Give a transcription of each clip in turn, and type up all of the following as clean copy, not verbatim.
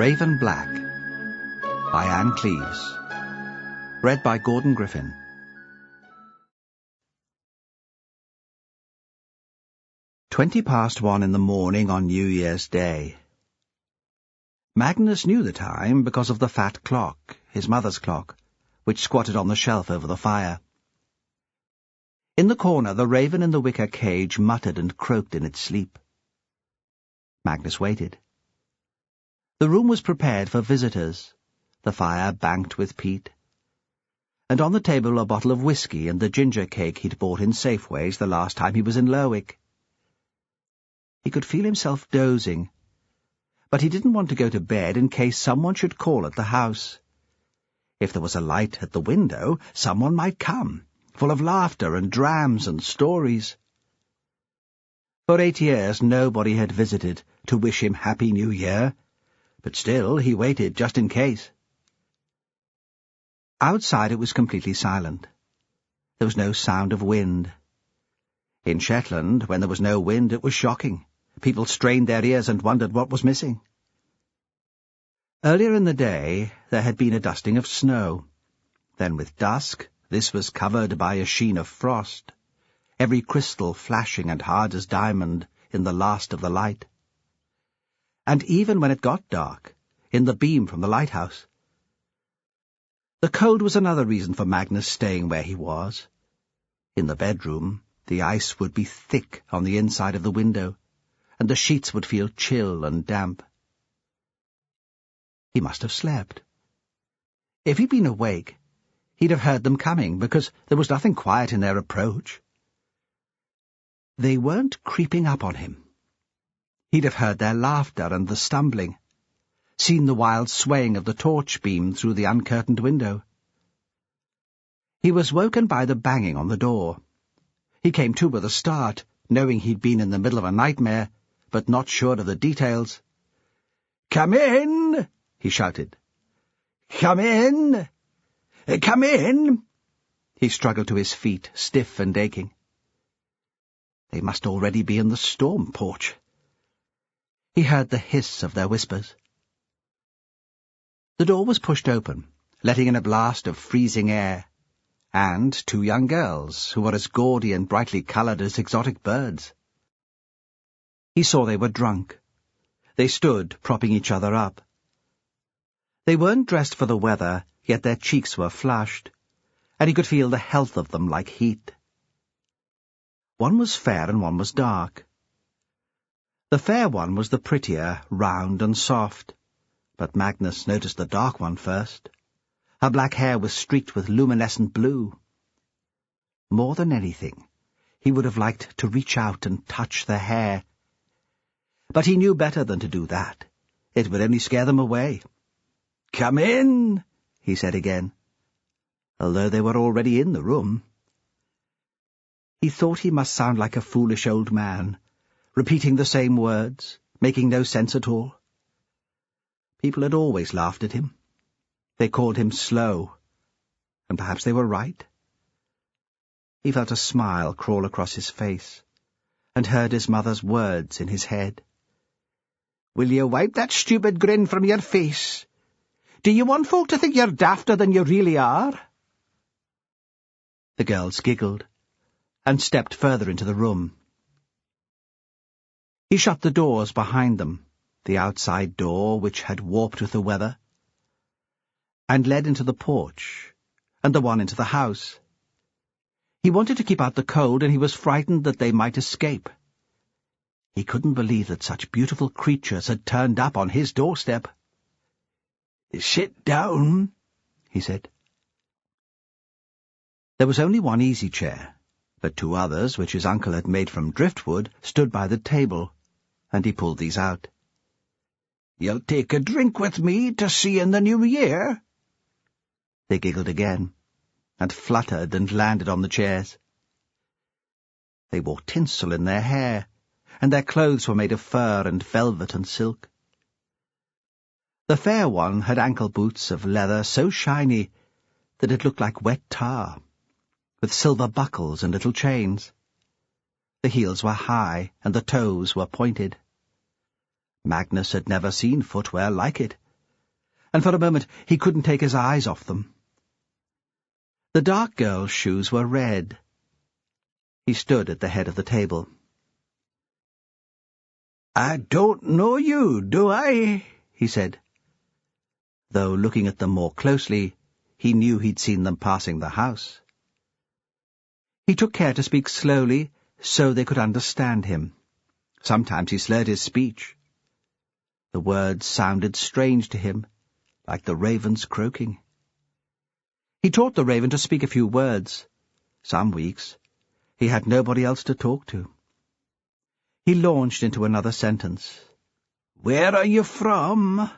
Raven Black by Anne Cleeves. Read by Gordon Griffin. 1:20 in the morning on New Year's Day. Magnus knew the time because of the fat clock, his mother's clock, which squatted on the shelf over the fire. In the corner, the raven in the wicker cage muttered and croaked in its sleep. Magnus waited. The room was prepared for visitors, the fire banked with peat, and on the table a bottle of whisky and the ginger cake he'd bought in Safeways the last time he was in Lerwick. He could feel himself dozing, but he didn't want to go to bed in case someone should call at the house. If there was a light at the window, someone might come, full of laughter and drams and stories. For 8 years nobody had visited to wish him Happy New Year, but still he waited just in case. Outside it was completely silent. There was no sound of wind. In Shetland, when there was no wind, it was shocking. People strained their ears and wondered what was missing. Earlier in the day there had been a dusting of snow. Then with dusk this was covered by a sheen of frost, every crystal flashing and hard as diamond in the last of the light. And even when it got dark, in the beam from the lighthouse. The cold was another reason for Magnus staying where he was. In the bedroom, the ice would be thick on the inside of the window, and the sheets would feel chill and damp. He must have slept. If he'd been awake, he'd have heard them coming, because there was nothing quiet in their approach. They weren't creeping up on him. He'd have heard their laughter and the stumbling, seen the wild swaying of the torch beam through the uncurtained window. He was woken by the banging on the door. He came to with a start, knowing he'd been in the middle of a nightmare, but not sure of the details. "Come in!" he shouted. "Come in! Come in!" He struggled to his feet, stiff and aching. They must already be in the storm porch. He heard the hiss of their whispers. The door was pushed open, letting in a blast of freezing air, and 2 young girls who were as gaudy and brightly coloured as exotic birds. He saw they were drunk. They stood, propping each other up. They weren't dressed for the weather, yet their cheeks were flushed, and he could feel the health of them like heat. One was fair and one was dark. The fair one was the prettier, round and soft, but Magnus noticed the dark one first. Her black hair was streaked with luminescent blue. More than anything, he would have liked to reach out and touch the hair. But he knew better than to do that. It would only scare them away. "Come in," he said again, although they were already in the room. He thought he must sound like a foolish old man, repeating the same words, making no sense at all. People had always laughed at him. They called him slow, and perhaps they were right. He felt a smile crawl across his face, and heard his mother's words in his head. "Will you wipe that stupid grin from your face? Do you want folk to think you're dafter than you really are?" The girls giggled, and stepped further into the room. He shut the doors behind them, the outside door which had warped with the weather, and led into the porch, and the one into the house. He wanted to keep out the cold, and he was frightened that they might escape. He couldn't believe that such beautiful creatures had turned up on his doorstep. "Sit down," he said. There was only one easy chair, but 2 others, which his uncle had made from driftwood, stood by the table, and he pulled these out. "You'll take a drink with me to see in the new year?" They giggled again, and fluttered and landed on the chairs. They wore tinsel in their hair, and their clothes were made of fur and velvet and silk. The fair one had ankle boots of leather so shiny that it looked like wet tar, with silver buckles and little chains. The heels were high, and the toes were pointed. Magnus had never seen footwear like it, and for a moment he couldn't take his eyes off them. The dark girl's shoes were red. He stood at the head of the table. "I don't know you, do I?" he said. Though looking at them more closely, he knew he'd seen them passing the house. He took care to speak slowly so they could understand him. Sometimes he slurred his speech. The words sounded strange to him, like the raven's croaking. He taught the raven to speak a few words. Some weeks he had nobody else to talk to. He launched into another sentence. "Where are you from?"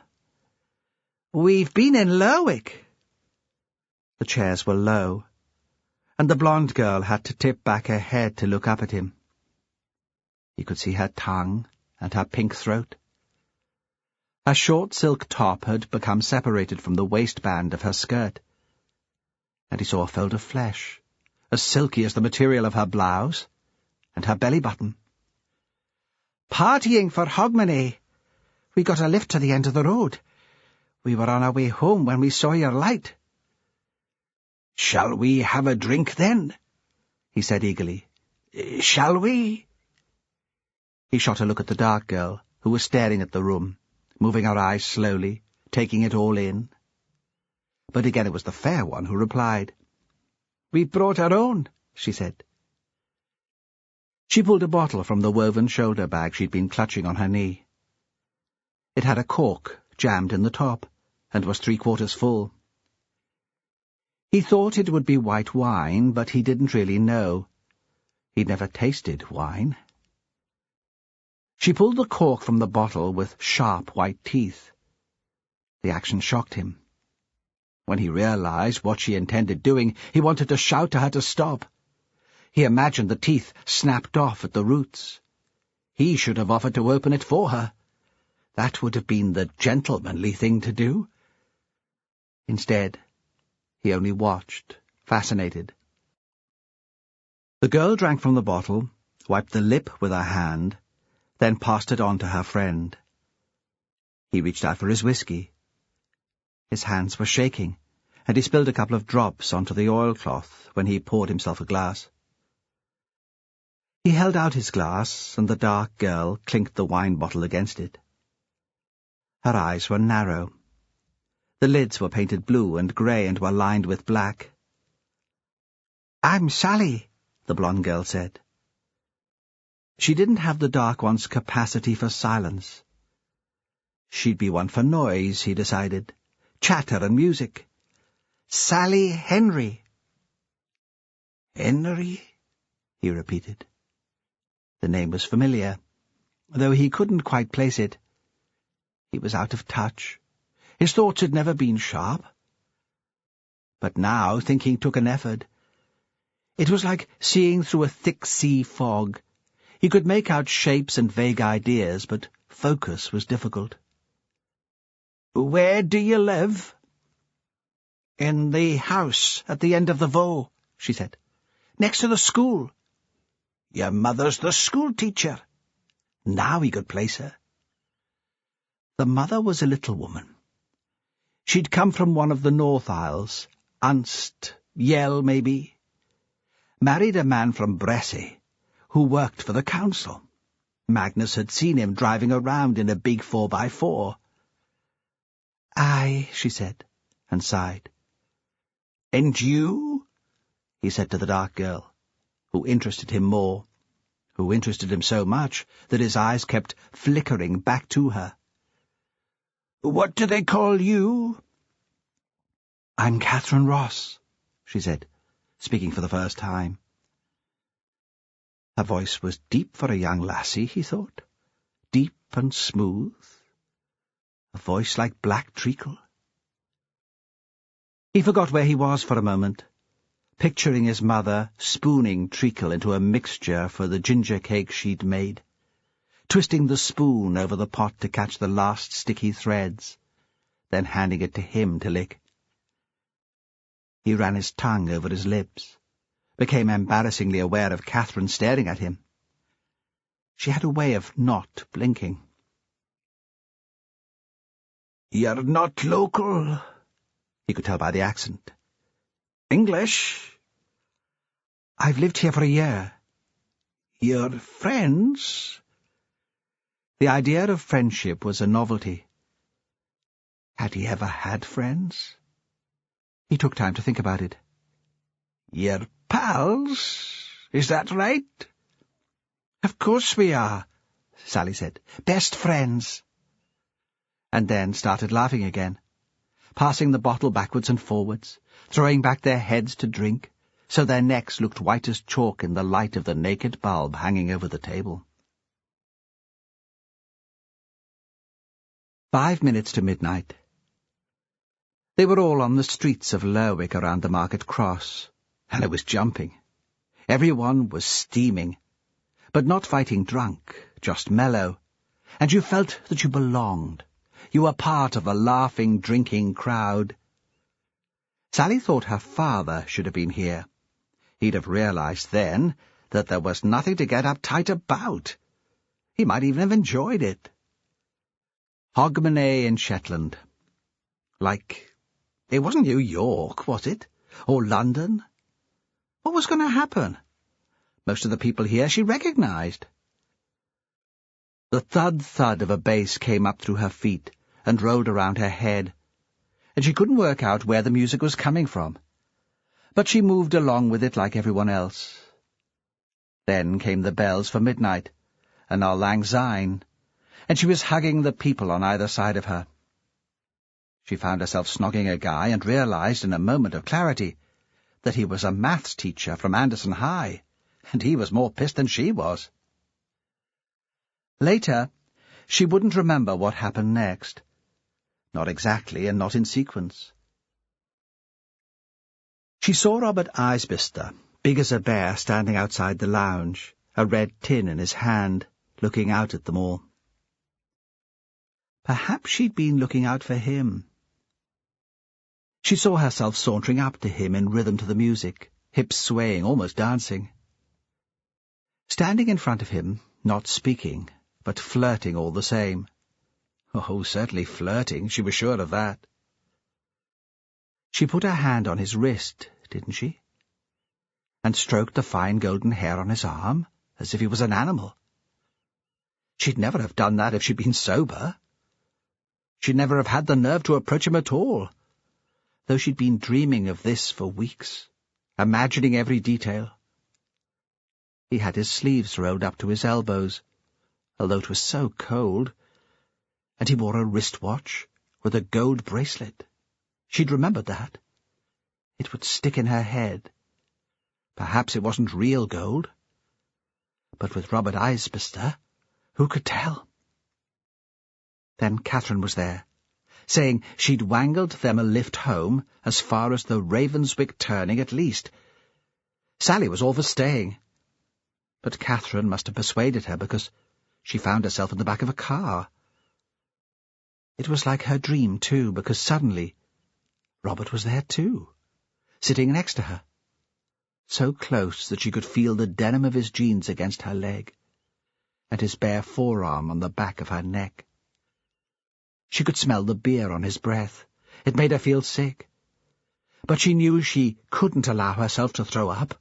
"We've been in Lerwick." The chairs were low, and the blonde girl had to tip back her head to look up at him. He could see her tongue and her pink throat. Her short silk top had become separated from the waistband of her skirt, and he saw a fold of flesh, as silky as the material of her blouse, and her belly button. "Partying for Hogmanay. We got a lift to the end of the road. We were on our way home when we saw your light." "Shall we have a drink, then?" he said eagerly. "Shall we?" He shot a look at the dark girl, who was staring at the room, moving her eyes slowly, taking it all in. But again it was the fair one who replied. "We brought our own," she said. She pulled a bottle from the woven shoulder bag she'd been clutching on her knee. It had a cork jammed in the top, and was 3/4 full. He thought it would be white wine, but he didn't really know. He'd never tasted wine. She pulled the cork from the bottle with sharp white teeth. The action shocked him. When he realized what she intended doing, he wanted to shout to her to stop. He imagined the teeth snapped off at the roots. He should have offered to open it for her. That would have been the gentlemanly thing to do. Instead, he only watched, fascinated. The girl drank from the bottle, wiped the lip with her hand, then passed it on to her friend. He reached out for his whiskey. His hands were shaking, and he spilled a couple of drops onto the oilcloth when he poured himself a glass. He held out his glass, and the dark girl clinked the wine bottle against it. Her eyes were narrow. The lids were painted blue and grey and were lined with black. "I'm Sally," the blonde girl said. She didn't have the dark one's capacity for silence. She'd be one for noise, he decided. Chatter and music. "Sally Henry." "Henry?" he repeated. The name was familiar, though he couldn't quite place it. He was out of touch. His thoughts had never been sharp. But now thinking took an effort. It was like seeing through a thick sea fog. He could make out shapes and vague ideas, but focus was difficult. "Where do you live?" "In the house at the end of the Vaugh," she said. "Next to the school." "Your mother's the school-teacher." Now he could place her. The mother was a little woman. She'd come from one of the North Isles, Unst, Yell, maybe. Married a man from Bressay, who worked for the council. Magnus had seen him driving around in a big 4x4. "Aye," she said, and sighed. "And you?" he said to the dark girl, who interested him more, who interested him so much that his eyes kept flickering back to her. "What do they call you?" "I'm Catherine Ross," she said, speaking for the first time. Her voice was deep for a young lassie, he thought, deep and smooth, a voice like black treacle. He forgot where he was for a moment, picturing his mother spooning treacle into a mixture for the ginger cake she'd made, twisting the spoon over the pot to catch the last sticky threads, then handing it to him to lick. He ran his tongue over his lips, became embarrassingly aware of Catherine staring at him. She had a way of not blinking. "You're not local," he could tell by the accent. "English?" "I've lived here for a year." "Your friends?" The idea of friendship was a novelty. Had he ever had friends? He took time to think about it. "You're pals? Is that right?" "Of course we are," Sally said. "Best friends." And then started laughing again, passing the bottle backwards and forwards, throwing back their heads to drink, so their necks looked white as chalk in the light of the naked bulb hanging over the table. 5 minutes to midnight. They were all on the streets of Lerwick around the Market Cross, and it was jumping. Everyone was steaming, but not fighting drunk, just mellow, and you felt that you belonged. You were part of a laughing, drinking crowd. Sally thought her father should have been here. He'd have realized then that there was nothing to get uptight about. He might even have enjoyed it. Hogmanay in Shetland. It wasn't New York, was it? Or London? What was going to happen? Most of the people here she recognized. The thud-thud of a bass came up through her feet and rolled around her head, and she couldn't work out where the music was coming from. But she moved along with it like everyone else. Then came the bells for midnight, and Auld Lang Syne, and she was hugging the people on either side of her. She found herself snogging a guy and realized in a moment of clarity that he was a maths teacher from Anderson High, and he was more pissed than she was. Later, she wouldn't remember what happened next. Not exactly, and not in sequence. She saw Robert Isbister, big as a bear, standing outside the lounge, a red tin in his hand, looking out at them all. Perhaps she'd been looking out for him. She saw herself sauntering up to him in rhythm to the music, hips swaying, almost dancing. Standing in front of him, not speaking, but flirting all the same. Oh, certainly flirting, she was sure of that. She put her hand on his wrist, didn't she? And stroked the fine golden hair on his arm, as if he was an animal. She'd never have done that if she'd been sober. She'd never have had the nerve to approach him at all, though she'd been dreaming of this for weeks, imagining every detail. He had his sleeves rolled up to his elbows, although it was so cold, and he wore a wristwatch with a gold bracelet. She'd remembered that. It would stick in her head. Perhaps it wasn't real gold. But with Robert Isbister, who could tell? Then Catherine was there, saying she'd wangled them a lift home as far as the Ravenswick turning at least. Sally was all for staying, but Catherine must have persuaded her because she found herself in the back of a car. It was like her dream, too, because suddenly Robert was there, too, sitting next to her, so close that she could feel the denim of his jeans against her leg, and his bare forearm on the back of her neck. She could smell the beer on his breath. It made her feel sick. But she knew she couldn't allow herself to throw up,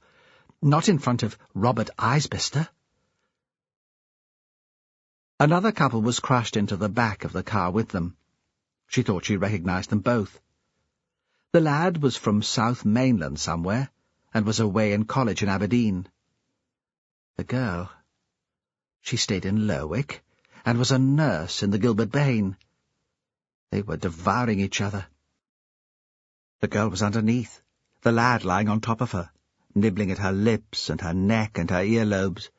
not in front of Robert Isbister. Another couple was crushed into the back of the car with them. She thought she recognized them both. The lad was from South Mainland somewhere, and was away in college in Aberdeen. The girl, she stayed in Lerwick, and was a nurse in the Gilbert Bain. They were devouring each other. The girl was underneath, the lad lying on top of her, nibbling at her lips and her neck and her earlobes,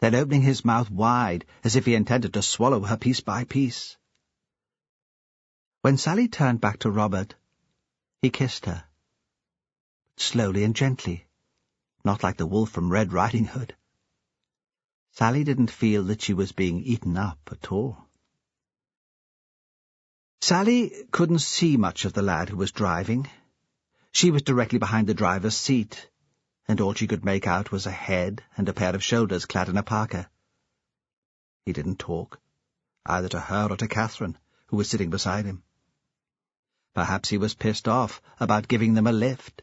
then opening his mouth wide as if he intended to swallow her piece by piece. When Sally turned back to Robert, he kissed her, but slowly and gently, not like the wolf from Red Riding Hood. Sally didn't feel that she was being eaten up at all. Sally couldn't see much of the lad who was driving. She was directly behind the driver's seat, and all she could make out was a head and a pair of shoulders clad in a parka. He didn't talk, either to her or to Catherine, who was sitting beside him. Perhaps he was pissed off about giving them a lift.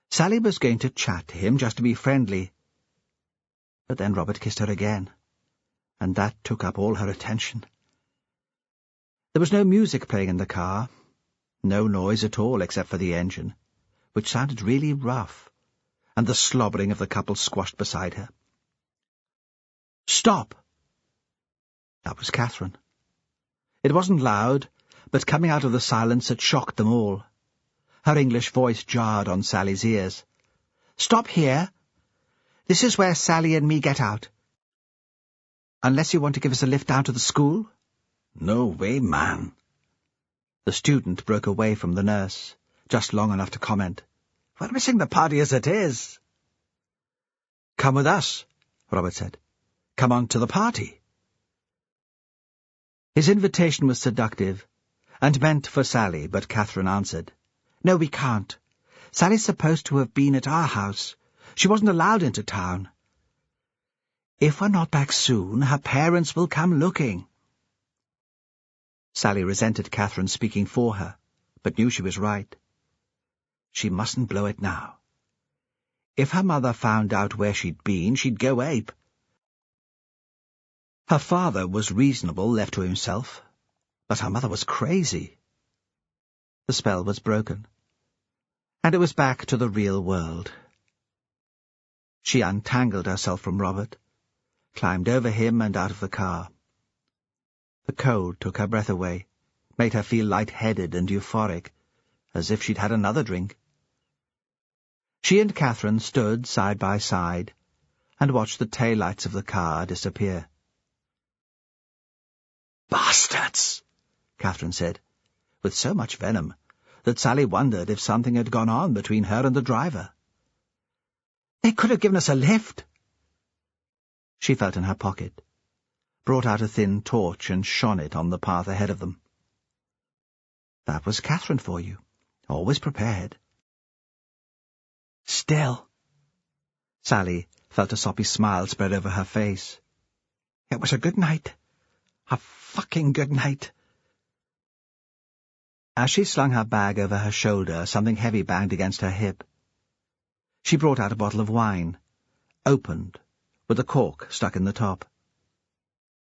Sally was going to chat to him just to be friendly. But then Robert kissed her again, and that took up all her attention. There was no music playing in the car, no noise at all except for the engine, which sounded really rough, and the slobbering of the couple squashed beside her. "Stop!" That was Catherine. It wasn't loud, but coming out of the silence it shocked them all. Her English voice jarred on Sally's ears. "Stop here! This is where Sally and me get out. Unless you want to give us a lift down to the school?" "No way, man." The student broke away from the nurse, just long enough to comment, "We're missing the party as it is." "Come with us," Robert said. "Come on to the party." His invitation was seductive, and meant for Sally, but Catherine answered, "No, we can't. Sally's supposed to have been at our house. She wasn't allowed into town. If we're not back soon, her parents will come looking." Sally resented Catherine speaking for her, but knew she was right. She mustn't blow it now. If her mother found out where she'd been, she'd go ape. Her father was reasonable, left to himself, but her mother was crazy. The spell was broken, and it was back to the real world. She untangled herself from Robert, climbed over him and out of the car. The cold took her breath away, made her feel light-headed and euphoric, as if she'd had another drink. She and Catherine stood side by side and watched the taillights of the car disappear. "Bastards!" Catherine said, with so much venom that Sally wondered if something had gone on between her and the driver. "They could have given us a lift." She felt in her pocket, brought out a thin torch and shone it on the path ahead of them. That was Catherine for you, always prepared. "Still," Sally felt a soppy smile spread over her face. "It was a good night. A fucking good night." As she slung her bag over her shoulder, something heavy banged against her hip. She brought out a bottle of wine, opened, with a cork stuck in the top.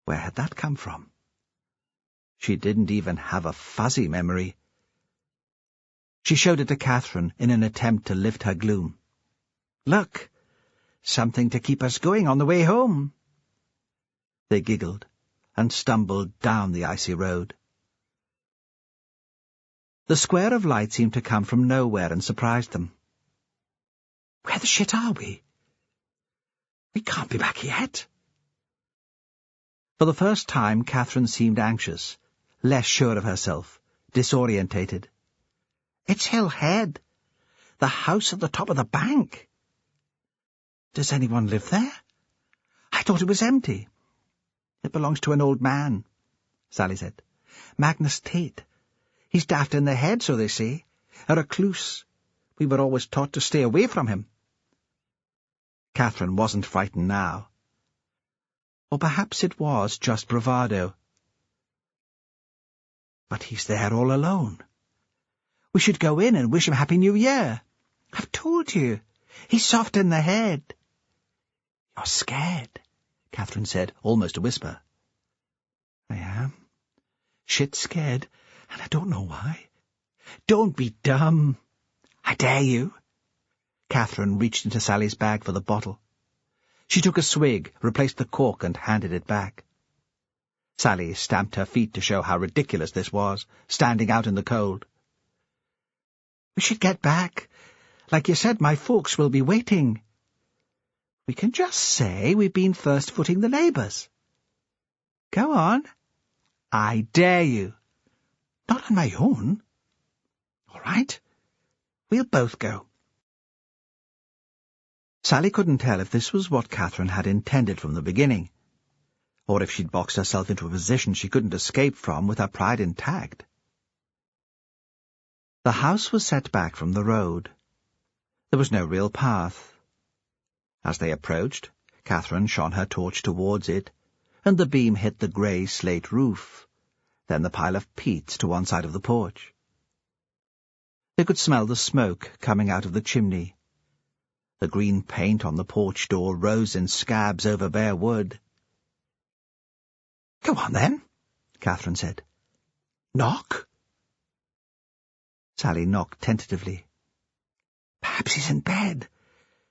Where had that come from? She didn't even have a fuzzy memory. She showed it to Catherine in an attempt to lift her gloom. "Look, something to keep us going on the way home." They giggled and stumbled down the icy road. The square of light seemed to come from nowhere and surprised them. "Where the shit are we? We can't be back yet." For the first time, Catherine seemed anxious, less sure of herself, disorientated. "It's Hill Head, the house at the top of the bank." "Does anyone live there? I thought it was empty." "It belongs to an old man," Sally said. "Magnus Tate. He's daft in the head, so they say. A recluse. We were always taught to stay away from him." Catherine wasn't frightened now. Or perhaps it was just bravado. "But he's there all alone. We should go in and wish him Happy New Year." "I've told you. He's soft in the head." "You're scared," Catherine said, almost a whisper. "I am. Shit scared, and I don't know why." "Don't be dumb. I dare you." Catherine reached into Sally's bag for the bottle. She took a swig, replaced the cork, and handed it back. Sally stamped her feet to show how ridiculous this was, standing out in the cold. "We should get back. Like you said, my folks will be waiting. We can just say we've been first-footing the neighbours." "Go on." "I dare you." "Not on my own." "All right. We'll both go." Sally couldn't tell if this was what Catherine had intended from the beginning, or if she'd boxed herself into a position she couldn't escape from with her pride intact. The house was set back from the road. There was no real path. As they approached, Catherine shone her torch towards it, and the beam hit the grey slate roof, then the pile of peats to one side of the porch. They could smell the smoke coming out of the chimney. The green paint on the porch door rose in scabs over bare wood. "Go on, then," Catherine said. "Knock." Sally knocked tentatively. "Perhaps he's in bed.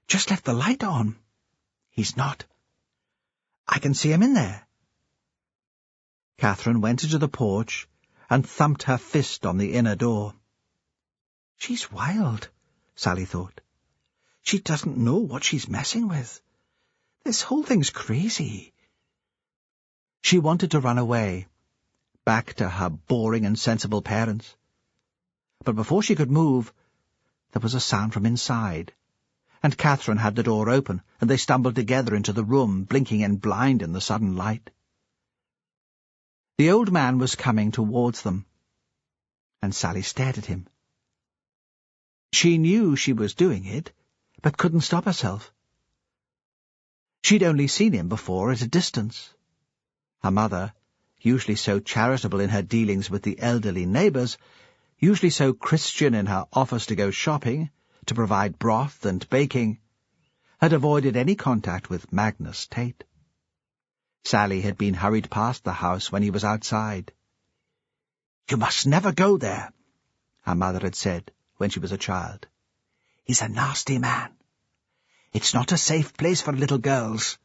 Just left the light on." "He's not. I can see him in there." Catherine went into the porch and thumped her fist on the inner door. "She's wild," Sally thought. "She doesn't know what she's messing with. This whole thing's crazy." She wanted to run away, back to her boring and sensible parents. But before she could move, there was a sound from inside, and Catherine had the door open, and they stumbled together into the room, blinking and blind in the sudden light. The old man was coming towards them, and Sally stared at him. She knew she was doing it, but couldn't stop herself. She'd only seen him before at a distance. Her mother, usually so charitable in her dealings with the elderly neighbours, usually so Christian in her offers to go shopping, to provide broth and baking, had avoided any contact with Magnus Tate. Sally had been hurried past the house when he was outside. "You must never go there," her mother had said when she was a child. "He's a nasty man. It's not a safe place for little girls."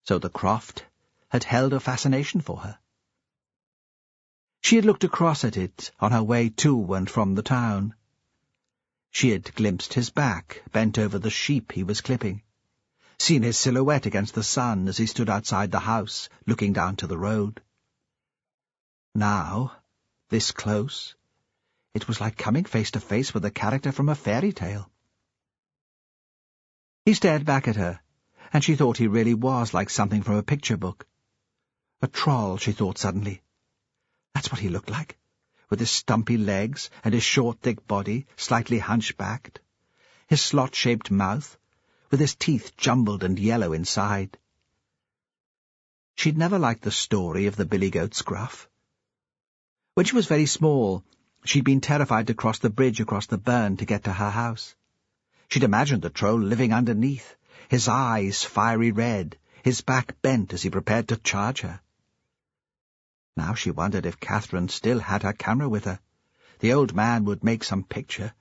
So the croft had held a fascination for her. She had looked across at it on her way to and from the town. She had glimpsed his back, bent over the sheep he was clipping, seen his silhouette against the sun as he stood outside the house, looking down to the road. Now, this close, it was like coming face to face with a character from a fairy tale. He stared back at her, and she thought he really was like something from a picture book. A troll, she thought suddenly. That's what he looked like, with his stumpy legs and his short, thick body, slightly hunchbacked, his slot-shaped mouth, with his teeth jumbled and yellow inside. She'd never liked the story of the billy-goat's gruff. When she was very small, she'd been terrified to cross the bridge across the burn to get to her house. She'd imagined the troll living underneath, his eyes fiery red, his back bent as he prepared to charge her. Now she wondered if Catherine still had her camera with her. The old man would make some picture.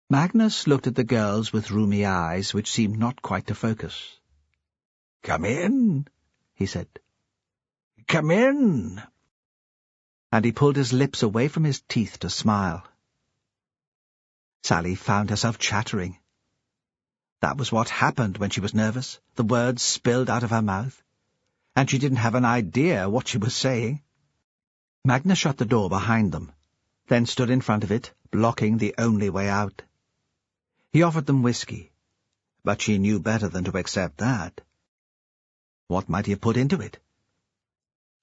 Magnus looked at the girls with rheumy eyes which seemed not quite to focus. "Come in," he said. "Come in." And he pulled his lips away from his teeth to smile. Sally found herself chattering. That was what happened when she was nervous. The words spilled out of her mouth, and she didn't have an idea what she was saying. Magnus shut the door behind them, then stood in front of it, blocking the only way out. He offered them whiskey, but she knew better than to accept that. What might he have put into it?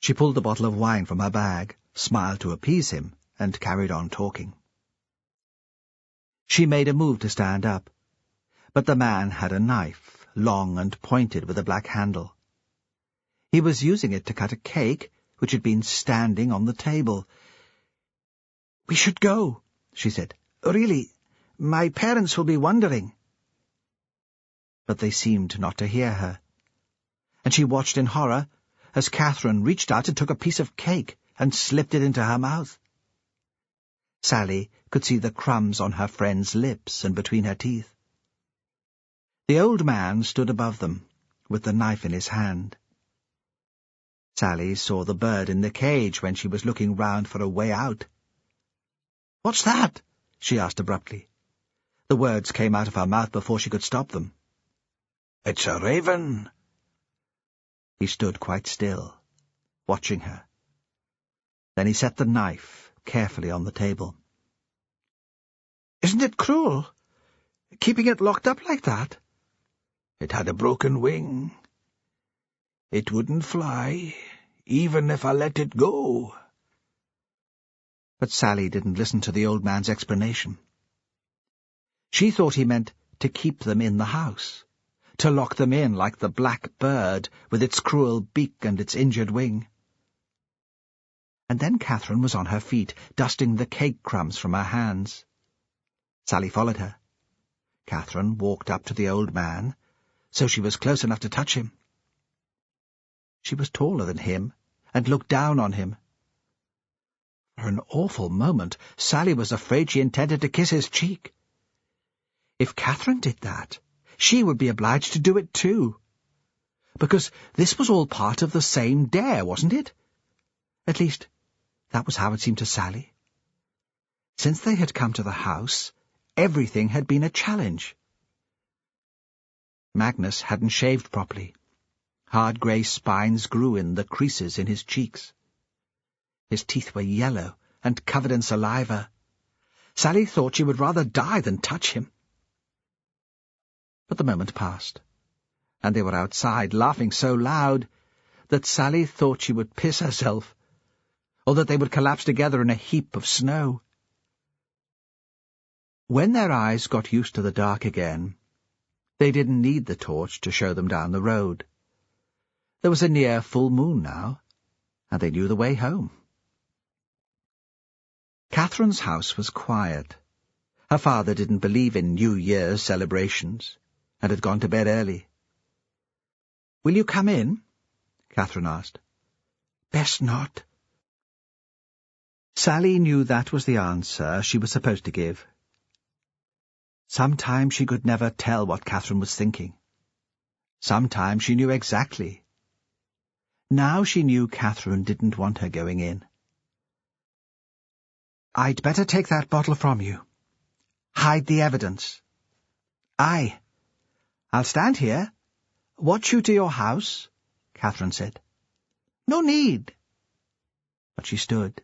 She pulled the bottle of wine from her bag, smiled to appease him, and carried on talking. She made a move to stand up, but the man had a knife, long and pointed with a black handle. He was using it to cut a cake which had been standing on the table. "We should go," she said. "Really, my parents will be wondering." But they seemed not to hear her, and she watched in horror as Catherine reached out and took a piece of cake and slipped it into her mouth. Sally could see the crumbs on her friend's lips and between her teeth. The old man stood above them, with the knife in his hand. Sally saw the bird in the cage when she was looking round for a way out. "What's that?" she asked abruptly. The words came out of her mouth before she could stop them. "It's a raven." He stood quite still, watching her. Then he set the knife carefully on the table. "Isn't it cruel, keeping it locked up like that?" "It had a broken wing. It wouldn't fly, even if I let it go." But Sally didn't listen to the old man's explanation. She thought he meant to keep them in the house, to lock them in like the black bird with its cruel beak and its injured wing. And then Catherine was on her feet, dusting the cake crumbs from her hands. Sally followed her. Catherine walked up to the old man, so she was close enough to touch him. She was taller than him, and looked down on him. For an awful moment, Sally was afraid she intended to kiss his cheek. If Catherine did that, she would be obliged to do it too. Because this was all part of the same dare, wasn't it? At least, that was how it seemed to Sally. Since they had come to the house, everything had been a challenge. Magnus hadn't shaved properly. Hard grey spines grew in the creases in his cheeks. His teeth were yellow and covered in saliva. Sally thought she would rather die than touch him. But the moment passed, and they were outside, laughing so loud that Sally thought she would piss herself, or that they would collapse together in a heap of snow. When their eyes got used to the dark again, they didn't need the torch to show them down the road. There was a near full moon now, and they knew the way home. Catherine's house was quiet. Her father didn't believe in New Year's celebrations, and had gone to bed early. "Will you come in?" Catherine asked. "Best not." Sally knew that was the answer she was supposed to give. Sometimes she could never tell what Catherine was thinking. Sometimes she knew exactly. Now she knew Catherine didn't want her going in. "I'd better take that bottle from you. Hide the evidence." "Aye. I'll stand here. Watch you to your house," Catherine said. "No need." But she stood,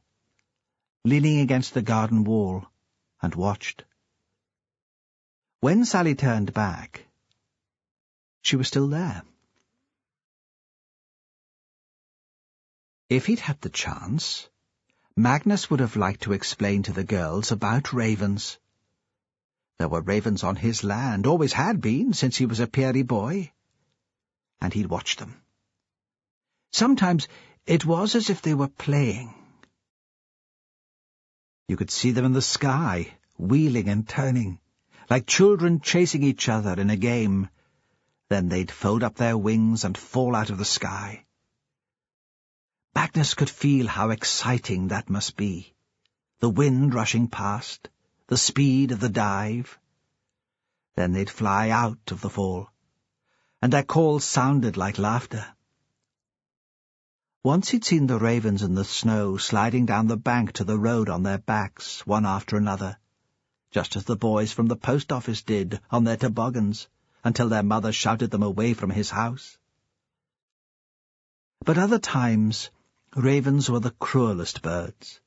leaning against the garden wall, and watched. When Sally turned back, she was still there. If he'd had the chance, Magnus would have liked to explain to the girls about ravens. There were ravens on his land, always had been since he was a peery boy, and he'd watched them. Sometimes it was as if they were playing. You could see them in the sky, wheeling and turning, like children chasing each other in a game. Then they'd fold up their wings and fall out of the sky. Magnus could feel how exciting that must be. The wind rushing past, the speed of the dive. Then they'd fly out of the fall, and their calls sounded like laughter. Once he'd seen the ravens in the snow sliding down the bank to the road on their backs, one after another, just as the boys from the post office did on their toboggans, until their mother shouted them away from his house. But other times, ravens were the cruelest birds.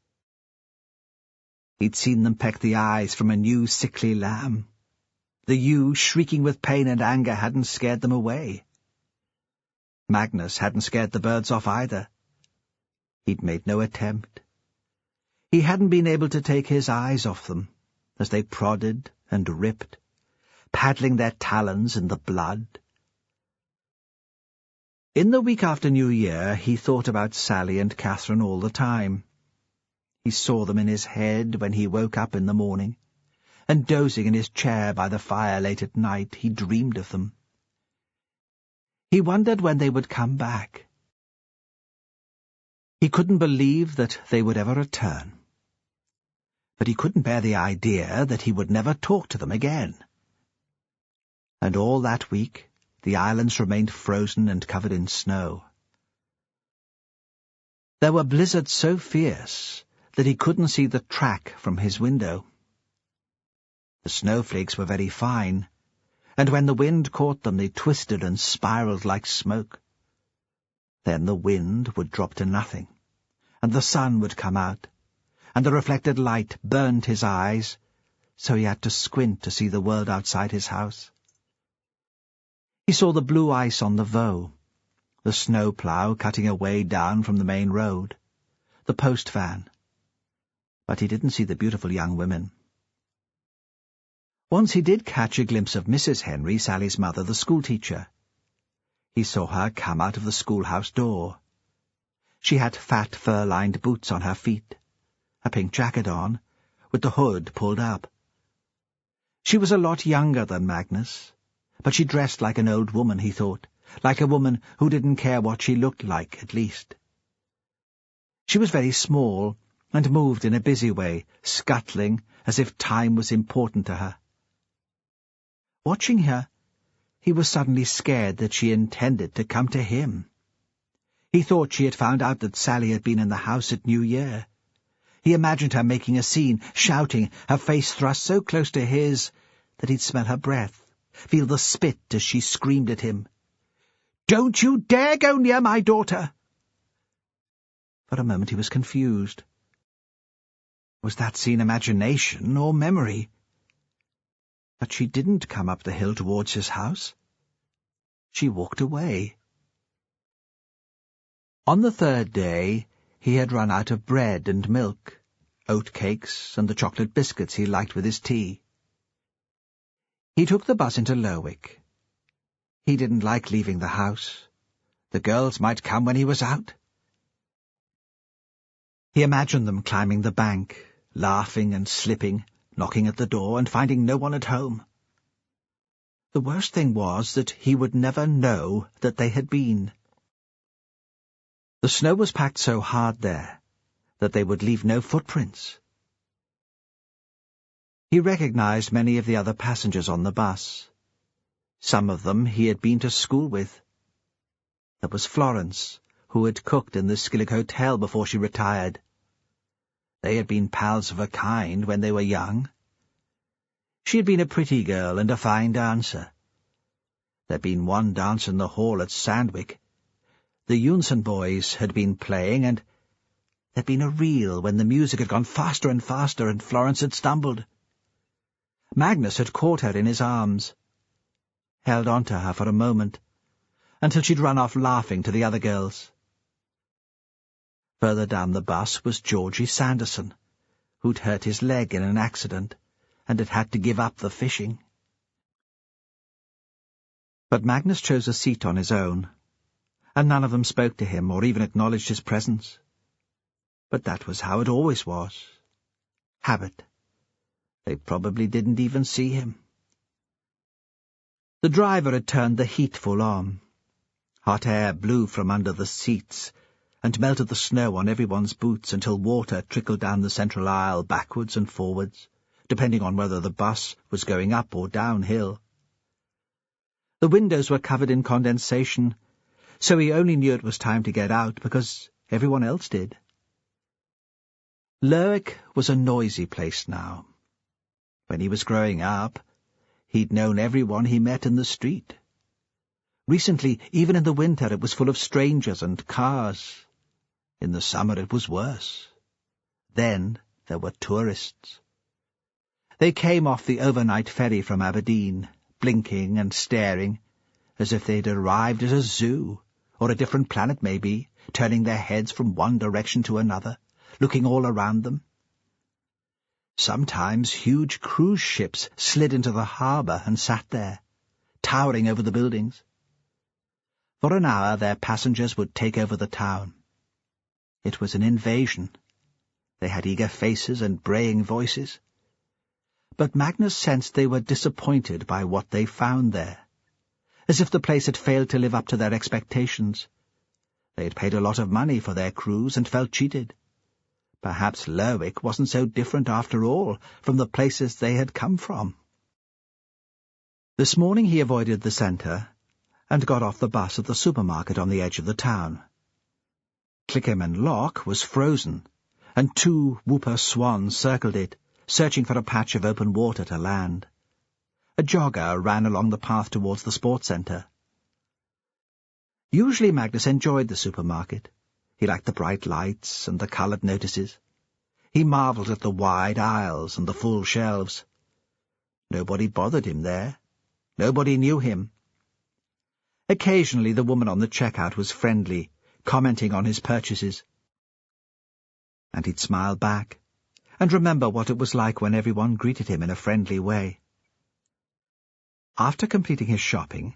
He'd seen them peck the eyes from a new sickly lamb. The ewe, shrieking with pain and anger, hadn't scared them away. Magnus hadn't scared the birds off either. He'd made no attempt. He hadn't been able to take his eyes off them, as they prodded and ripped, paddling their talons in the blood. In the week after New Year, he thought about Sally and Catherine all the time. He saw them in his head when he woke up in the morning, and dozing in his chair by the fire late at night, he dreamed of them. He wondered when they would come back. He couldn't believe that they would ever return. But he couldn't bear the idea that he would never talk to them again. And all that week, the islands remained frozen and covered in snow. There were blizzards so fierce that he couldn't see the track from his window. The snowflakes were very fine, and when the wind caught them they twisted and spiraled like smoke. Then the wind would drop to nothing, and the sun would come out, and the reflected light burned his eyes, so he had to squint to see the world outside his house. He saw the blue ice on the Voe, the snow-plough cutting a way down from the main road, the post van, but he didn't see the beautiful young women. Once he did catch a glimpse of Mrs. Henry, Sally's mother, the schoolteacher. He saw her come out of the schoolhouse door. She had fat fur-lined boots on her feet, a pink jacket on, with the hood pulled up. She was a lot younger than Magnus, but she dressed like an old woman, he thought, like a woman who didn't care what she looked like, at least. She was very small, and moved in a busy way, scuttling as if time was important to her. Watching her, he was suddenly scared that she intended to come to him. He thought she had found out that Sally had been in the house at New Year. He imagined her making a scene, shouting, her face thrust so close to his that he'd smell her breath, feel the spit as she screamed at him. "Don't you dare go near my daughter!" For a moment he was confused. Was that scene imagination or memory? But she didn't come up the hill towards his house. She walked away. On the third day, he had run out of bread and milk, oatcakes and the chocolate biscuits he liked with his tea. He took the bus into Lerwick. He didn't like leaving the house. The girls might come when he was out. He imagined them climbing the bank, laughing and slipping, knocking at the door and finding no one at home. The worst thing was that he would never know that they had been. The snow was packed so hard there that they would leave no footprints. He recognized many of the other passengers on the bus. Some of them he had been to school with. There was Florence, who had cooked in the Skillick Hotel before she retired. They had been pals of a kind when they were young. She had been a pretty girl and a fine dancer. There'd been one dance in the hall at Sandwick. The Unson boys had been playing, and there'd been a reel when the music had gone faster and faster and Florence had stumbled. Magnus had caught her in his arms, held on to her for a moment, until she'd run off laughing to the other girls. Further down the bus was Georgie Sanderson, who'd hurt his leg in an accident and had had to give up the fishing. But Magnus chose a seat on his own, and none of them spoke to him or even acknowledged his presence. But that was how it always was. Habit. They probably didn't even see him. The driver had turned the heat full on. Hot air blew from under the seats and melted the snow on everyone's boots until water trickled down the central aisle backwards and forwards, depending on whether the bus was going up or downhill. The windows were covered in condensation, so he only knew it was time to get out because everyone else did. Lerwick was a noisy place now. When he was growing up, he'd known everyone he met in the street. Recently, even in the winter, it was full of strangers and cars. In the summer it was worse. Then there were tourists. They came off the overnight ferry from Aberdeen, blinking and staring, as if they'd arrived at a zoo, or a different planet maybe, turning their heads from one direction to another, looking all around them. Sometimes huge cruise ships slid into the harbour and sat there, towering over the buildings. For an hour their passengers would take over the town. It was an invasion. They had eager faces and braying voices. But Magnus sensed they were disappointed by what they found there, as if the place had failed to live up to their expectations. They had paid a lot of money for their cruise and felt cheated. Perhaps Lerwick wasn't so different after all from the places they had come from. This morning he avoided the centre and got off the bus at the supermarket on the edge of the town. Clickerman Loch was frozen, and 2 whooper swans circled it, searching for a patch of open water to land. A jogger ran along the path towards the sports centre. Usually Magnus enjoyed the supermarket. He liked the bright lights and the coloured notices. He marvelled at the wide aisles and the full shelves. Nobody bothered him there. Nobody knew him. Occasionally the woman on the checkout was friendly, commenting on his purchases. And he'd smile back, and remember what it was like when everyone greeted him in a friendly way. After completing his shopping,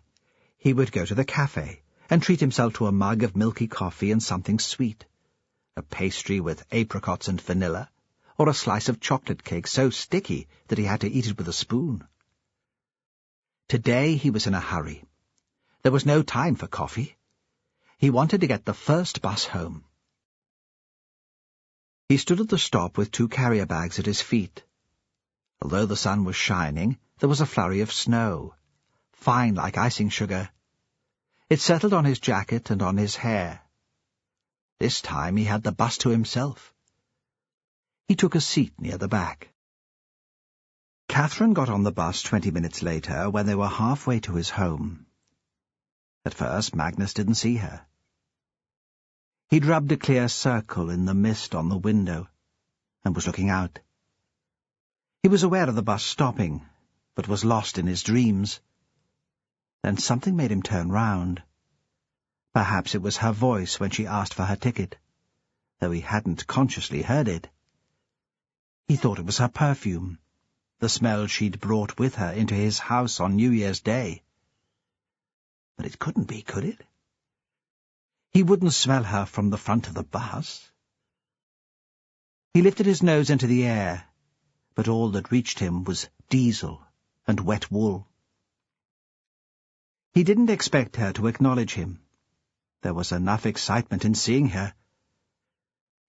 he would go to the cafe and treat himself to a mug of milky coffee and something sweet, a pastry with apricots and vanilla, or a slice of chocolate cake so sticky that he had to eat it with a spoon. Today he was in a hurry. There was no time for coffee. He wanted to get the first bus home. He stood at the stop with 2 carrier bags at his feet. Although the sun was shining, there was a flurry of snow, fine like icing sugar. It settled on his jacket and on his hair. This time he had the bus to himself. He took a seat near the back. Catherine got on the bus 20 minutes later when they were halfway to his home. At first Magnus didn't see her. He'd rubbed a clear circle in the mist on the window and was looking out. He was aware of the bus stopping, but was lost in his dreams. Then something made him turn round. Perhaps it was her voice when she asked for her ticket, though he hadn't consciously heard it. He thought it was her perfume, the smell she'd brought with her into his house on New Year's Day. But it couldn't be, could it? He wouldn't smell her from the front of the bus. He lifted his nose into the air, but all that reached him was diesel and wet wool. He didn't expect her to acknowledge him. There was enough excitement in seeing her.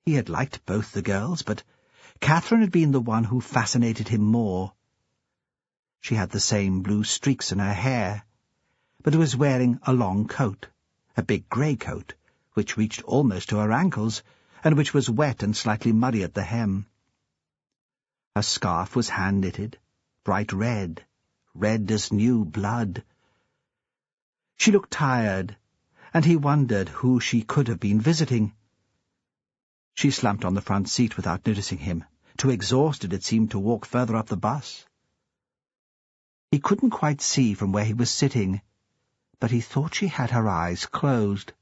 He had liked both the girls, but Catherine had been the one who fascinated him more. She had the same blue streaks in her hair, but was wearing a long coat, a big grey coat, which reached almost to her ankles, and which was wet and slightly muddy at the hem. Her scarf was hand-knitted, bright red, red as new blood. She looked tired, and he wondered who she could have been visiting. She slumped on the front seat without noticing him, too exhausted, it seemed, to walk further up the bus. He couldn't quite see from where he was sitting, but he thought she had her eyes closed.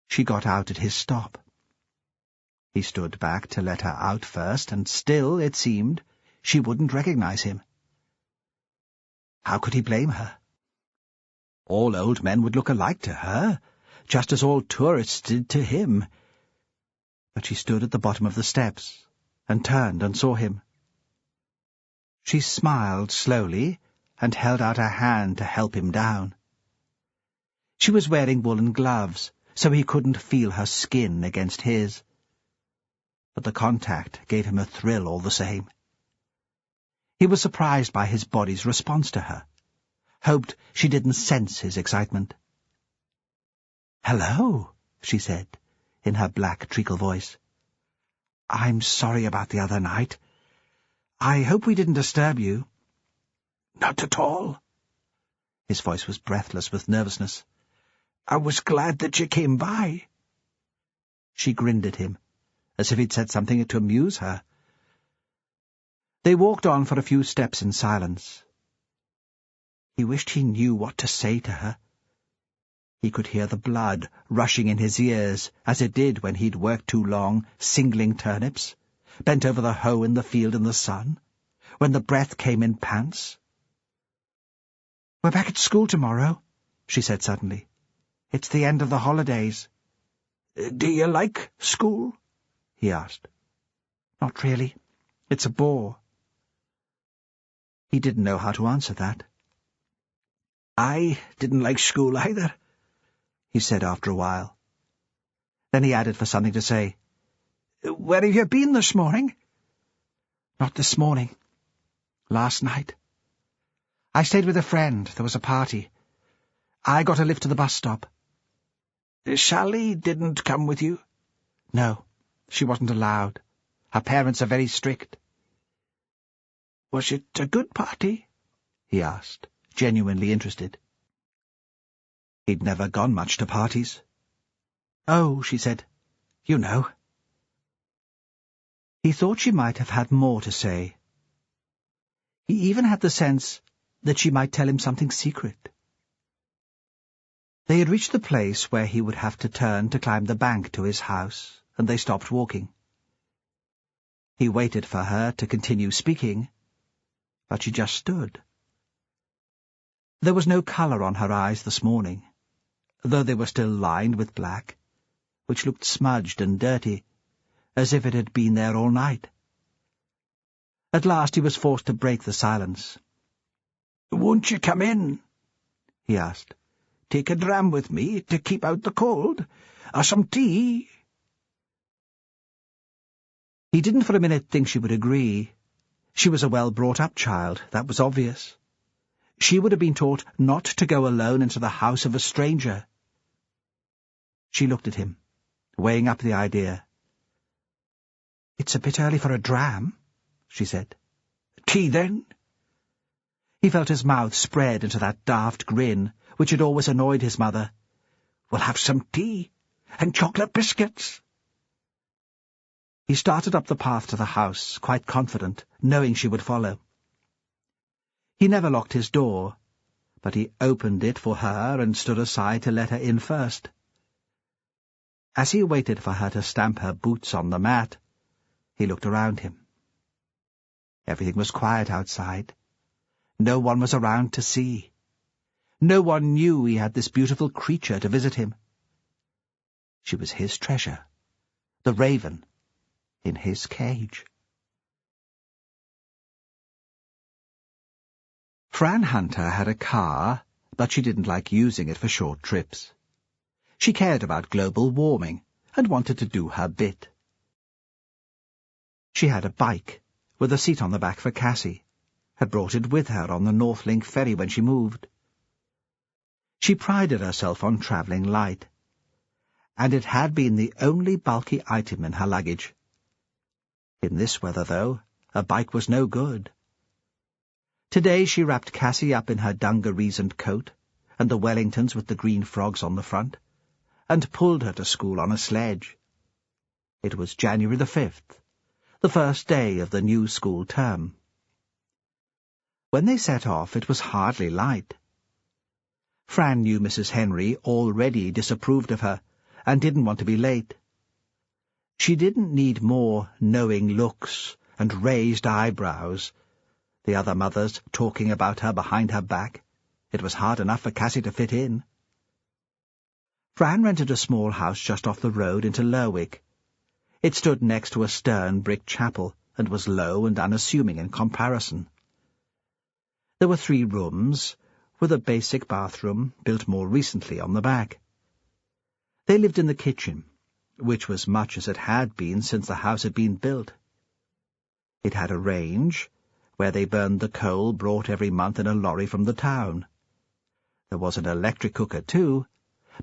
She got out at his stop. He stood back to let her out first, and still, it seemed, she wouldn't recognize him. How could he blame her? All old men would look alike to her, just as all tourists did to him. But she stood at the bottom of the steps, and turned and saw him. She smiled slowly, and held out her hand to help him down. She was wearing woolen gloves, so he couldn't feel her skin against his. But the contact gave him a thrill all the same. He was surprised by his body's response to her, hoped she didn't sense his excitement. "Hello," she said, in her black treacle voice. "I'm sorry about the other night. I hope we didn't disturb you." "Not at all." His voice was breathless with nervousness. "I was glad that you came by." She grinned at him, as if he'd said something to amuse her. They walked on for a few steps in silence. He wished he knew what to say to her. He could hear the blood rushing in his ears, as it did when he'd worked too long singling turnips, bent over the hoe in the field in the sun, when the breath came in pants. "We're back at school tomorrow," she said suddenly. "It's the end of the holidays." "Do you like school?" he asked. "Not really. It's a bore." He didn't know how to answer that. "I didn't like school either," he said after a while. Then he added for something to say, "Where have you been this morning?" "Not this morning. Last night. I stayed with a friend. There was a party. I got a lift to the bus stop." "Sally didn't come with you?" "No, she wasn't allowed. Her parents are very strict." "Was it a good party?" he asked, genuinely interested. He'd never gone much to parties. "Oh," she said, "you know." He thought she might have had more to say. He even had the sense that she might tell him something secret. They had reached the place where he would have to turn to climb the bank to his house, and they stopped walking. He waited for her to continue speaking, but she just stood. There was no colour on her eyes this morning, though they were still lined with black, which looked smudged and dirty, as if it had been there all night. At last he was forced to break the silence. "Won't you come in?" he asked. "Take a dram with me to keep out the cold, or some tea?" He didn't for a minute think she would agree. She was a well-brought-up child, that was obvious. She would have been taught not to go alone into the house of a stranger. She looked at him, weighing up the idea. "It's a bit early for a dram," she said. "Tea, then?" He felt his mouth spread into that daft grin which had always annoyed his mother. "We'll have some tea, and chocolate biscuits." He started up the path to the house, quite confident, knowing she would follow. He never locked his door, but he opened it for her and stood aside to let her in first. As he waited for her to stamp her boots on the mat, he looked around him. Everything was quiet outside. No one was around to see. No one knew he had this beautiful creature to visit him. She was his treasure, the raven, in his cage. Fran Hunter had a car, but she didn't like using it for short trips. She cared about global warming and wanted to do her bit. She had a bike, with a seat on the back for Cassie, had brought it with her on the North Link ferry when she moved. She prided herself on travelling light, and it had been the only bulky item in her luggage. In this weather, though, a bike was no good. Today she wrapped Cassie up in her dungarees-and coat, and the Wellingtons with the green frogs on the front, and pulled her to school on a sledge. It was January the 5th, the first day of the new school term. When they set off, it was hardly light. Fran knew Mrs. Henry already disapproved of her, and didn't want to be late. She didn't need more knowing looks and raised eyebrows, the other mothers talking about her behind her back. It was hard enough for Cassie to fit in. Fran rented a small house just off the road into Lerwick. It stood next to a stern brick chapel, and was low and unassuming in comparison. There were 3 rooms, with a basic bathroom built more recently on the back. They lived in the kitchen, which was much as it had been since the house had been built. It had a range, where they burned the coal brought every month in a lorry from the town. There was an electric cooker, too,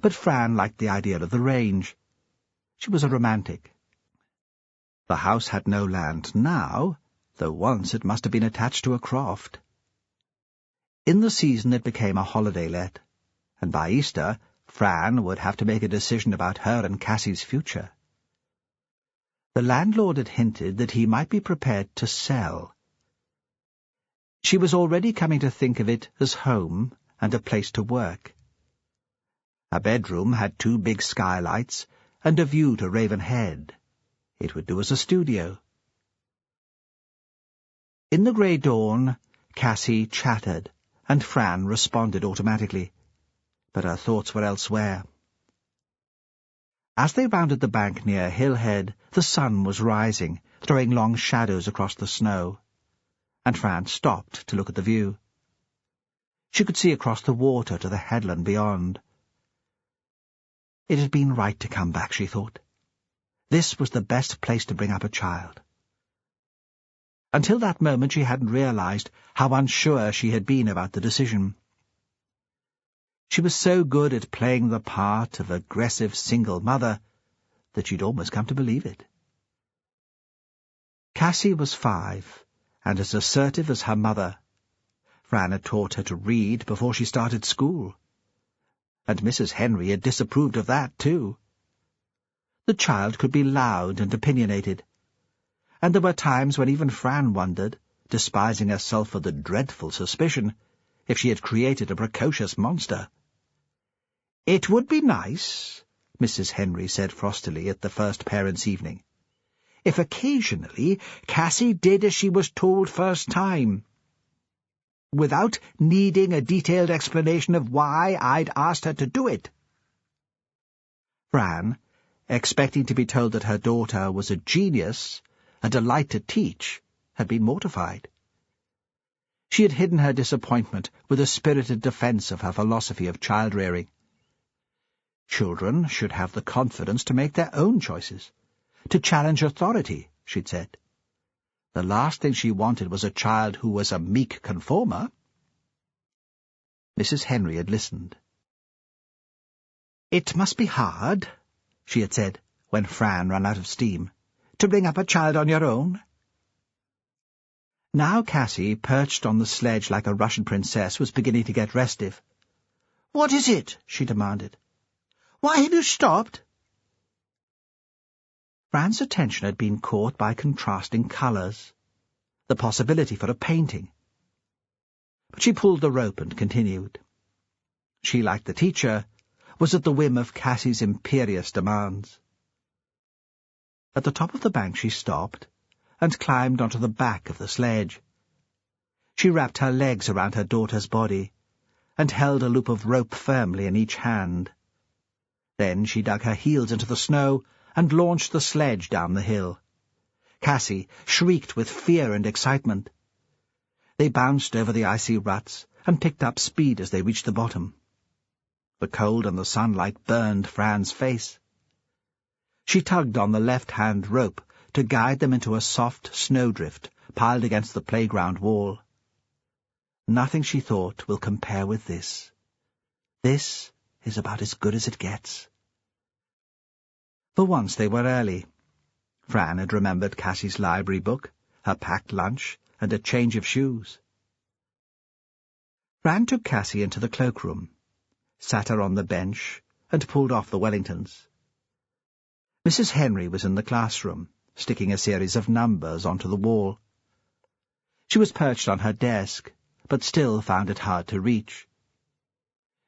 but Fran liked the idea of the range. She was a romantic. The house had no land now, though once it must have been attached to a croft. In the season it became a holiday let, and by Easter Fran would have to make a decision about her and Cassie's future. The landlord had hinted that he might be prepared to sell. She was already coming to think of it as home and a place to work. Her bedroom had 2 big skylights and a view to Raven Head. It would do as a studio. In the grey dawn, Cassie chattered, and Fran responded automatically, but her thoughts were elsewhere. As they rounded the bank near Hillhead, the sun was rising, throwing long shadows across the snow, and Fran stopped to look at the view. She could see across the water to the headland beyond. It had been right to come back, she thought. This was the best place to bring up a child. Until that moment she hadn't realized how unsure she had been about the decision. She was so good at playing the part of aggressive single mother that she'd almost come to believe it. Cassie was 5, and as assertive as her mother. Fran had taught her to read before she started school, and Mrs. Henry had disapproved of that, too. The child could be loud and opinionated, and there were times when even Fran wondered, despising herself for the dreadful suspicion, if she had created a precocious monster. "It would be nice," Mrs. Henry said frostily at the first parents' evening, "if occasionally Cassie did as she was told first time, without needing a detailed explanation of why I'd asked her to do it." Fran, expecting to be told that her daughter was a genius, a delight to teach, had been mortified. She had hidden her disappointment with a spirited defence of her philosophy of child-rearing. Children should have the confidence to make their own choices, to challenge authority, she'd said. The last thing she wanted was a child who was a meek conformer. Mrs. Henry had listened. "It must be hard," she had said, when Fran ran out of steam, "to bring up a child on your own." Now Cassie, perched on the sledge like a Russian princess, was beginning to get restive. "What is it?" she demanded. "Why have you stopped?" Fran's attention had been caught by contrasting colours, the possibility for a painting. But she pulled the rope and continued. She, like the teacher, was at the whim of Cassie's imperious demands. At the top of the bank she stopped and climbed onto the back of the sledge. She wrapped her legs around her daughter's body and held a loop of rope firmly in each hand. Then she dug her heels into the snow and launched the sledge down the hill. Cassie shrieked with fear and excitement. They bounced over the icy ruts and picked up speed as they reached the bottom. The cold and the sunlight burned Fran's face. She tugged on the left-hand rope to guide them into a soft snowdrift piled against the playground wall. Nothing, she thought, will compare with this. This is about as good as it gets. For once they were early. Fran had remembered Cassie's library book, her packed lunch, and a change of shoes. Fran took Cassie into the cloakroom, sat her on the bench, and pulled off the Wellingtons. Mrs. Henry was in the classroom, sticking a series of numbers onto the wall. She was perched on her desk, but still found it hard to reach.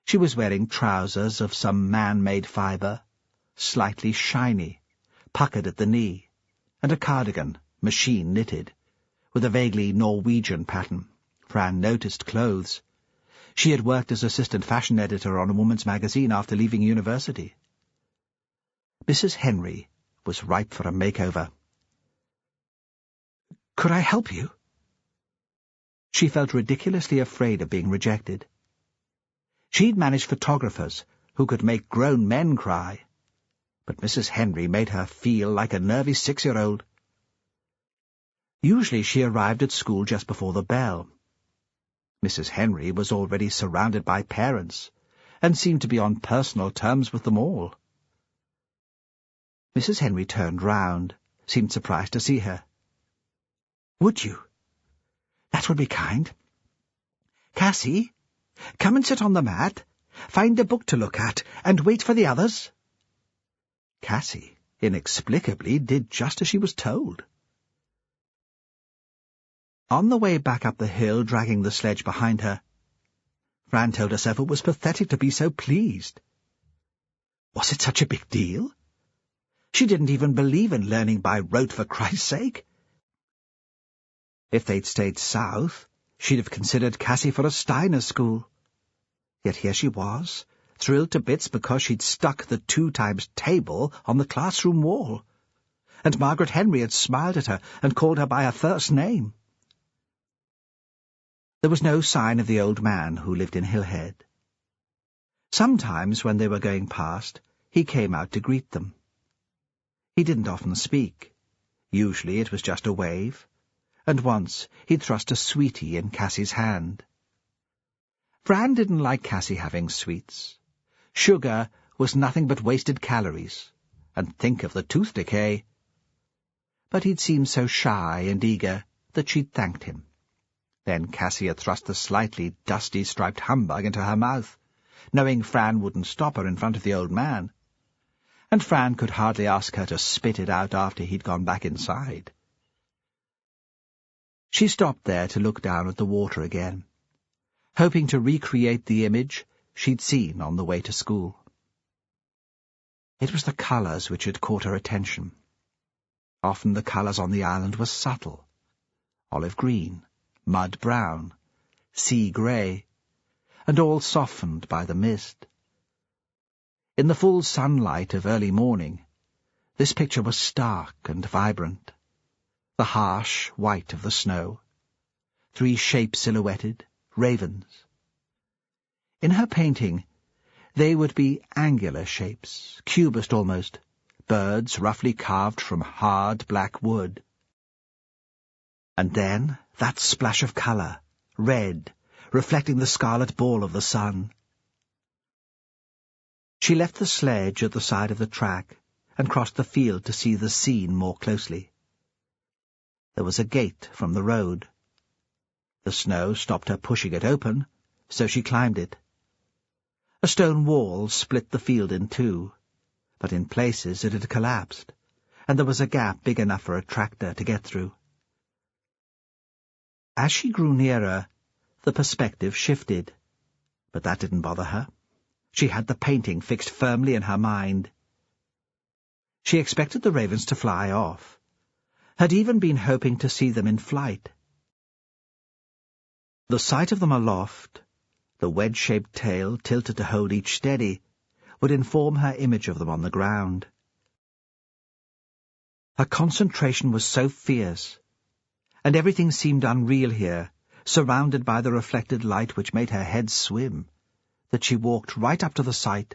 She was wearing trousers of some man-made fibre, slightly shiny, puckered at the knee, and a cardigan, machine-knitted, with a vaguely Norwegian pattern. Fran noticed clothes. She had worked as assistant fashion editor on a woman's magazine after leaving university. Mrs. Henry was ripe for a makeover. "Could I help you?" She felt ridiculously afraid of being rejected. She'd managed photographers who could make grown men cry, but Mrs. Henry made her feel like a nervy 6-year-old. Usually she arrived at school just before the bell. Mrs. Henry was already surrounded by parents, and seemed to be on personal terms with them all. Mrs. Henry turned round, seemed surprised to see her. "Would you? That would be kind. Cassie, come and sit on the mat, find a book to look at, and wait for the others." Cassie, inexplicably, did just as she was told. On the way back up the hill, dragging the sledge behind her, Fran told herself it was pathetic to be so pleased. Was it such a big deal? She didn't even believe in learning by rote, for Christ's sake. If they'd stayed south, she'd have considered Cassie for a Steiner school. Yet here she was, thrilled to bits because she'd stuck the 2x table on the classroom wall, and Margaret Henry had smiled at her and called her by her first name. There was no sign of the old man who lived in Hillhead. Sometimes, when they were going past, he came out to greet them. He didn't often speak. Usually it was just a wave, and once he'd thrust a sweetie in Cassie's hand. Fran didn't like Cassie having sweets. Sugar was nothing but wasted calories, and think of the tooth decay. But he'd seemed so shy and eager that she'd thanked him. Then Cassie had thrust the slightly dusty striped humbug into her mouth, knowing Fran wouldn't stop her in front of the old man. And Fran could hardly ask her to spit it out after he'd gone back inside. She stopped there to look down at the water again, hoping to recreate the image she'd seen on the way to school. It was the colours which had caught her attention. Often the colours on the island were subtle: olive green, mud brown, sea grey, and all softened by the mist. In the full sunlight of early morning, This picture was stark and vibrant. The harsh white of the snow. 3 shapes silhouetted, ravens. In her painting, they would be angular shapes, cubist almost, birds roughly carved from hard black wood. And then that splash of colour, red, reflecting the scarlet ball of the sun. She left the sledge at the side of the track and crossed the field to see the scene more closely. There was a gate from the road. The snow stopped her pushing it open, so she climbed it. A stone wall split the field in 2, but in places it had collapsed, and there was a gap big enough for a tractor to get through. As she grew nearer, the perspective shifted, but that didn't bother her. She had the painting fixed firmly in her mind. She expected the ravens to fly off, had even been hoping to see them in flight. The sight of them aloft, the wedge-shaped tail tilted to hold each steady, would inform her image of them on the ground. Her concentration was so fierce, and everything seemed unreal here, surrounded by the reflected light which made her head swim, that she walked right up to the sight,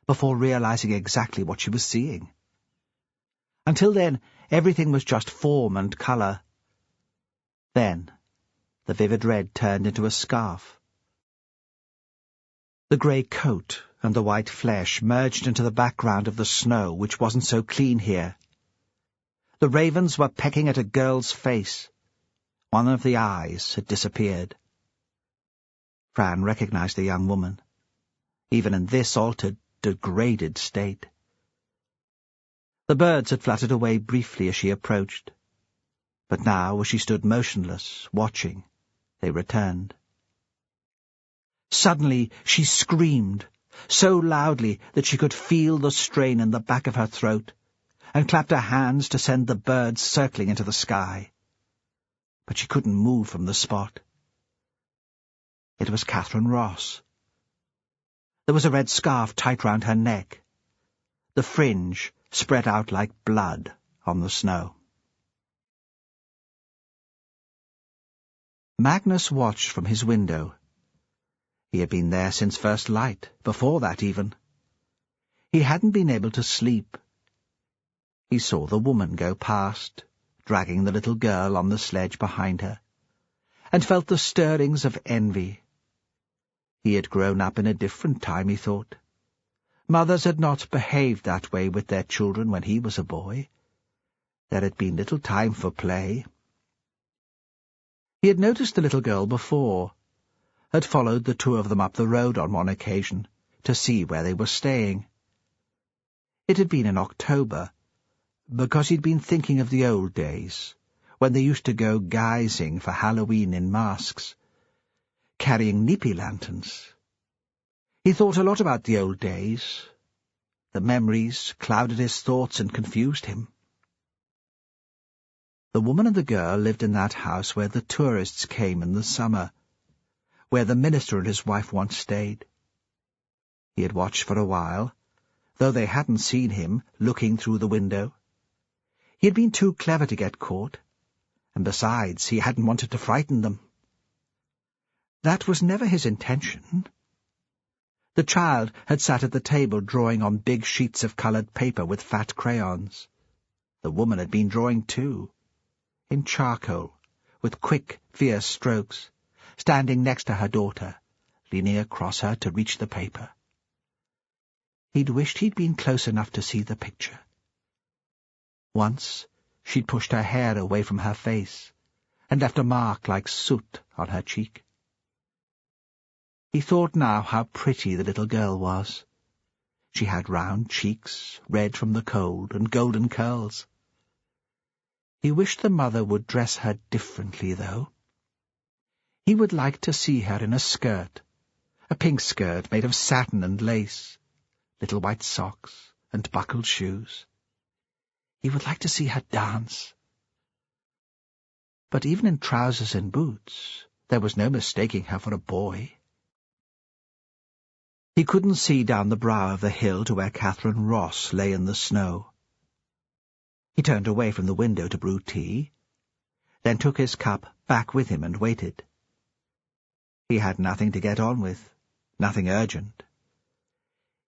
before realizing exactly what she was seeing. Until then, everything was just form and colour. Then, the vivid red turned into a scarf. The grey coat and the white flesh merged into the background of the snow, which wasn't so clean here. The ravens were pecking at a girl's face. One of the eyes had disappeared. Fran recognized the young woman, even in this altered, degraded state. The birds had fluttered away briefly as she approached, but now, as she stood motionless, watching, they returned. Suddenly she screamed, so loudly that she could feel the strain in the back of her throat, and clapped her hands to send the birds circling into the sky. But she couldn't move from the spot. It was Catherine Ross. There was a red scarf tight round her neck. The fringe spread out like blood on the snow. Magnus watched from his window. He had been there since first light, before that even. He hadn't been able to sleep. He saw the woman go past, dragging the little girl on the sledge behind her, and felt the stirrings of envy. He had grown up in a different time, he thought. Mothers had not behaved that way with their children when he was a boy. There had been little time for play. He had noticed the little girl before, had followed the 2 of them up the road on one occasion to see where they were staying. It had been in October, because he'd been thinking of the old days, when they used to go guising for Halloween in masks, carrying nipi lanterns. He thought a lot about the old days. The memories clouded his thoughts and confused him. The woman and the girl lived in that house where the tourists came in the summer, where the minister and his wife once stayed. He had watched for a while, though they hadn't seen him looking through the window. He had been too clever to get caught, and besides, he hadn't wanted to frighten them. That was never his intention. The child had sat at the table drawing on big sheets of coloured paper with fat crayons. The woman had been drawing too, in charcoal, with quick, fierce strokes, standing next to her daughter, leaning across her to reach the paper. He'd wished he'd been close enough to see the picture. Once she'd pushed her hair away from her face and left a mark like soot on her cheek. He thought now how pretty the little girl was. She had round cheeks, red from the cold, and golden curls. He wished the mother would dress her differently, though. He would like to see her in a skirt, a pink skirt made of satin and lace, little white socks, and buckled shoes. He would like to see her dance. But even in trousers and boots, there was no mistaking her for a boy. He couldn't see down the brow of the hill to where Catherine Ross lay in the snow. He turned away from the window to brew tea, then took his cup back with him and waited. He had nothing to get on with, nothing urgent.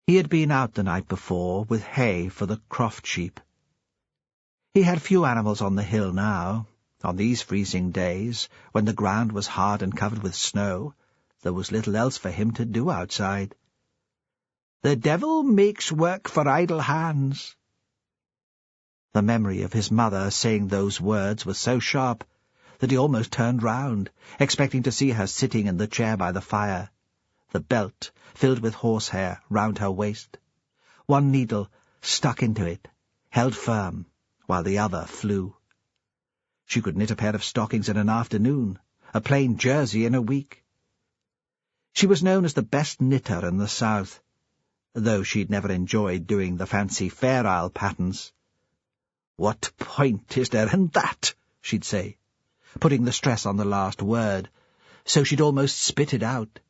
He had been out the night before with hay for the croft sheep. He had few animals on the hill now. On these freezing days, when the ground was hard and covered with snow, there was little else for him to do outside. "The devil makes work for idle hands." The memory of his mother saying those words was so sharp that he almost turned round, expecting to see her sitting in the chair by the fire, the belt filled with horsehair round her waist, one needle stuck into it, held firm, while the other flew. She could knit a pair of stockings in an afternoon, a plain jersey in a week. She was known as the best knitter in the south, though she'd never enjoyed doing the fancy Fair Isle patterns. "What point is there in that?" she'd say, putting the stress on the last word, so she'd almost spit it out.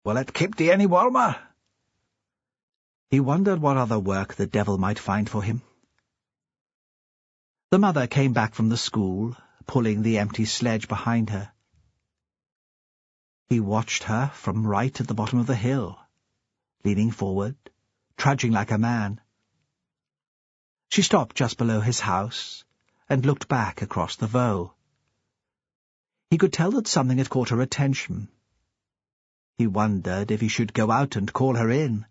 "Will it keep thee any warmer?" He wondered what other work the devil might find for him. The mother came back from the school, pulling the empty sledge behind her. He watched her from right at the bottom of the hill, leaning forward, trudging like a man. She stopped just below his house and looked back across the Vaud. He could tell that something had caught her attention. He wondered if he should go out and call her in.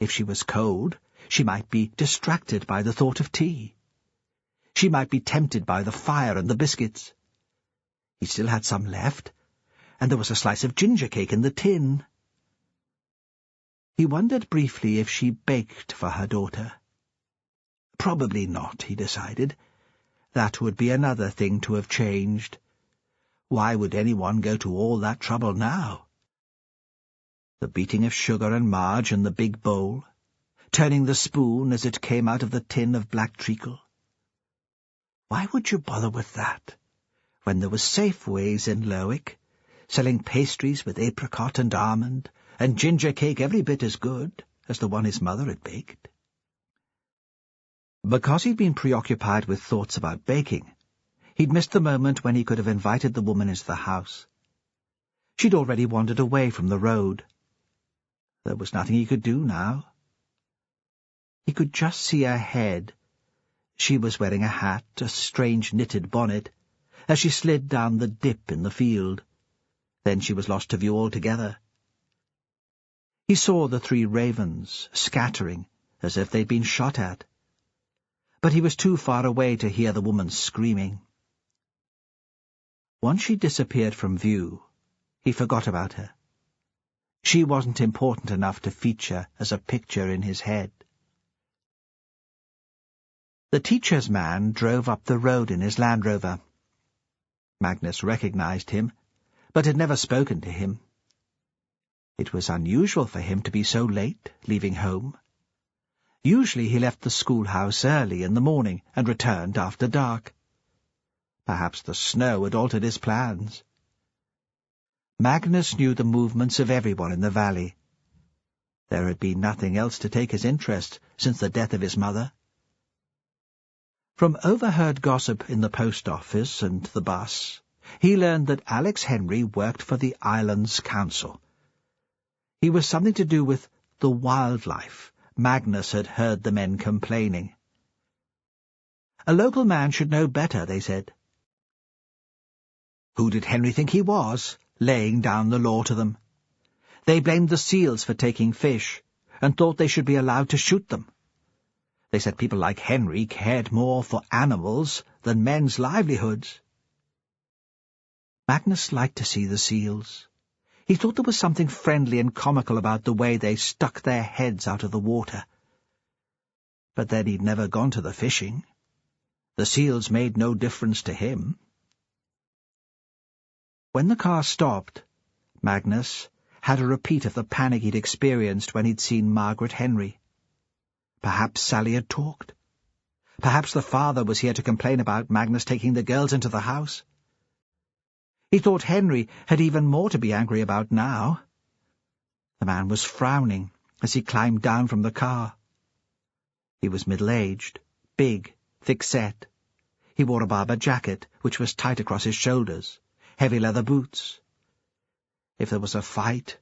If she was cold, she might be distracted by the thought of tea. She might be tempted by the fire and the biscuits. He still had some left, and there was a slice of ginger cake in the tin. He wondered briefly if she baked for her daughter. Probably not, he decided. That would be another thing to have changed. Why would anyone go to all that trouble now? The beating of sugar and marge in the big bowl, turning the spoon as it came out of the tin of black treacle. Why would you bother with that, when there was Safeways in Lerwick, selling pastries with apricot and almond, and ginger cake every bit as good as the one his mother had baked? Because he'd been preoccupied with thoughts about baking, he'd missed the moment when he could have invited the woman into the house. She'd already wandered away from the road. There was nothing he could do now. He could just see her head. She was wearing a hat, a strange knitted bonnet, as she slid down the dip in the field. Then she was lost to view altogether. He saw the 3 ravens, scattering, as if they'd been shot at. But he was too far away to hear the woman screaming. Once she disappeared from view, he forgot about her. She wasn't important enough to feature as a picture in his head. The teacher's man drove up the road in his Land Rover. Magnus recognized him, but had never spoken to him. It was unusual for him to be so late, leaving home. Usually he left the schoolhouse early in the morning and returned after dark. Perhaps the snow had altered his plans. Magnus knew the movements of everyone in the valley. There had been nothing else to take his interest since the death of his mother. From overheard gossip in the post office and the bus, he learned that Alex Henry worked for the Islands Council. He was something to do with the wildlife. Magnus had heard the men complaining. A local man should know better, they said. Who did Henry think he was, laying down the law to them? They blamed the seals for taking fish, and thought they should be allowed to shoot them. They said people like Henry cared more for animals than men's livelihoods. Magnus liked to see the seals. He thought there was something friendly and comical about the way they stuck their heads out of the water. But then he'd never gone to the fishing. The seals made no difference to him. When the car stopped, Magnus had a repeat of the panic he'd experienced when he'd seen Margaret Henry. Perhaps Sally had talked. Perhaps the father was here to complain about Magnus taking the girls into the house. He thought Henry had even more to be angry about now. The man was frowning as he climbed down from the car. He was middle-aged, big, thick-set. He wore a Barber jacket, which was tight across his shoulders, heavy leather boots. If there was a fight,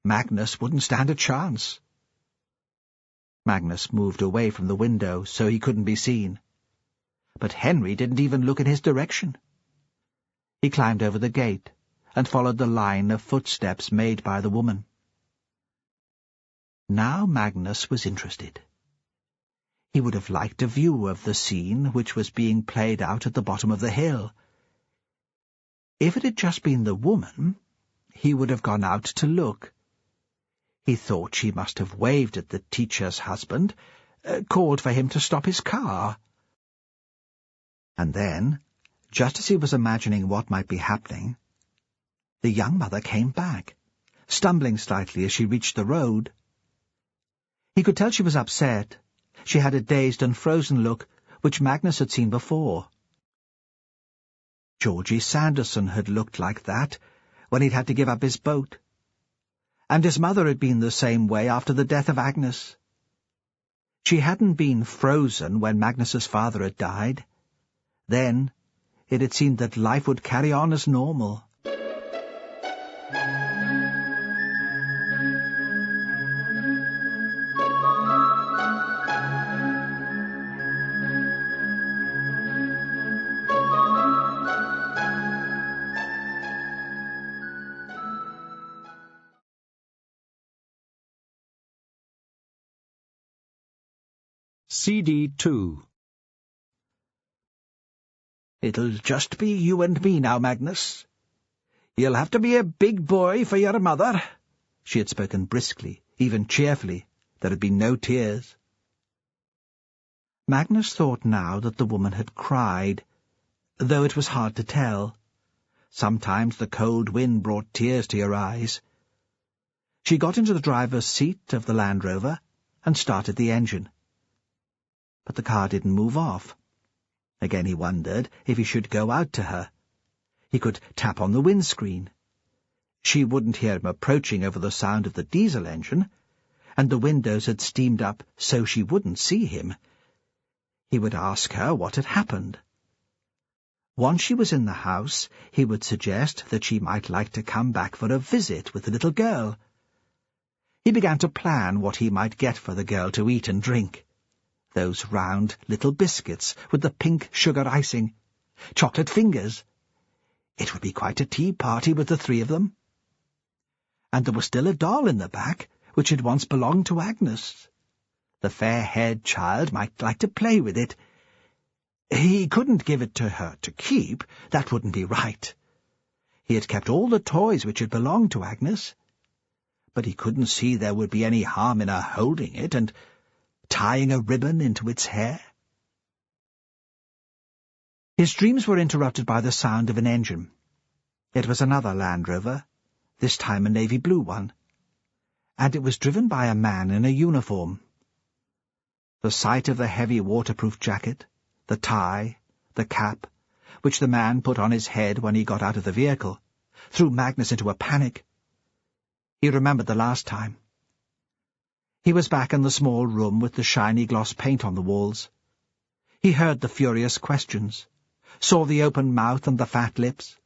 Magnus wouldn't stand a chance. Magnus moved away from the window so he couldn't be seen. But Henry didn't even look in his direction. He climbed over the gate and followed the line of footsteps made by the woman. Now Magnus was interested. He would have liked a view of the scene which was being played out at the bottom of the hill. If it had just been the woman, he would have gone out to look. He thought she must have waved at the teacher's husband, called for him to stop his car. And then, just as he was imagining what might be happening, the young mother came back, stumbling slightly as she reached the road. He could tell she was upset. She had a dazed and frozen look, which Magnus had seen before. Georgie Sanderson had looked like that when he'd had to give up his boat. And his mother had been the same way after the death of Agnes. She hadn't been frozen when Magnus's father had died. Then it had seemed that life would carry on as normal. CD 2. It'll just be you and me now, Magnus. You'll have to be a big boy for your mother. She had spoken briskly, even cheerfully. There had been no tears. Magnus thought now that the woman had cried, though it was hard to tell. Sometimes the cold wind brought tears to your eyes. She got into the driver's seat of the Land Rover and started the engine. But the car didn't move off. Again he wondered if he should go out to her. He could tap on the windscreen. She wouldn't hear him approaching over the sound of the diesel engine, and the windows had steamed up so she wouldn't see him. He would ask her what had happened. Once she was in the house, he would suggest that she might like to come back for a visit with the little girl. He began to plan what he might get for the girl to eat and drink. Those round little biscuits with the pink sugar icing, chocolate fingers. It would be quite a tea party with the three of them. And there was still a doll in the back, which had once belonged to Agnes. The fair-haired child might like to play with it. He couldn't give it to her to keep. That wouldn't be right. He had kept all the toys which had belonged to Agnes. But he couldn't see there would be any harm in her holding it and tying a ribbon into its hair. His dreams were interrupted by the sound of an engine. It was another Land Rover, this time a navy blue one, and it was driven by a man in a uniform. The sight of the heavy waterproof jacket, the tie, the cap, which the man put on his head when he got out of the vehicle, threw Magnus into a panic. He remembered the last time. He was back in the small room with the shiny gloss paint on the walls. He heard the furious questions, saw the open mouth and the fat lips.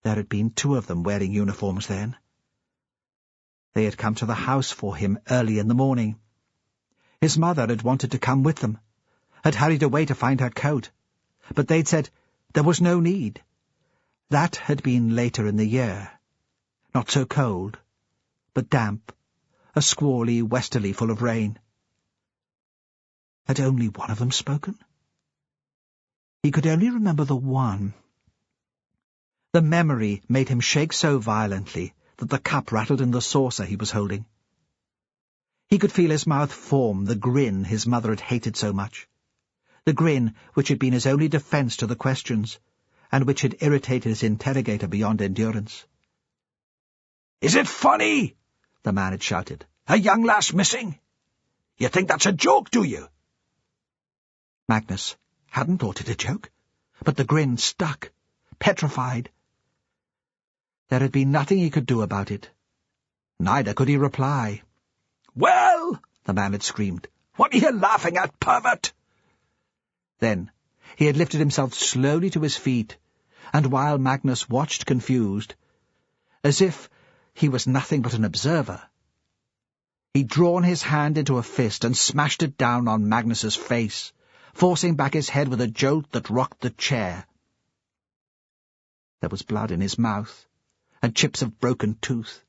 There had been two of them wearing uniforms then. They had come to the house for him early in the morning. His mother had wanted to come with them, had hurried away to find her coat, but they'd said there was no need. That had been later in the year. Not so cold, but damp. A squally westerly full of rain. Had only one of them spoken? He could only remember the one. The memory made him shake so violently that the cup rattled in the saucer he was holding. He could feel his mouth form the grin his mother had hated so much, the grin which had been his only defence to the questions, and which had irritated his interrogator beyond endurance. "Is it funny?" the man had shouted. "A young lass missing? You think that's a joke, do you?" Magnus hadn't thought it a joke, but the grin stuck, petrified. There had been nothing he could do about it. Neither could he reply. "Well," the man had screamed, "what are you laughing at, pervert? Then he had lifted himself slowly to his feet, and while Magnus watched confused, as if he was nothing but an observer, he'd drawn his hand into a fist and smashed it down on Magnus's face, forcing back his head with a jolt that rocked the chair. There was blood in his mouth, and chips of broken tooth.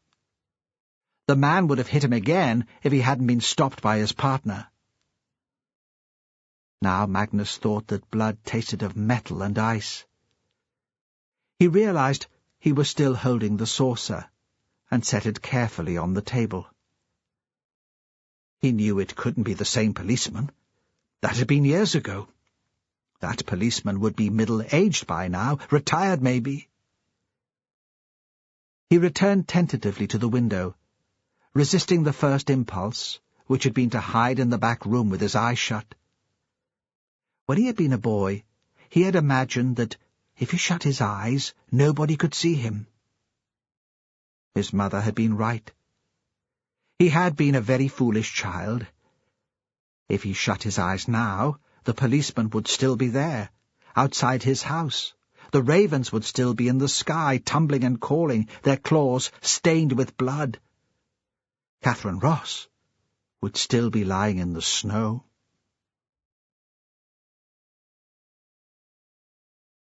The man would have hit him again if he hadn't been stopped by his partner. Now Magnus thought that blood tasted of metal and ice. He realized he was still holding the saucer, and set it carefully on the table. He knew it couldn't be the same policeman. That had been years ago. That policeman would be middle-aged by now, retired maybe. He returned tentatively to the window, resisting the first impulse, which had been to hide in the back room with his eyes shut. When he had been a boy, he had imagined that if he shut his eyes, nobody could see him. His mother had been right. He had been a very foolish child. If he shut his eyes now, the policeman would still be there, outside his house. The ravens would still be in the sky, tumbling and calling, their claws stained with blood. Catherine Ross would still be lying in the snow.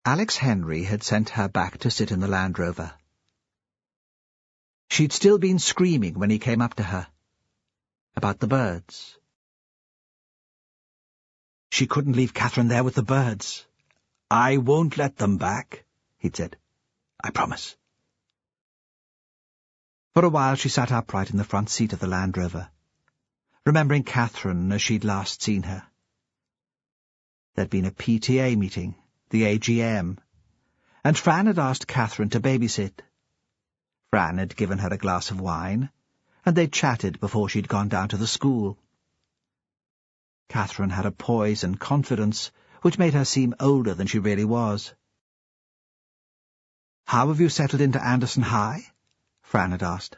Alex Henry had sent her back to sit in the Land Rover. She'd still been screaming when he came up to her. About the birds. She couldn't leave Catherine there with the birds. "I won't let them back," he'd said. "I promise." For a while she sat upright in the front seat of the Land Rover, remembering Catherine as she'd last seen her. There'd been a PTA meeting, the AGM, and Fran had asked Catherine to babysit. Fran had given her a glass of wine, and they'd chatted before she'd gone down to the school. Catherine had a poise and confidence which made her seem older than she really was. "How have you settled into Anderson High?" Fran had asked.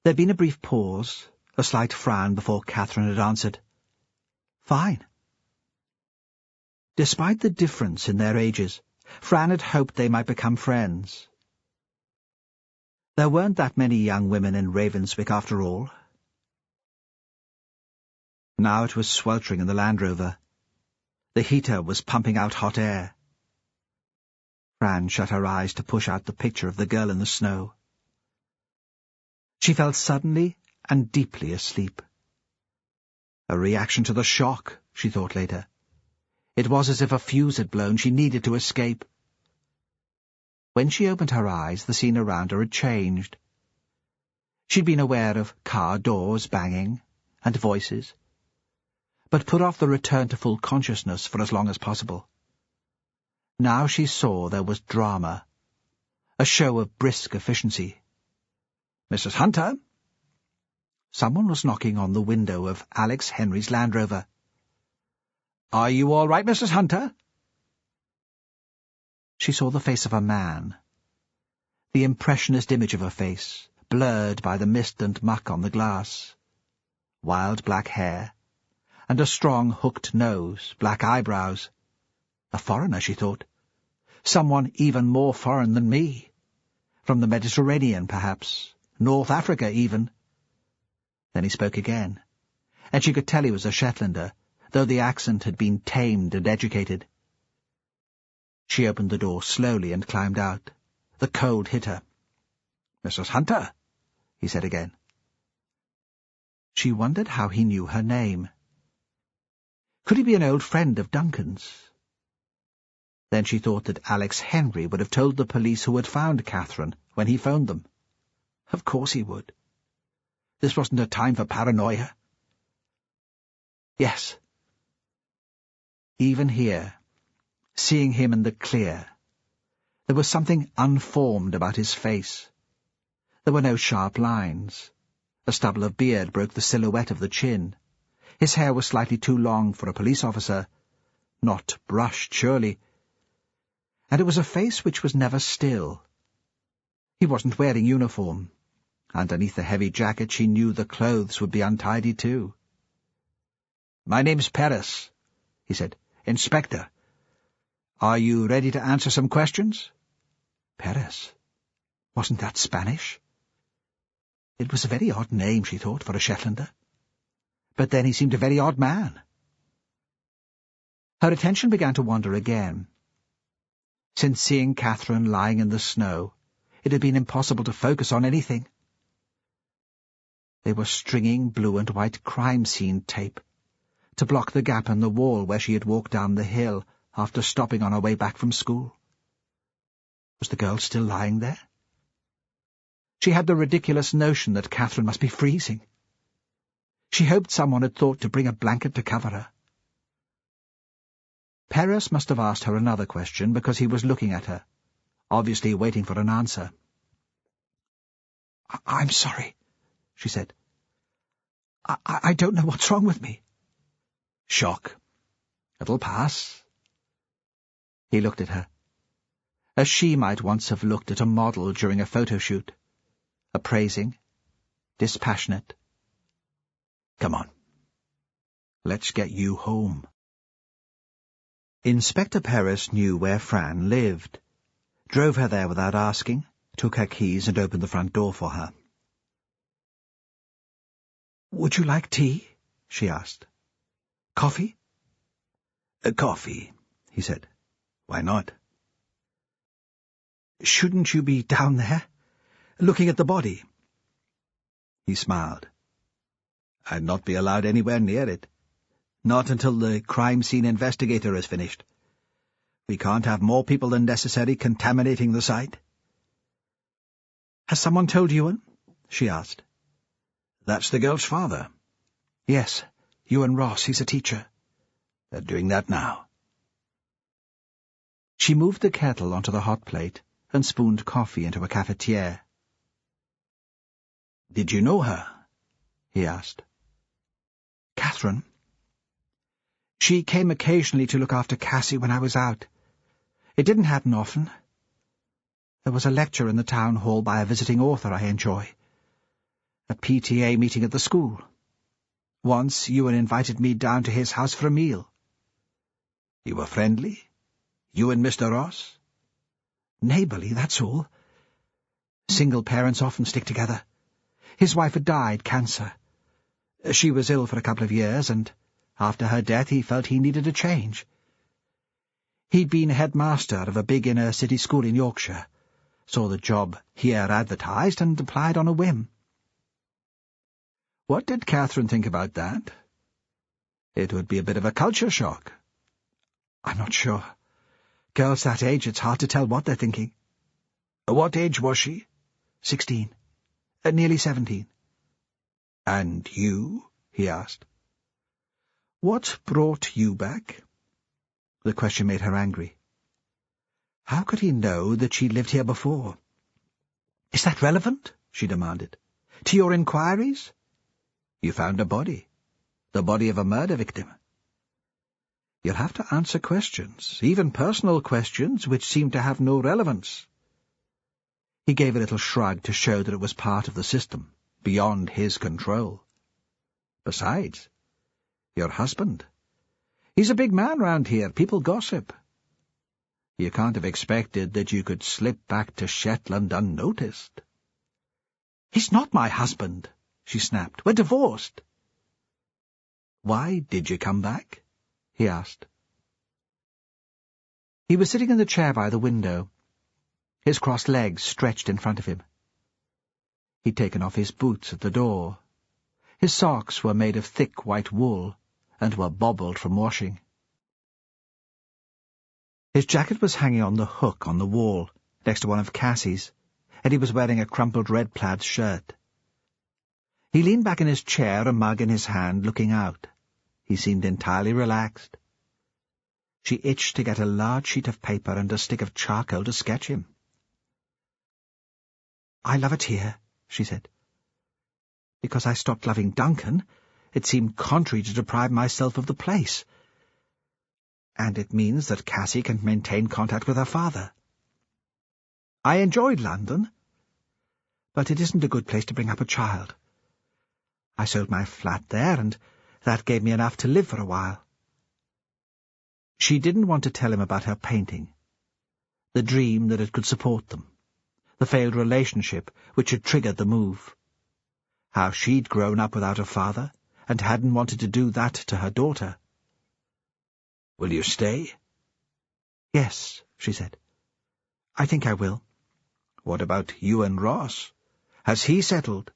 There'd been a brief pause, a slight frown before Catherine had answered, "Fine." Despite the difference in their ages, Fran had hoped they might become friends. There weren't that many young women in Ravenswick after all. Now it was sweltering in the Land Rover. The heater was pumping out hot air. Fran shut her eyes to push out the picture of the girl in the snow. She felt suddenly and deeply asleep. A reaction to the shock, she thought later. It was as if a fuse had blown. She needed to escape. When she opened her eyes, the scene around her had changed. She'd been aware of car doors banging and voices, but put off the return to full consciousness for as long as possible. Now she saw there was drama, a show of brisk efficiency. "Mrs. Hunter?" Someone was knocking on the window of Alex Henry's Land Rover. "Are you all right, Mrs. Hunter?" She saw the face of a man, the impressionist image of a face, blurred by the mist and muck on the glass. Wild black hair, and a strong hooked nose, black eyebrows. A foreigner, she thought. Someone even more foreign than me. From the Mediterranean, perhaps. North Africa, even. Then he spoke again, and she could tell he was a Shetlander, though the accent had been tamed and educated. She opened the door slowly and climbed out. The cold hit her. "Mrs. Hunter," he said again. She wondered how he knew her name. Could he be an old friend of Duncan's? Then she thought that Alex Henry would have told the police who had found Catherine when he phoned them. Of course he would. This wasn't a time for paranoia. Yes. Even here, seeing him in the clear, there was something unformed about his face. There were no sharp lines. A stubble of beard broke the silhouette of the chin. His hair was slightly too long for a police officer, not brushed, surely. And it was a face which was never still. He wasn't wearing uniform. Underneath the heavy jacket she knew the clothes would be untidy too. "My name's Perez," he said. Inspector, are you ready to answer some questions? Perez? Wasn't that Spanish? It was a very odd name, she thought, for a Shetlander. But then he seemed a very odd man. Her attention began to wander again. Since seeing Catherine lying in the snow, it had been impossible to focus on anything. They were stringing blue and white crime scene tape to block the gap in the wall where she had walked down the hill after stopping on her way back from school. Was the girl still lying there? She had the ridiculous notion that Catherine must be freezing. She hoped someone had thought to bring a blanket to cover her. Perez must have asked her another question because he was looking at her, obviously waiting for an answer. I'm sorry, she said. I don't know what's wrong with me. Shock. It'll pass. He looked at her, as she might once have looked at a model during a photo shoot, appraising, dispassionate. Come on. Let's get you home. Inspector Perez knew where Fran lived, drove her there without asking, took her keys and opened the front door for her. Would you like tea? She asked. Coffee? Coffee, he said. Why not? Shouldn't you be down there, looking at the body? He smiled. I'd not be allowed anywhere near it. Not until the crime scene investigator is finished. We can't have more people than necessary contaminating the site. Has someone told Ewan? She asked. That's the girl's father. Yes, Ewan Ross, he's a teacher. They're doing that now. She moved the kettle onto the hot plate and spooned coffee into a cafetiere. Did you know her? He asked. Catherine? She came occasionally to look after Cassie when I was out. It didn't happen often. There was a lecture in the town hall by a visiting author I enjoy. A PTA meeting at the school. Once Ewan invited me down to his house for a meal. You were friendly? You and Mr. Ross? Neighbourly, that's all. Single parents often stick together. His wife had died, cancer. She was ill for a couple of years, and after her death he felt he needed a change. He'd been headmaster of a big inner-city school in Yorkshire, saw the job here advertised, and applied on a whim. What did Catherine think about that? It would be a bit of a culture shock. I'm not sure. Girls that age, it's hard to tell what they're thinking. What age was she? 16. Nearly 17. And you? He asked. What brought you back? The question made her angry. How could he know that she'd lived here before? Is that relevant? She demanded. To your inquiries? You found a body. The body of a murder victim. You'll have to answer questions, even personal questions, which seem to have no relevance. He gave a little shrug to show that it was part of the system, beyond his control. Besides, your husband. He's a big man round here. People gossip. You can't have expected that you could slip back to Shetland unnoticed. He's not my husband, she snapped. We're divorced. Why did you come back? He asked. He was sitting in the chair by the window, his crossed legs stretched in front of him. He'd taken off his boots at the door. His socks were made of thick white wool and were bobbled from washing. His jacket was hanging on the hook on the wall, next to one of Cassie's, and he was wearing a crumpled red plaid shirt. He leaned back in his chair, a mug in his hand, looking out. He seemed entirely relaxed. She itched to get a large sheet of paper and a stick of charcoal to sketch him. I love it here, she said. Because I stopped loving Duncan, it seemed contrary to deprive myself of the place. And it means that Cassie can maintain contact with her father. I enjoyed London, but it isn't a good place to bring up a child. I sold my flat there, and that gave me enough to live for a while. She didn't want to tell him about her painting, the dream that it could support them, the failed relationship which had triggered the move, how she'd grown up without a father and hadn't wanted to do that to her daughter. "Will you stay?" "Yes," she said. "I think I will." "What about you and Ross? Has he settled?"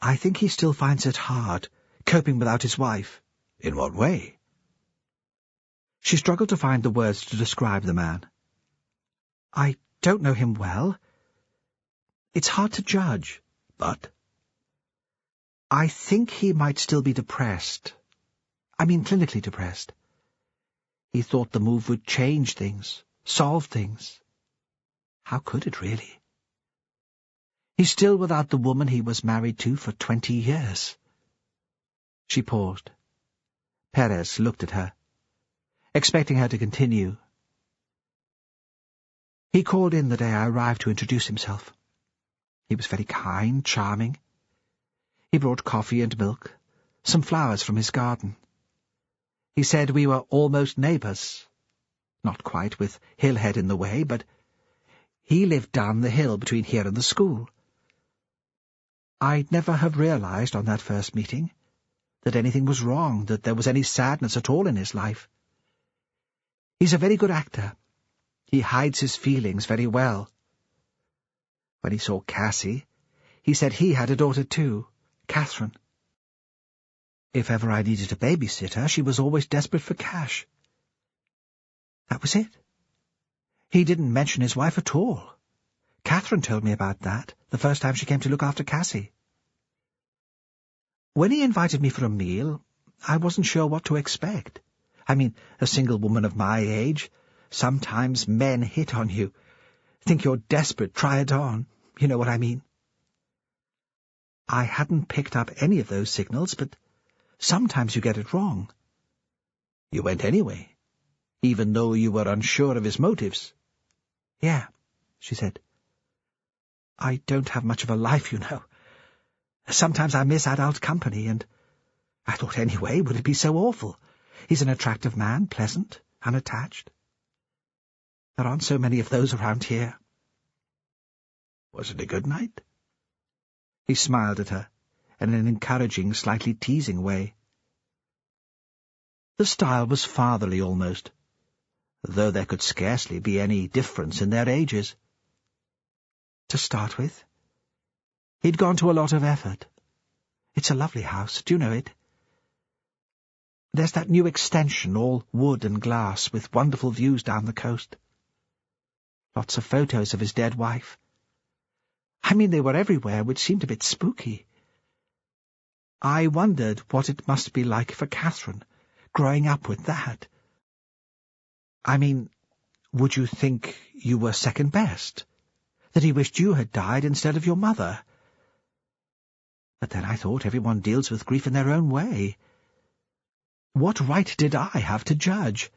"I think he still finds it hard, coping without his wife." "In what way?" She struggled to find the words to describe the man. "I don't know him well. It's hard to judge." "But?" "I think he might still be depressed. I mean clinically depressed. He thought the move would change things, solve things. How could it, really? He's still without the woman he was married to for 20 years. She paused. Perez looked at her, expecting her to continue. "He called in the day I arrived to introduce himself. He was very kind, charming. He brought coffee and milk, some flowers from his garden. He said we were almost neighbours. Not quite, with Hillhead in the way, but he lived down the hill between here and the school. I'd never have realised on that first meeting that anything was wrong, that there was any sadness at all in his life. He's a very good actor. He hides his feelings very well. When he saw Cassie, he said he had a daughter too, Catherine. If ever I needed a babysitter, she was always desperate for cash. That was it. He didn't mention his wife at all. Catherine told me about that the first time she came to look after Cassie. When he invited me for a meal, I wasn't sure what to expect. I mean, a single woman of my age, sometimes men hit on you. Think you're desperate, try it on. You know what I mean? I hadn't picked up any of those signals, but sometimes you get it wrong. You went anyway, even though you were unsure of his motives. Yeah, she said. I don't have much of a life, you know. Sometimes I miss adult company, and I thought anyway, would it be so awful? He's an attractive man, pleasant, unattached. There aren't so many of those around here. Was it a good night? He smiled at her, in an encouraging, slightly teasing way. The style was fatherly almost, though there could scarcely be any difference in their ages. To start with, he'd gone to a lot of effort. It's a lovely house, do you know it? There's that new extension, all wood and glass, with wonderful views down the coast. Lots of photos of his dead wife. I mean, they were everywhere, which seemed a bit spooky. I wondered what it must be like for Catherine, growing up with that. I mean, would you think you were second best? That he wished you had died instead of your mother? But then I thought everyone deals with grief in their own way. What right did I have to judge?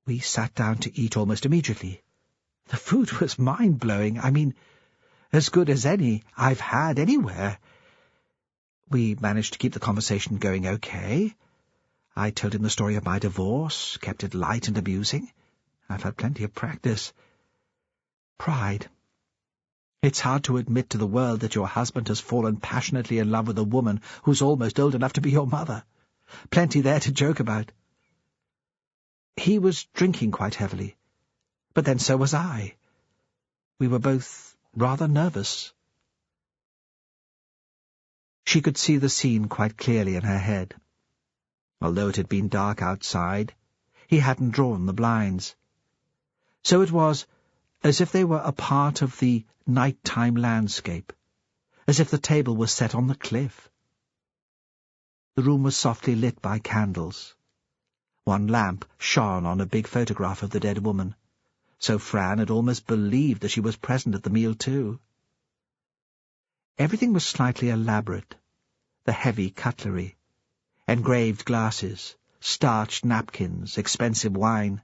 We sat down to eat almost immediately. The food was mind-blowing. I mean, as good as any I've had anywhere. We managed to keep the conversation going okay. I told him the story of my divorce, kept it light and amusing. I've had plenty of practice. Pride. It's hard to admit to the world that your husband has fallen passionately in love with a woman who's almost old enough to be your mother. Plenty there to joke about. He was drinking quite heavily, but then so was I. We were both rather nervous. She could see the scene quite clearly in her head. Although it had been dark outside, he hadn't drawn the blinds. So it was as if they were a part of the night-time landscape, as if the table was set on the cliff. The room was softly lit by candles. One lamp shone on a big photograph of the dead woman, so Fran had almost believed that she was present at the meal too. Everything was slightly elaborate, the heavy cutlery, engraved glasses, starched napkins, expensive wine.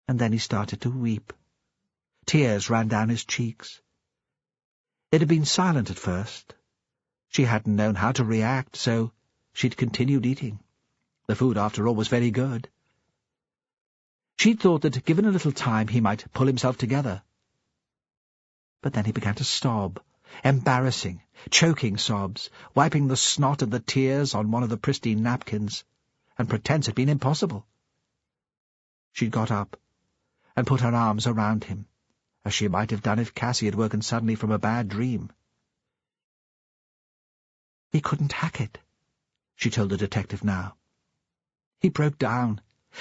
And then he started to weep. Tears ran down his cheeks. It had been silent at first. She hadn't known how to react, so she'd continued eating, The food, after all, was very good. She'd thought that, given a little time, he might pull himself together. But then he began to sob, embarrassing, choking sobs, wiping the snot and the tears on one of the pristine napkins, and pretence had been impossible. She'd got up and put her arms around him, as she might have done if Cassie had woken suddenly from a bad dream. He couldn't hack it, she told the detective now. He broke down.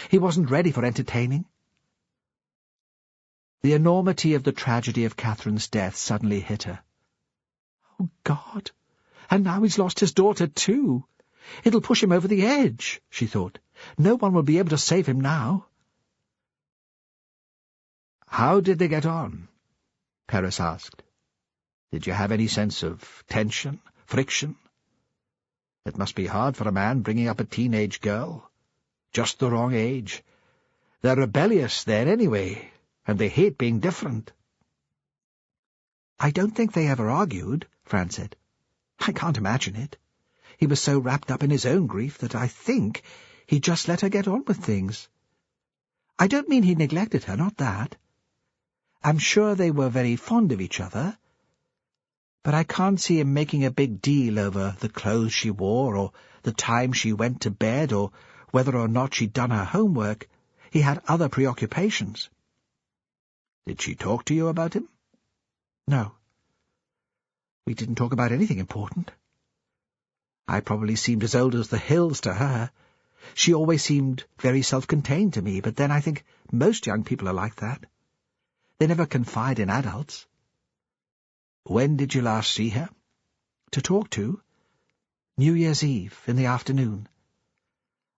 He wasn't ready for entertaining. The enormity of the tragedy of Catherine's death suddenly hit her. Oh, God! And now he's lost his daughter, too. It'll push him over the edge, she thought. No one will be able to save him now. "How did they get on?" Perez asked. "Did you have any sense of tension, friction? It must be hard for a man bringing up a teenage girl. Just the wrong age. They're rebellious then anyway, and they hate being different." "I don't think they ever argued," Fran said. "I can't imagine it. He was so wrapped up in his own grief that I think he just let her get on with things. I don't mean he neglected her, not that. I'm sure they were very fond of each other, but I can't see him making a big deal over the clothes she wore, or the time she went to bed, or whether or not she'd done her homework. He had other preoccupations." "Did she talk to you about him?" "No. We didn't talk about anything important. I probably seemed as old as the hills to her. She always seemed very self-contained to me, but then I think most young people are like that. They never confide in adults." "When did you last see her?" "To talk to? New Year's Eve, in the afternoon.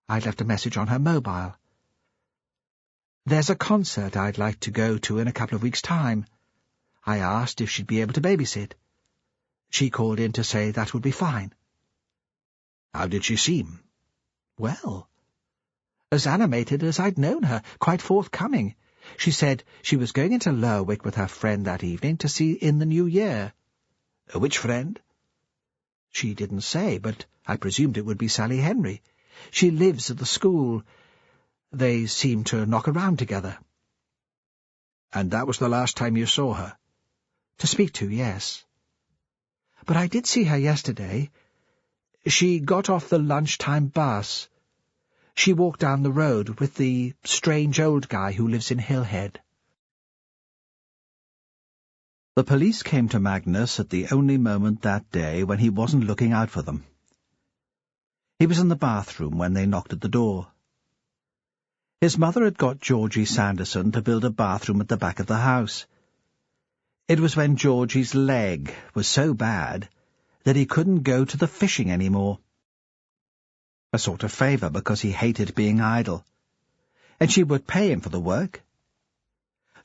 I'd left a message on her mobile. There's a concert I'd like to go to in a couple of weeks' time. I asked if she'd be able to babysit. She called in to say that would be fine." "How did she seem?" "Well, as animated as I'd known her, quite forthcoming. She said she was going into Lerwick with her friend that evening to see In the New Year." "Which friend?" "She didn't say, but I presumed it would be Sally Henry. She lives at the school. They seem to knock around together." "And that was the last time you saw her?" "To speak to, yes. But I did see her yesterday. She got off the lunchtime bus. She walked down the road with the strange old guy who lives in Hillhead." The police came to Magnus at the only moment that day when he wasn't looking out for them. He was in the bathroom when they knocked at the door. His mother had got Georgie Sanderson to build a bathroom at the back of the house. It was when Georgie's leg was so bad that he couldn't go to the fishing anymore. A sort of favour, because he hated being idle. And she would pay him for the work.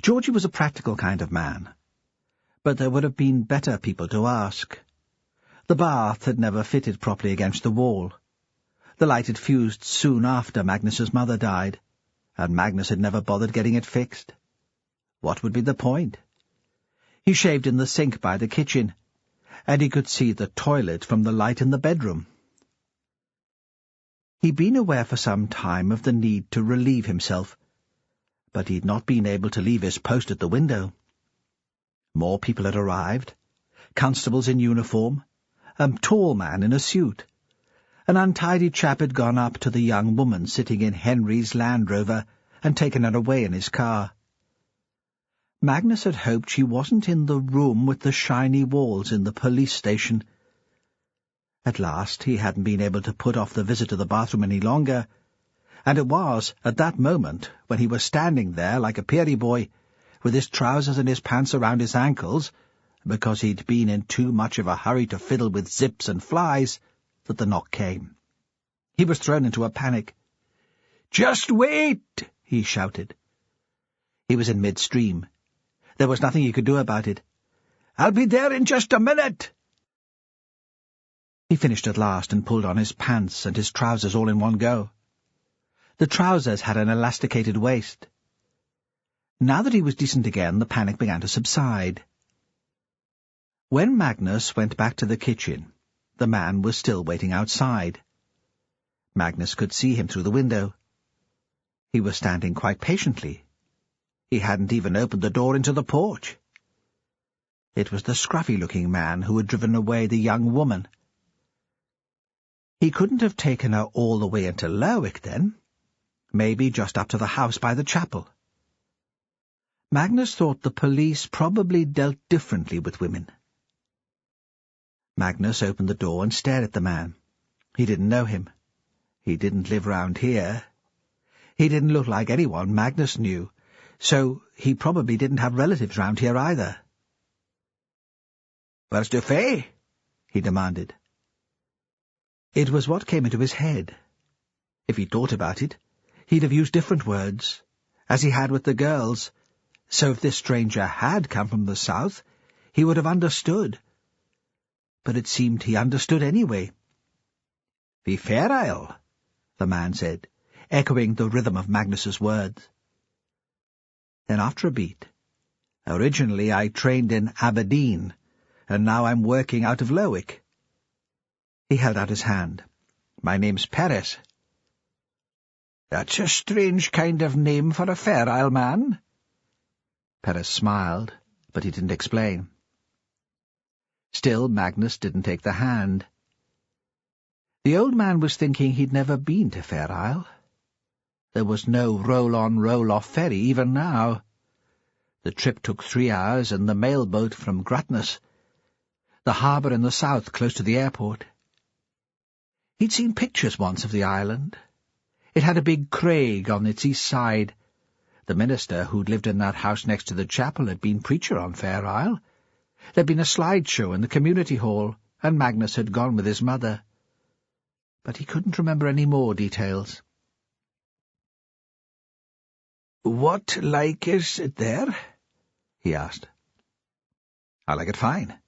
Georgie was a practical kind of man. But there would have been better people to ask. The bath had never fitted properly against the wall. The light had fused soon after Magnus's mother died, and Magnus had never bothered getting it fixed. What would be the point? He shaved in the sink by the kitchen, and he could see the toilet from the light in the bedroom. He'd been aware for some time of the need to relieve himself, but he'd not been able to leave his post at the window. More people had arrived, constables in uniform, a tall man in a suit. An untidy chap had gone up to the young woman sitting in Henry's Land Rover and taken her away in his car. Magnus had hoped she wasn't in the room with the shiny walls in the police station. At last he hadn't been able to put off the visit to the bathroom any longer, and it was at that moment, when he was standing there like a peery boy, with his trousers and his pants around his ankles, because he'd been in too much of a hurry to fiddle with zips and flies, that the knock came. He was thrown into a panic. "Just wait!" he shouted. He was in midstream. There was nothing he could do about it. "I'll be there in just a minute." He finished at last and pulled on his pants and his trousers all in one go. The trousers had an elasticated waist. Now that he was decent again, the panic began to subside. When Magnus went back to the kitchen, the man was still waiting outside. Magnus could see him through the window. He was standing quite patiently. He hadn't even opened the door into the porch. It was the scruffy-looking man who had driven away the young woman. He couldn't have taken her all the way into Lerwick, then. Maybe just up to the house by the chapel. Magnus thought the police probably dealt differently with women. Magnus opened the door and stared at the man. He didn't know him. He didn't live round here. He didn't look like anyone Magnus knew, so he probably didn't have relatives round here either. "Where's the Fae?" he demanded. It was what came into his head. If he'd thought about it, he'd have used different words, as he had with the girls, so if this stranger had come from the south, he would have understood. But it seemed he understood anyway. "The Fair Isle," the man said, echoing the rhythm of Magnus's words. Then after a beat, "Originally I trained in Aberdeen, and now I'm working out of Lerwick." He held out his hand. "My name's Perez." "That's a strange kind of name for a Fair Isle man." Perez smiled, but he didn't explain. Still, Magnus didn't take the hand. The old man was thinking he'd never been to Fair Isle. There was no roll-on, roll-off ferry even now. The trip took 3 hours and the mail boat from Gratness, the harbour in the south close to the airport. He'd seen pictures once of the island. It had a big crag on its east side. The minister who'd lived in that house next to the chapel had been preacher on Fair Isle. There'd been a slide show in the community hall, and Magnus had gone with his mother. But he couldn't remember any more details. "What like is it there?" he asked. "I like it fine."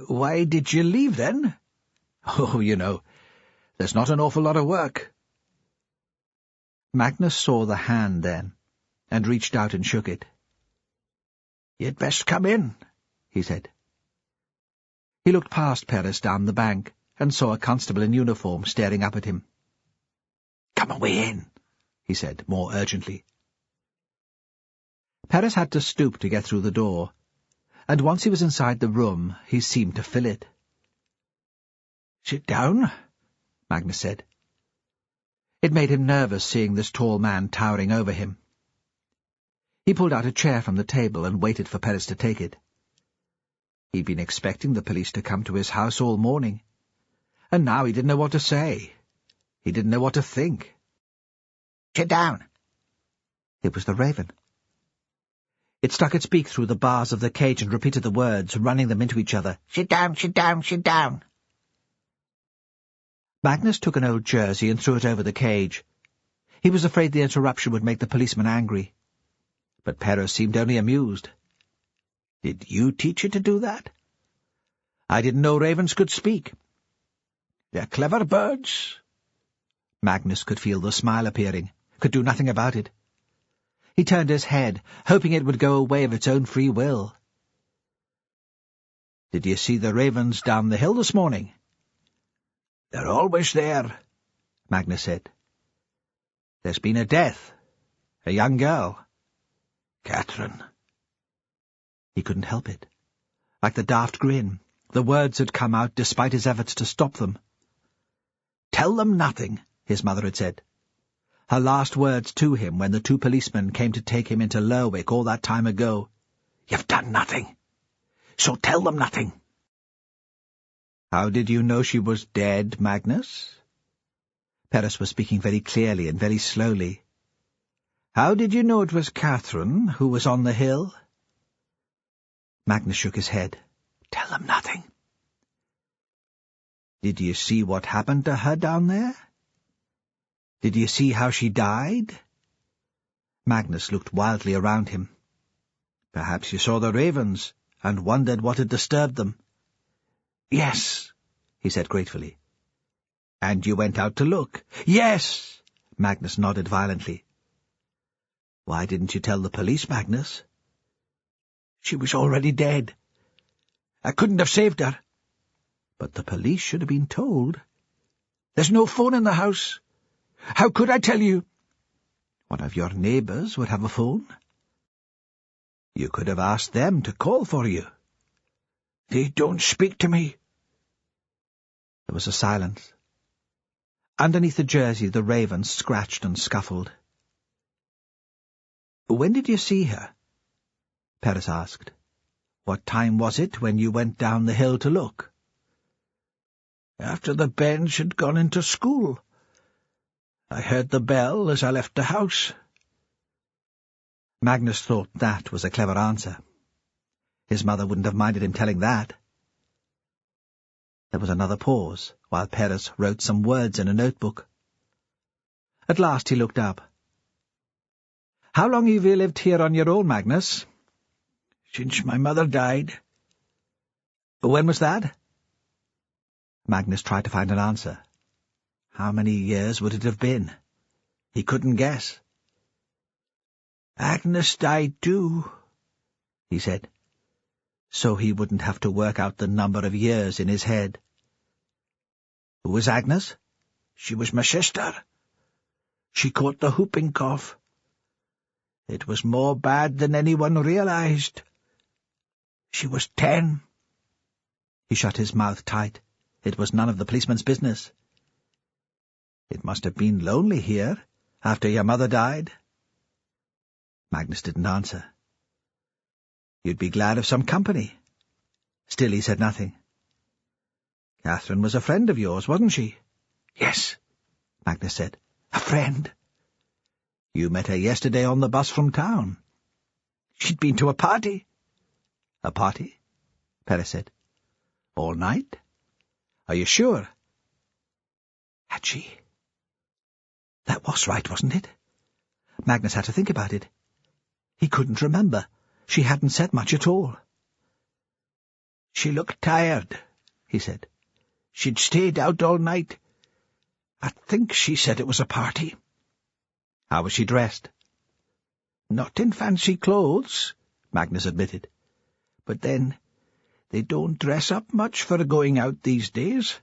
"Why did you leave, then?" "Oh, you know, there's not an awful lot of work." Magnus saw the hand then, and reached out and shook it. "You'd best come in," he said. He looked past Perez down the bank, and saw a constable in uniform staring up at him. "Come away in," he said, more urgently. Perez had to stoop to get through the door, and once he was inside the room, he seemed to fill it. "Sit down," Magnus said. It made him nervous seeing this tall man towering over him. He pulled out a chair from the table and waited for Perez to take it. He'd been expecting the police to come to his house all morning, and now he didn't know what to say. He didn't know what to think. "Sit down." It was the raven. It stuck its beak through the bars of the cage and repeated the words, running them into each other. "Sit down, sit down, sit down." Magnus took an old jersey and threw it over the cage. He was afraid the interruption would make the policeman angry. But Perez seemed only amused. "Did you teach it to do that?" "I didn't know ravens could speak." "They're clever birds." Magnus could feel the smile appearing, could do nothing about it. He turned his head, hoping it would go away of its own free will. "Did you see the ravens down the hill this morning?" "They're always there," Magnus said. "There's been a death. A young girl." "Catherine." He couldn't help it. Like the daft grin, the words had come out despite his efforts to stop them. "Tell them nothing," his mother had said. Her last words to him when the 2 policemen came to take him into Lerwick all that time ago. "You've done nothing, so tell them nothing." "How did you know she was dead, Magnus?" Perez was speaking very clearly and very slowly. "How did you know it was Catherine who was on the hill?" Magnus shook his head. "Tell them nothing." "Did you see what happened to her down there? Did you see how she died?" Magnus looked wildly around him. "Perhaps you saw the ravens, and wondered what had disturbed them." "Yes," he said gratefully. "And you went out to look?" "Yes," Magnus nodded violently. "Why didn't you tell the police, Magnus?" "She was already dead. I couldn't have saved her." "But the police should have been told." There's no phone in the house. How could I tell you? One of your neighbours would have a phone. You could have asked them to call for you. They don't speak to me. There was a silence. Underneath the jersey, the raven scratched and scuffled. "When did you see her?" Perez asked. "What time was it when you went down the hill to look?" "After the Bens had gone into school. I heard the bell as I left the house." Magnus thought that was a clever answer. His mother wouldn't have minded him telling that. There was another pause, while Perez wrote some words in a notebook. At last he looked up. "How long have you lived here on your own, Magnus?" "Since my mother died." "When was that?" Magnus tried to find an answer. How many years would it have been? He couldn't guess. "Agnes died too," he said, so he wouldn't have to work out the number of years in his head. "Who was Agnes?" "She was my sister. She caught the whooping cough. It was more bad than anyone realized. She was 10. He shut his mouth tight. It was none of the policeman's business. "It must have been lonely here, after your mother died." Magnus didn't answer. "You'd be glad of some company." Still he said nothing. "Catherine was a friend of yours, wasn't she?" "Yes," Magnus said. "A friend." "You met her yesterday on the bus from town." "She'd been to a party." "A party?" Perez said. "All night? Are you sure?" Had she? That was right, wasn't it? Magnus had to think about it. He couldn't remember. She hadn't said much at all. "She looked tired," he said. "She'd stayed out all night. I think she said it was a party." "How was she dressed?" "Not in fancy clothes," Magnus admitted. "But then, they don't dress up much for going out these days."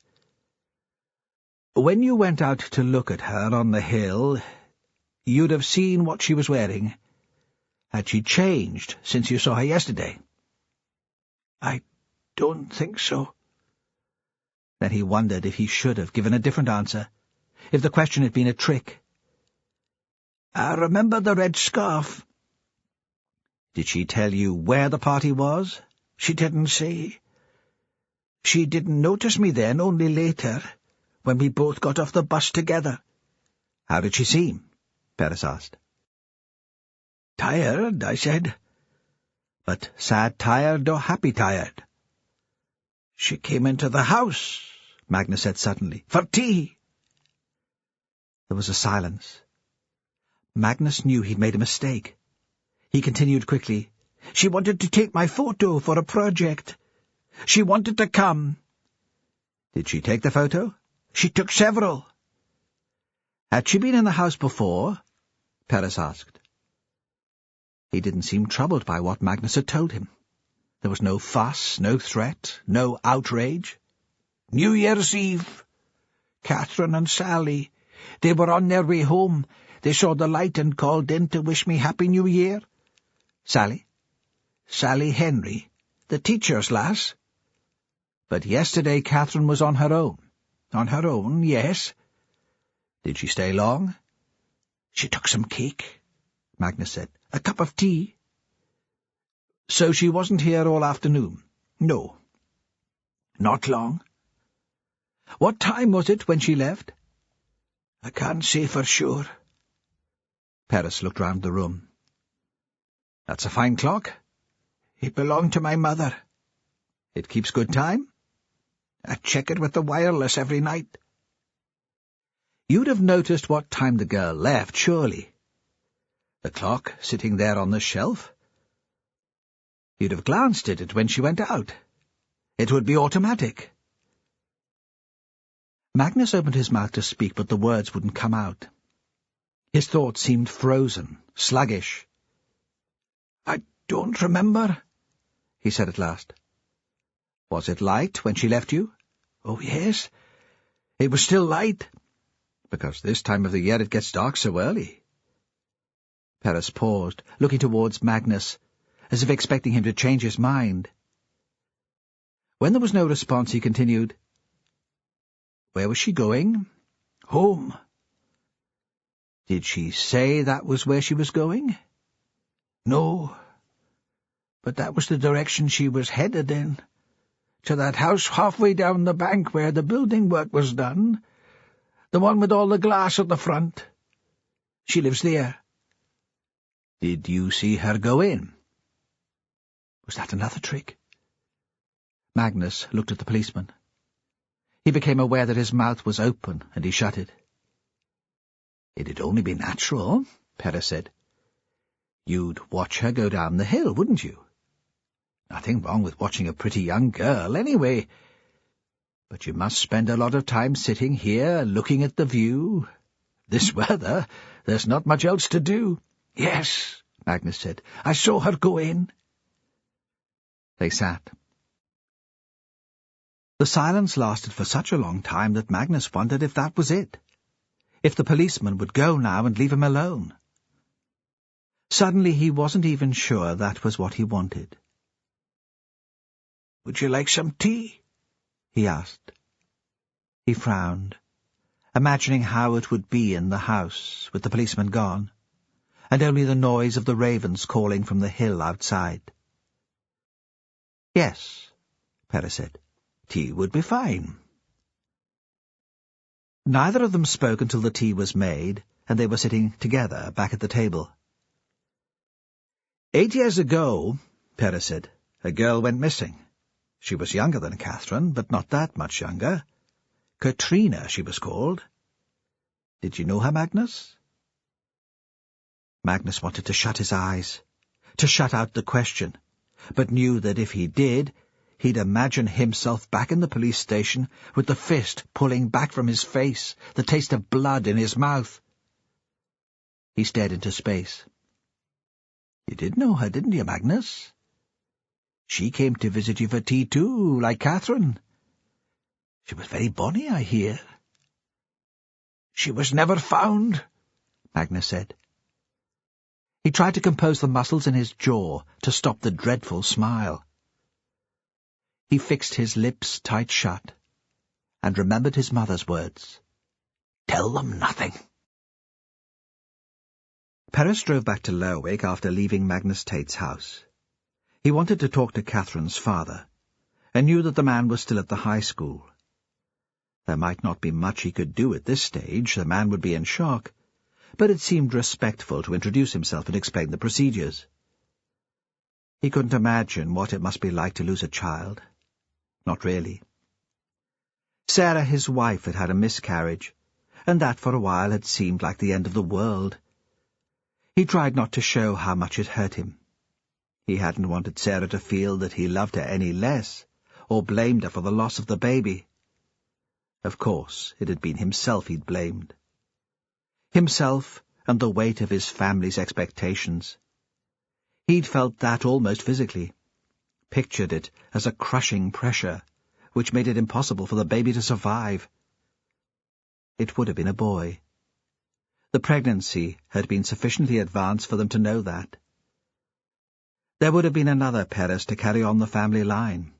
"When you went out to look at her on the hill, you'd have seen what she was wearing. Had she changed since you saw her yesterday?" "I don't think so." Then he wondered if he should have given a different answer, if the question had been a trick. "I remember the red scarf." "Did she tell you where the party was?" "She didn't say. She didn't notice me then, only later, when we both got off the bus together." "How did she seem?" Perez asked. "Tired," I said. "But sad tired or happy tired?" "She came into the house," Magnus said suddenly, "for tea." There was a silence. Magnus knew he'd made a mistake. He continued quickly. "She wanted to take my photo for a project. She wanted to come." "Did she take the photo?" "She took several." "Had she been in the house before?" Perez asked. He didn't seem troubled by what Magnus had told him. There was no fuss, no threat, no outrage. "New Year's Eve. Catherine and Sally. They were on their way home. They saw the light and called in to wish me Happy New Year." "Sally?" "Sally Henry, the teacher's lass." "But yesterday Catherine was on her own." "On her own, yes." "Did she stay long?" "She took some cake," Magnus said. "A cup of tea." "So she wasn't here all afternoon?" "No. Not long." "What time was it when she left?" "I can't say for sure." Perez looked round the room. "That's a fine clock." "It belonged to my mother." "It keeps good time?" "I check it with the wireless every night." "You'd have noticed what time the girl left, surely. The clock sitting there on the shelf. You'd have glanced at it when she went out. It would be automatic." Magnus opened his mouth to speak, but the words wouldn't come out. His thoughts seemed frozen, sluggish. "I don't remember," he said at last. "Was it light when she left you?" "Oh, yes. It was still light. Because this time of the year it gets dark so early. Perez paused, looking towards Magnus, as if expecting him to change his mind. When there was no response, he continued, "Where was she going?" "Home." "Did she say that was where she was going?" "No, but that was the direction she was headed in, to that house halfway down the bank where the building work was done, the one with all the glass at the front. She lives there." "Did you see her go in?" Was that another trick? Magnus looked at the policeman. He became aware that his mouth was open, and he shut it. "It'd only be natural," Perez said. "You'd watch her go down the hill, wouldn't you? Nothing wrong with watching a pretty young girl, anyway. But you must spend a lot of time sitting here, looking at the view. This weather, there's not much else to do." "Yes," Magnus said. "I saw her go in." They sat. The silence lasted for such a long time that Magnus wondered if that was it. If the policeman would go now and leave him alone. Suddenly he wasn't even sure that was what he wanted. "Would you like some tea?" he asked. He frowned, imagining how it would be in the house, with the policeman gone, and only the noise of the ravens calling from the hill outside. "Yes," Perez said. "Tea would be fine." Neither of them spoke until the tea was made, and they were sitting together back at the table. 8 years ago, Perez said, a girl went missing. She was younger than Catherine, but not that much younger. Katrina, she was called. Did you know her, Magnus? Magnus wanted to shut his eyes, to shut out the question, but knew that if he did, he'd imagine himself back in the police station with the fist pulling back from his face, the taste of blood in his mouth. He stared into space. You did know her, didn't you, Magnus? She came to visit you for tea too, like Catherine. She was very bonny, I hear. She was never found, Magnus said. He tried to compose the muscles in his jaw to stop the dreadful smile. He fixed his lips tight shut and remembered his mother's words. Tell them nothing. Perez drove back to Lerwick after leaving Magnus Tate's house. He wanted to talk to Catherine's father, and knew that the man was still at the high school. There might not be much he could do at this stage, the man would be in shock, but it seemed respectful to introduce himself and explain the procedures. He couldn't imagine what it must be like to lose a child. Not really. Sarah, his wife, had had a miscarriage, and that for a while had seemed like the end of the world. He tried not to show how much it hurt him. He hadn't wanted Sarah to feel that he loved her any less, or blamed her for the loss of the baby. Of course, it had been himself he'd blamed. Himself and the weight of his family's expectations. He'd felt that almost physically, pictured it as a crushing pressure, which made it impossible for the baby to survive. It would have been a boy. The pregnancy had been sufficiently advanced for them to know that. There would have been another Perez to carry on the family line.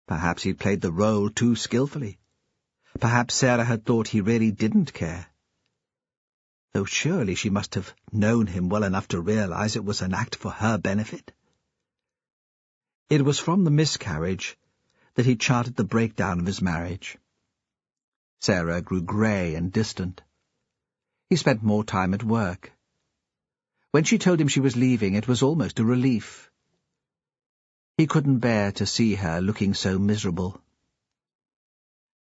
Perhaps he'd played the role too skillfully. Perhaps Sarah had thought he really didn't care. Though surely she must have known him well enough to realize it was an act for her benefit. It was from the miscarriage that he charted the breakdown of his marriage. Sarah grew grey and distant. He spent more time at work. When she told him she was leaving, it was almost a relief. He couldn't bear to see her looking so miserable.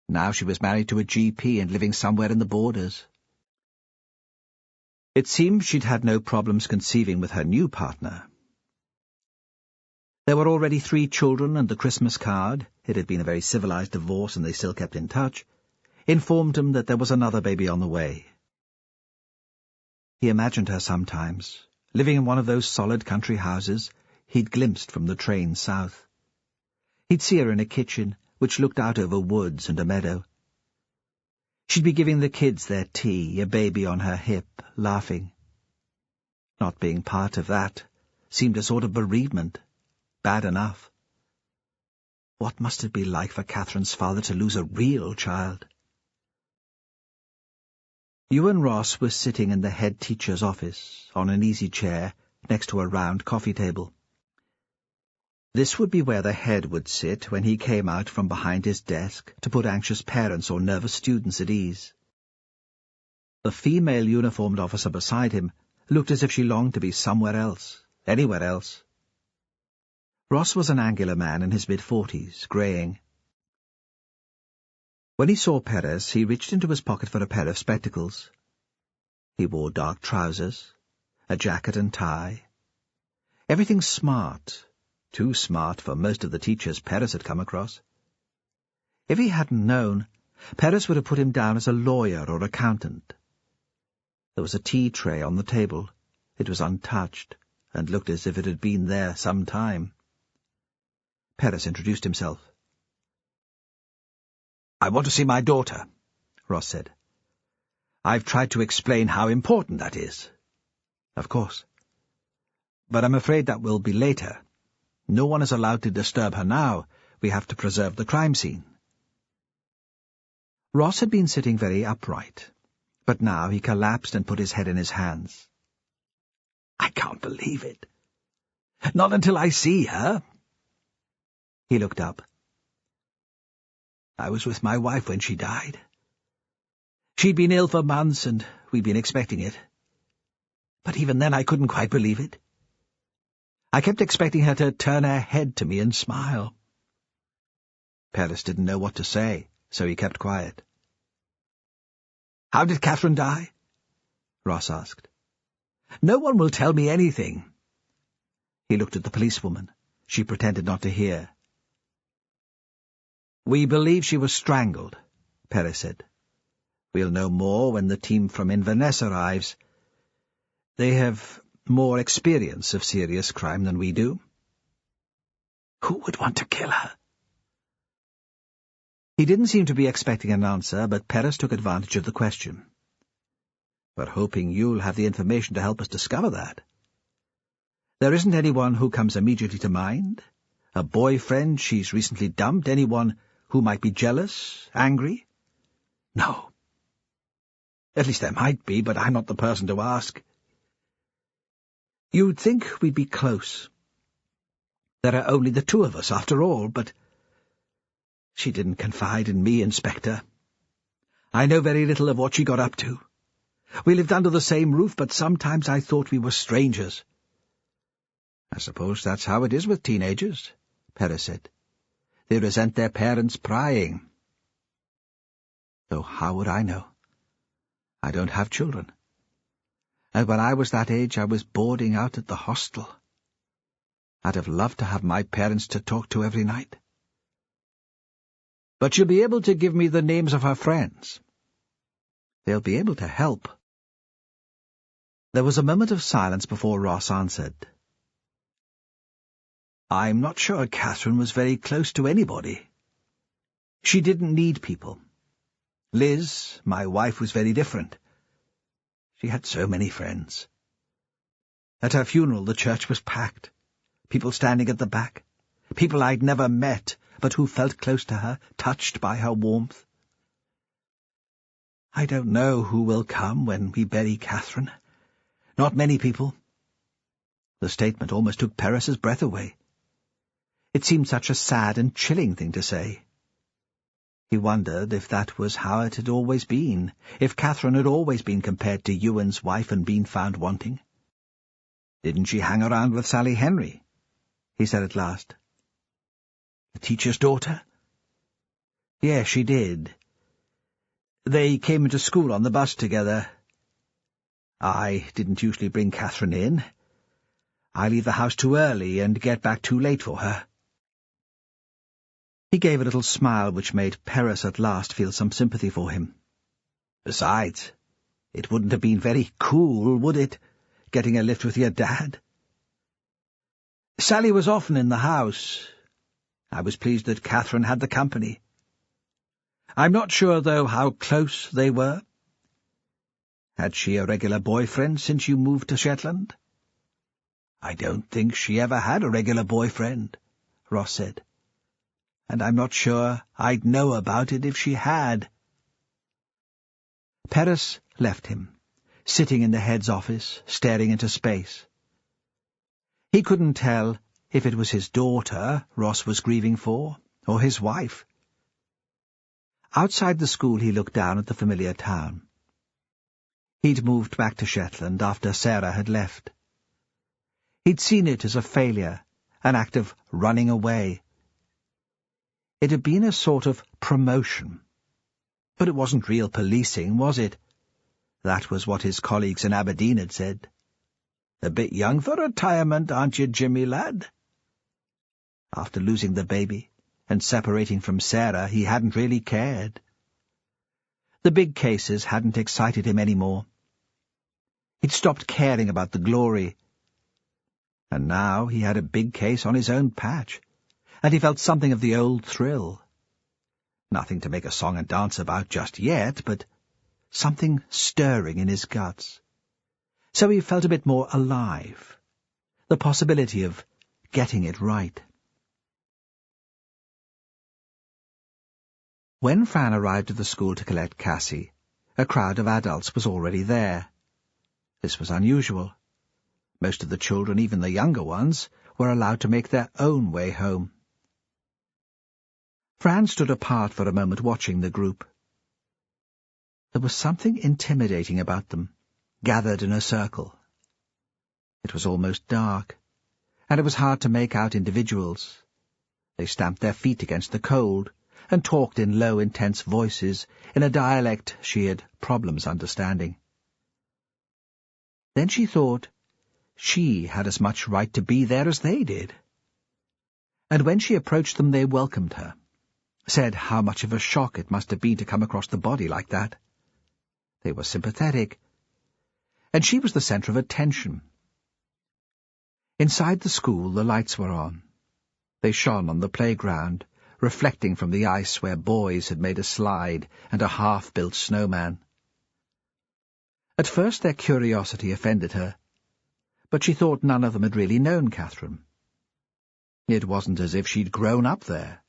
Now she was married to a GP and living somewhere in the borders. It seemed she'd had no problems conceiving with her new partner. There were already 3 children, and the Christmas card, it had been a very civilized divorce and they still kept in touch, informed him that there was another baby on the way. He imagined her sometimes, living in one of those solid country houses he'd glimpsed from the train south. He'd see her in a kitchen which looked out over woods and a meadow. She'd be giving the kids their tea, a baby on her hip, laughing. Not being part of that seemed a sort of bereavement, bad enough. What must it be like for Catherine's father to lose a real child? Ewan Ross was sitting in the head teacher's office, on an easy chair, next to a round coffee table. This would be where the head would sit when he came out from behind his desk to put anxious parents or nervous students at ease. The female uniformed officer beside him looked as if she longed to be somewhere else, anywhere else. Ross was an angular man in his mid-40s, greying. When he saw Perez, he reached into his pocket for a pair of spectacles. He wore dark trousers, a jacket and tie. Everything smart, too smart for most of the teachers Perez had come across. If he hadn't known, Perez would have put him down as a lawyer or accountant. There was a tea tray on the table. It was untouched, and looked as if it had been there some time. Perez introduced himself. "I want to see my daughter," Ross said. "I've tried to explain how important that is." "Of course. But I'm afraid that will be later. No one is allowed to disturb her now. We have to preserve the crime scene." Ross had been sitting very upright, but now he collapsed and put his head in his hands. "I can't believe it. Not until I see her." He looked up. "I was with my wife when she died. She'd been ill for months, and we'd been expecting it. But even then I couldn't quite believe it. I kept expecting her to turn her head to me and smile." Perez didn't know what to say, so he kept quiet. "How did Catherine die?" Ross asked. "No one will tell me anything." He looked at the policewoman. She pretended not to hear. "We believe she was strangled," Perez said. "We'll know more when the team from Inverness arrives. They have more experience of serious crime than we do." "Who would want to kill her?" He didn't seem to be expecting an answer, but Perez took advantage of the question. "We're hoping you'll have the information to help us discover that. There isn't anyone who comes immediately to mind? A boyfriend she's recently dumped? Anyone who might be jealous, angry?" "No. At least there might be, but I'm not the person to ask." "You'd think we'd be close. There are only the two of us, after all, but she didn't confide in me, Inspector. I know very little of what she got up to. We lived under the same roof, but sometimes I thought we were strangers." "I suppose that's how it is with teenagers," Perez said. "They resent their parents' prying." "Though how would I know? I don't have children. And when I was that age, I was boarding out at the hostel. I'd have loved to have my parents to talk to every night." "But you'll be able to give me the names of her friends." "They'll be able to help." There was a moment of silence before Ross answered. "I'm not sure Catherine was very close to anybody. She didn't need people. Liz, my wife, was very different. She had so many friends. At her funeral the church was packed, people standing at the back, people I'd never met, but who felt close to her, touched by her warmth. I don't know who will come when we bury Catherine. Not many people." The statement almost took Perez's breath away. It seemed such a sad and chilling thing to say. He wondered if that was how it had always been, if Catherine had always been compared to Ewan's wife and been found wanting. "Didn't she hang around with Sally Henry?" he said at last. "The teacher's daughter?" "Yes, she did. They came into school on the bus together. I didn't usually bring Catherine in. I leave the house too early and get back too late for her." He gave a little smile which made Perez at last feel some sympathy for him. "Besides, it wouldn't have been very cool, would it, getting a lift with your dad?" "Sally was often in the house. I was pleased that Catherine had the company. I'm not sure, though, how close they were. Had she a regular boyfriend since you moved to Shetland? I don't think she ever had a regular boyfriend, Ross said. And I'm not sure I'd know about it if she had. Perez left him, sitting in the head's office, staring into space. He couldn't tell if it was his daughter Ross was grieving for, or his wife. Outside the school he looked down at the familiar town. He'd moved back to Shetland after Sarah had left. He'd seen it as a failure, an act of running away. It had been a sort of promotion. But it wasn't real policing, was it? That was what his colleagues in Aberdeen had said. A bit young for retirement, aren't you, Jimmy, lad? After losing the baby and separating from Sarah, he hadn't really cared. The big cases hadn't excited him anymore. He'd stopped caring about the glory. And now he had a big case on his own patch, and he felt something of the old thrill. Nothing to make a song and dance about just yet, but something stirring in his guts. So he felt a bit more alive, the possibility of getting it right. When Fran arrived at the school to collect Cassie, a crowd of adults was already there. This was unusual. Most of the children, even the younger ones, were allowed to make their own way home. Fran stood apart for a moment watching the group. There was something intimidating about them, gathered in a circle. It was almost dark, and it was hard to make out individuals. They stamped their feet against the cold, and talked in low, intense voices, in a dialect she had problems understanding. Then she thought she had as much right to be there as they did. And when she approached them, they welcomed her, said how much of a shock it must have been to come across the body like that. They were sympathetic, and she was the centre of attention. Inside the school, the lights were on. They shone on the playground, reflecting from the ice where boys had made a slide and a half-built snowman. At first their curiosity offended her, but she thought none of them had really known Catherine. It wasn't as if she'd grown up there.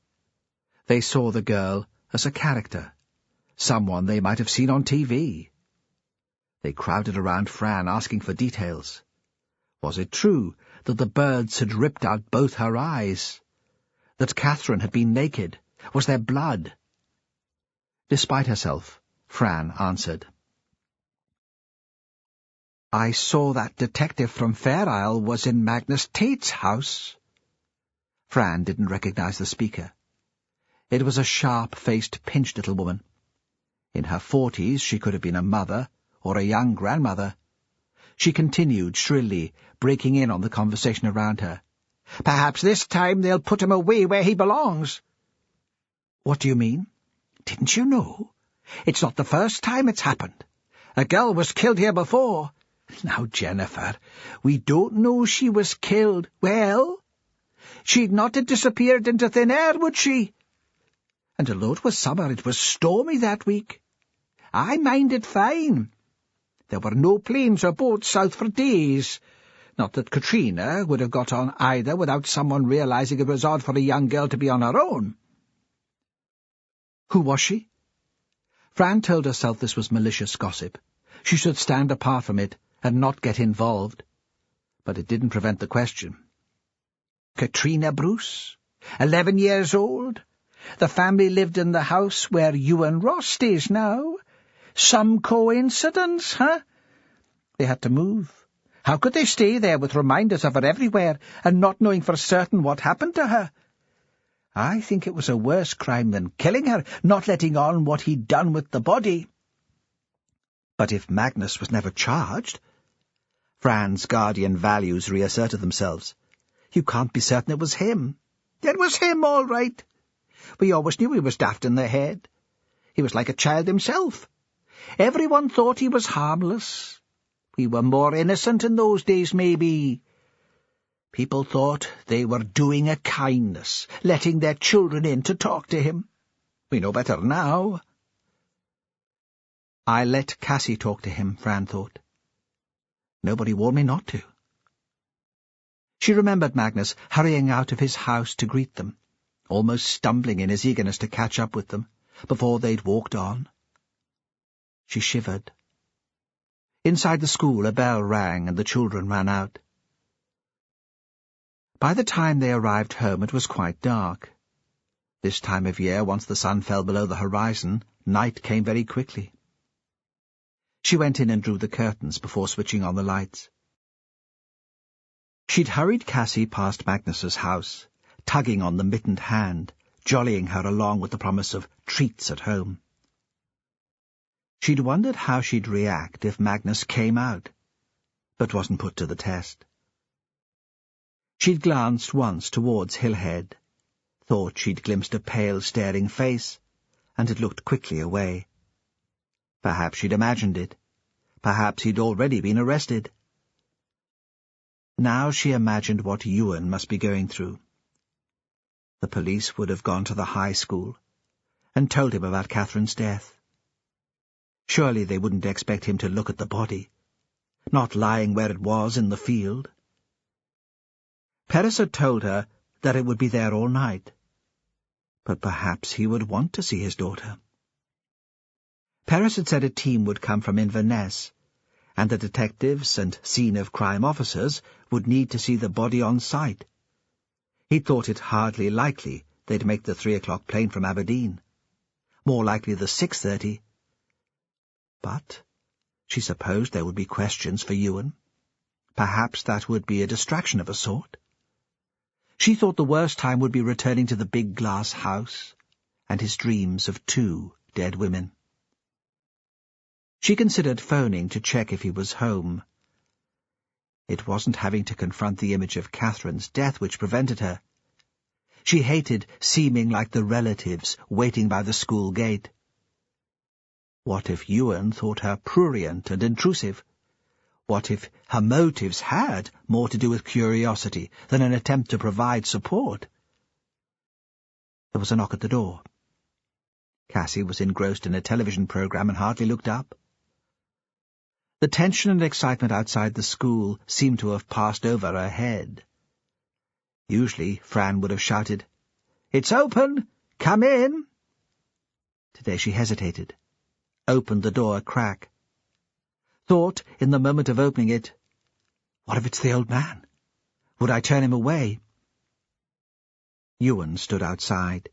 They saw the girl as a character, someone they might have seen on TV. They crowded around Fran, asking for details. Was it true that the birds had ripped out both her eyes? That Catherine had been naked? Was there blood? Despite herself, Fran answered. I saw that detective from Fair Isle was in Magnus Tate's house. Fran didn't recognize the speaker. It was a sharp-faced, pinched little woman. In her 40s, she could have been a mother or a young grandmother. She continued shrilly, breaking in on the conversation around her. Perhaps this time they'll put him away where he belongs. What do you mean? Didn't you know? It's not the first time it's happened. A girl was killed here before. Now, Jennifer, we don't know she was killed. Well, she'd not have disappeared into thin air, would she? And although it was summer, it was stormy that week. I minded fine. There were no planes or boats south for days. Not that Katrina would have got on either without someone realizing it was odd for a young girl to be on her own. Who was she? Fran told herself this was malicious gossip. She should stand apart from it and not get involved. But it didn't prevent the question. Katrina Bruce, 11 years old. The family lived in the house where you and Ross stays now. Some coincidence, huh? They had to move. How could they stay there with reminders of her everywhere and not knowing for certain what happened to her? I think it was a worse crime than killing her, not letting on what he'd done with the body. But if Magnus was never charged... Fran's guardian values reasserted themselves. You can't be certain it was him. It was him, all right. We always knew he was daft in the head. He was like a child himself. Everyone thought he was harmless. We were more innocent in those days, maybe. People thought they were doing a kindness, letting their children in to talk to him. We know better now. I let Cassie talk to him, Fran thought. Nobody warned me not to. She remembered Magnus hurrying out of his house to greet them, almost stumbling in his eagerness to catch up with them, before they'd walked on. She shivered. Inside the school a bell rang and the children ran out. By the time they arrived home it was quite dark. This time of year, once the sun fell below the horizon, night came very quickly. She went in and drew the curtains before switching on the lights. She'd hurried Cassie past Magnus's house, tugging on the mittened hand, jollying her along with the promise of treats at home. She'd wondered how she'd react if Magnus came out, but wasn't put to the test. She'd glanced once towards Hillhead, thought she'd glimpsed a pale, staring face, and had looked quickly away. Perhaps she'd imagined it. Perhaps he'd already been arrested. Now she imagined what Ewan must be going through. The police would have gone to the high school and told him about Catherine's death. Surely they wouldn't expect him to look at the body, not lying where it was in the field. Perez had told her that it would be there all night, but perhaps he would want to see his daughter. Perez had said a team would come from Inverness, and the detectives and scene-of-crime officers would need to see the body on sight. He thought it hardly likely they'd make the 3 o'clock plane from Aberdeen. More likely the 6:30. But she supposed there would be questions for Ewan. Perhaps that would be a distraction of a sort. She thought the worst time would be returning to the big glass house and his dreams of 2 dead women. She considered phoning to check if he was home. It wasn't having to confront the image of Catherine's death which prevented her. She hated seeming like the relatives waiting by the school gate. What if Ewan thought her prurient and intrusive? What if her motives had more to do with curiosity than an attempt to provide support? There was a knock at the door. Cassie was engrossed in a television program and hardly looked up. The tension and excitement outside the school seemed to have passed over her head. Usually Fran would have shouted, "It's open! Come in!" Today she hesitated, opened the door a crack. Thought, in the moment of opening it, what if it's the old man? Would I turn him away? Ewan stood outside.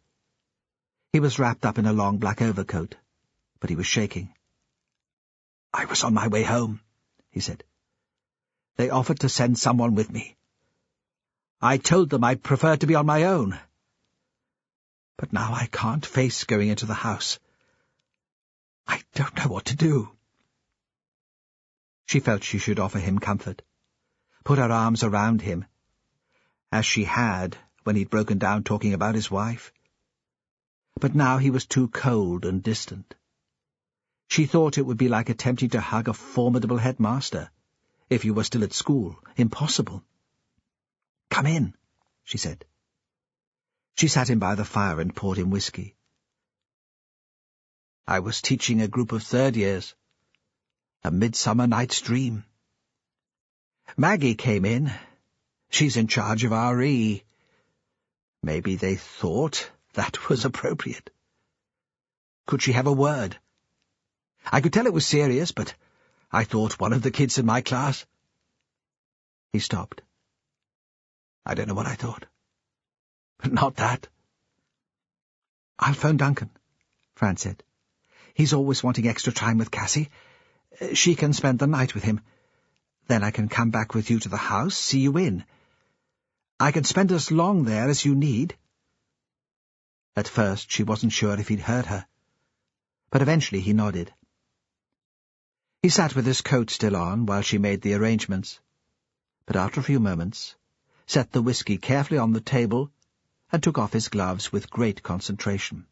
He was wrapped up in a long black overcoat, but he was shaking. "I was on my way home," he said. "They offered to send someone with me. I told them I preferred to be on my own. But now I can't face going into the house. I don't know what to do." She felt she should offer him comfort, put her arms around him, as she had when he'd broken down talking about his wife. But now he was too cold and distant. She thought it would be like attempting to hug a formidable headmaster, if you were still at school. Impossible. "Come in," she said. She sat him by the fire and poured him whiskey. "I was teaching a group of 3rd years. A Midsummer Night's Dream. Maggie came in. She's in charge of RE. Maybe they thought that was appropriate. Could she have a word? I could tell it was serious, but I thought one of the kids in my class—" He stopped. "I don't know what I thought. But not that." "I'll phone Duncan," Fran said. "He's always wanting extra time with Cassie. She can spend the night with him. Then I can come back with you to the house, see you in. I can spend as long there as you need." At first she wasn't sure if he'd heard her, but eventually he nodded. He sat with his coat still on while she made the arrangements, but after a few moments set the whiskey carefully on the table and took off his gloves with great concentration.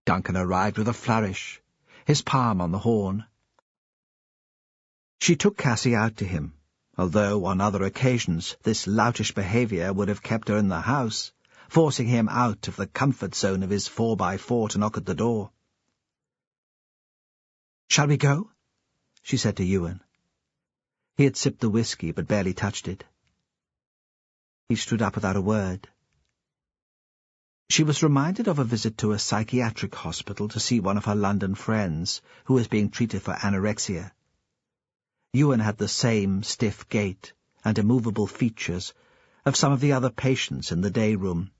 Duncan arrived with a flourish, his palm on the horn. She took Cassie out to him, although on other occasions this loutish behaviour would have kept her in the house, forcing him out of the comfort zone of his 4x4 to knock at the door. "Shall we go?" she said to Ewan. He had sipped the whiskey, but barely touched it. He stood up without a word. She was reminded of a visit to a psychiatric hospital to see one of her London friends who was being treated for anorexia. Ewan had the same stiff gait and immovable features of some of the other patients in the day room,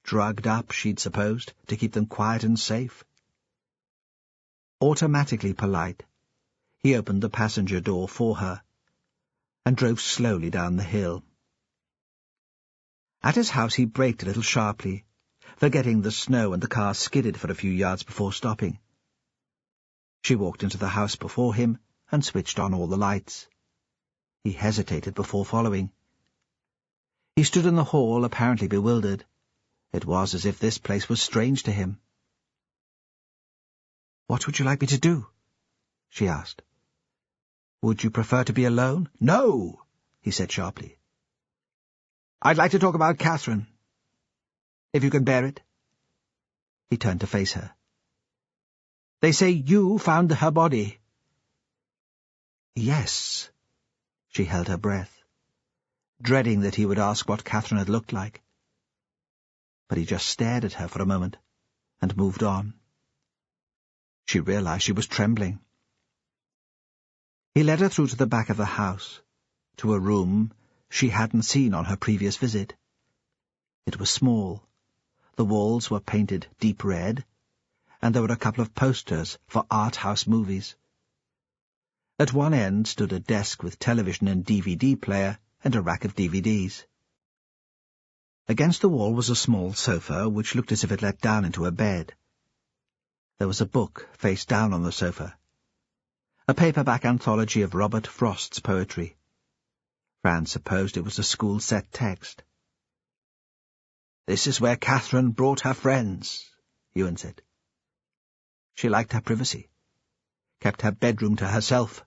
drugged up, she'd supposed, to keep them quiet and safe. Automatically polite, he opened the passenger door for her and drove slowly down the hill. At his house he braked a little sharply, forgetting the snow, and the car skidded for a few yards before stopping. She walked into the house before him and switched on all the lights. He hesitated before following. He stood in the hall, apparently bewildered. It was as if this place was strange to him. "What would you like me to do?" she asked. "Would you prefer to be alone?" "No," he said sharply. "I'd like to talk about Catherine, if you can bear it." He turned to face her. "They say you found her body." "Yes." She held her breath, dreading that he would ask what Catherine had looked like. But he just stared at her for a moment and moved on. She realized she was trembling. He led her through to the back of the house, to a room she hadn't seen on her previous visit. It was small. The walls were painted deep red, and there were a couple of posters for art house movies. At one end stood a desk with television and DVD player and a rack of DVDs. Against the wall was a small sofa, which looked as if it let down into a bed. There was a book face down on the sofa, a paperback anthology of Robert Frost's poetry. Fran supposed it was a school-set text. "This is where Catherine brought her friends," Ewan said. She liked her privacy, kept her bedroom to herself.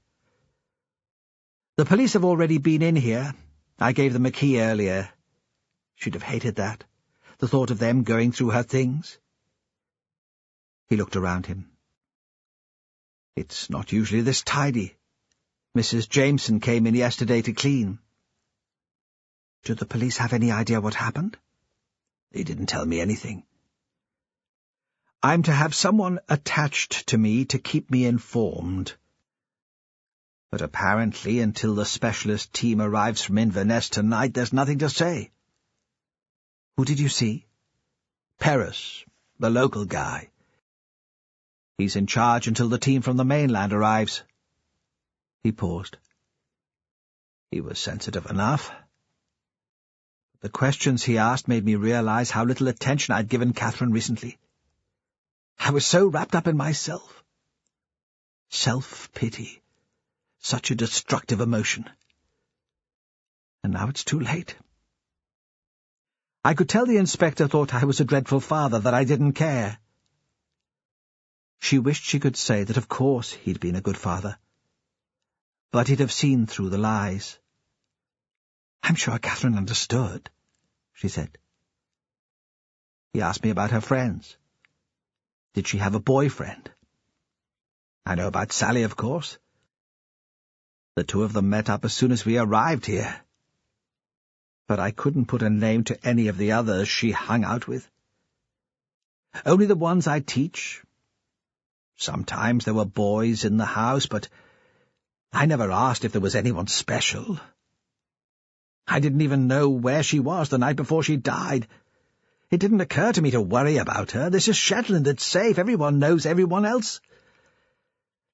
"The police have already been in here. I gave them a key earlier. She'd have hated that, the thought of them going through her things." He looked around him. "It's not usually this tidy. Mrs. Jameson came in yesterday to clean." "Do the police have any idea what happened?" "They didn't tell me anything. I'm to have someone attached to me to keep me informed. But apparently, until the specialist team arrives from Inverness tonight, there's nothing to say." "Who did you see?" "Perez, the local guy. He's in charge until the team from the mainland arrives." He paused. He was sensitive enough. The questions he asked made me realize how little attention I'd given Catherine recently. I was so wrapped up in myself. Self-pity. Such a destructive emotion. And now it's too late. I could tell the inspector thought I was a dreadful father, that I didn't care. She wished she could say that of course he'd been a good father. But he'd have seen through the lies. "I'm sure Catherine understood," she said. He asked me about her friends. Did she have a boyfriend? I know about Sally, of course. The two of them met up as soon as we arrived here. But I couldn't put a name to any of the others she hung out with. Only the ones I teach. Sometimes there were boys in the house, but I never asked if there was anyone special. I didn't even know where she was the night before she died. It didn't occur to me to worry about her. This is Shetland. It's safe. Everyone knows everyone else.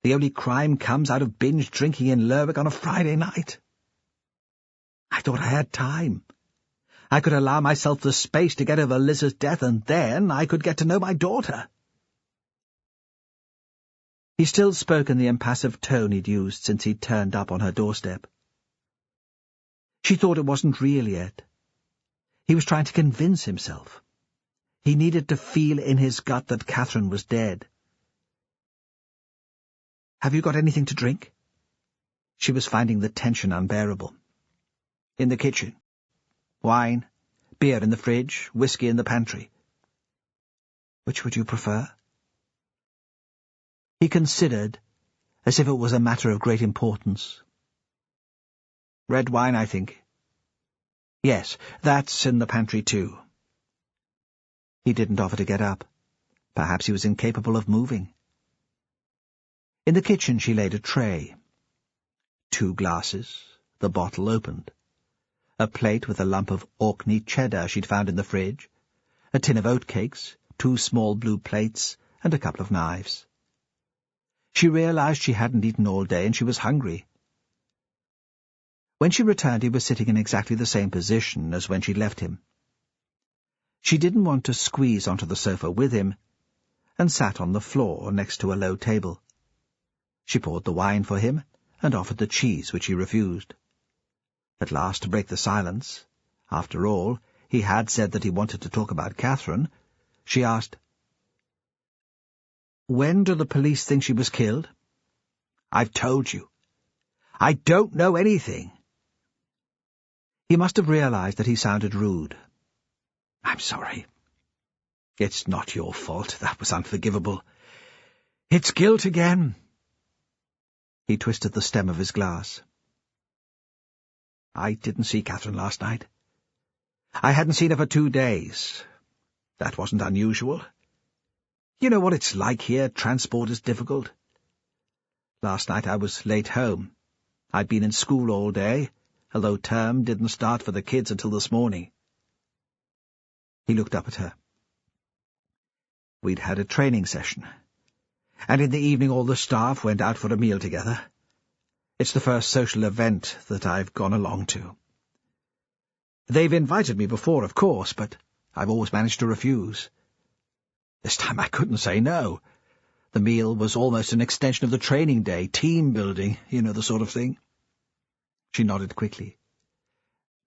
The only crime comes out of binge drinking in Lerwick on a Friday night. I thought I had time. I could allow myself the space to get over Liz's death, and then I could get to know my daughter. He still spoke in the impassive tone he'd used since he'd turned up on her doorstep. She thought it wasn't real yet. He was trying to convince himself. He needed to feel in his gut that Catherine was dead. "Have you got anything to drink?" She was finding the tension unbearable. "In the kitchen. Wine, beer in the fridge, whiskey in the pantry. Which would you prefer? He considered, as if it was a matter of great importance. Red wine, I think. Yes, that's in the pantry too. He didn't offer to get up. Perhaps he was incapable of moving. In the kitchen she laid a tray. 2 glasses, the bottle opened. A plate with a lump of Orkney cheddar she'd found in the fridge, a tin of oatcakes, 2 small blue plates, and a couple of knives. She realized she hadn't eaten all day and she was hungry. When she returned, he was sitting in exactly the same position as when she'd left him. She didn't want to squeeze onto the sofa with him, and sat on the floor next to a low table. She poured the wine for him and offered the cheese, which he refused. At last, to break the silence, after all, he had said that he wanted to talk about Catherine, she asked, "When do the police think she was killed?" "I've told you. I don't know anything." He must have realized that he sounded rude. "I'm sorry. It's not your fault. That was unforgivable. It's guilt again." He twisted the stem of his glass. "I didn't see Catherine last night. I hadn't seen her for 2 days. That wasn't unusual. You know what it's like here. Transport is difficult. Last night I was late home. I'd been in school all day, although term didn't start for the kids until this morning." He looked up at her. "We'd had a training session, and in the evening all the staff went out for a meal together. It's the first social event that I've gone along to. They've invited me before, of course, but I've always managed to refuse. This time I couldn't say no. The meal was almost an extension of the training day, team building, you know, the sort of thing." She nodded quickly.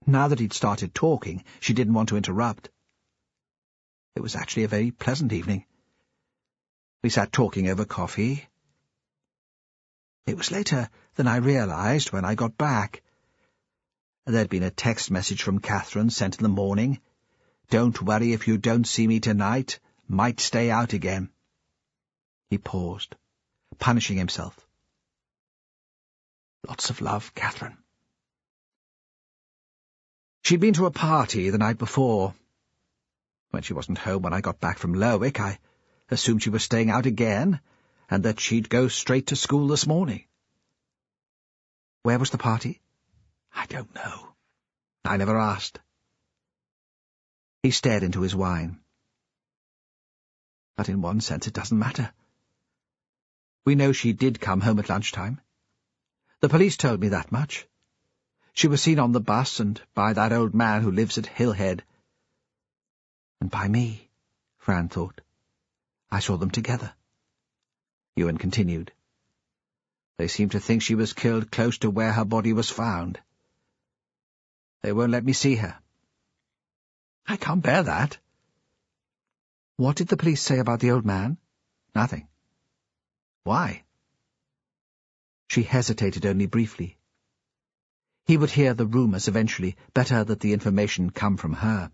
Now that he'd started talking, she didn't want to interrupt. It was actually a very pleasant evening. We sat talking over coffee. It was later than I realized when I got back. There'd been a text message from Catherine sent in the morning. "Don't worry if you don't see me tonight. Might stay out again." He paused, punishing himself. "Lots of love, Catherine." She'd been to a party the night before. When she wasn't home when I got back from Lerwick, I assumed she was staying out again, and that she'd go straight to school this morning. "Where was the party?" "I don't know. I never asked." He stared into his wine. "But in one sense it doesn't matter. We know she did come home at lunchtime. The police told me that much. She was seen on the bus and by that old man who lives at Hillhead. And by me," Fran thought. "I saw them together." Ewan continued. "They seem to think she was killed close to where her body was found. They won't let me see her." "I can't bear that." "What did the police say about the old man?" "Nothing." "Why?" She hesitated only briefly. He would hear the rumours eventually. Better that the information come from her.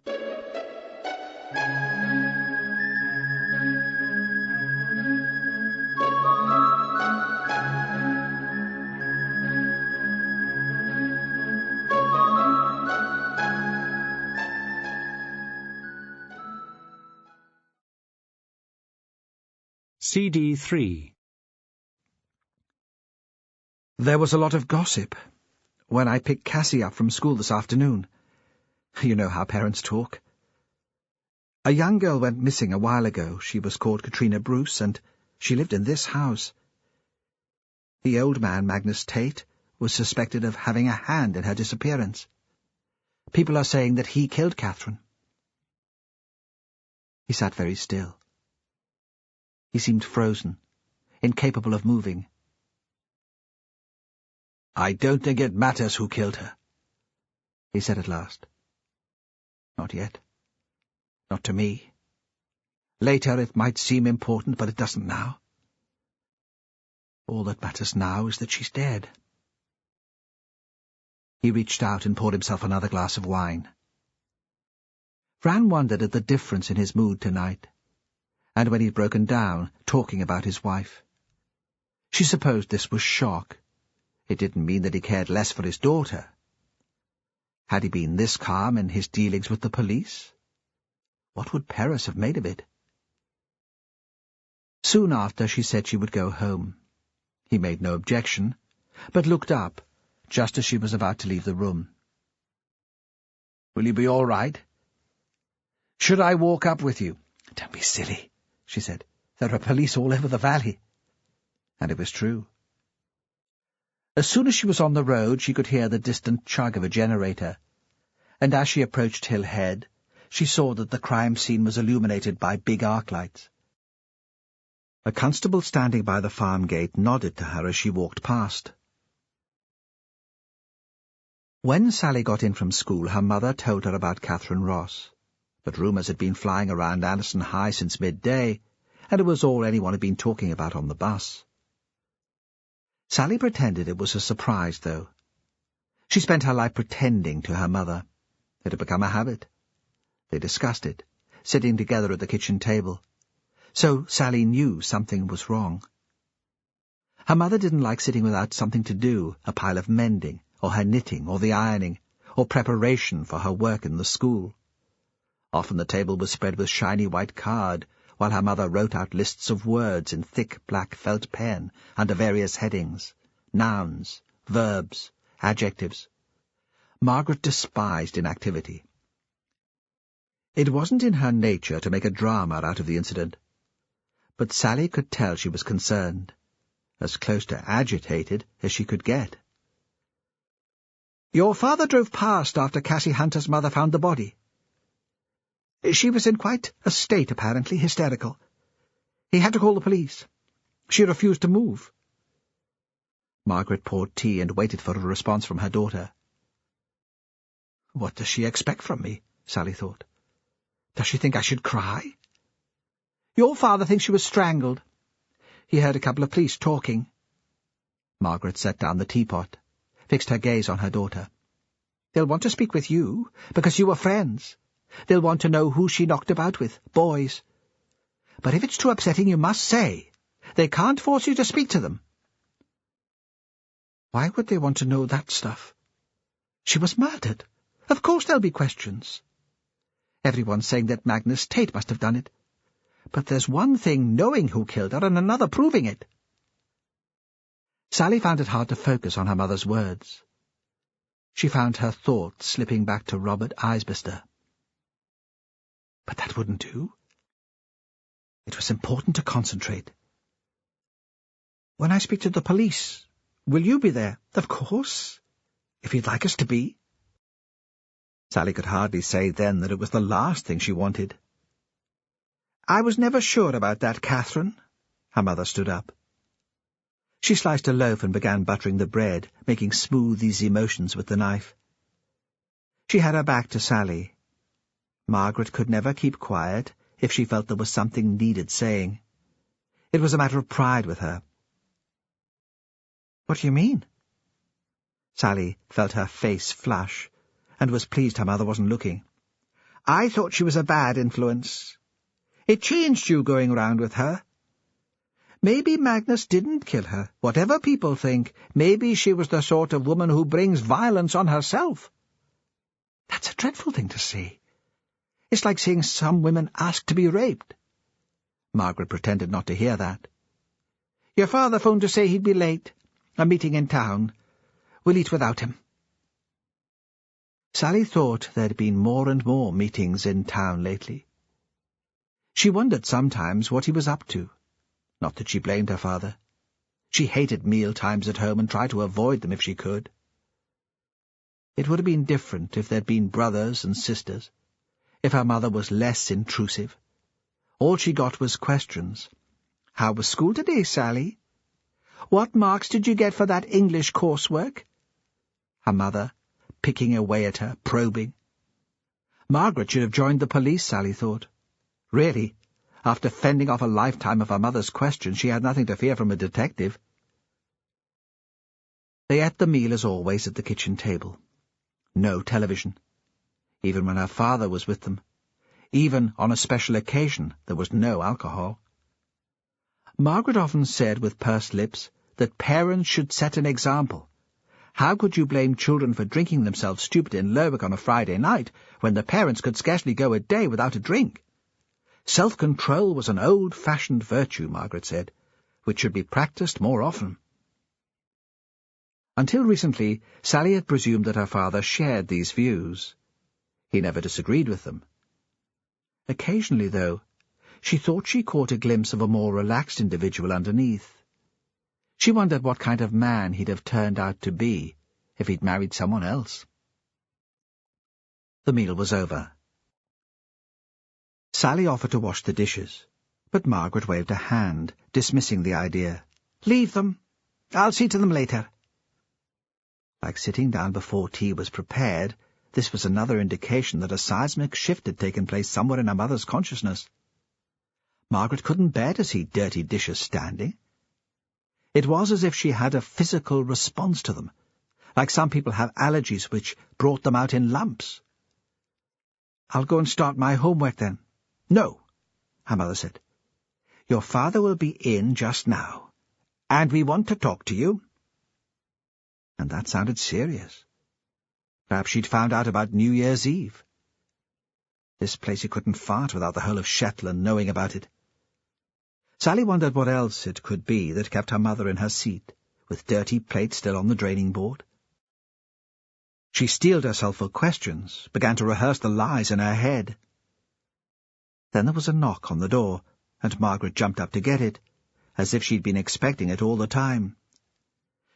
CD 3. There was a lot of gossip when I picked Cassie up from school this afternoon. You know how parents talk. A young girl went missing a while ago. She was called Katrina Bruce, and she lived in this house. The old man, Magnus Tate, was suspected of having a hand in her disappearance. People are saying that he killed Catherine. He sat very still. He seemed frozen, incapable of moving. "I don't think it matters who killed her," he said at last. "Not yet. Not to me. Later it might seem important, but it doesn't now. All that matters now is that she's dead." He reached out and poured himself another glass of wine. Fran wondered at the difference in his mood tonight, and when he'd broken down, talking about his wife. She supposed this was shock. It didn't mean that he cared less for his daughter. Had he been this calm in his dealings with the police? What would Perez have made of it? Soon after, she said she would go home. He made no objection, but looked up, just as she was about to leave the room. "Will you be all right? Should I walk up with you?" "Don't be silly," she said. "There are police all over the valley." And it was true. As soon as she was on the road, she could hear the distant chug of a generator, and as she approached Hill Head, she saw that the crime scene was illuminated by big arc lights. A constable standing by the farm gate nodded to her as she walked past. When Sally got in from school, her mother told her about Catherine Ross, but rumours had been flying around Anderson High since midday, and it was all anyone had been talking about on the bus. Sally pretended it was a surprise, though. She spent her life pretending to her mother. It had become a habit. They discussed it, sitting together at the kitchen table. So Sally knew something was wrong. Her mother didn't like sitting without something to do, a pile of mending, or her knitting, or the ironing, or preparation for her work in the school. Often the table was spread with shiny white card, while her mother wrote out lists of words in thick black felt pen under various headings, nouns, verbs, adjectives. Margaret despised inactivity. It wasn't in her nature to make a drama out of the incident, but Sally could tell she was concerned, as close to agitated as she could get. "Your father drove past after Cassie Hunter's mother found the body. She was in quite a state, apparently, hysterical. He had to call the police. She refused to move." Margaret poured tea and waited for a response from her daughter. "What does she expect from me?" Sally thought. "Does she think I should cry?" "Your father thinks she was strangled. He heard a couple of police talking." Margaret set down the teapot, fixed her gaze on her daughter. "They'll want to speak with you, because you were friends. They'll want to know who she knocked about with, boys. But if it's too upsetting, you must say. They can't force you to speak to them." Why would they want to know that stuff? She was murdered. Of course there'll be questions. Everyone's saying that Magnus Tate must have done it. But there's one thing knowing who killed her and another proving it. Sally found it hard to focus on her mother's words. She found her thoughts slipping back to Robert Isbister. But that wouldn't do. It was important to concentrate. "When I speak to the police, will you be there?" "Of course, if you'd like us to be." Sally could hardly say then that it was the last thing she wanted. "I was never sure about that, Catherine." Her mother stood up. She sliced a loaf and began buttering the bread, making smooth, easy motions with the knife. She had her back to Sally. Margaret could never keep quiet if she felt there was something needed saying. It was a matter of pride with her. "What do you mean?" Sally felt her face flush, and was pleased her mother wasn't looking. "I thought she was a bad influence. It changed you going round with her. Maybe Magnus didn't kill her. Whatever people think, maybe she was the sort of woman who brings violence on herself." "That's a dreadful thing to say. It's like seeing some women ask to be raped." Margaret pretended not to hear that. "Your father phoned to say he'd be late. A meeting in town. We'll eat without him." Sally thought there'd been more and more meetings in town lately. She wondered sometimes what he was up to. Not that she blamed her father. She hated meal times at home and tried to avoid them if she could. It would have been different if there'd been brothers and sisters, if her mother was less intrusive. All she got was questions. "How was school today, Sally? What marks did you get for that English coursework?" Her mother, picking away at her, probing. Margaret should have joined the police, Sally thought. Really, after fending off a lifetime of her mother's questions, she had nothing to fear from a detective. They ate the meal as always at the kitchen table. No television. Even when her father was with them, Even on a special occasion there was no alcohol. Margaret often said with pursed lips that parents should set an example. How could you blame children for drinking themselves stupid in Lerwick on a Friday night, when the parents could scarcely go a day without a drink? Self-control was an old-fashioned virtue, Margaret said, which should be practised more often. Until recently, Sally had presumed that her father shared these views. He never disagreed with them. Occasionally, though, she thought she caught a glimpse of a more relaxed individual underneath. She wondered what kind of man he'd have turned out to be if he'd married someone else. The meal was over. Sally offered to wash the dishes, but Margaret waved a hand, dismissing the idea. "Leave them. I'll see to them later." Like sitting down before tea was prepared, this was another indication that a seismic shift had taken place somewhere in her mother's consciousness. Margaret couldn't bear to see dirty dishes standing. It was as if she had a physical response to them, like some people have allergies which brought them out in lumps. "I'll go and start my homework then." "No," her mother said. "Your father will be in just now, and we want to talk to you." And that sounded serious. Perhaps she'd found out about New Year's Eve. This place you couldn't fart without the whole of Shetland knowing about it. Sally wondered what else it could be that kept her mother in her seat, with dirty plates still on the draining board. She steeled herself for questions, began to rehearse the lies in her head. Then there was a knock on the door, and Margaret jumped up to get it, as if she'd been expecting it all the time.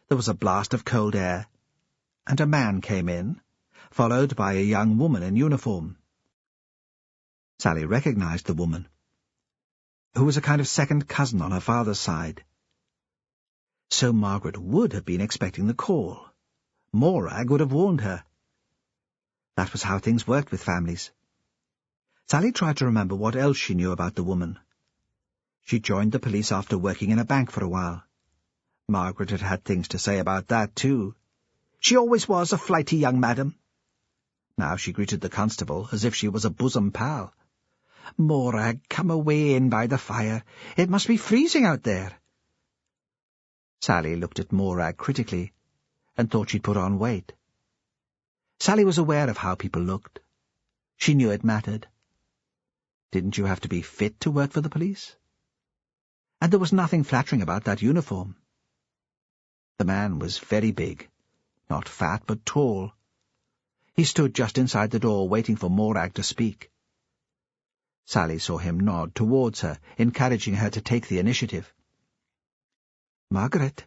There was a blast of cold air, and a man came in, followed by a young woman in uniform. Sally recognized the woman, who was a kind of second cousin on her father's side. So Margaret would have been expecting the call. Morag would have warned her. That was how things worked with families. Sally tried to remember what else she knew about the woman. She joined the police after working in a bank for a while. Margaret had had things to say about that, too. She always was a flighty young madam. Now she greeted the constable as if she was a bosom pal. "Morag, come away in by the fire. It must be freezing out there." Sally looked at Morag critically, and thought she'd put on weight. Sally was aware of how people looked. She knew it mattered. Didn't you have to be fit to work for the police? And there was nothing flattering about that uniform. The man was very big, not fat but tall. He stood just inside the door waiting for Morag to speak. Sally saw him nod towards her, encouraging her to take the initiative. "Margaret,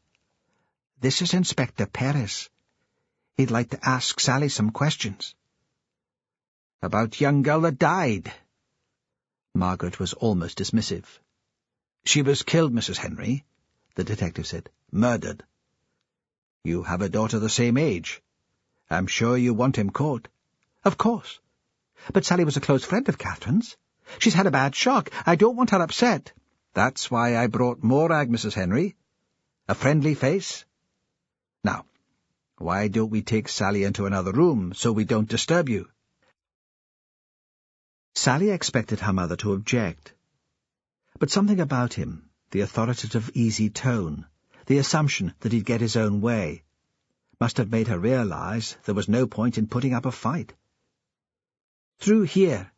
this is Inspector Perez. He'd like to ask Sally some questions." "About young girl that died?" Margaret was almost dismissive. "She was killed, Mrs. Henry," the detective said. "Murdered. You have a daughter the same age. I'm sure you want him caught." "Of course. But Sally was a close friend of Catherine's. She's had a bad shock. I don't want her upset. That's why I brought Morag, Mrs. Henry. A friendly face. Now, why don't we take Sally into another room so we don't disturb you?" Sally expected her mother to object. But something about him, the authoritative easy tone, the assumption that he'd get his own way, must have made her realize there was no point in putting up a fight. "Through here,"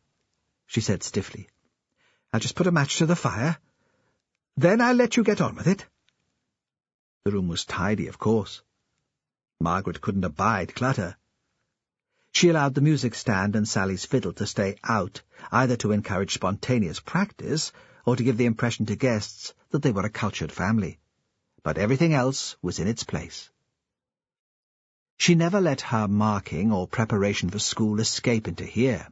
she said stiffly. "I'll just put a match to the fire. Then I'll let you get on with it." The room was tidy, of course. Margaret couldn't abide clutter. She allowed the music stand and Sally's fiddle to stay out, either to encourage spontaneous practice or to give the impression to guests that they were a cultured family. But everything else was in its place. She never let her marking or preparation for school escape into here.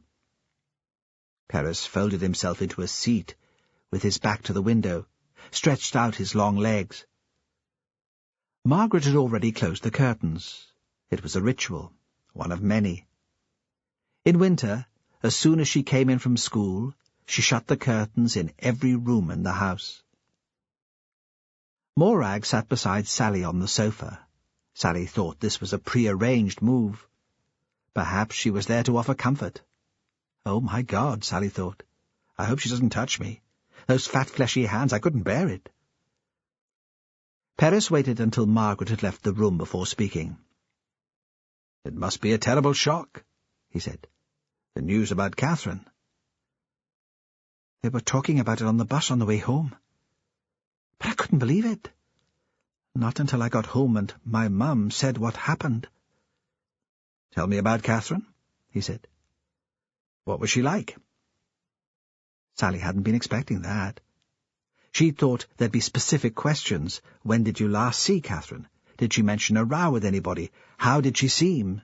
Perez folded himself into a seat, with his back to the window, stretched out his long legs. Margaret had already closed the curtains. It was a ritual, one of many. In winter, as soon as she came in from school, she shut the curtains in every room in the house. Morag sat beside Sally on the sofa. Sally thought this was a pre-arranged move. Perhaps she was there to offer comfort. Oh, my God, Sally thought. I hope she doesn't touch me. Those fat, fleshy hands, I couldn't bear it. Perez waited until Margaret had left the room before speaking. It must be a terrible shock, he said. The news about Catherine. They were talking about it on the bus on the way home. But I couldn't believe it. Not until I got home and my mum said what happened. Tell me about Catherine, he said. What was she like? Sally hadn't been expecting that. She'd thought there'd be specific questions. When did you last see Catherine? Did she mention a row with anybody? How did she seem?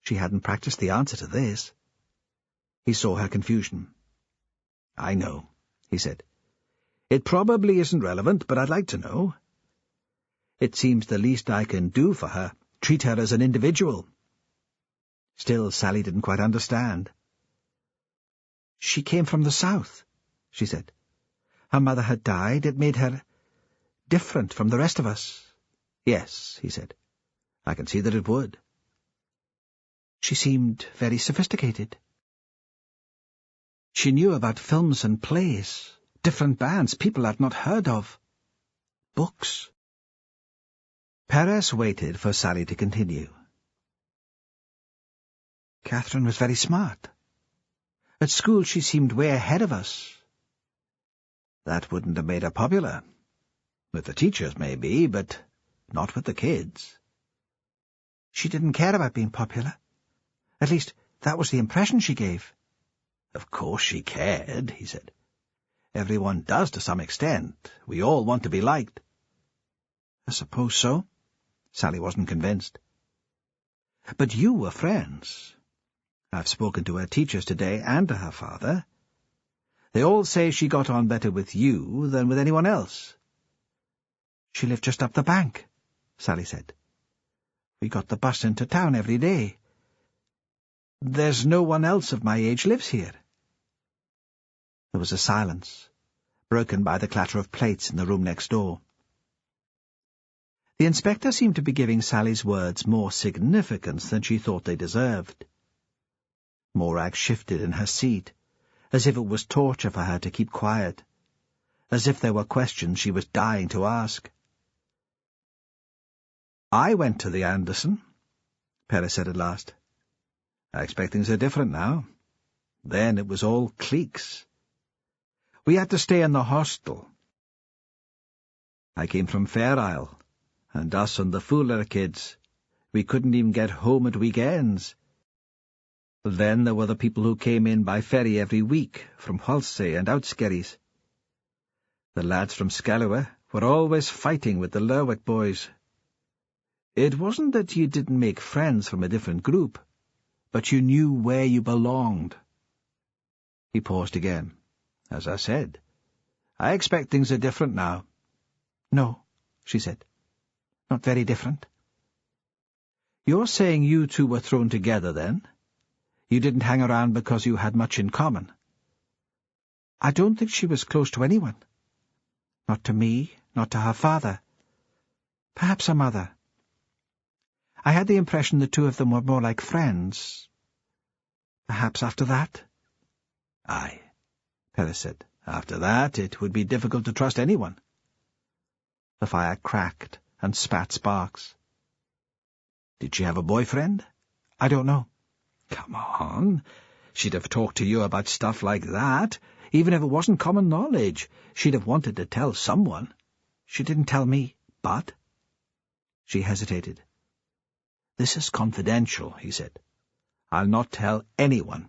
She hadn't practiced the answer to this. He saw her confusion. I know, he said. It probably isn't relevant, but I'd like to know. It seems the least I can do for her. Treat her as an individual. Still, Sally didn't quite understand. She came from the south, she said. Her mother had died. It made her different from the rest of us. Yes, he said. I can see that it would. She seemed very sophisticated. She knew about films and plays, different bands, people I'd not heard of. Books. Perez waited for Sally to continue. Catherine was very smart. At school she seemed way ahead of us. That wouldn't have made her popular. With the teachers, maybe, but not with the kids. She didn't care about being popular. At least, that was the impression she gave. Of course she cared, he said. Everyone does to some extent. We all want to be liked. I suppose so. Sally wasn't convinced. But you were friends. I've spoken to her teachers today and to her father. They all say she got on better with you than with anyone else. She lived just up the bank, Sally said. We got the bus into town every day. There's no one else of my age lives here. There was a silence, broken by the clatter of plates in the room next door. The inspector seemed to be giving Sally's words more significance than she thought they deserved. Morag shifted in her seat, as if it was torture for her to keep quiet, as if there were questions she was dying to ask. I went to the Anderson, Perez said at last. I expect things are different now. Then it was all cliques. We had to stay in the hostel. I came from Fair Isle, and us and the Fuller kids, we couldn't even get home at weekends. Then there were the people who came in by ferry every week, from Halsey and Outskerries. The lads from Scalloway were always fighting with the Lerwick boys. It wasn't that you didn't make friends from a different group, but you knew where you belonged. He paused again. As I said, I expect things are different now. No, she said. Not very different. You're saying you two were thrown together, then? You didn't hang around because you had much in common. I don't think she was close to anyone. Not to me, not to her father. Perhaps her mother. I had the impression the two of them were more like friends. Perhaps after that? Aye, Perez said. After that, it would be difficult to trust anyone. The fire cracked and spat sparks. Did she have a boyfriend? I don't know. Come on. She'd have talked to you about stuff like that. Even if it wasn't common knowledge, she'd have wanted to tell someone. She didn't tell me, but... She hesitated. This is confidential, he said. I'll not tell anyone.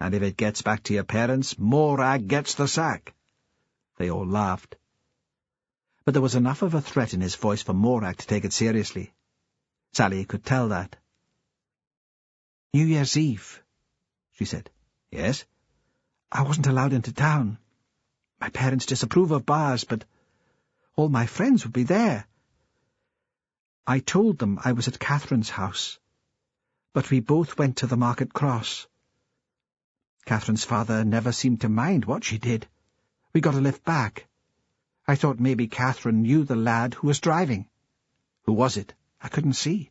And if it gets back to your parents, Morag gets the sack. They all laughed. But there was enough of a threat in his voice for Morag to take it seriously. Sally could tell that. New Year's Eve, she said. Yes? I wasn't allowed into town. My parents disapprove of bars, but all my friends would be there. I told them I was at Catherine's house, but we both went to the Market Cross. Catherine's father never seemed to mind what she did. We got a lift back. I thought maybe Catherine knew the lad who was driving. Who was it? I couldn't see.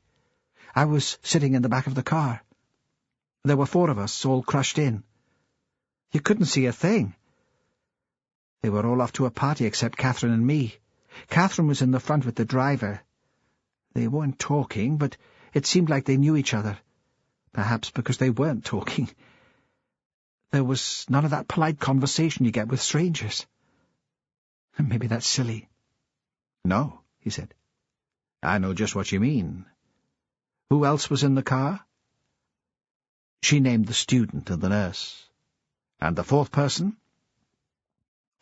I was sitting in the back of the car. There were 4 of us, all crushed in. You couldn't see a thing. They were all off to a party except Catherine and me. Catherine was in the front with the driver. They weren't talking, but it seemed like they knew each other. Perhaps because they weren't talking. There was none of that polite conversation you get with strangers. Maybe that's silly. No, he said. I know just what you mean. Who else was in the car? She named the student and the nurse. And the 4th person?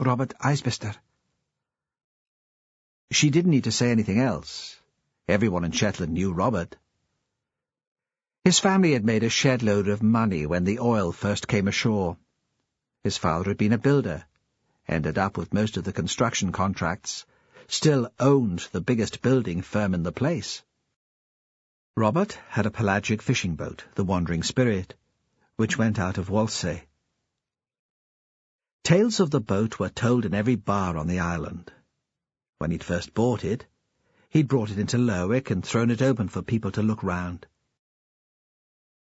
Robert Eisbister. She didn't need to say anything else. Everyone in Shetland knew Robert. His family had made a shed load of money when the oil first came ashore. His father had been a builder, ended up with most of the construction contracts, still owned the biggest building firm in the place. Robert had a pelagic fishing boat, the Wandering Spirit, which went out of Walsey. Tales of the boat were told in every bar on the island. When he'd first bought it, he'd brought it into Lerwick and thrown it open for people to look round.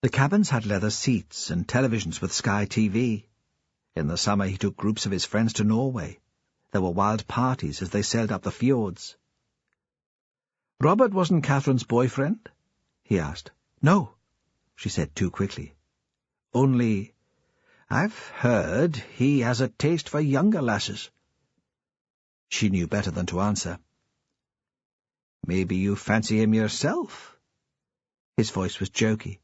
The cabins had leather seats and televisions with Sky TV. In the summer he took groups of his friends to Norway. There were wild parties as they sailed up the fjords. "Robert wasn't Catherine's boyfriend?" he asked. "No," she said too quickly. "Only, I've heard he has a taste for younger lasses." She knew better than to answer. "Maybe you fancy him yourself?" His voice was jokey,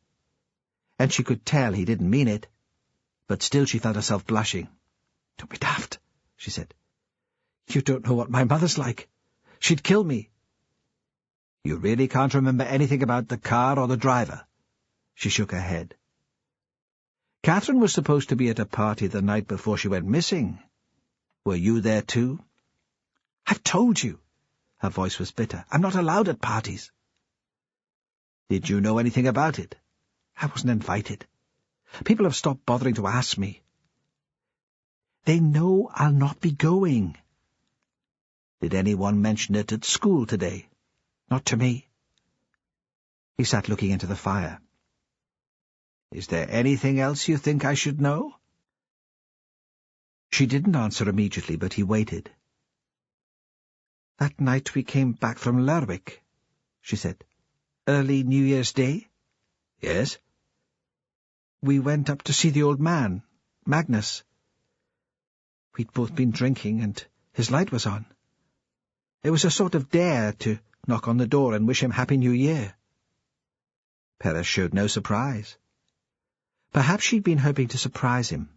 and she could tell he didn't mean it, but still she felt herself blushing. "Don't be daft," she said. "You don't know what my mother's like. She'd kill me." "You really can't remember anything about the car or the driver?" She shook her head. "Catherine was supposed to be at a party the night before she went missing. Were you there too?" "I've told you." Her voice was bitter. "I'm not allowed at parties." "Did you know anything about it?" "I wasn't invited. People have stopped bothering to ask me. They know I'll not be going." "Did anyone mention it at school today?" "Not to me." He sat looking into the fire. "Is there anything else you think I should know?" She didn't answer immediately, but he waited. "That night we came back from Lerwick," she said. "Early New Year's Day?" "Yes." "We went up to see the old man, Magnus. We'd both been drinking, and his light was on. It was a sort of dare to knock on the door and wish him Happy New Year." Perez showed no surprise. Perhaps she'd been hoping to surprise him.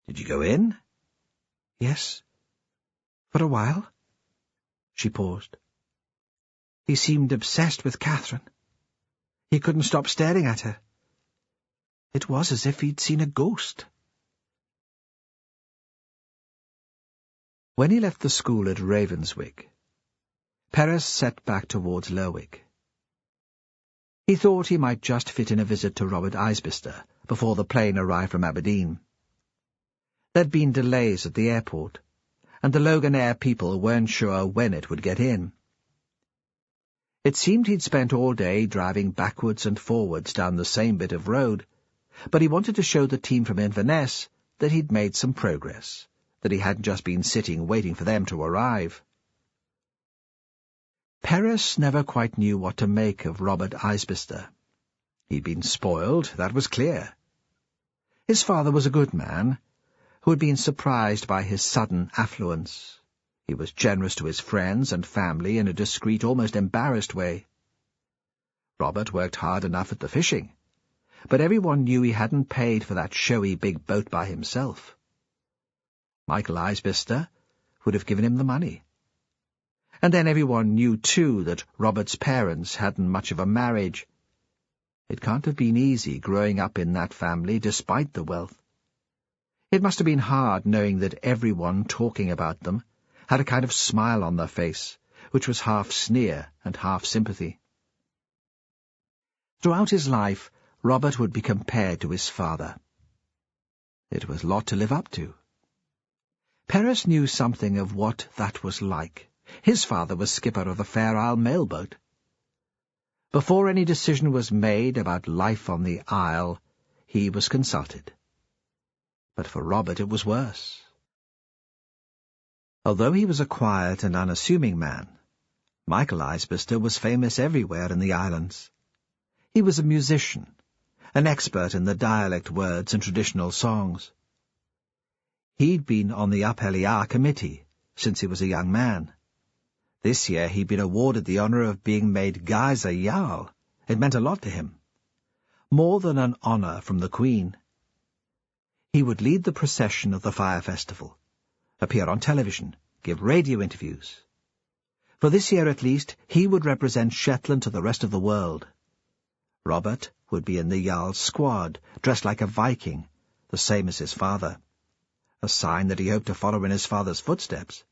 "Did you go in?" "Yes. For a while." She paused. He seemed obsessed with Catherine. He couldn't stop staring at her. It was as if he'd seen a ghost. When he left the school at Ravenswick, Perez set back towards Lerwick. He thought he might just fit in a visit to Robert Eisbister before the plane arrived from Aberdeen. There'd been delays at the airport, and the Loganair people weren't sure when it would get in. It seemed he'd spent all day driving backwards and forwards down the same bit of road, but he wanted to show the team from Inverness that he'd made some progress, that he hadn't just been sitting waiting for them to arrive. Perez never quite knew what to make of Robert Eisbister. He'd been spoiled, that was clear. His father was a good man, who had been surprised by his sudden affluence. He was generous to his friends and family in a discreet, almost embarrassed way. Robert worked hard enough at the fishing, but everyone knew he hadn't paid for that showy big boat by himself. Michael Eisbister would have given him the money. And then everyone knew, too, that Robert's parents hadn't much of a marriage. It can't have been easy growing up in that family despite the wealth. It must have been hard knowing that everyone talking about them had a kind of smile on their face, which was half sneer and half sympathy. Throughout his life, Robert would be compared to his father. It was a lot to live up to. Perez knew something of what that was like. His father was skipper of the Fair Isle mailboat. Before any decision was made about life on the Isle, he was consulted. But for Robert it was worse. Although he was a quiet and unassuming man, Michael Isbister was famous everywhere in the islands. He was a musician, an expert in the dialect words and traditional songs. He'd been on the Up-Heliar committee since he was a young man. This year he'd been awarded the honour of being made Geyser Jarl. It meant a lot to him. More than an honour from the Queen. He would lead the procession of the Fire Festival, appear on television, give radio interviews. For this year at least, he would represent Shetland to the rest of the world. Robert would be in the Jarl's squad, dressed like a Viking, the same as his father, a sign that he hoped to follow in his father's footsteps.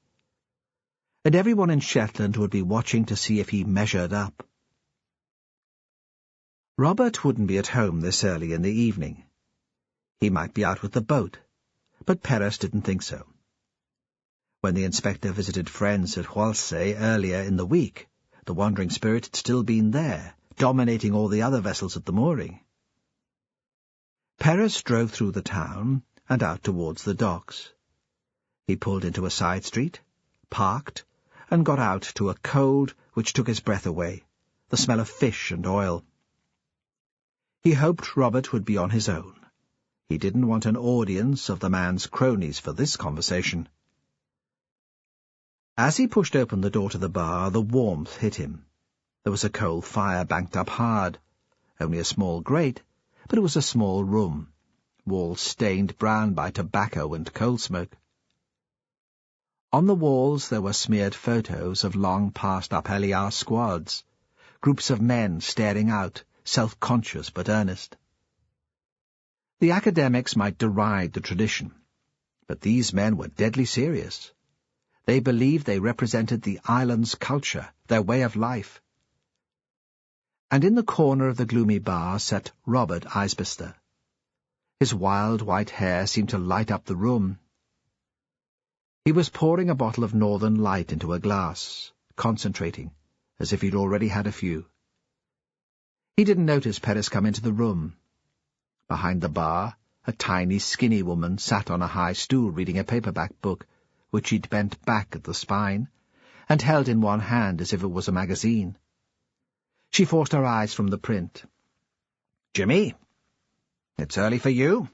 And everyone in Shetland would be watching to see if he measured up. Robert wouldn't be at home this early in the evening. He might be out with the boat, but Perez didn't think so. When the inspector visited friends at Hualsay earlier in the week, the wandering spirit had still been there, dominating all the other vessels at the mooring. Perez drove through the town and out towards the docks. He pulled into a side street, parked, and got out to a cold which took his breath away, the smell of fish and oil. He hoped Robert would be on his own. He didn't want an audience of the man's cronies for this conversation. As he pushed open the door to the bar, the warmth hit him. There was a coal fire banked up hard, only a small grate, but it was a small room, walls stained brown by tobacco and coal smoke. On the walls there were smeared photos of long-past Up-Heliar squads, groups of men staring out, self-conscious but earnest. The academics might deride the tradition, but these men were deadly serious. They believed they represented the island's culture, their way of life. And in the corner of the gloomy bar sat Robert Isbister. His wild white hair seemed to light up the room. He was pouring a bottle of Northern Light into a glass, concentrating, as if he'd already had a few. He didn't notice Perez come into the room. Behind the bar, a tiny, skinny woman sat on a high stool reading a paperback book, which she'd bent back at the spine, and held in one hand as if it was a magazine. She forced her eyes from the print. "Jimmy, it's early for you.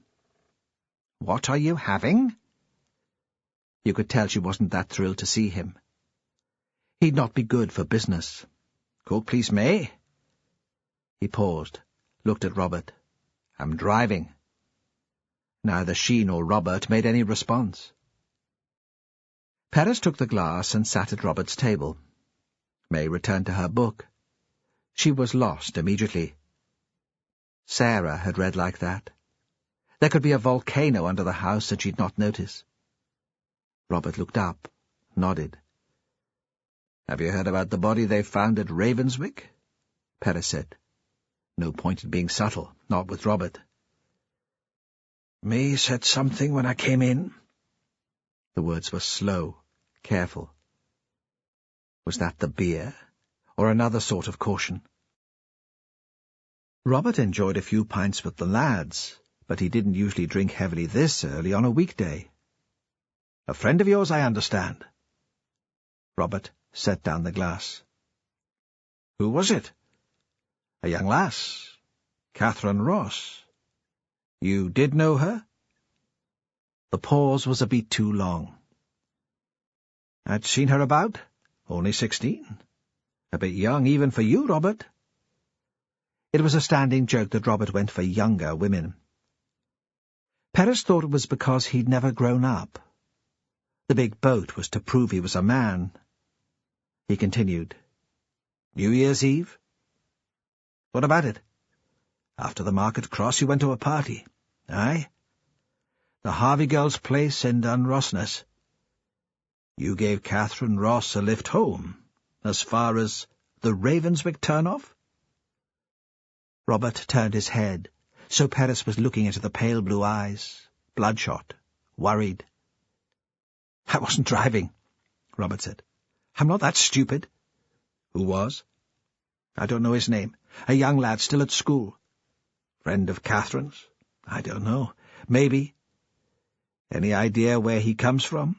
What are you having?" You could tell she wasn't that thrilled to see him. He'd not be good for business. "Cook, please, May." He paused, looked at Robert. "I'm driving." Neither she nor Robert made any response. Perez took the glass and sat at Robert's table. May returned to her book. She was lost immediately. Sarah had read like that. There could be a volcano under the house and she'd not notice. Robert looked up, nodded. "Have you heard about the body they found at Ravenswick?" Perez said. No point in being subtle, not with Robert. "May said something when I came in." The words were slow, careful. Was that the beer, or another sort of caution? Robert enjoyed a few pints with the lads, but he didn't usually drink heavily this early on a weekday. "A friend of yours, I understand." Robert set down the glass. "Who was it?" "A young lass, Catherine Ross. You did know her?" The pause was a bit too long. "I'd seen her about. Only 16. A bit young even for you, Robert." It was a standing joke that Robert went for younger women. Perez thought it was because he'd never grown up. The big boat was to prove he was a man. He continued. "New Year's Eve?" "What about it?" "After the market cross you went to a party." "Aye?" "The Harvey girls' place in Dunrossness." "You gave Catherine Ross a lift home, as far as the Ravenswick turn-off?" Robert turned his head, so Perez was looking into the pale blue eyes, bloodshot, worried. "I wasn't driving," Robert said. "I'm not that stupid." "Who was?" I don't know his name. A young lad still at school. Friend of Catherine's? I don't know. Maybe. Any idea where he comes from?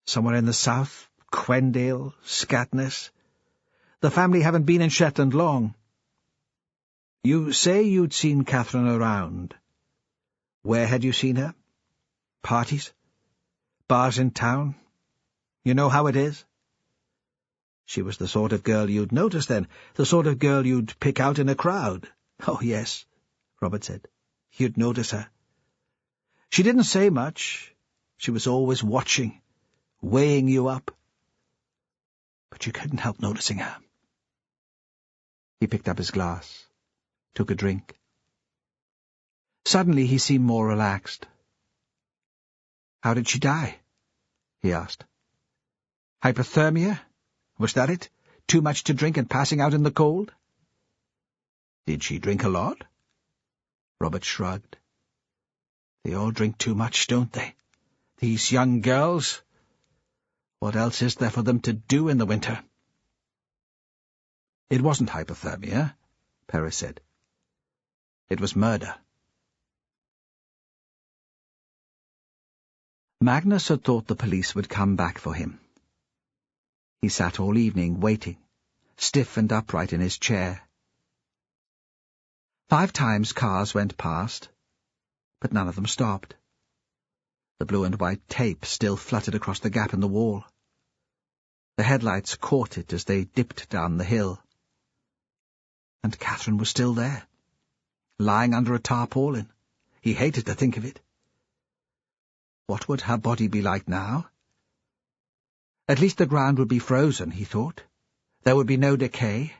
Somewhere in the south? Quendale? Scatness? The family haven't been in Shetland long. You say you'd seen Catherine around. Where had you seen her? Parties? Bars in town? You know how it is? She was the sort of girl you'd notice, then, the sort of girl you'd pick out in a crowd. Oh, yes, Robert said. You'd notice her. She didn't say much. She was always watching, weighing you up. But you couldn't help noticing her. He picked up his glass, took a drink. Suddenly he seemed more relaxed. How did she die? He asked. Hypothermia? Was that it? Too much to drink and passing out in the cold? Did she drink a lot? Robert shrugged. They all drink too much, don't they? These young girls. What else is there for them to do in the winter? It wasn't hypothermia, Perez said. It was murder. Magnus had thought the police would come back for him. He sat all evening waiting, stiff and upright in his chair. 5 times cars went past, but none of them stopped. The blue and white tape still fluttered across the gap in the wall. The headlights caught it as they dipped down the hill. And Catherine was still there, lying under a tarpaulin. He hated to think of it. What would her body be like now? At least the ground would be frozen, he thought. There would be no decay,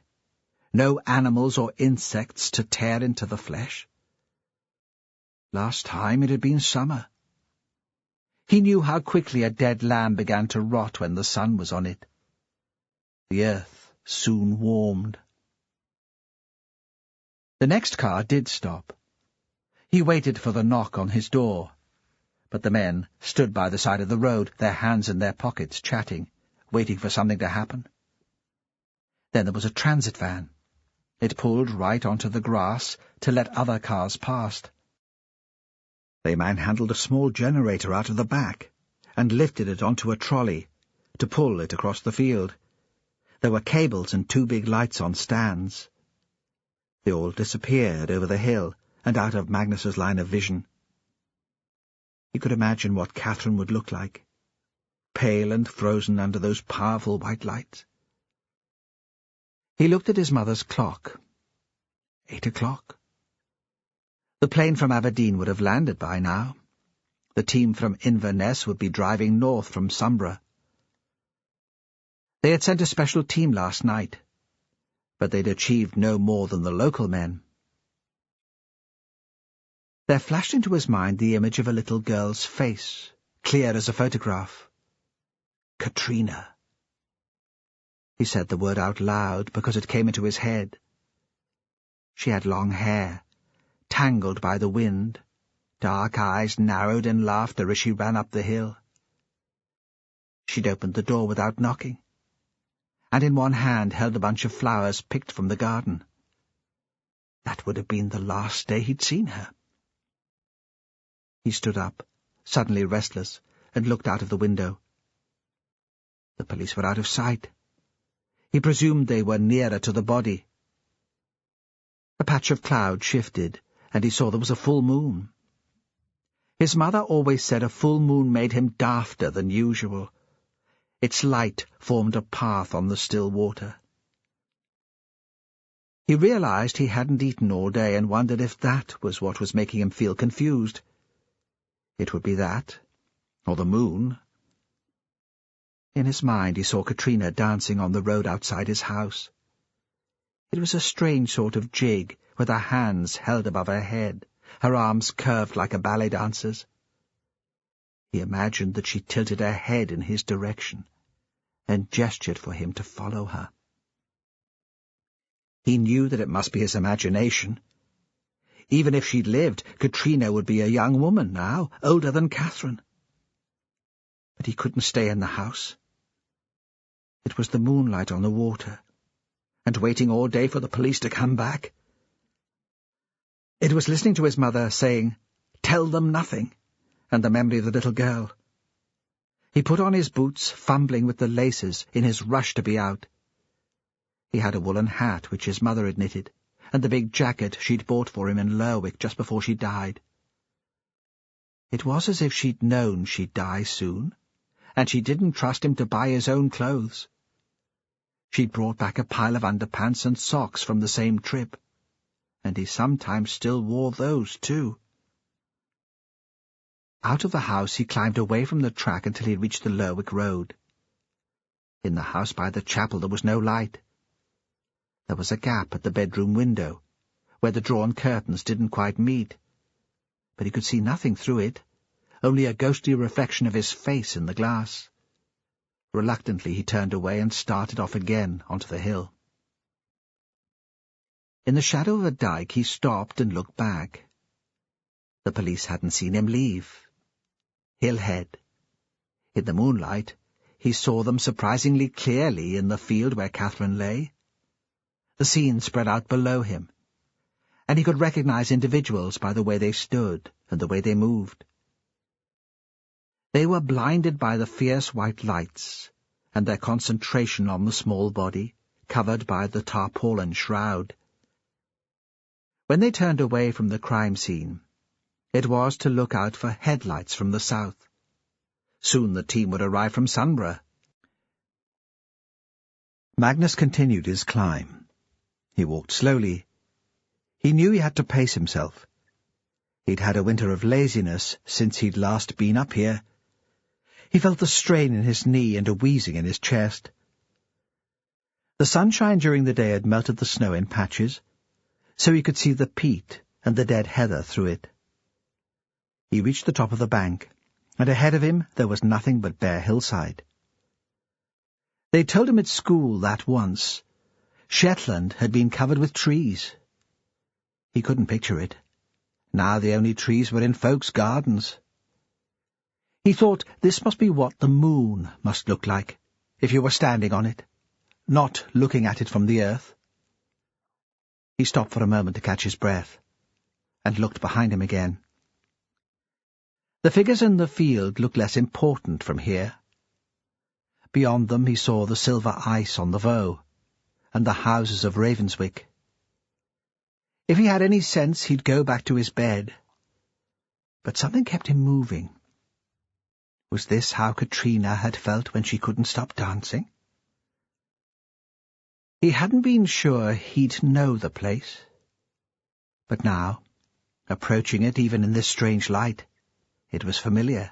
no animals or insects to tear into the flesh. Last time it had been summer. He knew how quickly a dead lamb began to rot when the sun was on it. The earth soon warmed. The next car did stop. He waited for the knock on his door, but the men stood by the side of the road, their hands in their pockets, chatting, waiting for something to happen. Then there was a transit van. It pulled right onto the grass to let other cars past. They manhandled a small generator out of the back and lifted it onto a trolley to pull it across the field. There were cables and 2 big lights on stands. They all disappeared over the hill and out of Magnus's line of vision. He could imagine what Catherine would look like, pale and frozen under those powerful white lights. He looked at his mother's clock. 8 o'clock. The plane from Aberdeen would have landed by now. The team from Inverness would be driving north from Sombra. They had sent a special team last night, but they'd achieved no more than the local men. There flashed into his mind the image of a little girl's face, clear as a photograph. Katrina. He said the word out loud because it came into his head. She had long hair, tangled by the wind, dark eyes narrowed in laughter as she ran up the hill. She'd opened the door without knocking, and in one hand held a bunch of flowers picked from the garden. That would have been the last day he'd seen her. He stood up, suddenly restless, and looked out of the window. The police were out of sight. He presumed they were nearer to the body. A patch of cloud shifted, and he saw there was a full moon. His mother always said a full moon made him dafter than usual. Its light formed a path on the still water. He realized he hadn't eaten all day and wondered if that was what was making him feel confused. It would be that, or the moon. In his mind he saw Katrina dancing on the road outside his house. It was a strange sort of jig, with her hands held above her head, her arms curved like a ballet dancer's. He imagined that she tilted her head in his direction and gestured for him to follow her. He knew that it must be his imagination. Even if she'd lived, Katrina would be a young woman now, older than Catherine. But he couldn't stay in the house. It was the moonlight on the water, and waiting all day for the police to come back. It was listening to his mother saying, "Tell them nothing," and the memory of the little girl. He put on his boots, fumbling with the laces in his rush to be out. He had a woolen hat which his mother had knitted, and the big jacket she'd bought for him in Lerwick just before she died. It was as if she'd known she'd die soon, and she didn't trust him to buy his own clothes. She'd brought back a pile of underpants and socks from the same trip, and he sometimes still wore those too. Out of the house he climbed away from the track until he reached the Lerwick road. In the house by the chapel there was no light. There was a gap at the bedroom window, where the drawn curtains didn't quite meet, but he could see nothing through it, only a ghostly reflection of his face in the glass. Reluctantly he turned away and started off again onto the hill. In the shadow of a dyke he stopped and looked back. The police hadn't seen him leave. Hillhead. In the moonlight he saw them surprisingly clearly in the field where Catherine lay. The scene spread out below him, and he could recognize individuals by the way they stood and the way they moved. They were blinded by the fierce white lights, and their concentration on the small body, covered by the tarpaulin shroud. When they turned away from the crime scene, it was to look out for headlights from the south. Soon the team would arrive from Sunborough. Magnus continued his climb. He walked slowly. He knew he had to pace himself. He'd had a winter of laziness since he'd last been up here. He felt the strain in his knee and a wheezing in his chest. The sunshine during the day had melted the snow in patches, so he could see the peat and the dead heather through it. He reached the top of the bank, and ahead of him there was nothing but bare hillside. They told him at school that once Shetland had been covered with trees. He couldn't picture it. Now the only trees were in folks' gardens. He thought this must be what the moon must look like, if you were standing on it, not looking at it from the earth. He stopped for a moment to catch his breath, and looked behind him again. The figures in the field looked less important from here. Beyond them he saw the silver ice on the Voe, and the houses of Ravenswick. If he had any sense he'd go back to his bed. But something kept him moving. Was this how Katrina had felt when she couldn't stop dancing? He hadn't been sure he'd know the place. But now, approaching it even in this strange light, it was familiar.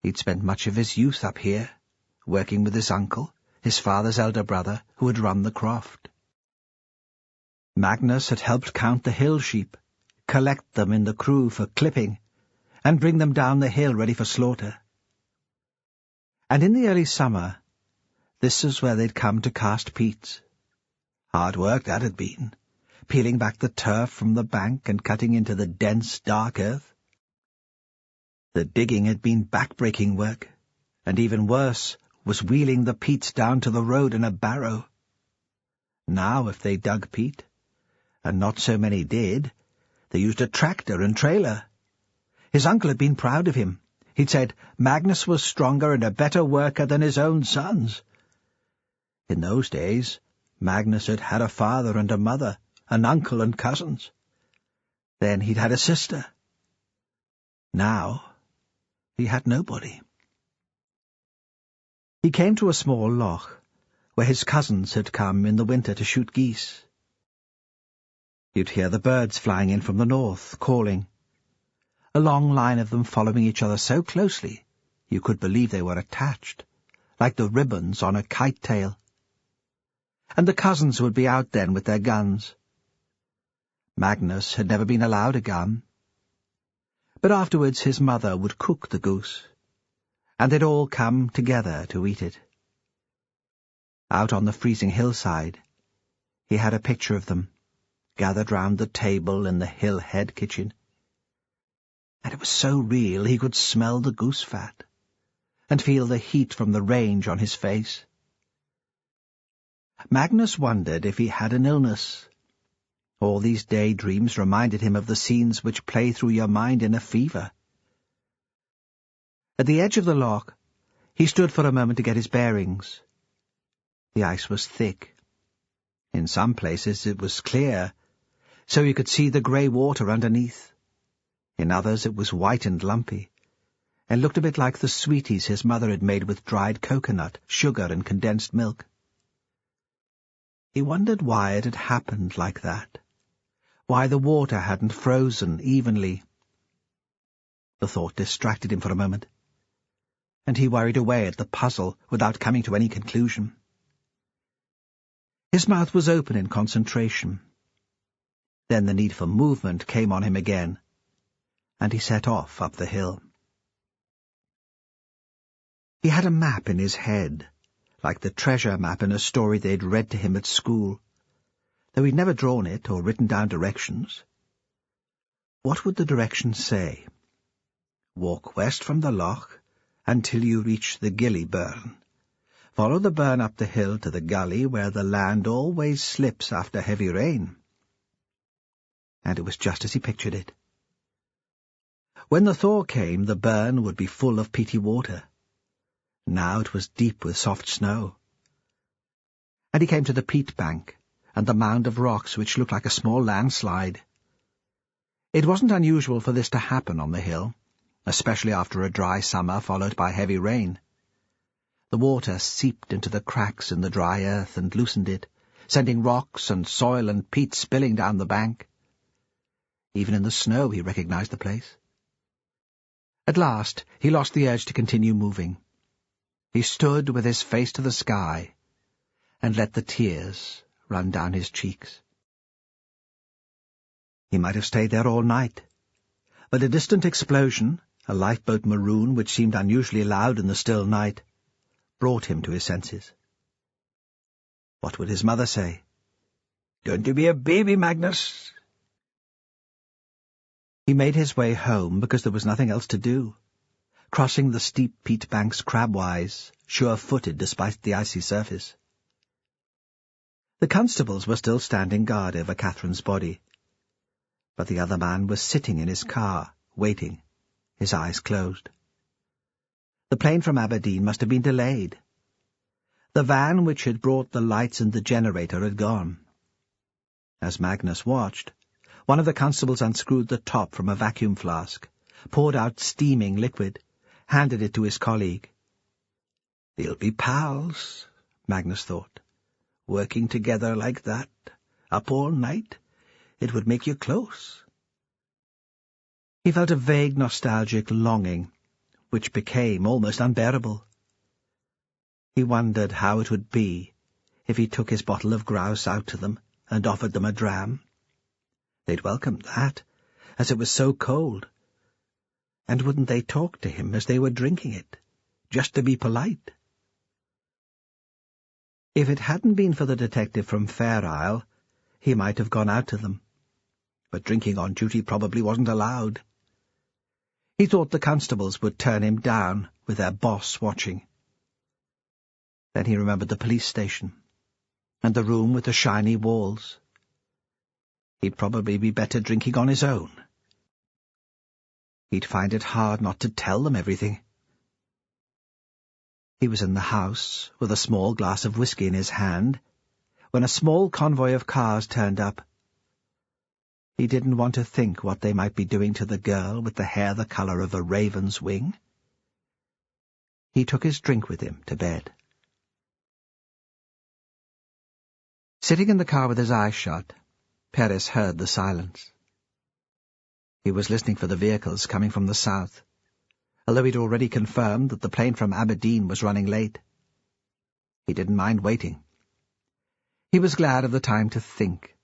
He'd spent much of his youth up here, working with his uncle, his father's elder brother, who had run the croft. Magnus had helped count the hill sheep, collect them in the crew for clipping, and bring them down the hill ready for slaughter. And in the early summer, this was where they'd come to cast peats. Hard work that had been, peeling back the turf from the bank and cutting into the dense, dark earth. The digging had been back-breaking work, and even worse was wheeling the peats down to the road in a barrow. Now, if they dug peat, and not so many did, they used a tractor and trailer. His uncle had been proud of him. He'd said Magnus was stronger and a better worker than his own sons. In those days, Magnus had had a father and a mother, an uncle and cousins. Then he'd had a sister. Now, he had nobody. He came to a small loch, where his cousins had come in the winter to shoot geese. You'd hear the birds flying in from the north, calling. A long line of them following each other so closely, you could believe they were attached, like the ribbons on a kite tail. And the cousins would be out then with their guns. Magnus had never been allowed a gun. But afterwards his mother would cook the goose, and they'd all come together to eat it. Out on the freezing hillside, he had a picture of them, gathered round the table in the hill-head kitchen. And it was so real he could smell the goose fat, and feel the heat from the range on his face. Magnus wondered if he had an illness. All these daydreams reminded him of the scenes which play through your mind in a fever. At the edge of the loch, he stood for a moment to get his bearings. The ice was thick. In some places it was clear, so you could see the grey water underneath. In others it was white and lumpy, and looked a bit like the sweeties his mother had made with dried coconut, sugar, and condensed milk. He wondered why it had happened like that, why the water hadn't frozen evenly. The thought distracted him for a moment, and he worried away at the puzzle without coming to any conclusion. His mouth was open in concentration. Then the need for movement came on him again, and he set off up the hill. He had a map in his head, like the treasure map in a story they'd read to him at school, though he'd never drawn it or written down directions. What would the directions say? Walk west from the loch until you reach the gilly burn. Follow the burn up the hill to the gully where the land always slips after heavy rain. And it was just as he pictured it. When the thaw came, the burn would be full of peaty water. Now it was deep with soft snow. And he came to the peat bank and the mound of rocks which looked like a small landslide. It wasn't unusual for this to happen on the hill, especially after a dry summer followed by heavy rain. The water seeped into the cracks in the dry earth and loosened it, sending rocks and soil and peat spilling down the bank. Even in the snow he recognized the place. At last he lost the urge to continue moving. He stood with his face to the sky and let the tears run down his cheeks. He might have stayed there all night, but a distant explosion, a lifeboat maroon which seemed unusually loud in the still night, brought him to his senses. What would his mother say? "Don't you be a baby, Magnus." He made his way home because there was nothing else to do, crossing the steep peat banks crabwise, sure-footed despite the icy surface. The constables were still standing guard over Catherine's body, but the other man was sitting in his car, waiting, his eyes closed. The plane from Aberdeen must have been delayed. The van which had brought the lights and the generator had gone. As Magnus watched, one of the constables unscrewed the top from a vacuum flask, poured out steaming liquid, handed it to his colleague. "They'll be pals," Magnus thought. "Working together like that, up all night, it would make you close." He felt a vague nostalgic longing, which became almost unbearable. He wondered how it would be if he took his bottle of grouse out to them and offered them a dram. They'd welcome that, as it was so cold. And wouldn't they talk to him as they were drinking it, just to be polite? If it hadn't been for the detective from Fair Isle, he might have gone out to them. But drinking on duty probably wasn't allowed. He thought the constables would turn him down, with their boss watching. Then he remembered the police station, and the room with the shiny walls. He'd probably be better drinking on his own. He'd find it hard not to tell them everything. He was in the house, with a small glass of whiskey in his hand, when a small convoy of cars turned up. He didn't want to think what they might be doing to the girl with the hair the colour of a raven's wing. He took his drink with him to bed. Sitting in the car with his eyes shut, Perez heard the silence. He was listening for the vehicles coming from the south, although he'd already confirmed that the plane from Aberdeen was running late. He didn't mind waiting. He was glad of the time to think,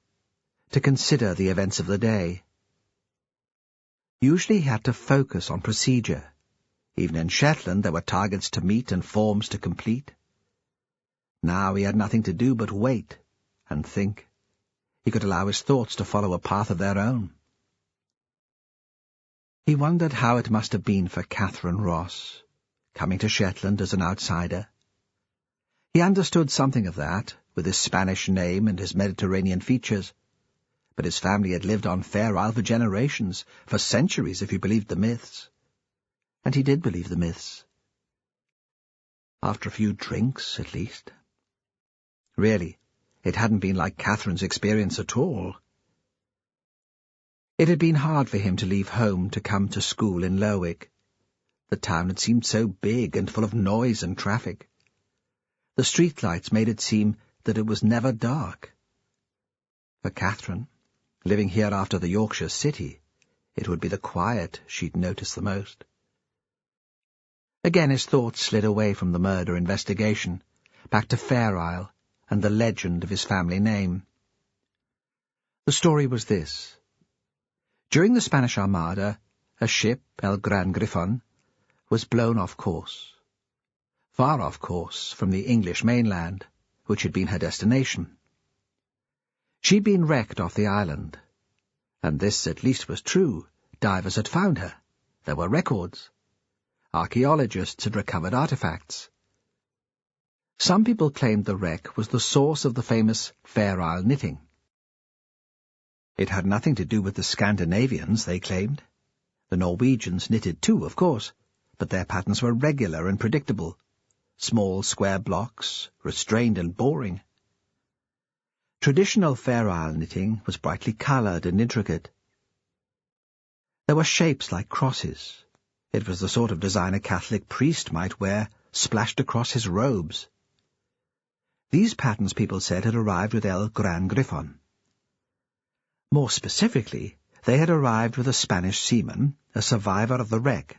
to consider the events of the day. Usually he had to focus on procedure. Even in Shetland there were targets to meet and forms to complete. Now he had nothing to do but wait and think. He could allow his thoughts to follow a path of their own. He wondered how it must have been for Catherine Ross, coming to Shetland as an outsider. He understood something of that with his Spanish name and his Mediterranean features. But his family had lived on Fair Isle for generations, for centuries if you believed the myths. And he did believe the myths. After a few drinks, at least. Really, it hadn't been like Catherine's experience at all. It had been hard for him to leave home to come to school in Lerwick. The town had seemed so big and full of noise and traffic. The streetlights made it seem that it was never dark. For Catherine, living here after the Yorkshire city, it would be the quiet she'd notice the most. Again his thoughts slid away from the murder investigation, back to Fair Isle and the legend of his family name. The story was this. During the Spanish Armada, a ship, El Gran Grifon, was blown off course. Far off course from the English mainland, which had been her destination. She'd been wrecked off the island, and this at least was true. Divers had found her. There were records. Archaeologists had recovered artifacts. Some people claimed the wreck was the source of the famous Fair Isle knitting. It had nothing to do with the Scandinavians, they claimed. The Norwegians knitted too, of course, but their patterns were regular and predictable. Small square blocks, restrained and boring. Traditional Fair Isle knitting was brightly coloured and intricate. There were shapes like crosses. It was the sort of design a Catholic priest might wear, splashed across his robes. These patterns, people said, had arrived with El Gran Grifon. More specifically, they had arrived with a Spanish seaman, a survivor of the wreck.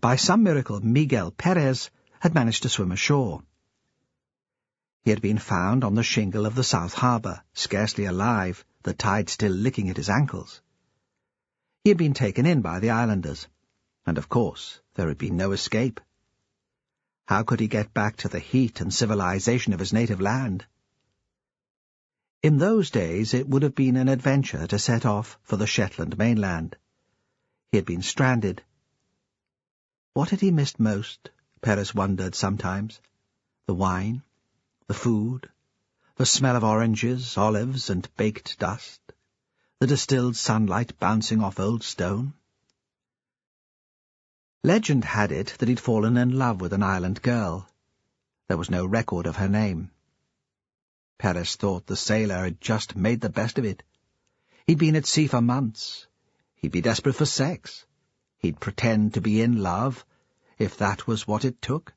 By some miracle, Miguel Perez had managed to swim ashore. He had been found on the shingle of the South Harbour, scarcely alive, the tide still licking at his ankles. He had been taken in by the islanders, and of course there had been no escape. How could he get back to the heat and civilization of his native land? In those days it would have been an adventure to set off for the Shetland mainland. He had been stranded. What had he missed most, Perez wondered sometimes? The wine, the food, the smell of oranges, olives, and baked dust, the distilled sunlight bouncing off old stone. Legend had it that he'd fallen in love with an island girl. There was no record of her name. Perez thought the sailor had just made the best of it. He'd been at sea for months. He'd be desperate for sex. He'd pretend to be in love, if that was what it took.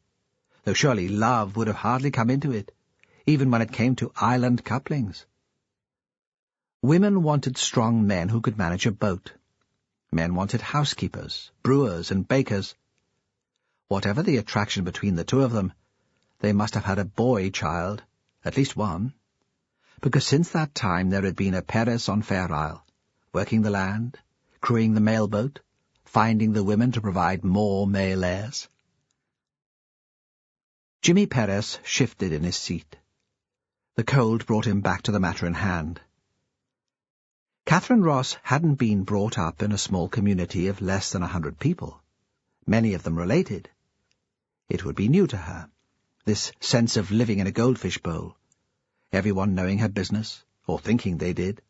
Though surely love would have hardly come into it, even when it came to island couplings. Women wanted strong men who could manage a boat. Men wanted housekeepers, brewers, and bakers. Whatever the attraction between the two of them, they must have had a boy child, at least one, because since that time there had been a Perez on Fair Isle, working the land, crewing the mail boat, finding the women to provide more male heirs. Jimmy Perez shifted in his seat. The cold brought him back to the matter in hand. Catherine Ross hadn't been brought up in a small community of less than 100 people, many of them related. It would be new to her, this sense of living in a goldfish bowl, everyone knowing her business, or thinking they did.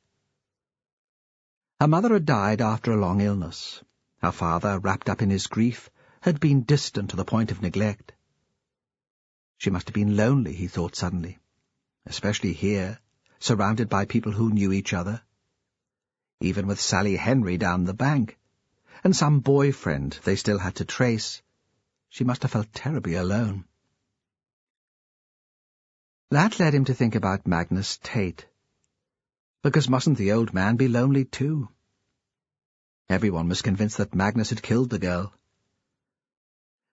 Her mother had died after a long illness. Her father, wrapped up in his grief, had been distant to the point of neglect. She must have been lonely, he thought suddenly, especially here, surrounded by people who knew each other. Even with Sally Henry down the bank, and some boyfriend they still had to trace, she must have felt terribly alone. That led him to think about Magnus Tate, because mustn't the old man be lonely too? Everyone was convinced that Magnus had killed the girl.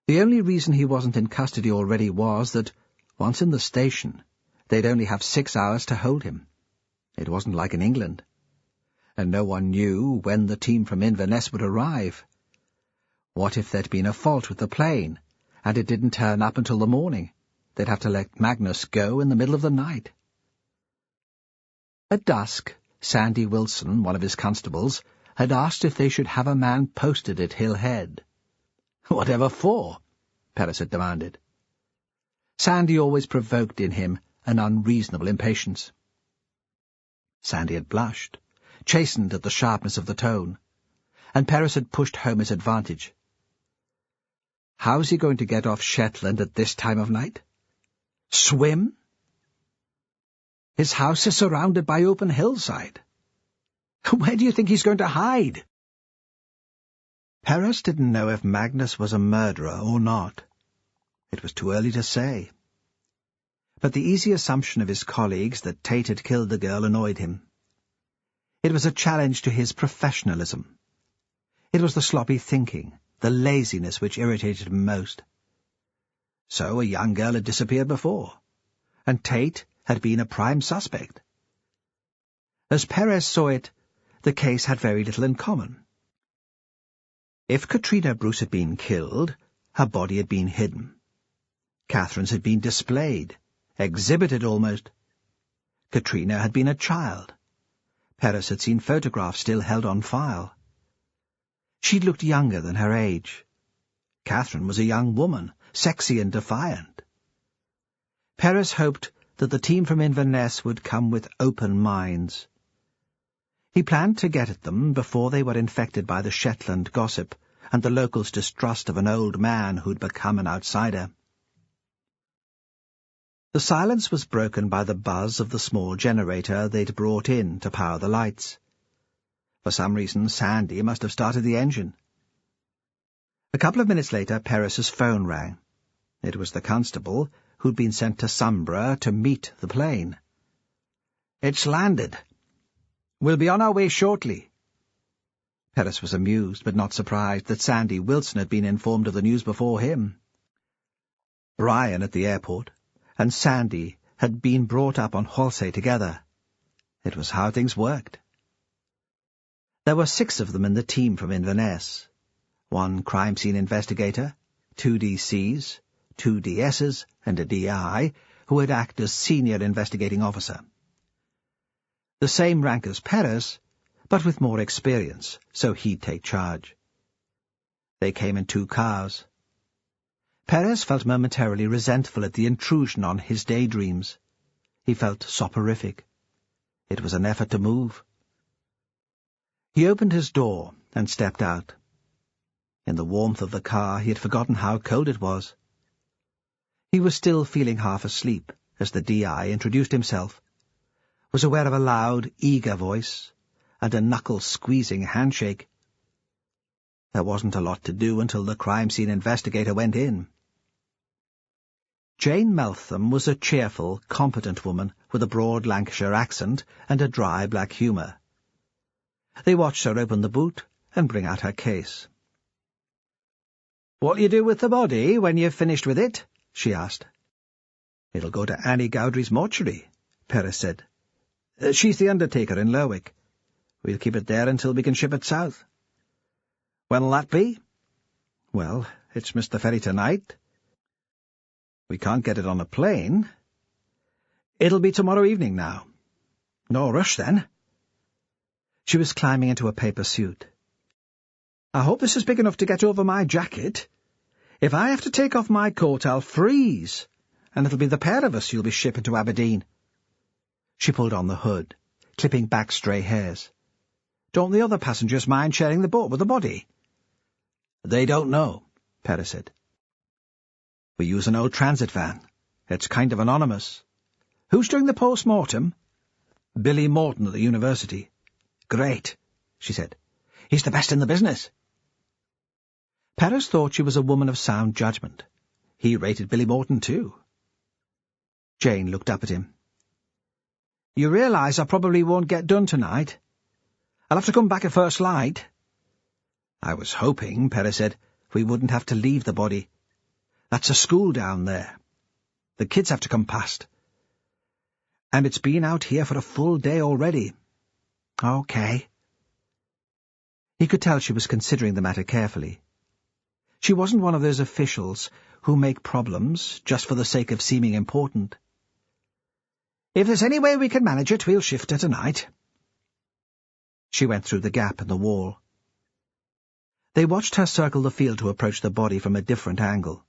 The only reason he wasn't in custody already was that, once in the station, they'd only have 6 hours to hold him. It wasn't like in England. And no one knew when the team from Inverness would arrive. What if there'd been a fault with the plane, and it didn't turn up until the morning? They'd have to let Magnus go in the middle of the night. At dusk, Sandy Wilson, one of his constables, had asked if they should have a man posted at Hill Head. "Whatever for?" Perez had demanded. Sandy always provoked in him an unreasonable impatience. Sandy had blushed, chastened at the sharpness of the tone, and Perez had pushed home his advantage. How's he going to get off Shetland at this time of night? Swim? His house is surrounded by open hillside. Where do you think he's going to hide? Perez didn't know if Magnus was a murderer or not. It was too early to say. But the easy assumption of his colleagues that Tate had killed the girl annoyed him. It was a challenge to his professionalism. It was the sloppy thinking, the laziness which irritated him most. So a young girl had disappeared before, and Tate had been a prime suspect. As Perez saw it, the case had very little in common. If Katrina Bruce had been killed, her body had been hidden. Catherine's had been displayed, exhibited almost. Katrina had been a child. Perez had seen photographs still held on file. She'd looked younger than her age. Catherine was a young woman, sexy and defiant. Perez hoped that the team from Inverness would come with open minds. He planned to get at them before they were infected by the Shetland gossip and the locals' distrust of an old man who'd become an outsider. The silence was broken by the buzz of the small generator they'd brought in to power the lights. For some reason, Sandy must have started the engine. A couple of minutes later, Perez's phone rang. It was the constable who'd been sent to Sombra to meet the plane. "It's landed. We'll be on our way shortly." Perez was amused, but not surprised, that Sandy Wilson had been informed of the news before him. Brian at the airport and Sandy had been brought up on Halsey together. It was how things worked. There were 6 of them in the team from Inverness. 1 crime scene investigator, 2 DCs, 2 DSs, and a DI, who would act as senior investigating officer. The same rank as Perez, but with more experience, so he'd take charge. They came in 2 cars. Perez felt momentarily resentful at the intrusion on his daydreams. He felt soporific. It was an effort to move. He opened his door and stepped out. In the warmth of the car, he had forgotten how cold it was. He was still feeling half asleep as the DI introduced himself, was aware of a loud, eager voice, and a knuckle-squeezing handshake. There wasn't a lot to do until the crime scene investigator went in. Jane Meltham was a cheerful, competent woman with a broad Lancashire accent and a dry black humour. They watched her open the boot and bring out her case. "What'll you do with the body when you've finished with it?" she asked. "It'll go to Annie Gowdry's mortuary," Perez said. "She's the undertaker in Lerwick. We'll keep it there until we can ship it south." "When'll that be?" "Well, it's missed the ferry tonight. We can't get it on a plane. It'll be tomorrow evening now." "No rush, then." She was climbing into a paper suit. "I hope this is big enough to get over my jacket. If I have to take off my coat, I'll freeze, and it'll be the pair of us you'll be shipping to Aberdeen." She pulled on the hood, clipping back stray hairs. "Don't the other passengers mind sharing the boat with the body?" "They don't know," Perez said. "We use an old transit van. It's kind of anonymous." "Who's doing the post-mortem?" "Billy Morton at the university." "Great," she said. "He's the best in the business." Perez thought she was a woman of sound judgment. He rated Billy Morton, too. Jane looked up at him. "You realise I probably won't get done tonight? I'll have to come back at first light." "I was hoping," Perez said, "we wouldn't have to leave the body. That's a school down there. The kids have to come past. And it's been out here for a full day already." "Okay." He could tell she was considering the matter carefully. She wasn't one of those officials who make problems just for the sake of seeming important. "If there's any way we can manage it, we'll shift her tonight." She went through the gap in the wall. They watched her circle the field to approach the body from a different angle,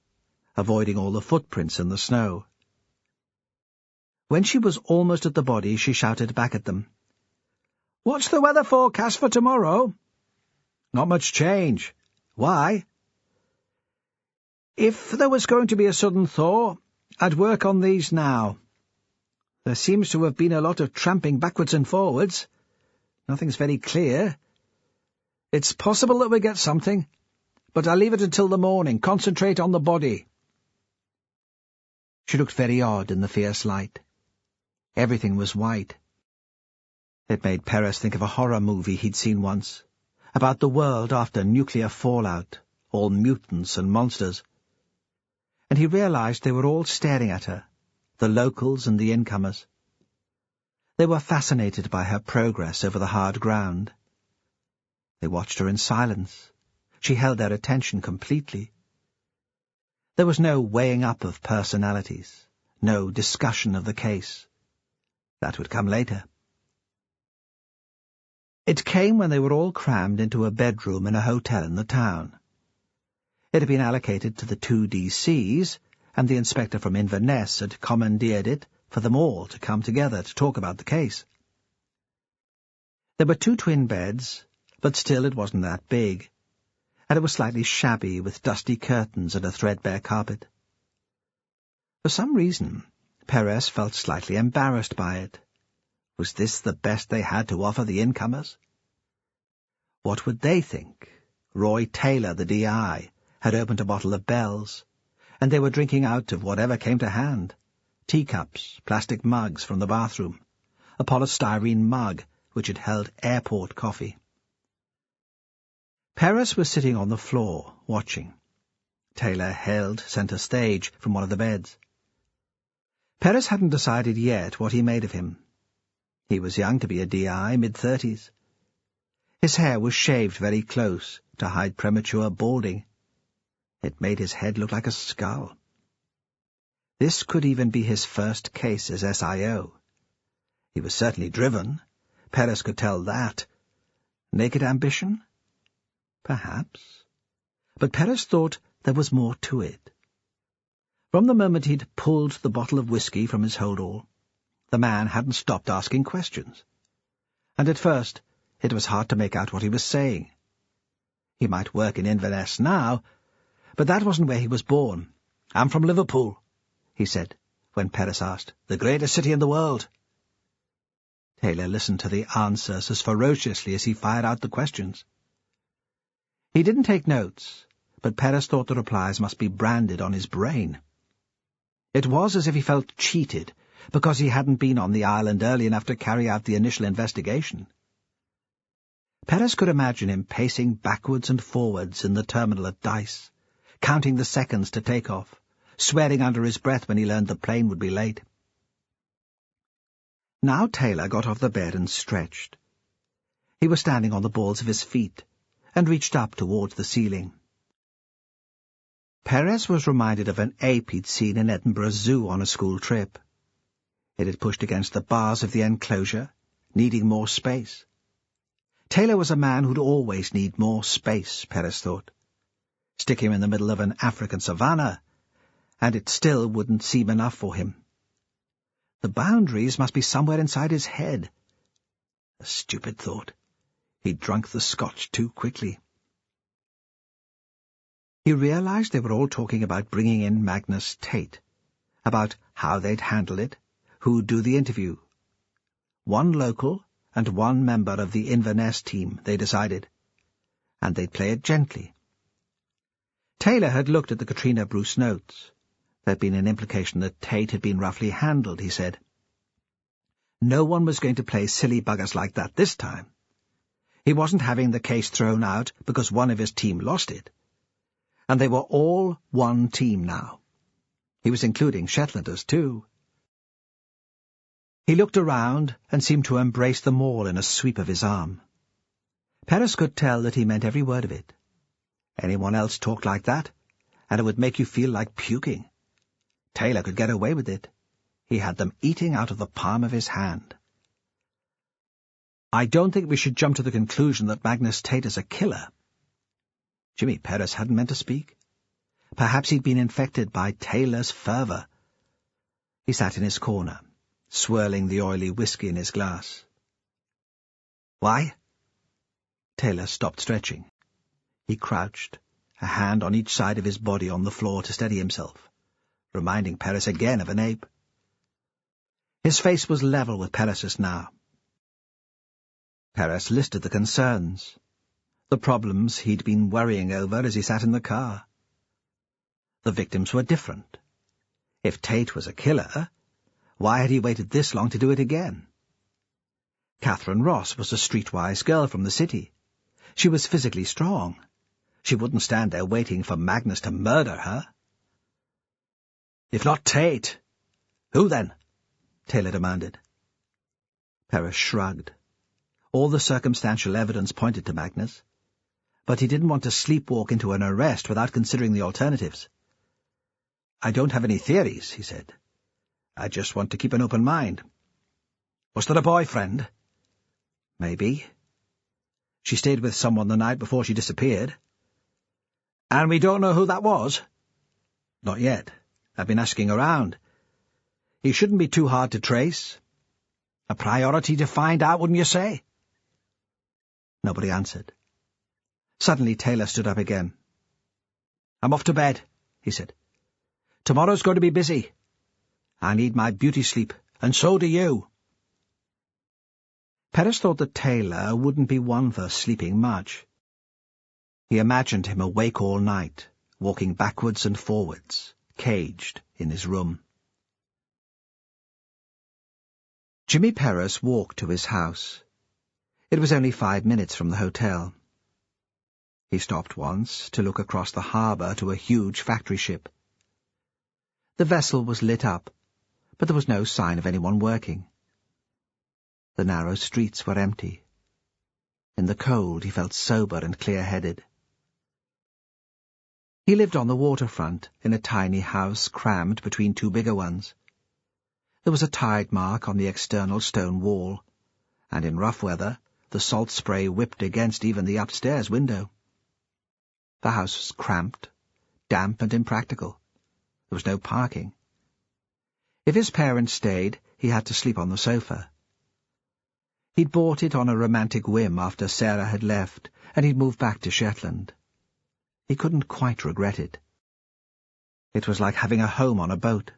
avoiding all the footprints in the snow. When she was almost at the body, she shouted back at them. "What's the weather forecast for tomorrow?" "Not much change." "Why?" "If there was going to be a sudden thaw, I'd work on these now. There seems to have been a lot of tramping backwards and forwards. Nothing's very clear. It's possible that we get something, but I'll leave it until the morning. Concentrate on the body." She looked very odd in the fierce light. Everything was white. It made Perez think of a horror movie he'd seen once, about the world after nuclear fallout, all mutants and monsters. And he realized they were all staring at her, the locals and the incomers. They were fascinated by her progress over the hard ground. They watched her in silence. She held their attention completely. There was no weighing up of personalities, no discussion of the case. That would come later. It came when they were all crammed into a bedroom in a hotel in the town. It had been allocated to the 2 DCs, and the inspector from Inverness had commandeered it for them all to come together to talk about the case. There were 2 twin beds, but still it wasn't that big, and it was slightly shabby with dusty curtains and a threadbare carpet. For some reason, Perez felt slightly embarrassed by it. Was this the best they had to offer the incomers? What would they think? Roy Taylor, the DI, had opened a bottle of Bell's, and they were drinking out of whatever came to hand. Teacups, plastic mugs from the bathroom, a polystyrene mug which had held airport coffee. Perez was sitting on the floor, watching. Taylor held centre stage from one of the beds. Perez hadn't decided yet what he made of him. He was young to be a DI, mid-30s. His hair was shaved very close to hide premature balding. It made his head look like a skull. This could even be his first case as SIO. He was certainly driven. Perez could tell that. Naked ambition? Perhaps. But Perez thought there was more to it. From the moment he'd pulled the bottle of whiskey from his hold-all, the man hadn't stopped asking questions. And at first it was hard to make out what he was saying. He might work in Inverness now, but that wasn't where he was born. "I'm from Liverpool," he said, when Perez asked. "The greatest city in the world." Taylor listened to the answers as ferociously as he fired out the questions. He didn't take notes, but Perez thought the replies must be branded on his brain. It was as if he felt cheated because he hadn't been on the island early enough to carry out the initial investigation. Perez could imagine him pacing backwards and forwards in the terminal at Dice, counting the seconds to take off, swearing under his breath when he learned the plane would be late. Now Taylor got off the bed and stretched. He was standing on the balls of his feet and reached up towards the ceiling. Perez was reminded of an ape he'd seen in Edinburgh Zoo on a school trip. It had pushed against the bars of the enclosure, needing more space. Taylor was a man who'd always need more space, Perez thought. Stick him in the middle of an African savannah, and it still wouldn't seem enough for him. The boundaries must be somewhere inside his head. A stupid thought. He'd drunk the scotch too quickly. He realized they were all talking about bringing in Magnus Tate, about how they'd handle it, who'd do the interview. One local and one member of the Inverness team, they decided, and they'd play it gently. Taylor had looked at the Katrina Bruce notes. There'd been an implication that Tate had been roughly handled, he said. No one was going to play silly buggers like that this time. He wasn't having the case thrown out because one of his team lost it. And they were all one team now. He was including Shetlanders, too. He looked around and seemed to embrace them all in a sweep of his arm. Perez could tell that he meant every word of it. Anyone else talked like that, and it would make you feel like puking. Taylor could get away with it. He had them eating out of the palm of his hand. I don't think we should jump to the conclusion that Magnus Tate is a killer. Jimmy Perez hadn't meant to speak. Perhaps he'd been infected by Taylor's fervour. He sat in his corner, swirling the oily whiskey in his glass. "Why?" Taylor stopped stretching. He crouched, a hand on each side of his body on the floor to steady himself, reminding Perez again of an ape. His face was level with Perez's now. Perez listed the concerns, the problems he'd been worrying over as he sat in the car. The victims were different. If Tate was a killer, why had he waited this long to do it again? Catherine Ross was a streetwise girl from the city. She was physically strong. She wouldn't stand there waiting for Magnus to murder her. "If not Tate, who then?" Taylor demanded. Perez shrugged. All the circumstantial evidence pointed to Magnus, but he didn't want to sleepwalk into an arrest without considering the alternatives. "I don't have any theories," he said. "I just want to keep an open mind. Was there a boyfriend?" "Maybe. She stayed with someone the night before she disappeared." "And we don't know who that was?" "Not yet. I've been asking around. He shouldn't be too hard to trace. A priority to find out, wouldn't you say?" Nobody answered. Suddenly Taylor stood up again. "I'm off to bed," he said. "Tomorrow's going to be busy. I need my beauty sleep, and so do you." Perez thought that Taylor wouldn't be one for sleeping much. He imagined him awake all night, walking backwards and forwards, caged in his room. Jimmy Perez walked to his house. It was only 5 minutes from the hotel. He stopped once to look across the harbour to a huge factory ship. The vessel was lit up, but there was no sign of anyone working. The narrow streets were empty. In the cold he felt sober and clear-headed. He lived on the waterfront, in a tiny house crammed between two bigger ones. There was a tide mark on the external stone wall, and in rough weather the salt spray whipped against even the upstairs window. The house was cramped, damp and impractical. There was no parking. If his parents stayed, he had to sleep on the sofa. He'd bought it on a romantic whim after Sarah had left, and he'd moved back to Shetland. He couldn't quite regret it. It was like having a home on a boat.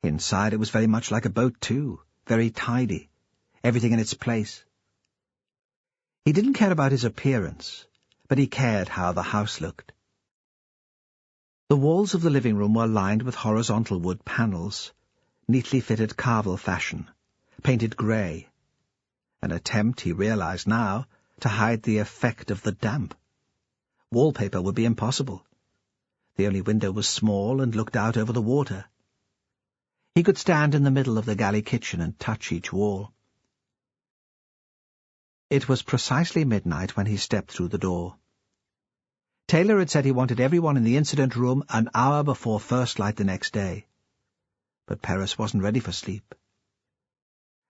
Inside it was very much like a boat too, very tidy, everything in its place. He didn't care about his appearance, but he cared how the house looked. The walls of the living room were lined with horizontal wood panels, neatly fitted carvel fashion, painted grey, an attempt, he realized now, to hide the effect of the damp. Wallpaper would be impossible. The only window was small and looked out over the water. He could stand in the middle of the galley kitchen and touch each wall. It was precisely midnight when he stepped through the door. Taylor had said he wanted everyone in the incident room an hour before first light the next day. But Perez wasn't ready for sleep.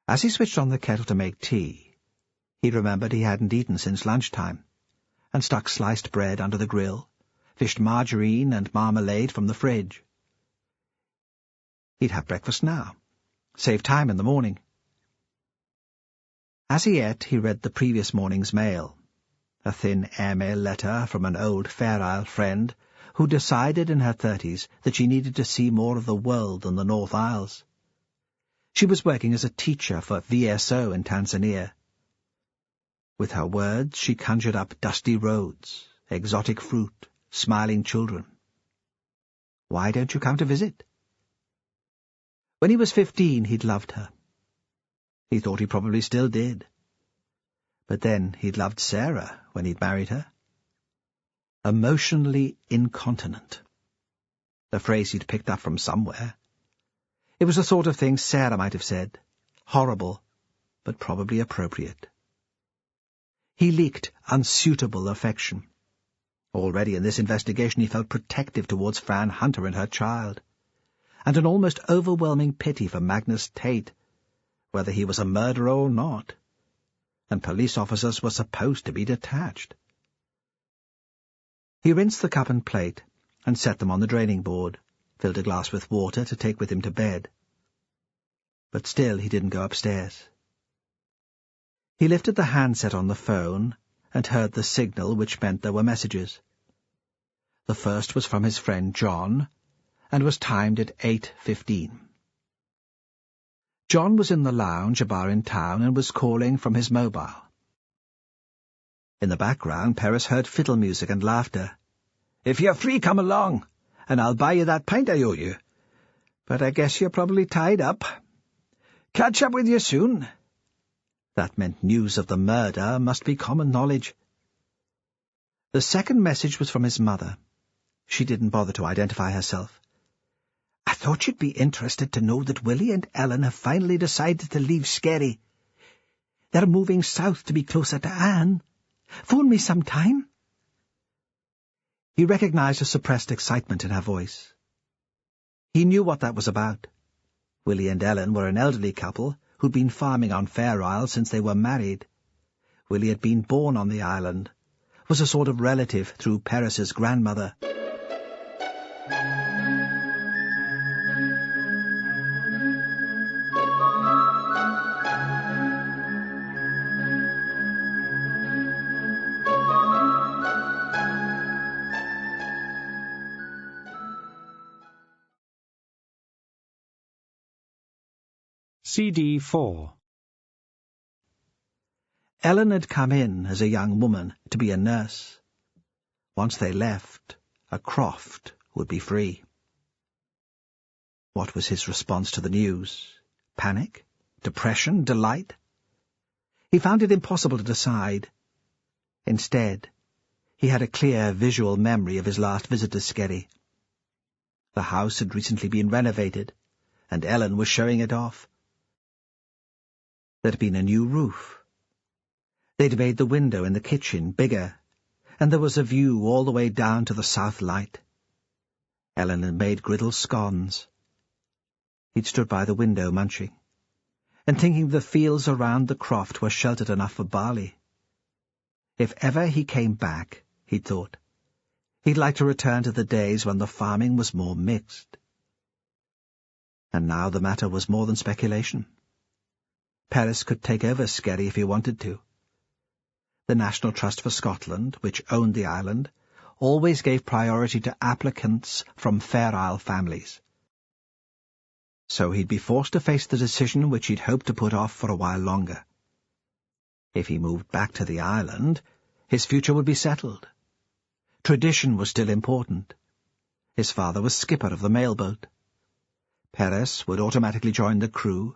As he switched on the kettle to make tea, he remembered he hadn't eaten since lunchtime, and stuck sliced bread under the grill, fished margarine and marmalade from the fridge. He'd have breakfast now, save time in the morning. As he ate, he read the previous morning's mail, a thin airmail letter from an old Fair Isle friend who decided in her 30s that she needed to see more of the world than the North Isles. She was working as a teacher for VSO in Tanzania. With her words, she conjured up dusty roads, exotic fruit, smiling children. "Why don't you come to visit?" When he was 15, he'd loved her. He thought he probably still did. But then he'd loved Sarah when he'd married her. Emotionally incontinent. A phrase he'd picked up from somewhere. It was the sort of thing Sarah might have said. Horrible, but probably appropriate. He leaked unsuitable affection. Already in this investigation he felt protective towards Fran Hunter and her child, and an almost overwhelming pity for Magnus Tate, whether he was a murderer or not, and police officers were supposed to be detached. He rinsed the cup and plate and set them on the draining board, filled a glass with water to take with him to bed. but still he didn't go upstairs. He lifted the handset on the phone and heard the signal, which meant there were messages. The first was from his friend John, and was timed at 8:15. John was in the lounge, a bar in town, and was calling from his mobile. In the background, Perez heard fiddle music and laughter. "If you're free, come along, and I'll buy you that pint I owe you. But I guess you're probably tied up. Catch up with you soon." That meant news of the murder must be common knowledge. The second message was from his mother. She didn't bother to identify herself. "I thought you'd be interested to know that Willie and Ellen have finally decided to leave Skerry. They're moving south to be closer to Anne. Phone me sometime." He recognized a suppressed excitement in her voice. He knew what that was about. Willie and Ellen were an elderly couple who'd been farming on Fair Isle since they were married. Willie had been born on the island, was a sort of relative through Perez's grandmother. CD 4. Ellen had come in as a young woman to be a nurse. Once they left, a Croft would be free. What was his response to the news? Panic? Depression? Delight? He found it impossible to decide. Instead, he had a clear visual memory of his last visit to Skerry. The house had recently been renovated, and Ellen was showing it off. There'd been a new roof. They'd made the window in the kitchen bigger, and there was a view all the way down to the south light. Ellen had made griddle scones. He'd stood by the window munching, and thinking the fields around the croft were sheltered enough for barley. If ever he came back, he'd thought, he'd like to return to the days when the farming was more mixed. And now the matter was more than speculation. Perez could take over Skerry if he wanted to. The National Trust for Scotland, which owned the island, always gave priority to applicants from Fair Isle families. So he'd be forced to face the decision which he'd hoped to put off for a while longer. If he moved back to the island, his future would be settled. Tradition was still important. His father was skipper of the mailboat. Perez would automatically join the crew,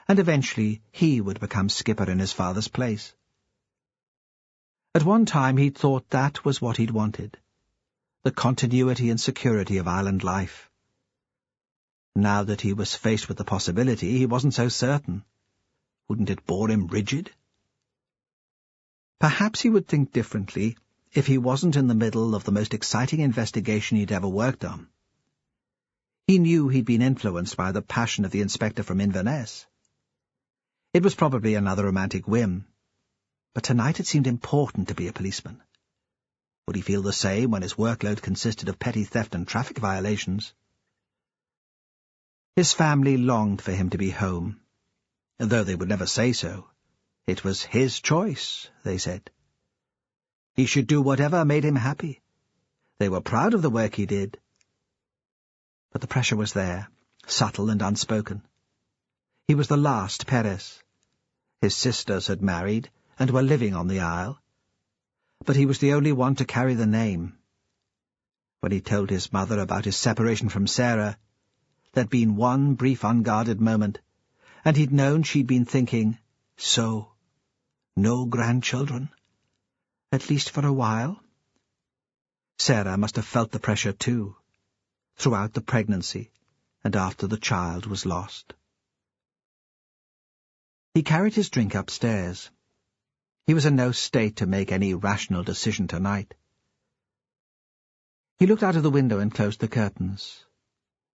and eventually he would become skipper in his father's place. At one time he'd thought that was what he'd wanted, the continuity and security of island life. Now that he was faced with the possibility, he wasn't so certain. Wouldn't it bore him rigid? Perhaps he would think differently if he wasn't in the middle of the most exciting investigation he'd ever worked on. He knew he'd been influenced by the passion of the inspector from Inverness. It was probably another romantic whim, but tonight it seemed important to be a policeman. Would he feel the same when his workload consisted of petty theft and traffic violations? His family longed for him to be home, though they would never say so. It was his choice, they said. He should do whatever made him happy. They were proud of the work he did. But the pressure was there, subtle and unspoken. He was the last Perez. His sisters had married and were living on the isle, but he was the only one to carry the name. When he told his mother about his separation from Sarah, there'd been one brief unguarded moment, and he'd known she'd been thinking, so, no grandchildren, at least for a while. Sarah must have felt the pressure too, throughout the pregnancy and after the child was lost. He carried his drink upstairs. He was in no state to make any rational decision tonight. He looked out of the window and closed the curtains.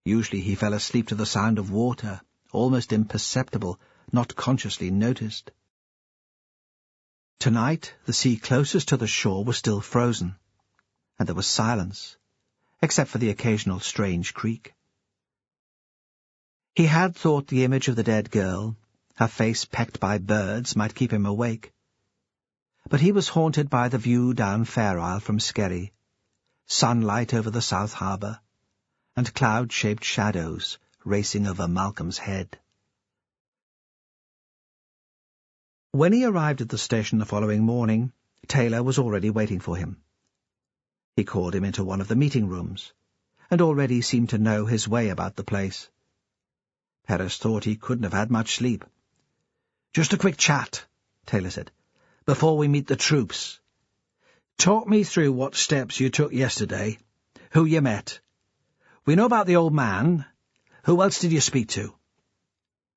Usually he fell asleep to the sound of water, almost imperceptible, not consciously noticed. Tonight the sea closest to the shore was still frozen, and there was silence, except for the occasional strange creak. He had thought the image of the dead girl, her face pecked by birds, might keep him awake. But he was haunted by the view down Fair Isle from Skerry, sunlight over the South Harbour, and cloud-shaped shadows racing over Malcolm's head. When he arrived at the station the following morning, Taylor was already waiting for him. He called him into one of the meeting rooms, and already seemed to know his way about the place. Perez thought he couldn't have had much sleep. "Just a quick chat," Taylor said, "before we meet the troops. Talk me through what steps you took yesterday, who you met. We know about the old man. Who else did you speak to?"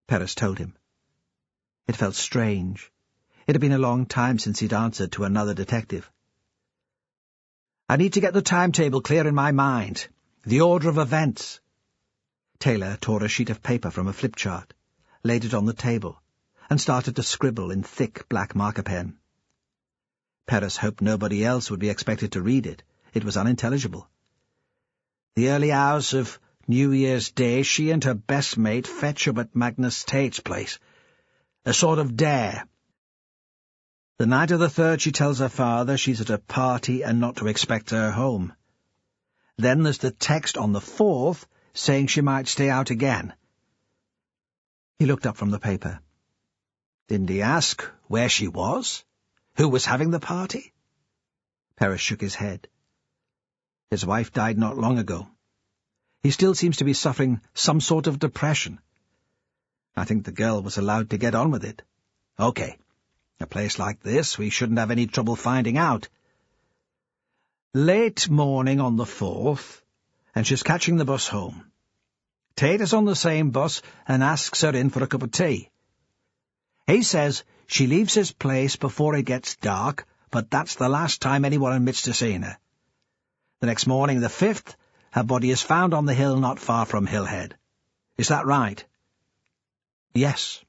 Perez told him. It felt strange. It had been a long time since he'd answered to another detective. "I need to get the timetable clear in my mind, the order of events." Taylor tore a sheet of paper from a flip chart, laid it on the table, and started to scribble in thick black marker pen. Perez hoped nobody else would be expected to read it. It was unintelligible. "The early hours of New Year's Day, she and her best mate fetch up at Magnus Tate's place. A sort of dare. The night of the 3rd she tells her father she's at a party and not to expect her home. Then there's the text on the 4th saying she might stay out again." He looked up from the paper. "Didn't he ask where she was? Who was having the party?" Perez shook his head. "His wife died not long ago. He still seems to be suffering some sort of depression. I think the girl was allowed to get on with it. Okay. A place like this, we shouldn't have any trouble finding out. Late morning on the 4th, and she's catching the bus home. Tate is on the same bus and asks her in for a cup of tea. He says she leaves his place before it gets dark, but that's the last time anyone admits to seeing her. The next morning, the 5th, her body is found on the hill not far from Hillhead. Is that right?" "Yes."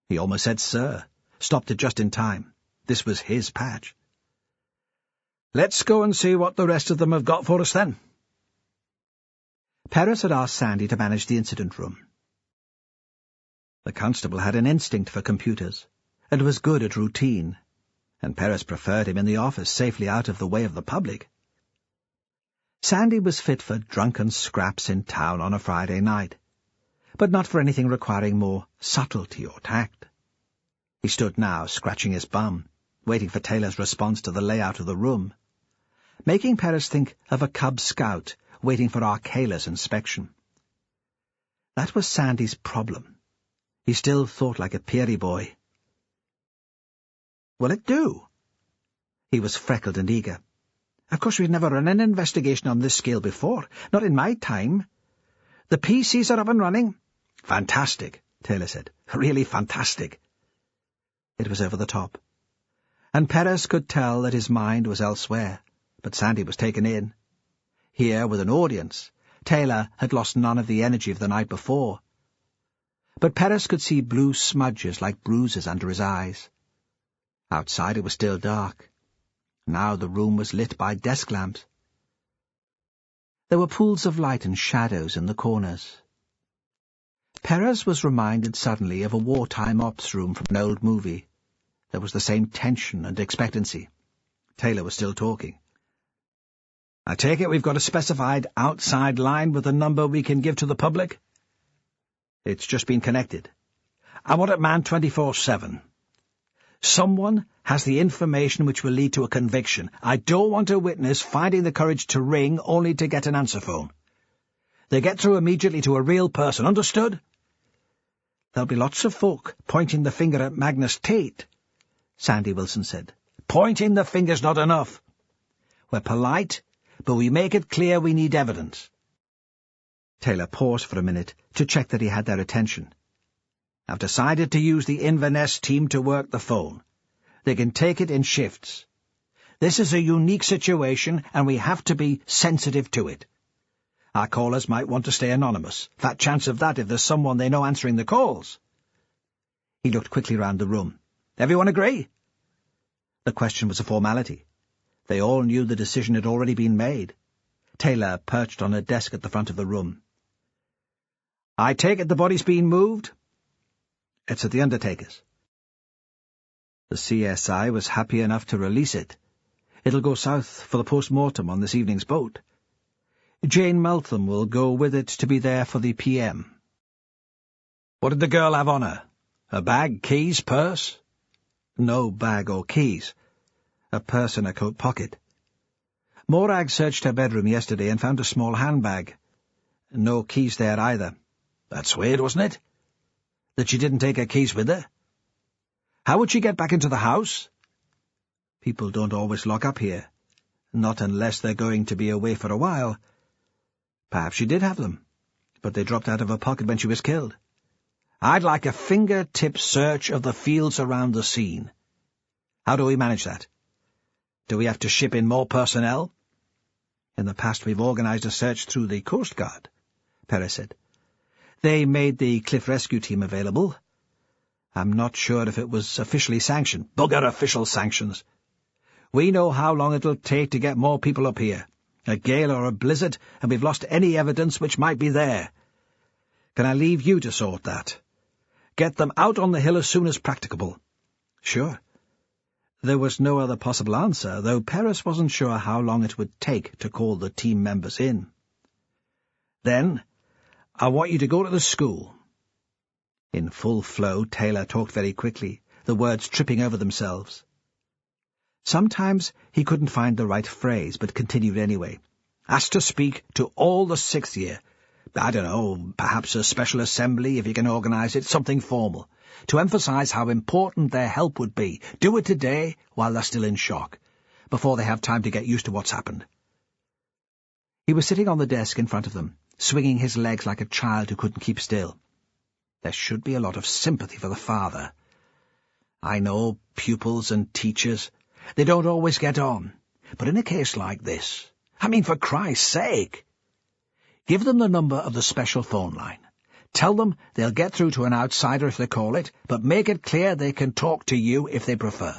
He almost said "sir," stopped it just in time. This was his patch. "Let's go and see what the rest of them have got for us, then." Perez had asked Sandy to manage the incident room. The constable had an instinct for computers, and was good at routine, and Perez preferred him in the office, safely out of the way of the public. Sandy was fit for drunken scraps in town on a Friday night, but not for anything requiring more subtlety or tact. He stood now, scratching his bum, waiting for Taylor's response to the layout of the room, making Perez think of a Cub Scout waiting for Arcala's inspection. That was Sandy's problem. He still thought like a Peary boy. "Will it do?" He was freckled and eager. "Of course we've never run an investigation on this scale before, not in my time. The PCs are up and running." "Fantastic," Taylor said. "Really fantastic." It was over the top, and Perez could tell that his mind was elsewhere, but Sandy was taken in. Here, with an audience, Taylor had lost none of the energy of the night before. But Perez could see blue smudges like bruises under his eyes. Outside it was still dark. Now the room was lit by desk lamps. There were pools of light and shadows in the corners. Perez was reminded suddenly of a wartime ops room from an old movie. There was the same tension and expectancy. Taylor was still talking. "I take it we've got a specified outside line with a number we can give to the public?" "It's just been connected. I want it manned 24/7. Someone has the information which will lead to a conviction. I don't want a witness finding the courage to ring only to get an answer phone. They get through immediately to a real person, understood? There'll be lots of folk pointing the finger at Magnus Tate," Sandy Wilson said. "Pointing the finger's not enough. We're polite, but we make it clear we need evidence." Taylor paused for a minute to check that he had their attention. "I've decided to use the Inverness team to work the phone. They can take it in shifts. This is a unique situation, and we have to be sensitive to it. Our callers might want to stay anonymous. Fat chance of that if there's someone they know answering the calls." He looked quickly round the room. "Everyone agree?" The question was a formality. They all knew the decision had already been made. Taylor perched on a desk at the front of the room. I take it the body's been moved? It's at the undertaker's. The CSI was happy enough to release it. It'll go south for the post-mortem on this evening's boat. Jane Meltham will go with it to be there for the PM. What did the girl have on her? A bag, keys, purse? No bag or keys. A purse in her coat pocket. Morag searched her bedroom yesterday and found a small handbag. No keys there either. That's weird, wasn't it? That she didn't take her keys with her? How would she get back into the house? People don't always lock up here. Not unless they're going to be away for a while. Perhaps she did have them, but they dropped out of her pocket when she was killed. I'd like a fingertip search of the fields around the scene. How do we manage that? Do we have to ship in more personnel? In the past we've organised a search through the Coast Guard, Perez said. They made the Cliff Rescue Team available. I'm not sure if it was officially sanctioned. Bugger official sanctions. We know how long it'll take to get more people up here. A gale or a blizzard, and we've lost any evidence which might be there. Can I leave you to sort that? Get them out on the hill as soon as practicable. Sure. There was no other possible answer, though Perez wasn't sure how long it would take to call the team members in. Then, I want you to go to the school. In full flow, Taylor talked very quickly, the words tripping over themselves. Sometimes he couldn't find the right phrase, but continued anyway. Asked to speak to all the 6th year. I don't know, perhaps a special assembly, if you can organise it, something formal, to emphasise how important their help would be. Do it today, while they're still in shock, before they have time to get used to what's happened. He was sitting on the desk in front of them, swinging his legs like a child who couldn't keep still. There should be a lot of sympathy for the father. I know, pupils and teachers, they don't always get on. But in a case like this, I mean, for Christ's sake, give them the number of the special phone line. Tell them they'll get through to an outsider if they call it, but make it clear they can talk to you if they prefer.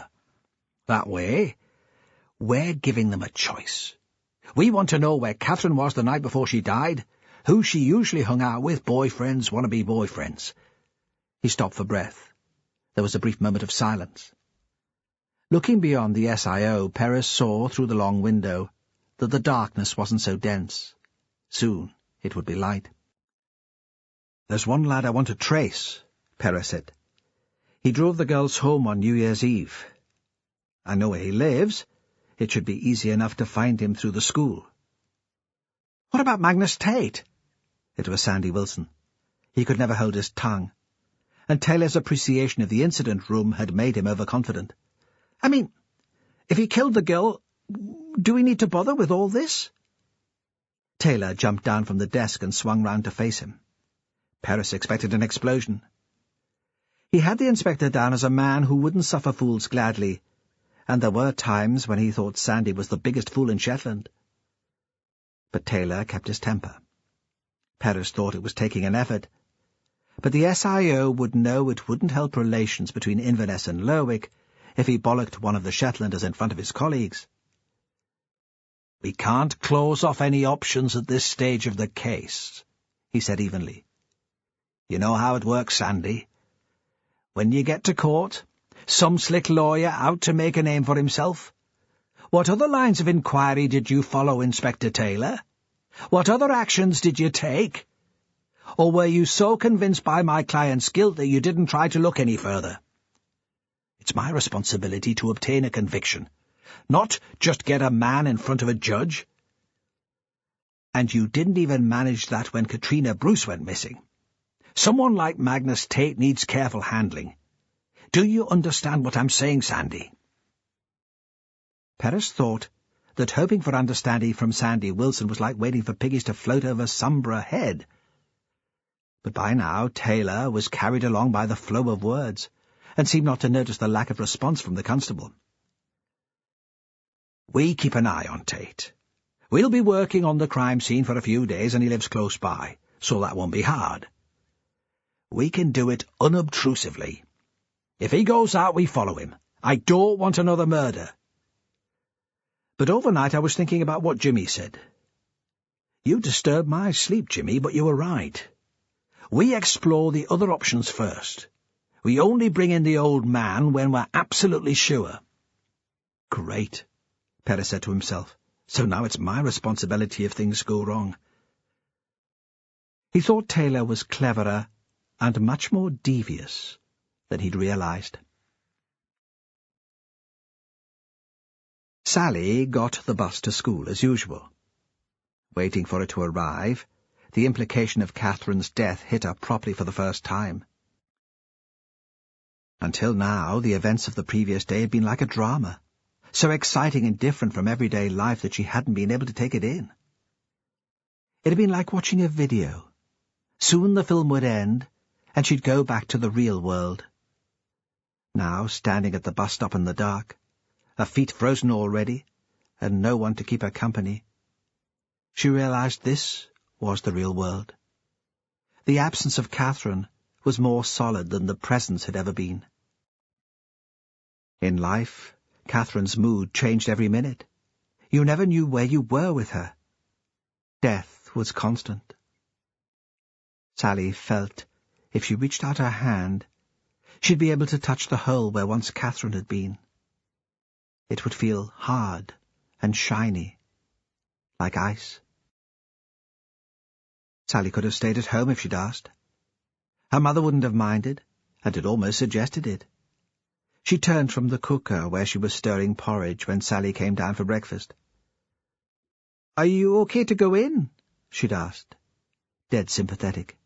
That way, we're giving them a choice. We want to know where Catherine was the night before she died, who she usually hung out with, boyfriends, wannabe boyfriends. He stopped for breath. There was a brief moment of silence. Looking beyond the SIO, Perez saw, through the long window, that the darkness wasn't so dense. Soon it would be light. There's one lad I want to trace, Perez said. He drove the girls home on New Year's Eve. I know where he lives. It should be easy enough to find him through the school. What about Magnus Tate? It was Sandy Wilson. He could never hold his tongue, and Taylor's appreciation of the incident room had made him overconfident. I mean, if he killed the girl, do we need to bother with all this? Taylor jumped down from the desk and swung round to face him. Perez expected an explosion. He had the inspector down as a man who wouldn't suffer fools gladly, and there were times when he thought Sandy was the biggest fool in Shetland. But Taylor kept his temper. Perez thought it was taking an effort, but the SIO would know it wouldn't help relations between Inverness and Lerwick if he bollocked one of the Shetlanders in front of his colleagues. We can't close off any options at this stage of the case, he said evenly. You know how it works, Sandy. When you get to court, some slick lawyer out to make a name for himself. What other lines of inquiry did you follow, Inspector Taylor? What other actions did you take? Or were you so convinced by my client's guilt that you didn't try to look any further? It's my responsibility to obtain a conviction, not just get a man in front of a judge. And you didn't even manage that when Katrina Bruce went missing. Someone like Magnus Tate needs careful handling. Do you understand what I'm saying, Sandy? Perez thought that hoping for understanding from Sandy Wilson was like waiting for piggies to float over Sombra Head. But by now Taylor was carried along by the flow of words, and seemed not to notice the lack of response from the constable. We keep an eye on Tate. We'll be working on the crime scene for a few days, and he lives close by, so that won't be hard. We can do it unobtrusively. If he goes out, we follow him. I don't want another murder. But overnight I was thinking about what Jimmy said. You disturbed my sleep, Jimmy, but you were right. We explore the other options first. We only bring in the old man when we're absolutely sure." "Great," Perez said to himself. "So now it's my responsibility if things go wrong." He thought Taylor was cleverer and much more devious than he'd realized. Sally got the bus to school as usual. Waiting for it to arrive, the implication of Catherine's death hit her properly for the first time. Until now, the events of the previous day had been like a drama, so exciting and different from everyday life that she hadn't been able to take it in. It had been like watching a video. Soon the film would end, and she'd go back to the real world. Now, standing at the bus stop in the dark, her feet frozen already, and no one to keep her company, she realized this was the real world. The absence of Catherine was more solid than the presence had ever been. In life, Catherine's mood changed every minute. You never knew where you were with her. Death was constant. Sally felt if she reached out her hand, she'd be able to touch the hole where once Catherine had been. It would feel hard and shiny, like ice. Sally could have stayed at home if she'd asked. Her mother wouldn't have minded, and had almost suggested it. She turned from the cooker where she was stirring porridge when Sally came down for breakfast. "Are you okay to go in?" she'd asked, dead sympathetic.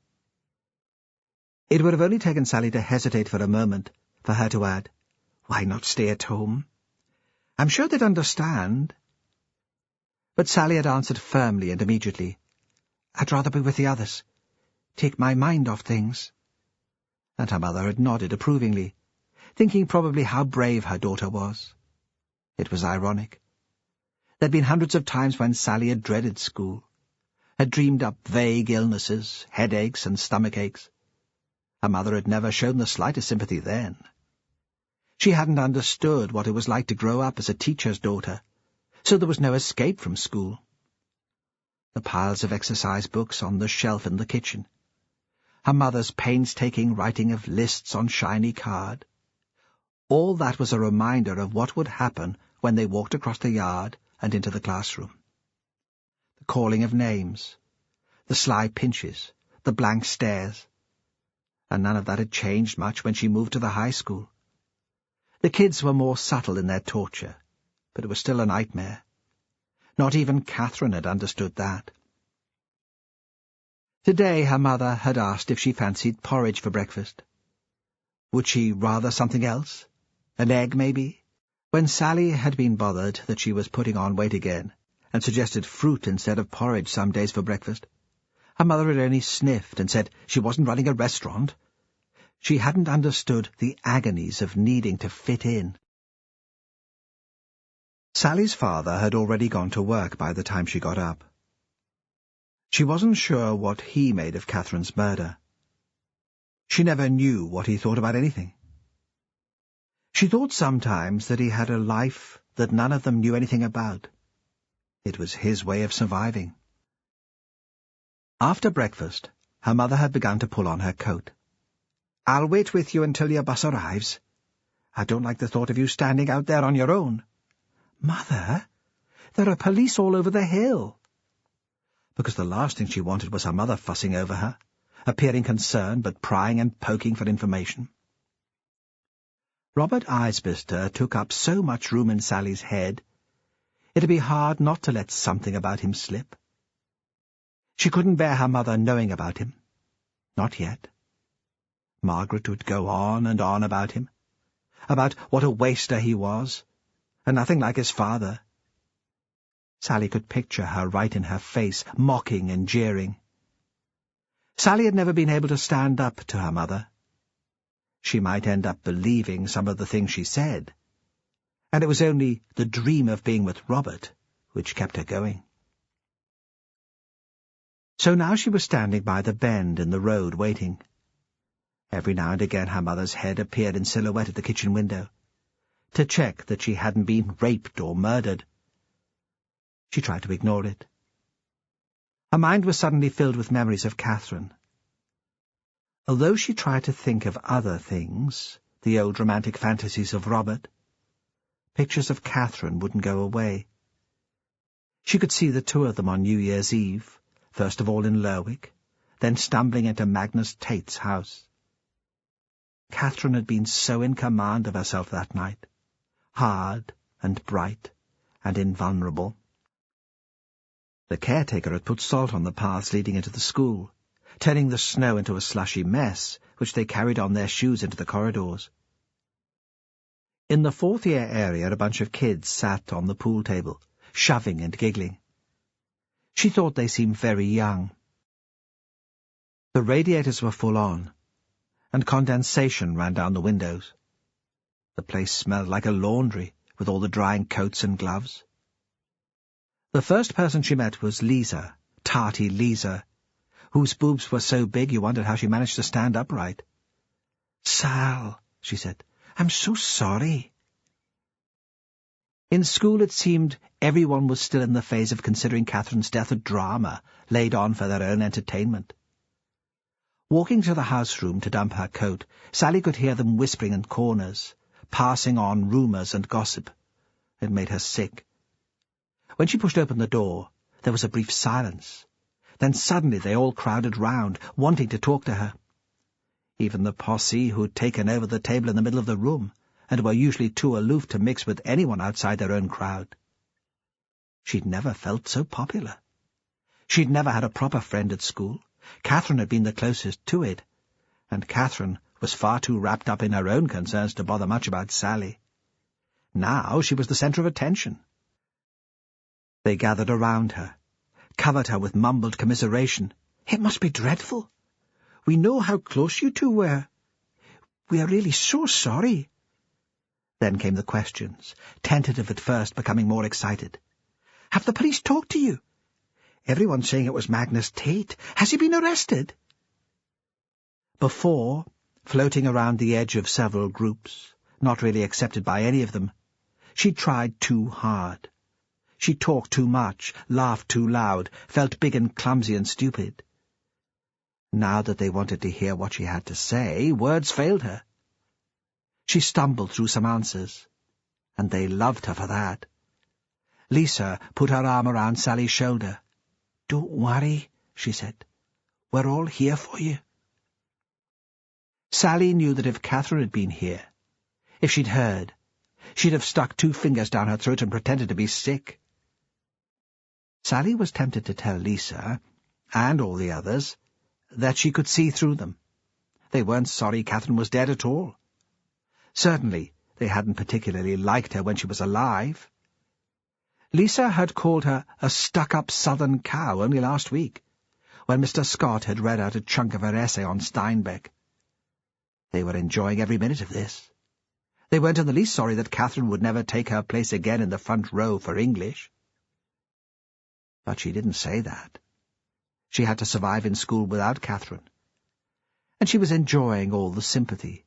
It would have only taken Sally to hesitate for a moment for her to add, "Why not stay at home? I'm sure they'd understand." But Sally had answered firmly and immediately, "I'd rather be with the others. Take my mind off things." And her mother had nodded approvingly, thinking probably how brave her daughter was. It was ironic. There'd been hundreds of times when Sally had dreaded school, had dreamed up vague illnesses, headaches and stomachaches. Her mother had never shown the slightest sympathy then. She hadn't understood what it was like to grow up as a teacher's daughter, so there was no escape from school. The piles of exercise books on the shelf in the kitchen, her mother's painstaking writing of lists on shiny card, all that was a reminder of what would happen when they walked across the yard and into the classroom. The calling of names, the sly pinches, the blank stares. And none of that had changed much when she moved to the high school. The kids were more subtle in their torture, but it was still a nightmare. Not even Catherine had understood that. Today her mother had asked if she fancied porridge for breakfast. Would she rather something else? An egg, maybe? When Sally had been bothered that she was putting on weight again, and suggested fruit instead of porridge some days for breakfast, her mother had only sniffed and said she wasn't running a restaurant. She hadn't understood the agonies of needing to fit in. Sally's father had already gone to work by the time she got up. She wasn't sure what he made of Catherine's murder. She never knew what he thought about anything. She thought sometimes that he had a life that none of them knew anything about. It was his way of surviving. After breakfast, her mother had begun to pull on her coat. "I'll wait with you until your bus arrives. I don't like the thought of you standing out there on your own." "Mother, there are police all over the hill." Because the last thing she wanted was her mother fussing over her, appearing concerned but prying and poking for information. Robert Isbister took up so much room in Sally's head, it'd be hard not to let something about him slip. She couldn't bear her mother knowing about him. Not yet. Margaret would go on and on about him, about what a waster he was, and nothing like his father. Sally could picture her right in her face, mocking and jeering. Sally had never been able to stand up to her mother. She might end up believing some of the things she said, and it was only the dream of being with Robert which kept her going. So now she was standing by the bend in the road waiting. Every now and again her mother's head appeared in silhouette at the kitchen window, to check that she hadn't been raped or murdered. She tried to ignore it. Her mind was suddenly filled with memories of Catherine. Although she tried to think of other things, the old romantic fantasies of Robert, pictures of Catherine wouldn't go away. She could see the two of them on New Year's Eve, first of all in Lerwick, then stumbling into Magnus Tate's house. Catherine had been so in command of herself that night, hard and bright and invulnerable. The caretaker had put salt on the paths leading into the school, turning the snow into a slushy mess, which they carried on their shoes into the corridors. In the fourth-year area, a bunch of kids sat on the pool table, shoving and giggling. She thought they seemed very young. The radiators were full on, and condensation ran down the windows. The place smelled like a laundry, with all the drying coats and gloves. The first person she met was Lisa, tarty Lisa, whose boobs were so big you wondered how she managed to stand upright. "Sal," she said, "I'm so sorry." In school it seemed everyone was still in the phase of considering Catherine's death a drama laid on for their own entertainment. Walking to the house room to dump her coat, Sally could hear them whispering in corners, passing on rumours and gossip. It made her sick. When she pushed open the door, there was a brief silence. Then suddenly they all crowded round, wanting to talk to her. Even the posse who'd taken over the table in the middle of the room, and were usually too aloof to mix with anyone outside their own crowd. She'd never felt so popular. She'd never had a proper friend at school. Catherine had been the closest to it, and Catherine was far too wrapped up in her own concerns to bother much about Sally. Now she was the centre of attention. They gathered around her, covered her with mumbled commiseration. "It must be dreadful. We know how close you two were. We are really so sorry." Then came the questions, tentative at first, becoming more excited. "Have the police talked to you? Everyone's saying it was Magnus Tate. Has he been arrested?" Before, floating around the edge of several groups, not really accepted by any of them, she'd tried too hard. She talked too much, laughed too loud, felt big and clumsy and stupid. Now that they wanted to hear what she had to say, words failed her. She stumbled through some answers, and they loved her for that. Lisa put her arm around Sally's shoulder. "Don't worry," she said. "We're all here for you." Sally knew that if Catherine had been here, if she'd heard, she'd have stuck 2 fingers down her throat and pretended to be sick. Sally was tempted to tell Lisa, and all the others, that she could see through them. They weren't sorry Catherine was dead at all. Certainly, they hadn't particularly liked her when she was alive. Lisa had called her a stuck-up southern cow only last week, when Mr. Scott had read out a chunk of her essay on Steinbeck. They were enjoying every minute of this. They weren't in the least sorry that Catherine would never take her place again in the front row for English. But she didn't say that. She had to survive in school without Catherine. And she was enjoying all the sympathy,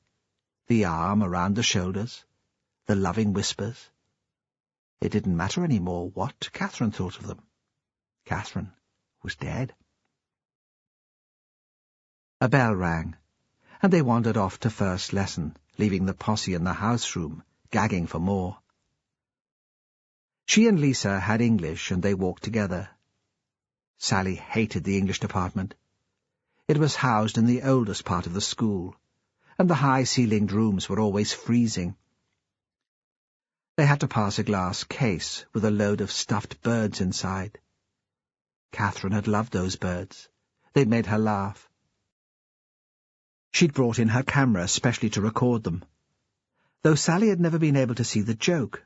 the arm around the shoulders, the loving whispers. It didn't matter any more what Catherine thought of them. Catherine was dead. A bell rang, and they wandered off to first lesson, leaving the posse in the house room, gagging for more. She and Lisa had English, and they walked together. Sally hated the English department. It was housed in the oldest part of the school, and the high-ceilinged rooms were always freezing. They had to pass a glass case with a load of stuffed birds inside. Catherine had loved those birds. They'd made her laugh. She'd brought in her camera especially to record them, though Sally had never been able to see the joke.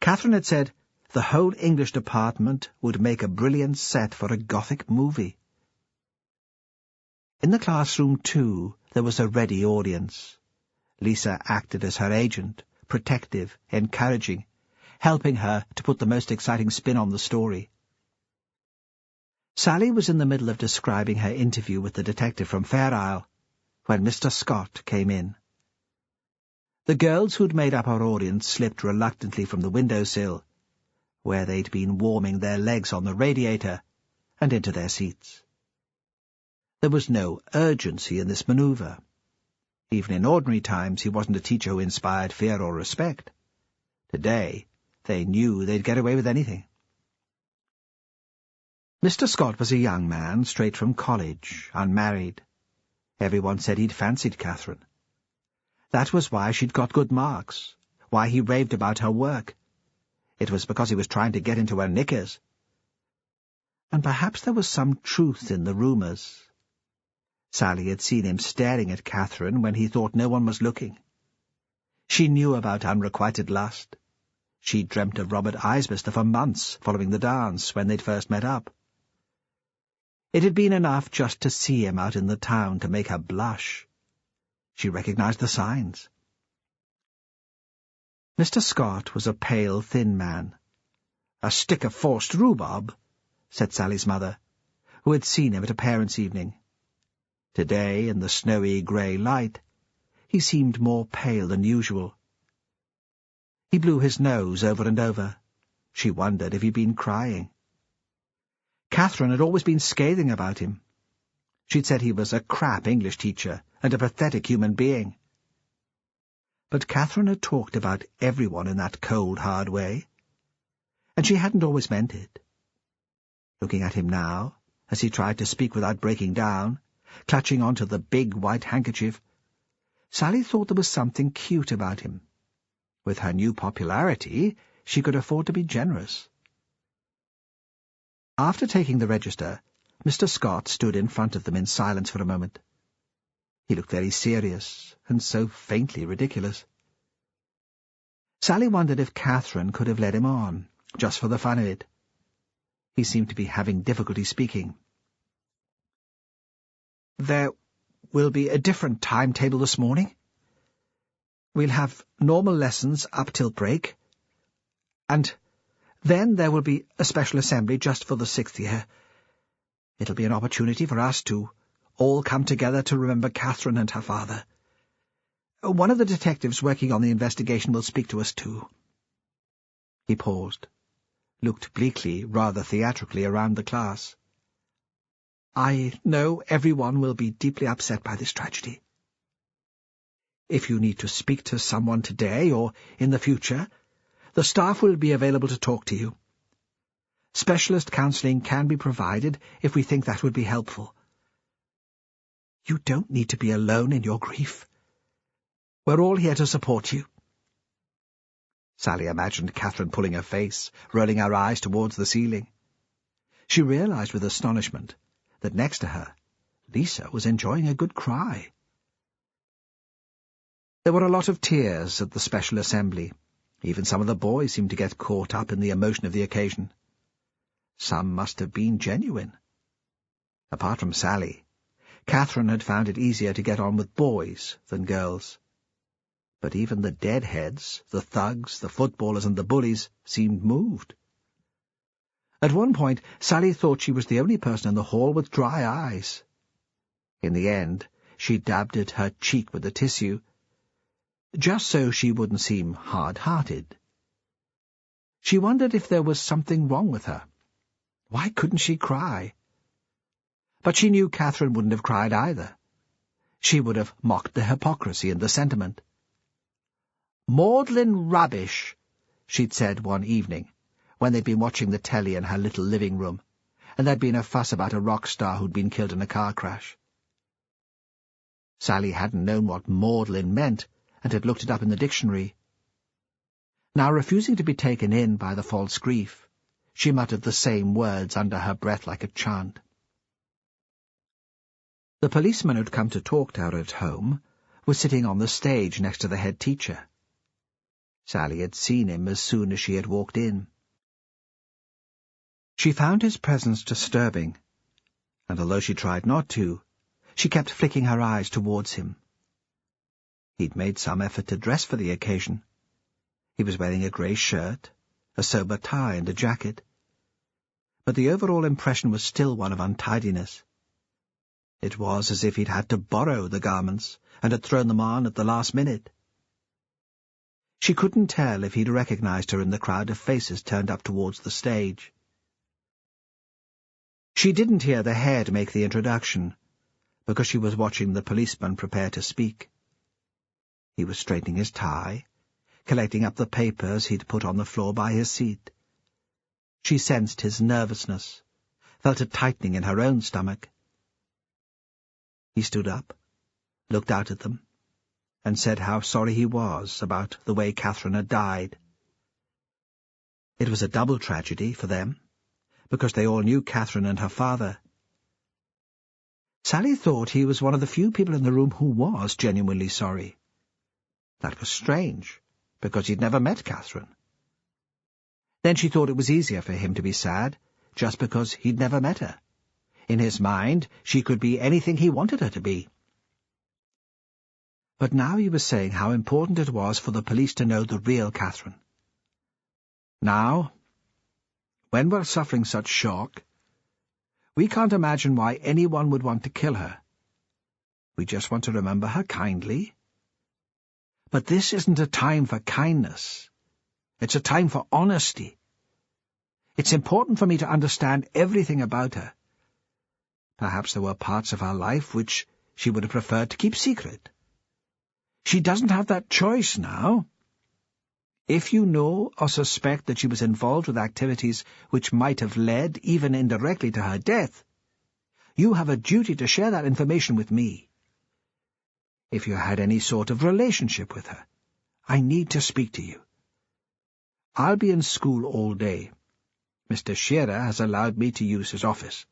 Catherine had said the whole English department would make a brilliant set for a Gothic movie. In the classroom, too, there was a ready audience. Lisa acted as her agent, protective, encouraging, helping her to put the most exciting spin on the story. Sally was in the middle of describing her interview with the detective from Fair Isle when Mr. Scott came in. The girls who'd made up our audience slipped reluctantly from the windowsill, where they'd been warming their legs on the radiator, and into their seats. There was no urgency in this manoeuvre. Even in ordinary times he wasn't a teacher who inspired fear or respect. Today they knew they'd get away with anything. Mr. Scott was a young man, straight from college, unmarried. Everyone said he'd fancied Catherine. That was why she'd got good marks, why he raved about her work. It was because he was trying to get into her knickers. And perhaps there was some truth in the rumours. Sally had seen him staring at Catherine when he thought no one was looking. She knew about unrequited lust. She'd dreamt of Robert Isbister for months following the dance when they'd first met up. It had been enough just to see him out in the town to make her blush. She recognized the signs. Mr. Scott was a pale, thin man. "A stick of forced rhubarb," said Sally's mother, who had seen him at a parents' evening. Today, in the snowy grey light, he seemed more pale than usual. He blew his nose over and over. She wondered if he'd been crying. Catherine had always been scathing about him. She'd said he was a crap English teacher and a pathetic human being. But Catherine had talked about everyone in that cold, hard way, and she hadn't always meant it. Looking at him now, as he tried to speak without breaking down, clutching onto the big white handkerchief, Sally thought there was something cute about him. With her new popularity, she could afford to be generous. After taking the register, Mr. Scott stood in front of them in silence for a moment. He looked very serious, and so faintly ridiculous. Sally wondered if Catherine could have led him on, just for the fun of it. He seemed to be having difficulty speaking. "There will be a different timetable this morning. We'll have normal lessons up till break, and then there will be a special assembly just for the 6th year. It'll be an opportunity for us to all come together to remember Catherine and her father. One of the detectives working on the investigation will speak to us too." He paused, looked bleakly, rather theatrically, around the class. "I know everyone will be deeply upset by this tragedy. If you need to speak to someone today or in the future, the staff will be available to talk to you. Specialist counselling can be provided if we think that would be helpful. You don't need to be alone in your grief. We're all here to support you." Sally imagined Catherine pulling her face, rolling her eyes towards the ceiling. She realized with astonishment that next to her, Lisa was enjoying a good cry. There were a lot of tears at the special assembly. Even some of the boys seemed to get caught up in the emotion of the occasion. Some must have been genuine. Apart from Sally, Catherine had found it easier to get on with boys than girls. But even the deadheads, the thugs, the footballers and the bullies seemed moved. At one point, Sally thought she was the only person in the hall with dry eyes. In the end, she dabbed at her cheek with a tissue, just so she wouldn't seem hard-hearted. She wondered if there was something wrong with her. Why couldn't she cry? But she knew Catherine wouldn't have cried either. She would have mocked the hypocrisy and the sentiment. "Maudlin rubbish," she'd said one evening, when they'd been watching the telly in her little living room, and there'd been a fuss about a rock star who'd been killed in a car crash. Sally hadn't known what maudlin meant, and had looked it up in the dictionary. Now, refusing to be taken in by the false grief, she muttered the same words under her breath like a chant. The policeman who'd come to talk to her at home was sitting on the stage next to the head teacher. Sally had seen him as soon as she had walked in. She found his presence disturbing, and although she tried not to, she kept flicking her eyes towards him. He'd made some effort to dress for the occasion. He was wearing a grey shirt, a sober tie and a jacket. But the overall impression was still one of untidiness. It was as if he'd had to borrow the garments and had thrown them on at the last minute. She couldn't tell if he'd recognized her in the crowd of faces turned up towards the stage. She didn't hear the head make the introduction, because she was watching the policeman prepare to speak. He was straightening his tie, collecting up the papers he'd put on the floor by his seat. She sensed his nervousness, felt a tightening in her own stomach. He stood up, looked out at them, and said how sorry he was about the way Catherine had died. It was a double tragedy for them, because they all knew Catherine and her father. Sally thought he was one of the few people in the room who was genuinely sorry. That was strange, because he'd never met Catherine. Then she thought it was easier for him to be sad, just because he'd never met her. In his mind, she could be anything he wanted her to be. But now he was saying how important it was for the police to know the real Catherine. Now, when we're suffering such shock, we can't imagine why anyone would want to kill her. We just want to remember her kindly. But this isn't a time for kindness. It's a time for honesty. It's important for me to understand everything about her. Perhaps there were parts of her life which she would have preferred to keep secret. She doesn't have that choice now. If you know or suspect that she was involved with activities which might have led, even indirectly, to her death, you have a duty to share that information with me. If you had any sort of relationship with her, I need to speak to you. I'll be in school all day. Mr. Shearer has allowed me to use his office.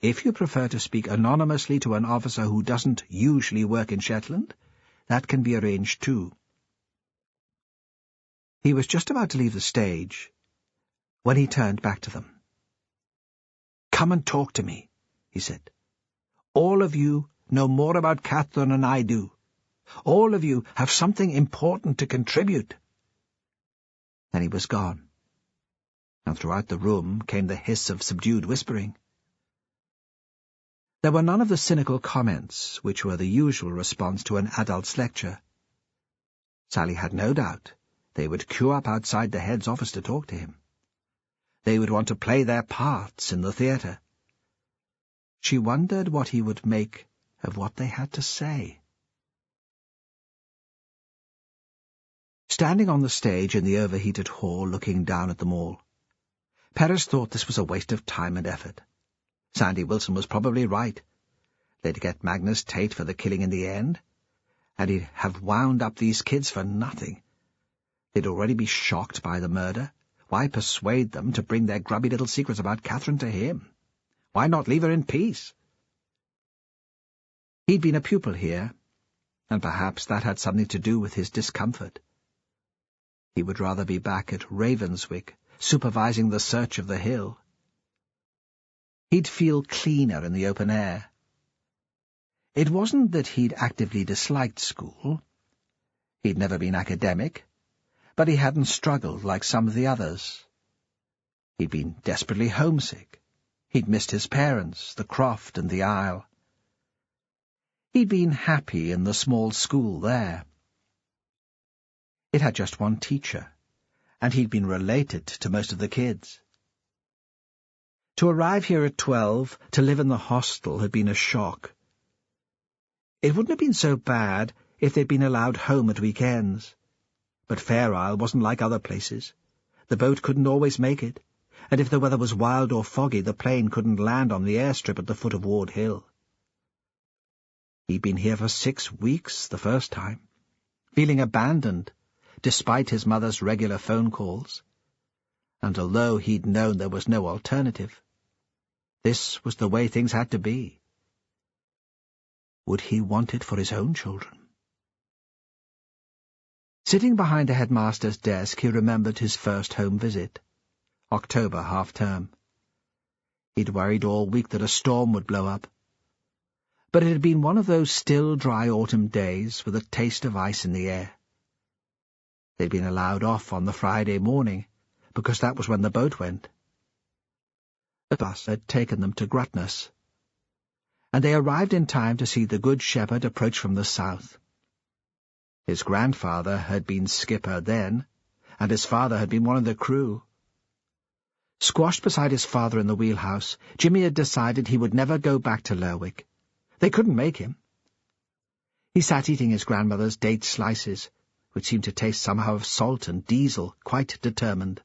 If you prefer to speak anonymously to an officer who doesn't usually work in Shetland, that can be arranged too. He was just about to leave the stage when he turned back to them. "Come and talk to me," he said. "All of you know more about Catherine than I do. All of you have something important to contribute." Then he was gone, and throughout the room came the hiss of subdued whispering. There were none of the cynical comments which were the usual response to an adult's lecture. Sally had no doubt they would queue up outside the head's office to talk to him. They would want to play their parts in the theatre. She wondered what he would make of what they had to say. Standing on the stage in the overheated hall looking down at them all, Perez thought this was a waste of time and effort. Sandy Wilson was probably right. They'd get Magnus Tate for the killing in the end, and he'd have wound up these kids for nothing. They'd already be shocked by the murder. Why persuade them to bring their grubby little secrets about Catherine to him? Why not leave her in peace? He'd been a pupil here, and perhaps that had something to do with his discomfort. He would rather be back at Ravenswick, supervising the search of the hill. He'd feel cleaner in the open air. It wasn't that he'd actively disliked school. He'd never been academic, but he hadn't struggled like some of the others. He'd been desperately homesick. He'd missed his parents, the croft and the Isle. He'd been happy in the small school there. It had just one teacher, and he'd been related to most of the kids. To arrive here at 12, to live in the hostel, had been a shock. It wouldn't have been so bad if they'd been allowed home at weekends. But Fair Isle wasn't like other places. The boat couldn't always make it, and if the weather was wild or foggy, the plane couldn't land on the airstrip at the foot of Ward Hill. He'd been here for 6 weeks the first time, feeling abandoned, despite his mother's regular phone calls. And although he'd known there was no alternative, this was the way things had to be. Would he want it for his own children? Sitting behind the headmaster's desk, he remembered his first home visit, October half-term. He'd worried all week that a storm would blow up. But it had been one of those still, dry autumn days with a taste of ice in the air. They'd been allowed off on the Friday morning, because that was when the boat went. The bus had taken them to Grutness, and they arrived in time to see the Good Shepherd approach from the south. His grandfather had been skipper then, and his father had been one of the crew. Squashed beside his father in the wheelhouse, Jimmy had decided he would never go back to Lerwick, They couldn't make him. He sat eating his grandmother's date slices, which seemed to taste somehow of salt and diesel, quite determined.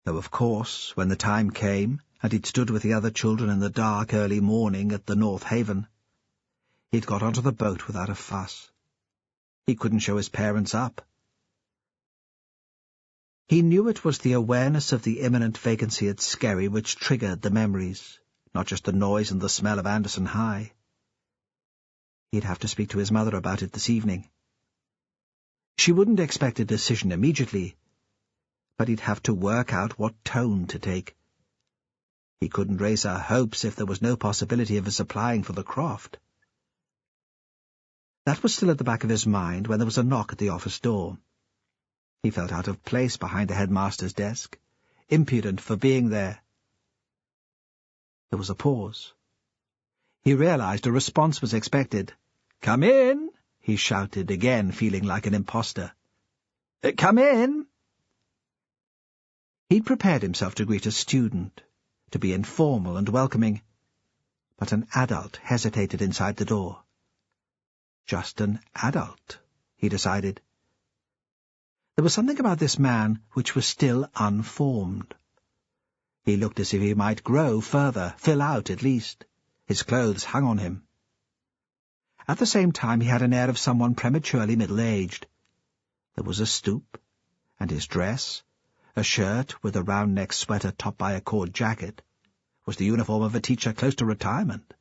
Though, of course, when the time came, and he'd stood with the other children in the dark early morning at the North Haven, he'd got onto the boat without a fuss. He couldn't show his parents up. He knew it was the awareness of the imminent vacancy at Skerry which triggered the memories, not just the noise and the smell of Anderson High. He'd have to speak to his mother about it this evening. She wouldn't expect a decision immediately, but he'd have to work out what tone to take. He couldn't raise her hopes if there was no possibility of his applying for the Croft. That was still at the back of his mind when there was a knock at the office door. He felt out of place behind the headmaster's desk, impudent for being there. There was a pause. He realized a response was expected. "Come in!" he shouted, again feeling like an imposter. "Come in!" He'd prepared himself to greet a student, to be informal and welcoming, but an adult hesitated inside the door. Just an adult, he decided. There was something about this man which was still unformed. He looked as if he might grow further, fill out at least. His clothes hung on him. At the same time he had an air of someone prematurely middle-aged. There was a stoop, and his dress, a shirt with a round-neck sweater topped by a cord jacket, was the uniform of a teacher close to retirement.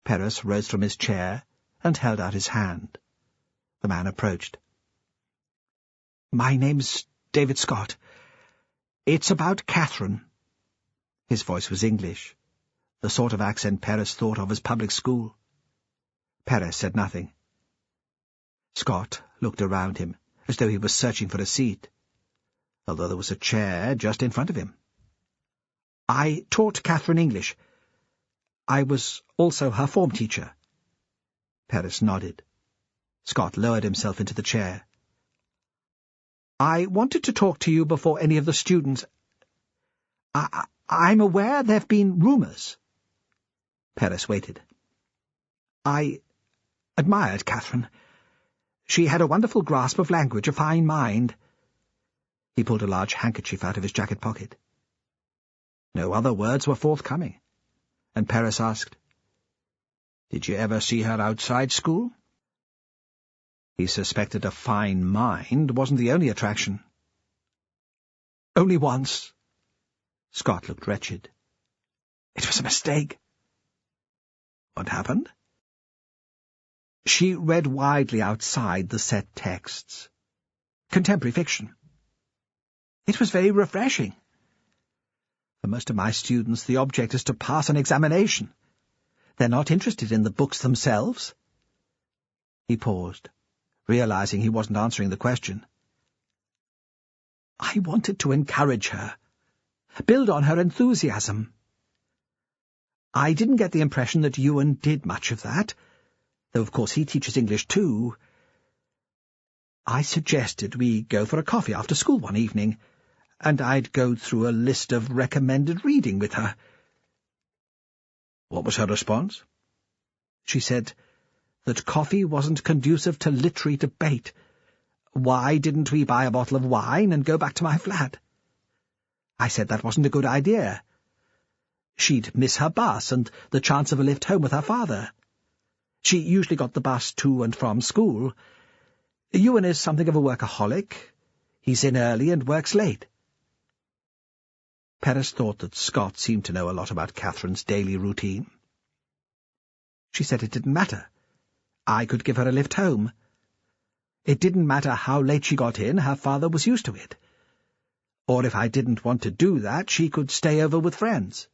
Perez rose from his chair and held out his hand. The man approached. "My name's David Scott. It's about Catherine." His voice was English, the sort of accent Perez thought of as public school. Perez said nothing. Scott looked around him, as though he was searching for a seat, although there was a chair just in front of him. "I taught Catherine English. I was also her form teacher." Perez nodded. Scott lowered himself into the chair. "I wanted to talk to you before any of the students. I'm aware there have been rumours." Perez waited. "I admired Catherine. She had a wonderful grasp of language, a fine mind." He pulled a large handkerchief out of his jacket pocket. No other words were forthcoming, and Perez asked, "Did you ever see her outside school?" He suspected a fine mind wasn't the only attraction. "Only once." Scott looked wretched. "It was a mistake." "What happened?" "She read widely outside the set texts. Contemporary fiction. It was very refreshing. For most of my students, the object is to pass an examination. They're not interested in the books themselves." He paused, realizing he wasn't answering the question. "I wanted to encourage her, build on her enthusiasm. I didn't get the impression that Ewan did much of that, though of course he teaches English too. I suggested we go for a coffee after school one evening, and I'd go through a list of recommended reading with her." "What was her response?" "She said that coffee wasn't conducive to literary debate. Why didn't we buy a bottle of wine and go back to my flat? I said that wasn't a good idea. She'd miss her bus and the chance of a lift home with her father. She usually got the bus to and from school. Ewan is something of a workaholic. He's in early and works late." Perez thought that Scott seemed to know a lot about Catherine's daily routine. "She said it didn't matter. I could give her a lift home. It didn't matter how late she got in, her father was used to it. Or if I didn't want to do that, she could stay over with friends."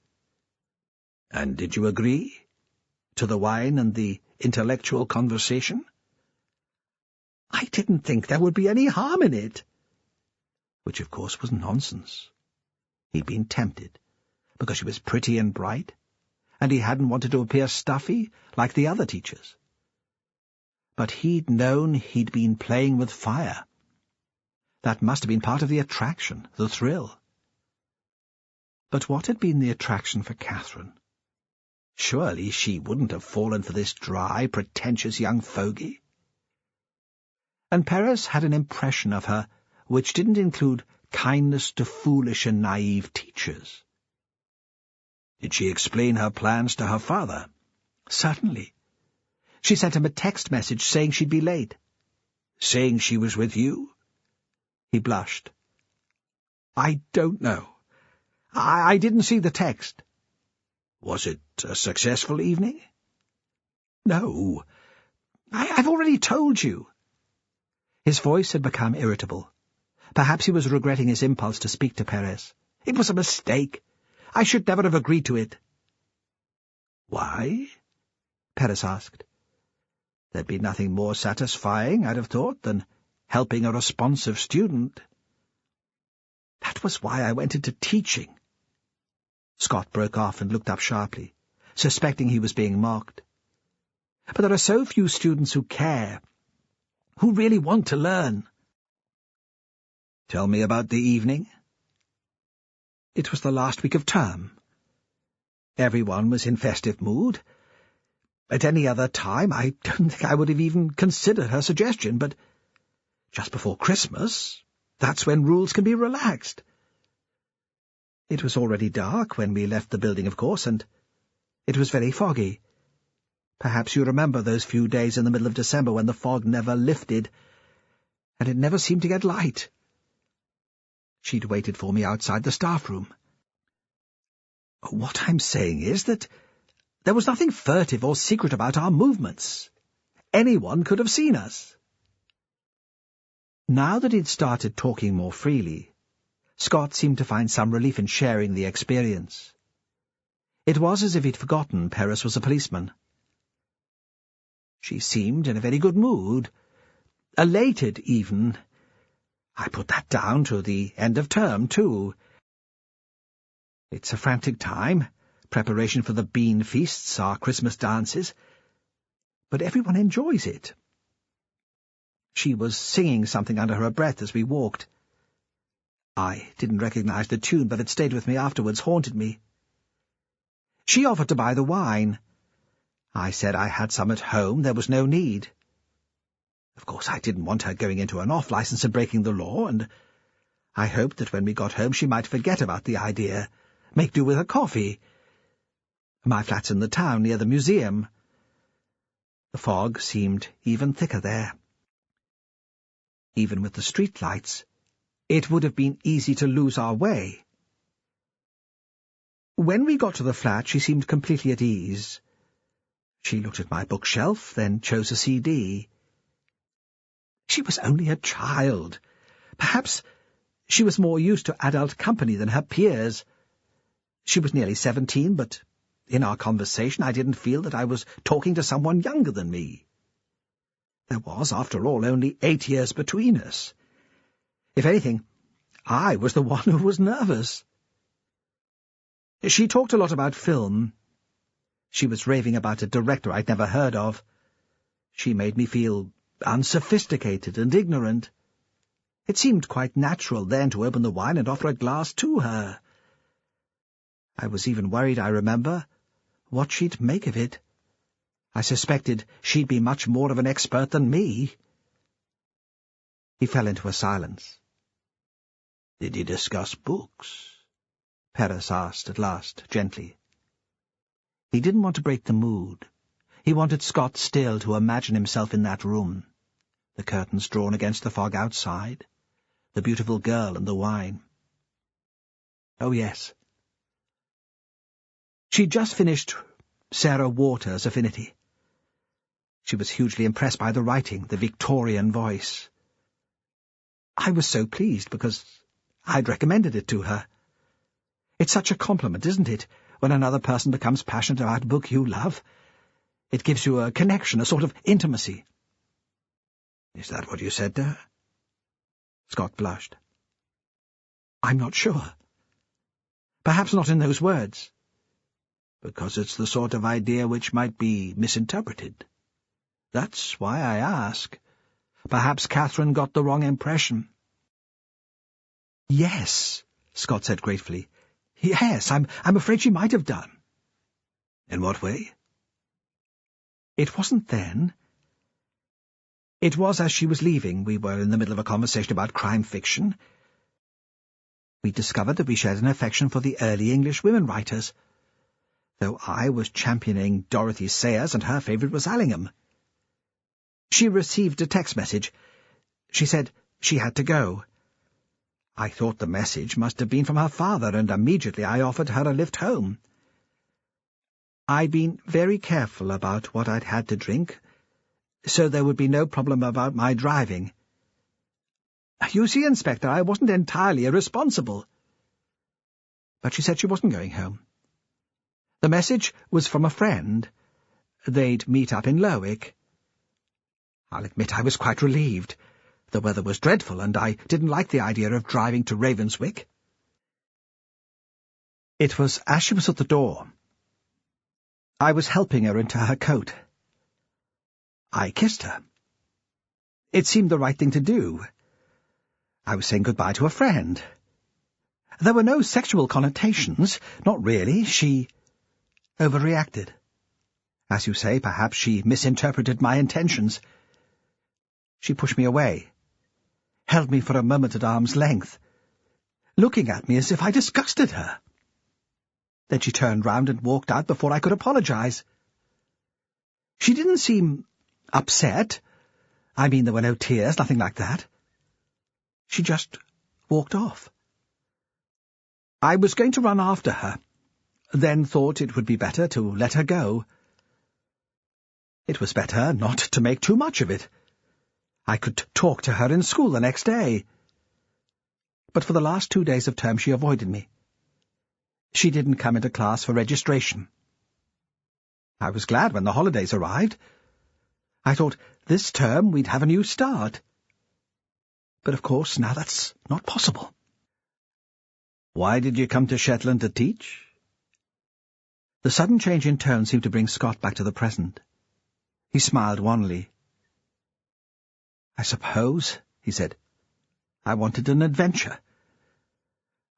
"And did you agree? To the wine and the intellectual conversation?" "I didn't think there would be any harm in it." Which, of course, was nonsense. He'd been tempted, because she was pretty and bright, and he hadn't wanted to appear stuffy like the other teachers. But he'd known he'd been playing with fire. That must have been part of the attraction, the thrill. But what had been the attraction for Catherine? Surely she wouldn't have fallen for this dry, pretentious young fogey. And Perez had an impression of her which didn't include kindness to foolish and naive teachers. Did she explain her plans to her father? Certainly. She sent him a text message saying she'd be late. Saying she was with you? He blushed. I don't know. I didn't see the text. Was it a successful evening? No. I've already told you. His voice had become irritable. Perhaps he was regretting his impulse to speak to Perez. It was a mistake. I should never have agreed to it. Why? Perez asked. There'd be nothing more satisfying, I'd have thought, than helping a responsive student. That was why I went into teaching. Scott broke off and looked up sharply, suspecting he was being mocked. But there are so few students who care, who really want to learn. Tell me about the evening. It was the last week of term. Everyone was in festive mood. At any other time, I don't think I would have even considered her suggestion, but just before Christmas, that's when rules can be relaxed. It was already dark when we left the building, of course, and it was very foggy. Perhaps you remember those few days in the middle of December when the fog never lifted, and it never seemed to get light. She'd waited for me outside the staff room. What I'm saying is that there was nothing furtive or secret about our movements. Anyone could have seen us. Now that he'd started talking more freely, Scott seemed to find some relief in sharing the experience. It was as if he'd forgotten Perez was a policeman. She seemed in a very good mood, elated even. I put that down to the end of term, too. It's a frantic time, preparation for the bean feasts, our Christmas dances, but everyone enjoys it. She was singing something under her breath as we walked. I didn't recognize the tune, but it stayed with me afterwards, haunted me. She offered to buy the wine. I said I had some at home, there was no need. Of course, I didn't want her going into an off-licence and breaking the law, and I hoped that when we got home she might forget about the idea, make do with a coffee. My flat's in the town, near the museum. The fog seemed even thicker there. Even with the street lights, it would have been easy to lose our way. When we got to the flat, she seemed completely at ease. She looked at my bookshelf, then chose a CD. She was only a child. Perhaps she was more used to adult company than her peers. She was nearly 17, but in our conversation I didn't feel that I was talking to someone younger than me. There was, after all, only 8 years between us. If anything, I was the one who was nervous. She talked a lot about film. She was raving about a director I'd never heard of. She made me feel unsophisticated and ignorant. It seemed quite natural then to open the wine and offer a glass to her. I was even worried, I remember, what she'd make of it. I suspected she'd be much more of an expert than me. He fell into a silence. "Did you discuss books?" Perez asked at last, gently. He didn't want to break the mood. He wanted Scott still to imagine himself in that room, the curtains drawn against the fog outside, the beautiful girl and the wine. Oh, yes. She'd just finished Sarah Waters' Affinity. She was hugely impressed by the writing, the Victorian voice. I was so pleased because I'd recommended it to her. It's such a compliment, isn't it, when another person becomes passionate about a book you love? It gives you a connection, a sort of intimacy. Is that what you said to her? Scott blushed. I'm not sure. Perhaps not in those words. Because it's the sort of idea which might be misinterpreted. That's why I ask. Perhaps Catherine got the wrong impression. Yes, Scott said gratefully. Yes, I'm afraid she might have done. In what way? It wasn't then. It was as she was leaving. We were in the middle of a conversation about crime fiction. We discovered that we shared an affection for the early English women writers, though I was championing Dorothy Sayers and her favourite was Allingham. She received a text message. She said she had to go. I thought the message must have been from her father, and immediately I offered her a lift home. I'd been very careful about what I'd had to drink, so there would be no problem about my driving. You see, Inspector, I wasn't entirely irresponsible. But she said she wasn't going home. The message was from a friend. They'd meet up in Lerwick. I'll admit I was quite relieved. The weather was dreadful, and I didn't like the idea of driving to Ravenswick. It was as she was at the door. I was helping her into her coat. I kissed her. It seemed the right thing to do. I was saying goodbye to a friend. There were no sexual connotations, not really. She overreacted. As you say, perhaps she misinterpreted my intentions. She pushed me away, held me for a moment at arm's length, looking at me as if I disgusted her. Then she turned round and walked out before I could apologize. She didn't seem upset. I mean, there were no tears, nothing like that. She just walked off. I was going to run after her, then thought it would be better to let her go. It was better not to make too much of it. I could talk to her in school the next day. But for the last 2 days of term she avoided me. She didn't come into class for registration. I was glad when the holidays arrived. I thought this term we'd have a new start. But of course now that's not possible. Why did you come to Shetland to teach? The sudden change in tone seemed to bring Scott back to the present. He smiled wanly. I suppose, he said, I wanted an adventure.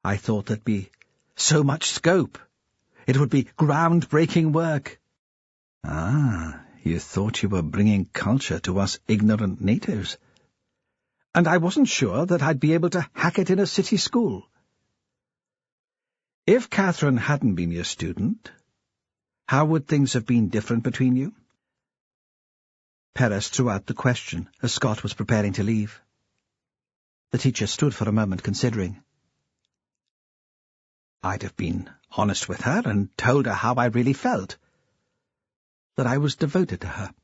I thought there'd be so much scope. It would be ground-breaking work. Ah, you thought you were bringing culture to us ignorant natives. And I wasn't sure that I'd be able to hack it in a city school. If Catherine hadn't been your student, how would things have been different between you? Perez threw out the question as Scott was preparing to leave. The teacher stood for a moment considering. I'd have been honest with her and told her how I really felt, that I was devoted to her,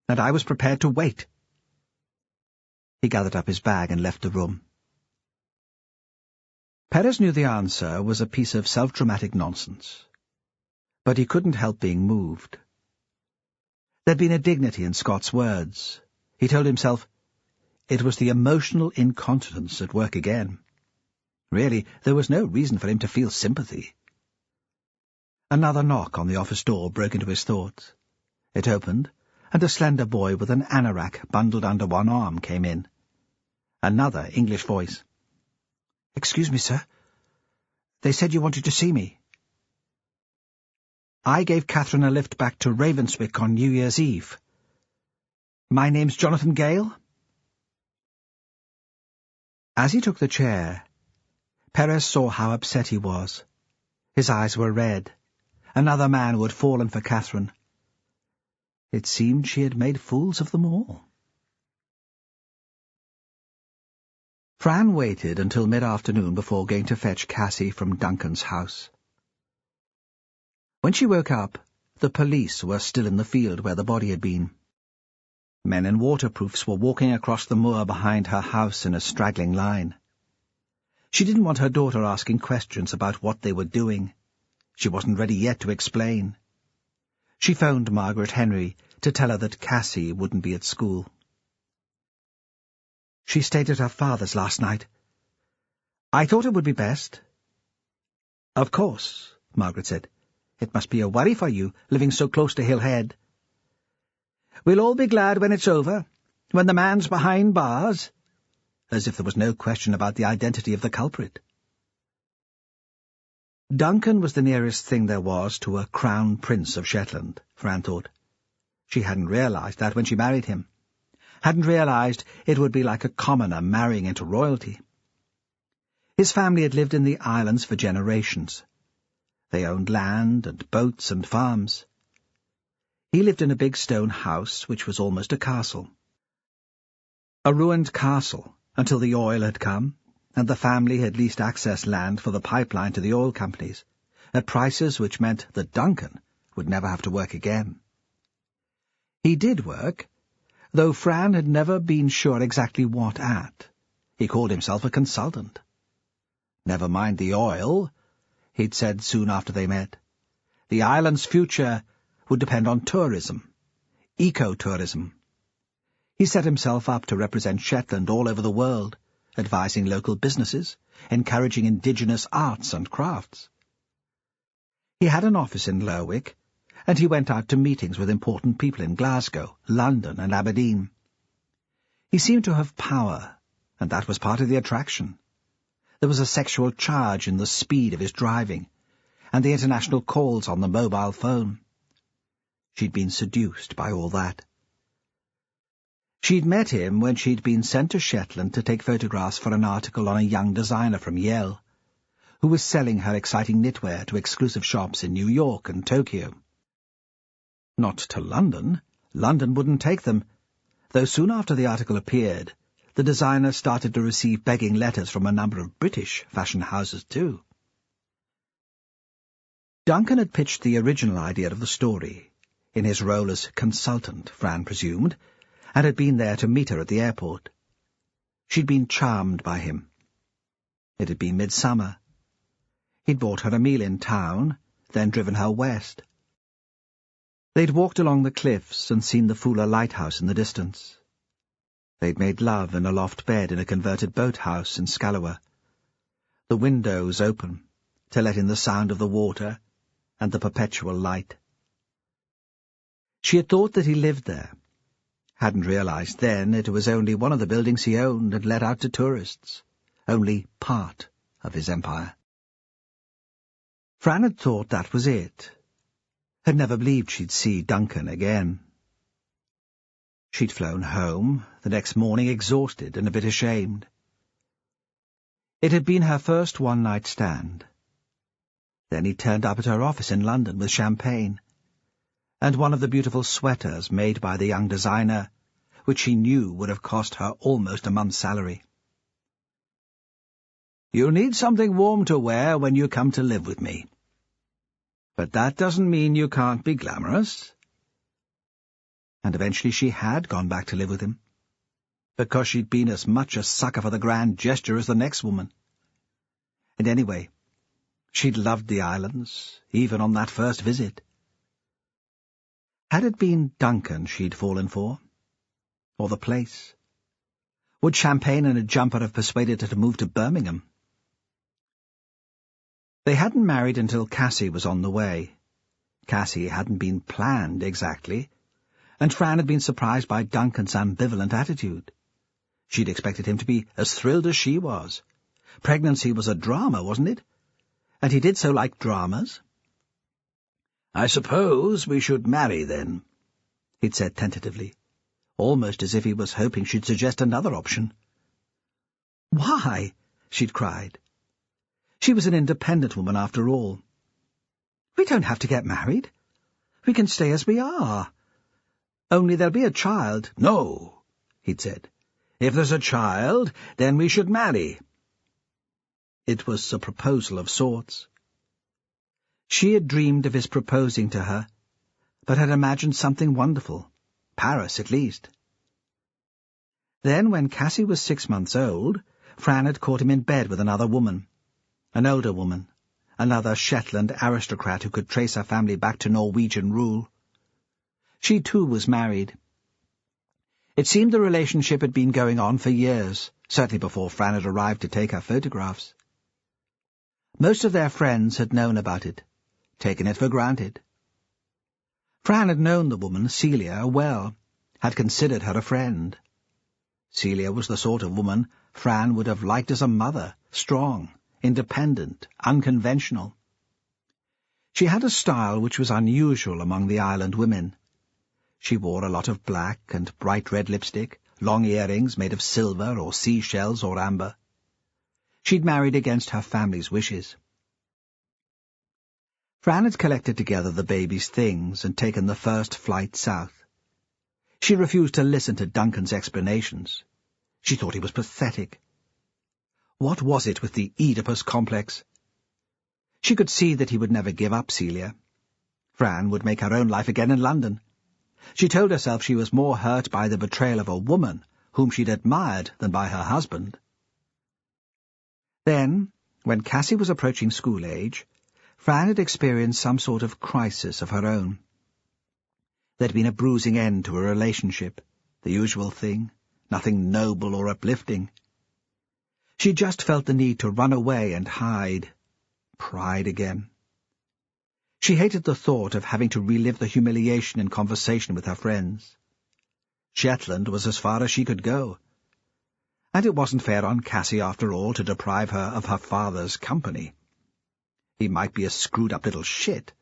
and I was prepared to wait. He gathered up his bag and left the room. Perez knew the answer was a piece of self-dramatic nonsense, but he couldn't help being moved. There'd been a dignity in Scott's words. He told himself it was the emotional incontinence at work again. Really, there was no reason for him to feel sympathy. Another knock on the office door broke into his thoughts. It opened, and a slender boy with an anorak bundled under one arm came in. Another English voice. "Excuse me, sir. They said you wanted to see me." "I gave Catherine a lift back to Ravenswick on New Year's Eve. My name's Jonathan Gale." As he took the chair, Perez saw how upset he was. His eyes were red. Another man who had fallen for Catherine. It seemed she had made fools of them all. Fran waited until mid-afternoon before going to fetch Cassie from Duncan's house. When she woke up, the police were still in the field where the body had been. Men in waterproofs were walking across the moor behind her house in a straggling line. She didn't want her daughter asking questions about what they were doing. She wasn't ready yet to explain. She phoned Margaret Henry to tell her that Cassie wouldn't be at school. "She stayed at her father's last night. I thought it would be best." "Of course," Margaret said. "It must be a worry for you, living so close to Hill Head." "We'll all be glad when it's over, when the man's behind bars," as if there was no question about the identity of the culprit. Duncan was the nearest thing there was to a crown prince of Shetland, Fran thought. She hadn't realized that when she married him. Hadn't realized it would be like a commoner marrying into royalty. His family had lived in the islands for generations. They owned land and boats and farms. He lived in a big stone house which was almost a castle. A ruined castle until the oil had come, and the family had leased access land for the pipeline to the oil companies, at prices which meant that Duncan would never have to work again. He did work, though Fran had never been sure exactly what at. He called himself a consultant. Never mind the oil, he'd said soon after they met. The island's future would depend on tourism, ecotourism. He set himself up to represent Shetland all over the world, advising local businesses, encouraging indigenous arts and crafts. He had an office in Lerwick, and he went out to meetings with important people in Glasgow, London, and Aberdeen. He seemed to have power, and that was part of the attraction. There was a sexual charge in the speed of his driving, and the international calls on the mobile phone. She'd been seduced by all that. She'd met him when she'd been sent to Shetland to take photographs for an article on a young designer from Yale, who was selling her exciting knitwear to exclusive shops in New York and Tokyo. Not to London. London wouldn't take them, though soon after the article appeared, the designer started to receive begging letters from a number of British fashion houses too. Duncan had pitched the original idea of the story, in his role as consultant, Fran presumed, and had been there to meet her at the airport. She'd been charmed by him. It had been midsummer. He'd bought her a meal in town, then driven her west. They'd walked along the cliffs and seen the Fuller lighthouse in the distance. They'd made love in a loft bed in a converted boathouse in Scallowa, the windows open to let in the sound of the water and the perpetual light. She had thought that he lived there. Hadn't realized then it was only one of the buildings he owned and let out to tourists, only part of his empire. Fran had thought that was it, had never believed she'd see Duncan again. She'd flown home, the next morning exhausted and a bit ashamed. It had been her first one-night stand. Then he turned up at her office in London with champagne, and one of the beautiful sweaters made by the young designer, which she knew would have cost her almost a month's salary. "You need something warm to wear when you come to live with me. But that doesn't mean you can't be glamorous." And eventually she had gone back to live with him, because she'd been as much a sucker for the grand gesture as the next woman. And anyway, she'd loved the islands, even on that first visit. Had it been Duncan she'd fallen for? Or the place? Would champagne and a jumper have persuaded her to move to Birmingham? They hadn't married until Cassie was on the way. Cassie hadn't been planned exactly, and Fran had been surprised by Duncan's ambivalent attitude. She'd expected him to be as thrilled as she was. Pregnancy was a drama, wasn't it? And he did so like dramas. "I suppose we should marry, then," he'd said tentatively, almost as if he was hoping she'd suggest another option. "Why?" she'd cried. She was an independent woman after all. "We don't have to get married. We can stay as we are. Only there'll be a child." "No," he'd said. "If there's a child, then we should marry." It was a proposal of sorts. She had dreamed of his proposing to her, but had imagined something wonderful. Paris, at least. Then, when Cassie was 6 months old, Fran had caught him in bed with another woman, an older woman, another Shetland aristocrat who could trace her family back to Norwegian rule. She, too, was married. It seemed the relationship had been going on for years, certainly before Fran had arrived to take her photographs. Most of their friends had known about it, taken it for granted. Fran had known the woman, Celia, well, had considered her a friend. Celia was the sort of woman Fran would have liked as a mother, strong, independent, unconventional. She had a style which was unusual among the island women. She wore a lot of black and bright red lipstick, long earrings made of silver or seashells or amber. She'd married against her family's wishes. Fran had collected together the baby's things and taken the first flight south. She refused to listen to Duncan's explanations. She thought he was pathetic. What was it with the Oedipus complex? She could see that he would never give up Celia. Fran would make her own life again in London. She told herself she was more hurt by the betrayal of a woman whom she'd admired than by her husband. Then, when Cassie was approaching school age, Fran had experienced some sort of crisis of her own. There'd been a bruising end to a relationship, the usual thing, nothing noble or uplifting. She just felt the need to run away and hide. Pride again. She hated the thought of having to relive the humiliation in conversation with her friends. Shetland was as far as she could go. And it wasn't fair on Cassie, after all, to deprive her of her father's company. He might be a screwed-up little shit,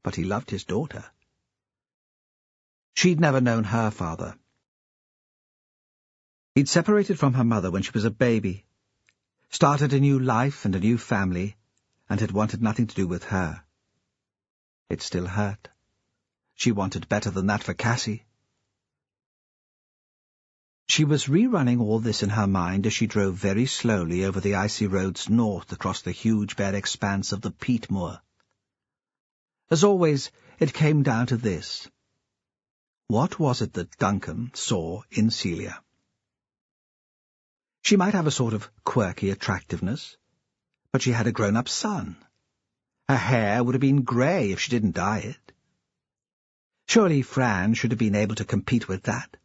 but he loved his daughter. She'd never known her father. He'd separated from her mother when she was a baby, started a new life and a new family, and had wanted nothing to do with her. It still hurt. She wanted better than that for Cassie. She was rerunning all this in her mind as she drove very slowly over the icy roads north across the huge bare expanse of the peat moor. As always, it came down to this. What was it that Duncan saw in Celia? She might have a sort of quirky attractiveness, but she had a grown-up son. Her hair would have been grey if she didn't dye it. Surely Fran should have been able to compete with that.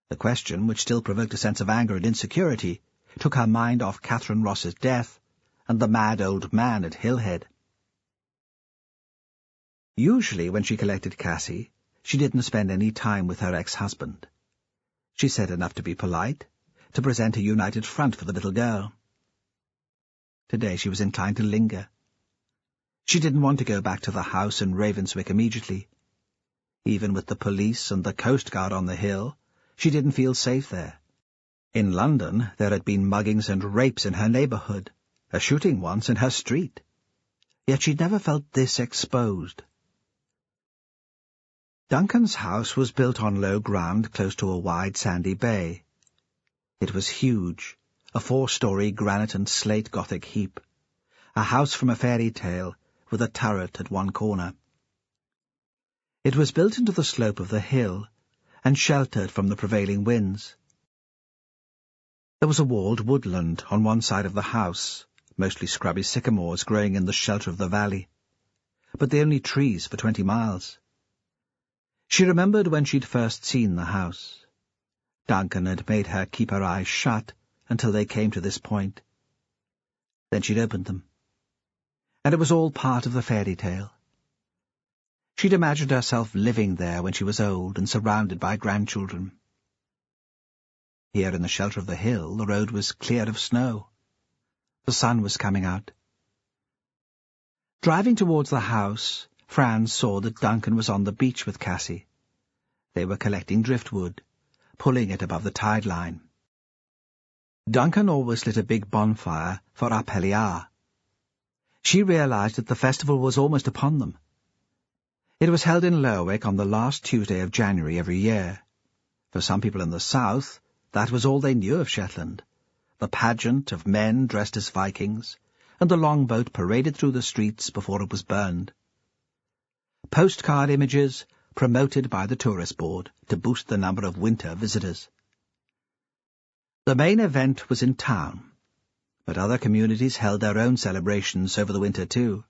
The question, which still provoked a sense of anger and insecurity, took her mind off Catherine Ross's death and the mad old man at Hillhead. Usually, when she collected Cassie, she didn't spend any time with her ex-husband. She said enough to be polite, to present a united front for the little girl. Today she was inclined to linger. She didn't want to go back to the house in Ravenswick immediately. Even with the police and the Coast Guard on the hill, she didn't feel safe there. In London there had been muggings and rapes in her neighbourhood, a shooting once in her street. Yet she'd never felt this exposed. Duncan's house was built on low ground close to a wide sandy bay. It was huge, a 4-story granite and slate Gothic heap, a house from a fairy tale with a turret at one corner. It was built into the slope of the hill and sheltered from the prevailing winds. There was a walled woodland on one side of the house, mostly scrubby sycamores growing in the shelter of the valley, but the only trees for 20 miles. She remembered when she'd first seen the house. Duncan had made her keep her eyes shut until they came to this point. Then she'd opened them. And it was all part of the fairy tale. She'd imagined herself living there when she was old and surrounded by grandchildren. Here in the shelter of the hill, the road was clear of snow. The sun was coming out. Driving towards the house, Fran saw that Duncan was on the beach with Cassie. They were collecting driftwood, pulling it above the tide line. Duncan always lit a big bonfire for Apeliar. She realized that the festival was almost upon them. It was held in Lerwick on the last Tuesday of January every year. For some people in the south, that was all they knew of Shetland, the pageant of men dressed as Vikings, and the longboat paraded through the streets before it was burned. Postcard images promoted by the tourist board to boost the number of winter visitors. The main event was in town, but other communities held their own celebrations over the winter too.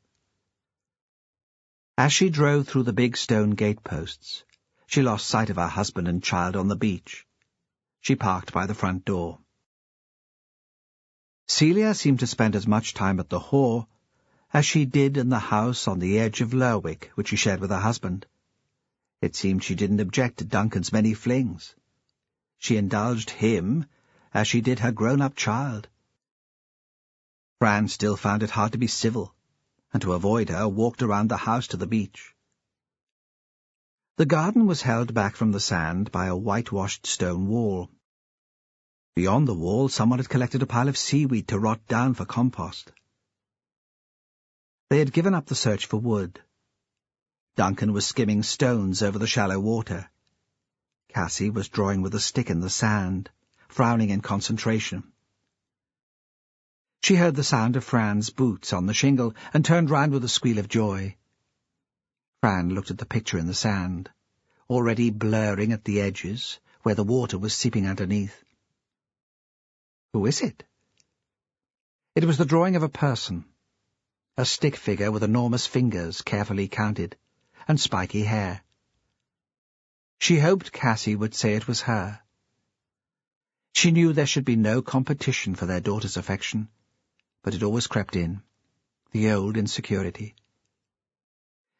As she drove through the big stone gateposts, she lost sight of her husband and child on the beach. She parked by the front door. Celia seemed to spend as much time at the Hall as she did in the house on the edge of Lerwick, which she shared with her husband. It seemed she didn't object to Duncan's many flings. She indulged him as she did her grown-up child. Fran still found it hard to be civil, and to avoid her walked around the house to the beach. The garden was held back from the sand by a whitewashed stone wall. Beyond the wall, someone had collected a pile of seaweed to rot down for compost. They had given up the search for wood. Duncan was skimming stones over the shallow water. Cassie was drawing with a stick in the sand, frowning in concentration. She heard the sound of Fran's boots on the shingle and turned round with a squeal of joy. Fran looked at the picture in the sand, already blurring at the edges, where the water was seeping underneath. Who is it? It was the drawing of a person, a stick figure with enormous fingers carefully counted, and spiky hair. She hoped Cassie would say it was her. She knew there should be no competition for their daughter's affection, but it always crept in, the old insecurity.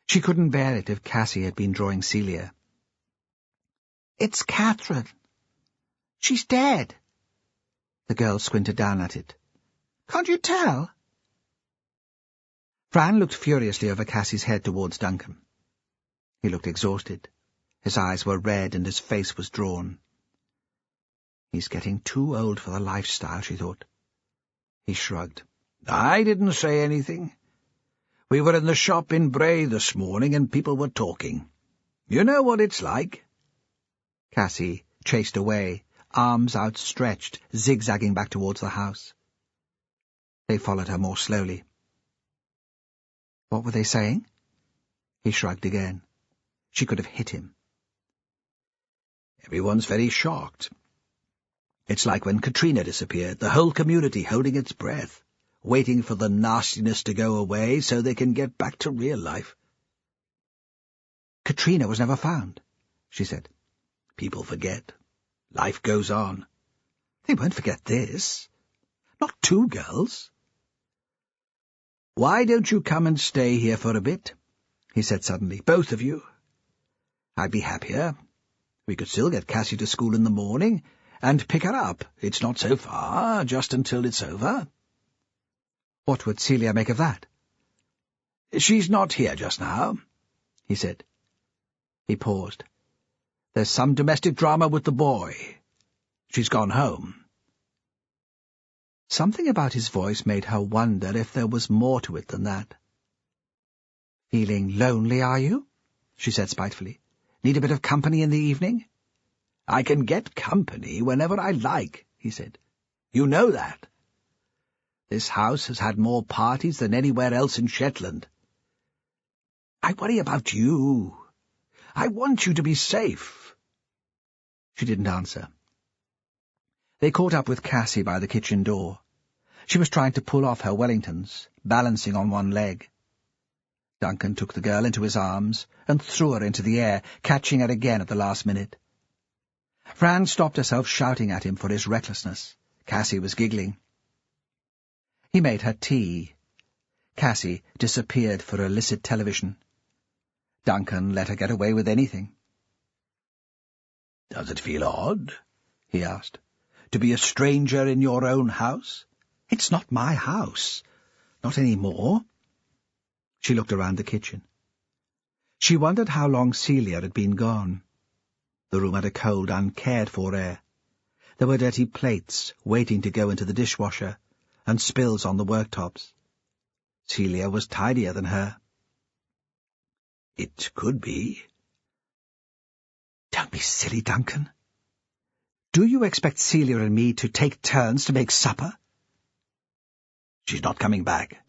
She couldn't bear it if Cassie had been drawing Celia. "It's Catherine. She's dead." The girl squinted down at it. "Can't you tell?" Fran looked furiously over Cassie's head towards Duncan. He looked exhausted. His eyes were red and his face was drawn. He's getting too old for the lifestyle, she thought. He shrugged. "I didn't say anything. We were in the shop in Bray this morning and people were talking. You know what it's like." Cassie chased away, arms outstretched, zigzagging back towards the house. They followed her more slowly. What were they saying? He shrugged again. She could have hit him. "Everyone's very shocked. It's like when Katrina disappeared, the whole community holding its breath, waiting for the nastiness to go away so they can get back to real life." "Katrina was never found," she said. "People forget. Life goes on." "They won't forget this. Not two girls." "Why don't you come and stay here for a bit?" he said suddenly. "Both of you. I'd be happier. We could still get Cassie to school in the morning, and pick her up. It's not so far, just until it's over." What would Celia make of that? "She's not here just now," he said. He paused. "There's some domestic drama with the boy. She's gone home." Something about his voice made her wonder if there was more to it than that. "Feeling lonely, are you?" she said spitefully. "Need a bit of company in the evening?" "I can get company whenever I like," he said. "You know that. This house has had more parties than anywhere else in Shetland. I worry about you. I want you to be safe." She didn't answer. They caught up with Cassie by the kitchen door. She was trying to pull off her Wellingtons, balancing on one leg. Duncan took the girl into his arms and threw her into the air, catching her again at the last minute. Fran stopped herself, shouting at him for his recklessness. Cassie was giggling. He made her tea. Cassie disappeared for illicit television. Duncan let her get away with anything. "Does it feel odd?" he asked. "To be a stranger in your own house?" "It's not my house. Not any more." She looked around the kitchen. She wondered how long Celia had been gone. The room had a cold, uncared-for air. There were dirty plates waiting to go into the dishwasher, and spills on the worktops. Celia was tidier than her. "It could be." "Don't be silly, Duncan. Do you expect Celia and me to take turns to make supper?" "She's not coming back."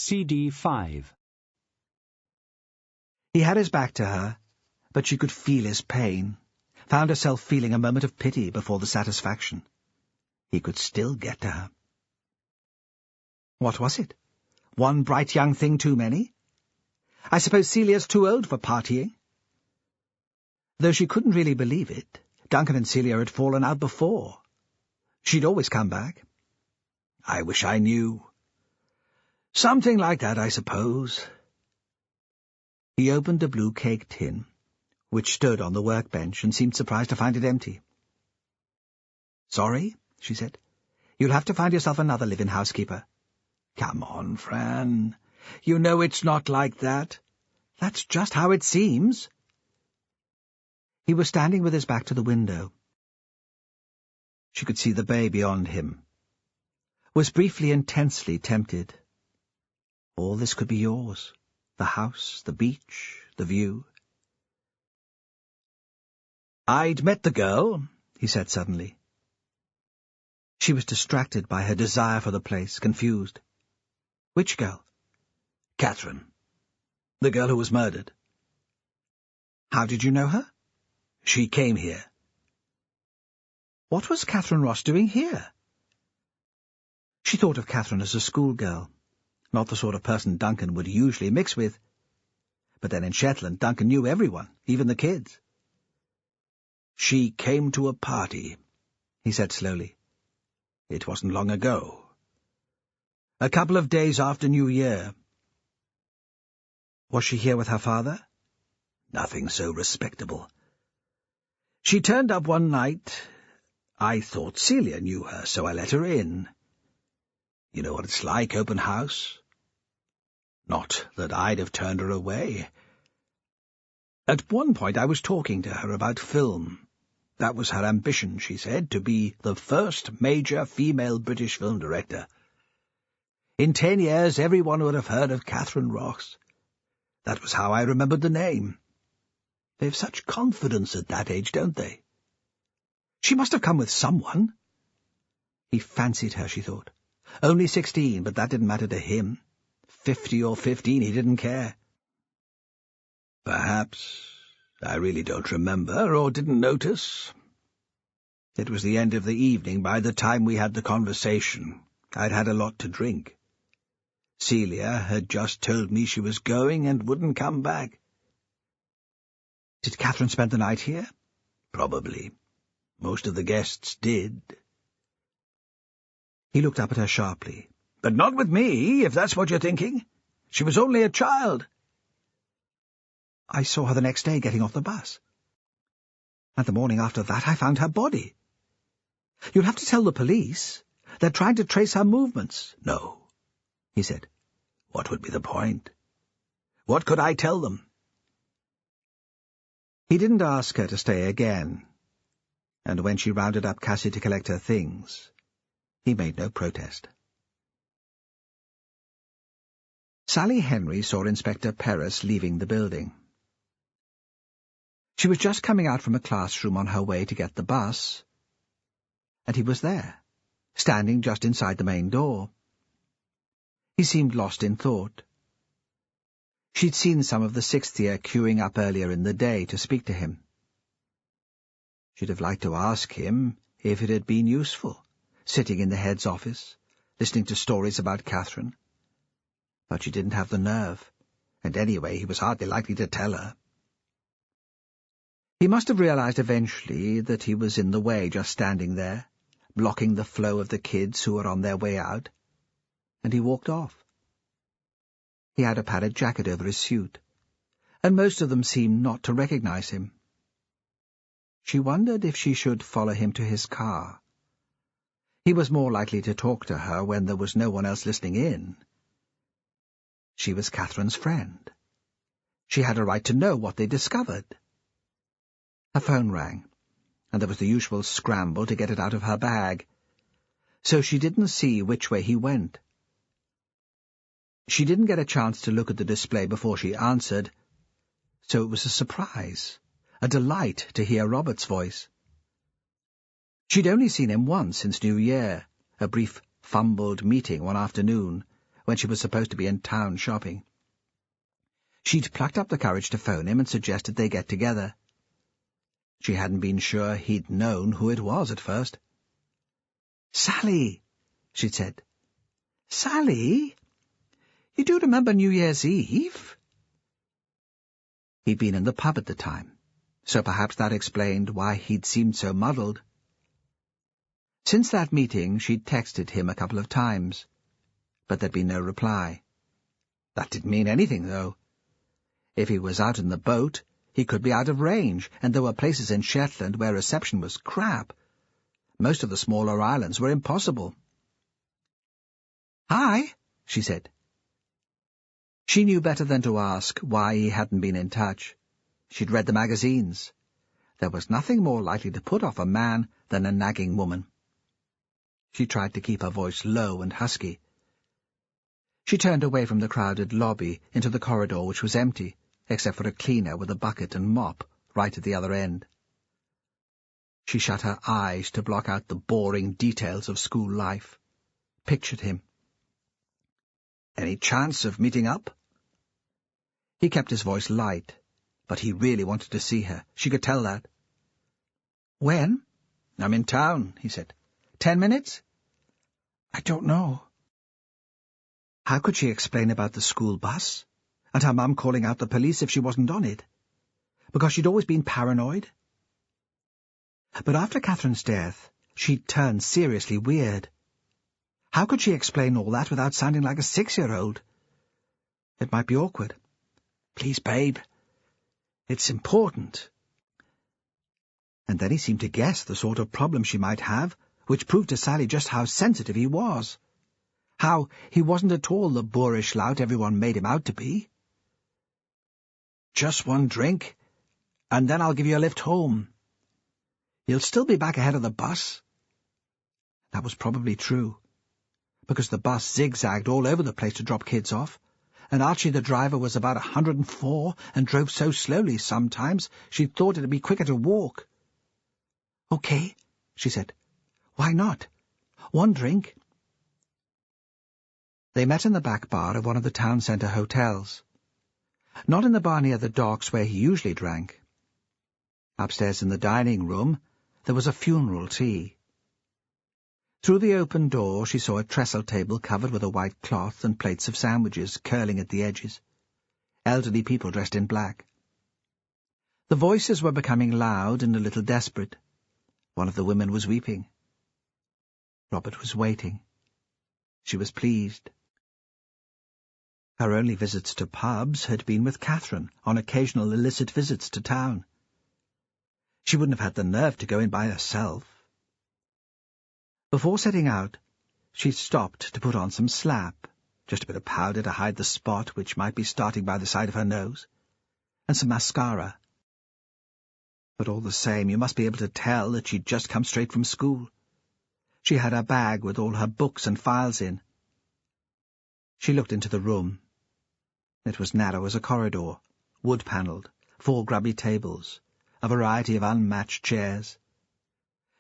CD 5. He had his back to her, but she could feel his pain, found herself feeling a moment of pity before the satisfaction. He could still get to her. What was it? One bright young thing too many? I suppose Celia's too old for partying? Though she couldn't really believe it, Duncan and Celia had fallen out before. She'd always come back. I wish I knew. Something like that, I suppose. He opened a blue cake tin, which stood on the workbench, and seemed surprised to find it empty. "Sorry," she said. "You'll have to find yourself another live-in housekeeper." "Come on, Fran. You know it's not like that." "That's just how it seems." He was standing with his back to the window. She could see the bay beyond him. Was briefly intensely tempted. All this could be yours. The house, the beach, the view. "I'd met the girl," he said suddenly. She was distracted by her desire for the place, confused. "Which girl?" "Catherine. The girl who was murdered." "How did you know her?" "She came here." What was Catherine Ross doing here? She thought of Catherine as a schoolgirl, not the sort of person Duncan would usually mix with. But then in Shetland, Duncan knew everyone, even the kids. "She came to a party," he said slowly. "It wasn't long ago. A couple of days after New Year." "Was she here with her father?" "Nothing so respectable. She turned up one night. I thought Celia knew her, so I let her in. You know what it's like, open house? Not that I'd have turned her away. At one point I was talking to her about film. That was her ambition, she said, to be the first major female British film director. In 10 years everyone would have heard of Catherine Ross. That was how I remembered the name. They've such confidence at that age, don't they? She must have come with someone." He fancied her, she thought. Only 16, but that didn't matter to him. 50 or 15, he didn't care. "Perhaps. I really don't remember, or didn't notice. It was the end of the evening by the time we had the conversation. I'd had a lot to drink. Celia had just told me she was going and wouldn't come back." "Did Catherine spend the night here?" "Probably. Most of the guests did." He looked up at her sharply. "But not with me, if that's what you're thinking. She was only a child." "I saw her the next day getting off the bus. And the morning after that I found her body. You'll have to tell the police. They're trying to trace her movements." "No," he said. "What would be the point? What could I tell them?" He didn't ask her to stay again, and when she rounded up Cassie to collect her things, he made no protest. Sally Henry saw Inspector Perez leaving the building. She was just coming out from a classroom on her way to get the bus, and he was there, standing just inside the main door. He seemed lost in thought. She'd seen some of the 6th year queuing up earlier in the day to speak to him. She'd have liked to ask him if it had been useful, sitting in the head's office, listening to stories about Catherine. But she didn't have the nerve, and anyway he was hardly likely to tell her. He must have realized eventually that he was in the way, just standing there, blocking the flow of the kids who were on their way out, and he walked off. He had a padded jacket over his suit, and most of them seemed not to recognize him. She wondered if she should follow him to his car. He was more likely to talk to her when there was no one else listening in. She was Catherine's friend. She had a right to know what they discovered. Her phone rang, and there was the usual scramble to get it out of her bag, so she didn't see which way he went. She didn't get a chance to look at the display before she answered, so it was a surprise, a delight to hear Robert's voice. She'd only seen him once since New Year, a brief fumbled meeting one afternoon, when she was supposed to be in town shopping. She'd plucked up the courage to phone him and suggested they get together. She hadn't been sure he'd known who it was at first. "Sally," she'd said. "Sally? You do remember New Year's Eve?" He'd been in the pub at the time, so perhaps that explained why he'd seemed so muddled. Since that meeting, she'd texted him a couple of times, but there'd been no reply. That didn't mean anything, though. If he was out in the boat, he could be out of range, and there were places in Shetland where reception was crap. Most of the smaller islands were impossible. "Hi," she said. She knew better than to ask why he hadn't been in touch. She'd read the magazines. There was nothing more likely to put off a man than a nagging woman. She tried to keep her voice low and husky. She turned away from the crowded lobby into the corridor, which was empty, except for a cleaner with a bucket and mop right at the other end. She shut her eyes to block out the boring details of school life, pictured him. "Any chance of meeting up?" He kept his voice light, but he really wanted to see her. She could tell that. "When?" "I'm in town," he said. 10 minutes?" "I don't know." How could she explain about the school bus, and her mum calling out the police if she wasn't on it? Because she'd always been paranoid? But after Catherine's death, she'd turned seriously weird. How could she explain all that without sounding like a 6-year-old? It might be awkward. "Please, babe. It's important." And then he seemed to guess the sort of problem she might have, which proved to Sally just how sensitive he was. How he wasn't at all the boorish lout everyone made him out to be. "Just one drink, and then I'll give you a lift home. You'll still be back ahead of the bus." That was probably true, because the bus zigzagged all over the place to drop kids off, and Archie the driver was about 104 and drove so slowly sometimes she thought it'd be quicker to walk. "Okay," she said. "Why not? One drink." They met in the back bar of one of the town centre hotels. Not in the bar near the docks where he usually drank. Upstairs in the dining room there was a funeral tea. Through the open door she saw a trestle table covered with a white cloth and plates of sandwiches curling at the edges. Elderly people dressed in black. The voices were becoming loud and a little desperate. One of the women was weeping. Robert was waiting. She was pleased. Her only visits to pubs had been with Catherine, on occasional illicit visits to town. She wouldn't have had the nerve to go in by herself. Before setting out, she stopped to put on some slap, just a bit of powder to hide the spot which might be starting by the side of her nose, and some mascara. But all the same, you must be able to tell that she'd just come straight from school. She had her bag with all her books and files in. She looked into the room. It was narrow as a corridor, wood-panelled, 4 grubby tables, a variety of unmatched chairs.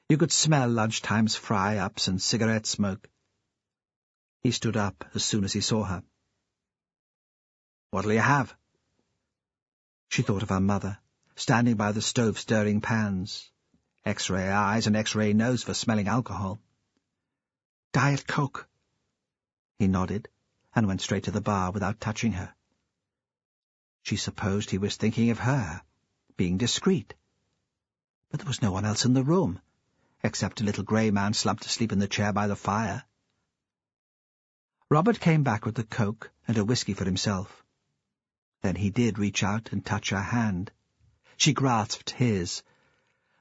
You could smell lunchtime's fry-ups and cigarette smoke. He stood up as soon as he saw her. "What'll you have?" She thought of her mother, standing by the stove stirring pans, X-ray eyes and X-ray nose for smelling alcohol. "Diet Coke." He nodded and went straight to the bar without touching her. She supposed he was thinking of her, being discreet. But there was no one else in the room, except a little grey man slumped asleep in the chair by the fire. Robert came back with the Coke and a whisky for himself. Then he did reach out and touch her hand. She grasped his,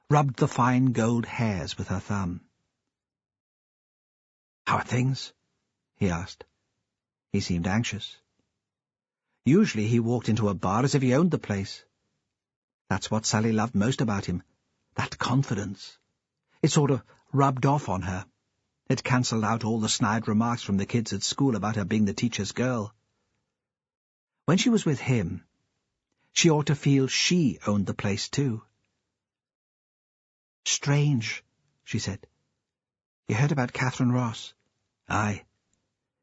rubbed the fine gold hairs with her thumb. "How are things?" he asked. He seemed anxious. Usually he walked into a bar as if he owned the place. That's what Sally loved most about him, that confidence. It sort of rubbed off on her. It cancelled out all the snide remarks from the kids at school about her being the teacher's girl. When she was with him, she ought to feel she owned the place too. "Strange," she said. "You heard about Catherine Ross?" "Aye.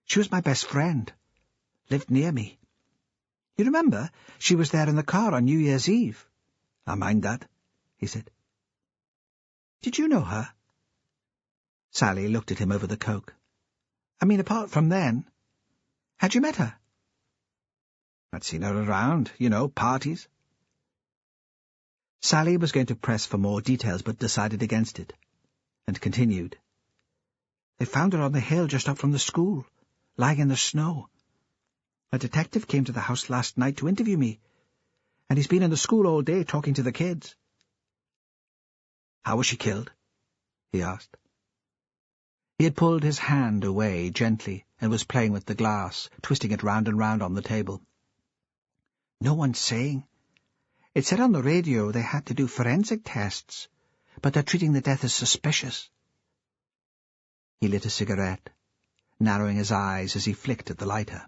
She was my best friend. Lived near me. You remember? She was there in the car on New Year's Eve." "I mind that," he said. "Did you know her?" Sally looked at him over the Coke. "I mean, apart from then. Had you met her?" "I'd seen her around, parties." Sally was going to press for more details, but decided against it, and continued. They found her on the hill just up from the school, lying in the snow. A detective came to the house last night to interview me, and he's been in the school all day talking to the kids." "How was she killed?" he asked. He had pulled his hand away gently and was playing with the glass, twisting it round and round on the table. "No one's saying. It said on the radio they had to do forensic tests, but they're treating the death as suspicious." He lit a cigarette, narrowing his eyes as he flicked at the lighter.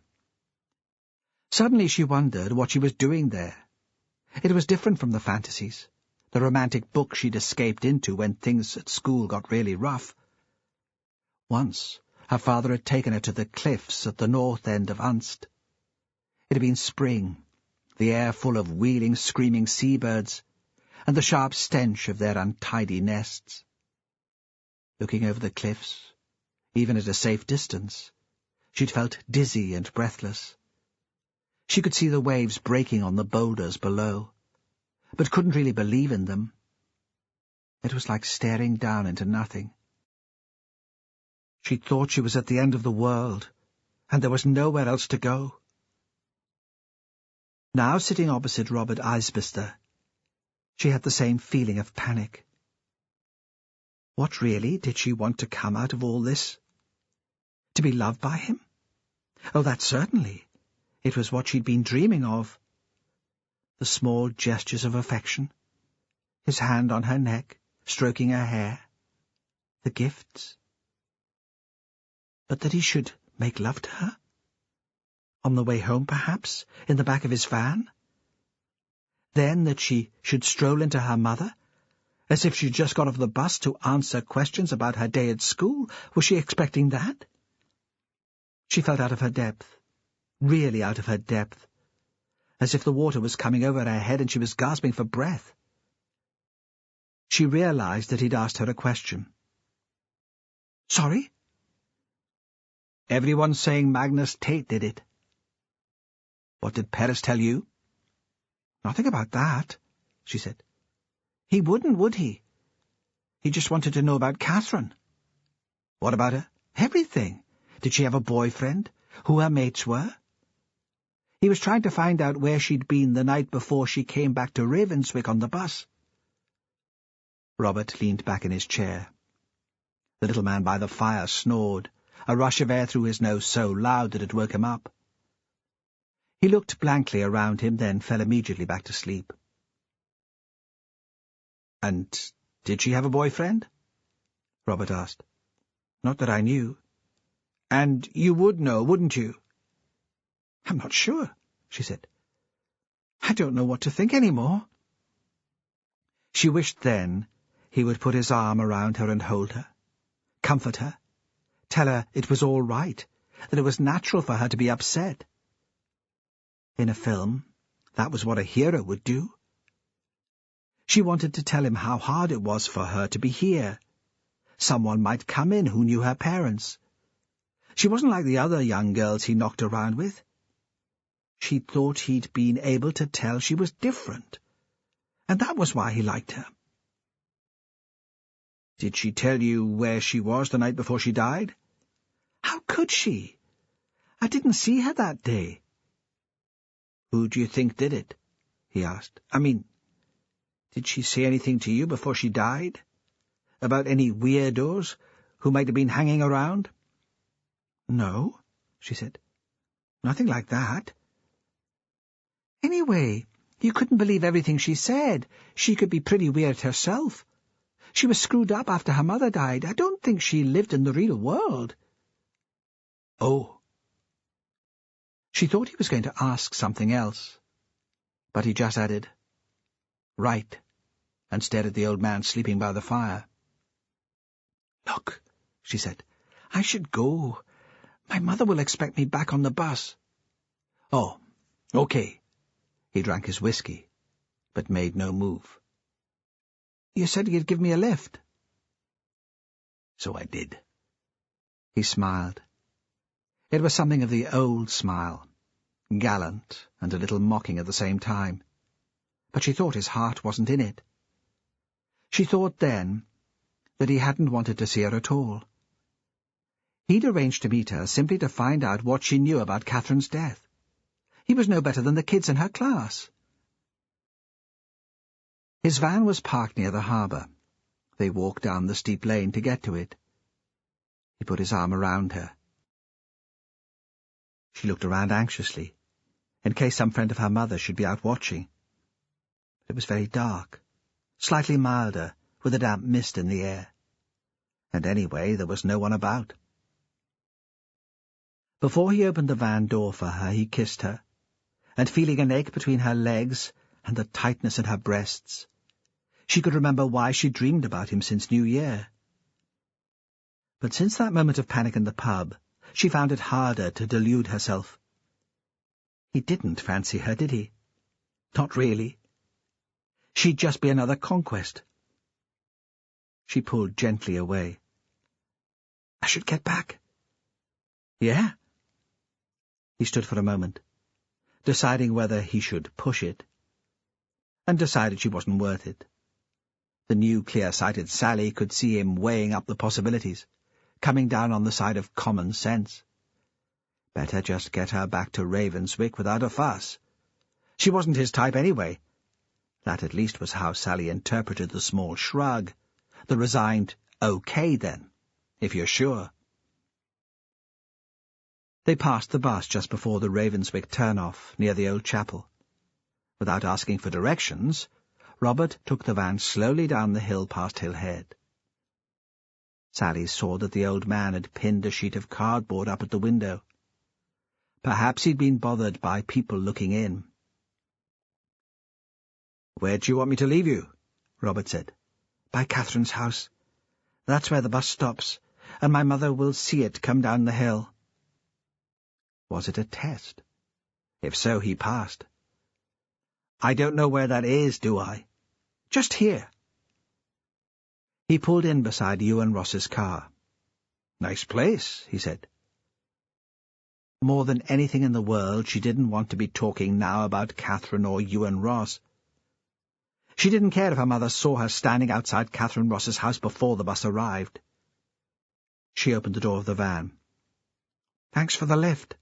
Suddenly she wondered what she was doing there. It was different from the fantasies, the romantic book she'd escaped into when things at school got really rough. Once her father had taken her to the cliffs at the north end of Unst. It had been spring, the air full of wheeling, screaming seabirds, and the sharp stench of their untidy nests. Looking over the cliffs, even at a safe distance, she'd felt dizzy and breathless. She could see the waves breaking on the boulders below, but couldn't really believe in them. It was like staring down into nothing. She thought she was at the end of the world, and there was nowhere else to go. Now, sitting opposite Robert Isbister, she had the same feeling of panic. What really did she want to come out of all this? To be loved by him? Oh, that certainly. It was what she'd been dreaming of. The small gestures of affection, his hand on her neck, stroking her hair, the gifts. But that he should make love to her? On the way home, perhaps, in the back of his van? Then that she should stroll into her mother, as if she'd just got off the bus to answer questions about her day at school. Was she expecting that? She felt out of her depth, really out of her depth, as if the water was coming over her head and she was gasping for breath. She realized that he'd asked her a question. "Sorry?" "Everyone's saying Magnus Tate did it." "What did Perez tell you?" "Nothing about that," she said. "He wouldn't, would he? He just wanted to know about Catherine." "What about her?" "Everything. Did she have a boyfriend? Who her mates were?" He was trying to find out where she'd been the night before she came back to Ravenswick on the bus. Robert leaned back in his chair. The little man by the fire snored, a rush of air through his nose so loud that it woke him up. He looked blankly around him, then fell immediately back to sleep. "And did she have a boyfriend?" Robert asked. "Not that I knew." "And you would know, wouldn't you?" "I'm not sure," she said. "I don't know what to think any more." She wished then he would put his arm around her and hold her, comfort her, tell her it was all right, that it was natural for her to be upset. In a film, that was what a hero would do. She wanted to tell him how hard it was for her to be here. Someone might come in who knew her parents. She wasn't like the other young girls he knocked around with. She thought he'd been able to tell she was different, and that was why he liked her. "Did she tell you where she was the night before she died?" "How could she? I didn't see her that day." "Who do you think did it?" he asked. "I mean, did she say anything to you before she died? About any weirdos who might have been hanging around?" "No," she said. "Nothing like that." "Anyway, you couldn't believe everything she said. She could be pretty weird herself. She was screwed up after her mother died. I don't think she lived in the real world." "Oh." She thought he was going to ask something else, but he just added, "Right," and stared at the old man sleeping by the fire. "Look," she said, "I should go. My mother will expect me back on the bus." "Oh, okay." He drank his whiskey, but made no move. "You said you'd give me a lift." "So I did." He smiled. It was something of the old smile, gallant and a little mocking at the same time. But she thought his heart wasn't in it. She thought then that he hadn't wanted to see her at all. He'd arranged to meet her simply to find out what she knew about Catherine's death. He was no better than the kids in her class. His van was parked near the harbour. They walked down the steep lane to get to it. He put his arm around her. She looked around anxiously, in case some friend of her mother should be out watching. But it was very dark, slightly milder, with a damp mist in the air. And anyway, there was no one about. Before he opened the van door for her, he kissed her, and feeling an ache between her legs and the tightness in her breasts, she could remember why she dreamed about him since New Year. But since that moment of panic in the pub, she found it harder to delude herself. He didn't fancy her, did he? Not really. She'd just be another conquest. She pulled gently away. I should get back. Yeah? He stood for a moment, deciding whether he should push it, and decided she wasn't worth it. The new clear-sighted Sally could see him weighing up the possibilities, coming down on the side of common sense. Better just get her back to Ravenswick without a fuss. She wasn't his type anyway. That at least was how Sally interpreted the small shrug, the resigned, "OK, then, if you're sure." They passed the bus just before the Ravenswick turn-off near the old chapel. Without asking for directions, Robert took the van slowly down the hill past Hill Head. Sally saw that the old man had pinned a sheet of cardboard up at the window. Perhaps he'd been bothered by people looking in. "Where do you want me to leave you?" Robert said. "By Catherine's house. That's where the bus stops, and my mother will see it come down the hill." Was it a test? If so, he passed. "I don't know where that is, do I?" "Just here." He pulled in beside Ewan Ross's car. "Nice place," he said. More than anything in the world, she didn't want to be talking now about Catherine or Ewan Ross. She didn't care if her mother saw her standing outside Catherine Ross's house before the bus arrived. She opened the door of the van. "Thanks for the lift."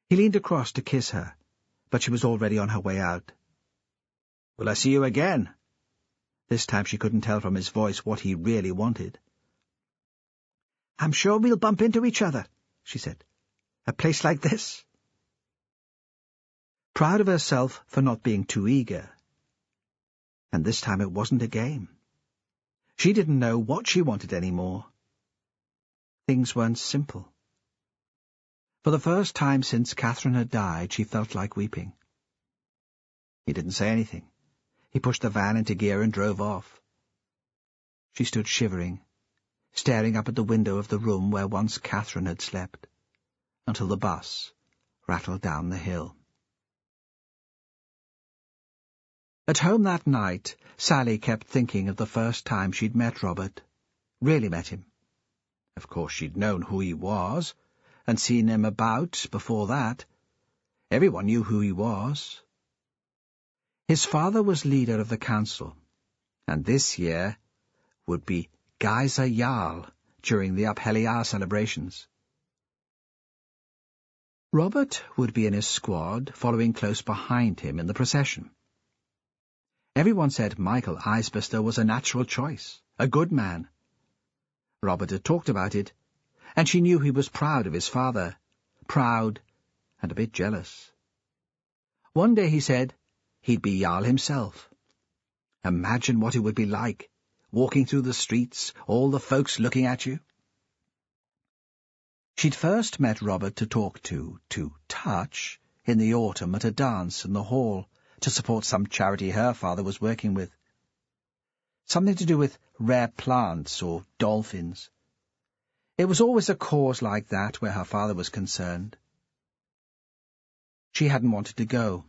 He leaned across to kiss her, but she was already on her way out. "Will I see you again?" This time she couldn't tell from his voice what he really wanted. "I'm sure we'll bump into each other," she said. "A place like this." Proud of herself for not being too eager. And this time it wasn't a game. She didn't know what she wanted anymore. Things weren't simple. For the first time since Catherine had died, she felt like weeping. He didn't say anything. He pushed the van into gear and drove off. She stood shivering, staring up at the window of the room where once Catherine had slept, until the bus rattled down the hill. At home that night, Sally kept thinking of the first time she'd met Robert, really met him. Of course she'd known who he was, and seen him about before that. Everyone knew who he was. His father was leader of the council, and this year would be Geyser Jarl during the Upheliar celebrations. Robert would be in his squad, following close behind him in the procession. Everyone said Michael Eisbister was a natural choice, a good man. Robert had talked about it, and she knew he was proud of his father, proud and a bit jealous. One day he said he'd be Jarl himself. Imagine what it would be like, walking through the streets, all the folks looking at you. She'd first met Robert to talk to touch, in the autumn at a dance in the hall, to support some charity her father was working with. Something to do with rare plants or dolphins. It was always a cause like that where her father was concerned. She hadn't wanted to go.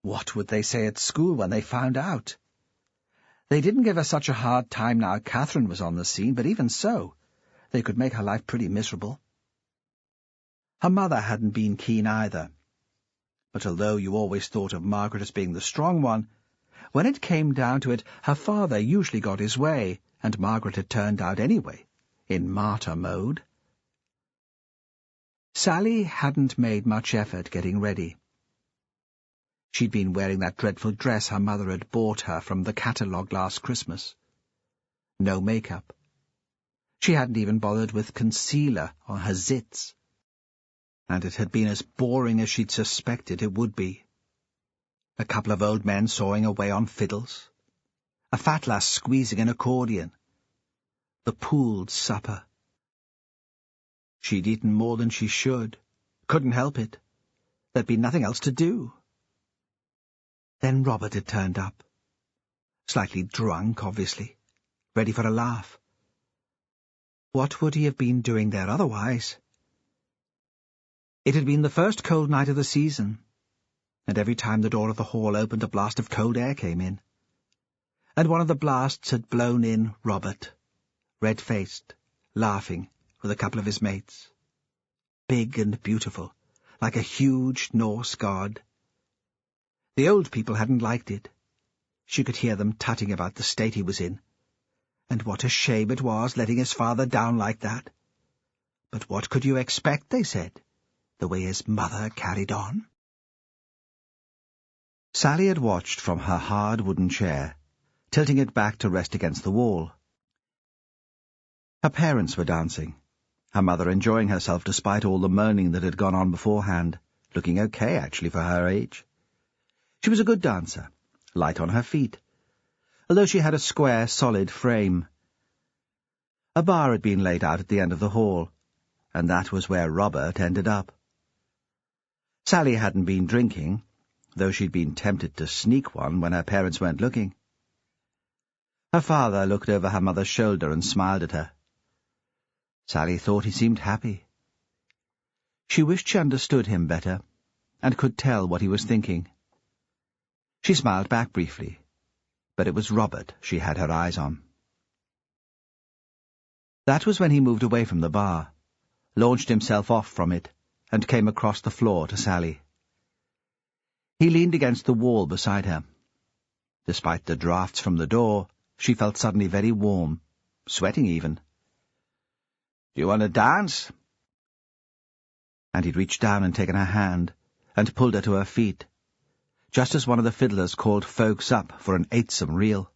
What would they say at school when they found out? They didn't give her such a hard time now Catherine was on the scene, but even so, they could make her life pretty miserable. Her mother hadn't been keen either. But although you always thought of Margaret as being the strong one, when it came down to it, her father usually got his way, and Margaret had turned out anyway, in martyr mode. Sally hadn't made much effort getting ready. She'd been wearing that dreadful dress her mother had bought her from the catalogue last Christmas. No makeup. She hadn't even bothered with concealer on her zits. And it had been as boring as she'd suspected it would be. A couple of old men sawing away on fiddles. A fat lass squeezing an accordion. The pooled supper. She'd eaten more than she should. Couldn't help it. There'd been nothing else to do. Then Robert had turned up. Slightly drunk, obviously. Ready for a laugh. What would he have been doing there otherwise? It had been the first cold night of the season, and every time the door of the hall opened a blast of cold air came in. And one of the blasts had blown in Robert, red-faced, laughing, with a couple of his mates. Big and beautiful, like a huge Norse god. The old people hadn't liked it. She could hear them tutting about the state he was in. And what a shame it was letting his father down like that. But what could you expect, they said, the way his mother carried on? Sally had watched from her hard wooden chair, tilting it back to rest against the wall. Her parents were dancing, her mother enjoying herself despite all the moaning that had gone on beforehand, looking okay, actually, for her age. She was a good dancer, light on her feet, although she had a square, solid frame. A bar had been laid out at the end of the hall, and that was where Robert ended up. Sally hadn't been drinking, though she'd been tempted to sneak one when her parents weren't looking. Her father looked over her mother's shoulder and smiled at her. Sally thought he seemed happy. She wished she understood him better, and could tell what he was thinking. She smiled back briefly, but it was Robert she had her eyes on. That was when he moved away from the bar, launched himself off from it, and came across the floor to Sally. He leaned against the wall beside her. Despite the draughts from the door, she felt suddenly very warm, sweating even. "Do you want to dance?" And he'd reached down and taken her hand, and pulled her to her feet, just as one of the fiddlers called folks up for an 8some reel.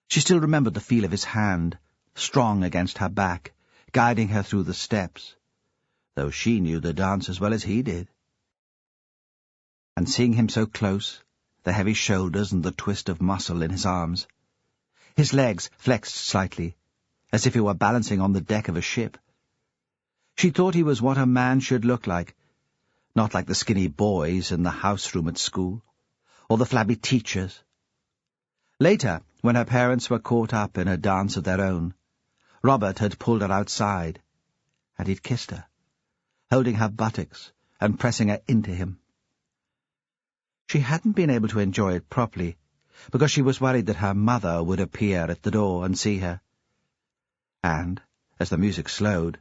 She still remembered the feel of his hand, strong against her back, guiding her through the steps, though she knew the dance as well as he did. And seeing him so close, the heavy shoulders and the twist of muscle in his arms, his legs flexed slightly, as if he were balancing on the deck of a ship, she thought he was what a man should look like, not like the skinny boys in the house room at school, or the flabby teachers. Later, when her parents were caught up in a dance of their own, Robert had pulled her outside, and he'd kissed her, holding her buttocks and pressing her into him. She hadn't been able to enjoy it properly, because she was worried that her mother would appear at the door and see her. And, as the music slowed,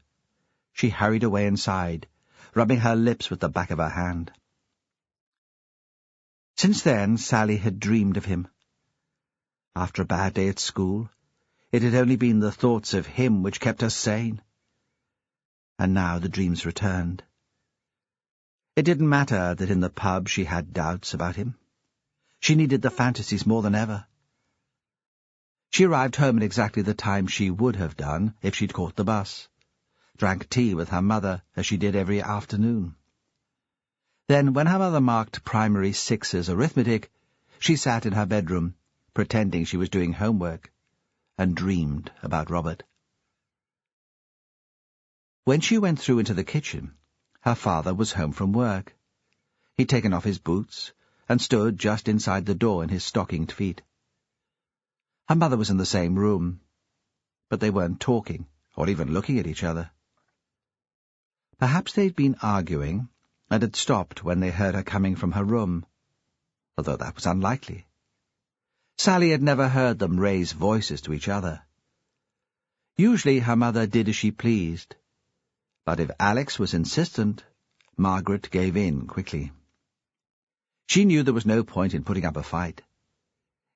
she hurried away inside, rubbing her lips with the back of her hand. Since then, Sally had dreamed of him. After a bad day at school, it had only been the thoughts of him which kept her sane. And now the dreams returned. It didn't matter that in the pub she had doubts about him. She needed the fantasies more than ever. She arrived home at exactly the time she would have done if she'd caught the bus, drank tea with her mother as she did every afternoon. Then, when her mother marked primary 6's arithmetic, she sat in her bedroom, pretending she was doing homework, and dreamed about Robert. When she went through into the kitchen, her father was home from work. He'd taken off his boots and stood just inside the door in his stockinged feet. Her mother was in the same room, but they weren't talking or even looking at each other. Perhaps they'd been arguing and had stopped when they heard her coming from her room, although that was unlikely. Sally had never heard them raise voices to each other. Usually her mother did as she pleased, but if Alex was insistent, Margaret gave in quickly. She knew there was no point in putting up a fight.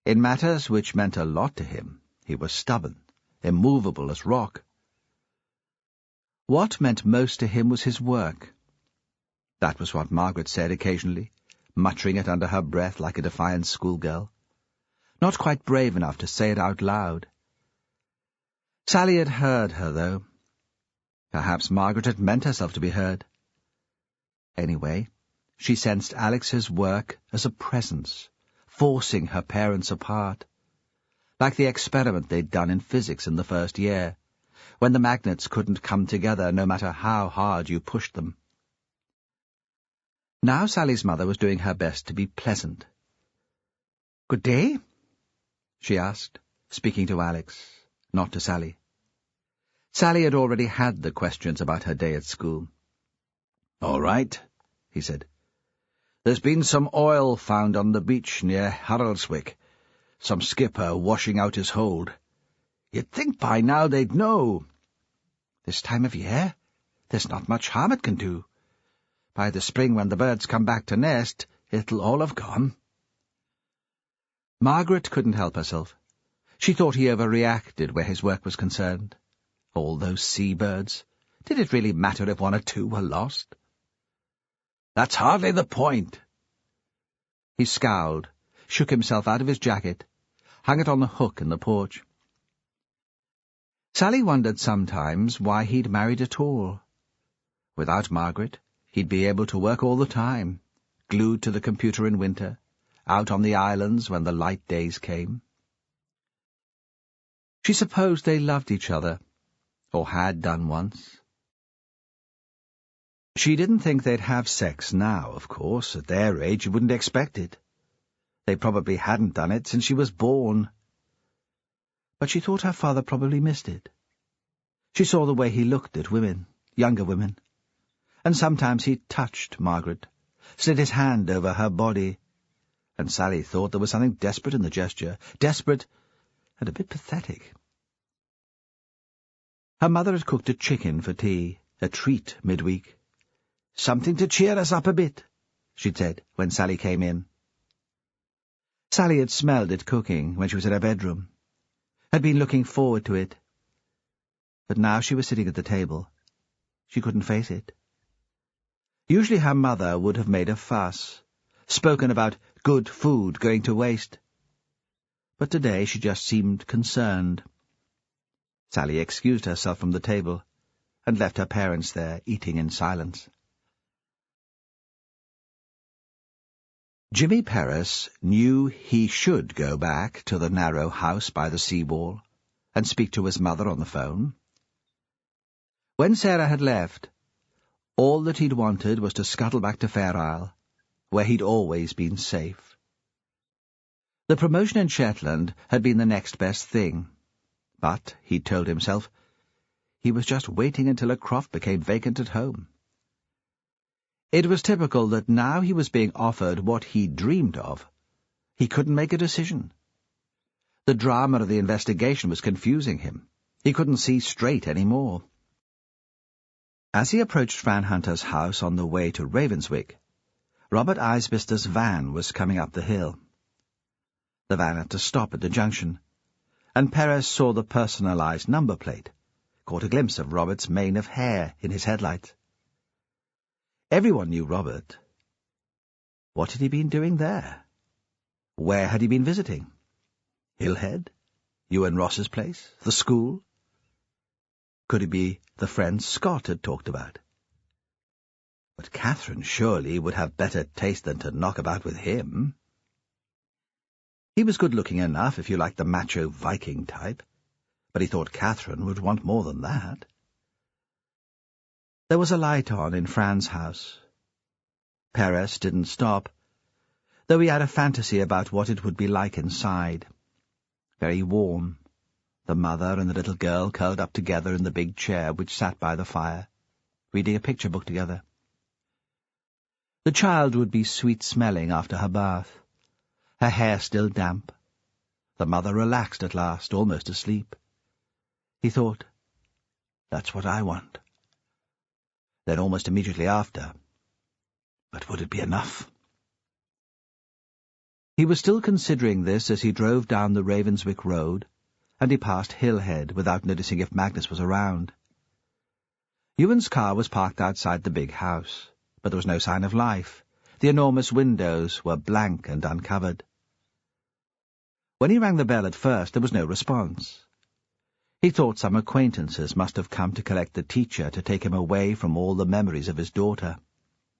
In matters which meant a lot to him, he was stubborn, immovable as rock, What meant most to him was his work. That was what Margaret said occasionally, muttering it under her breath like a defiant schoolgirl. Not quite brave enough to say it out loud. Sally had heard her, though. Perhaps Margaret had meant herself to be heard. Anyway, she sensed Alex's work as a presence, forcing her parents apart, like the experiment they'd done in physics in the first year, when the magnets couldn't come together no matter how hard you pushed them. Now Sally's mother was doing her best to be pleasant. "Good day?" she asked, speaking to Alex, not to Sally. Sally had already had the questions about her day at school. "All right," he said. "There's been some oil found on the beach near Haraldswick. Some skipper washing out his hold. You'd think by now they'd know. This time of year, there's not much harm it can do. By the spring when the birds come back to nest, it'll all have gone." Margaret couldn't help herself. She thought he overreacted where his work was concerned. All those seabirds. Did it really matter if one or two were lost? "That's hardly the point." He scowled, shook himself out of his jacket, hung it on the hook in the porch. Sally wondered sometimes why he'd married at all. Without Margaret, he'd be able to work all the time, glued to the computer in winter, out on the islands when the light days came. She supposed they loved each other, or had done once. She didn't think they'd have sex now, of course. At their age, you wouldn't expect it. They probably hadn't done it since she was born. But she thought her father probably missed it. She saw the way he looked at women, younger women, and sometimes he touched Margaret, slid his hand over her body, and Sally thought there was something desperate in the gesture, desperate and a bit pathetic. Her mother had cooked a chicken for tea, a treat midweek. "Something to cheer us up a bit," she'd said when Sally came in. Sally had smelled it cooking when she was in her bedroom, had been looking forward to it. But now she was sitting at the table. She couldn't face it. Usually her mother would have made a fuss, spoken about good food going to waste. But today she just seemed concerned. Sally excused herself from the table and left her parents there eating in silence. Jimmy Perez knew he should go back to the narrow house by the seawall and speak to his mother on the phone. When Sarah had left, all that he'd wanted was to scuttle back to Fair Isle, where he'd always been safe. The promotion in Shetland had been the next best thing, but, he'd told himself, he was just waiting until a croft became vacant at home. It was typical that now he was being offered what he'd dreamed of. He couldn't make a decision. The drama of the investigation was confusing him. He couldn't see straight any more. As he approached Fran Hunter's house on the way to Ravenswick, Robert Isbister's van was coming up the hill. The van had to stop at the junction, and Perez saw the personalized number plate, caught a glimpse of Robert's mane of hair in his headlights. Everyone knew Robert. What had he been doing there? Where had he been visiting? Hillhead? Ewan Ross's place? The school? Could it be the friend Scott had talked about? But Catherine surely would have better taste than to knock about with him. He was good-looking enough if you liked the macho Viking type, but he thought Catherine would want more than that. There was a light on in Fran's house. Perez didn't stop, though he had a fantasy about what it would be like inside. Very warm, the mother and the little girl curled up together in the big chair which sat by the fire, reading a picture book together. The child would be sweet-smelling after her bath, her hair still damp, the mother relaxed at last, almost asleep. He thought, "That's what I want." Then almost immediately after, but would it be enough? He was still considering this as he drove down the Ravenswick road, and he passed Hillhead without noticing if Magnus was around. Ewan's car was parked outside the big house, but there was no sign of life. The enormous windows were blank and uncovered. When he rang the bell at first, there was no response. He thought some acquaintances must have come to collect the teacher to take him away from all the memories of his daughter.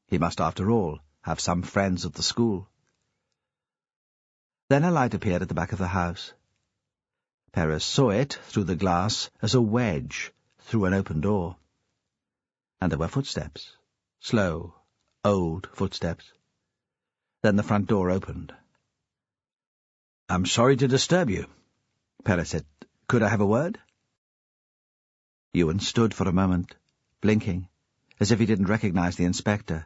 He must, after all, have some friends at the school. Then a light appeared at the back of the house. Perez saw it, through the glass, as a wedge through an open door. And there were footsteps. Slow, old footsteps. Then the front door opened. "I'm sorry to disturb you," Perez said. "Could I have a word?" Ewan stood for a moment, blinking, as if he didn't recognize the inspector,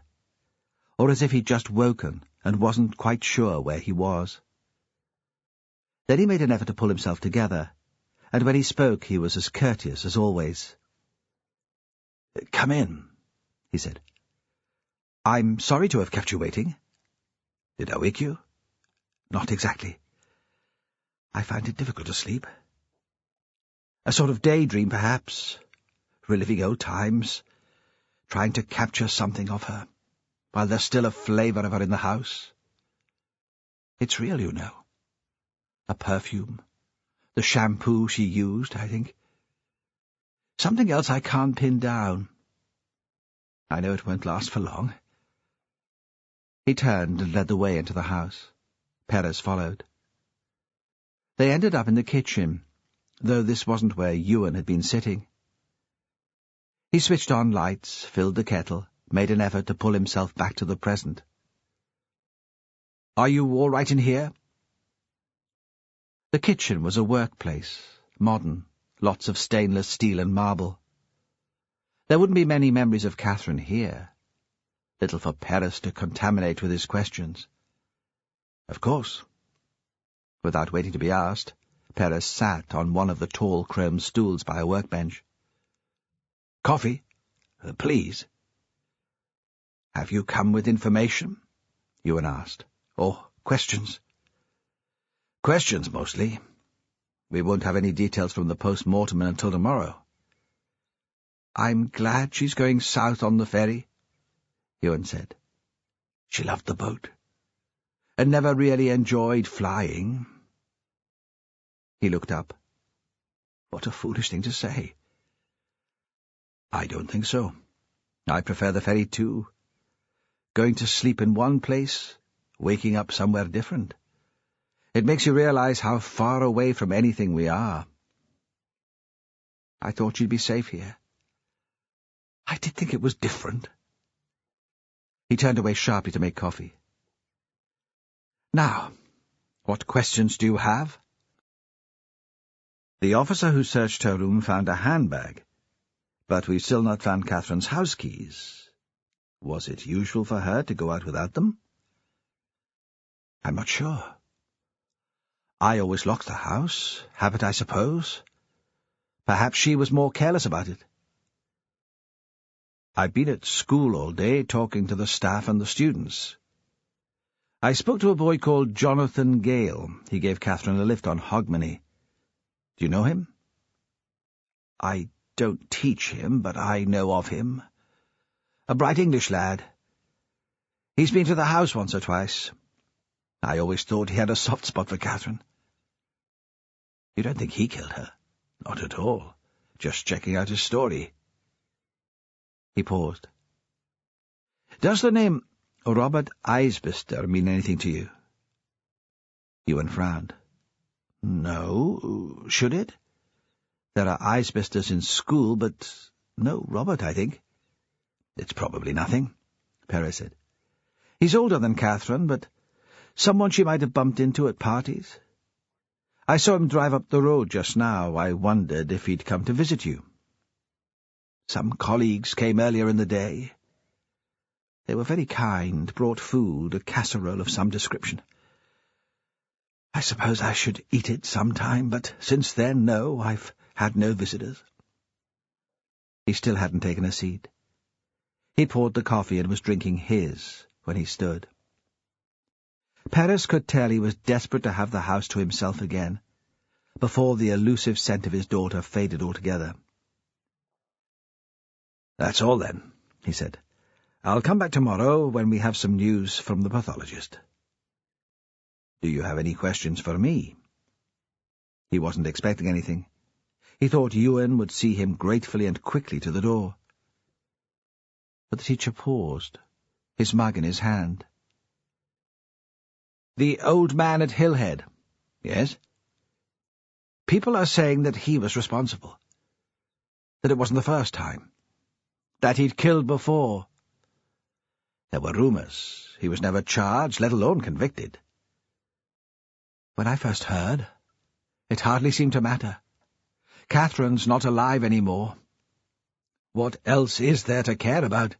or as if he'd just woken and wasn't quite sure where he was. Then he made an effort to pull himself together, and when he spoke he was as courteous as always. "Come in," he said. "I'm sorry to have kept you waiting." "Did I wake you?" "Not exactly. I find it difficult to sleep. A sort of daydream, perhaps, reliving old times, trying to capture something of her, while there's still a flavour of her in the house. It's real, you know. A perfume, the shampoo she used, I think. Something else I can't pin down. I know it won't last for long." He turned and led the way into the house. Perez followed. They ended up in the kitchen, though this wasn't where Ewan had been sitting. He switched on lights, filled the kettle, made an effort to pull himself back to the present. "Are you all right in here?" The kitchen was a workplace, modern, lots of stainless steel and marble. There wouldn't be many memories of Catherine here. Little for Perez to contaminate with his questions. "Of course." Without waiting to be asked, Perez sat on one of the tall chrome stools by a workbench. "Coffee? Please." "Have you come with information?" Ewan asked. "Or questions?" "Questions, mostly. We won't have any details from the post-mortem until tomorrow." "I'm glad she's going south on the ferry," Ewan said. "She loved the boat, and never really enjoyed flying." He looked up. What a foolish thing to say. "I don't think so. I prefer the ferry too. Going to sleep in one place, waking up somewhere different. It makes you realize how far away from anything we are." "I thought you'd be safe here." "I did think it was different." He turned away sharply to make coffee. "Now, what questions do you have?" "The officer who searched her room found a handbag, but we've still not found Catherine's house keys. Was it usual for her to go out without them?" "I'm not sure. I always locked the house. Habit, I suppose. Perhaps she was more careless about it." "I've been at school all day, talking to the staff and the students. I spoke to a boy called Jonathan Gale. He gave Catherine a lift on Hogmanay. Do you know him?" "I don't teach him, but I know of him. A bright English lad. He's been to the house once or twice. I always thought he had a soft spot for Catherine." "You don't think he killed her?" "Not at all. Just checking out his story." He paused. "Does the name Robert Isbister mean anything to you?" Ewan frowned. "No. Should it? There are Isbisters in school, but no Robert, I think." "It's probably nothing," Perez said. "He's older than Catherine, but someone she might have bumped into at parties. I saw him drive up the road just now. I wondered if he'd come to visit you." "Some colleagues came earlier in the day. They were very kind, brought food, a casserole of some description. I suppose I should eat it sometime, but since then, no, I've had no visitors." He still hadn't taken a seat. He poured the coffee and was drinking his when he stood. Perez could tell he was desperate to have the house to himself again, before the elusive scent of his daughter faded altogether. "That's all, then," he said. "I'll come back tomorrow when we have some news from the pathologist." "Do you have any questions for me?" He wasn't expecting anything. He thought Ewan would see him gratefully and quickly to the door. But the teacher paused, his mug in his hand. "The old man at Hillhead." "Yes?" "People are saying that he was responsible. That it wasn't the first time. That he'd killed before. There were rumours. He was never charged, let alone convicted. When I first heard, it hardly seemed to matter. Catherine's not alive any more. What else is there to care about?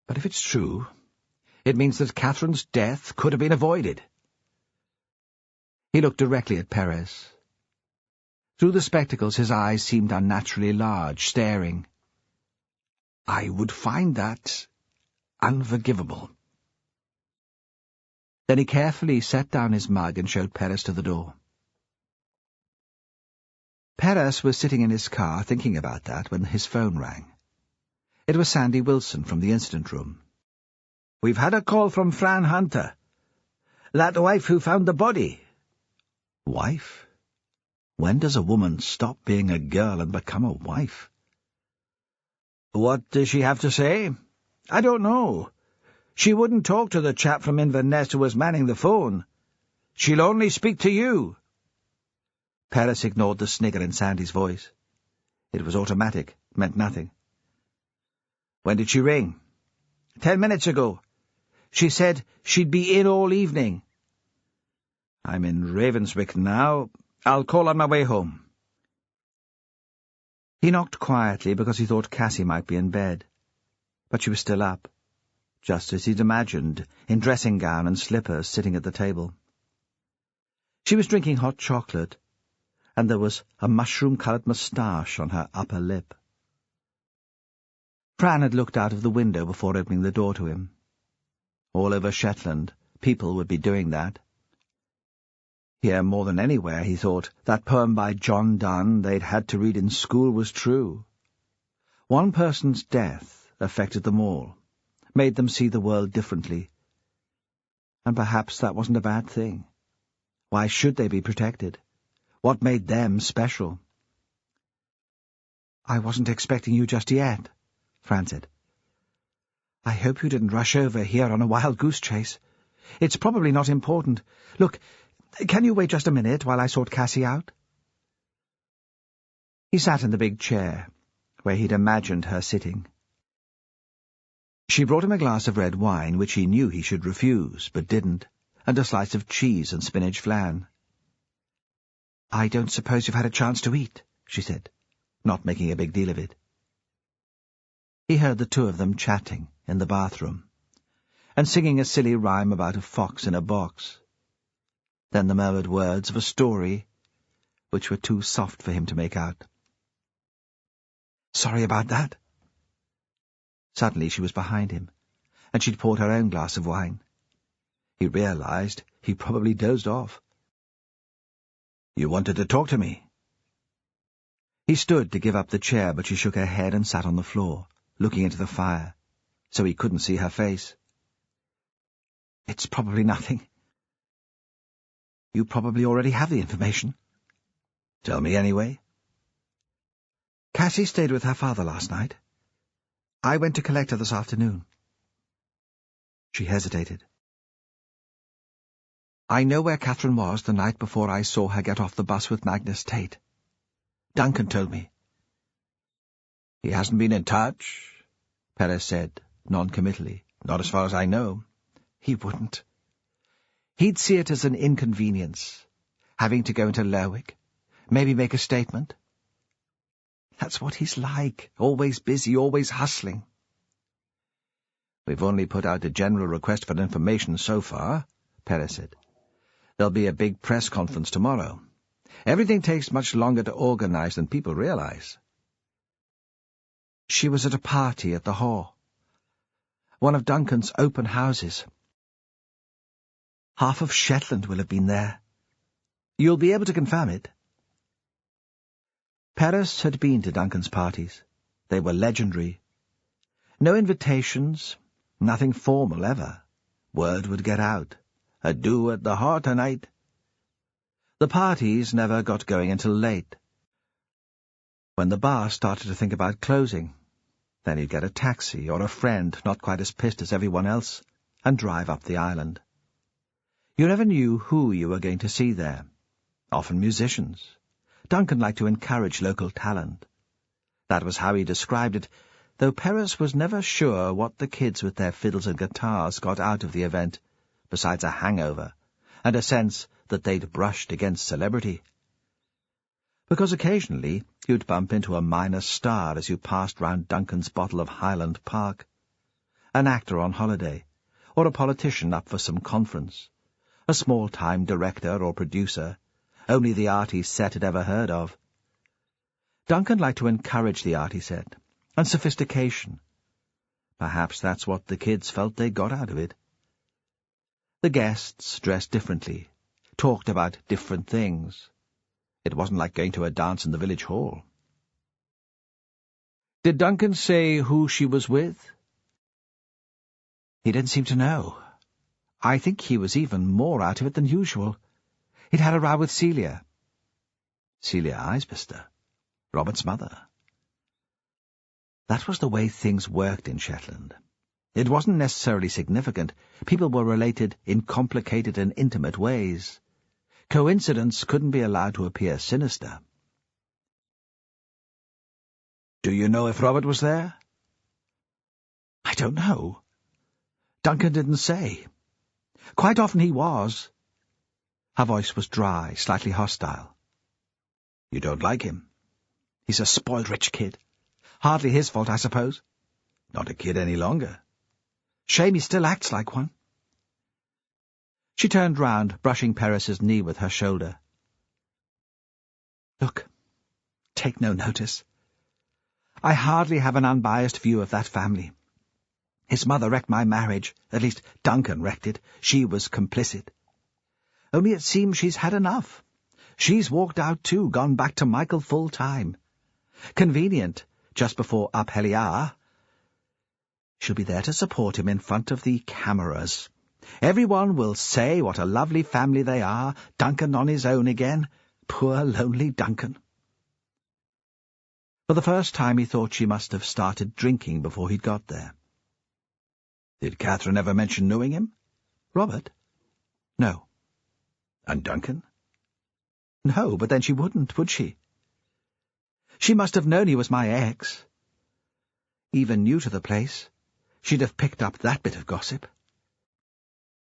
But if it's true, it means that Catherine's death could have been avoided." He looked directly at Perez. Through the spectacles his eyes seemed unnaturally large, staring. "I would find that unforgivable." Then he carefully set down his mug and showed Perez to the door. Perez was sitting in his car thinking about that when his phone rang. It was Sandy Wilson from the incident room. "We've had a call from Fran Hunter. That wife who found the body." "Wife? When does a woman stop being a girl and become a wife?" "What does she have to say?" "I don't know. She wouldn't talk to the chap from Inverness who was manning the phone. She'll only speak to you." Perez ignored the snigger in Sandy's voice. It was automatic, meant nothing. "When did she ring?" 10 minutes ago. She said she'd be in all evening." "I'm in Ravenswick now. I'll call on my way home." He knocked quietly because he thought Cassie might be in bed. But she was still up, just as he'd imagined, in dressing gown and slippers, sitting at the table. She was drinking hot chocolate, and there was a mushroom-coloured moustache on her upper lip. Fran had looked out of the window before opening the door to him. All over Shetland, people would be doing that. Here, more than anywhere, he thought, that poem by John Donne they'd had to read in school was true. One person's death affected them all, made them see the world differently. And perhaps that wasn't a bad thing. Why should they be protected? What made them special? "I wasn't expecting you just yet," Fran said. "I hope you didn't rush over here on a wild goose chase. It's probably not important. Look, can you wait just a minute while I sort Cassie out?" He sat in the big chair, where he'd imagined her sitting. She brought him a glass of red wine, which he knew he should refuse, but didn't, and a slice of cheese and spinach flan. "I don't suppose you've had a chance to eat," she said, not making a big deal of it. He heard the two of them chatting in the bathroom, and singing a silly rhyme about a fox in a box. Then the murmured words of a story, which were too soft for him to make out. "Sorry about that." Suddenly she was behind him, and she'd poured her own glass of wine. He realized he probably dozed off. "You wanted to talk to me?" He stood to give up the chair, but she shook her head and sat on the floor, looking into the fire, so he couldn't see her face. "It's probably nothing. You probably already have the information." "Tell me anyway." "Cassie stayed with her father last night. I went to collect her this afternoon." She hesitated. "I know where Catherine was the night before I saw her get off the bus with Magnus Tate. Duncan told me." "He hasn't been in touch?" Perez said, non-committally. "Not as far as I know." "He wouldn't. He'd see it as an inconvenience, having to go into Lerwick, maybe make a statement. That's what he's like, always busy, always hustling." "We've only put out a general request for information so far," Perez said. "There'll be a big press conference tomorrow. Everything takes much longer to organize than people realize." "She was at a party at the Hall. One of Duncan's open houses. Half of Shetland will have been there. You'll be able to confirm it." Perez had been to Duncan's parties. They were legendary. No invitations, nothing formal ever. Word would get out. A do at the Heart tonight. The parties never got going until late. When the bar started to think about closing, then he'd get a taxi or a friend not quite as pissed as everyone else and drive up the island. You never knew who you were going to see there. Often musicians. Duncan liked to encourage local talent. That was how he described it, though Perez was never sure what the kids with their fiddles and guitars got out of the event, besides a hangover and a sense that they'd brushed against celebrity. Because occasionally you'd bump into a minor star as you passed round Duncan's bottle of Highland Park, an actor on holiday, or a politician up for some conference, a small-time director or producer, only the arty set had ever heard of. Duncan liked to encourage the arty set, and sophistication. Perhaps that's what the kids felt they got out of it. The guests dressed differently, talked about different things. It wasn't like going to a dance in the village hall. Did Duncan say who she was with? He didn't seem to know. I think he was even more out of it than usual. He'd had a row with Celia. Celia Isbister, Robert's mother. That was the way things worked in Shetland. It wasn't necessarily significant. People were related in complicated and intimate ways. Coincidence couldn't be allowed to appear sinister. Do you know if Robert was there? I don't know. Duncan didn't say. Quite often he was. Her voice was dry, slightly hostile. You don't like him? He's a spoiled rich kid. Hardly his fault, I suppose. Not a kid any longer. Shame he still acts like one. She turned round, brushing Perez's knee with her shoulder. Look, take no notice. I hardly have an unbiased view of that family. His mother wrecked my marriage, at least Duncan wrecked it. She was complicit. Only it seems she's had enough. She's walked out too, gone back to Michael full-time. Convenient, just before Aphelia. She'll be there to support him in front of the cameras. Everyone will say what a lovely family they are, Duncan on his own again. Poor lonely Duncan. For the first time he thought she must have started drinking before he'd got there. Did Catherine ever mention knowing him? Robert? No. And Duncan? No, but then she wouldn't, would she? She must have known he was my ex. Even new to the place, she'd have picked up that bit of gossip.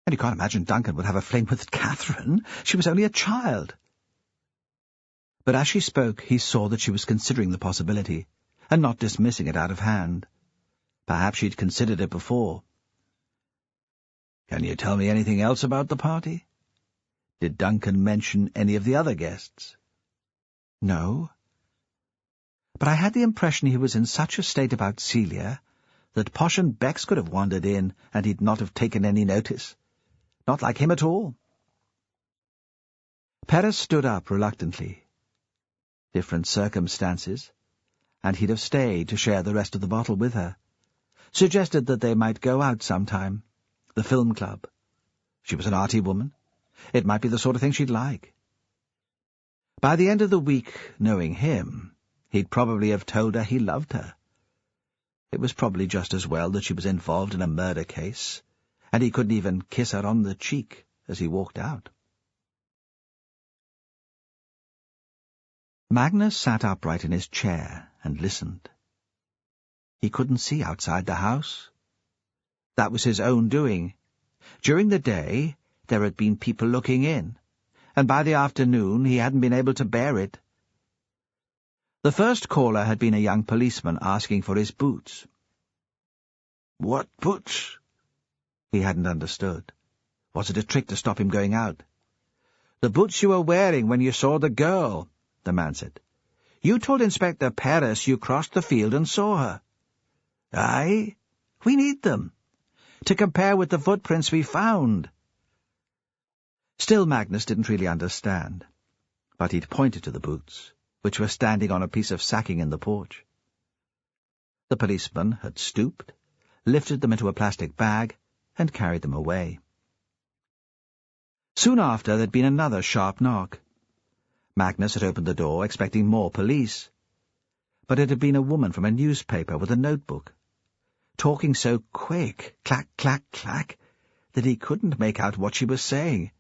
And you can't imagine Duncan would have a flame with Catherine. She was only a child. But as she spoke, he saw that she was considering the possibility, and not dismissing it out of hand. Perhaps she'd considered it before. Can you tell me anything else about the party? Did Duncan mention any of the other guests? No. But I had the impression he was in such a state about Celia that Posh and Bex could have wandered in, and he'd not have taken any notice. Not like him at all. Perez stood up reluctantly. Different circumstances, and he'd have stayed to share the rest of the bottle with her. Suggested that they might go out sometime. The film club. She was an arty woman. It might be the sort of thing she'd like. By the end of the week, knowing him, he'd probably have told her he loved her. It was probably just as well that she was involved in a murder case, and he couldn't even kiss her on the cheek as he walked out. Magnus sat upright in his chair and listened. He couldn't see outside the house. That was his own doing. During the day, there had been people looking in, and by the afternoon he hadn't been able to bear it. The first caller had been a young policeman asking for his boots. What boots? He hadn't understood. Was it a trick to stop him going out? The boots you were wearing when you saw the girl, the man said. You told Inspector Perez you crossed the field and saw her. Aye, we need them, to compare with the footprints we found. Still Magnus didn't really understand, but he'd pointed to the boots, which were standing on a piece of sacking in the porch. The policeman had stooped, lifted them into a plastic bag, and carried them away. Soon after, there'd been another sharp knock. Magnus had opened the door, expecting more police. But it had been a woman from a newspaper with a notebook, talking so quick, clack, clack, clack, that he couldn't make out what she was saying.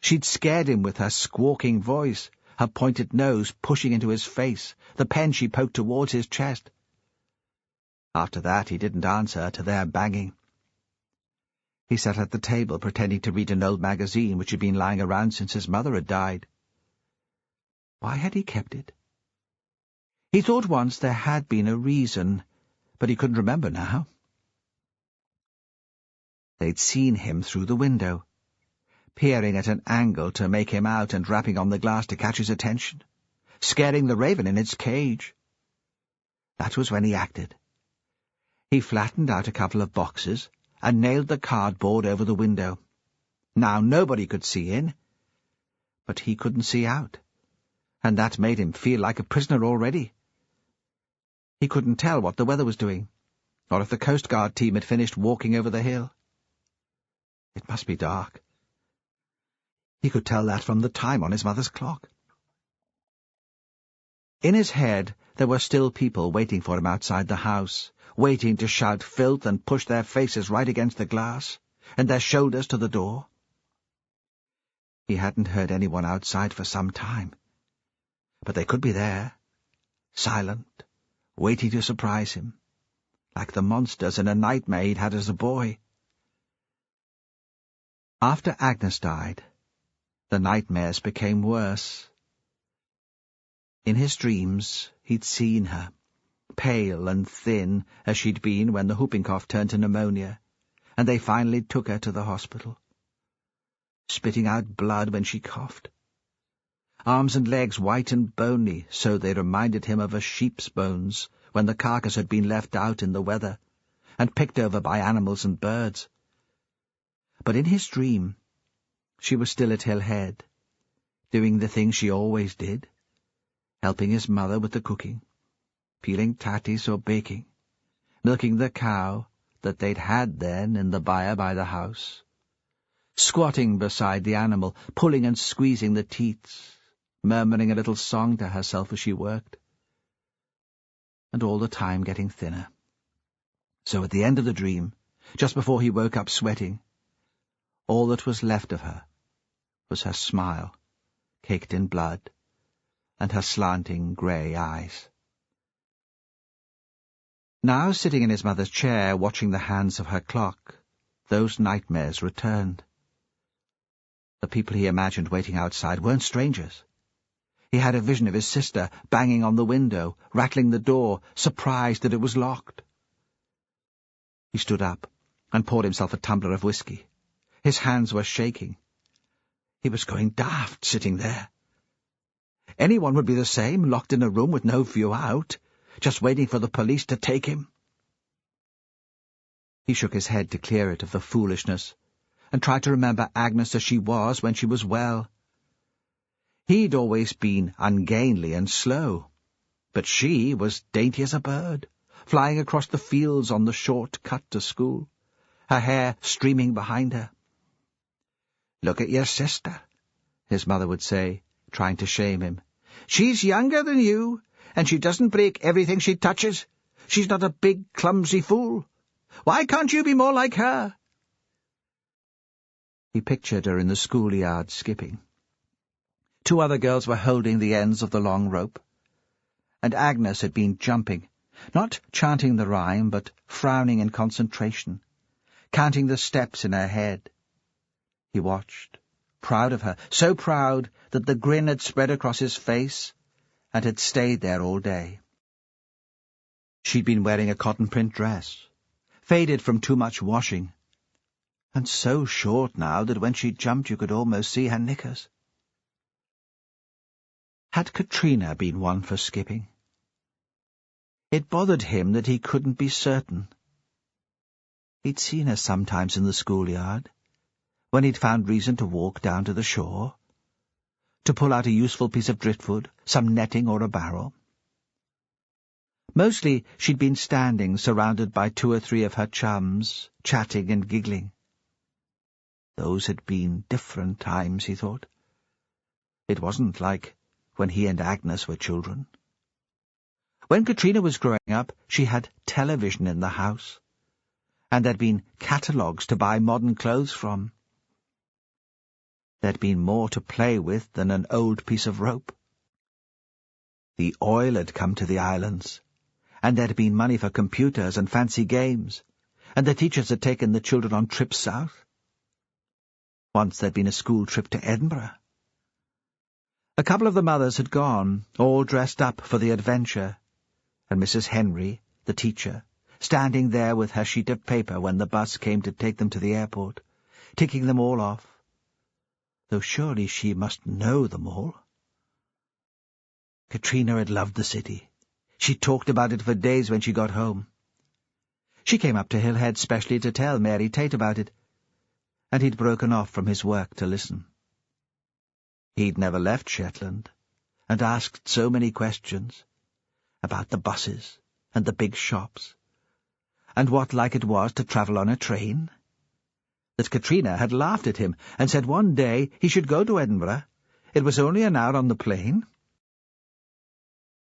She'd scared him with her squawking voice, her pointed nose pushing into his face, the pen she poked towards his chest. After that, he didn't answer to their banging. He sat at the table pretending to read an old magazine which had been lying around since his mother had died. Why had he kept it? He thought once there had been a reason, but he couldn't remember now. They'd seen him through the window, peering at an angle to make him out and rapping on the glass to catch his attention, scaring the raven in its cage. That was when he acted. He flattened out a couple of boxes and nailed the cardboard over the window. Now nobody could see in, but he couldn't see out, and that made him feel like a prisoner already. He couldn't tell what the weather was doing, or if the Coast Guard team had finished walking over the hill. It must be dark. He could tell that from the time on his mother's clock. In his head, there were still people waiting for him outside the house, waiting to shout filth and push their faces right against the glass, and their shoulders to the door. He hadn't heard anyone outside for some time, but they could be there, silent, waiting to surprise him, like the monsters in a nightmare he'd had as a boy. After Agnes died, the nightmares became worse. In his dreams, he'd seen her, pale and thin as she'd been when the whooping cough turned to pneumonia, and they finally took her to the hospital, spitting out blood when she coughed. Arms and legs white and bony, so they reminded him of a sheep's bones when the carcass had been left out in the weather and picked over by animals and birds. But in his dream, she was still at Hill Head, doing the things she always did, helping his mother with the cooking, peeling tatties or baking, milking the cow that they'd had then in the byre by the house, squatting beside the animal, pulling and squeezing the teats, murmuring a little song to herself as she worked, and all the time getting thinner. So at the end of the dream, just before he woke up sweating, all that was left of her was her smile, caked in blood, and her slanting grey eyes. Now, sitting in his mother's chair, watching the hands of her clock, those nightmares returned. The people he imagined waiting outside weren't strangers. He had a vision of his sister banging on the window, rattling the door, surprised that it was locked. He stood up and poured himself a tumbler of whiskey. His hands were shaking. He was going daft, sitting there. Anyone would be the same, locked in a room with no view out, just waiting for the police to take him. He shook his head to clear it of the foolishness, and tried to remember Agnes as she was when she was well. He'd always been ungainly and slow, but she was dainty as a bird, flying across the fields on the short cut to school, her hair streaming behind her. "Look at your sister," his mother would say, trying to shame him. "She's younger than you, and she doesn't break everything she touches. She's not a big, clumsy fool. Why can't you be more like her?" He pictured her in the schoolyard skipping. 2 other girls were holding the ends of the long rope, and Agnes had been jumping, not chanting the rhyme, but frowning in concentration, counting the steps in her head. He watched, proud of her, so proud that the grin had spread across his face and had stayed there all day. She'd been wearing a cotton print dress, faded from too much washing, and so short now that when she jumped you could almost see her knickers. Had Katrina been one for skipping? It bothered him that he couldn't be certain. He'd seen her sometimes in the schoolyard, when he'd found reason to walk down to the shore, to pull out a useful piece of driftwood, some netting or a barrel. Mostly she'd been standing, surrounded by 2 or 3 of her chums, chatting and giggling. Those had been different times, he thought. It wasn't like when he and Agnes were children. When Katrina was growing up, she had television in the house, and there'd been catalogues to buy modern clothes from. There'd been more to play with than an old piece of rope. The oil had come to the islands, and there'd been money for computers and fancy games, and the teachers had taken the children on trips south. Once there'd been a school trip to Edinburgh. A couple of the mothers had gone, all dressed up for the adventure, and Mrs. Henry, the teacher, standing there with her sheet of paper when the bus came to take them to the airport, ticking them all off, though surely she must know them all. Katrina had loved the city. She talked about it for days when she got home. She came up to Hillhead specially to tell Mary Tate about it, and he'd broken off from his work to listen. He'd never left Shetland, and asked so many questions about the buses and the big shops, and what like it was to travel on a train, that Katrina had laughed at him and said one day he should go to Edinburgh. It was only an hour on the plane.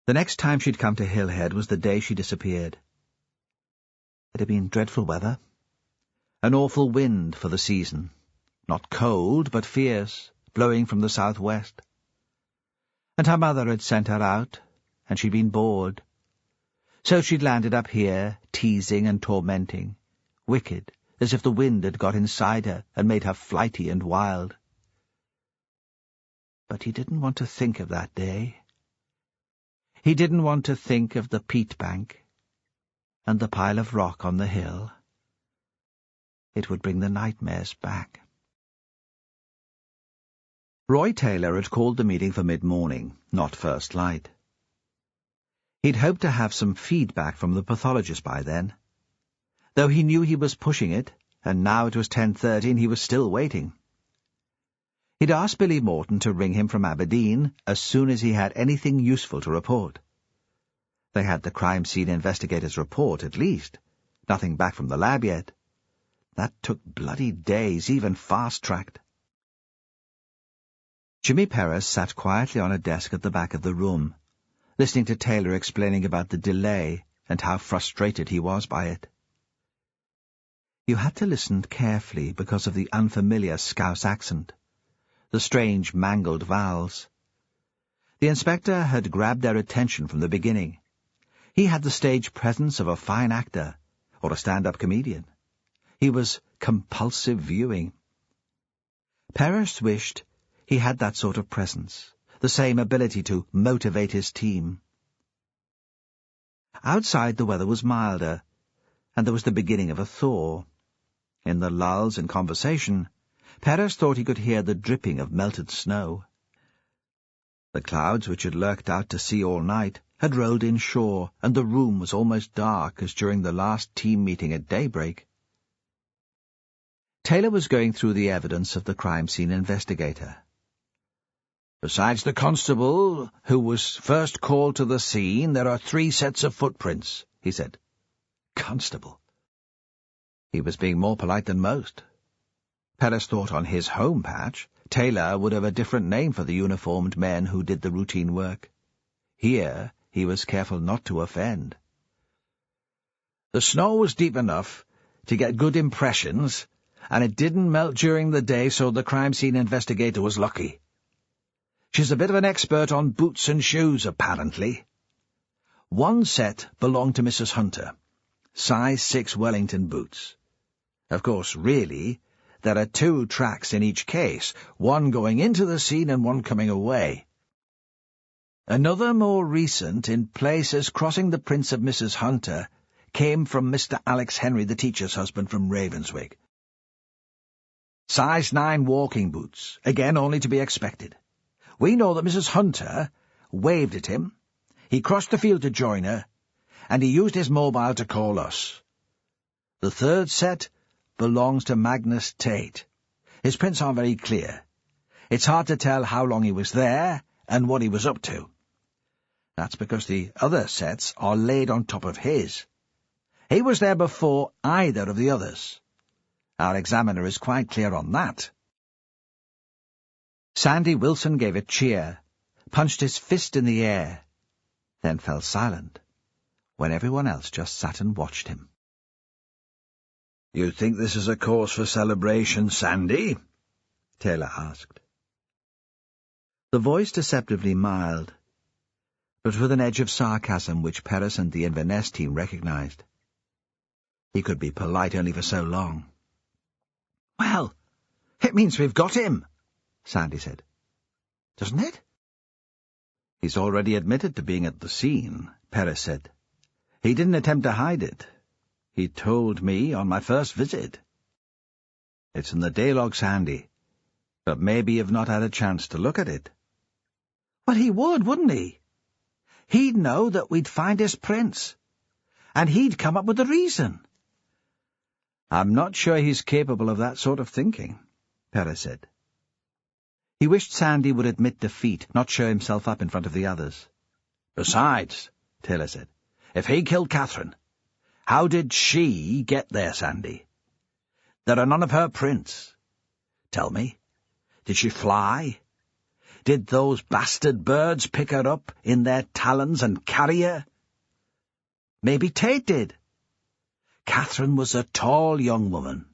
The next time she'd come to Hillhead was the day she disappeared. It had been dreadful weather, an awful wind for the season, not cold but fierce, blowing from the southwest. And her mother had sent her out, and she'd been bored. So she'd landed up here, teasing and tormenting, wicked, as if the wind had got inside her and made her flighty and wild. But he didn't want to think of that day. He didn't want to think of the peat bank and the pile of rock on the hill. It would bring the nightmares back. Roy Taylor had called the meeting for mid-morning, not first light. He'd hoped to have some feedback from the pathologist by then, though he knew he was pushing it, and now it was 10:30 and he was still waiting. He'd asked Billy Morton to ring him from Aberdeen as soon as he had anything useful to report. They had the crime scene investigator's report, at least. Nothing back from the lab yet. That took bloody days, even fast-tracked. Jimmy Perez sat quietly on a desk at the back of the room, listening to Taylor explaining about the delay and how frustrated he was by it. You had to listen carefully because of the unfamiliar Scouse accent, the strange mangled vowels. The inspector had grabbed their attention from the beginning. He had the stage presence of a fine actor or a stand-up comedian. He was compulsive viewing. Perez wished he had that sort of presence, the same ability to motivate his team. Outside the weather was milder, and there was the beginning of a thaw. In the lulls in conversation, Perez thought he could hear the dripping of melted snow. The clouds, which had lurked out to sea all night, had rolled inshore, and the room was almost dark as during the last team meeting at daybreak. Taylor was going through the evidence of the crime scene investigator. Besides the constable, who was first called to the scene, there are 3 sets of footprints, he said. Constable. He was being more polite than most. Perez thought on his home patch, Taylor would have a different name for the uniformed men who did the routine work. Here, he was careful not to offend. The snow was deep enough to get good impressions, and it didn't melt during the day, so the crime scene investigator was lucky. She's a bit of an expert on boots and shoes, apparently. 1 set belonged to Mrs. Hunter, size 6 Wellington boots. Of course, really, there are 2 tracks in each case, one going into the scene and one coming away. Another, more recent, in places crossing the prints of Mrs. Hunter, came from Mr. Alex Henry, the teacher's husband from Ravenswick. Size 9 walking boots, again only to be expected. We know that Mrs. Hunter waved at him, he crossed the field to join her, and he used his mobile to call us. The 3rd set belongs to Magnus Tate. His prints aren't very clear. It's hard to tell how long he was there and what he was up to. That's because the other sets are laid on top of his. He was there before either of the others. Our examiner is quite clear on that. Sandy Wilson gave a cheer, punched his fist in the air, then fell silent, when everyone else just sat and watched him. "You think this is a cause for celebration, Sandy?" Taylor asked. The voice deceptively mild, but with an edge of sarcasm which Perez and the Inverness team recognized. He could be polite only for so long. "Well, it means we've got him," Sandy said. "Doesn't it?" "He's already admitted to being at the scene," Perez said. "He didn't attempt to hide it. He told me on my first visit. It's in the daylog, Sandy, but maybe you've not had a chance to look at it." "Well, he would, wouldn't he? He'd know that we'd find his prints, and he'd come up with a reason." "I'm not sure he's capable of that sort of thinking," Perez said. He wished Sandy would admit defeat, not show himself up in front of the others. "Besides," Taylor said, "if he killed Catherine, how did she get there, Sandy? There are none of her prints. Tell me, did she fly? Did those bastard birds pick her up in their talons and carry her? Maybe Tate did. Catherine was a tall young woman.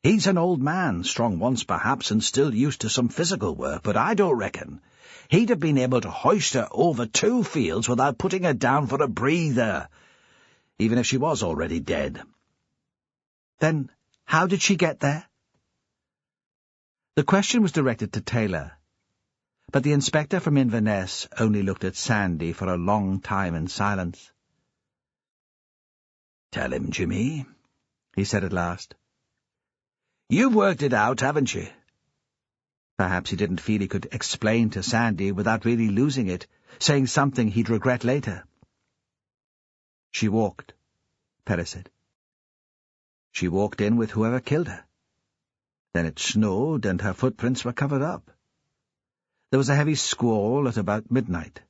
He's an old man, strong once perhaps, and still used to some physical work, but I don't reckon he'd have been able to hoist her over 2 fields without putting her down for a breather, even if she was already dead." "Then how did she get there?" The question was directed to Taylor, but the inspector from Inverness only looked at Sandy for a long time in silence. "Tell him, Jimmy," he said at last. "You've worked it out, haven't you?" Perhaps he didn't feel he could explain to Sandy without really losing it, saying something he'd regret later. "She walked," Perez said. "She walked in with whoever killed her. Then it snowed and her footprints were covered up. There was a heavy squall at about midnight.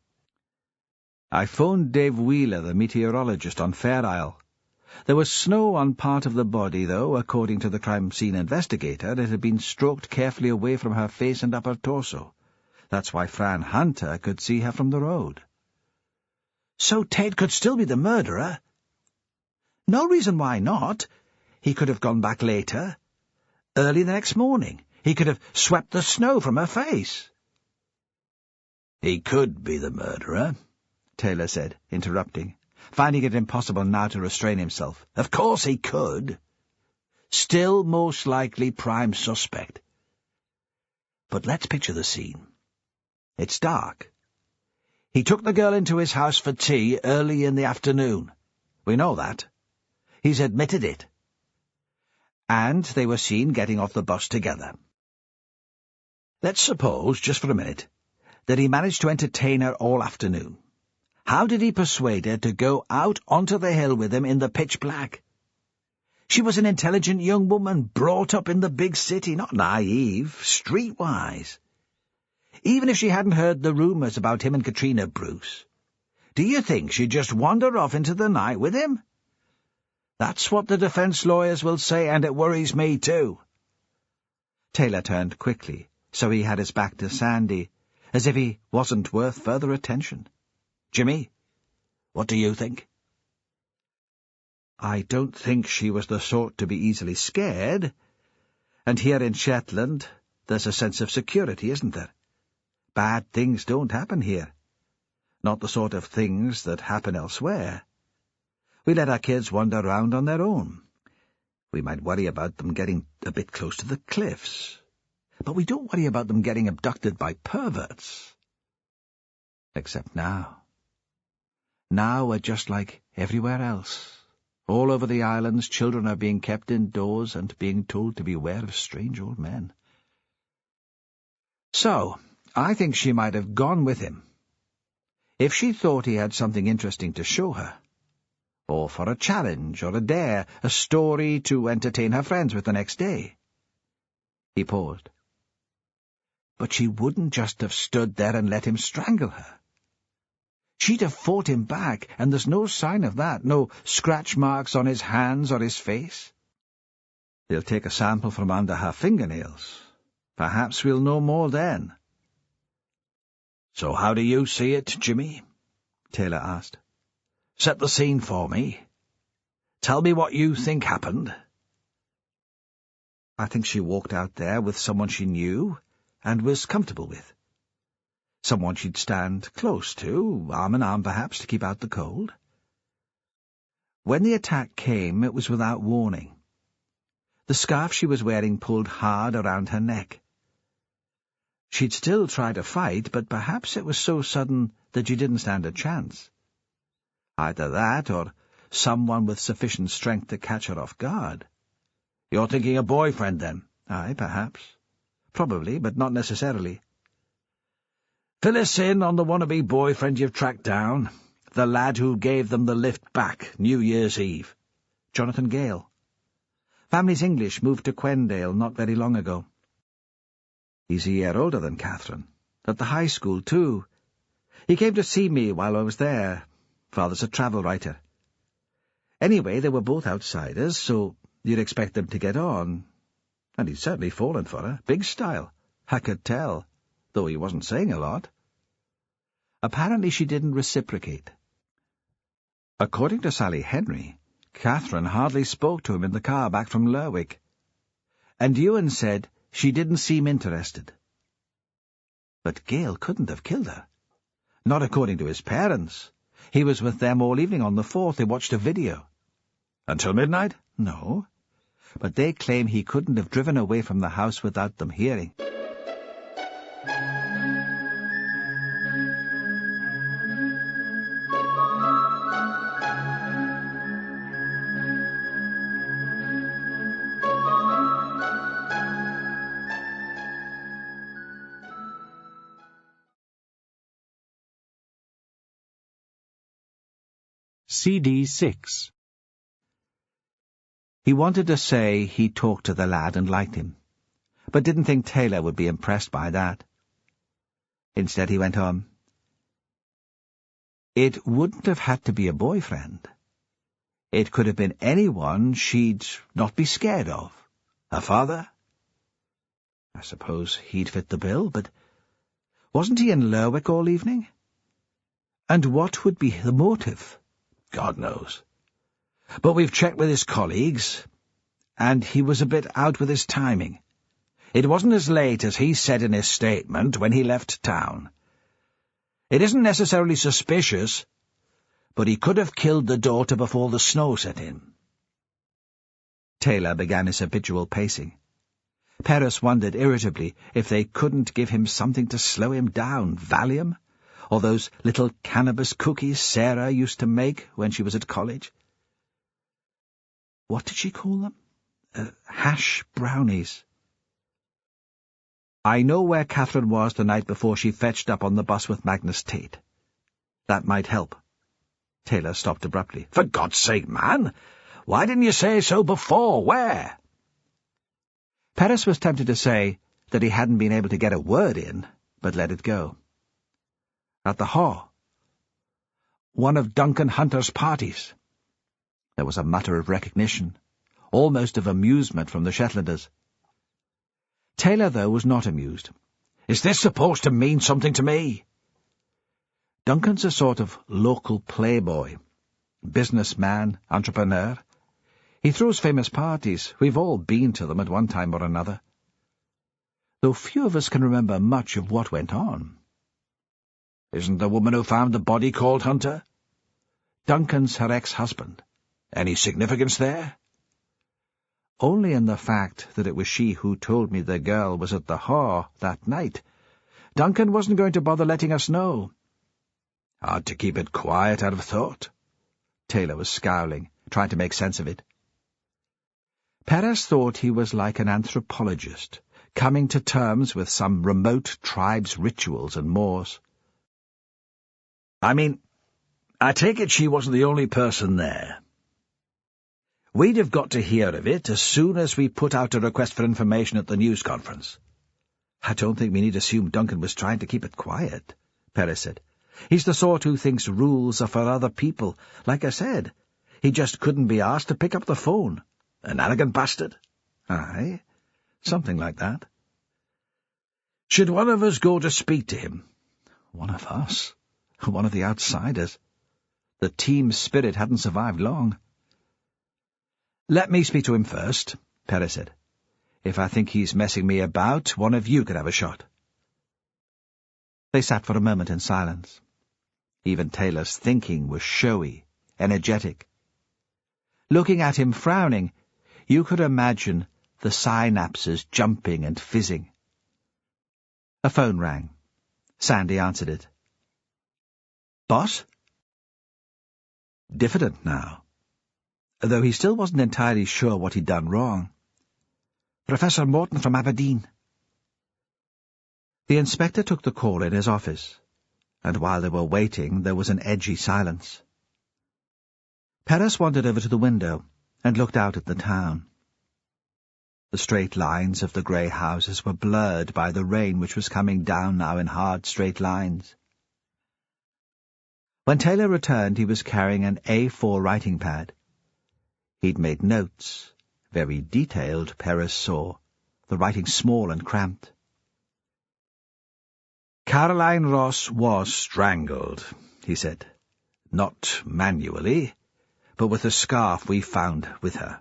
I phoned Dave Wheeler, the meteorologist on Fair Isle. There was snow on part of the body, though, according to the crime scene investigator, it had been stroked carefully away from her face and upper torso. That's why Fran Hunter could see her from the road." "So Ted could still be the murderer?" "No reason why not. He could have gone back later. Early the next morning. He could have swept the snow from her face." "He could be the murderer," Taylor said, interrupting, finding it impossible now to restrain himself. "Of course he could. Still most likely prime suspect. But let's picture the scene. It's dark. He took the girl into his house for tea early in the afternoon. We know that. He's admitted it. And they were seen getting off the bus together. Let's suppose, just for a minute, that he managed to entertain her all afternoon. How did he persuade her to go out onto the hill with him in the pitch black? She was an intelligent young woman, brought up in the big city, not naive, streetwise. Even if she hadn't heard the rumours about him and Katrina Bruce, do you think she'd just wander off into the night with him? That's what the defence lawyers will say, and it worries me too." Taylor turned quickly, so he had his back to Sandy, as if he wasn't worth further attention. "Jimmy, what do you think?" "I don't think she was the sort to be easily scared. And here in Shetland, there's a sense of security, isn't there? Bad things don't happen here. Not the sort of things that happen elsewhere. We let our kids wander around on their own. We might worry about them getting a bit close to the cliffs, but we don't worry about them getting abducted by perverts. Except now. Now we're just like everywhere else. All over the islands, children are being kept indoors and being told to beware of strange old men. So, I think she might have gone with him. If she thought he had something interesting to show her, or for a challenge or a dare, a story to entertain her friends with the next day. He paused. But she wouldn't just have stood there and let him strangle her. She'd have fought him back, and there's no sign of that, no scratch marks on his hands or his face. They'll take a sample from under her fingernails. Perhaps we'll know more then. So how do you see it, Jimmy? Taylor asked. Set the scene for me. Tell me what you think happened. I think she walked out there with someone she knew and was comfortable with. Someone she'd stand close to, arm in arm perhaps, to keep out the cold. When the attack came, it was without warning. The scarf she was wearing pulled hard around her neck. She'd still try to fight, but perhaps it was so sudden that she didn't stand a chance. Either that, or someone with sufficient strength to catch her off guard. You're thinking a boyfriend, then? Aye, perhaps. Probably, but not necessarily. Fill us in on the wannabe boyfriend you've tracked down, the lad who gave them the lift back New Year's Eve. Jonathan Gale. Family's English, moved to Quendale not very long ago. He's a year older than Catherine. At the high school, too. He came to see me while I was there. Father's a travel writer. Anyway, they were both outsiders, so you'd expect them to get on. And he'd certainly fallen for her. Big style. I could tell, though he wasn't saying a lot. Apparently she didn't reciprocate. According to Sally Henry, Catherine hardly spoke to him in the car back from Lerwick. And Ewan said she didn't seem interested. But Gale couldn't have killed her. Not according to his parents. He was with them all evening on the 4th. They watched a video. Until midnight? No. But they claim he couldn't have driven away from the house without them hearing. CD 6. He wanted to say he talked to the lad and liked him, but didn't think Taylor would be impressed by that. Instead he went on. It wouldn't have had to be a boyfriend. It could have been anyone she'd not be scared of. Her father? I suppose he'd fit the bill, but wasn't he in Lerwick all evening? And what would be the motive? God knows. But we've checked with his colleagues, and he was a bit out with his timing. It wasn't as late as he said in his statement when he left town. It isn't necessarily suspicious, but he could have killed the daughter before the snow set in. Taylor began his habitual pacing. Perez wondered irritably if they couldn't give him something to slow him down, Valium, or those little cannabis cookies Sarah used to make when she was at college. What did she call them? Hash brownies. I know where Catherine was the night before she fetched up on the bus with Magnus Tate. That might help. Taylor stopped abruptly. For God's sake, man! Why didn't you say so before? Where? Perez was tempted to say that he hadn't been able to get a word in, but let it go. At the Haw. One of Duncan Hunter's parties. There was a mutter of recognition, almost of amusement from the Shetlanders. Taylor, though, was not amused. Is this supposed to mean something to me? Duncan's a sort of local playboy, businessman, entrepreneur. He throws famous parties. We've all been to them at one time or another. Though few of us can remember much of what went on. Isn't the woman who found the body called Hunter? Duncan's her ex-husband. Any significance there? Only in the fact that it was she who told me the girl was at the Haw that night. Duncan wasn't going to bother letting us know. Hard to keep it quiet out of thought. Taylor was scowling, trying to make sense of it. Perez thought he was like an anthropologist, coming to terms with some remote tribe's rituals and mores. I mean, I take it she wasn't the only person there. We'd have got to hear of it as soon as we put out a request for information at the news conference. I don't think we need assume Duncan was trying to keep it quiet, Perez said. He's the sort who thinks rules are for other people. Like I said, he just couldn't be asked to pick up the phone. An arrogant bastard. Aye, something like that. Should one of us go to speak to him? One of us? One of the outsiders? The team spirit hadn't survived long. Let me speak to him first, Perez said. If I think he's messing me about, one of you could have a shot. They sat for a moment in silence. Even Taylor's thinking was showy, energetic. Looking at him frowning, you could imagine the synapses jumping and fizzing. A phone rang. Sandy answered it. Boss? Diffident now, though he still wasn't entirely sure what he'd done wrong. Professor Morton from Aberdeen. The inspector took the call in his office, and while they were waiting there was an edgy silence. Perez wandered over to the window and looked out at the town. The straight lines of the grey houses were blurred by the rain which was coming down now in hard straight lines. When Taylor returned, he was carrying an A4 writing pad. He'd made notes, very detailed, Perez saw, the writing small and cramped. Caroline Ross was strangled, he said. Not manually, but with a scarf we found with her.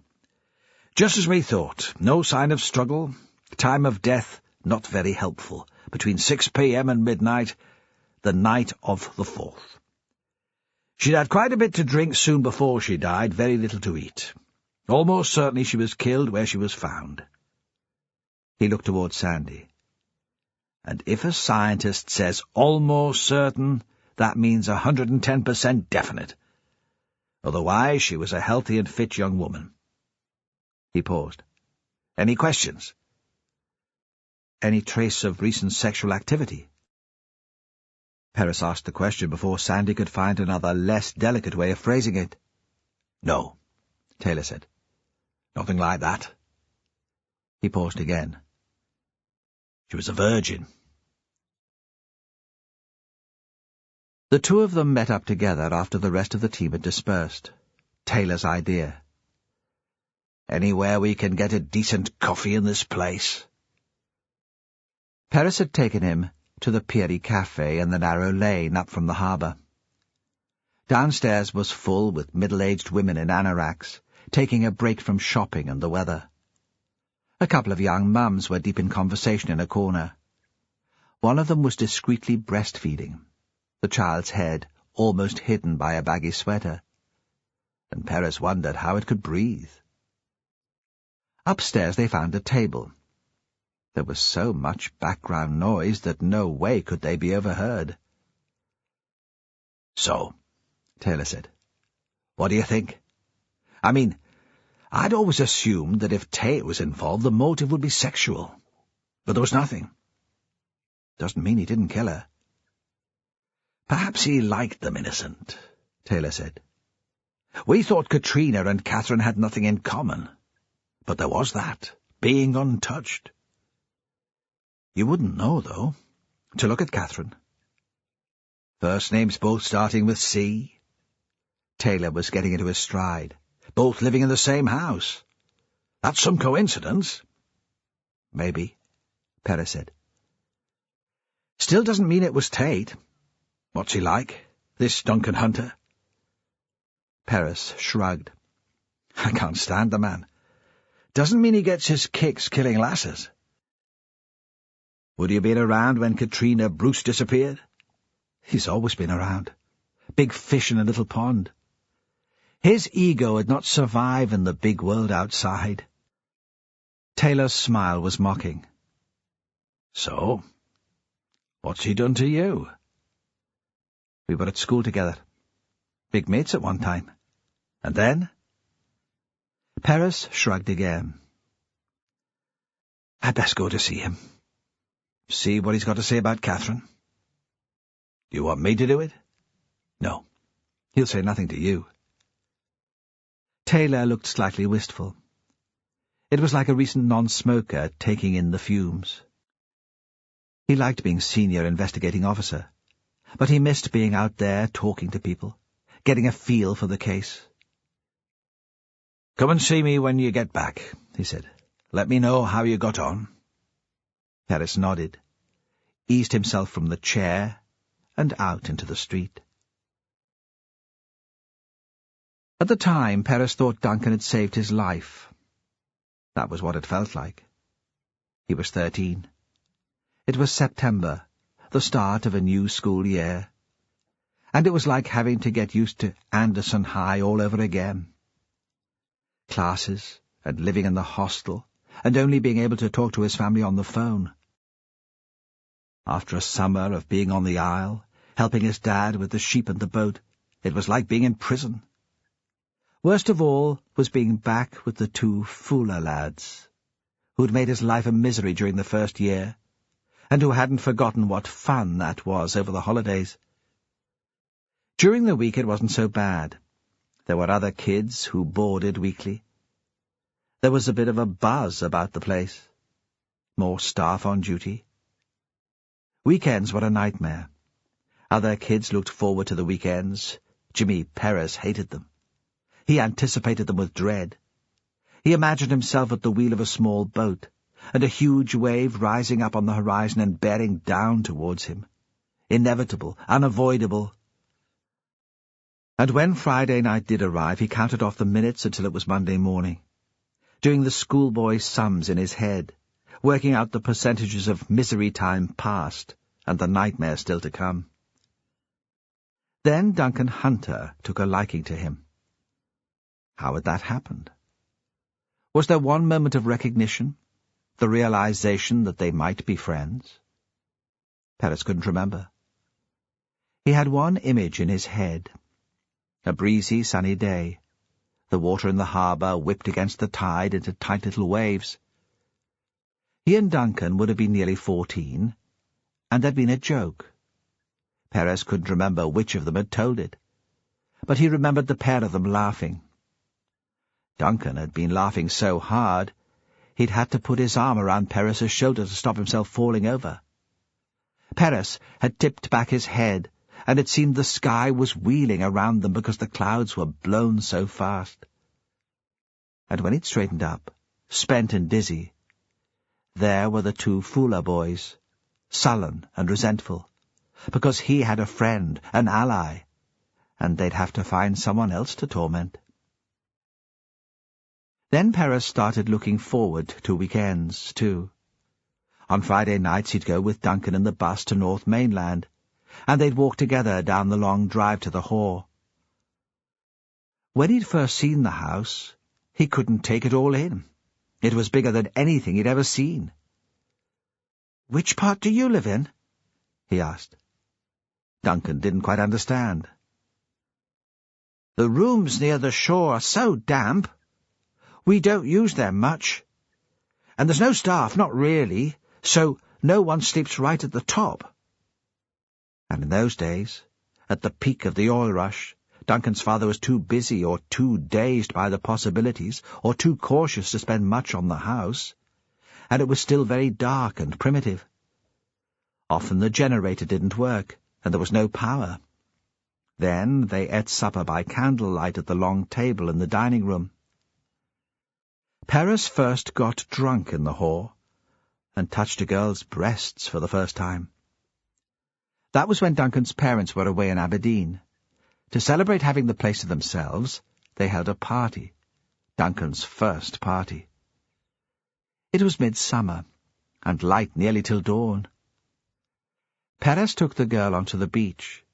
Just as we thought, no sign of struggle, time of death not very helpful, between 6 p.m. and midnight, the night of the 4th. She'd had quite a bit to drink soon before she died, very little to eat. Almost certainly she was killed where she was found. He looked towards Sandy. And if a scientist says almost certain, that means 110% definite. Otherwise, she was a healthy and fit young woman. He paused. Any questions? Any trace of recent sexual activity? Perez asked the question before Sandy could find another, less delicate way of phrasing it. No, Taylor said. Nothing like that. He paused again. She was a virgin. The two of them met up together after the rest of the team had dispersed. Taylor's idea. Anywhere we can get a decent coffee in this place? Perez had taken him to the Peary Cafe in the narrow lane up from the harbour. Downstairs was full with middle-aged women in anoraks, taking a break from shopping and the weather. A couple of young mums were deep in conversation in a corner. One of them was discreetly breastfeeding, the child's head almost hidden by a baggy sweater, and Perez wondered how it could breathe. Upstairs they found a table. There was so much background noise that no way could they be overheard. So, Taylor said, what do you think? I mean, I'd always assumed that if Tay was involved, the motive would be sexual. But there was nothing. Doesn't mean he didn't kill her. Perhaps he liked them innocent, Taylor said. We thought Katrina and Catherine had nothing in common. But there was that, being untouched. You wouldn't know, though, to look at Catherine. First names both starting with C. Taylor was getting into his stride. Both living in the same house. That's some coincidence. Maybe, Perez said. Still doesn't mean it was Tate. What's he like, this Duncan Hunter? Perez shrugged. I can't stand the man. Doesn't mean he gets his kicks killing lasses. Would he have been around when Katrina Bruce disappeared? He's always been around. Big fish in a little pond. His ego had not survived in the big world outside. Taylor's smile was mocking. So, what's he done to you? We were at school together. Big mates at one time. And then? Perez shrugged again. I'd best go to see him. See what he's got to say about Catherine. Do you want me to do it? No. He'll say nothing to you. Taylor looked slightly wistful. It was like a recent non-smoker taking in the fumes. He liked being senior investigating officer, but he missed being out there talking to people, getting a feel for the case. "Come and see me when you get back," he said. "Let me know how you got on." Perez nodded, eased himself from the chair, and out into the street. At the time, Perez thought Duncan had saved his life. That was what it felt like. He was 13. It was September, the start of a new school year, and it was like having to get used to Anderson High all over again. Classes, and living in the hostel, and only being able to talk to his family on the phone. After a summer of being on the Isle, helping his dad with the sheep and the boat, it was like being in prison. Worst of all was being back with the two Fuller lads, who'd made his life a misery during the first year, and who hadn't forgotten what fun that was over the holidays. During the week it wasn't so bad. There were other kids who boarded weekly. There was a bit of a buzz about the place. More staff on duty. Weekends were a nightmare. Other kids looked forward to the weekends. Jimmy Perez hated them. He anticipated them with dread. He imagined himself at the wheel of a small boat, and a huge wave rising up on the horizon and bearing down towards him. Inevitable, unavoidable. And when Friday night did arrive, he counted off the minutes until it was Monday morning, doing the schoolboy sums in his head, working out the percentages of misery time past and the nightmare still to come. Then Duncan Hunter took a liking to him. How had that happened? Was there one moment of recognition, the realization that they might be friends? Perez couldn't remember. He had one image in his head. A breezy, sunny day. The water in the harbour whipped against the tide into tight little waves. He and Duncan would have been nearly 14, and there'd been a joke. Perez couldn't remember which of them had told it, but he remembered the pair of them laughing. Duncan had been laughing so hard, he'd had to put his arm around Perez's shoulder to stop himself falling over. Perez had tipped back his head, and it seemed the sky was wheeling around them because the clouds were blown so fast. And when he'd straightened up, spent and dizzy, there were the two Fuller boys, sullen and resentful, because he had a friend, an ally, and they'd have to find someone else to torment. Then Perez started looking forward to weekends, too. On Friday nights he'd go with Duncan in the bus to North Mainland, and they'd walk together down the long drive to the Haw. When he'd first seen the house, he couldn't take it all in. It was bigger than anything he'd ever seen. "Which part do you live in?" he asked. Duncan didn't quite understand. "The rooms near the shore are so damp. We don't use them much. And there's no staff, not really, so no one sleeps right at the top." And in those days, at the peak of the oil rush, Duncan's father was too busy or too dazed by the possibilities or too cautious to spend much on the house, and it was still very dark and primitive. Often the generator didn't work, and there was no power. Then they ate supper by candlelight at the long table in the dining room. Perez first got drunk in the Haw, and touched a girl's breasts for the first time. That was when Duncan's parents were away in Aberdeen. To celebrate having the place to themselves, they held a party, Duncan's first party. It was midsummer, and light nearly till dawn. Perez took the girl onto the beach.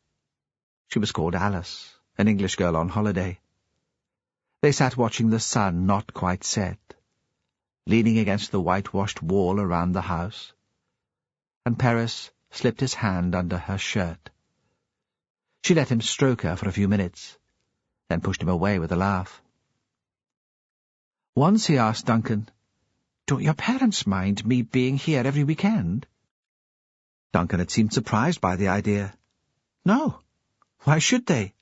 She was called Alice, an English girl on holiday. They sat watching the sun not quite set, leaning against the whitewashed wall around the house, and Perez slipped his hand under her shirt. She let him stroke her for a few minutes, then pushed him away with a laugh. Once he asked Duncan, "Don't your parents mind me being here every weekend?" Duncan had seemed surprised by the idea. "No. Why should they?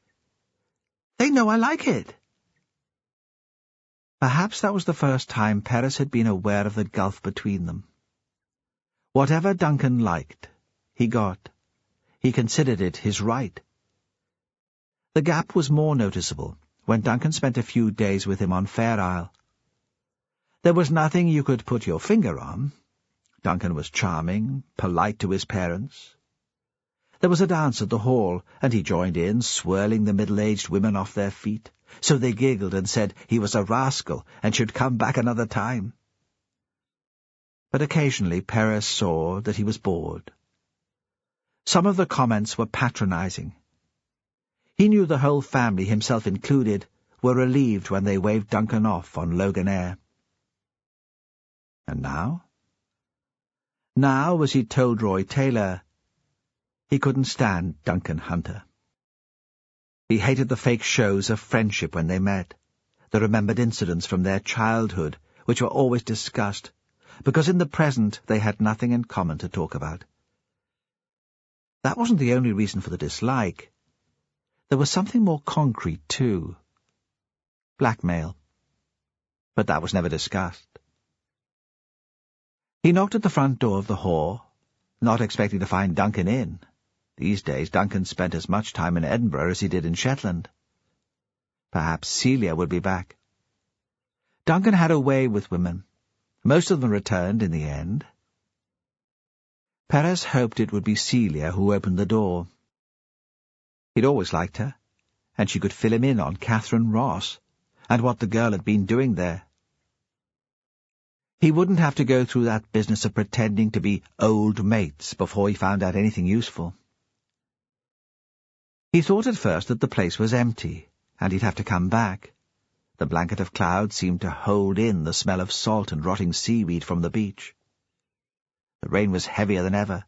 They know I like it." Perhaps that was the first time Perez had been aware of the gulf between them. Whatever Duncan liked, he got. He considered it his right. The gap was more noticeable when Duncan spent a few days with him on Fair Isle. There was nothing you could put your finger on. Duncan was charming, polite to his parents. There was a dance at the hall, and he joined in, swirling the middle-aged women off their feet, so they giggled and said he was a rascal and should come back another time. But occasionally Perez saw that he was bored. Some of the comments were patronizing. He knew the whole family, himself included, were relieved when they waved Duncan off on Loganair. And now? Now, as he told Roy Taylor, he couldn't stand Duncan Hunter. He hated the fake shows of friendship when they met, the remembered incidents from their childhood, which were always discussed, because in the present they had nothing in common to talk about. That wasn't the only reason for the dislike. There was something more concrete, too. Blackmail. But that was never discussed. He knocked at the front door of the hall, not expecting to find Duncan in. These days Duncan spent as much time in Edinburgh as he did in Shetland. Perhaps Celia would be back. Duncan had a way with women. Most of them returned in the end. Perez hoped it would be Celia who opened the door. He'd always liked her, and she could fill him in on Catherine Ross, and what the girl had been doing there. He wouldn't have to go through that business of pretending to be old mates before he found out anything useful. He thought at first that the place was empty, and he'd have to come back. The blanket of cloud seemed to hold in the smell of salt and rotting seaweed from the beach. The rain was heavier than ever,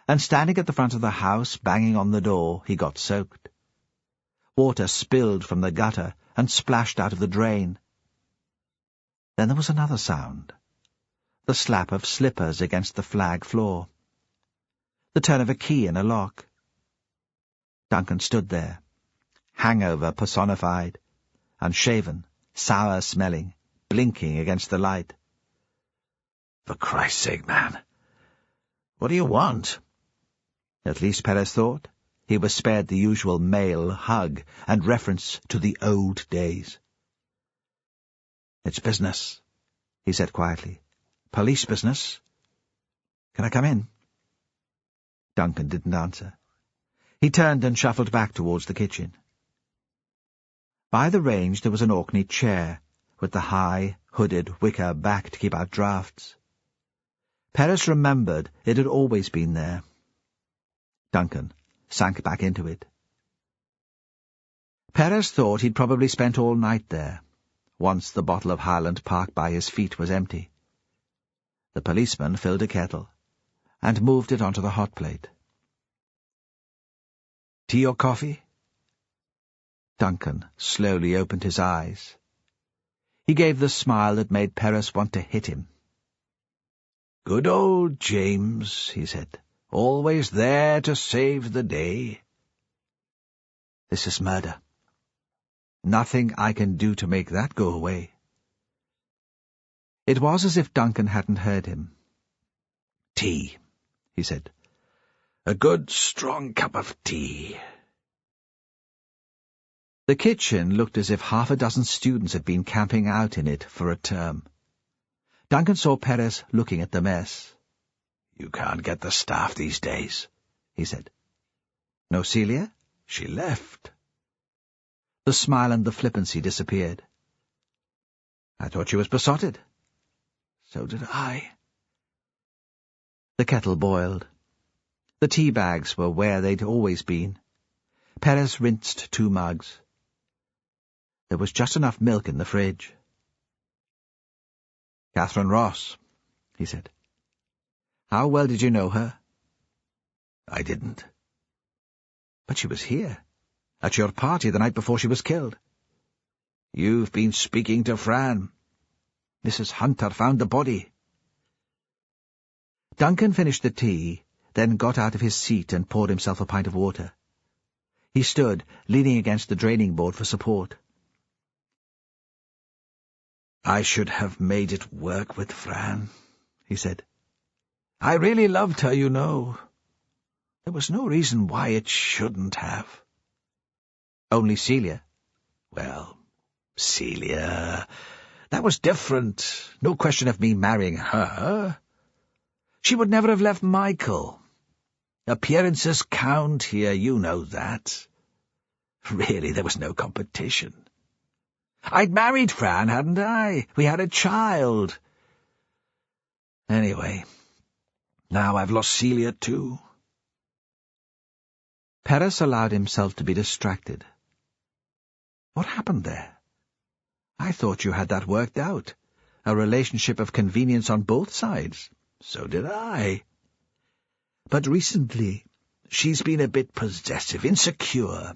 and standing at the front of the house, banging on the door, he got soaked. Water spilled from the gutter and splashed out of the drain. Then there was another sound, the slap of slippers against the flag floor, the turn of a key in a lock. Duncan stood there, hangover personified, unshaven, sour-smelling, blinking against the light. "For Christ's sake, man, what do you want?" At least, Perez thought, he was spared the usual male hug and reference to the old days. "It's business," he said quietly. "Police business. Can I come in?" Duncan didn't answer. He turned and shuffled back towards the kitchen. By the range there was an Orkney chair, with the high, hooded wicker back to keep out draughts. Perez remembered it had always been there. Duncan sank back into it. Perez thought he'd probably spent all night there, once the bottle of Highland Park by his feet was empty. The policeman filled a kettle and moved it onto the hot plate. "Tea or coffee?" Duncan slowly opened his eyes. He gave the smile that made Perez want to hit him. "Good old James," he said, "always there to save the day." "This is murder. Nothing I can do to make that go away." It was as if Duncan hadn't heard him. "Tea," he said. "A good, strong cup of tea." The kitchen looked as if half a dozen students had been camping out in it for a term. Duncan saw Perez looking at the mess. "You can't get the staff these days," he said. "No Celia? She left." The smile and the flippancy disappeared. "I thought she was besotted." "So did I." The kettle boiled. The tea bags were where they'd always been. Perez rinsed 2 mugs. There was just enough milk in the fridge. "Catherine Ross," he said. "How well did you know her?" "I didn't." "But she was here, at your party the night before she was killed." "You've been speaking to Fran. Mrs. Hunter found the body." Duncan finished the tea, then got out of his seat and poured himself a pint of water. He stood, leaning against the draining board for support. "I should have made it work with Fran," he said. "I really loved her, you know. There was no reason why it shouldn't have. Only Celia. Well, Celia, that was different. No question of me marrying her. She would never have left Michael. Appearances count here, you know that. Really, there was no competition. I'd married Fran, hadn't I? We had a child. Anyway, now I've lost Celia too. Perez allowed himself to be distracted. What happened there? I thought you had that worked out. A relationship of convenience on both sides. So did I. But recently, she's been a bit possessive, insecure.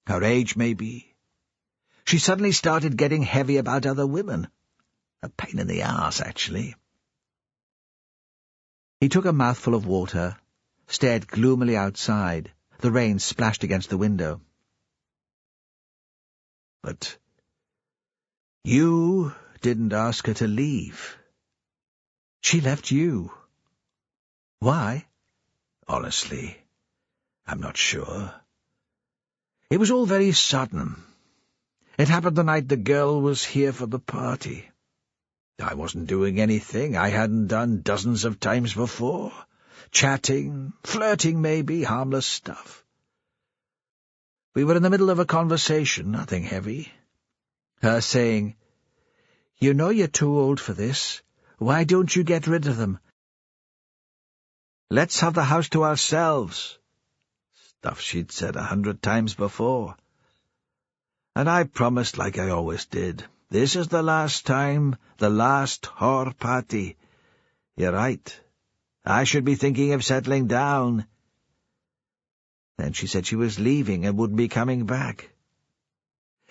Her age, maybe. She suddenly started getting heavy about other women. A pain in the arse, actually. He took a mouthful of water, stared gloomily outside. The rain splashed against the window. But you didn't ask her to leave. She left you. Why? Honestly, I'm not sure. It was all very sudden. It happened the night the girl was here for the party. I wasn't doing anything I hadn't done dozens of times before. Chatting, flirting maybe, harmless stuff. We were in the middle of a conversation, nothing heavy. Her saying, "You know you're too old for this. Why don't you get rid of them? Let's have the house to ourselves." Stuff she'd said 100 times before. And I promised, like I always did, "This is the last time, the last whore party. You're right. I should be thinking of settling down." Then she said she was leaving and wouldn't be coming back.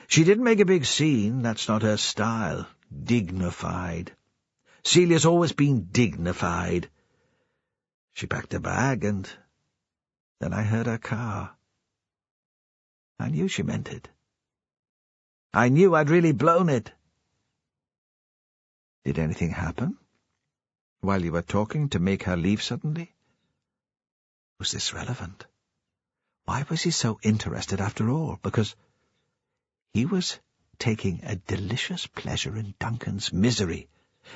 She didn't make a big scene, that's not her style. Dignified. Celia's always been dignified. She packed a bag and then I heard her car. I knew she meant it. I knew I'd really blown it. Did anything happen while you were talking to make her leave suddenly? Was this relevant? Why was he so interested after all? Because he was taking a delicious pleasure in Duncan's misery.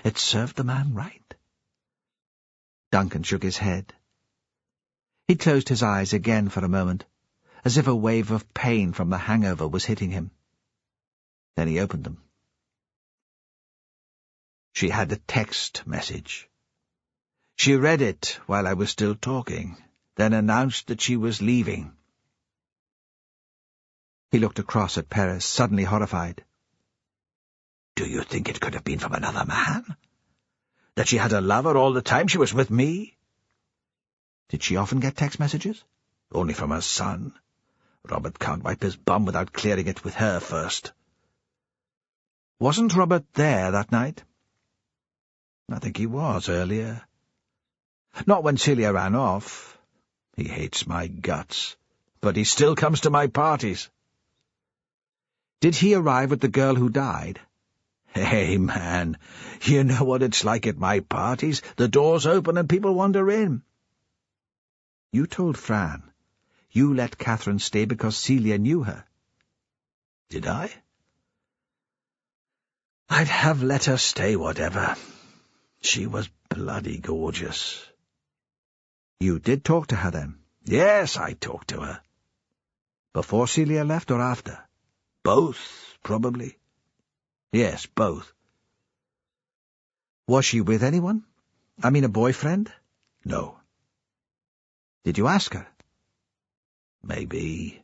It served the man right. Duncan shook his head. He closed his eyes again for a moment, as if a wave of pain from the hangover was hitting him. Then he opened them. She had a text message. She read it while I was still talking, then announced that she was leaving. He looked across at Perez, suddenly horrified. "Do you think it could have been from another man? That she had a lover all the time she was with me?" "Did she often get text messages?" "Only from her son. Robert can't wipe his bum without clearing it with her first." "Wasn't Robert there that night?" "I think he was earlier. Not when Celia ran off. He hates my guts, but he still comes to my parties." "Did he arrive with the girl who died?" "Hey, man, you know what it's like at my parties. The doors open and people wander in." "You told Fran you let Catherine stay because Celia knew her." "Did I?" "I'd have let her stay, whatever. She was bloody gorgeous." "You did talk to her, then?" "Yes, I talked to her." "Before Celia left or after?" "Both, probably." "Yes, both." "Was she with anyone? I mean a boyfriend?" "No." "Did you ask her?" "Maybe.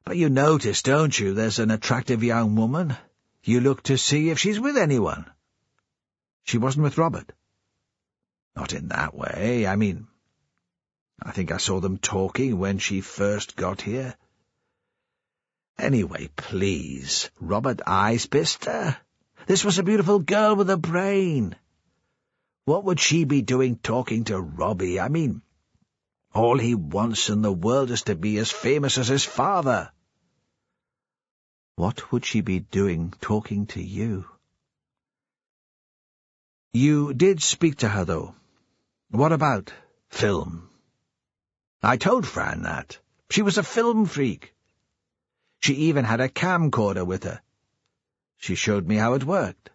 But you notice, don't you, there's an attractive young woman. You look to see if she's with anyone." "She wasn't with Robert?" "Not in that way. I mean, I think I saw them talking when she first got here. Anyway, please, Robert eyes-pissed her. This was a beautiful girl with a brain. What would she be doing talking to Robbie? I mean, all he wants in the world is to be as famous as his father." "What would she be doing talking to you?" "You did speak to her, though. What about film?" I told Fran that. She was a film freak. She even had a camcorder with her. She showed me how it worked.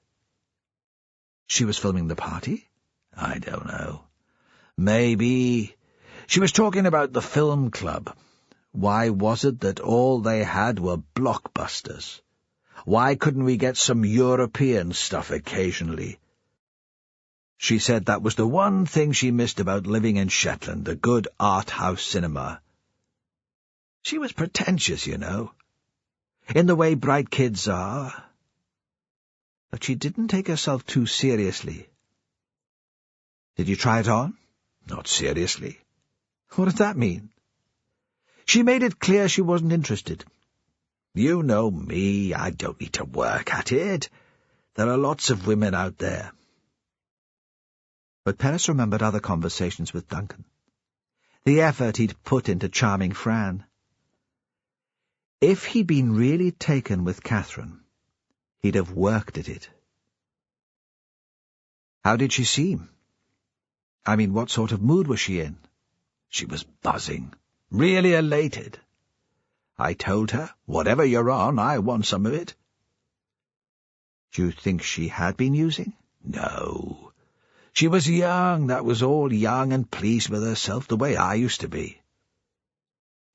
She was filming the party? I don't know. Maybe. She was talking about the film club. Why was it that all they had were blockbusters? Why couldn't we get some European stuff occasionally? She said that was the one thing she missed about living in Shetland, a good art house cinema. She was pretentious, you know, in the way bright kids are. But she didn't take herself too seriously. Did you try it on? Not seriously. What does that mean? She made it clear she wasn't interested. You know me, I don't need to work at it. There are lots of women out there. But Perez remembered other conversations with Duncan. The effort he'd put into charming Fran. If he'd been really taken with Catherine, he'd have worked at it. How did she seem? I mean, what sort of mood was she in? She was buzzing, really elated. I told her, whatever you're on, I want some of it. Do you think she had been using? No. She was young, that was all, young and pleased with herself, the way I used to be.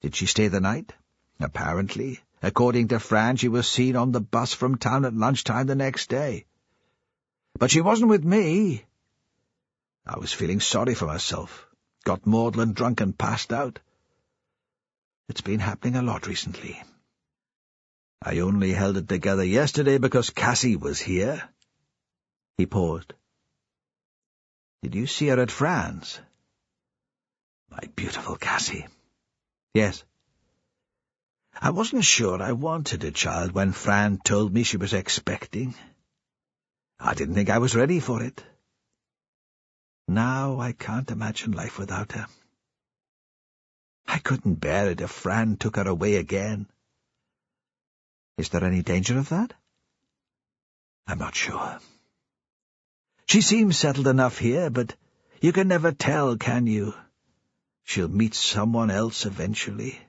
Did she stay the night? Apparently. According to Fran, she was seen on the bus from town at lunchtime the next day. But she wasn't with me. I was feeling sorry for myself. Got maudlin drunk and passed out. It's been happening a lot recently. I only held it together yesterday because Cassie was here. He paused. Did you see her at Fran's? My beautiful Cassie. Yes. I wasn't sure I wanted a child when Fran told me she was expecting. I didn't think I was ready for it. Now I can't imagine life without her. I couldn't bear it if Fran took her away again. Is there any danger of that? I'm not sure. She seems settled enough here, but you can never tell, can you? She'll meet someone else eventually.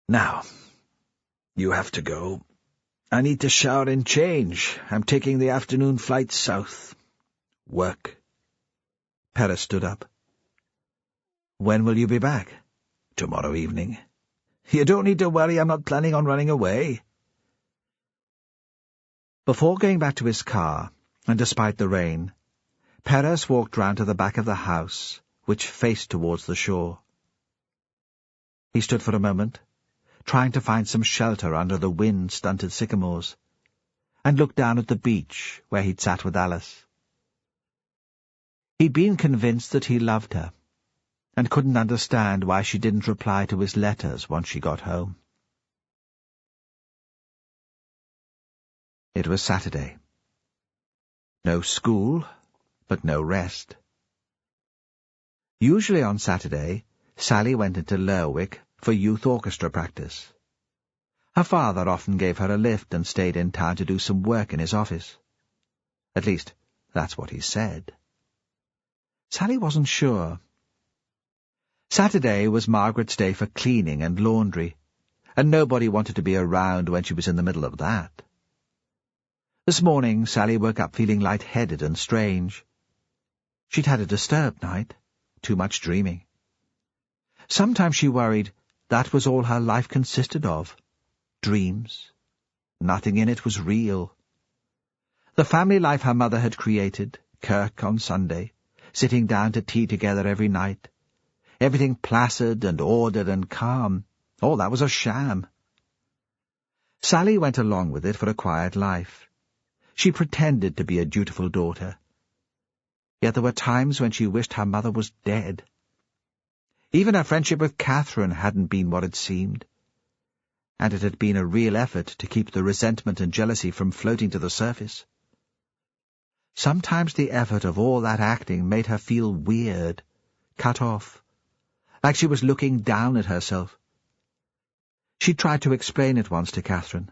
Now, you have to go. I need to shower and change. I'm taking the afternoon flight south. Work. Perez stood up. When will you be back? Tomorrow evening. You don't need to worry, I'm not planning on running away. Before going back to his car, and despite the rain, Perez walked round to the back of the house, which faced towards the shore. He stood for a moment, trying to find some shelter under the wind-stunted sycamores, and looked down at the beach where he'd sat with Alice. He'd been convinced that he loved her, and couldn't understand why she didn't reply to his letters once she got home. It was Saturday. No school, but no rest. Usually on Saturday, Sally went into Lerwick for youth orchestra practice. Her father often gave her a lift and stayed in town to do some work in his office. At least, that's what he said. Sally wasn't sure. Saturday was Margaret's day for cleaning and laundry, and nobody wanted to be around when she was in the middle of that. This morning, Sally woke up feeling light-headed and strange. She'd had a disturbed night, too much dreaming. Sometimes she worried that was all her life consisted of. Dreams. Nothing in it was real. The family life her mother had created, kirk on Sunday, sitting down to tea together every night, everything placid and ordered and calm, all that was a sham. Sally went along with it for a quiet life. She pretended to be a dutiful daughter. Yet there were times when she wished her mother was dead. Even her friendship with Catherine hadn't been what it seemed, and it had been a real effort to keep the resentment and jealousy from floating to the surface. Sometimes the effort of all that acting made her feel weird, cut off, like she was looking down at herself. She tried to explain it once to Catherine,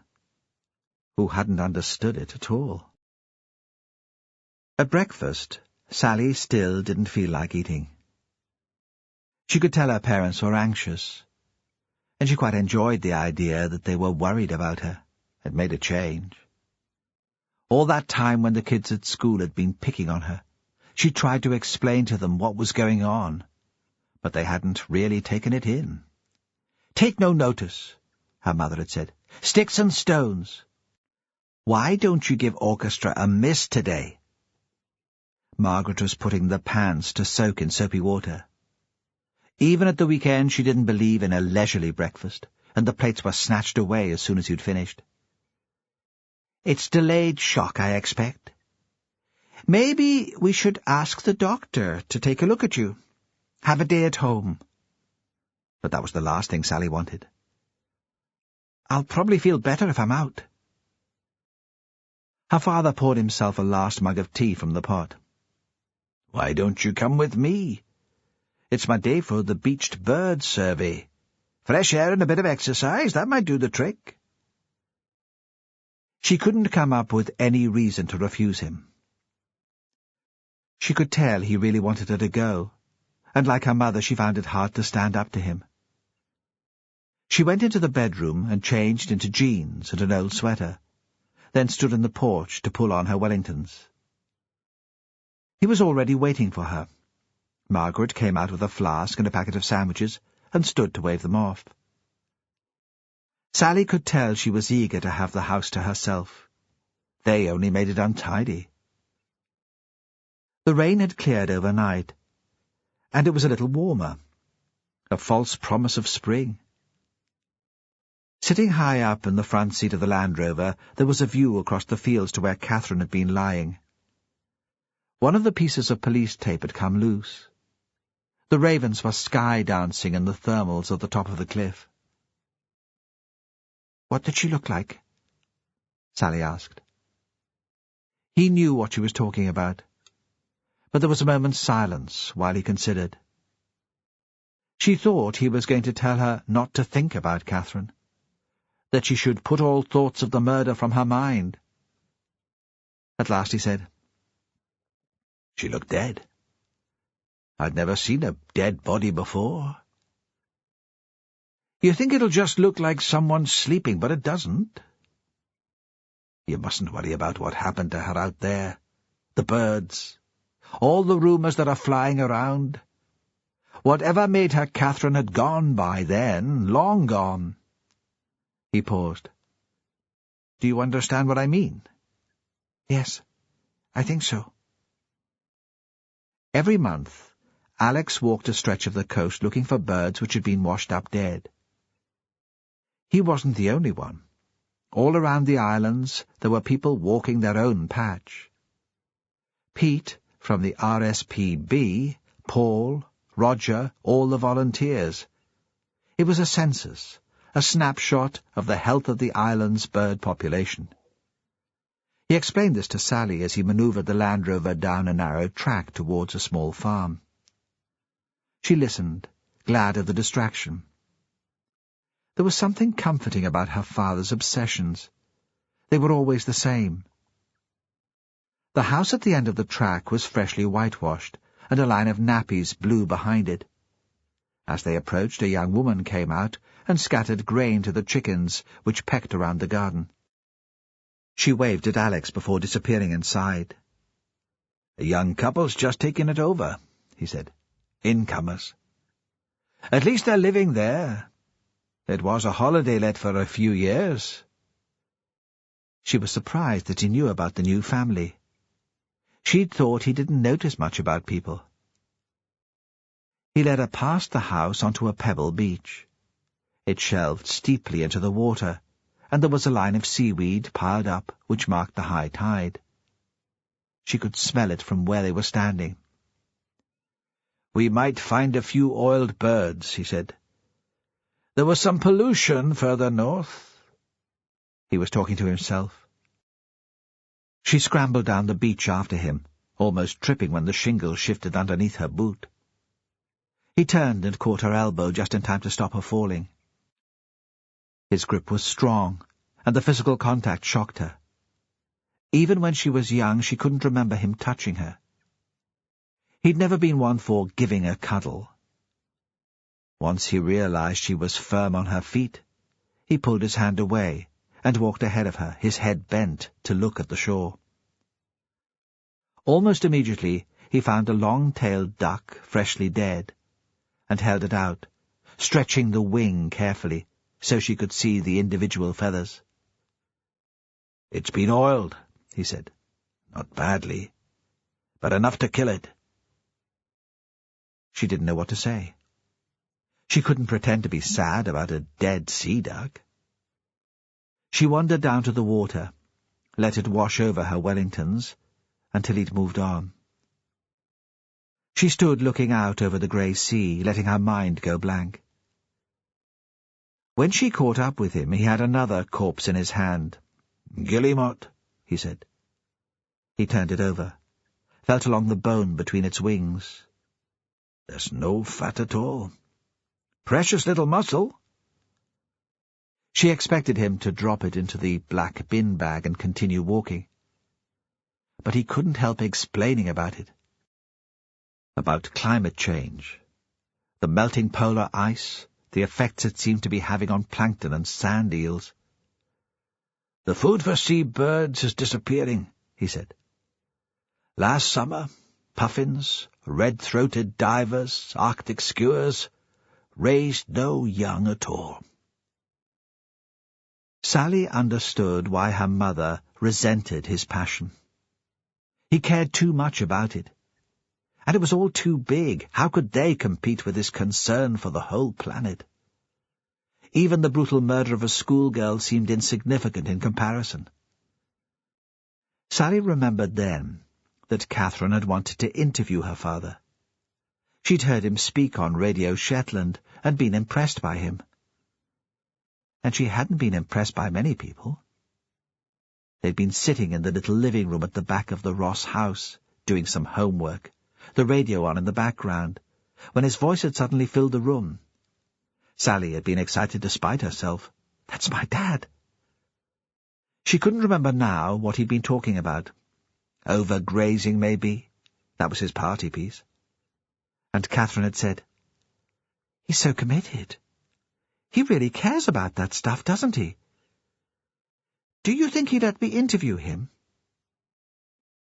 who hadn't understood it at all. At breakfast, Sally still didn't feel like eating. She could tell her parents were anxious, and she quite enjoyed the idea that they were worried about her. It made a change. All that time when the kids at school had been picking on her, she tried to explain to them what was going on, but they hadn't really taken it in. "Take no notice," her mother had said. "Sticks and stones. Why don't you give orchestra a miss today?" Margaret was putting the pans to soak in soapy water. Even at the weekend she didn't believe in a leisurely breakfast, and the plates were snatched away as soon as you'd finished. "It's delayed shock, I expect. Maybe we should ask the doctor to take a look at you. Have a day at home." But that was the last thing Sally wanted. "I'll probably feel better if I'm out." Her father poured himself a last mug of tea from the pot. "Why don't you come with me? It's my day for the beached bird survey. Fresh air and a bit of exercise, that might do the trick." She couldn't come up with any reason to refuse him. She could tell he really wanted her to go, and like her mother she found it hard to stand up to him. She went into the bedroom and changed into jeans and an old sweater, then stood in the porch to pull on her Wellingtons. He was already waiting for her. Margaret came out with a flask and a packet of sandwiches and stood to wave them off. Sally could tell she was eager to have the house to herself. They only made it untidy. The rain had cleared overnight, and it was a little warmer, a false promise of spring. Sitting high up in the front seat of the Land Rover, there was a view across the fields to where Catherine had been lying. One of the pieces of police tape had come loose. The ravens were sky-dancing in the thermals at the top of the cliff. "What did she look like?" Sally asked. He knew what she was talking about, but there was a moment's silence while he considered. She thought he was going to tell her not to think about Catherine, that she should put all thoughts of the murder from her mind. At last he said, "She looked dead. I'd never seen a dead body before." "You think it'll just look like someone sleeping, but it doesn't. You mustn't worry about what happened to her out there. The birds, all the rumours that are flying around. Whatever made her Catherine had gone by then, long gone." He paused. "Do you understand what I mean?" "Yes, I think so." Every month, Alex walked a stretch of the coast looking for birds which had been washed up dead. He wasn't the only one. All around the islands there were people walking their own patch. Pete, from the RSPB, Paul, Roger, all the volunteers. It was a census, a snapshot of the health of the island's bird population. He explained this to Sally as he manoeuvred the Land Rover down a narrow track towards a small farm. She listened, glad of the distraction. There was something comforting about her father's obsessions. They were always the same. The house at the end of the track was freshly whitewashed, and a line of nappies blew behind it. As they approached, a young woman came out and scattered grain to the chickens which pecked around the garden. She waved at Alex before disappearing inside. "A young couple's just taking it over," he said. "Incomers. At least they're living there. It was a holiday let for a few years." She was surprised that he knew about the new family. She'd thought he didn't notice much about people. He led her past the house onto a pebble beach. It shelved steeply into the water, and there was a line of seaweed piled up which marked the high tide. She could smell it from where they were standing. "We might find a few oiled birds," he said. "There was some pollution further north." He was talking to himself. She scrambled down the beach after him, almost tripping when the shingle shifted underneath her boot. He turned and caught her elbow just in time to stop her falling. His grip was strong, and the physical contact shocked her. Even when she was young, she couldn't remember him touching her. He'd never been one for giving a cuddle. Once he realized she was firm on her feet, he pulled his hand away and walked ahead of her, his head bent to look at the shore. Almost immediately he found a long-tailed duck, freshly dead, and held it out, stretching the wing carefully so she could see the individual feathers. "It's been oiled," he said. "Not badly, but enough to kill it." She didn't know what to say. She couldn't pretend to be sad about a dead sea duck. She wandered down to the water, let it wash over her Wellingtons, until he'd moved on. She stood looking out over the grey sea, letting her mind go blank. When she caught up with him, he had another corpse in his hand. "Guillemot," he said. He turned it over, felt along the bone between its wings. "There's no fat at all. Precious little muscle." She expected him to drop it into the black bin bag and continue walking. But he couldn't help explaining about it. About climate change, the melting polar ice, the effects it seemed to be having on plankton and sand eels. "The food for sea birds is disappearing," he said. "Last summer, puffins, red-throated divers, Arctic skuas, raised no young at all." Sally understood why her mother resented his passion. He cared too much about it. And it was all too big. How could they compete with his concern for the whole planet? Even the brutal murder of a schoolgirl seemed insignificant in comparison. Sally remembered then that Catherine had wanted to interview her father. She'd heard him speak on Radio Shetland and been impressed by him. And she hadn't been impressed by many people. They'd been sitting in the little living room at the back of the Ross house, doing some homework, the radio on in the background, when his voice had suddenly filled the room. Sally had been excited despite herself. "That's my dad." She couldn't remember now what he'd been talking about. Overgrazing, maybe. That was his party piece. And Catherine had said, "He's so committed. He really cares about that stuff, doesn't he? Do you think he'd let me interview him?"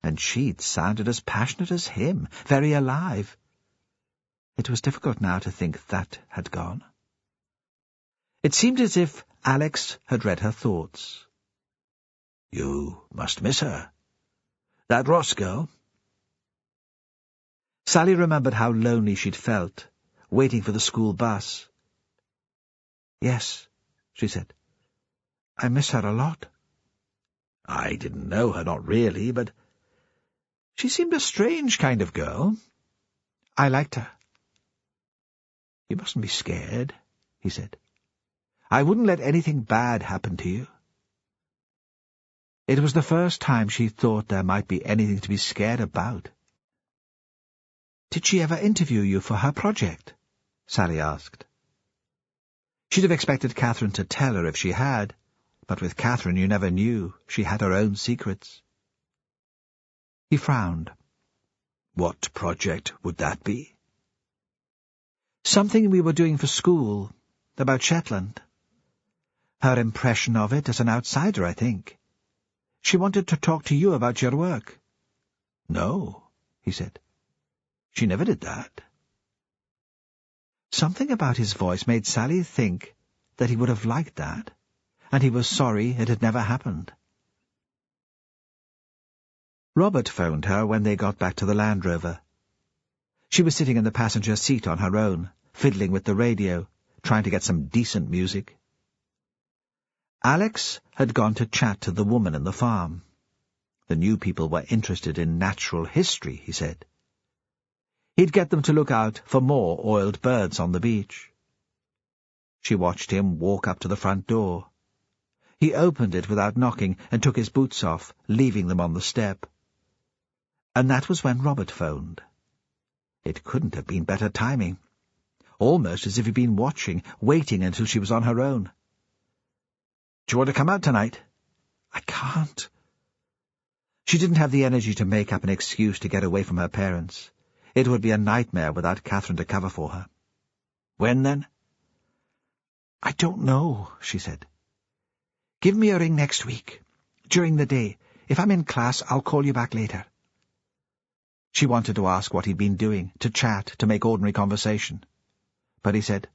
And she'd sounded as passionate as him, very alive. It was difficult now to think that had gone. It seemed as if Alex had read her thoughts. "You must miss her. That Ross girl." Sally remembered how lonely she'd felt, waiting for the school bus. "Yes," she said. "I miss her a lot." "I didn't know her, not really, but she seemed a strange kind of girl." "I liked her." "You mustn't be scared," he said. "I wouldn't let anything bad happen to you." It was the first time she thought there might be anything to be scared about. "Did she ever interview you for her project?" Sally asked. She'd have expected Catherine to tell her if she had, but with Catherine you never knew. She had her own secrets. He frowned. "What project would that be?" "Something we were doing for school, about Shetland. Her impression of it as an outsider, I think. She wanted to talk to you about your work." "No," he said. "She never did that." Something about his voice made Sally think that he would have liked that, and he was sorry it had never happened. Robert phoned her when they got back to the Land Rover. She was sitting in the passenger seat on her own, fiddling with the radio, trying to get some decent music. Alex had gone to chat to the woman in the farm. The new people were interested in natural history, he said. He'd get them to look out for more oiled birds on the beach. She watched him walk up to the front door. He opened it without knocking and took his boots off, leaving them on the step. And that was when Robert phoned. It couldn't have been better timing. Almost as if he'd been watching, waiting until she was on her own. "Do you want to come out tonight?" "I can't." She didn't have the energy to make up an excuse to get away from her parents. It would be a nightmare without Catherine to cover for her. When then? I don't know, she said. Give me a ring next week, during the day. If I'm in class, I'll call you back later. She wanted to ask what he'd been doing, to chat, to make ordinary conversation. But he said,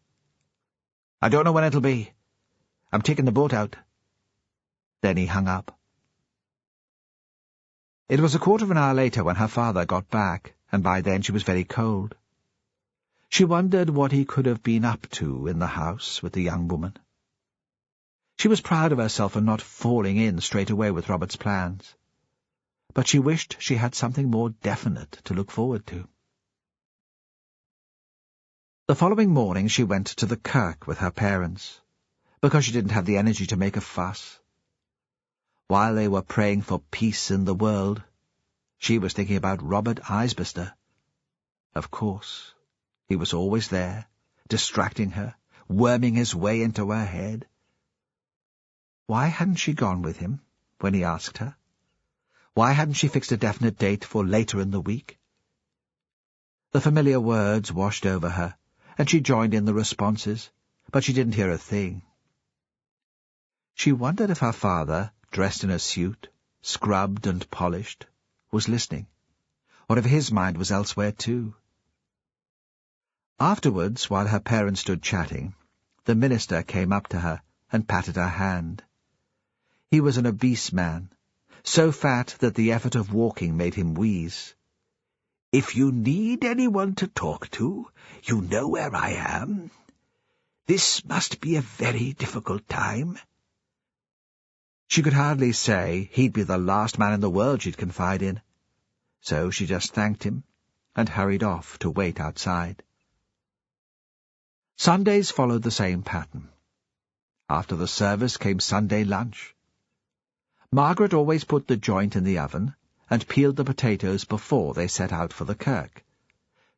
I don't know when it'll be. I'm taking the boat out. Then he hung up. It was a quarter of an hour later when her father got back, and by then she was very cold. She wondered what he could have been up to in the house with the young woman. She was proud of herself for not falling in straight away with Robert's plans, but she wished she had something more definite to look forward to. The following morning she went to the kirk with her parents, because she didn't have the energy to make a fuss. While they were praying for peace in the world, she was thinking about Robert Isbister. Of course, he was always there, distracting her, worming his way into her head. Why hadn't she gone with him when he asked her? Why hadn't she fixed a definite date for later in the week? The familiar words washed over her, and she joined in the responses, but she didn't hear a thing. She wondered if her father, dressed in a suit, scrubbed and polished, was listening, or if his mind was elsewhere too. Afterwards, while her parents stood chatting, the minister came up to her and patted her hand. He was an obese man, so fat that the effort of walking made him wheeze. "If you need anyone to talk to, you know where I am. This must be a very difficult time." She could hardly say he'd be the last man in the world she'd confide in, so she just thanked him and hurried off to wait outside. Sundays followed the same pattern. After the service came Sunday lunch. Margaret always put the joint in the oven and peeled the potatoes before they set out for the kirk,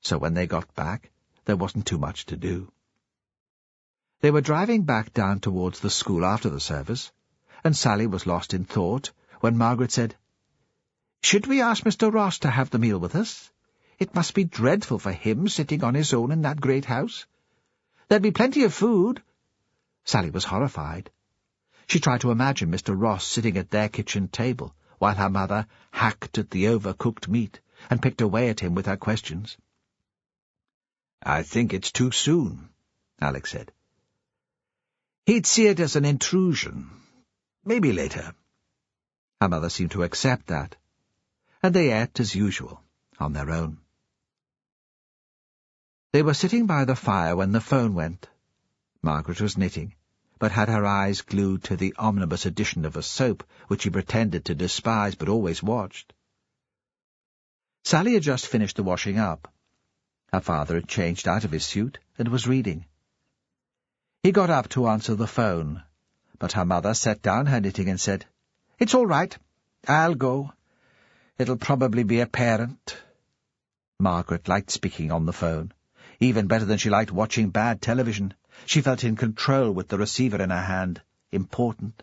so when they got back there wasn't too much to do. They were driving back down towards the school after the service, and Sally was lost in thought when Margaret said, "Should we ask Mr. Ross to have the meal with us? It must be dreadful for him sitting on his own in that great house. There'd be plenty of food." Sally was horrified. She tried to imagine Mr. Ross sitting at their kitchen table while her mother hacked at the overcooked meat and picked away at him with her questions. "I think it's too soon," Alex said. "He'd see it as an intrusion. Maybe later." Her mother seemed to accept that, and they ate as usual, on their own. They were sitting by the fire when the phone went. Margaret was knitting, but had her eyes glued to the omnibus edition of a soap which she pretended to despise but always watched. Sally had just finished the washing up. Her father had changed out of his suit and was reading. He got up to answer the phone, but her mother set down her knitting and said, "It's all right. I'll go. It'll probably be a parent." Margaret liked speaking on the phone, even better than she liked watching bad television. She felt in control with the receiver in her hand, important.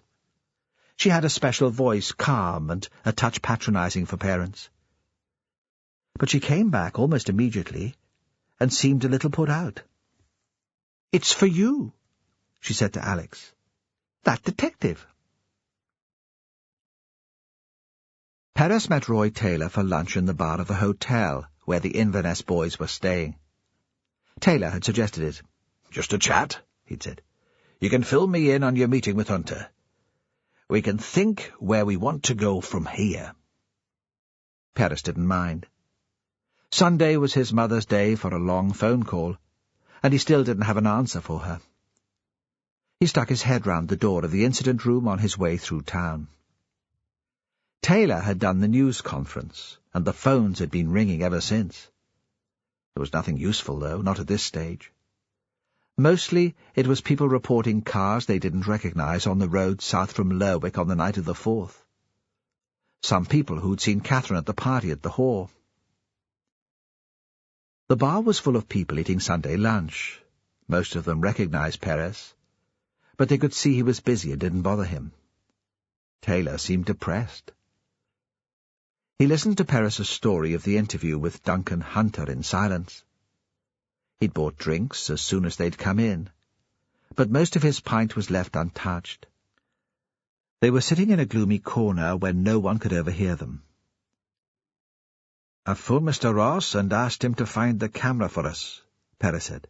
She had a special voice, calm and a touch patronizing for parents. But she came back almost immediately and seemed a little put out. "It's for you," she said to Alex. "That detective." Perez met Roy Taylor for lunch in the bar of the hotel where the Inverness boys were staying. Taylor had suggested it. "Just a chat," he'd said. "You can fill me in on your meeting with Hunter. We can think where we want to go from here." Perez didn't mind. Sunday was his mother's day for a long phone call, and he still didn't have an answer for her. He stuck his head round the door of the incident room on his way through town. Taylor had done the news conference, and the phones had been ringing ever since. There was nothing useful, though, not at this stage. Mostly it was people reporting cars they didn't recognize on the road south from Lerwick on the night of the 4th. Some people who'd seen Catherine at the party at the Hall. The bar was full of people eating Sunday lunch. Most of them recognized Perez, but they could see he was busy and didn't bother him. Taylor seemed depressed. He listened to Perez's story of the interview with Duncan Hunter in silence. He'd bought drinks as soon as they'd come in, but most of his pint was left untouched. They were sitting in a gloomy corner where no one could overhear them. "I've phoned Mr. Ross and asked him to find the camera for us," Perez said.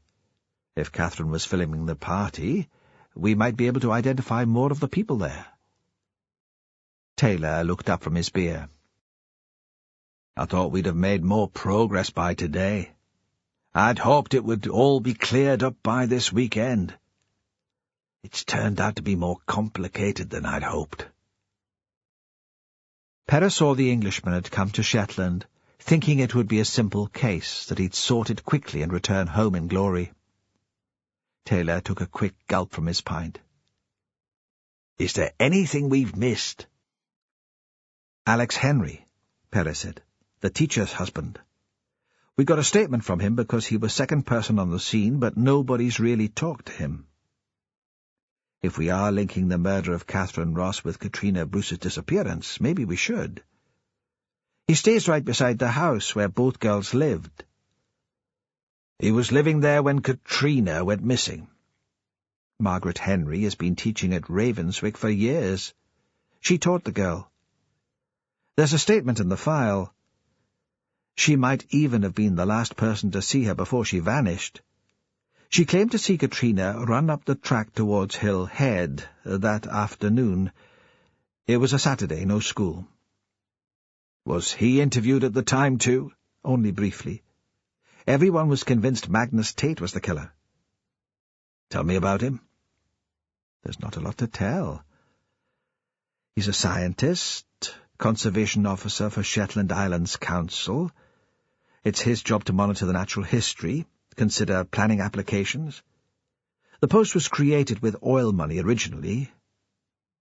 "If Catherine was filming the party, we might be able to identify more of the people there." Taylor looked up from his beer. "I thought we'd have made more progress by today. I'd hoped it would all be cleared up by this weekend. It's turned out to be more complicated than I'd hoped." Perez saw the Englishman had come to Shetland, thinking it would be a simple case that he'd sorted quickly and return home in glory. Taylor took a quick gulp from his pint. "Is there anything we've missed?" "Alex Henry," Perez said, "the teacher's husband. We got a statement from him because he was second person on the scene, but nobody's really talked to him. If we are linking the murder of Catherine Ross with Katrina Bruce's disappearance, maybe we should. He stays right beside the house where both girls lived." "He was living there when Katrina went missing." "Margaret Henry has been teaching at Ravenswick for years. She taught the girl. There's a statement in the file. She might even have been the last person to see her before she vanished. She claimed to see Katrina run up the track towards Hill Head that afternoon. It was a Saturday, no school." "Was he interviewed at the time, too?" "Only briefly. Everyone was convinced Magnus Tate was the killer." "Tell me about him." "There's not a lot to tell. He's a scientist, conservation officer for Shetland Islands Council. It's his job to monitor the natural history, consider planning applications. The post was created with oil money originally.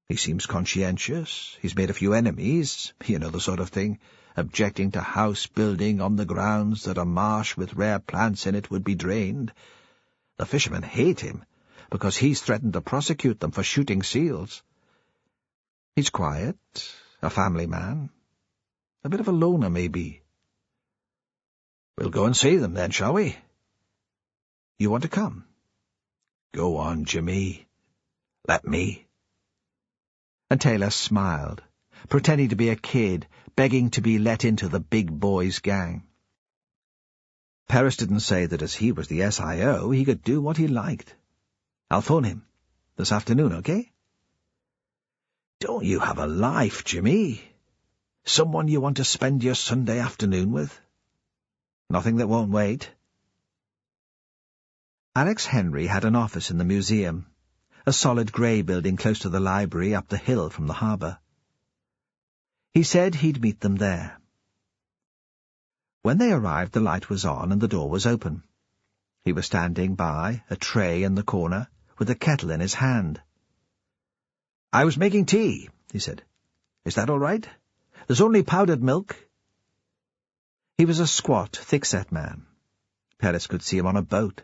He seems conscientious. He's made a few enemies, you know, the sort of thing, objecting to house building on the grounds that a marsh with rare plants in it would be drained. The fishermen hate him, because he's threatened to prosecute them for shooting seals. He's quiet, a family man, a bit of a loner, maybe." "We'll go and see them, then, shall we?" "You want to come?" "Go on, Jimmy. Let me." And Taylor smiled, pretending to be a kid, begging to be let into the big boys' gang. Perez didn't say that as he was the SIO, he could do what he liked. "I'll phone him. This afternoon, okay?" "Don't you have a life, Jimmy? Someone you want to spend your Sunday afternoon with?" "Nothing that won't wait." Alex Henry had an office in the museum, a solid grey building close to the library up the hill from the harbour. He said he'd meet them there. When they arrived, the light was on and the door was open. He was standing by, a tray in the corner, with a kettle in his hand. "I was making tea," he said. "Is that all right? There's only powdered milk." He was a squat, thick-set man. Perez could see him on a boat.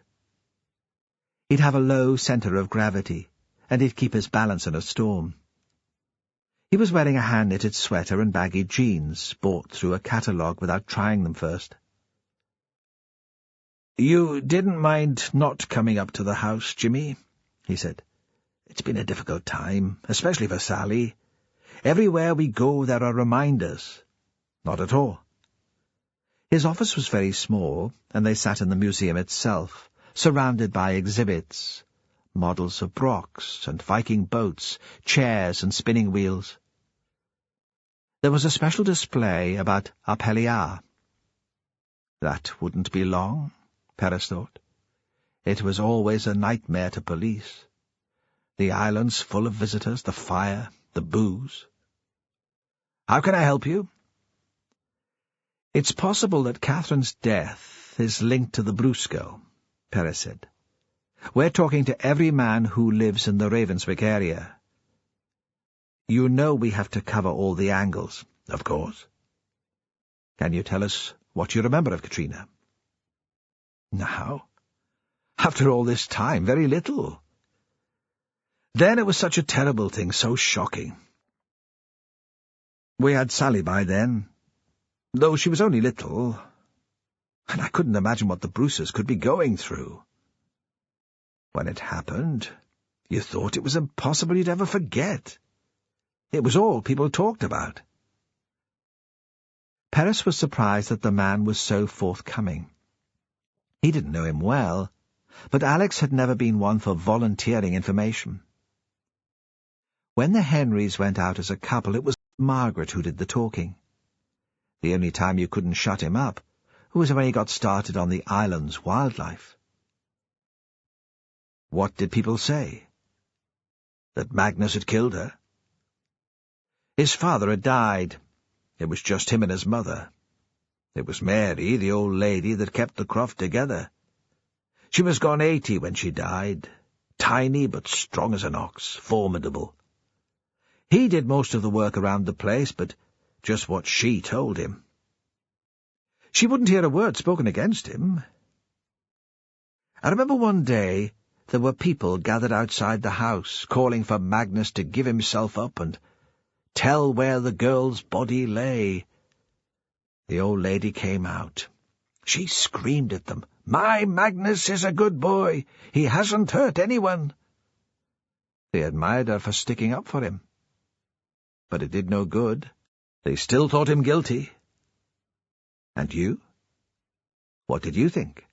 He'd have a low centre of gravity, and he'd keep his balance in a storm. He was wearing a hand-knitted sweater and baggy jeans, bought through a catalogue without trying them first. "You didn't mind not coming up to the house, Jimmy," he said. "It's been a difficult time, especially for Sally. Everywhere we go there are reminders." "Not at all." His office was very small, and they sat in the museum itself, surrounded by exhibits, models of Brochs and Viking boats, chairs and spinning wheels. There was a special display about Apelliar. That wouldn't be long, Perez thought. It was always a nightmare to police. The island's full of visitors, the fire, the booze. "How can I help you?" "It's possible that Catherine's death is linked to the Bruce girl," Perez said. "We're talking to every man who lives in the Ravenswick area. You know we have to cover all the angles." "Of course." "Can you tell us what you remember of Katrina?" "Now, after all this time, very little. Then it was such a terrible thing, so shocking. We had Sally by then, though she was only little. and I couldn't imagine what the Bruces could be going through. When it happened, you thought it was impossible you'd ever forget. It was all people talked about. Perez was surprised that the man was so forthcoming. He didn't know him well, but Alex had never been one for volunteering information. When the Henrys went out as a couple, it was Margaret who did the talking. The only time you couldn't shut him up was when he got started on the island's wildlife. What did people say? That Magnus had killed her? His father had died. It was just him and his mother. It was Mary, the old lady, that kept the croft together. She was gone 80 when she died, tiny but strong as an ox, formidable. He did most of the work around the place, but just what she told him. She wouldn't hear a word spoken against him. I remember one day there were people gathered outside the house, calling for Magnus to give himself up and tell where the girl's body lay. The old lady came out. She screamed at them, "My Magnus is a good boy. He hasn't hurt anyone." They admired her for sticking up for him. But it did no good. They still thought him guilty. And you? What did you think?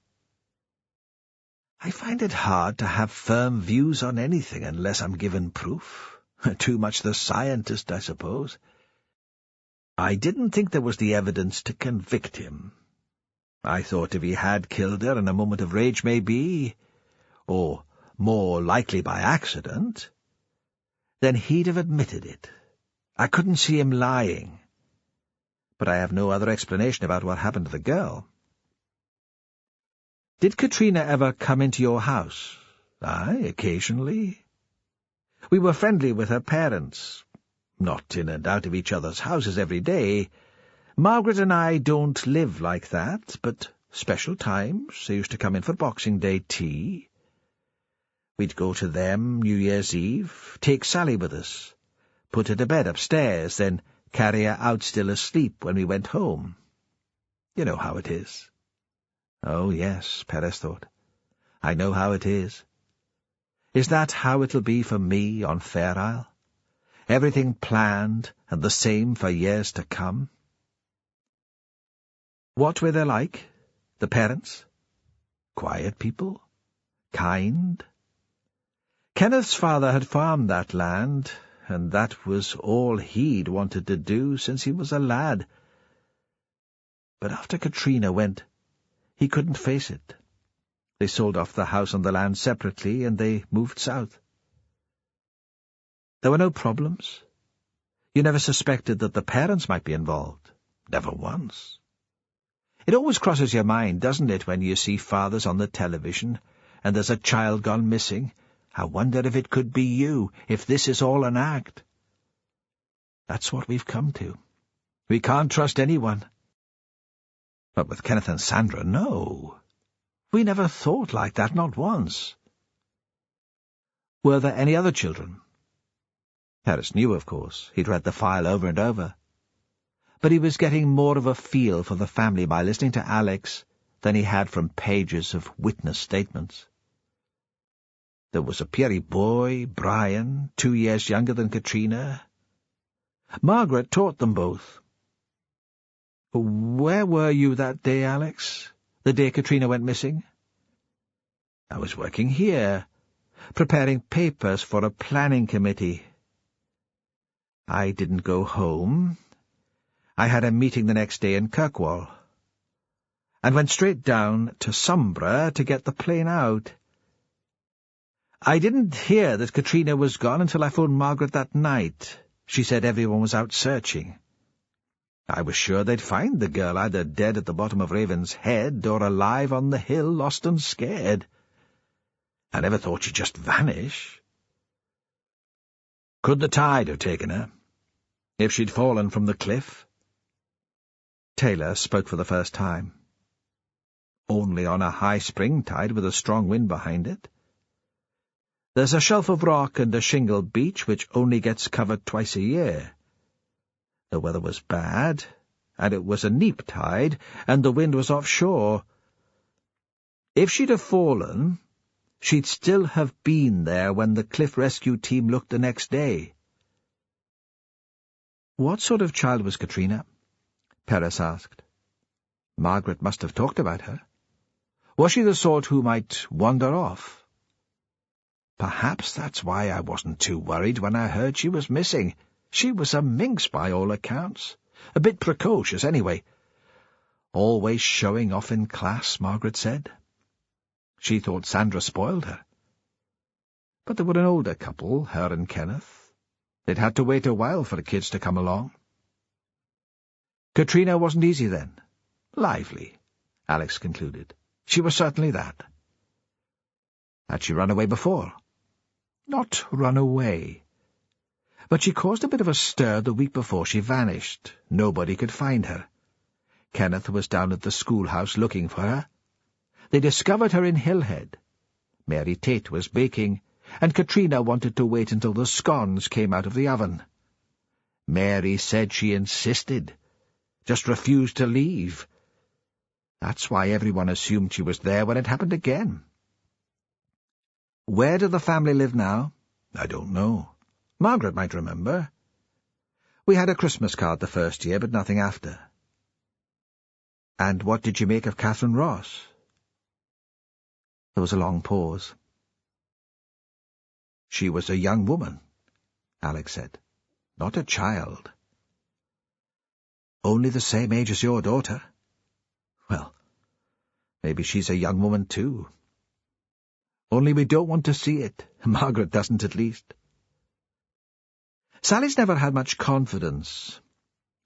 I find it hard to have firm views on anything unless I'm given proof. Too much the scientist, I suppose. I didn't think there was the evidence to convict him. I thought if he had killed her in a moment of rage, maybe, or more likely by accident, then he'd have admitted it. I couldn't see him lying. But I have no other explanation about what happened to the girl. Did Katrina ever come into your house? Aye, occasionally. We were friendly with her parents. Not in and out of each other's houses every day. Margaret and I don't live like that, but special times they used to come in for Boxing Day tea. We'd go to them New Year's Eve, take Sally with us, put her to bed upstairs, then carry her out still asleep when we went home. You know how it is. Oh, yes, Perez thought. I know how it is. Is that how it'll be for me on Fair Isle? Everything planned and the same for years to come? What were they like, the parents? Quiet people? Kind? Kenneth's father had farmed that land, and that was all he'd wanted to do since he was a lad. But after Katrina went, he couldn't face it. They sold off the house and the land separately, and they moved south. There were no problems. You never suspected that the parents might be involved. Never once. It always crosses your mind, doesn't it, when you see fathers on the television, and there's a child gone missing? I wonder if it could be you, if this is all an act. That's what we've come to. We can't trust anyone. But with Kenneth and Sandra, no. We never thought like that, not once. Were there any other children? Perez knew, of course. He'd read the file over and over. But he was getting more of a feel for the family by listening to Alex than he had from pages of witness statements. There was a Pierie boy, Brian, 2 years younger than Katrina. Margaret taught them both. Where were you that day, Alex? The day Katrina went missing? I was working here, preparing papers for a planning committee. I didn't go home. I had a meeting the next day in Kirkwall, and went straight down to Sombra to get the plane out. I didn't hear that Katrina was gone until I phoned Margaret that night. She said everyone was out searching. I was sure they'd find the girl either dead at the bottom of Raven's Head or alive on the hill, lost and scared. I never thought she'd just vanish. Could the tide have taken her, if she'd fallen from the cliff? Taylor spoke for the first time. Only on a high spring tide with a strong wind behind it. There's a shelf of rock and a shingle beach which only gets covered twice a year. The weather was bad, and it was a neap tide, and the wind was offshore. If she'd have fallen, she'd still have been there when the cliff rescue team looked the next day. "What sort of child was Katrina?" Perez asked. Margaret must have talked about her. Was she the sort who might wander off? Perhaps that's why I wasn't too worried when I heard she was missing. She was a minx by all accounts. A bit precocious, anyway. Always showing off in class, Margaret said. She thought Sandra spoiled her. But they were an older couple, her and Kenneth. They'd had to wait a while for the kids to come along. Katrina wasn't easy then. Lively, Alex concluded. She was certainly that. Had she run away before? Not run away. But she caused a bit of a stir the week before she vanished. Nobody could find her. Kenneth was down at the schoolhouse looking for her. They discovered her in Hillhead. Mary Tate was baking, and Katrina wanted to wait until the scones came out of the oven. Mary said she insisted, just refused to leave. That's why everyone assumed she was there when it happened again. Where do the family live now? I don't know. Margaret might remember. We had a Christmas card the first year, but nothing after. And what did you make of Catherine Ross? There was a long pause. She was a young woman, Alex said. Not a child. Only the same age as your daughter. Well, maybe she's a young woman too. Only we don't want to see it. Margaret doesn't, at least. Sally's never had much confidence.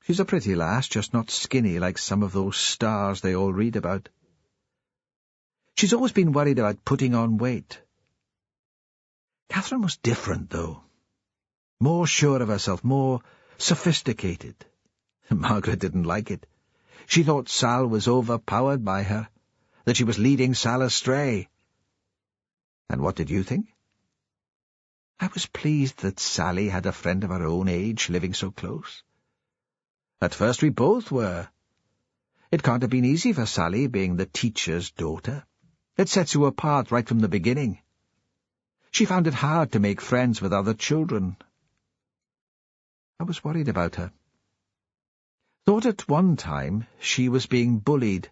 She's a pretty lass, just not skinny like some of those stars they all read about. She's always been worried about putting on weight. Catherine was different, though. More sure of herself, more sophisticated. Margaret didn't like it. She thought Sal was overpowered by her, that she was leading Sal astray. And what did you think? I was pleased that Sally had a friend of her own age living so close. At first we both were. It can't have been easy for Sally, being the teacher's daughter. It sets you apart right from the beginning. She found it hard to make friends with other children. I was worried about her. Thought at one time she was being bullied.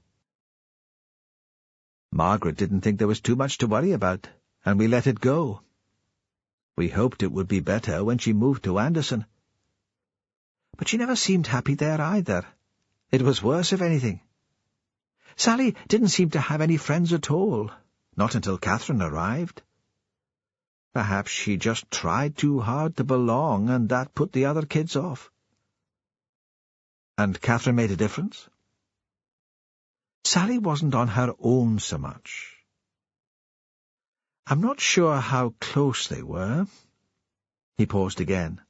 Margaret didn't think there was too much to worry about, and we let it go. We hoped it would be better when she moved to Anderson. But she never seemed happy there either. It was worse, if anything. Sally didn't seem to have any friends at all, not until Catherine arrived. Perhaps she just tried too hard to belong, and that put the other kids off. And Catherine made a difference? Sally wasn't on her own so much. I'm not sure how close they were. He paused again.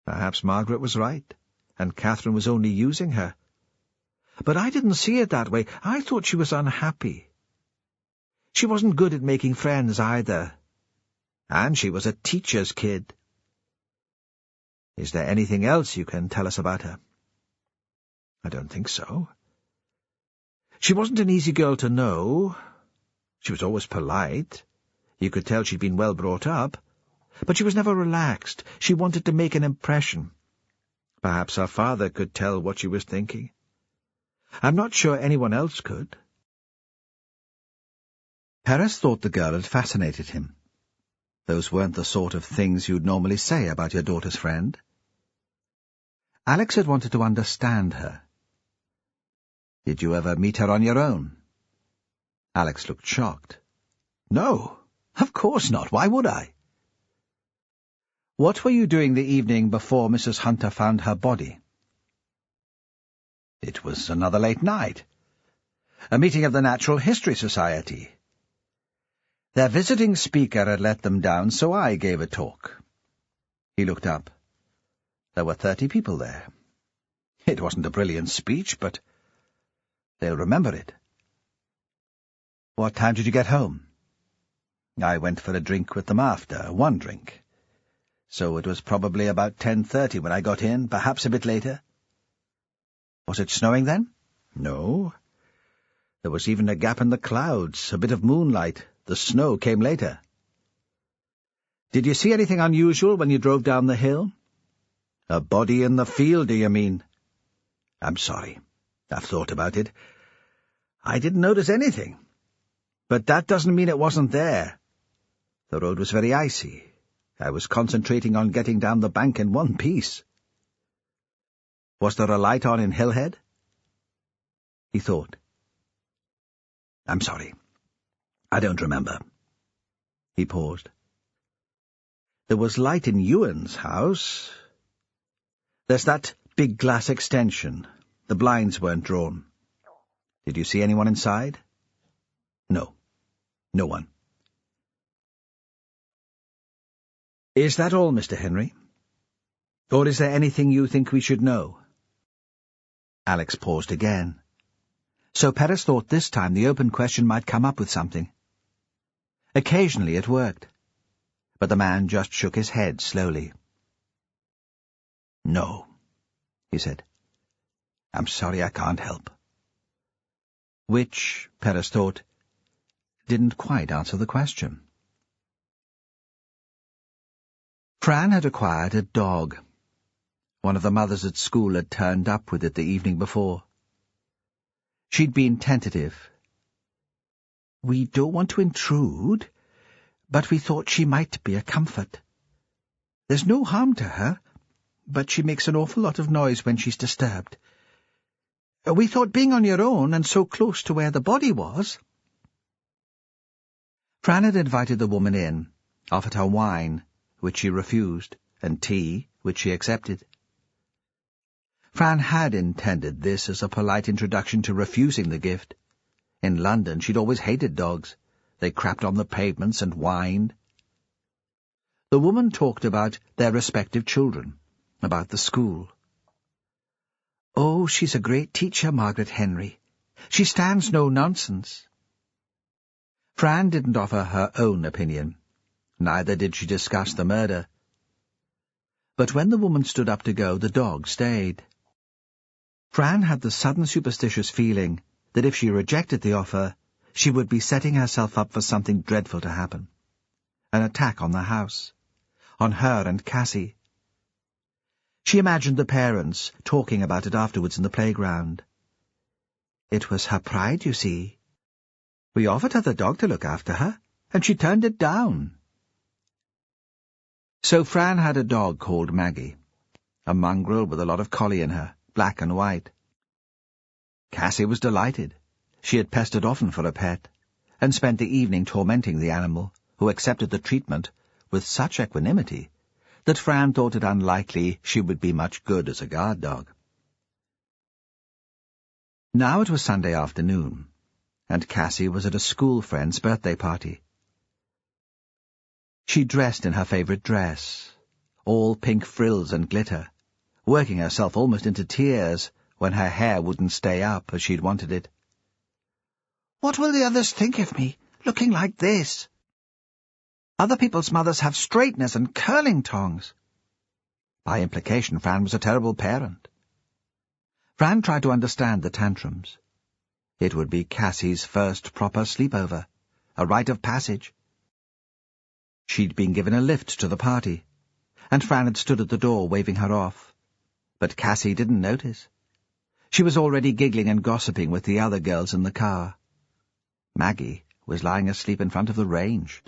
Perhaps Margaret was right, and Catherine was only using her. But I didn't see it that way. I thought she was unhappy. She wasn't good at making friends either. And she was a teacher's kid. Is there anything else you can tell us about her? I don't think so. She wasn't an easy girl to know. She was always polite. You could tell she'd been well brought up. But she was never relaxed. She wanted to make an impression. Perhaps her father could tell what she was thinking. I'm not sure anyone else could. Perez thought the girl had fascinated him. Those weren't the sort of things you'd normally say about your daughter's friend. Alex had wanted to understand her. Did you ever meet her on your own? Alex looked shocked. No, of course not. Why would I? What were you doing the evening before Mrs. Hunter found her body? It was another late night. A meeting of the Natural History Society. Their visiting speaker had let them down, so I gave a talk. He looked up. There were 30 people there. It wasn't a brilliant speech, but they'll remember it. What time did you get home? I went for a drink with them after, one drink. So it was probably about 10:30 when I got in, perhaps a bit later. Was it snowing then? No. There was even a gap in the clouds, a bit of moonlight. The snow came later. Did you see anything unusual when you drove down the hill? A body in the field, do you mean? I'm sorry. I've thought about it. I didn't notice anything. But that doesn't mean it wasn't there. The road was very icy. I was concentrating on getting down the bank in one piece. Was there a light on in Hillhead? He thought. I'm sorry. I don't remember. He paused. There was light in Ewan's house. There's that big glass extension. The blinds weren't drawn. Did you see anyone inside? No. No one. Is that all, Mr. Henry? Or is there anything you think we should know? Alex paused again. So Perez thought this time the open question might come up with something. Occasionally it worked, but the man just shook his head slowly. No, he said. I'm sorry I can't help. Which, Perez thought, didn't quite answer the question. Fran had acquired a dog. One of the mothers at school had turned up with it the evening before. She'd been tentative. We don't want to intrude, but we thought she might be a comfort. There's no harm to her, but she makes an awful lot of noise when she's disturbed. We thought being on your own and so close to where the body was. Fran had invited the woman in, offered her wine, which she refused, and tea, which she accepted. Fran had intended this as a polite introduction to refusing the gift. In London she'd always hated dogs. They crapped on the pavements and whined. The woman talked about their respective children, about the school. Oh, she's a great teacher, Margaret Henry. She stands no nonsense. Fran didn't offer her own opinion. Neither did she discuss the murder. But when the woman stood up to go, the dog stayed. Fran had the sudden superstitious feeling that if she rejected the offer, she would be setting herself up for something dreadful to happen. An attack on the house, on her and Cassie. She imagined the parents talking about it afterwards in the playground. It was her pride, you see. We offered her the dog to look after her, and she turned it down. So Fran had a dog called Maggie, a mongrel with a lot of collie in her, black and white. Cassie was delighted. She had pestered often for a pet, and spent the evening tormenting the animal, who accepted the treatment with such equanimity that Fran thought it unlikely she would be much good as a guard dog. Now it was Sunday afternoon, and Cassie was at a school friend's birthday party. She dressed in her favourite dress, all pink frills and glitter, working herself almost into tears when her hair wouldn't stay up as she'd wanted it. "What will the others think of me, looking like this? Other people's mothers have straighteners and curling tongs." By implication, Fran was a terrible parent. Fran tried to understand the tantrums. It would be Cassie's first proper sleepover, a rite of passage. She'd been given a lift to the party, and Fran had stood at the door waving her off. But Cassie didn't notice. She was already giggling and gossiping with the other girls in the car. Maggie was lying asleep in front of the range.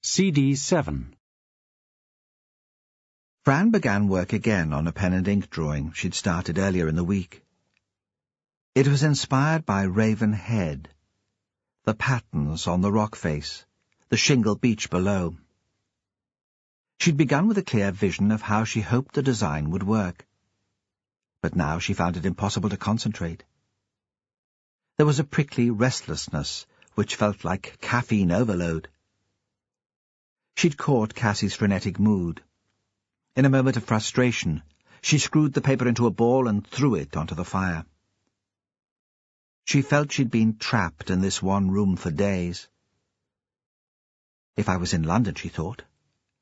CD 7. Fran began work again on a pen and ink drawing she'd started earlier in the week. It was inspired by Raven Head, the patterns on the rock face, the shingle beach below. She'd begun with a clear vision of how she hoped the design would work, but now she found it impossible to concentrate. There was a prickly restlessness which felt like caffeine overload. She'd caught Cassie's frenetic mood. In a moment of frustration, she screwed the paper into a ball and threw it onto the fire. She felt she'd been trapped in this one room for days. If I was in London, she thought,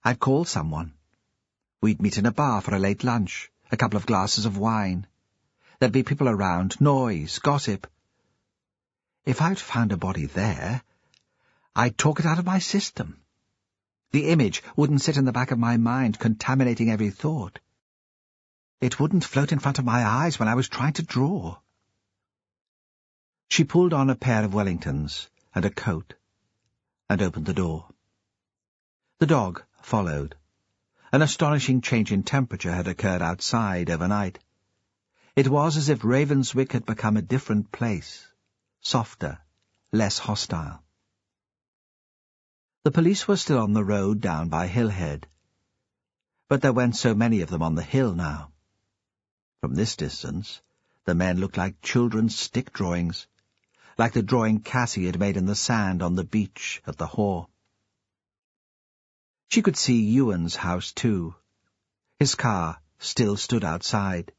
I'd call someone. We'd meet in a bar for a late lunch, a couple of glasses of wine. There'd be people around, noise, gossip. If I'd found a body there, I'd talk it out of my system. The image wouldn't sit in the back of my mind, contaminating every thought. It wouldn't float in front of my eyes when I was trying to draw. She pulled on a pair of Wellingtons and a coat and opened the door. The dog followed. An astonishing change in temperature had occurred outside overnight. It was as if Ravenswick had become a different place, softer, less hostile. The police were still on the road down by Hillhead, but there weren't so many of them on the hill now. From this distance, the men looked like children's stick drawings, like the drawing Cassie had made in the sand on the beach at the Haw. She could see Ewan's house, too. His car still stood outside.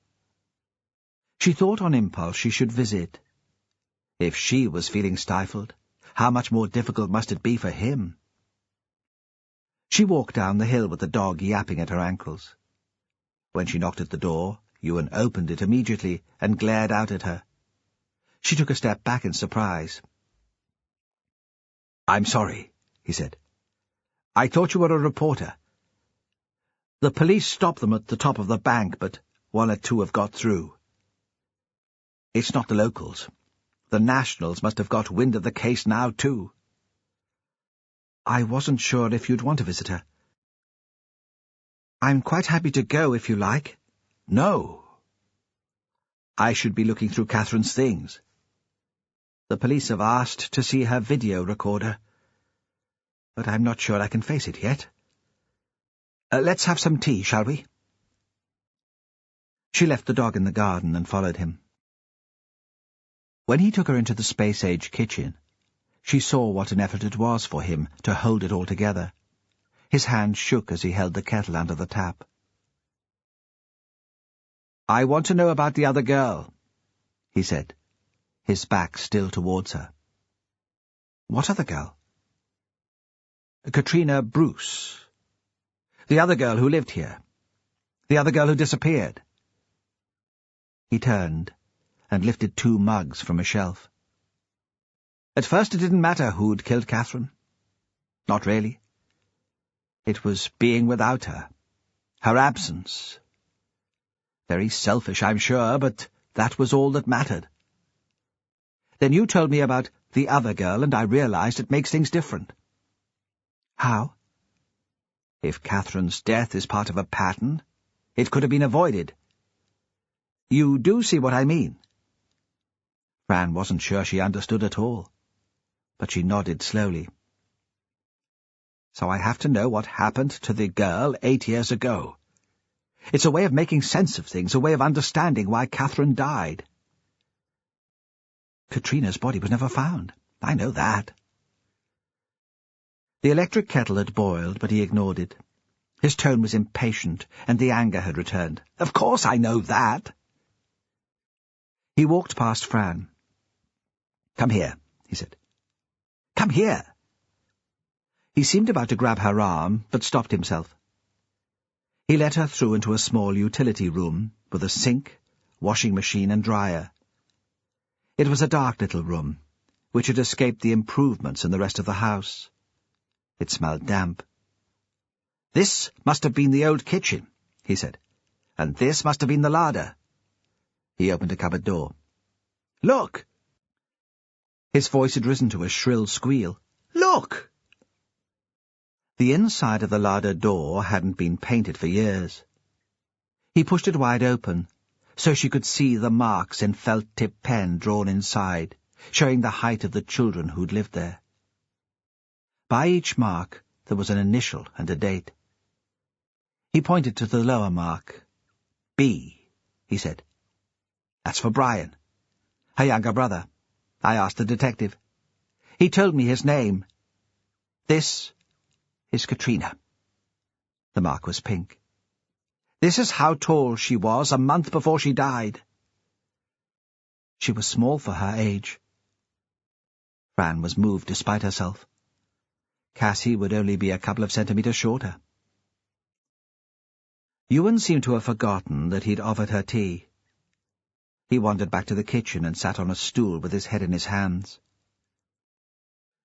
She thought on impulse she should visit. If she was feeling stifled, how much more difficult must it be for him? She walked down the hill with the dog yapping at her ankles. When she knocked at the door, Ewan opened it immediately and glared out at her. She took a step back in surprise. "I'm sorry," he said. "I thought you were a reporter. The police stopped them at the top of the bank, but one or two have got through. It's not the locals. The Nationals must have got wind of the case now, too." "I wasn't sure if you'd want a visitor." "I'm quite happy to go if you like." "No. I should be looking through Catherine's things. The police have asked to see her video recorder, but I'm not sure I can face it yet. Let's have some tea, shall we?" She left the dog in the garden and followed him. When he took her into the space-age kitchen, she saw what an effort it was for him to hold it all together. His hand shook as he held the kettle under the tap. "I want to know about the other girl," he said, his back still towards her. "What other girl?" "Katrina Bruce. The other girl who lived here. The other girl who disappeared." He turned and lifted 2 mugs from a shelf. At first it didn't matter who'd killed Catherine. Not really. It was being without her. Her absence. Very selfish, I'm sure, but that was all that mattered. Then you told me about the other girl, and I realized it makes things different. How? If Catherine's death is part of a pattern, it could have been avoided. You do see what I mean? Fran wasn't sure she understood at all, but she nodded slowly. So I have to know what happened to the girl 8 years ago. It's a way of making sense of things, a way of understanding why Catherine died. Katrina's body was never found. I know that. The electric kettle had boiled, but he ignored it. His tone was impatient, and the anger had returned. Of course I know that. He walked past Fran. "Come here," he said. "Come here." He seemed about to grab her arm, but stopped himself. He led her through into a small utility room with a sink, washing machine and dryer. It was a dark little room, which had escaped the improvements in the rest of the house. It smelled damp. "This must have been the old kitchen," he said, "and this must have been the larder." He opened a cupboard door. "Look!" His voice had risen to a shrill squeal. "Look!" The inside of the larder door hadn't been painted for years. He pushed it wide open, so she could see the marks in felt-tip pen drawn inside, showing the height of the children who'd lived there. By each mark there was an initial and a date. He pointed to the lower mark. "B," he said. "That's for Brian. Her younger brother. I asked the detective. He told me his name. This," is Katrina. The mark was pink. This is how tall she was a month before she died. She was small for her age. Fran was moved despite herself. Cassie would only be a couple of centimetres shorter. Ewan seemed to have forgotten that he'd offered her tea. He wandered back to the kitchen and sat on a stool with his head in his hands.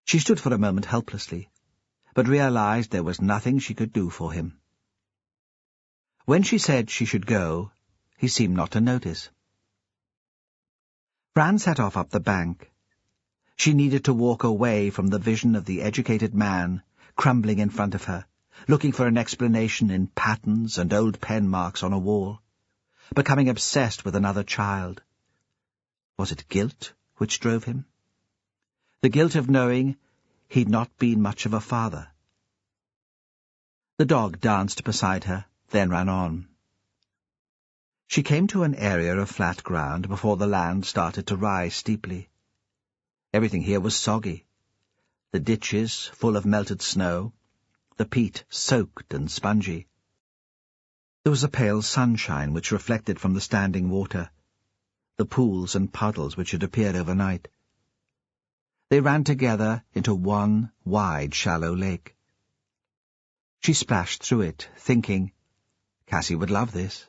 She stood for a moment helplessly, but realized there was nothing she could do for him. When she said she should go, he seemed not to notice. Fran set off up the bank. She needed to walk away from the vision of the educated man crumbling in front of her, looking for an explanation in patterns and old pen marks on a wall, becoming obsessed with another child. Was it guilt which drove him? The guilt of knowing he'd not been much of a father. The dog danced beside her, then ran on. She came to an area of flat ground before the land started to rise steeply. Everything here was soggy. The ditches full of melted snow, the peat soaked and spongy. There was a pale sunshine which reflected from the standing water, the pools and puddles which had appeared overnight. They ran together into one wide, shallow lake. She splashed through it, thinking, Cassie would love this.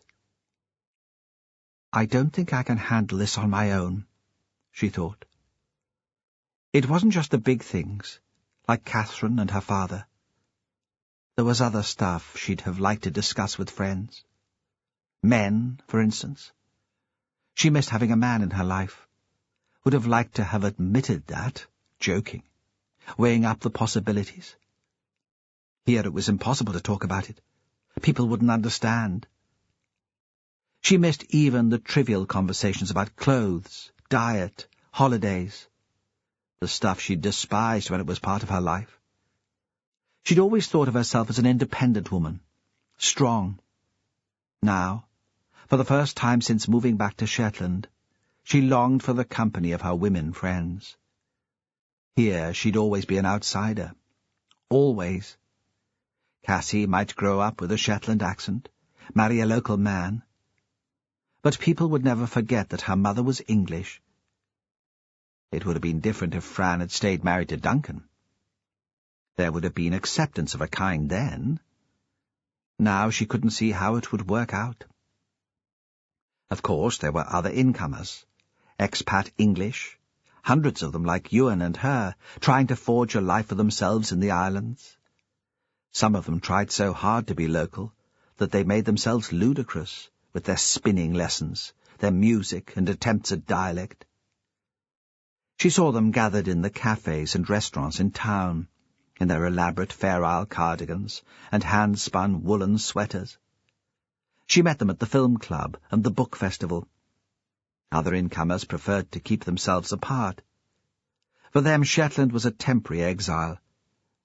I don't think I can handle this on my own, she thought. It wasn't just the big things, like Catherine and her father. There was other stuff she'd have liked to discuss with friends. Men, for instance. She missed having a man in her life. Would have liked to have admitted that, joking, weighing up the possibilities. Here it was impossible to talk about it. People wouldn't understand. She missed even the trivial conversations about clothes, diet, holidays, the stuff she despised when it was part of her life. She'd always thought of herself as an independent woman, strong. Now, for the first time since moving back to Shetland, she longed for the company of her women friends. Here she'd always be an outsider. Always. Cassie might grow up with a Shetland accent, marry a local man, but people would never forget that her mother was English. It would have been different if Fran had stayed married to Duncan. There would have been acceptance of a kind then. Now she couldn't see how it would work out. Of course, there were other incomers, expat English, hundreds of them like Ewan and her, trying to forge a life for themselves in the islands. Some of them tried so hard to be local that they made themselves ludicrous with their spinning lessons, their music and attempts at dialect. She saw them gathered in the cafes and restaurants in town, in their elaborate Fair Isle cardigans and hand-spun woolen sweaters. She met them at the film club and the book festival. Other incomers preferred to keep themselves apart. For them Shetland was a temporary exile,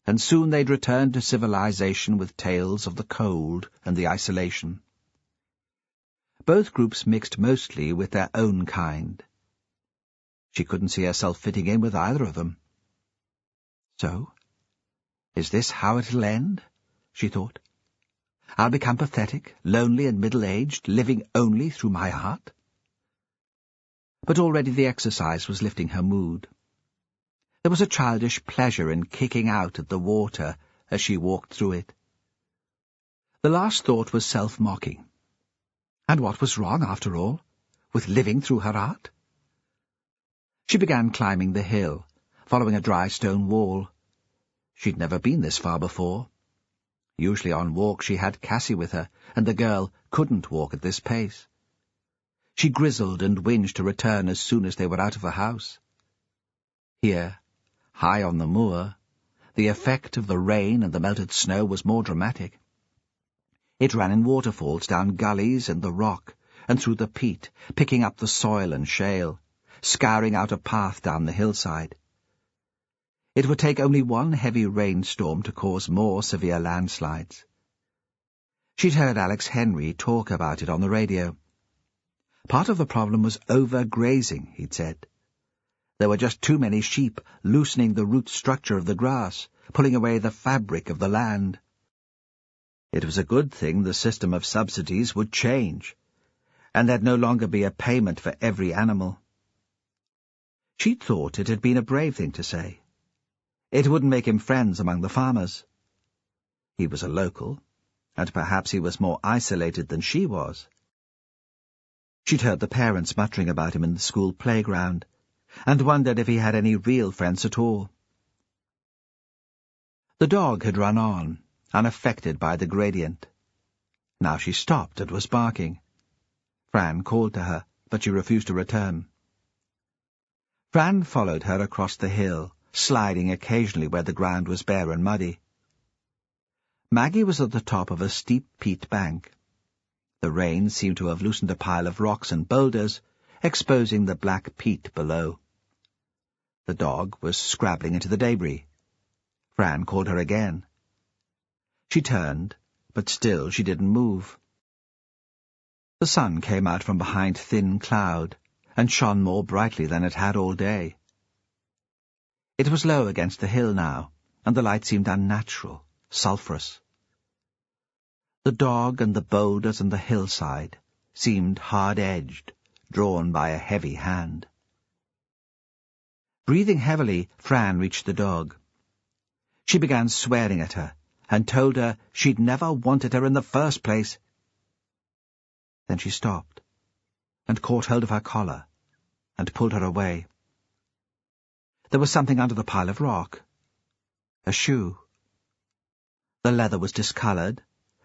and soon they'd return to civilization with tales of the cold and the isolation. Both groups mixed mostly with their own kind. She couldn't see herself fitting in with either of them. So, is this how it'll end? She thought. I'll become pathetic, lonely and middle-aged, living only through my art? But already the exercise was lifting her mood. There was a childish pleasure in kicking out at the water as she walked through it. The last thought was self-mocking. And what was wrong, after all, with living through her art? She began climbing the hill, following a dry stone wall. She'd never been this far before. Usually on walks she had Cassie with her, and the girl couldn't walk at this pace. She grizzled and whinged to return as soon as they were out of the house. Here, high on the moor, the effect of the rain and the melted snow was more dramatic. It ran in waterfalls down gullies in the rock and through the peat, picking up the soil and shale, scouring out a path down the hillside. It would take only one heavy rainstorm to cause more severe landslides. She'd heard Alex Henry talk about it on the radio. Part of the problem was overgrazing, he'd said. There were just too many sheep loosening the root structure of the grass, pulling away the fabric of the land. It was a good thing the system of subsidies would change, and there'd no longer be a payment for every animal. She'd thought it had been a brave thing to say. It wouldn't make him friends among the farmers. He was a local, and perhaps he was more isolated than she was. She'd heard the parents muttering about him in the school playground, and wondered if he had any real friends at all. The dog had run on, unaffected by the gradient. Now she stopped and was barking. Fran called to her, but she refused to return. Fran followed her across the hill, sliding occasionally where the ground was bare and muddy. Maggie was at the top of a steep peat bank. The rain seemed to have loosened a pile of rocks and boulders, exposing the black peat below. The dog was scrabbling into the debris. Fran called her again. She turned, but still she didn't move. The sun came out from behind thin cloud, and shone more brightly than it had all day. It was low against the hill now, and the light seemed unnatural, sulphurous. The dog and the boulders and the hillside seemed hard-edged, drawn by a heavy hand. Breathing heavily, Fran reached the dog. She began swearing at her, and told her she'd never wanted her in the first place. Then she stopped, and caught hold of her collar, and pulled her away. There was something under the pile of rock. A shoe. The leather was discoloured,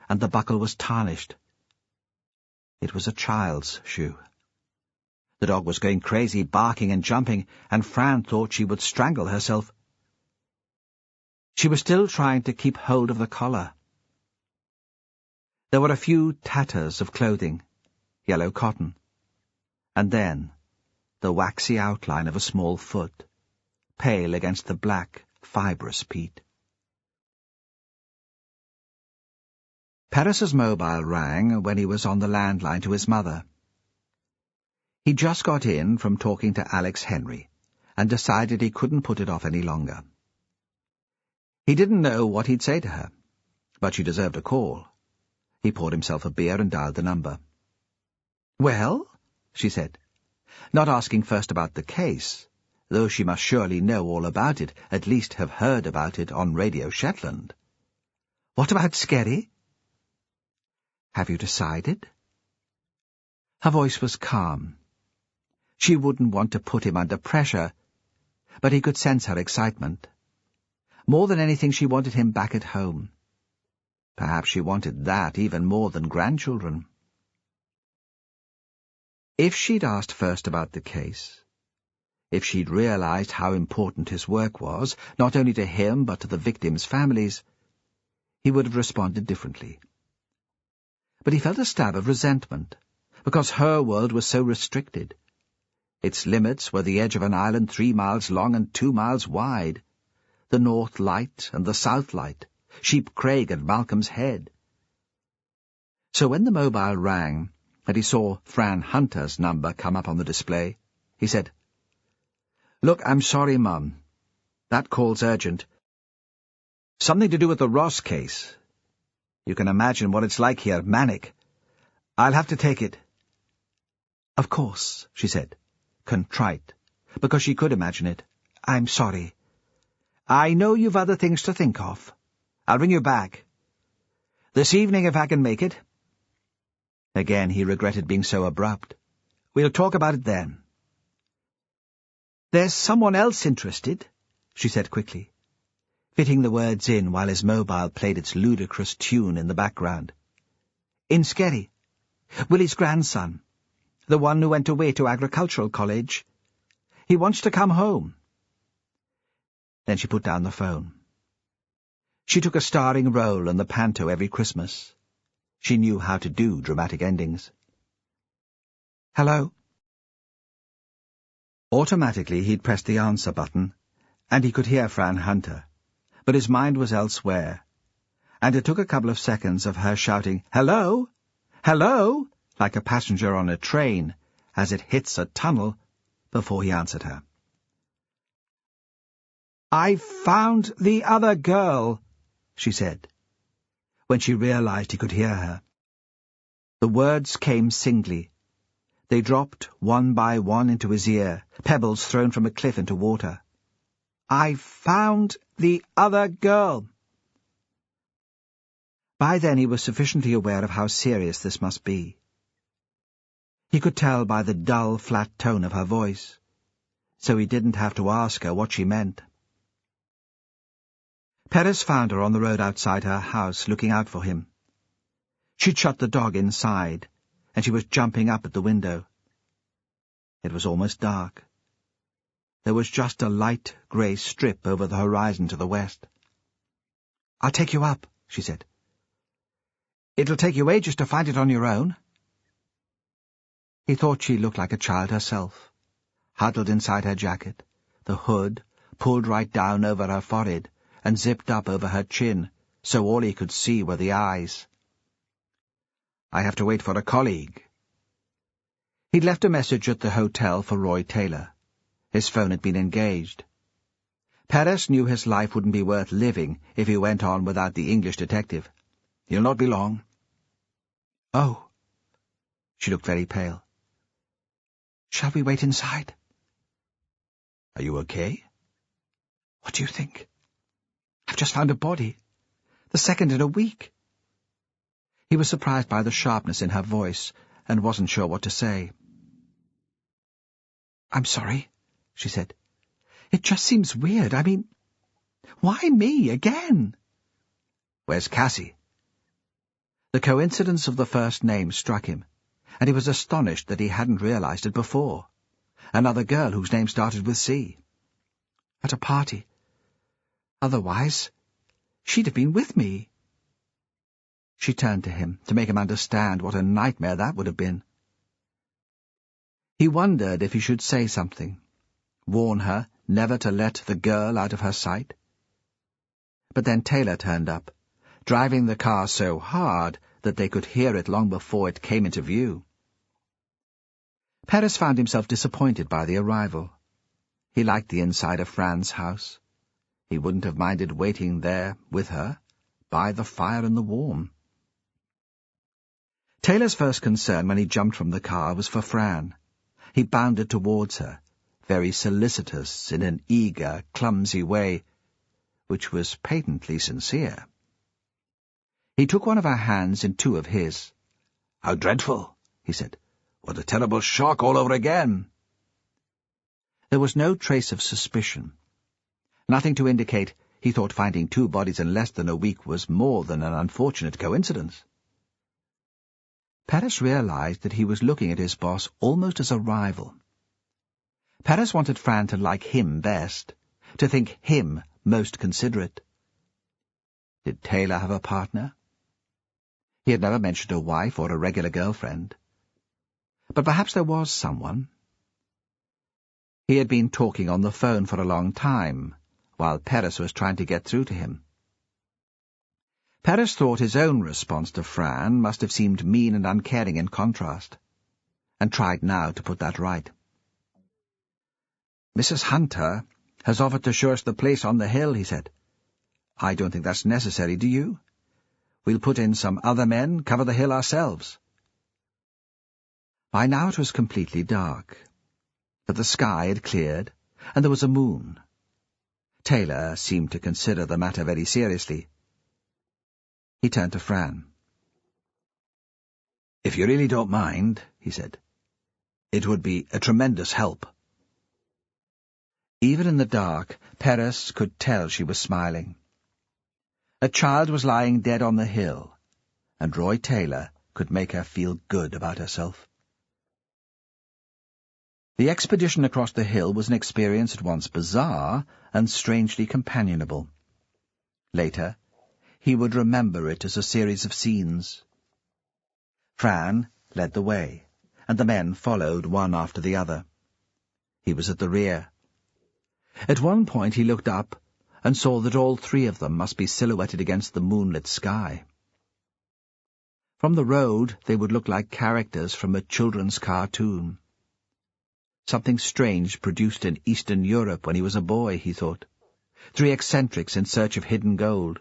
and the buckle was tarnished. It was a child's shoe. The dog was going crazy, barking and jumping, and Fran thought she would strangle herself. She was still trying to keep hold of the collar. There were a few tatters of clothing, yellow cotton, and then the waxy outline of a small foot, pale against the black, fibrous peat. Perez's mobile rang when he was on the landline to his mother. He just got in from talking to Alex Henry, and decided he couldn't put it off any longer. He didn't know what he'd say to her, but she deserved a call. He poured himself a beer and dialed the number. "Well?" she said, not asking first about the case, though she must surely know all about it, at least have heard about it on Radio Shetland. "What about Skerry?" "Have you decided?" Her voice was calm. She wouldn't want to put him under pressure, but he could sense her excitement. More than anything, she wanted him back at home. Perhaps she wanted that even more than grandchildren. If she'd asked first about the case, if she'd realized how important his work was, not only to him but to the victims' families, he would have responded differently. But he felt a stab of resentment, because her world was so restricted. Its limits were the edge of an island 3 miles long and 2 miles wide, the North Light and the South Light, Sheep Craig and Malcolm's Head. So when the mobile rang, and he saw Fran Hunter's number come up on the display, he said, "Look, I'm sorry, Mum. That call's urgent. Something to do with the Ross case. You can imagine what it's like here, manic. I'll have to take it." "Of course," she said, contrite, because she could imagine it. "I'm sorry. I know you've other things to think of. I'll ring you back. This evening, if I can make it." Again he regretted being so abrupt. "We'll talk about it then." "There's someone else interested," she said quickly, fitting the words in while his mobile played its ludicrous tune in the background. "In Skerry. Willie's grandson. The one who went away to agricultural college. He wants to come home." Then she put down the phone. She took a starring role in the panto every Christmas. She knew how to do dramatic endings. "Hello?" Automatically he'd pressed the answer button, and he could hear Fran Hunter, but his mind was elsewhere, and it took a couple of seconds of her shouting, "Hello? Hello?" like a passenger on a train, as it hits a tunnel, before he answered her. "I've found the other girl," she said, when she realized he could hear her. The words came singly. They dropped one by one into his ear, pebbles thrown from a cliff into water. "I've found the other girl." By then he was sufficiently aware of how serious this must be. He could tell by the dull, flat tone of her voice, so he didn't have to ask her what she meant. Perez found her on the road outside her house, looking out for him. She'd shut the dog inside, and she was jumping up at the window. It was almost dark. There was just a light grey strip over the horizon to the west. "I'll take you up," she said. "It'll take you ages to find it on your own." He thought she looked like a child herself, huddled inside her jacket, the hood pulled right down over her forehead and zipped up over her chin, so all he could see were the eyes. "I have to wait for a colleague." He'd left a message at the hotel for Roy Taylor. His phone had been engaged. Perez knew his life wouldn't be worth living if he went on without the English detective. "He'll not be long." "Oh." She looked very pale. "Shall we wait inside?" "Are you okay?" "What do you think? I've just found a body. The second in a week." He was surprised by the sharpness in her voice and wasn't sure what to say. "I'm sorry," she said. "It just seems weird. I mean, why me again?" "Where's Cassie?" The coincidence of the first name struck him, and he was astonished that he hadn't realized it before. Another girl whose name started with C. "At a party. Otherwise, she'd have been with me." She turned to him to make him understand what a nightmare that would have been. He wondered if he should say something, warn her never to let the girl out of her sight. But then Taylor turned up, driving the car so hard that they could hear it long before it came into view. Perez found himself disappointed by the arrival. He liked the inside of Fran's house. He wouldn't have minded waiting there with her, by the fire in the warm. Taylor's first concern when he jumped from the car was for Fran. He bounded towards her, very solicitous in an eager, clumsy way, which was patently sincere. He took one of her hands in two of his. "How dreadful," he said. "What a terrible shock all over again." There was no trace of suspicion. Nothing to indicate he thought finding two bodies in less than a week was more than an unfortunate coincidence. Perez realized that he was looking at his boss almost as a rival. Perez wanted Fran to like him best, to think him most considerate. Did Taylor have a partner? He had never mentioned a wife or a regular girlfriend. But perhaps there was someone. He had been talking on the phone for a long time, while Perez was trying to get through to him. Perez thought his own response to Fran must have seemed mean and uncaring in contrast, and tried now to put that right. "Mrs. Hunter has offered to show us the place on the hill," he said. "I don't think that's necessary, do you? We'll put in some other men, cover the hill ourselves." By now it was completely dark, but the sky had cleared, and there was a moon. Taylor seemed to consider the matter very seriously. He turned to Fran. "If you really don't mind," he said, "it would be a tremendous help." Even in the dark, Perez could tell she was smiling. A child was lying dead on the hill, and Roy Taylor could make her feel good about herself. The expedition across the hill was an experience at once bizarre and strangely companionable. Later, he would remember it as a series of scenes. Fran led the way, and the men followed one after the other. He was at the rear. At one point he looked up and saw that all three of them must be silhouetted against the moonlit sky. From the road they would look like characters from a children's cartoon. Something strange produced in Eastern Europe when he was a boy, he thought. 3 eccentrics in search of hidden gold.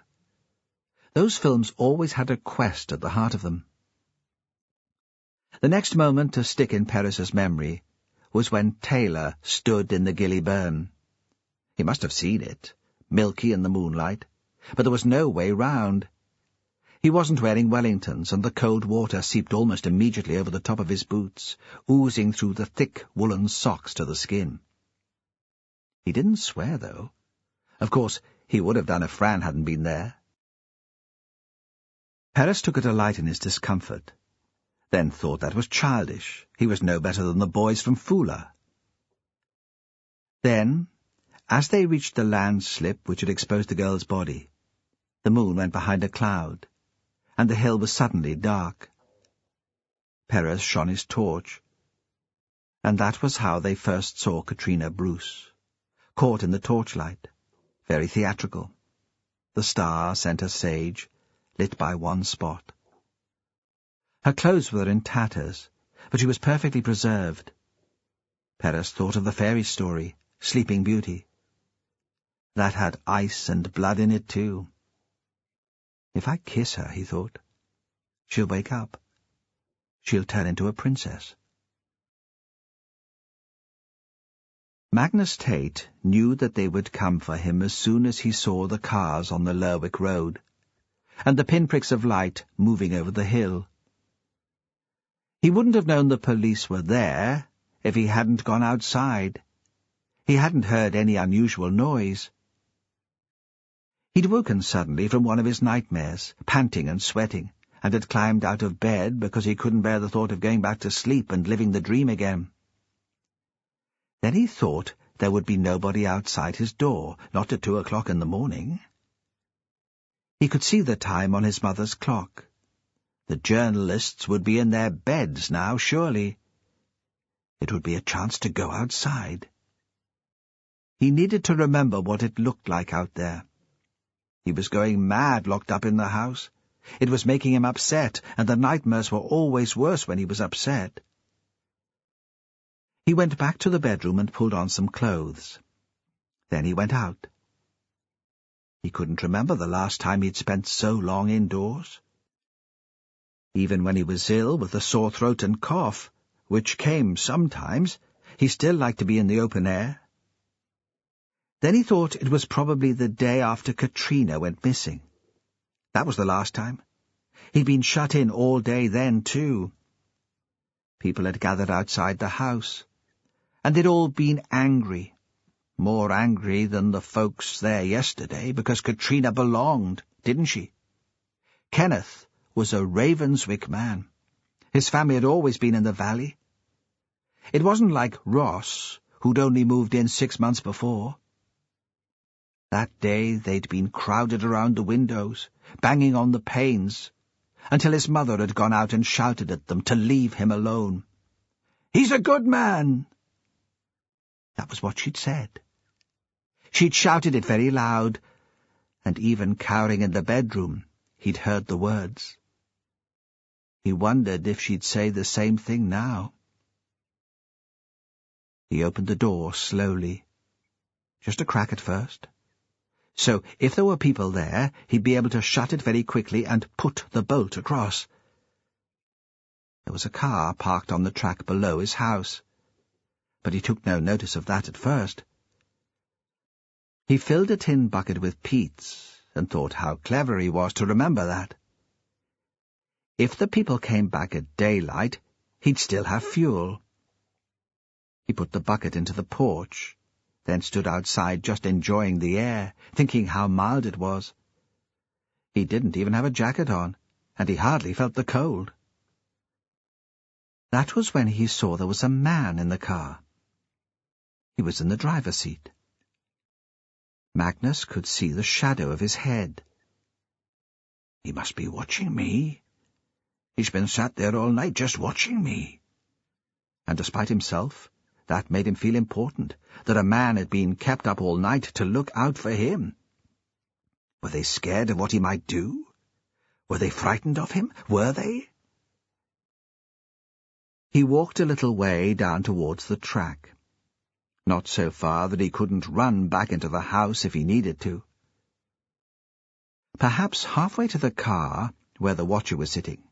Those films always had a quest at the heart of them. The next moment to stick in Perez's memory was when Taylor stood in the Gilly Burn. He must have seen it, milky in the moonlight, but there was no way round. He wasn't wearing Wellingtons, and the cold water seeped almost immediately over the top of his boots, oozing through the thick woolen socks to the skin. He didn't swear, though. Of course, he would have done if Fran hadn't been there. Perez took a delight in his discomfort, then thought that was childish. He was no better than the boys from Fula. Then, as they reached the landslip which had exposed the girl's body, the moon went behind a cloud, and the hill was suddenly dark. Perez shone his torch, and that was how they first saw Katrina Bruce, caught in the torchlight, very theatrical, the star centre sage, lit by one spot. Her clothes were in tatters, but she was perfectly preserved. Perez thought of the fairy story, Sleeping Beauty. That had ice and blood in it, too. If I kiss her, he thought, she'll wake up. She'll turn into a princess. Magnus Tate knew that they would come for him as soon as he saw the cars on the Lerwick Road, and the pinpricks of light moving over the hill. He wouldn't have known the police were there if he hadn't gone outside. He hadn't heard any unusual noise. He'd woken suddenly from one of his nightmares, panting and sweating, and had climbed out of bed because he couldn't bear the thought of going back to sleep and living the dream again. Then he thought there would be nobody outside his door, not at 2 o'clock in the morning. He could see the time on his mother's clock. The journalists would be in their beds now, surely. It would be a chance to go outside. He needed to remember what it looked like out there. He was going mad locked up in the house. It was making him upset, and the nightmares were always worse when he was upset. He went back to the bedroom and pulled on some clothes. Then he went out. He couldn't remember the last time he'd spent so long indoors. Even when he was ill with a sore throat and cough, which came sometimes, he still liked to be in the open air. Then he thought it was probably the day after Katrina went missing. That was the last time. He'd been shut in all day then, too. People had gathered outside the house, and they'd all been angry, more angry than the folks there yesterday, because Katrina belonged, didn't she? Kenneth was a Ravenswick man. His family had always been in the valley. It wasn't like Ross, who'd only moved in 6 months before. That day they'd been crowded around the windows, banging on the panes, until his mother had gone out and shouted at them to leave him alone. "He's a good man!" That was what she'd said. She'd shouted it very loud, and even cowering in the bedroom, he'd heard the words. He wondered if she'd say the same thing now. He opened the door slowly, just a crack at first. So if there were people there, he'd be able to shut it very quickly and put the bolt across. There was a car parked on the track below his house, but he took no notice of that at first. He filled a tin bucket with peats and thought how clever he was to remember that. If the people came back at daylight, he'd still have fuel. He put the bucket into the porch, then stood outside just enjoying the air, thinking how mild it was. He didn't even have a jacket on, and he hardly felt the cold. That was when he saw there was a man in the car. He was in the driver's seat. Magnus could see the shadow of his head. He must be watching me. He's been sat there all night just watching me. And despite himself, that made him feel important, that a man had been kept up all night to look out for him. Were they scared of what he might do? Were they frightened of him? Were they? He walked a little way down towards the track. Not so far that he couldn't run back into the house if he needed to. Perhaps halfway to the car, where the watcher was sitting.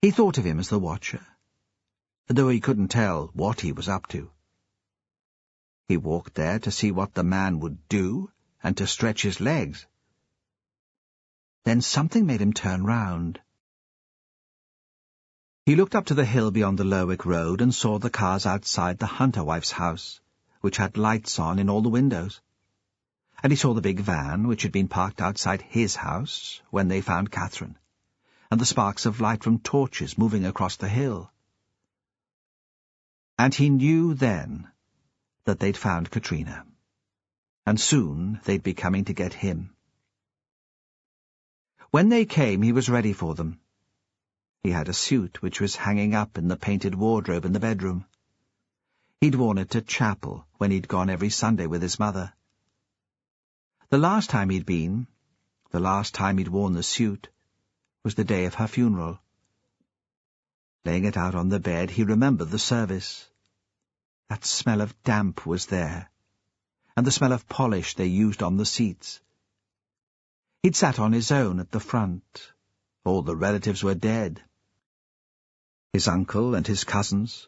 He thought of him as the watcher, though he couldn't tell what he was up to. He walked there to see what the man would do and to stretch his legs. Then something made him turn round. He looked up to the hill beyond the Lerwick Road and saw the cars outside the Hunter wife's house, which had lights on in all the windows. And he saw the big van, which had been parked outside his house when they found Catherine, and the sparks of light from torches moving across the hill. And he knew then that they'd found Katrina, and soon they'd be coming to get him. When they came, he was ready for them. He had a suit which was hanging up in the painted wardrobe in the bedroom. He'd worn it to chapel when he'd gone every Sunday with his mother. The last time he'd been, the last time he'd worn the suit, was the day of her funeral. Laying it out on the bed, he remembered the service. That smell of damp was there, and the smell of polish they used on the seats. He'd sat on his own at the front. All the relatives were dead. His uncle and his cousins.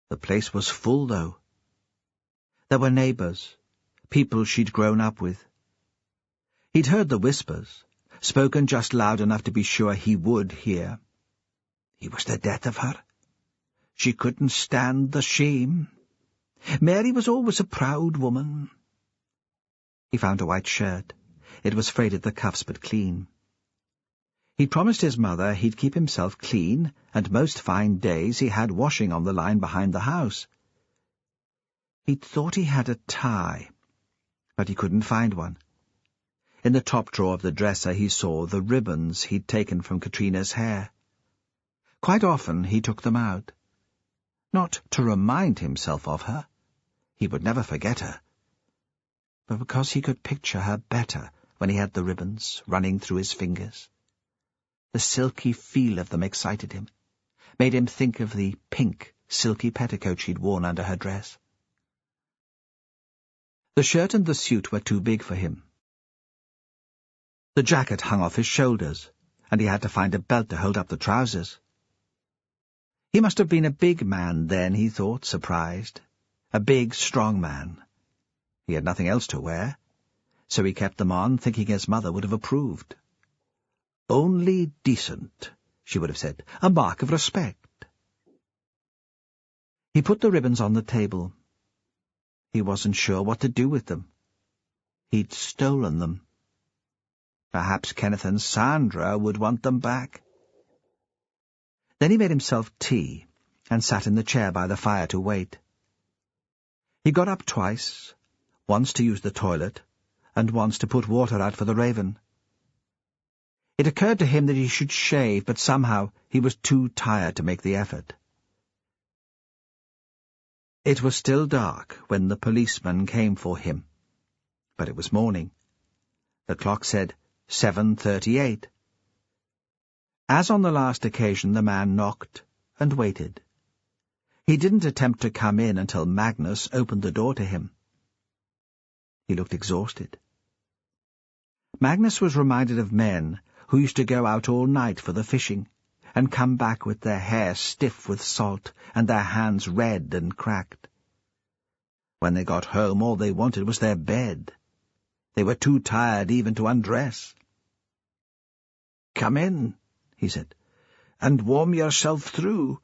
The place was full, though. There were neighbours, people she'd grown up with. He'd heard the whispers, spoken just loud enough to be sure he would hear. He was the death of her. She couldn't stand the shame. Mary was always a proud woman. He found a white shirt. It was frayed at the cuffs, but clean. He'd promised his mother he'd keep himself clean, and most fine days he had washing on the line behind the house. He'd thought he had a tie, but he couldn't find one. In the top drawer of the dresser he saw the ribbons he'd taken from Katrina's hair. Quite often he took them out. Not to remind himself of her. He would never forget her. But because he could picture her better when he had the ribbons running through his fingers. The silky feel of them excited him, made him think of the pink, silky petticoat she'd worn under her dress. The shirt and the suit were too big for him. The jacket hung off his shoulders, and he had to find a belt to hold up the trousers. He must have been a big man then, he thought, surprised. A big, strong man. He had nothing else to wear, so he kept them on, thinking his mother would have approved. Only decent, she would have said, a mark of respect. He put the ribbons on the table. He wasn't sure what to do with them. He'd stolen them. Perhaps Kenneth and Sandra would want them back. Then he made himself tea and sat in the chair by the fire to wait. He got up twice, once to use the toilet, and once to put water out for the raven. It occurred to him that he should shave, but somehow he was too tired to make the effort. It was still dark when the policeman came for him, but it was morning. The clock said 7:38. As on the last occasion, the man knocked and waited. He didn't attempt to come in until Magnus opened the door to him. He looked exhausted. Magnus was reminded of men who used to go out all night for the fishing, and come back with their hair stiff with salt and their hands red and cracked. When they got home, all they wanted was their bed. They were too tired even to undress. "Come in," he said, "and warm yourself through.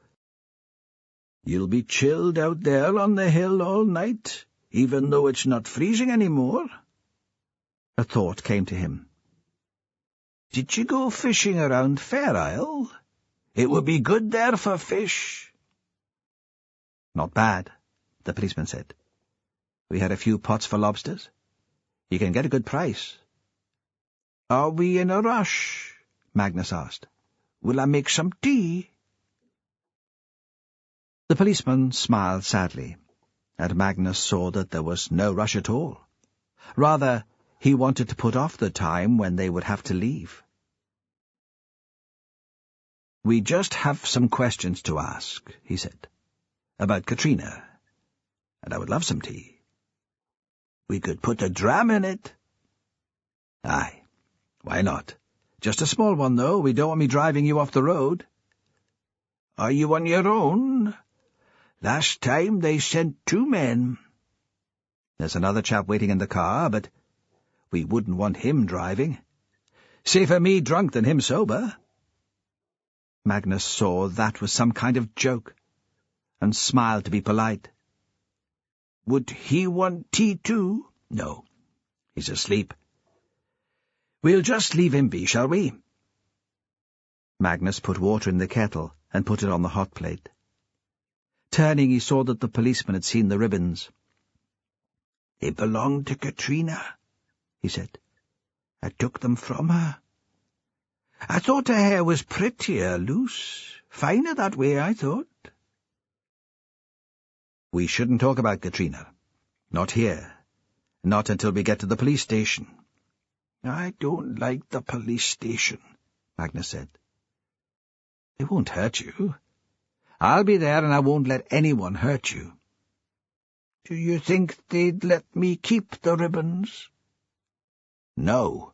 You'll be chilled out there on the hill all night, even though it's not freezing any more." A thought came to him. "Did you go fishing around Fair Isle? It would be good there for fish." "Not bad," the policeman said. "We had a few pots for lobsters. You can get a good price." "Are we in a rush?" Magnus asked. "Will I make some tea?" The policeman smiled sadly, and Magnus saw that there was no rush at all. Rather, he wanted to put off the time when they would have to leave. "We just have some questions to ask," he said, "about Katrina. and I would love some tea. We could put a dram in it. Aye, why not? Just a small one, though. We don't want me driving you off the road. Are you on your own? Last time they sent 2 men. There's another chap waiting in the car, but we wouldn't want him driving. Safer me drunk than him sober. Magnus saw that was some kind of joke, and smiled to be polite. Would he want tea too? No, he's asleep. We'll just leave him be, shall we? Magnus put water in the kettle and put it on the hot plate. Turning, he saw that the policeman had seen the ribbons. They belonged to Katrina, he said. I took them from her. I thought her hair was prettier, loose, finer that way, I thought. We shouldn't talk about Katrina. Not here. Not until we get to the police station. I don't like the police station, Magnus said. They won't hurt you. I'll be there and I won't let anyone hurt you. Do you think they'd let me keep the ribbons? No.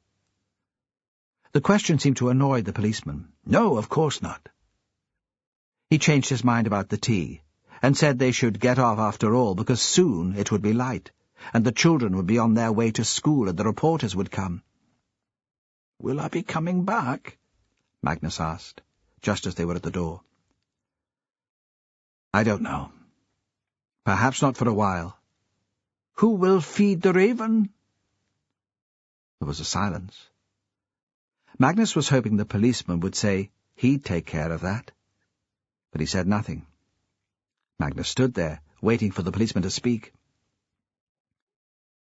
The question seemed to annoy the policeman. No, of course not. He changed his mind about the tea, and said they should get off after all, because soon it would be light, and the children would be on their way to school and the reporters would come. Will I be coming back? Magnus asked, just as they were at the door. I don't know. Perhaps not for a while. Who will feed the raven? There was a silence. Magnus was hoping the policeman would say he'd take care of that, but he said nothing. Magnus stood there, waiting for the policeman to speak.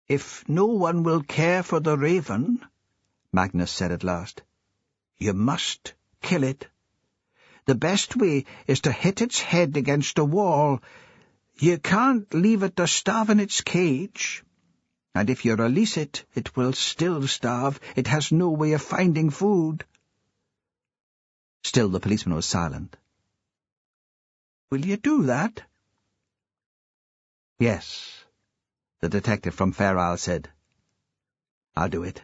If no one will care for the raven, Magnus said at last, you must kill it. The best way is to hit its head against a wall. You can't leave it to starve in its cage. And if you release it, it will still starve. It has no way of finding food. Still the policeman was silent. Will you do that? Yes, the detective from Fair Isle said. I'll do it.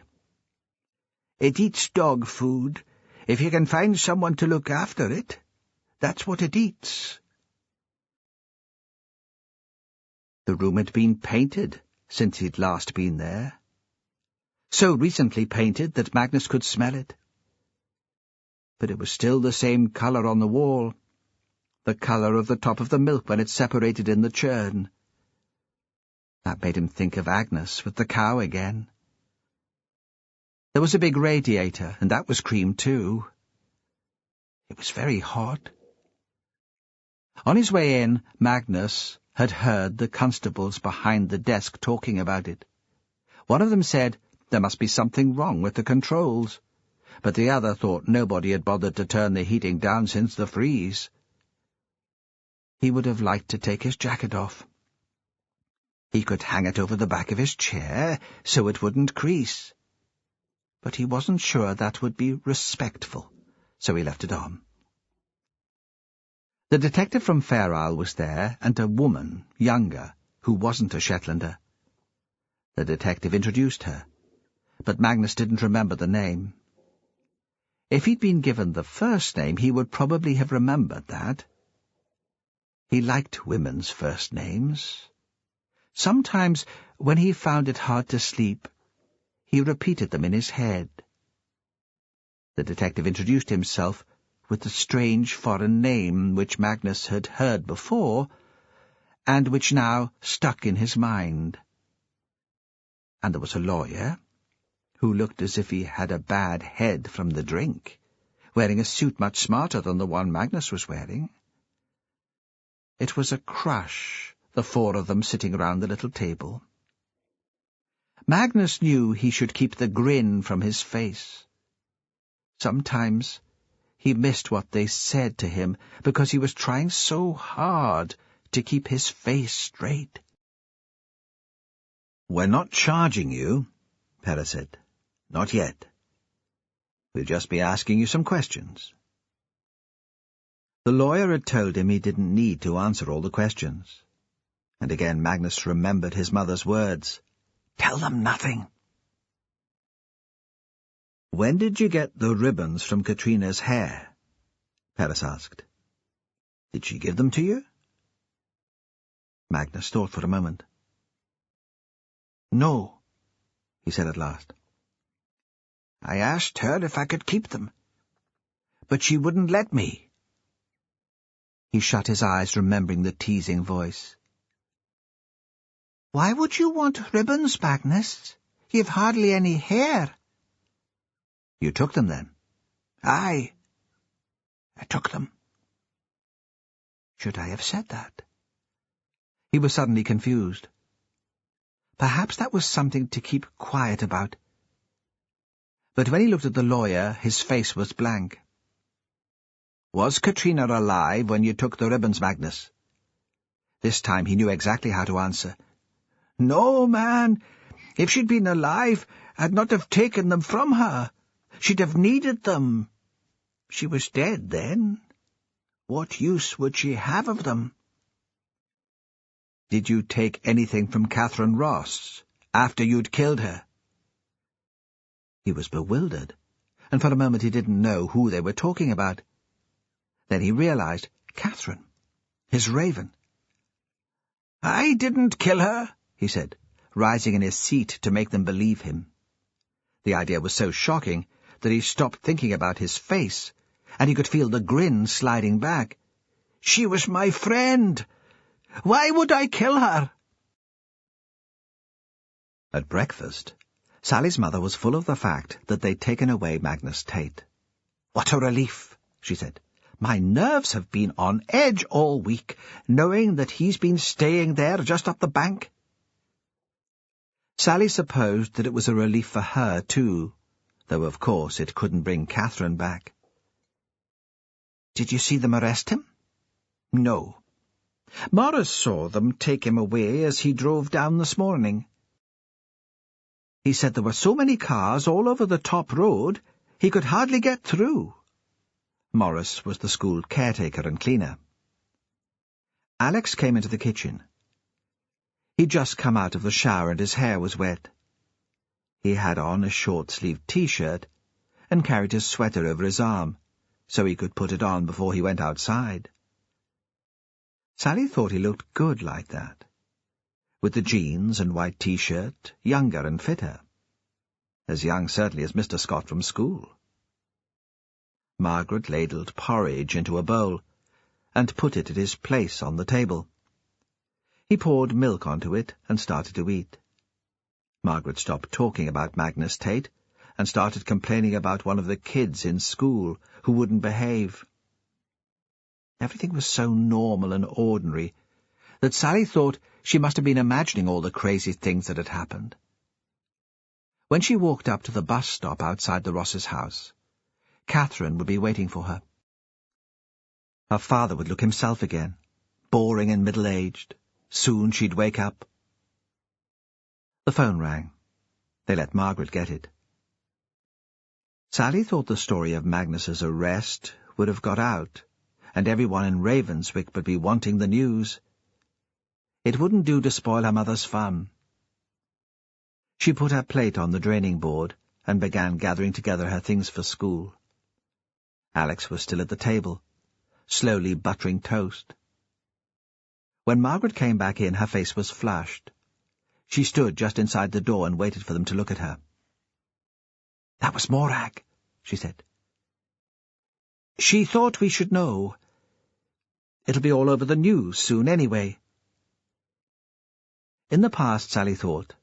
It eats dog food. If you can find someone to look after it, that's what it eats. The room had been painted since he'd last been there. So recently painted that Magnus could smell it. But it was still the same colour on the wall, the colour of the top of the milk when it separated in the churn. That made him think of Agnes with the cow again. There was a big radiator, and that was cream too. It was very hot. On his way in, Magnus had heard the constables behind the desk talking about it. One of them said there must be something wrong with the controls, but the other thought nobody had bothered to turn the heating down since the freeze. He would have liked to take his jacket off. He could hang it over the back of his chair so it wouldn't crease. But he wasn't sure that would be respectful, so he left it on. The detective from Fair Isle was there, and a woman, younger, who wasn't a Shetlander. The detective introduced her, but Magnus didn't remember the name. If he'd been given the first name, he would probably have remembered that. He liked women's first names. Sometimes, when he found it hard to sleep, he repeated them in his head. The detective introduced himself with the strange foreign name which Magnus had heard before, and which now stuck in his mind. And there was a lawyer, who looked as if he had a bad head from the drink, wearing a suit much smarter than the one Magnus was wearing. It was a crush, the 4 of them sitting round the little table. Magnus knew he should keep the grin from his face. Sometimes he missed what they said to him because he was trying so hard to keep his face straight. "We're not charging you," Perez said. "Not yet. We'll just be asking you some questions." The lawyer had told him he didn't need to answer all the questions. And again Magnus remembered his mother's words. "Tell them nothing." "When did you get the ribbons from Katrina's hair?" Perez asked. "Did she give them to you?" Magnus thought for a moment. "No," he said at last. "I asked her if I could keep them, but she wouldn't let me." He shut his eyes, remembering the teasing voice. "Why would you want ribbons, Magnus? You've hardly any hair." "You took them, then?" "Aye, I took them." Should I have said that? He was suddenly confused. Perhaps that was something to keep quiet about. But when he looked at the lawyer, his face was blank. "Was Katrina alive when you took the ribbons, Magnus?" This time he knew exactly how to answer. "No, man. If she'd been alive, I'd not have taken them from her. She'd have needed them. She was dead then. What use would she have of them?" "Did you take anything from Catherine Ross after you'd killed her?" He was bewildered, and for a moment he didn't know who they were talking about. Then he realized Catherine, his raven. "I didn't kill her," he said, rising in his seat to make them believe him. The idea was so shocking that he stopped thinking about his face, and he could feel the grin sliding back. "She was my friend. Why would I kill her?" At breakfast, Sally's mother was full of the fact that they'd taken away Magnus Tate. "What a relief," she said. "My nerves have been on edge all week, knowing that he's been staying there just up the bank." Sally supposed that it was a relief for her, too, though of course it couldn't bring Catherine back. "Did you see them arrest him?" "No. Morris saw them take him away as he drove down this morning. He said there were so many cars all over the top road, he could hardly get through." Morris was the school caretaker and cleaner. Alex came into the kitchen. He'd just come out of the shower and his hair was wet. He had on a short-sleeved T-shirt and carried his sweater over his arm, so he could put it on before he went outside. Sally thought he looked good like that, with the jeans and white T-shirt, younger and fitter. As young, certainly, as Mr. Scott from school. Margaret ladled porridge into a bowl and put it at his place on the table. He poured milk onto it and started to eat. Margaret stopped talking about Magnus Tate and started complaining about one of the kids in school who wouldn't behave. Everything was so normal and ordinary that Sally thought she must have been imagining all the crazy things that had happened. When she walked up to the bus stop outside the Rosses' house, Catherine would be waiting for her. Her father would look himself again, boring and middle-aged. Soon she'd wake up. The phone rang. They let Margaret get it. Sally thought the story of Magnus's arrest would have got out, and everyone in Ravenswick would be wanting the news. It wouldn't do to spoil her mother's fun. She put her plate on the draining board and began gathering together her things for school. Alex was still at the table, slowly buttering toast. When Margaret came back in, her face was flushed. She stood just inside the door and waited for them to look at her. "That was Morag," she said. "She thought we should know. It'll be all over the news soon anyway." In the past, Sally thought,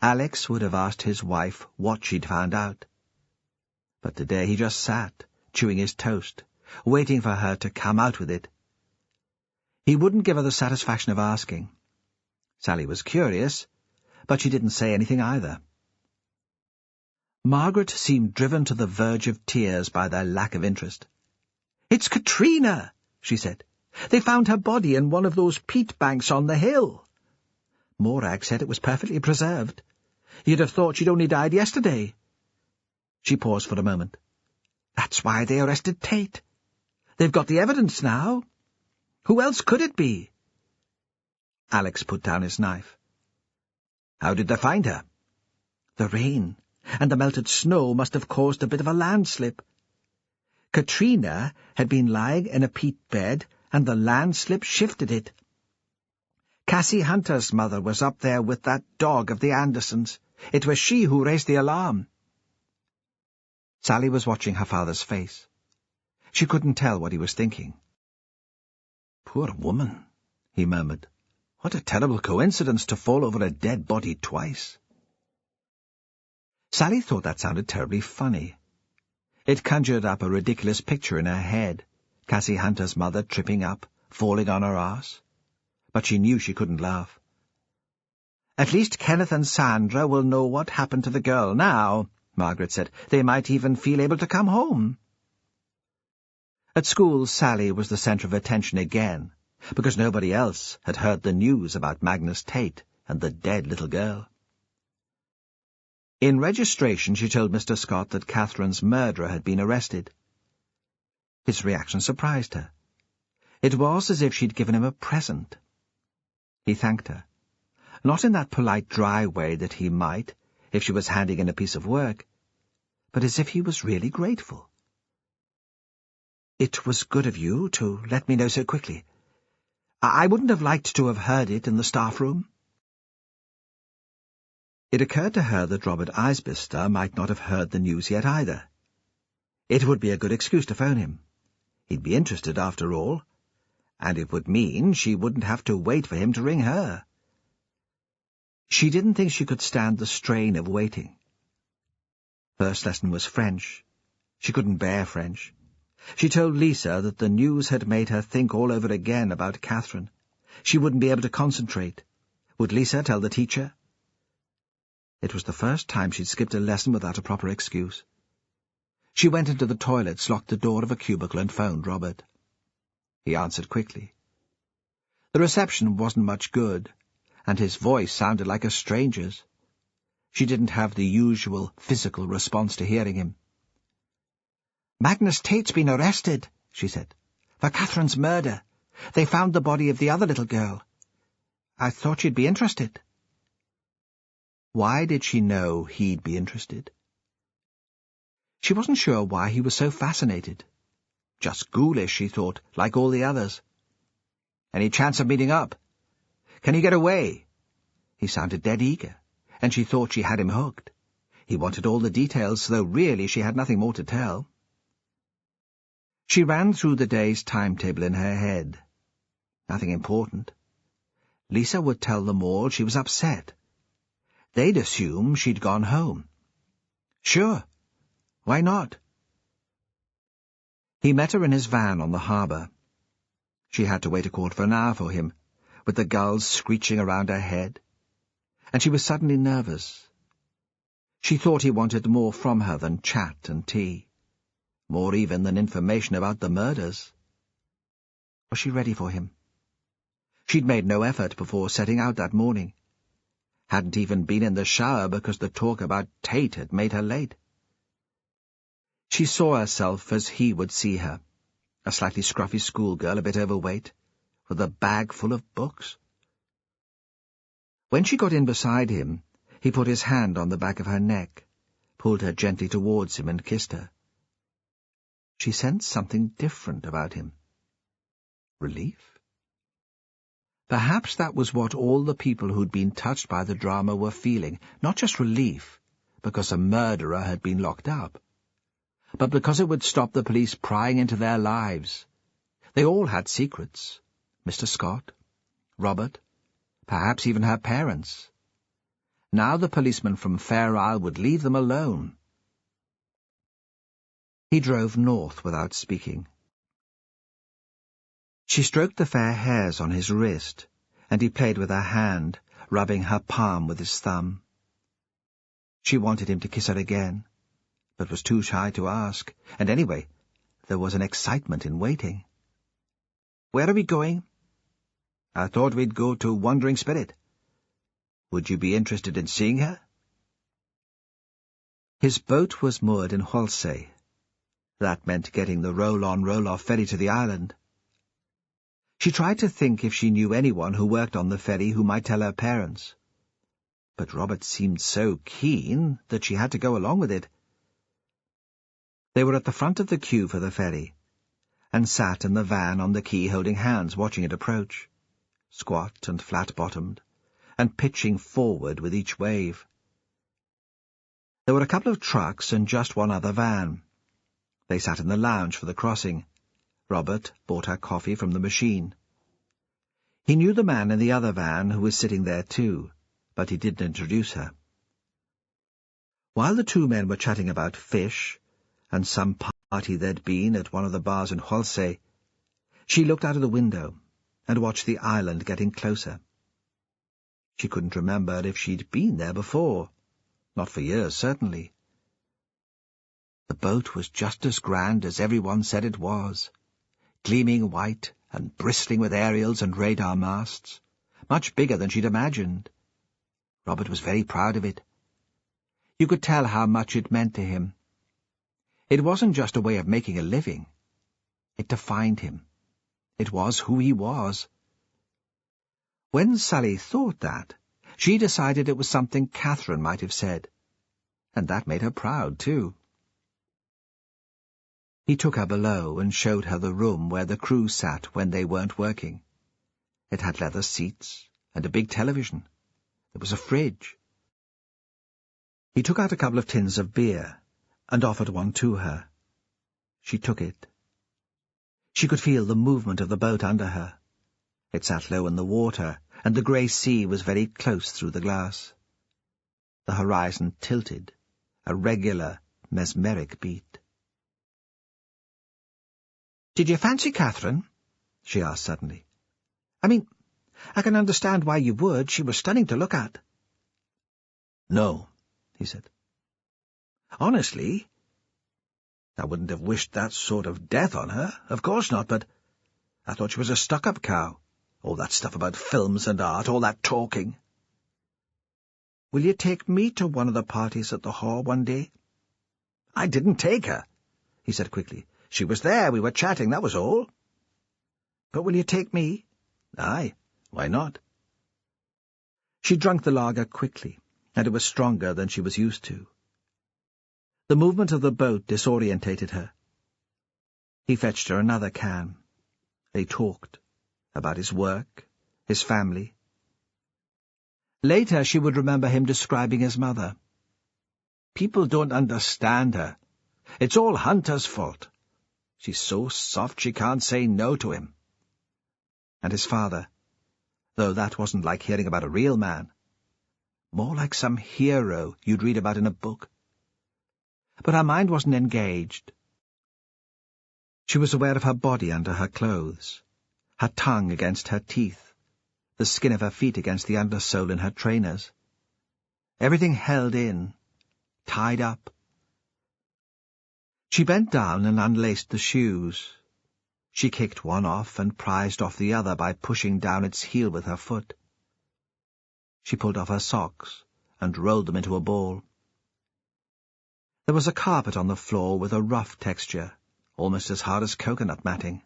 Alex would have asked his wife what she'd found out. But today he just sat, chewing his toast, waiting for her to come out with it. He wouldn't give her the satisfaction of asking. Sally was curious, but she didn't say anything either. Margaret seemed driven to the verge of tears by their lack of interest. "It's Katrina," she said. "They found her body in one of those peat banks on the hill. Morag said it was perfectly preserved. You'd have thought she'd only died yesterday." She paused for a moment. "That's why they arrested Tate. They've got the evidence now. Who else could it be?" Alex put down his knife. "How did they find her?" "The rain and the melted snow must have caused a bit of a landslip. Katrina had been lying in a peat bed, and the landslip shifted it. Cassie Hunter's mother was up there with that dog of the Andersons. It was she who raised the alarm." Sally was watching her father's face. She couldn't tell what he was thinking. "Poor woman," he murmured. "What a terrible coincidence to fall over a dead body twice." Sally thought that sounded terribly funny. It conjured up a ridiculous picture in her head, Cassie Hunter's mother tripping up, falling on her arse. But she knew she couldn't laugh. "At least Kenneth and Sandra will know what happened to the girl now," Margaret said. "They might even feel able to come home." At school, Sally was the centre of attention again, because nobody else had heard the news about Magnus Tate and the dead little girl. In registration, she told Mr. Scott that Catherine's murderer had been arrested. His reaction surprised her. It was as if she'd given him a present. He thanked her, not in that polite, dry way that he might if she was handing in a piece of work, but as if he was really grateful. "It was good of you to let me know so quickly. I wouldn't have liked to have heard it in the staff room." It occurred to her that Robert Isbister might not have heard the news yet either. It would be a good excuse to phone him. He'd be interested after all, and it would mean she wouldn't have to wait for him to ring her. She didn't think she could stand the strain of waiting. First lesson was French. She couldn't bear French. She told Lisa that the news had made her think all over again about Catherine. She wouldn't be able to concentrate. Would Lisa tell the teacher? It was the first time she'd skipped a lesson without a proper excuse. She went into the toilets, locked the door of a cubicle, and phoned Robert. He answered quickly. The reception wasn't much good, and his voice sounded like a stranger's. She didn't have the usual physical response to hearing him. "Magnus Tate's been arrested," she said, "for Catherine's murder. They found the body of the other little girl. I thought you'd be interested." Why did she know he'd be interested? She wasn't sure why he was so fascinated. Just ghoulish, she thought, like all the others. "Any chance of meeting up? Can you get away?" He sounded dead eager, and she thought she had him hooked. He wanted all the details, though really she had nothing more to tell. She ran through the day's timetable in her head. Nothing important. Lisa would tell them all she was upset. They'd assume she'd gone home. Sure. Why not? He met her in his van on the harbour. She had to wait a quarter of an hour for him, with the gulls screeching around her head, and she was suddenly nervous. She thought he wanted more from her than chat and tea, more even than information about the murders. Was she ready for him? She'd made no effort before setting out that morning. Hadn't even been in the shower because the talk about Tate had made her late. She saw herself as he would see her, a slightly scruffy schoolgirl, a bit overweight, with a bag full of books. When she got in beside him, he put his hand on the back of her neck, pulled her gently towards him and kissed her. She sensed something different about him. Relief? Perhaps that was what all the people who'd been touched by the drama were feeling, not just relief, because a murderer had been locked up, but because it would stop the police prying into their lives. They all had secrets. Mr. Scott, Robert, perhaps even her parents. Now the policeman from Fair Isle would leave them alone. He drove north without speaking. She stroked the fair hairs on his wrist, and he played with her hand, rubbing her palm with his thumb. She wanted him to kiss her again, but was too shy to ask, and anyway, there was an excitement in waiting. "Where are we going?" "I thought we'd go to Wandering Spirit. Would you be interested in seeing her?" His boat was moored in Holsay. That meant getting the roll-on, roll-off ferry to the island. She tried to think if she knew anyone who worked on the ferry who might tell her parents. But Robert seemed so keen that she had to go along with it. They were at the front of the queue for the ferry, and sat in the van on the quay holding hands, watching it approach, squat and flat-bottomed, and pitching forward with each wave. There were a couple of trucks and just one other van. They sat in the lounge for the crossing. Robert bought her coffee from the machine. He knew the man in the other van who was sitting there too, but he didn't introduce her. While the two men were chatting about fish and some party there'd been at one of the bars in Holsey, she looked out of the window and watched the island getting closer. She couldn't remember if she'd been there before. Not for years, certainly. The boat was just as grand as everyone said it was, gleaming white and bristling with aerials and radar masts, much bigger than she'd imagined. Robert was very proud of it. You could tell how much it meant to him. It wasn't just a way of making a living. It defined him. It was who he was. When Sally thought that, she decided it was something Catherine might have said, and that made her proud, too. He took her below and showed her the room where the crew sat when they weren't working. It had leather seats and a big television. There was a fridge. He took out a couple of tins of beer and offered one to her. She took it. She could feel the movement of the boat under her. It sat low in the water, and the grey sea was very close through the glass. The horizon tilted, a regular, mesmeric beat. "Did you fancy Catherine?" she asked suddenly. "I mean, I can understand why you would. She was stunning to look at." "No," he said. "Honestly, I wouldn't have wished that sort of death on her, of course not, but I thought she was a stuck-up cow. All that stuff about films and art, all that talking." "Will you take me to one of the parties at the hall one day?" "I didn't take her," he said quickly. "She was there, we were chatting, that was all." "But will you take me?" "Aye, why not?" She drank the lager quickly, and it was stronger than she was used to. The movement of the boat disorientated her. He fetched her another can. They talked about his work, his family. Later she would remember him describing his mother. "People don't understand her. It's all Hunter's fault. She's so soft she can't say no to him." And his father, though that wasn't like hearing about a real man. More like some hero you'd read about in a book. But her mind wasn't engaged. She was aware of her body under her clothes, her tongue against her teeth, the skin of her feet against the undersole in her trainers. Everything held in, tied up. She bent down and unlaced the shoes. She kicked one off and prized off the other by pushing down its heel with her foot. She pulled off her socks and rolled them into a ball. There was a carpet on the floor with a rough texture, almost as hard as coconut matting.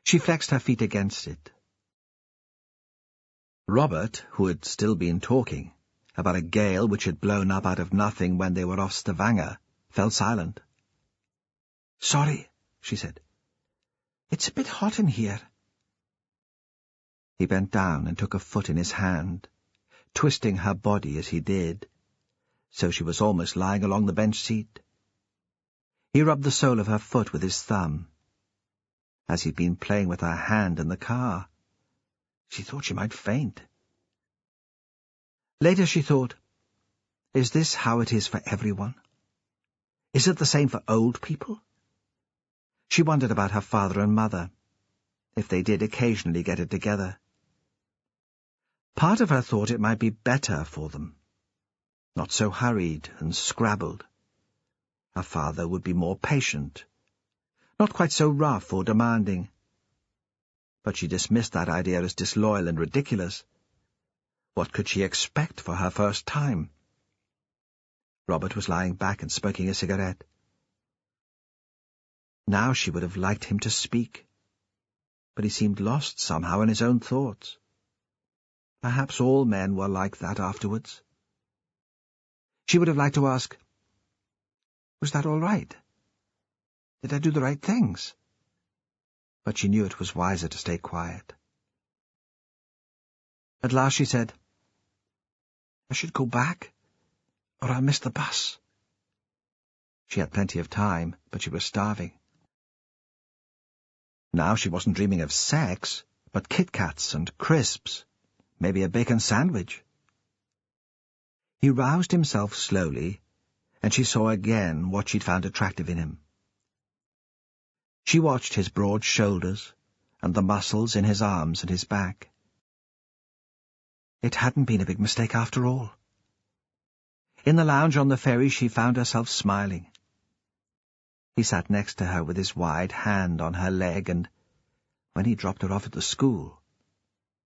She flexed her feet against it. Robert, who had still been talking, about a gale which had blown up out of nothing when they were off Stavanger, fell silent. "Sorry," she said. "It's a bit hot in here." He bent down and took a foot in his hand, twisting her body as he did, so she was almost lying along the bench seat. He rubbed the sole of her foot with his thumb. As he'd been playing with her hand in the car, she thought she might faint. Later she thought, is this how it is for everyone? Is it the same for old people? She wondered about her father and mother, if they did occasionally get it together. Part of her thought it might be better for them, not so hurried and scrabbled. Her father would be more patient, not quite so rough or demanding. But she dismissed that idea as disloyal and ridiculous. What could she expect for her first time? Robert was lying back and smoking a cigarette. Now she would have liked him to speak. but he seemed lost somehow in his own thoughts. Perhaps all men were like that afterwards. She would have liked to ask, "Was that all right? Did I do the right things?" But she knew it was wiser to stay quiet. At last she said, "I should go back, or I'll miss the bus." She had plenty of time, but she was starving. Now she wasn't dreaming of sex, but Kit Kats and crisps, maybe a bacon sandwich. He roused himself slowly, and she saw again what she'd found attractive in him. She watched his broad shoulders and the muscles in his arms and his back. It hadn't been a big mistake after all. In the lounge on the ferry she found herself smiling. He sat next to her with his wide hand on her leg, and when he dropped her off at the school,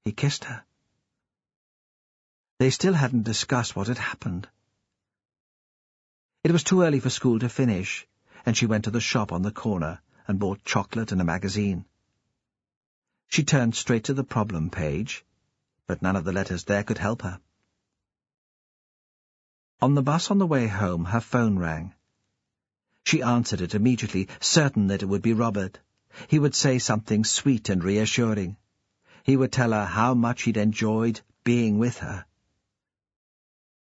he kissed her. They still hadn't discussed what had happened. It was too early for school to finish, and she went to the shop on the corner and bought chocolate and a magazine. She turned straight to the problem page, but none of the letters there could help her. On the bus on the way home, her phone rang. She answered it immediately, certain that it would be Robert. He would say something sweet and reassuring. He would tell her how much he'd enjoyed being with her.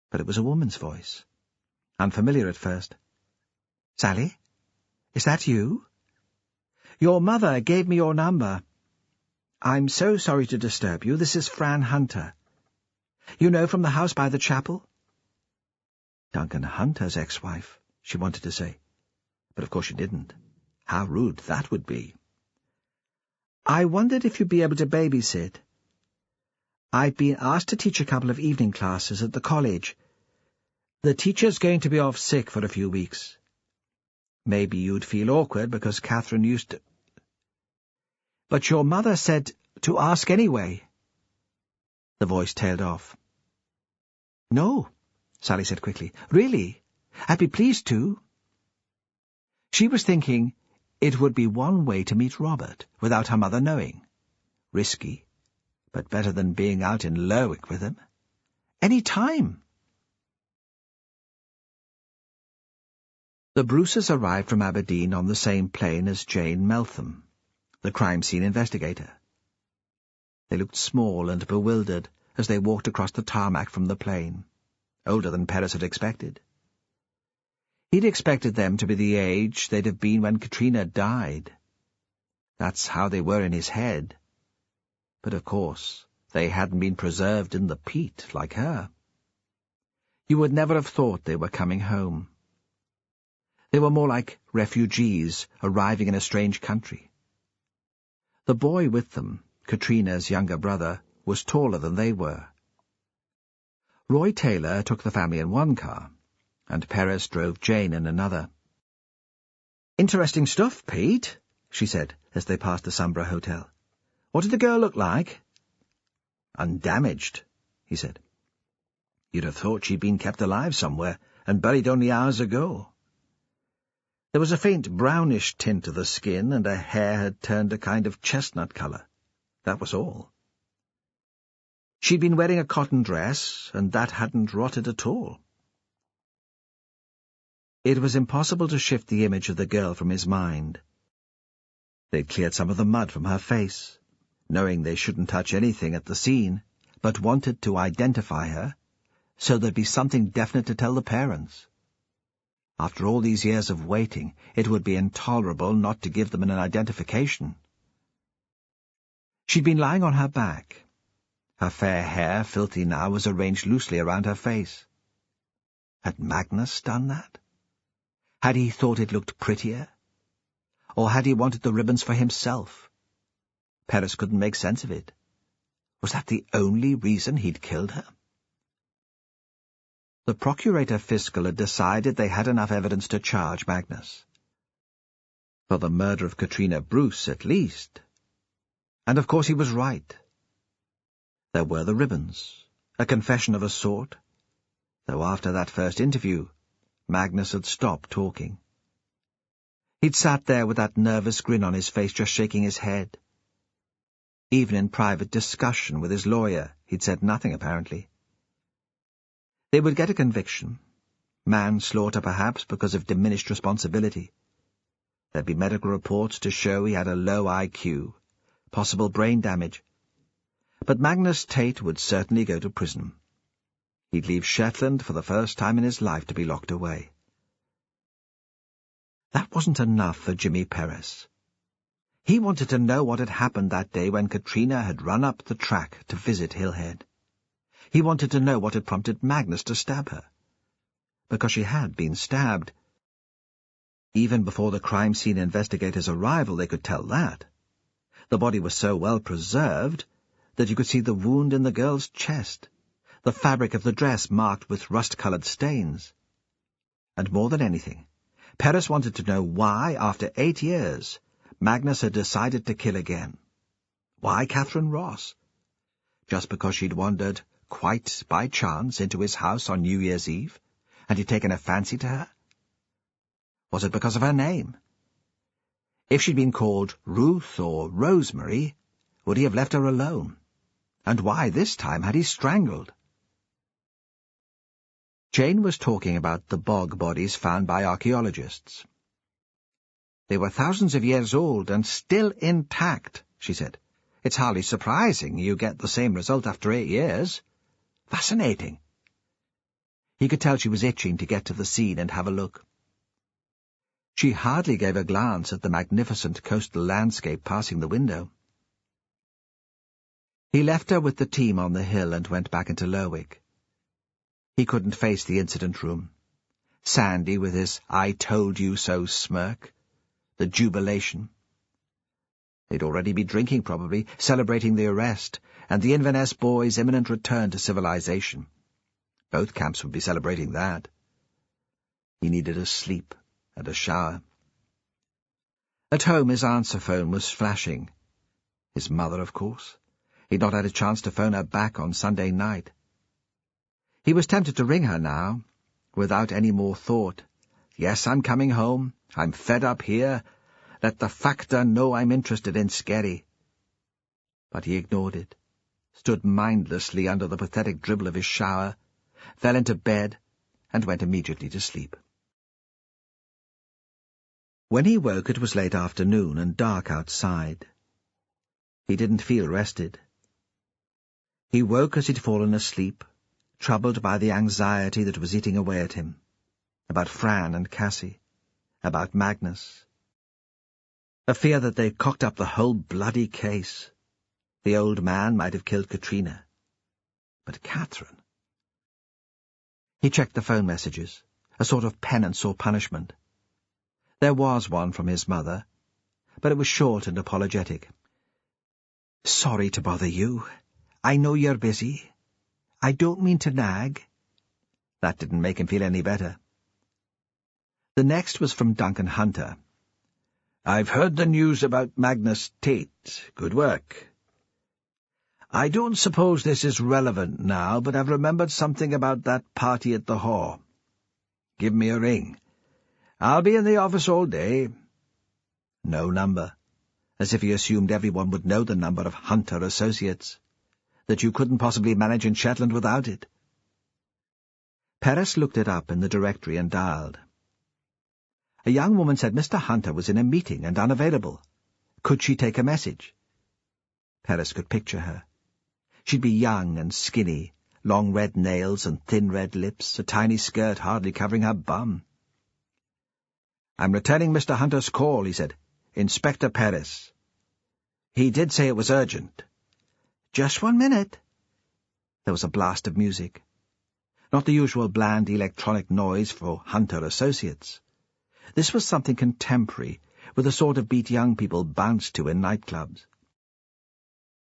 But it was a woman's voice, unfamiliar at first. "Sally? Is that you? Your mother gave me your number. I'm so sorry to disturb you. This is Fran Hunter. You know, from the house by the chapel?" Duncan Hunter's ex-wife, she wanted to say. But of course she didn't. How rude that would be. "I wondered if you'd be able to babysit. I've been asked to teach a couple of evening classes at the college. The teacher's going to be off sick for a few weeks. Maybe you'd feel awkward because Catherine used to... But your mother said to ask anyway." The voice tailed off. "No," Sally said quickly. "Really? I'd be pleased to." She was thinking it would be one way to meet Robert without her mother knowing. Risky, but better than being out in Lerwick with him. Any time. The Bruces arrived from Aberdeen on the same plane as Jane Meltham, the crime scene investigator. They looked small and bewildered as they walked across the tarmac from the plane, older than Perez had expected. He'd expected them to be the age they'd have been when Katrina died. That's how they were in his head. But of course, they hadn't been preserved in the peat like her. You would never have thought they were coming home. They were more like refugees arriving in a strange country. The boy with them, Katrina's younger brother, was taller than they were. Roy Taylor took the family in one car, and Perez drove Jane in another. "Interesting stuff, Pete," she said as they passed the Sombra Hotel. "What did the girl look like?" "Undamaged," he said. "You'd have thought she'd been kept alive somewhere and buried only hours ago. There was a faint brownish tint to the skin, and her hair had turned a kind of chestnut colour. That was all. She'd been wearing a cotton dress, and that hadn't rotted at all." It was impossible to shift the image of the girl from his mind. They'd cleared some of the mud from her face, knowing they shouldn't touch anything at the scene, but wanted to identify her, so there'd be something definite to tell the parents. After all these years of waiting, it would be intolerable not to give them an identification. She'd been lying on her back. Her fair hair, filthy now, was arranged loosely around her face. Had Magnus done that? Had he thought it looked prettier? Or had he wanted the ribbons for himself? Perez couldn't make sense of it. Was that the only reason he'd killed her? The Procurator Fiscal had decided they had enough evidence to charge Magnus. For the murder of Katrina Bruce, at least. And of course he was right. There were the ribbons, a confession of a sort, though after that first interview, Magnus had stopped talking. He'd sat there with that nervous grin on his face, just shaking his head. Even in private discussion with his lawyer, he'd said nothing, apparently. They would get a conviction. Manslaughter, perhaps, because of diminished responsibility. There'd be medical reports to show he had a low IQ, possible brain damage. But Magnus Tate would certainly go to prison. He'd leave Shetland for the first time in his life to be locked away. That wasn't enough for Jimmy Perez. He wanted to know what had happened that day when Katrina had run up the track to visit Hillhead. He wanted to know what had prompted Magnus to stab her. Because she had been stabbed. Even before the crime scene investigators' arrival, they could tell that. The body was so well preserved that you could see the wound in the girl's chest, the fabric of the dress marked with rust-coloured stains. And more than anything, Perez wanted to know why, after 8 years, Magnus had decided to kill again. Why Catherine Ross? Just because she'd wandered, quite by chance, into his house on New Year's Eve, and he'd taken a fancy to her? Was it because of her name? If she'd been called Ruth or Rosemary, would he have left her alone? And why this time had he strangled? Jane was talking about the bog bodies found by archaeologists. They were thousands of years old and still intact, she said. It's hardly surprising you get the same result after 8 years. Fascinating. He could tell she was itching to get to the scene and have a look. She hardly gave a glance at the magnificent coastal landscape passing the window. He left her with the team on the hill and went back into Lerwick. He couldn't face the incident room. Sandy with his I-told-you-so smirk. The jubilation. They'd already be drinking, probably, celebrating the arrest, and the Inverness boys' imminent return to civilization. Both camps would be celebrating that. He needed a sleep and a shower. At home, his answer phone was flashing. His mother, of course. He'd not had a chance to phone her back on Sunday night. He was tempted to ring her now, without any more thought. Yes, I'm coming home. I'm fed up here. Let the factor know I'm interested in Skerry. But he ignored it, stood mindlessly under the pathetic dribble of his shower, fell into bed, and went immediately to sleep. When he woke, it was late afternoon and dark outside. He didn't feel rested. He woke as he'd fallen asleep, troubled by the anxiety that was eating away at him, about Fran and Cassie, about Magnus. A fear that they'd cocked up the whole bloody case. The old man might have killed Katrina. But Catherine... He checked the phone messages, a sort of penance or punishment. There was one from his mother, but it was short and apologetic. "Sorry to bother you. I know you're busy. I don't mean to nag." That didn't make him feel any better. The next was from Duncan Hunter. "I've heard the news about Magnus Tate. Good work. I don't suppose this is relevant now, but I've remembered something about that party at the Haw. Give me a ring. I'll be in the office all day." No number, as if he assumed everyone would know the number of Hunter Associates, that you couldn't possibly manage in Shetland without it. Perez looked it up in the directory and dialed. A young woman said Mr. Hunter was in a meeting and unavailable. Could she take a message? Perez could picture her. She'd be young and skinny, long red nails and thin red lips, a tiny skirt hardly covering her bum. "I'm returning Mr. Hunter's call," he said. "Inspector Perez. He did say it was urgent." "Just 1 minute." There was a blast of music. Not the usual bland electronic noise for Hunter Associates. This was something contemporary, with the sort of beat young people bounce to in nightclubs.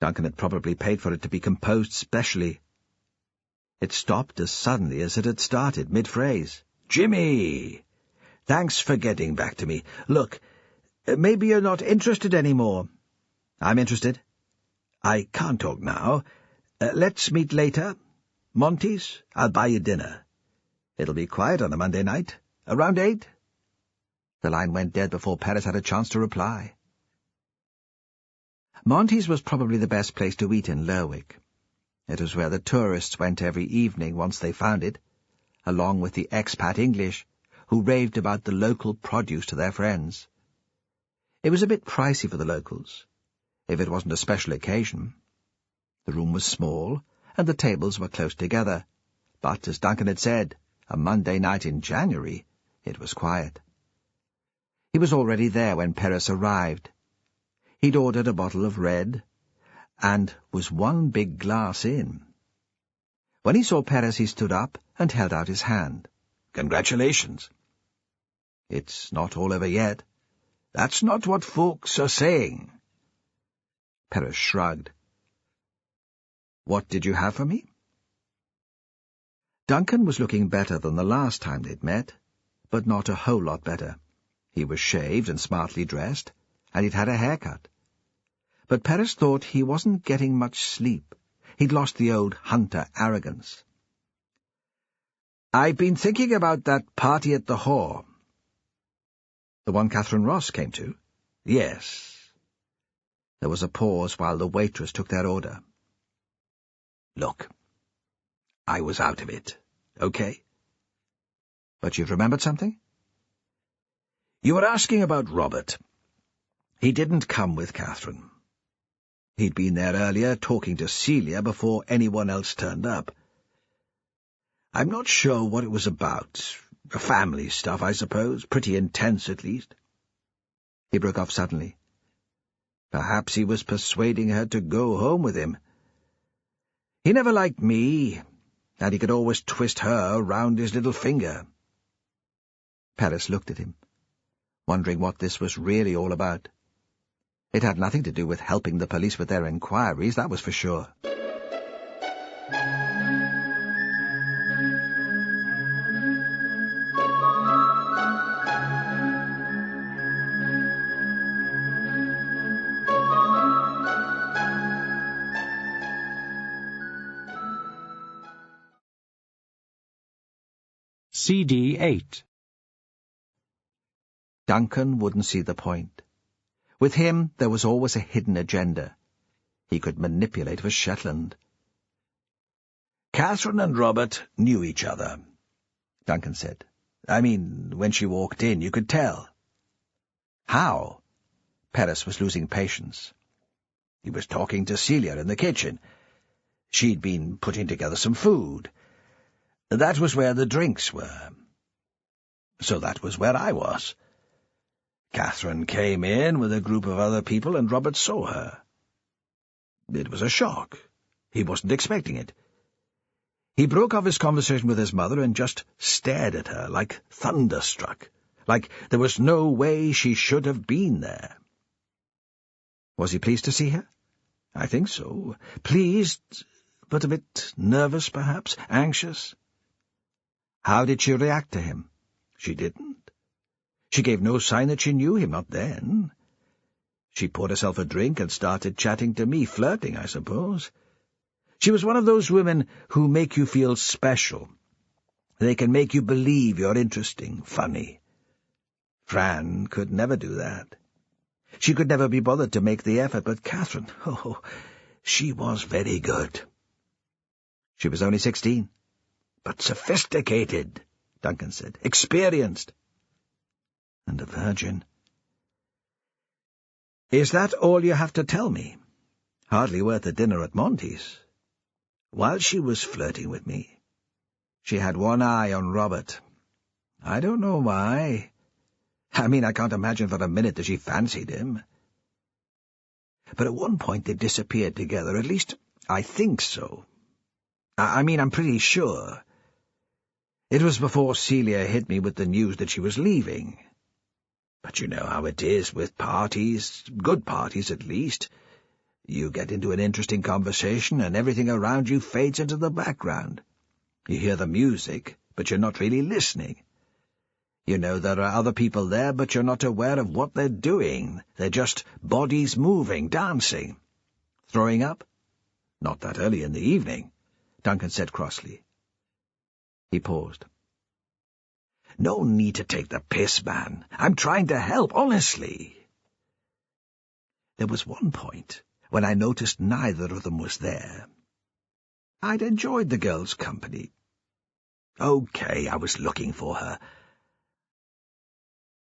Duncan had probably paid for it to be composed specially. It stopped as suddenly as it had started, mid-phrase. "Jimmy! Thanks for getting back to me. Look, maybe you're not interested anymore." "I'm interested." "I can't talk now. Let's meet later. Monty's? I'll buy you dinner. It'll be quiet on a Monday night. Around 8? The line went dead before Perez had a chance to reply. Monty's was probably the best place to eat in Lerwick. It was where the tourists went every evening once they found it, along with the expat English, who raved about the local produce to their friends. It was a bit pricey for the locals, if it wasn't a special occasion. The room was small, and the tables were close together, but, as Duncan had said, a Monday night in January, it was quiet. He was already there when Perez arrived. He'd ordered a bottle of red, and was one big glass in. When he saw Perez, he stood up and held out his hand. "Congratulations." "It's not all over yet." "That's not what folks are saying." Perez shrugged. "What did you have for me?" Duncan was looking better than the last time they'd met, but not a whole lot better. He was shaved and smartly dressed, and he'd had a haircut. But Perez thought he wasn't getting much sleep. He'd lost the old hunter arrogance. "I've been thinking about that party at the Hall." "The one Catherine Ross came to?" "Yes." There was a pause while the waitress took their order. "Look, I was out of it, okay?" "But you've remembered something?" "You were asking about Robert. He didn't come with Catherine. He'd been there earlier talking to Celia before anyone else turned up. I'm not sure what it was about. Family stuff, I suppose. Pretty intense, at least." He broke off suddenly. Perhaps he was persuading her to go home with him. He never liked me, and he could always twist her round his little finger. Perez looked at him, wondering what this was really all about. It had nothing to do with helping the police with their inquiries, that was for sure. CD 8. Duncan wouldn't see the point. With him, there was always a hidden agenda. He could manipulate for Shetland. "Catherine and Robert knew each other," Duncan said. "I mean, when she walked in, you could tell." "How?" Perez was losing patience. "He was talking to Celia in the kitchen. She'd been putting together some food. That was where the drinks were. So that was where I was. Catherine came in with a group of other people, and Robert saw her. It was a shock. He wasn't expecting it. He broke off his conversation with his mother and just stared at her, like thunderstruck, like there was no way she should have been there." "Was he pleased to see her?" "I think so. Pleased, but a bit nervous, perhaps, anxious." "How did she react to him?" "She didn't. She gave no sign that she knew him, not then. She poured herself a drink and started chatting to me, flirting, I suppose. She was one of those women who make you feel special. They can make you believe you're interesting, funny. Fran could never do that. She could never be bothered to make the effort, but Catherine, she was very good." "She was only 16. "But sophisticated," Duncan said. "Experienced. And a virgin." "Is that all you have to tell me? Hardly worth a dinner at Monty's. While she was flirting with me, she had one eye on Robert. I don't know why. I mean, I can't imagine for a minute that she fancied him. But at one point they disappeared together, at least I think so. I mean, I'm pretty sure. It was before Celia hit me with the news that she was leaving. But you know how it is with parties, good parties at least. You get into an interesting conversation and everything around you fades into the background. You hear the music, but you're not really listening. You know there are other people there, but you're not aware of what they're doing. They're just bodies moving, dancing. Throwing up? Not that early in the evening," Duncan said crossly. He paused. "No need to take the piss, man. I'm trying to help, honestly." There was one point when I noticed neither of them was there. I'd enjoyed the girl's company. Okay, I was looking for her.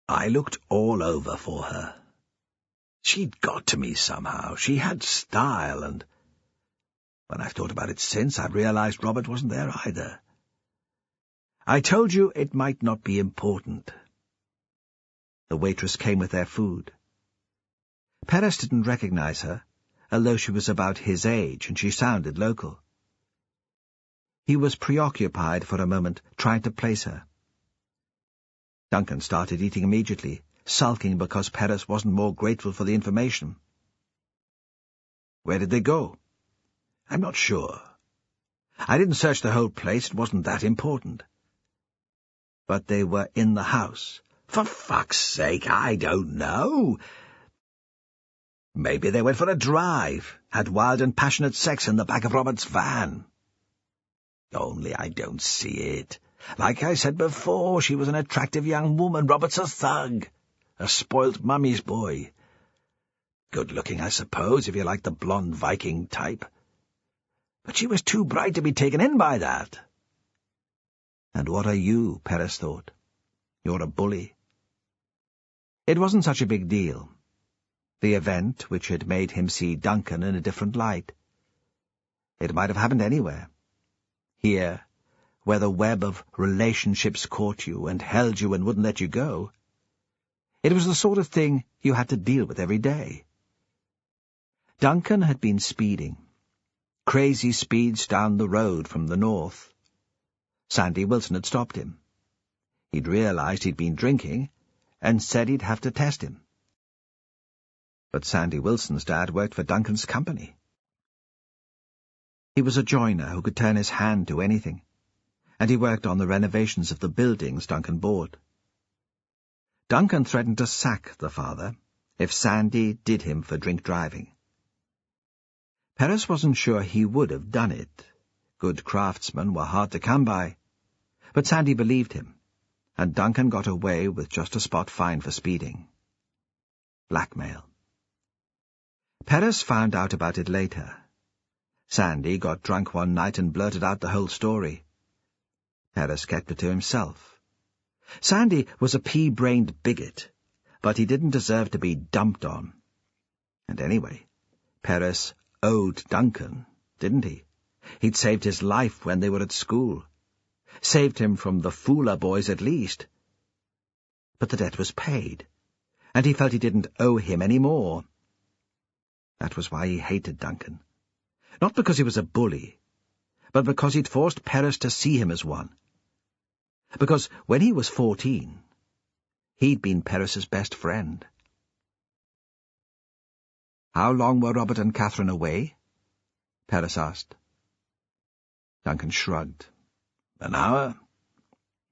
I looked all over for her. She'd got to me somehow. She had style, and when I've thought about it since, I've realized Robert wasn't there either. I told you it might not be important. The waitress came with their food. Perez didn't recognize her, although she was about his age and she sounded local. He was preoccupied for a moment, trying to place her. Duncan started eating immediately, sulking because Perez wasn't more grateful for the information. Where did they go? I'm not sure. I didn't search the whole place, it wasn't that important. But they were in the house. For fuck's sake, I don't know. Maybe they went for a drive, had wild and passionate sex in the back of Robert's van. Only I don't see it. Like I said before, she was an attractive young woman. Robert's a thug, a spoilt mummy's boy. Good-looking, I suppose, if you like the blonde Viking type. But she was too bright to be taken in by that. And what are you, Perez thought? You're a bully. It wasn't such a big deal. The event which had made him see Duncan in a different light. It might have happened anywhere. Here, where the web of relationships caught you and held you and wouldn't let you go. It was the sort of thing you had to deal with every day. Duncan had been speeding. Crazy speeds down the road from the north. Sandy Wilson had stopped him. He'd realized he'd been drinking and said he'd have to test him. But Sandy Wilson's dad worked for Duncan's company. He was a joiner who could turn his hand to anything, and he worked on the renovations of the buildings Duncan bought. Duncan threatened to sack the father if Sandy did him for drink driving. Perez wasn't sure he would have done it. Good craftsmen were hard to come by. But Sandy believed him, and Duncan got away with just a spot fine for speeding. Blackmail. Perez found out about it later. Sandy got drunk one night and blurted out the whole story. Perez kept it to himself. Sandy was a pea-brained bigot, but he didn't deserve to be dumped on. And anyway, Perez owed Duncan, didn't he? He'd saved his life when they were at school. Saved him from the Fooler boys at least. But the debt was paid, and he felt he didn't owe him any more. That was why he hated Duncan. Not because he was a bully, but because he'd forced Perez to see him as one. Because when he was 14, he'd been Perez's best friend. How long were Robert and Catherine away? Perez asked. Duncan shrugged. An hour?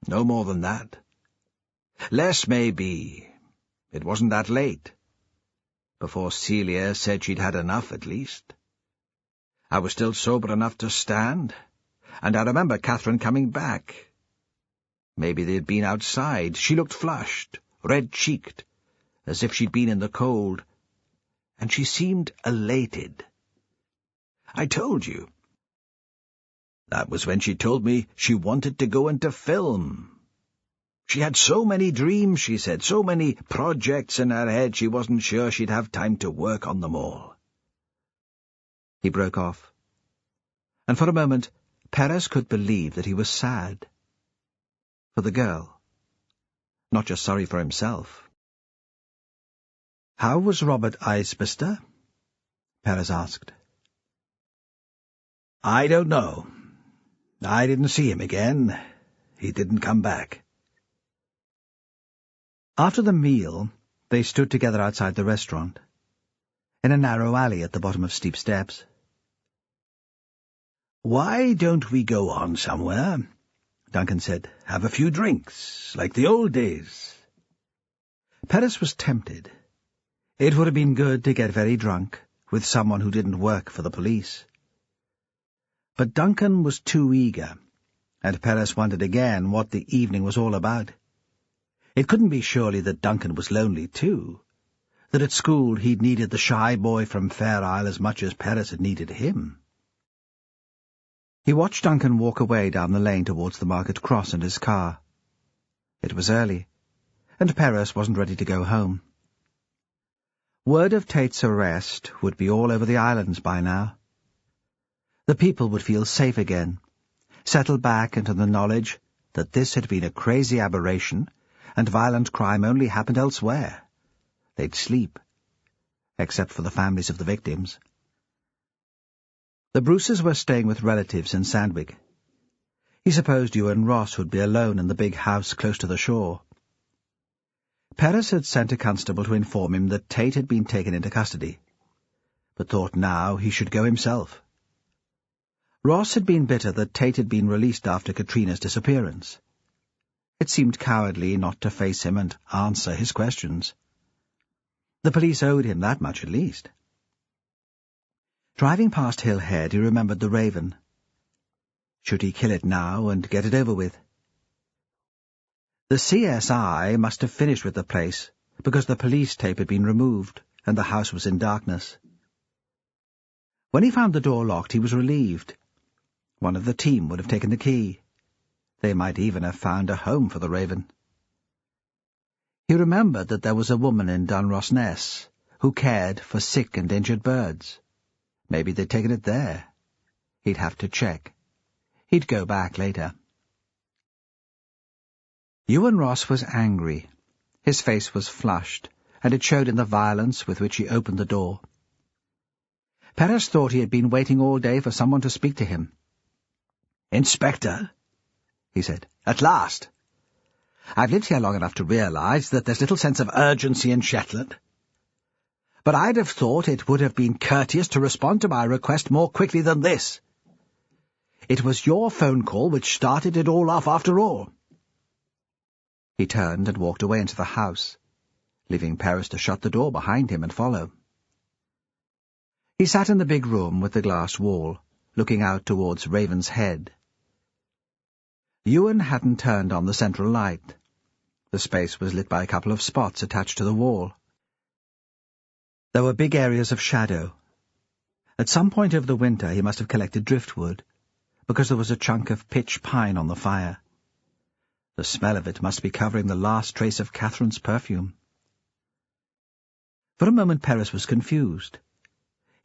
No more than that. Less, maybe. It wasn't that late. Before Celia said she'd had enough, at least. I was still sober enough to stand, and I remember Catherine coming back. Maybe they'd been outside. She looked flushed, red-cheeked, as if she'd been in the cold, and she seemed elated. I told you. That was when she told me she wanted to go into film. She had so many dreams, she said, so many projects in her head she wasn't sure she'd have time to work on them all. He broke off, and for a moment Perez could believe that he was sad. For the girl, not just sorry for himself. How was Robert Isbister? Perez asked. I don't know. I didn't see him again. He didn't come back. After the meal, they stood together outside the restaurant, in a narrow alley at the bottom of steep steps. Why don't we go on somewhere? Duncan said. Have a few drinks, like the old days. Perez was tempted. It would have been good to get very drunk with someone who didn't work for the police. But Duncan was too eager, and Perez wondered again what the evening was all about. It couldn't be surely that Duncan was lonely too. that at school he'd needed the shy boy from Fair Isle as much as Perez had needed him. He watched Duncan walk away down the lane towards the market cross in his car. It was early, and Perez wasn't ready to go home. Word of Tate's arrest would be all over the islands by now. The people would feel safe again, settle back into the knowledge that this had been a crazy aberration and violent crime only happened elsewhere. They'd sleep, except for the families of the victims. The Bruces were staying with relatives in Sandwich. He supposed you and Ross would be alone in the big house close to the shore. Perez had sent a constable to inform him that Tate had been taken into custody, but thought now he should go himself. Ross had been bitter that Tate had been released after Katrina's disappearance. It seemed cowardly not to face him and answer his questions. The police owed him that much at least. Driving past Hill Head, he remembered the Raven. Should he kill it now and get it over with? The CSI must have finished with the place, because the police tape had been removed, and the house was in darkness. When he found the door locked, he was relieved. One of the team would have taken the key. They might even have found a home for the Raven. He remembered that there was a woman in Dunrossness who cared for sick and injured birds. Maybe they'd taken it there. He'd have to check. He'd go back later. Ewan Ross was angry. His face was flushed, and it showed in the violence with which he opened the door. Perez thought he had been waiting all day for someone to speak to him. "Inspector," he said, "at last. I've lived here long enough to realize that there's little sense of urgency in Shetland. But I'd have thought it would have been courteous to respond to my request more quickly than this. It was your phone call which started it all off after all." He turned and walked away into the house, leaving Perez to shut the door behind him and follow. He sat in the big room with the glass wall, looking out towards Raven's Head. Ewan hadn't turned on the central light. The space was lit by a couple of spots attached to the wall. There were big areas of shadow. At some point over the winter he must have collected driftwood, because there was a chunk of pitch pine on the fire. The smell of it must be covering the last trace of Catherine's perfume. For a moment Perez was confused.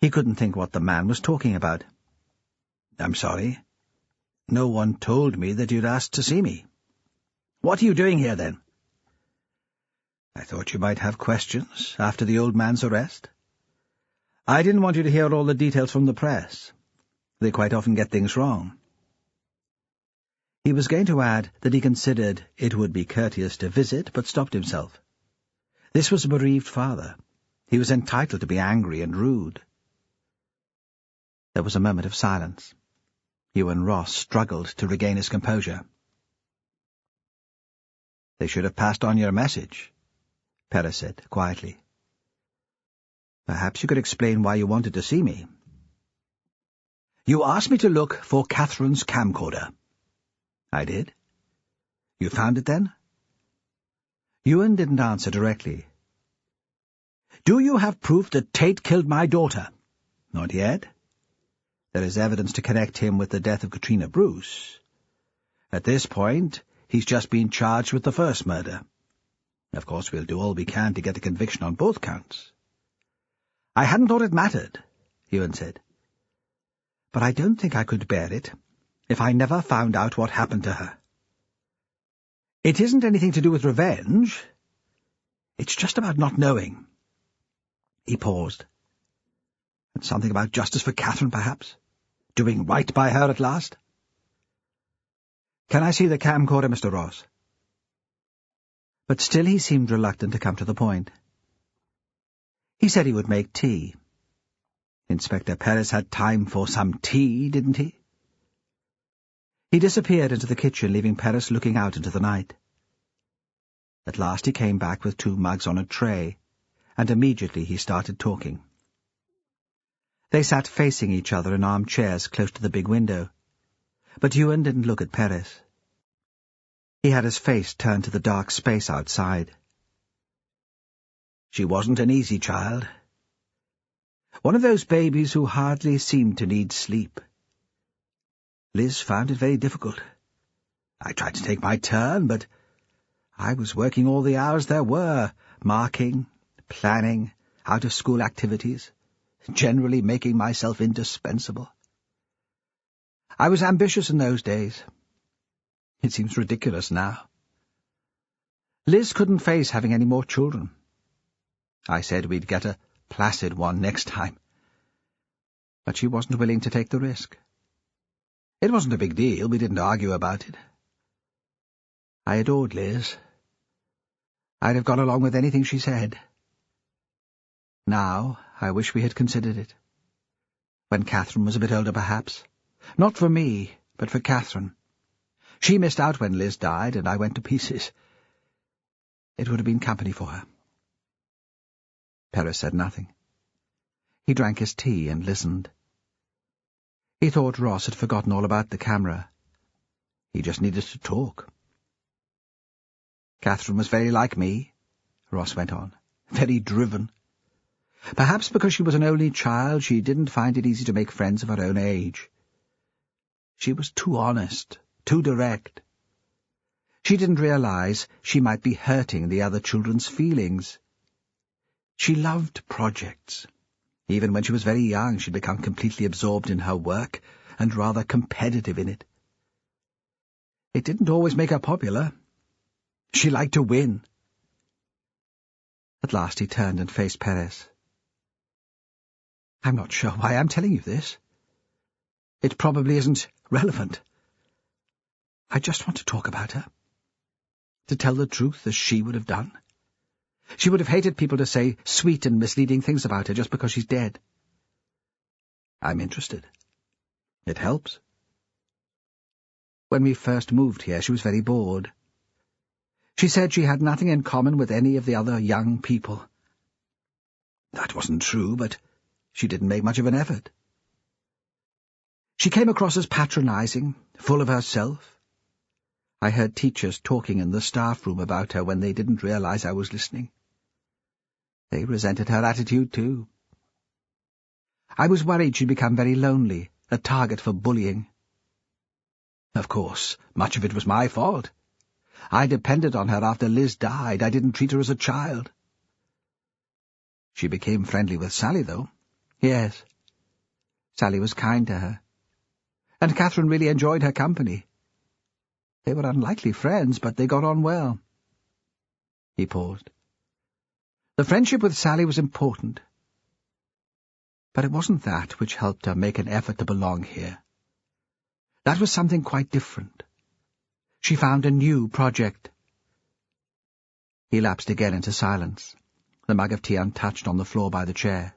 He couldn't think what the man was talking about. "I'm sorry. No one told me that you'd asked to see me. What are you doing here, then?" "I thought you might have questions after the old man's arrest. I didn't want you to hear all the details from the press. They quite often get things wrong." He was going to add that he considered it would be courteous to visit, but stopped himself. This was a bereaved father. He was entitled to be angry and rude. There was a moment of silence. Ewan Ross struggled to regain his composure. "They should have passed on your message," Perez said quietly. "Perhaps you could explain why you wanted to see me." "You asked me to look for Catherine's camcorder." "I did. You found it then?" Ewan didn't answer directly. "Do you have proof that Tate killed my daughter?" "Not yet. There is evidence to connect him with the death of Katrina Bruce. At this point, he's just been charged with the first murder. Of course, we'll do all we can to get a conviction on both counts." "I hadn't thought it mattered," Ewan said. "But I don't think I could bear it if I never found out what happened to her. It isn't anything to do with revenge. It's just about not knowing." He paused. "And something about justice for Catherine, perhaps? Doing right by her at last?" "Can I see the camcorder, Mr. Ross?" But still he seemed reluctant to come to the point. He said he would make tea. Inspector Perez had time for some tea, didn't he? He disappeared into the kitchen, leaving Perez looking out into the night. At last he came back with 2 mugs on a tray, and immediately he started talking. They sat facing each other in armchairs close to the big window, but Ewan didn't look at Perez. He had his face turned to the dark space outside. She wasn't an easy child. One of those babies who hardly seemed to need sleep. Liz found it very difficult. I tried to take my turn, but I was working all the hours there were, marking, planning, out-of-school activities, generally making myself indispensable. I was ambitious in those days. It seems ridiculous now. Liz couldn't face having any more children. I said we'd get a placid one next time. But she wasn't willing to take the risk. It wasn't a big deal, we didn't argue about it. I adored Liz. I'd have gone along with anything she said. Now, I wish we had considered it. When Catherine was a bit older, perhaps. Not for me, but for Catherine. She missed out when Liz died, and I went to pieces. It would have been company for her. Perez said nothing. He drank his tea and listened. He thought Ross had forgotten all about the camera. He just needed to talk. Catherine was very like me, Ross went on. Very driven. Perhaps because she was an only child, she didn't find it easy to make friends of her own age. She was too honest, too direct. She didn't realize she might be hurting the other children's feelings. She loved projects. Even when she was very young, she'd become completely absorbed in her work and rather competitive in it. It didn't always make her popular. She liked to win. At last he turned and faced Perez. I'm not sure why I'm telling you this. It probably isn't relevant. I just want to talk about her. To tell the truth as she would have done. She would have hated people to say sweet and misleading things about her just because she's dead. I'm interested. It helps. When we first moved here, she was very bored. She said she had nothing in common with any of the other young people. That wasn't true, but she didn't make much of an effort. She came across as patronizing, full of herself. I heard teachers talking in the staff room about her when they didn't realize I was listening. They resented her attitude, too. I was worried she'd become very lonely, a target for bullying. Of course, much of it was my fault. I depended on her after Liz died. I didn't treat her as a child. She became friendly with Sally, though. Yes. Sally was kind to her. And Catherine really enjoyed her company. They were unlikely friends, but they got on well. He paused. The friendship with Sally was important. But it wasn't that which helped her make an effort to belong here. That was something quite different. She found a new project. He lapsed again into silence, the mug of tea untouched on the floor by the chair.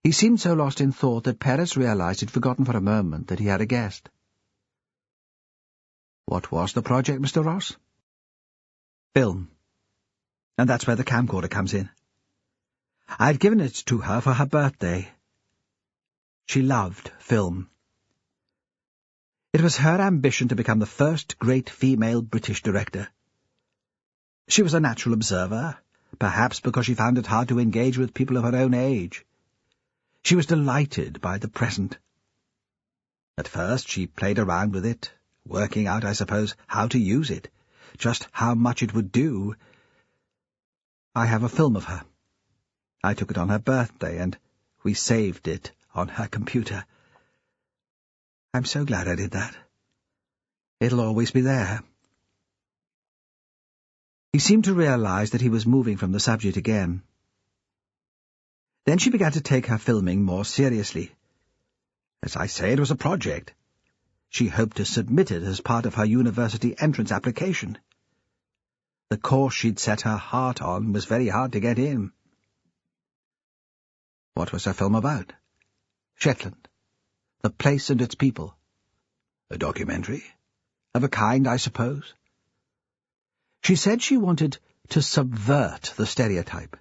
He seemed so lost in thought that Perez realized he'd forgotten for a moment that he had a guest. What was the project, Mr. Ross? Film. And that's where the camcorder comes in. I'd given it to her for her birthday. She loved film. It was her ambition to become the first great female British director. She was a natural observer, perhaps because she found it hard to engage with people of her own age. She was delighted by the present. At first she played around with it, working out, I suppose, how to use it, just how much it would do. I have a film of her. I took it on her birthday, and we saved it on her computer. I'm so glad I did that. It'll always be there. He seemed to realize that he was moving from the subject again. Then she began to take her filming more seriously. As I say, it was a project. She hoped to submit it as part of her university entrance application. The course she'd set her heart on was very hard to get in. What was her film about? Shetland. The place and its people. A documentary? Of a kind, I suppose. She said she wanted to subvert the stereotype.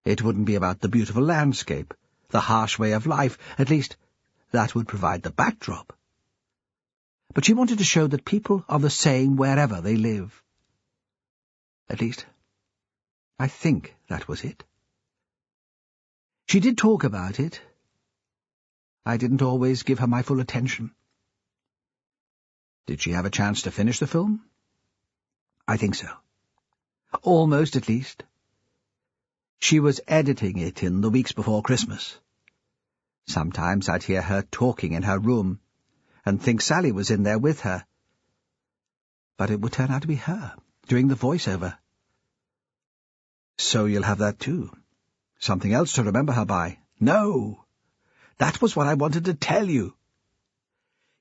It wouldn't be about the beautiful landscape, the harsh way of life. At least, that would provide the backdrop. But she wanted to show that people are the same wherever they live. At least, I think that was it. She did talk about it. I didn't always give her my full attention. Did she have a chance to finish the film? I think so. Almost, at least. She was editing it in the weeks before Christmas. Sometimes I'd hear her talking in her room, and think Sally was in there with her. But it would turn out to be her, doing the voiceover. So you'll have that too. Something else to remember her by. No! That was what I wanted to tell you.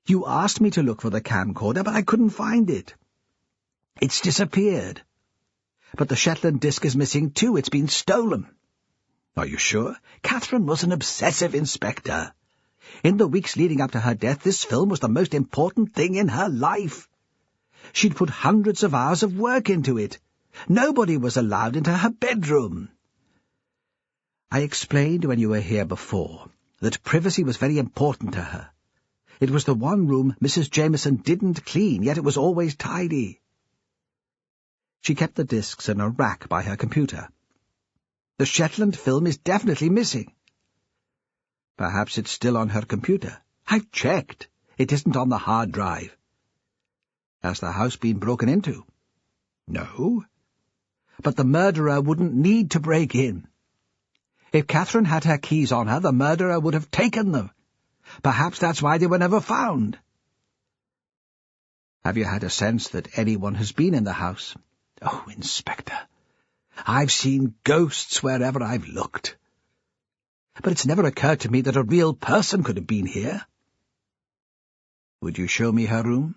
You asked me to look for the camcorder, but I couldn't find it. It's disappeared. But the Shetland disc is missing too. It's been stolen. Are you sure? Catherine was an obsessive inspector. In the weeks leading up to her death, this film was the most important thing in her life. She'd put hundreds of hours of work into it. Nobody was allowed into her bedroom. I explained when you were here before that privacy was very important to her. It was the one room Mrs. Jameson didn't clean, yet it was always tidy. She kept the discs in a rack by her computer. The Shetland film is definitely missing. Perhaps it's still on her computer. I've checked. It isn't on the hard drive. Has the house been broken into? No. But the murderer wouldn't need to break in. If Catherine had her keys on her, the murderer would have taken them. Perhaps that's why they were never found. Have you had a sense that anyone has been in the house? Oh, Inspector, I've seen ghosts wherever I've looked. But it's never occurred to me that a real person could have been here. Would you show me her room?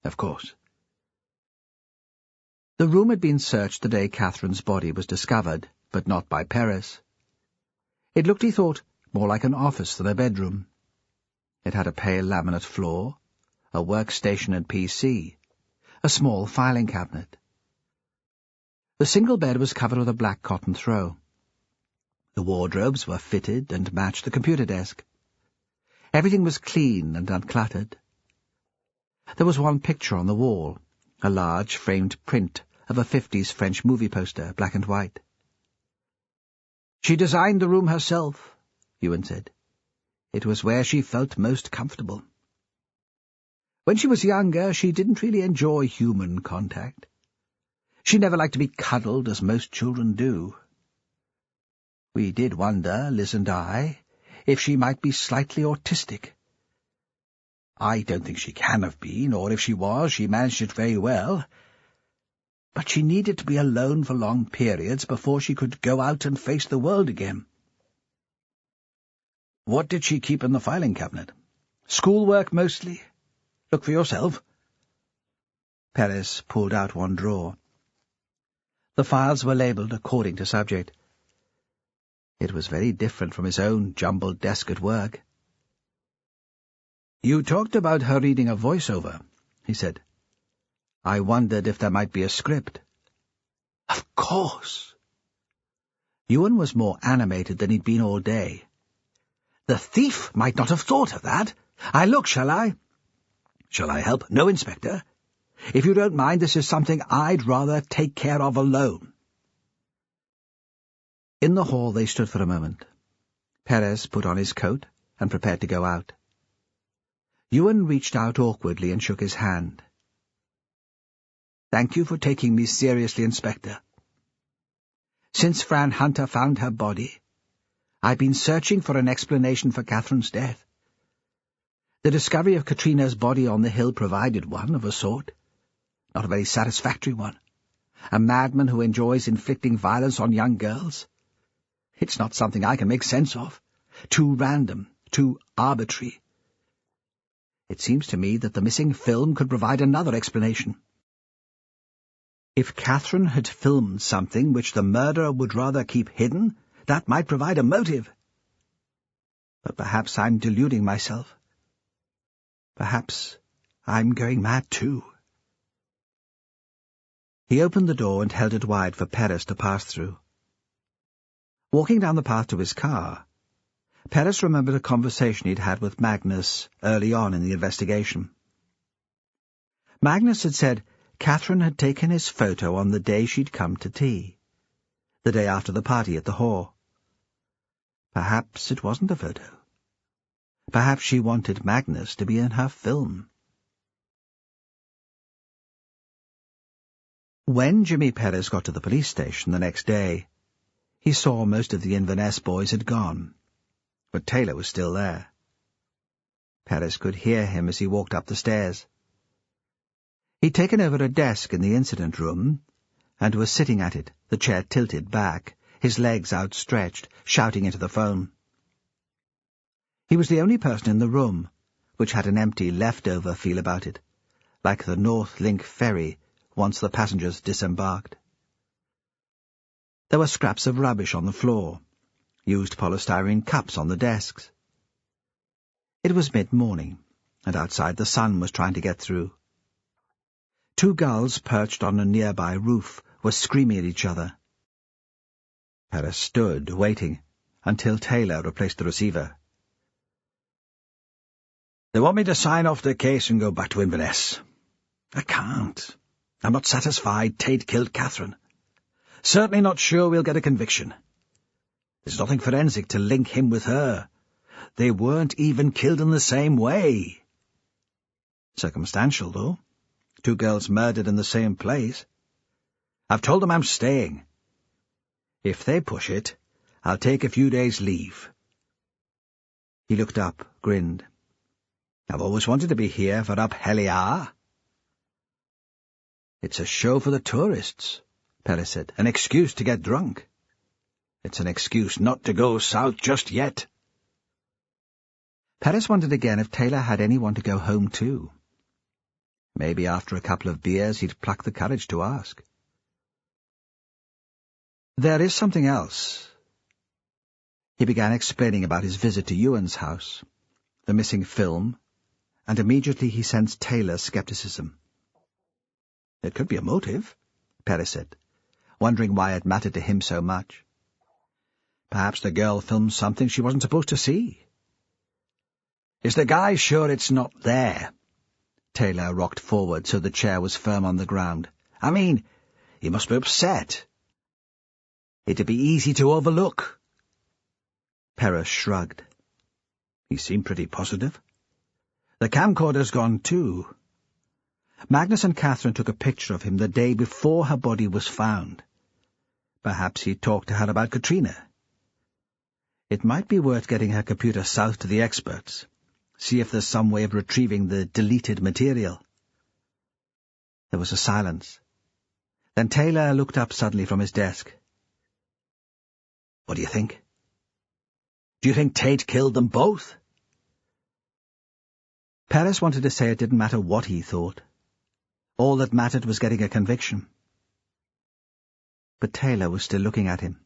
Of course. The room had been searched the day Catherine's body was discovered, but not by Perez. It looked, he thought, more like an office than a bedroom. It had a pale laminate floor, a workstation and PC, a small filing cabinet. The single bed was covered with a black cotton throw. The wardrobes were fitted and matched the computer desk. Everything was clean and uncluttered. There was one picture on the wall, a large framed print of a 50s French movie poster, black and white. She designed the room herself, Ewan said. It was where she felt most comfortable. When she was younger, she didn't really enjoy human contact. She never liked to be cuddled, as most children do. We did wonder, Liz and I, if she might be slightly autistic. I don't think she can have been, or if she was, she managed it very well. But she needed to be alone for long periods before she could go out and face the world again. What did she keep in the filing cabinet? Schoolwork, mostly. Look for yourself. Perez pulled out one drawer. The files were labelled according to subject. It was very different from his own jumbled desk at work. You talked about her reading a voiceover, he said. I wondered if there might be a script. Of course. Ewan was more animated than he'd been all day. The thief might not have thought of that. I look, shall I? Shall I help? No, Inspector. If you don't mind, this is something I'd rather take care of alone. In the hall they stood for a moment. Perez put on his coat and prepared to go out. Ewan reached out awkwardly and shook his hand. Thank you for taking me seriously, Inspector. Since Fran Hunter found her body, I've been searching for an explanation for Catherine's death. The discovery of Katrina's body on the hill provided one, of a sort. Not a very satisfactory one. A madman who enjoys inflicting violence on young girls. It's not something I can make sense of. Too random, too arbitrary. It seems to me that the missing film could provide another explanation. If Catherine had filmed something which the murderer would rather keep hidden, that might provide a motive. But perhaps I'm deluding myself. Perhaps I'm going mad too. He opened the door and held it wide for Perez to pass through. Walking down the path to his car, Perez remembered a conversation he'd had with Magnus early on in the investigation. Magnus had said Catherine had taken his photo on the day she'd come to tea. the day after the party at the Hall. Perhaps it wasn't a photo. Perhaps she wanted Magnus to be in her film. When Jimmy Perez got to the police station the next day, he saw most of the Inverness boys had gone, but Taylor was still there. Perez could hear him as he walked up the stairs. He'd taken over a desk in the incident room and was sitting at it, the chair tilted back, his legs outstretched, shouting into the phone. He was the only person in the room, which had an empty leftover feel about it, like the North Link ferry once the passengers disembarked. There were scraps of rubbish on the floor, used polystyrene cups on the desks. It was mid-morning, and outside the sun was trying to get through. Two gulls perched on a nearby roof were screaming at each other. Perez stood, waiting, until Taylor replaced the receiver. "They want me to sign off the case and go back to Inverness. I can't. I'm not satisfied Tate killed Catherine. Certainly not sure we'll get a conviction. There's nothing forensic to link him with her. They weren't even killed in the same way. Circumstantial, though. Two girls murdered in the same place. I've told them I'm staying. If they push it, I'll take a few days' leave." He looked up, grinned. "I've always wanted to be here for Up Heliar." "It's a show for the tourists," Perez said. "An excuse to get drunk. It's an excuse not to go south just yet." Perez wondered again if Taylor had anyone to go home to. Maybe after a couple of beers he'd pluck the courage to ask. "There is something else." He began explaining about his visit to Ewan's house, the missing film, and immediately he sensed Taylor's skepticism. "It could be a motive," Perez said, wondering why it mattered to him so much. "Perhaps the girl filmed something she wasn't supposed to see." "Is the guy sure it's not there?" Taylor rocked forward so the chair was firm on the ground. "I mean, he must be upset. It'd be easy to overlook." Perez shrugged. He seemed pretty positive. "The camcorder's gone too. Magnus and Catherine took a picture of him the day before her body was found. Perhaps he talked to her about Katrina. It might be worth getting her computer south to the experts, see if there's some way of retrieving the deleted material." There was a silence. Then Taylor looked up suddenly from his desk. "What do you think? Do you think Tate killed them both?" Perez wanted to say it didn't matter what he thought. All that mattered was getting a conviction. But Taylor was still looking at him.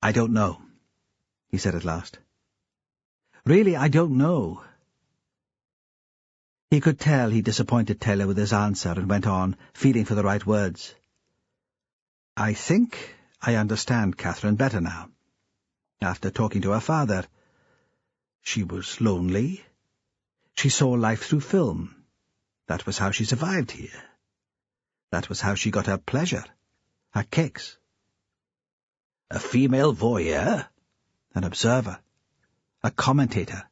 "I don't know," he said at last. "Really, I don't know." He could tell he disappointed Taylor with his answer and went on, feeling for the right words. "I think I understand Catherine better now. After talking to her father, she was lonely. She saw life through film. That was how she survived here. That was how she got her pleasure, her kicks. A female voyeur, an observer, a commentator."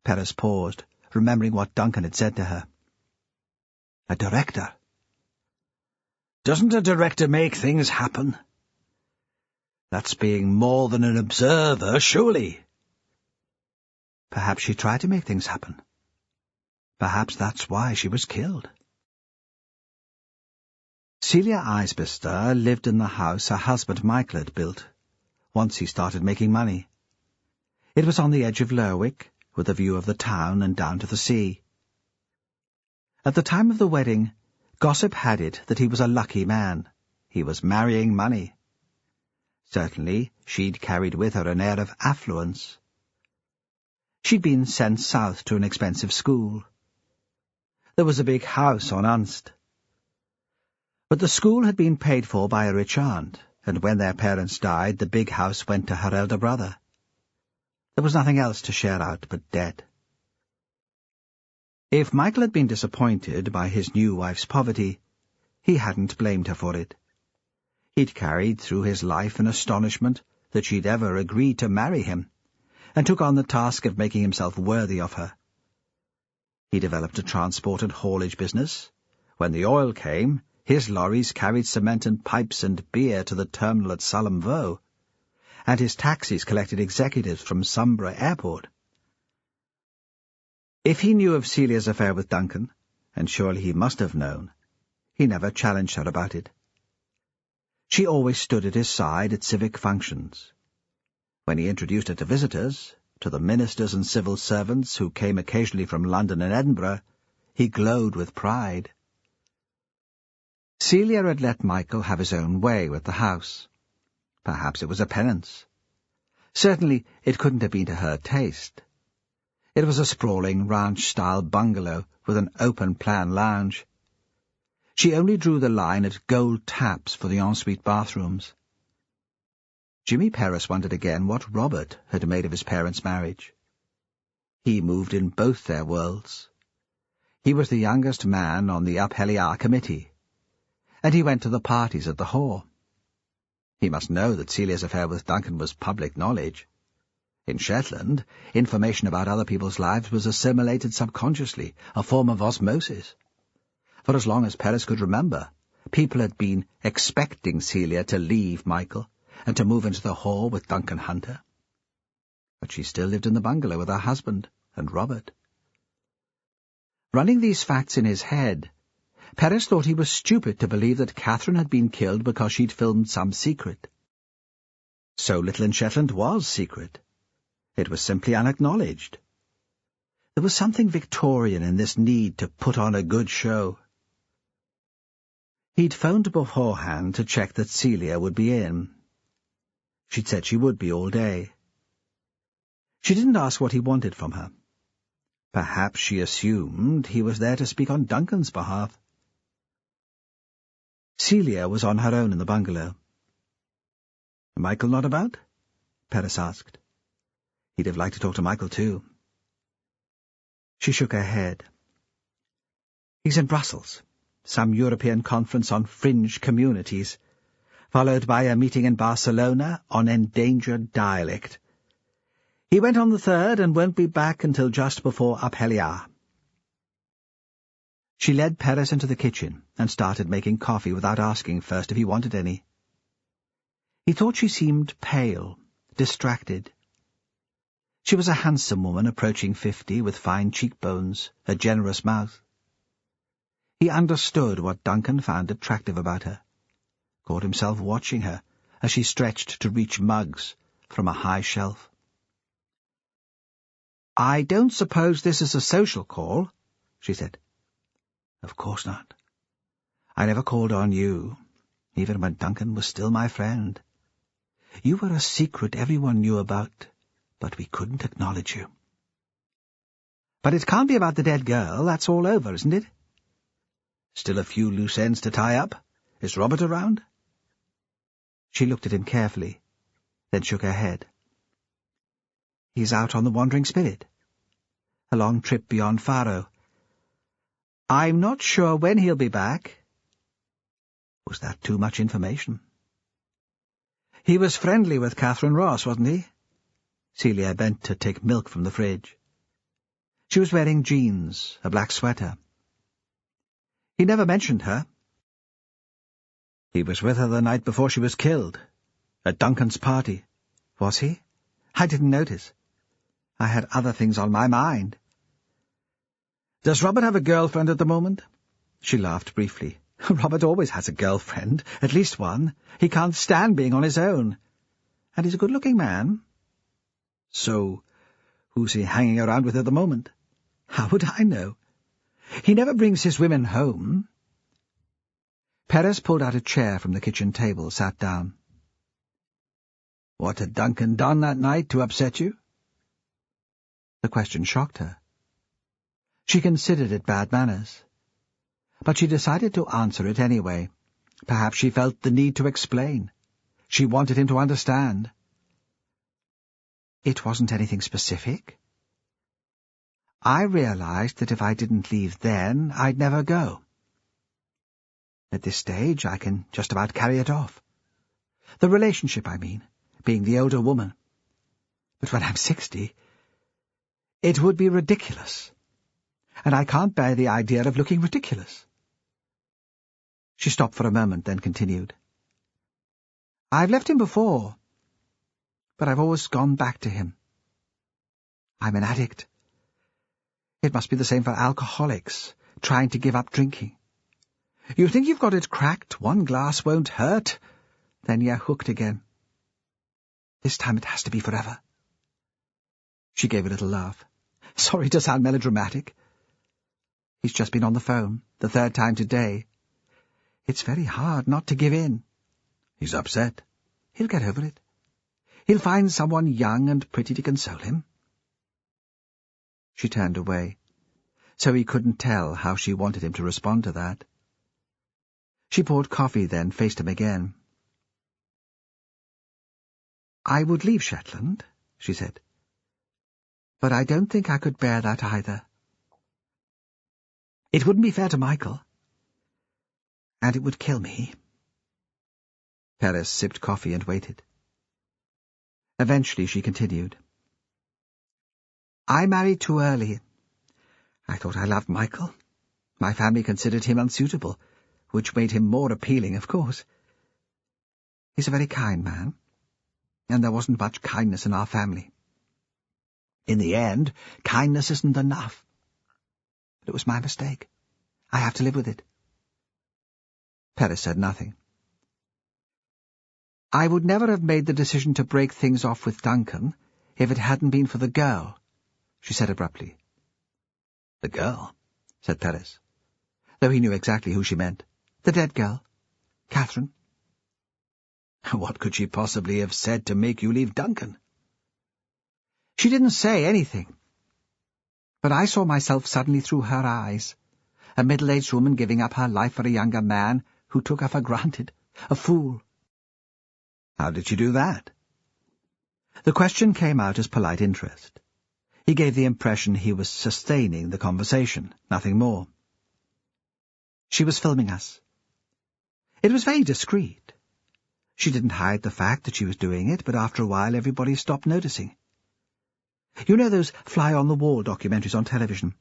Perez paused, remembering what Duncan had said to her. "A director. Doesn't a director make things happen? That's being more than an observer, surely." Perhaps she tried to make things happen. Perhaps that's why she was killed. Celia Eisbister lived in the house her husband Michael had built, once he started making money. It was on the edge of Lerwick, with a view of the town and down to the sea. At the time of the wedding, gossip had it that he was a lucky man. He was marrying money. Certainly, she'd carried with her an air of affluence. She'd been sent south to an expensive school. There was a big house on Unst. But the school had been paid for by a rich aunt, and when their parents died, the big house went to her elder brother. There was nothing else to share out but debt. If Michael had been disappointed by his new wife's poverty, he hadn't blamed her for it. He'd carried through his life in astonishment that she'd ever agreed to marry him, and took on the task of making himself worthy of her. He developed a transport and haulage business. When the oil came, his lorries carried cement and pipes and beer to the terminal at Salamvo, and his taxis collected executives from Sombra Airport. If he knew of Celia's affair with Duncan, and surely he must have known, he never challenged her about it. She always stood at his side at civic functions. When he introduced her to visitors, to the ministers and civil servants who came occasionally from London and Edinburgh, he glowed with pride. Celia had let Michael have his own way with the house. Perhaps it was a penance. Certainly it couldn't have been to her taste. It was a sprawling ranch-style bungalow with an open-plan lounge. She only drew the line at gold taps for the ensuite bathrooms. Jimmy Perez wondered again what Robert had made of his parents' marriage. He moved in both their worlds. He was the youngest man on the Aphelia committee, and he went to the parties at the Hall. He must know that Celia's affair with Duncan was public knowledge. In Shetland, information about other people's lives was assimilated subconsciously, a form of osmosis. For as long as Perez could remember, people had been expecting Celia to leave Michael and to move into the Hall with Duncan Hunter. But she still lived in the bungalow with her husband and Robert. Running these facts in his head, Perez thought he was stupid to believe that Catherine had been killed because she'd filmed some secret. So little in Shetland was secret. It was simply unacknowledged. There was something Victorian in this need to put on a good show. He'd phoned beforehand to check that Celia would be in. She'd said she would be all day. She didn't ask what he wanted from her. Perhaps she assumed he was there to speak on Duncan's behalf. Celia was on her own in the bungalow. "Michael not about?" Perez asked. He'd have liked to talk to Michael too. She shook her head. "He's in Brussels, some European conference on fringe communities, followed by a meeting in Barcelona on endangered dialect. He went on the 3rd and won't be back until just before Aphelia." She led Perez into the kitchen and started making coffee without asking first if he wanted any. He thought she seemed pale, distracted. She was a handsome woman approaching 50, with fine cheekbones, a generous mouth. He understood what Duncan found attractive about her, caught himself watching her as she stretched to reach mugs from a high shelf. "I don't suppose this is a social call," she said. "Of course not. I never called on you, even when Duncan was still my friend. You were a secret everyone knew about, but we couldn't acknowledge you." "But it can't be about the dead girl. That's all over, isn't it?" "Still a few loose ends to tie up. Is Robert around?" She looked at him carefully, then shook her head. "He's out on the Wandering Spirit. A long trip beyond Faro. I'm not sure when he'll be back." Was that too much information? "He was friendly with Catherine Ross, wasn't he?" Celia bent to take milk from the fridge. She was wearing jeans, a black sweater. "He never mentioned her." "He was with her the night before she was killed, at Duncan's party." "Was he? I didn't notice. I had other things on my mind." "Does Robert have a girlfriend at the moment?" She laughed briefly. "Robert always has a girlfriend, at least one. He can't stand being on his own. And he's a good-looking man." "So, who's he hanging around with at the moment?" "How would I know? He never brings his women home." Perez pulled out a chair from the kitchen table, sat down. "What had Duncan done that night to upset you?" The question shocked her. She considered it bad manners, but she decided to answer it anyway. Perhaps she felt the need to explain. She wanted him to understand. "It wasn't anything specific. I realized that if I didn't leave then, I'd never go. At this stage, I can just about carry it off. The relationship, I mean, being the older woman. But when I'm 60, it would be ridiculous. And I can't bear the idea of looking ridiculous. She stopped for a moment, then continued. I've left him before, but I've always gone back to him. I'm an addict. It must be the same for alcoholics, trying to give up drinking. You think you've got it cracked, one glass won't hurt, then you're hooked again. This time it has to be forever. She gave a little laugh. Sorry to sound melodramatic. He's just been on the phone, the third time today. It's very hard not to give in. He's upset. He'll get over it. He'll find someone young and pretty to console him. She turned away, so he couldn't tell how she wanted him to respond to that. She poured coffee, then faced him again. I would leave Shetland, she said. But I don't think I could bear that either. It wouldn't be fair to Michael. And it would kill me. Perez sipped coffee and waited. Eventually she continued. I married too early. I thought I loved Michael. My family considered him unsuitable, which made him more appealing, of course. He's a very kind man, and there wasn't much kindness in our family. In the end, kindness isn't enough. But it was my mistake. I have to live with it. Perez said nothing. I would never have made the decision to break things off with Duncan if it hadn't been for the girl, she said abruptly. The girl, said Perez, though he knew exactly who she meant. The dead girl, Catherine. What could she possibly have said to make you leave Duncan? She didn't say anything. But I saw myself suddenly through her eyes, a middle-aged woman giving up her life for a younger man who took her for granted, a fool. How did she do that? The question came out as polite interest. He gave the impression he was sustaining the conversation, nothing more. She was filming us. It was very discreet. She didn't hide the fact that she was doing it, but after a while everybody stopped noticing. You know those fly-on-the-wall documentaries on television?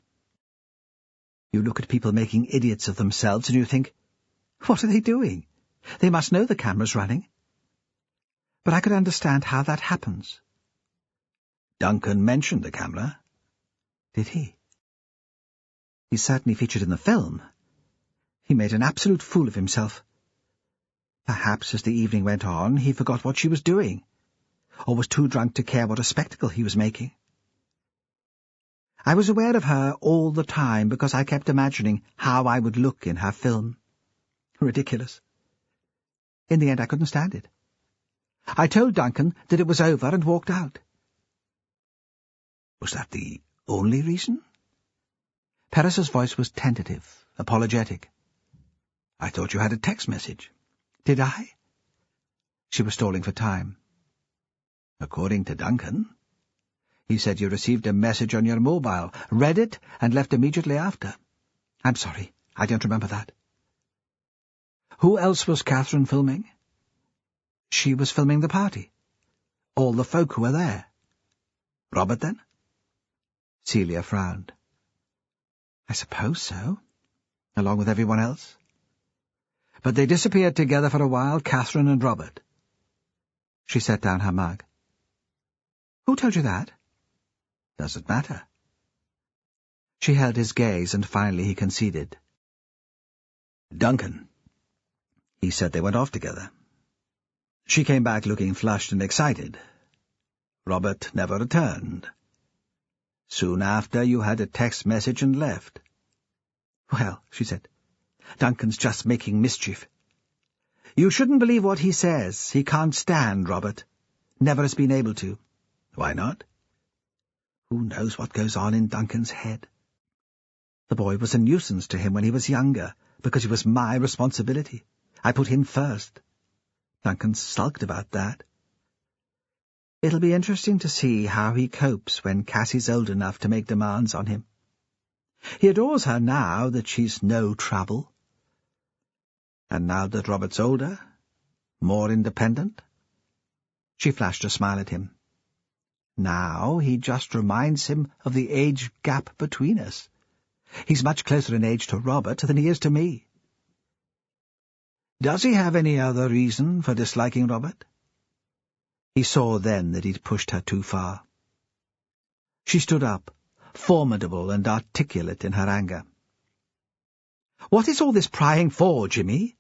You look at people making idiots of themselves and you think, what are they doing? They must know the camera's running. But I could understand how that happens. Duncan mentioned the camera. Did he? He's certainly featured in the film. He made an absolute fool of himself. Perhaps as the evening went on, he forgot what she was doing, or was too drunk to care what a spectacle he was making. I was aware of her all the time because I kept imagining how I would look in her film. Ridiculous. In the end, I couldn't stand it. I told Duncan that it was over and walked out. Was that the only reason? Perez's voice was tentative, apologetic. I thought you had a text message. Did I? She was stalling for time. According to Duncan, he said you received a message on your mobile, read it, and left immediately after. I'm sorry, I don't remember that. Who else was Catherine filming? She was filming the party. All the folk who were there. Robert, then? Celia frowned. I suppose so, along with everyone else. But they disappeared together for a while, Catherine and Robert. She set down her mug. Who told you that? Doesn't matter. She held his gaze, and finally he conceded. Duncan. He said they went off together. She came back looking flushed and excited. Robert never returned. Soon after, you had a text message and left. Well, she said, Duncan's just making mischief. You shouldn't believe what he says. He can't stand Robert. Never has been able to. Why not? Who knows what goes on in Duncan's head? The boy was a nuisance to him when he was younger, because he was my responsibility. I put him first. Duncan sulked about that. It'll be interesting to see how he copes when Cassie's old enough to make demands on him. He adores her now that she's no trouble. And now that Robert's older, More independent? She flashed a smile at him. Now he just reminds him of the age gap between us. He's much closer in age to Robert than he is to me. Does he have any other reason for disliking Robert? He saw then that he'd pushed her too far. She stood up, formidable and articulate in her anger. What is all this prying for, Jimmy?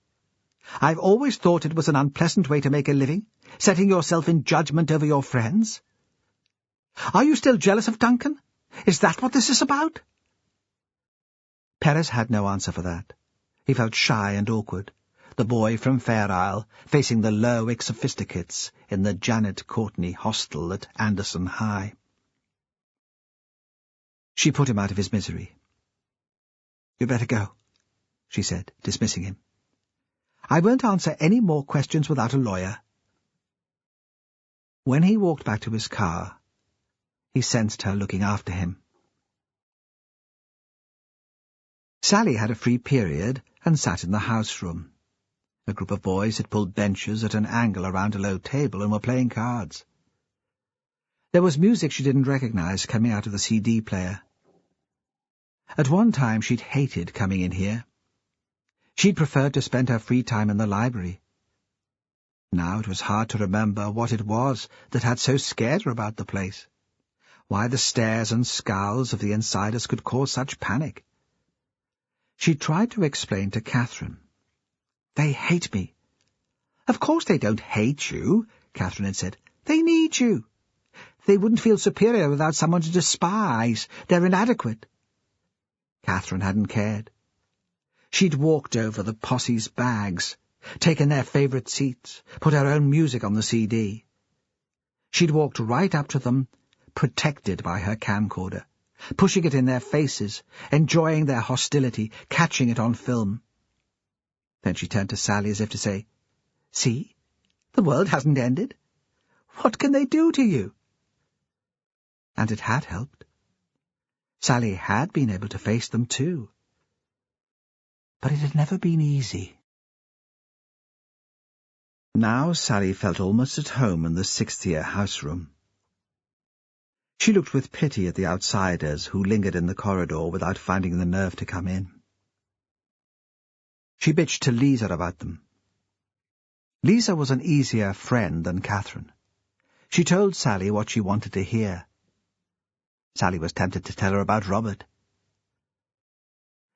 I've always thought it was an unpleasant way to make a living, setting yourself in judgment over your friends. Are you still jealous of Duncan? Is that what this is about? Perez had no answer for that. He felt shy and awkward, the boy from Fair Isle facing the Lerwick sophisticates in the Janet Courtney hostel at Anderson High. She put him out of his misery. "You'd better go," she said, dismissing him. "I won't answer any more questions without a lawyer." When he walked back to his car, he sensed her looking after him. Sally had a free period and sat in the house room. A group of boys had pulled benches at an angle around a low table and were playing cards. There was music she didn't recognize coming out of the CD player. At one time she'd hated coming in here. She'd preferred to spend her free time in the library. Now it was hard to remember what it was that had so scared her about the place, why the stares and scowls of the insiders could cause such panic. She tried to explain to Catherine. "They hate me." "Of course they don't hate you," Catherine had said. "They need you. They wouldn't feel superior without someone to despise. They're inadequate." Catherine hadn't cared. She'd walked over the posse's bags, taken their favourite seats, put her own music on the CD. She'd walked right up to them, protected by her camcorder, pushing it in their faces, enjoying their hostility, catching it on film. Then she turned to Sally as if to say, "See, the world hasn't ended. What can they do to you?" And it had helped. Sally had been able to face them too. But it had never been easy. Now Sally felt almost at home in the sixth-year house room. She looked with pity at the outsiders who lingered in the corridor without finding the nerve to come in. She bitched to Lisa about them. Lisa was an easier friend than Catherine. She told Sally what she wanted to hear. Sally was tempted to tell her about Robert.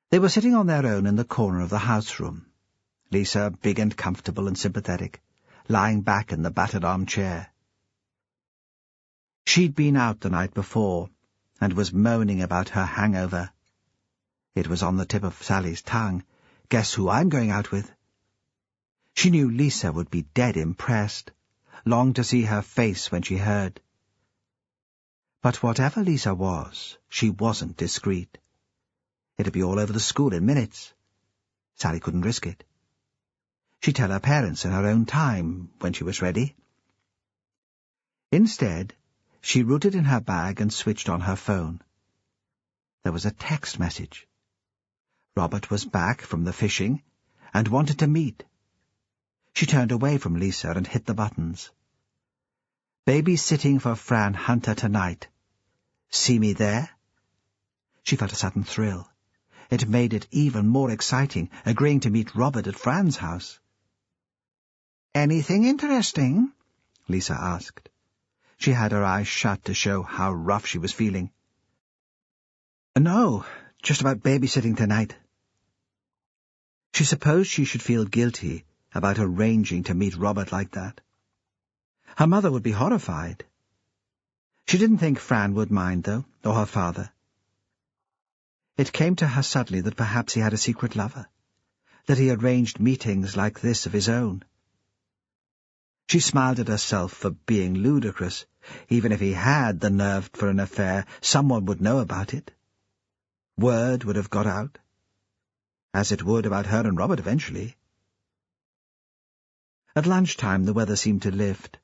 They were sitting on their own in the corner of the house room, Lisa big and comfortable and sympathetic, lying back in the battered armchair. She'd been out the night before, and was moaning about her hangover. It was on the tip of Sally's tongue. "Guess who I'm going out with?" She knew Lisa would be dead impressed, longed to see her face when she heard. But whatever Lisa was, she wasn't discreet. It'd be all over the school in minutes. Sally couldn't risk it. She'd tell her parents in her own time, when she was ready. Instead, she rooted in her bag and switched on her phone. There was a text message. Robert was back from the fishing and wanted to meet. She turned away from Lisa and hit the buttons. "Babysitting for Fran Hunter tonight. See me there?" She felt a sudden thrill. It made it even more exciting, agreeing to meet Robert at Fran's house. "Anything interesting?" Lisa asked. She had her eyes shut to show how rough she was feeling. "No, just about babysitting tonight." She supposed she should feel guilty about arranging to meet Robert like that. Her mother would be horrified. She didn't think Fran would mind, though, or her father. It came to her suddenly that perhaps he had a secret lover, that he arranged meetings like this of his own. She smiled at herself for being ludicrous. Even if he had the nerve for an affair, someone would know about it. Word would have got out, as it would about her and Robert eventually. At lunchtime the weather seemed to lift,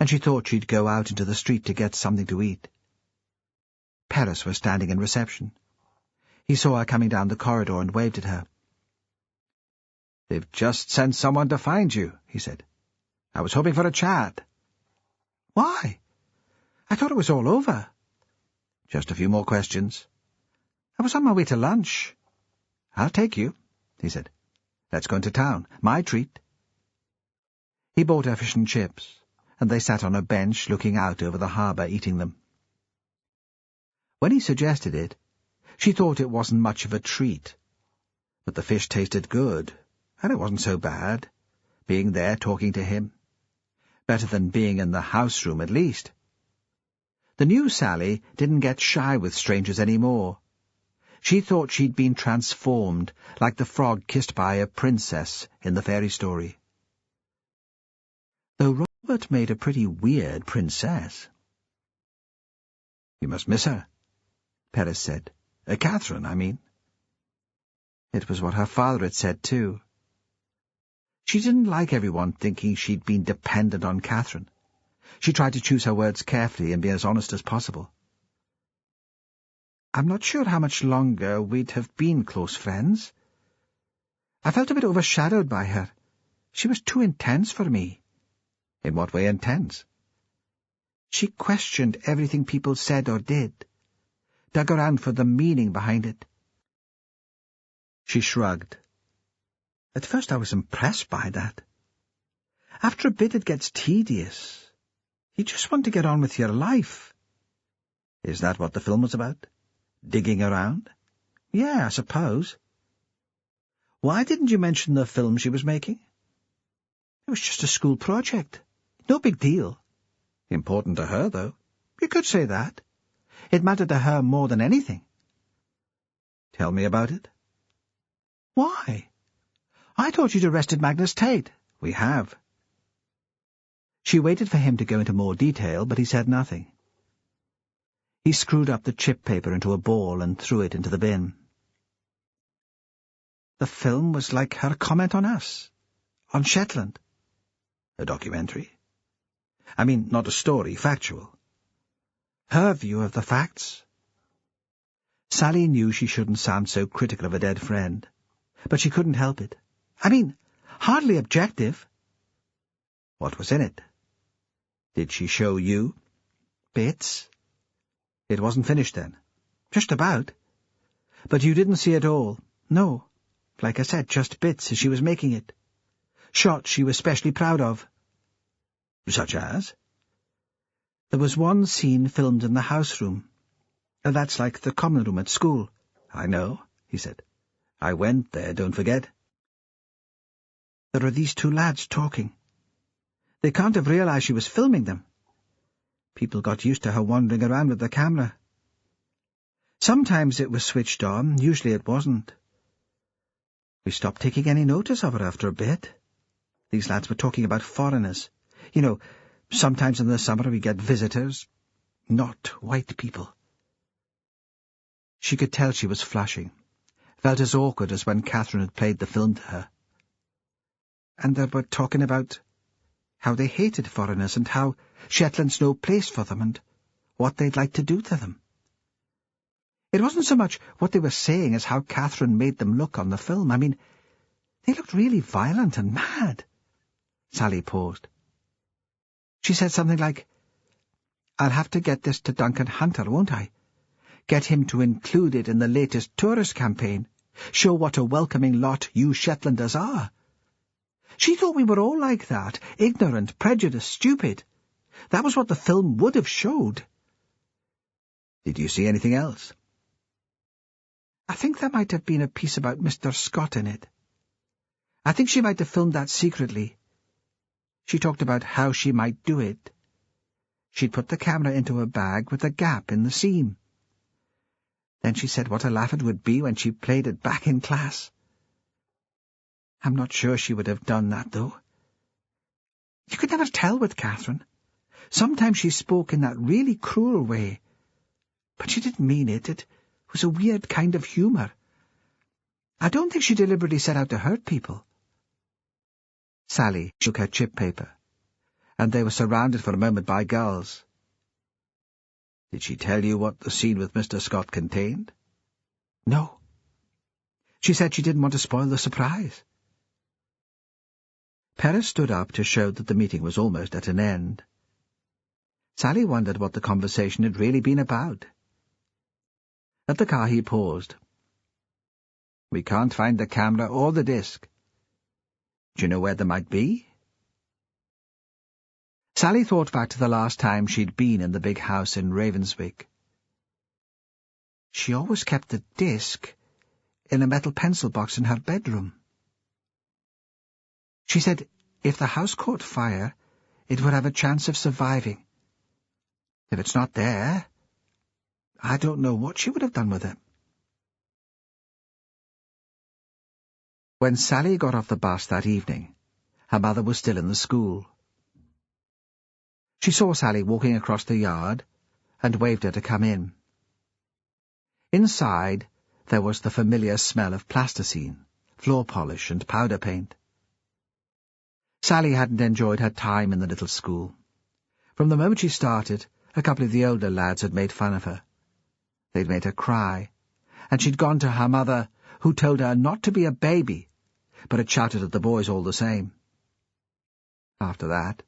and she thought she'd go out into the street to get something to eat. Perez was standing in reception. He saw her coming down the corridor and waved at her. "They've just sent someone to find you," he said. I was hoping for a chat. Why? I thought it was all over. Just a few more questions. I was on my way to lunch. I'll take you, he said. Let's go into town. My treat. He bought her fish and chips, and they sat on a bench looking out over the harbour eating them. When he suggested it, she thought it wasn't much of a treat. But the fish tasted good, and it wasn't so bad, being there talking to him. Better than being in the house room, at least. The new Sally didn't get shy with strangers any more. She thought she'd been transformed, like the frog kissed by a princess in the fairy story. Though Robert made a pretty weird princess. You must miss her, Perez said. Catherine, I mean. It was what her father had said, too. She didn't like everyone thinking she'd been dependent on Catherine. She tried to choose her words carefully and be as honest as possible. I'm not sure how much longer we'd have been close friends. I felt a bit overshadowed by her. She was too intense for me. In what way intense? She questioned everything people said or did, dug around for the meaning behind it. She shrugged. At first I was impressed by that. After a bit it gets tedious. You just want to get on with your life. Is that what the film was about? Digging around? Yeah, I suppose. Why didn't you mention the film she was making? It was just a school project. No big deal. Important to her, though. You could say that. It mattered to her more than anything. Tell me about it. Why? I thought you'd arrested Magnus Tate. We have. She waited for him to go into more detail, but he said nothing. He screwed up the chip paper into a ball and threw it into the bin. The film was like her comment on us, on Shetland. A documentary? I mean, not a story, factual. Her view of the facts. Sally knew she shouldn't sound so critical of a dead friend, but she couldn't help it. I mean, hardly objective. What was in it? Did she show you? Bits? It wasn't finished then. Just about. But you didn't see it all. No. Like I said, just bits as she was making it. Shots she was specially proud of. Such as? There was one scene filmed in the house room. That's like the common room at school. I know, he said. I went there, don't forget. There are these two lads talking. They can't have realized she was filming them. People got used to her wandering around with the camera. Sometimes it was switched on, usually it wasn't. We stopped taking any notice of her after a bit. These lads were talking about foreigners. You know, sometimes in the summer we get visitors, not white people. She could tell she was flushing, felt as awkward as when Catherine had played the film to her. And they were talking about how they hated foreigners and how Shetland's no place for them and what they'd like to do to them. It wasn't so much what they were saying as how Catherine made them look on the film. I mean, they looked really violent and mad. Sally paused. She said something like, I'll have to get this to Duncan Hunter, won't I? Get him to include it in the latest tourist campaign. Show what a welcoming lot you Shetlanders are. She thought we were all like that, ignorant, prejudiced, stupid. That was what the film would have showed. Did you see anything else? I think there might have been a piece about Mr. Scott in it. I think she might have filmed that secretly. She talked about how she might do it. She'd put the camera into a bag with a gap in the seam. Then she said what a laugh it would be when she played it back in class. I'm not sure she would have done that, though. You could never tell with Catherine. Sometimes she spoke in that really cruel way. But she didn't mean it. It was a weird kind of humour. I don't think she deliberately set out to hurt people. Sally shook her chip paper, and they were surrounded for a moment by girls. Did she tell you what the scene with Mr. Scott contained? No. She said she didn't want to spoil the surprise. Perez stood up to show that the meeting was almost at an end. Sally wondered what the conversation had really been about. At the car he paused. "We can't find the camera or the disc. Do you know where they might be?" Sally thought back to the last time she'd been in the big house in Ravenswick. She always kept the disc in a metal pencil box in her bedroom. She said if the house caught fire, it would have a chance of surviving. If it's not there, I don't know what she would have done with it. When Sally got off the bus that evening, her mother was still in the school. She saw Sally walking across the yard and waved her to come in. Inside, there was the familiar smell of plasticine, floor polish and powder paint. Sally hadn't enjoyed her time in the little school. From the moment she started, a couple of the older lads had made fun of her. They'd made her cry, and she'd gone to her mother, who told her not to be a baby, but had shouted at the boys all the same. After that,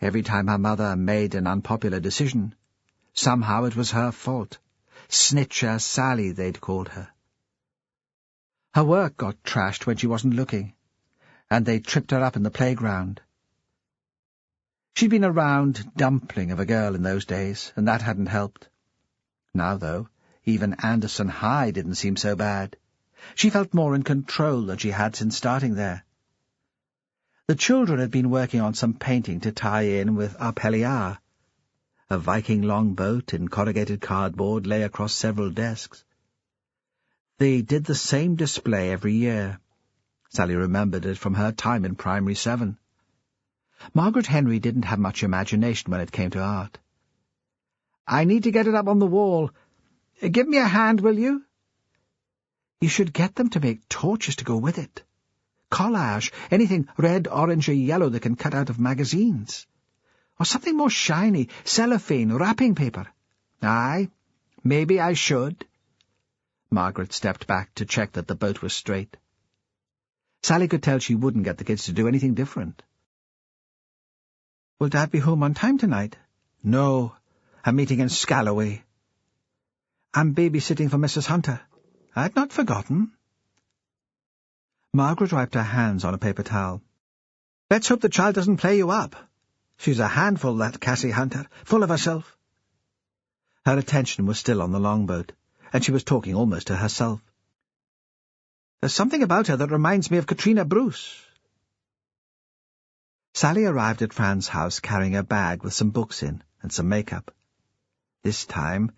every time her mother made an unpopular decision, somehow it was her fault. Snitcher Sally, they'd called her. Her work got trashed when she wasn't looking, and they tripped her up in the playground. She'd been a round dumpling of a girl in those days, and that hadn't helped. Now, though, even Anderson High didn't seem so bad. She felt more in control than she had since starting there. The children had been working on some painting to tie in with Apeliar. A Viking longboat in corrugated cardboard lay across several desks. They did the same display every year. Sally remembered it from her time in Primary 7. Margaret Henry didn't have much imagination when it came to art. "I need to get it up on the wall. Give me a hand, will you?" "You should get them to make torches to go with it. Collage, anything red, orange or yellow that can cut out of magazines. Or something more shiny, cellophane, wrapping paper." "Aye, maybe I should." Margaret stepped back to check that the boat was straight. Sally could tell she wouldn't get the kids to do anything different. "Will Dad be home on time tonight?" "No, I'm meeting in Scalloway." "I'm babysitting for Mrs. Hunter. I'd not forgotten." Margaret wiped her hands on a paper towel. "Let's hope the child doesn't play you up. She's a handful, that Cassie Hunter, full of herself." Her attention was still on the longboat, and she was talking almost to herself. "There's something about her that reminds me of Katrina Bruce." Sally arrived at Fran's house carrying a bag with some books in and some makeup. This time,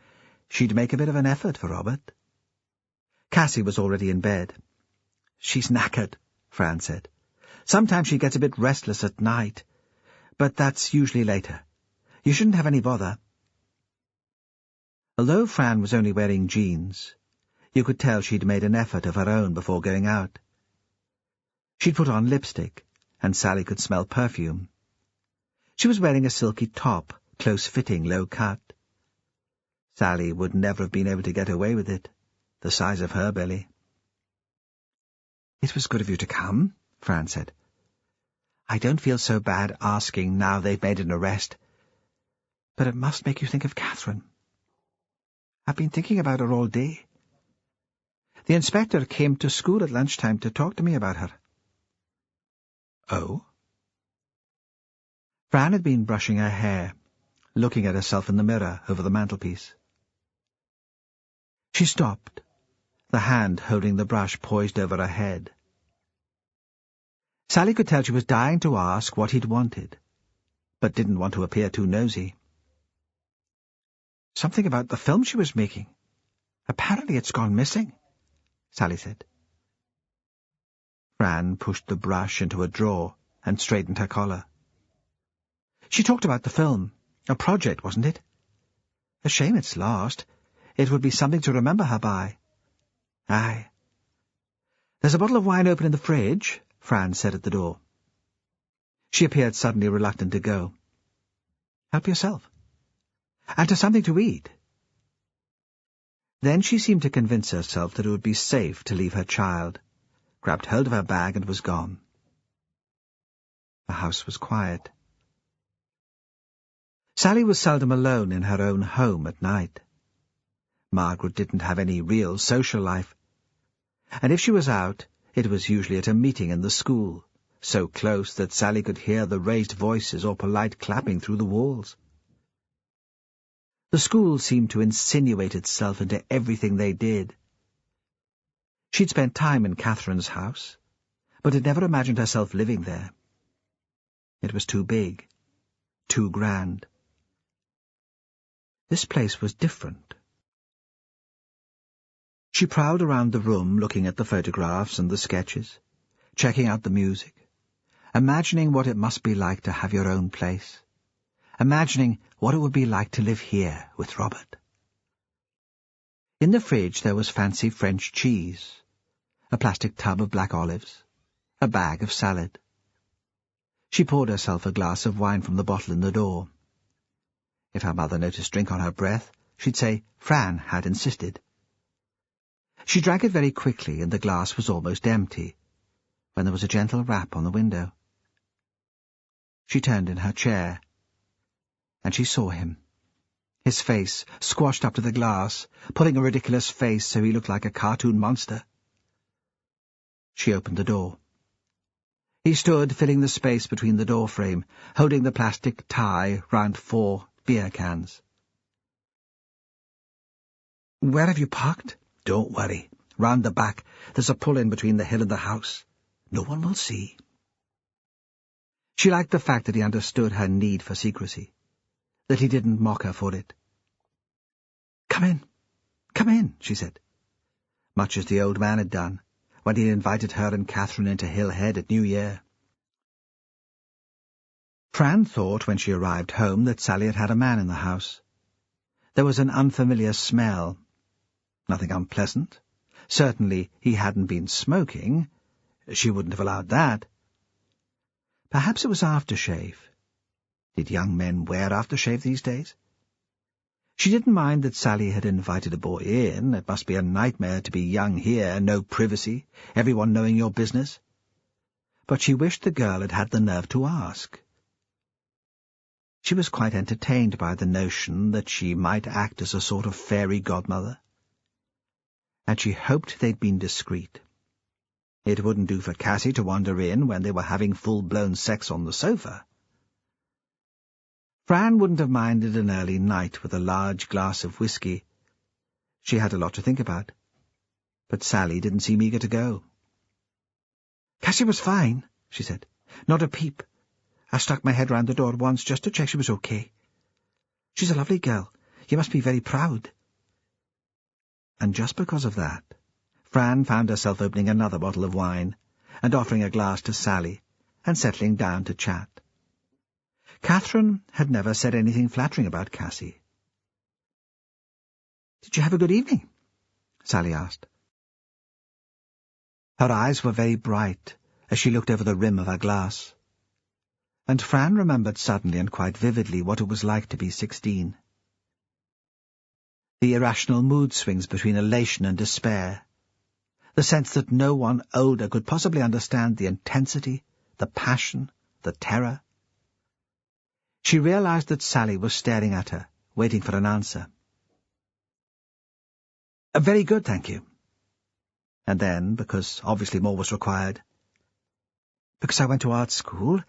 she'd make a bit of an effort for Robert. Cassie was already in bed. "She's knackered," Fran said. "Sometimes she gets a bit restless at night, but that's usually later. You shouldn't have any bother." Although Fran was only wearing jeans, you could tell she'd made an effort of her own before going out. She'd put on lipstick, and Sally could smell perfume. She was wearing a silky top, close-fitting, low-cut. Sally would never have been able to get away with it, the size of her belly. "It was good of you to come," Fran said. "I don't feel so bad asking now they've made an arrest, but it must make you think of Catherine. I've been thinking about her all day. The inspector came to school at lunchtime to talk to me about her." "Oh?" Fran had been brushing her hair, looking at herself in the mirror over the mantelpiece. She stopped, the hand holding the brush poised over her head. Sally could tell she was dying to ask what he'd wanted, but didn't want to appear too nosy. "Something about the film she was making. Apparently it's gone missing," Sally said. Fran pushed the brush into a drawer and straightened her collar. "She talked about the film. A project, wasn't it? A shame it's lost. It would be something to remember her by." "Aye." "There's a bottle of wine open in the fridge," Fran said at the door. She appeared suddenly reluctant to go. "Help yourself. And to something to eat." Then she seemed to convince herself that it would be safe to leave her child, grabbed hold of her bag and was gone. The house was quiet. Sally was seldom alone in her own home at night. Margaret didn't have any real social life, and if she was out, it was usually at a meeting in the school, so close that Sally could hear the raised voices or polite clapping through the walls. The school seemed to insinuate itself into everything they did. She'd spent time in Catherine's house, but had never imagined herself living there. It was too big, too grand. This place was different. She prowled around the room, looking at the photographs and the sketches, checking out the music, imagining what it must be like to have your own place, imagining what it would be like to live here with Robert. In the fridge there was fancy French cheese, a plastic tub of black olives, a bag of salad. She poured herself a glass of wine from the bottle in the door. If her mother noticed drink on her breath, she'd say Fran had insisted. She drank it very quickly, and the glass was almost empty, when there was a gentle rap on the window. She turned in her chair, and she saw him. His face, squashed up to the glass, pulling a ridiculous face so he looked like a cartoon monster. She opened the door. He stood, filling the space between the door frame, holding the plastic tie round 4 beer cans. "Where have you parked?" "Don't worry. Round the back. There's a pull-in between the hill and the house. No one will see." She liked the fact that he understood her need for secrecy, that he didn't mock her for it. Come in," she said, much as the old man had done, when he invited her and Catherine into Hill Head at New Year. Fran thought when she arrived home that Sally had had a man in the house. There was an unfamiliar smell. Nothing unpleasant. Certainly he hadn't been smoking. She wouldn't have allowed that. Perhaps it was aftershave. Did young men wear aftershave these days? She didn't mind that Sally had invited a boy in. It must be a nightmare to be young here, no privacy, everyone knowing your business. But she wished the girl had had the nerve to ask. She was quite entertained by the notion that she might act as a sort of fairy godmother, and she hoped they'd been discreet. It wouldn't do for Cassie to wander in when they were having full-blown sex on the sofa. Fran wouldn't have minded an early night with a large glass of whiskey. She had a lot to think about. But Sally didn't seem eager to go. "Cassie was fine," she said. "Not a peep. I stuck my head round the door once just to check she was okay. She's a lovely girl. You must be very proud." And just because of that, Fran found herself opening another bottle of wine, and offering a glass to Sally, and settling down to chat. Catherine had never said anything flattering about Cassie. "Did you have a good evening?" Sally asked. Her eyes were very bright as she looked over the rim of her glass, and Fran remembered suddenly and quite vividly what it was like to be 16. The irrational mood swings between elation and despair, the sense that no one older could possibly understand the intensity, the passion, the terror. She realized that Sally was staring at her, waiting for an answer. "Very good, thank you." And then, because obviously more was required, "Because I went to art school,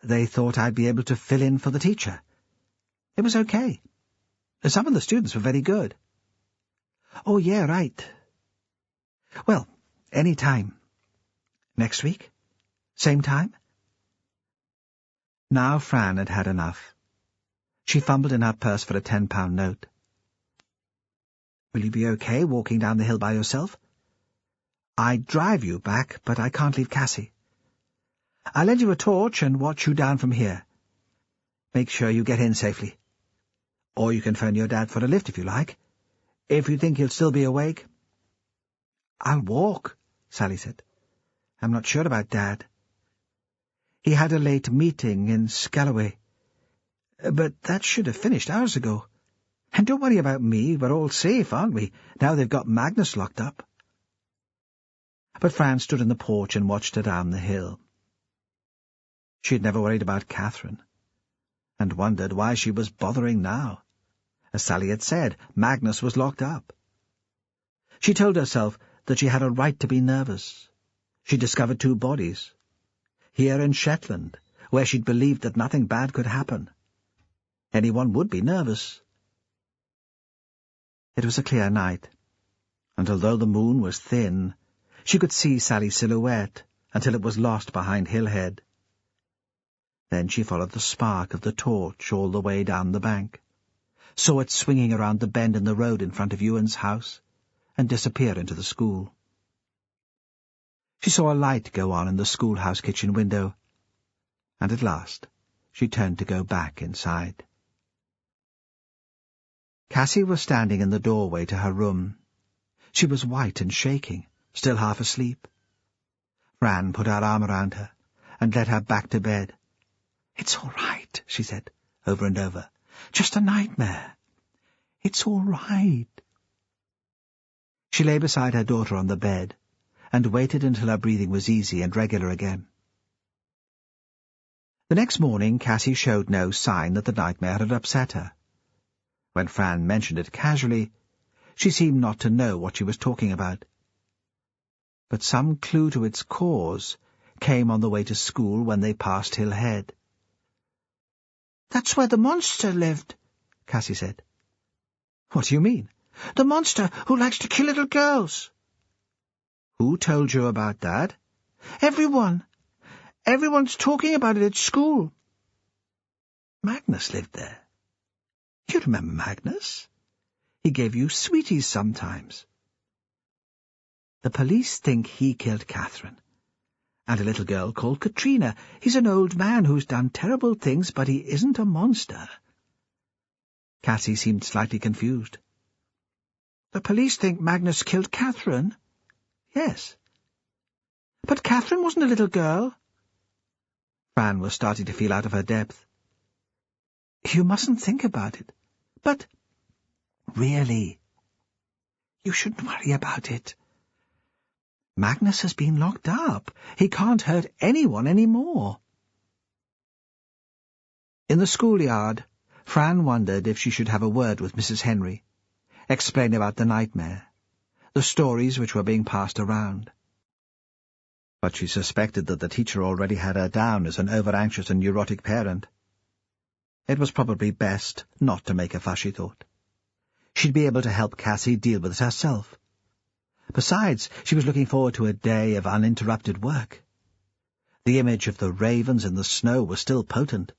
they thought I'd be able to fill in for the teacher. It was okay. Some of the students were very good." "Oh, yeah, right. Well, any time. Next week? Same time?" Now Fran had had enough. She fumbled in her purse for a £10 note. "Will you be okay walking down the hill by yourself?" "I'd drive you back, but I can't leave Cassie. I'll lend you a torch and watch you down from here. Make sure you get in safely. Or you can phone your dad for a lift if you like, if you think he'll still be awake." "I'll walk," Sally said. "I'm not sure about Dad. He had a late meeting in Scalloway. But that should have finished hours ago. And don't worry about me, we're all safe, aren't we, now they've got Magnus locked up?" But Fran stood in the porch and watched her down the hill. She had never worried about Catherine, and wondered why she was bothering now. As Sally had said, Magnus was locked up. She told herself that she had a right to be nervous. She discovered 2 bodies. Here in Shetland, where she'd believed that nothing bad could happen. Anyone would be nervous. It was a clear night, and although the moon was thin, she could see Sally's silhouette until it was lost behind Hillhead. Then she followed the spark of the torch all the way down the bank, saw it swinging around the bend in the road in front of Ewan's house, and disappear into the school. She saw a light go on in the schoolhouse kitchen window, and at last she turned to go back inside. Cassie was standing in the doorway to her room. She was white and shaking, still half asleep. Fran put her arm around her and led her back to bed. "It's all right," she said, over and over. "Just a nightmare. It's all right." She lay beside her daughter on the bed and waited until her breathing was easy and regular again. The next morning Cassie showed no sign that the nightmare had upset her. When Fran mentioned it casually, she seemed not to know what she was talking about. But some clue to its cause came on the way to school when they passed Hillhead. "That's where the monster lived," Cassie said. "What do you mean?" "The monster who likes to kill little girls." "Who told you about that?" "Everyone. Everyone's talking about it at school." "Magnus lived there. You remember Magnus? He gave you sweeties sometimes." "The police think he killed Catherine. And a little girl called Katrina. He's an old man who's done terrible things, but he isn't a monster." Cassie seemed slightly confused. "The police think Magnus killed Catherine?" "Yes." "But Catherine wasn't a little girl." Fran was starting to feel out of her depth. "You mustn't think about it." "But—" "Really, you shouldn't worry about it. Magnus has been locked up. He can't hurt anyone any more." In the schoolyard, Fran wondered if she should have a word with Mrs. Henry, explain about the nightmare, the stories which were being passed around. But she suspected that the teacher already had her down as an over-anxious and neurotic parent. It was probably best not to make a fuss, she thought. She'd be able to help Cassie deal with it herself. Besides, she was looking forward to a day of uninterrupted work. The image of the ravens in the snow was still potent,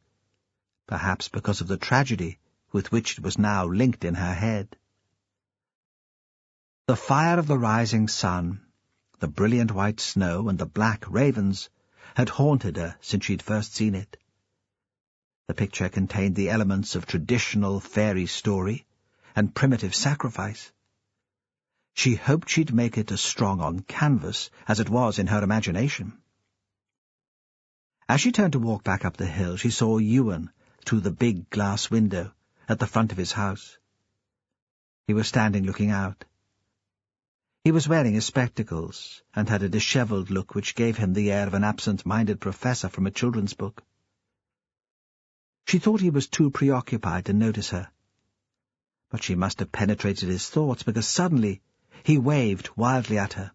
perhaps because of the tragedy with which it was now linked in her head. The fire of the rising sun, the brilliant white snow, and the black ravens had haunted her since she'd first seen it. The picture contained the elements of traditional fairy story and primitive sacrifice. She hoped she'd make it as strong on canvas as it was in her imagination. As she turned to walk back up the hill, she saw Ewan through the big glass window at the front of his house. He was standing looking out. He was wearing his spectacles and had a dishevelled look which gave him the air of an absent-minded professor from a children's book. She thought he was too preoccupied to notice her, but she must have penetrated his thoughts, because suddenly he waved wildly at her.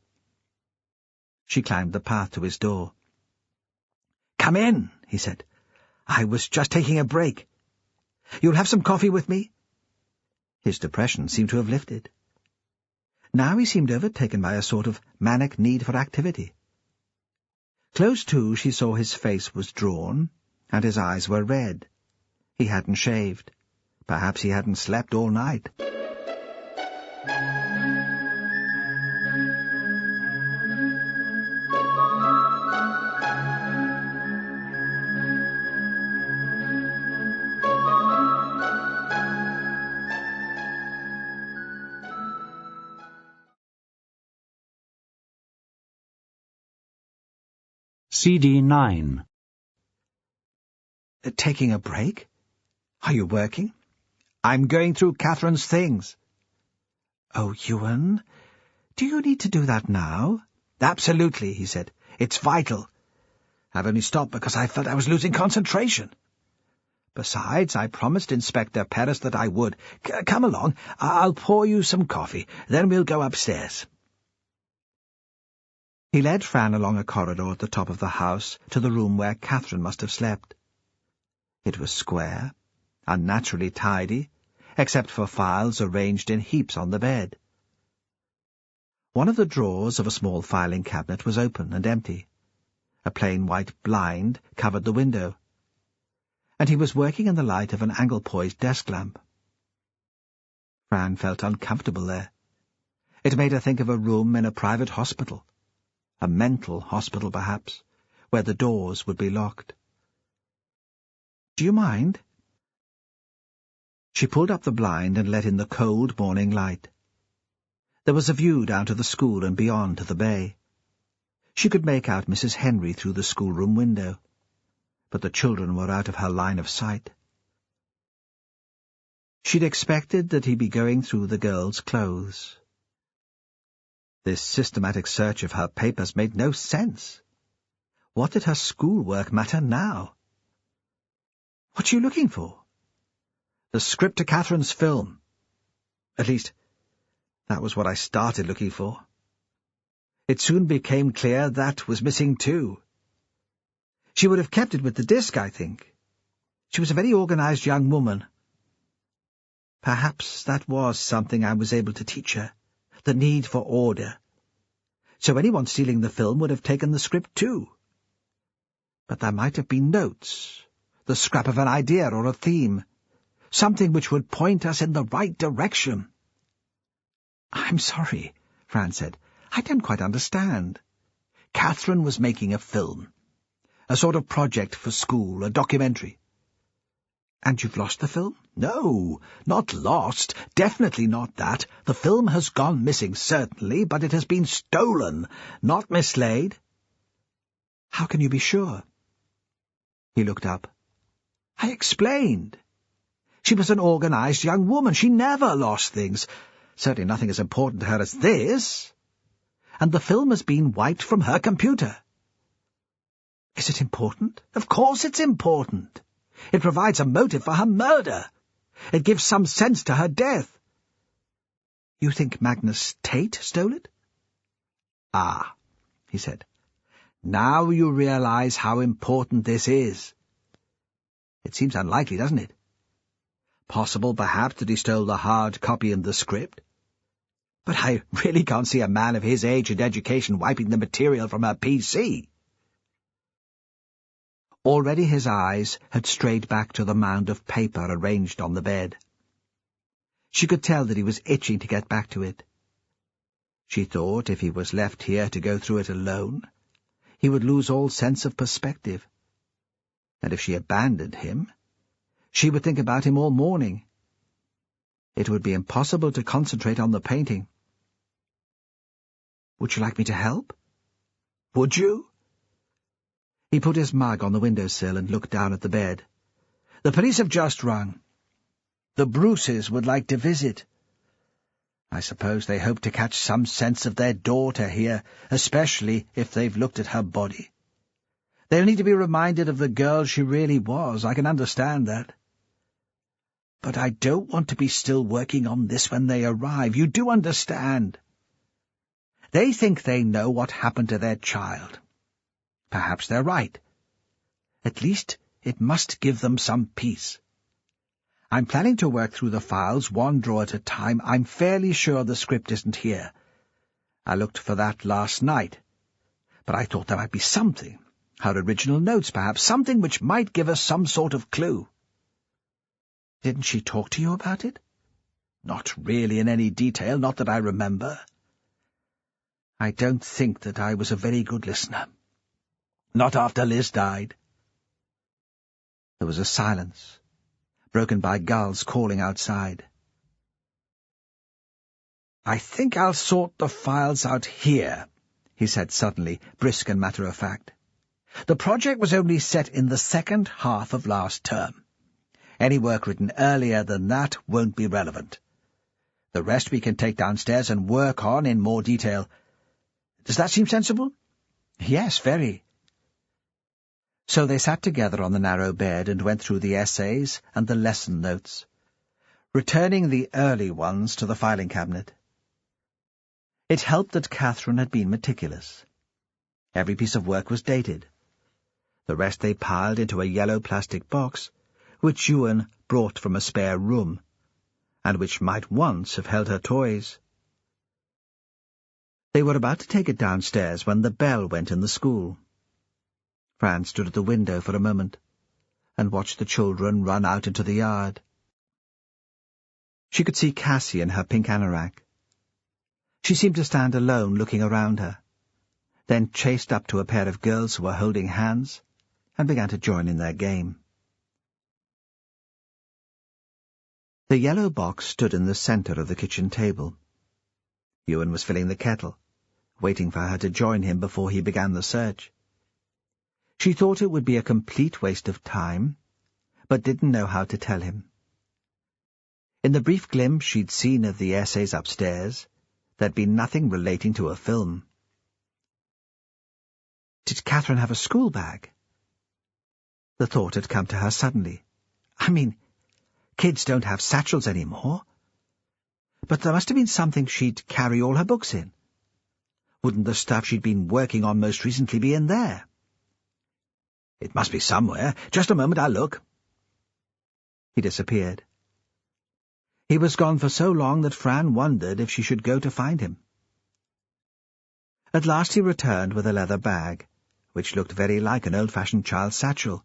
She climbed the path to his door. "Come in," he said. "I was just taking a break. You'll have some coffee with me?" His depression seemed to have lifted. Now he seemed overtaken by a sort of manic need for activity. Close to, she saw his face was drawn, and his eyes were red. He hadn't shaved. Perhaps he hadn't slept all night. CD 9. Taking a break? Are you working? I'm going through Catherine's things. Oh, Ewan, do you need to do that now? Absolutely, he said. It's vital. I've only stopped because I felt I was losing concentration. Besides, I promised Inspector Perez that I would. Come along, I'll pour you some coffee, then we'll go upstairs. He led Fran along a corridor at the top of the house to the room where Catherine must have slept. It was square, unnaturally tidy, except for files arranged in heaps on the bed. One of the drawers of a small filing cabinet was open and empty. A plain white blind covered the window, and he was working in the light of an angle-poised desk lamp. Fran felt uncomfortable there. It made her think of a room in a private hospital, a mental hospital perhaps, where the doors would be locked. "Do you mind?" She pulled up the blind and let in the cold morning light. There was a view down to the school and beyond to the bay. She could make out Mrs. Henry through the schoolroom window, but the children were out of her line of sight. She'd expected that he'd be going through the girls' clothes. This systematic search of her papers made no sense. What did her schoolwork matter now? "What are you looking for?" "The script to Catherine's film. At least, that was what I started looking for. It soon became clear that was missing too. She would have kept it with the disc, I think. She was a very organized young woman. Perhaps that was something I was able to teach her, the need for order. So anyone stealing the film would have taken the script too. But there might have been notes, the scrap of an idea or a theme, something which would point us in the right direction." "I'm sorry," Fran said. "I don't quite understand." "Catherine was making a film. A sort of project for school, a documentary." "And you've lost the film?" "No, not lost. Definitely not that. The film has gone missing, certainly, but it has been stolen, not mislaid." "How can you be sure?" He looked up. "I explained. She was an organized young woman. She never lost things. Certainly nothing as important to her as this. And the film has been wiped from her computer." "Is it important?" "Of course it's important. It provides a motive for her murder. It gives some sense to her death." "You think Magnus Tate stole it?" "Ah," he said. "Now you realize how important this is. It seems unlikely, doesn't it? Possible, perhaps, that he stole the hard copy and the script. But I really can't see a man of his age and education wiping the material from her PC." Already his eyes had strayed back to the mound of paper arranged on the bed. She could tell that he was itching to get back to it. She thought if he was left here to go through it alone, he would lose all sense of perspective. And if she abandoned him, she would think about him all morning. It would be impossible to concentrate on the painting. "Would you like me to help?" "Would you?" He put his mug on the windowsill and looked down at the bed. "The police have just rung. The Bruces would like to visit. I suppose they hope to catch some sense of their daughter here, especially if they've looked at her body. They'll need to be reminded of the girl she really was. I can understand that. But I don't want to be still working on this when they arrive. You do understand. They think they know what happened to their child. Perhaps they're right. At least it must give them some peace. I'm planning to work through the files one drawer at a time. I'm fairly sure the script isn't here. I looked for that last night, but I thought there might be something. Her original notes, perhaps, something which might give us some sort of clue." "Didn't she talk to you about it?" "Not really in any detail, not that I remember. I don't think that I was a very good listener. Not after Liz died." There was a silence, broken by gulls calling outside. "I think I'll sort the files out here," he said suddenly, brisk and matter-of-fact. "The project was only set in the second half of last term. Any work written earlier than that won't be relevant. The rest we can take downstairs and work on in more detail. Does that seem sensible?" "Yes, very." So they sat together on the narrow bed and went through the essays and the lesson notes, returning the early ones to the filing cabinet. It helped that Catherine had been meticulous. Every piece of work was dated. The rest they piled into a yellow plastic box, which Ewan brought from a spare room, and which might once have held her toys. They were about to take it downstairs when the bell went in the school. Fran stood at the window for a moment and watched the children run out into the yard. She could see Cassie in her pink anorak. She seemed to stand alone looking around her, then chased up to a pair of girls who were holding hands and began to join in their game. The yellow box stood in the centre of the kitchen table. Ewan was filling the kettle, waiting for her to join him before he began the search. She thought it would be a complete waste of time, but didn't know how to tell him. In the brief glimpse she'd seen of the essays upstairs, there'd been nothing relating to a film. Did Catherine have a school bag? The thought had come to her suddenly. I mean, kids don't have satchels anymore. But there must have been something she'd carry all her books in. Wouldn't the stuff she'd been working on most recently be in there? It must be somewhere. Just a moment, I'll look. He disappeared. He was gone for so long that Fran wondered if she should go to find him. At last he returned with a leather bag, which looked very like an old-fashioned child's satchel,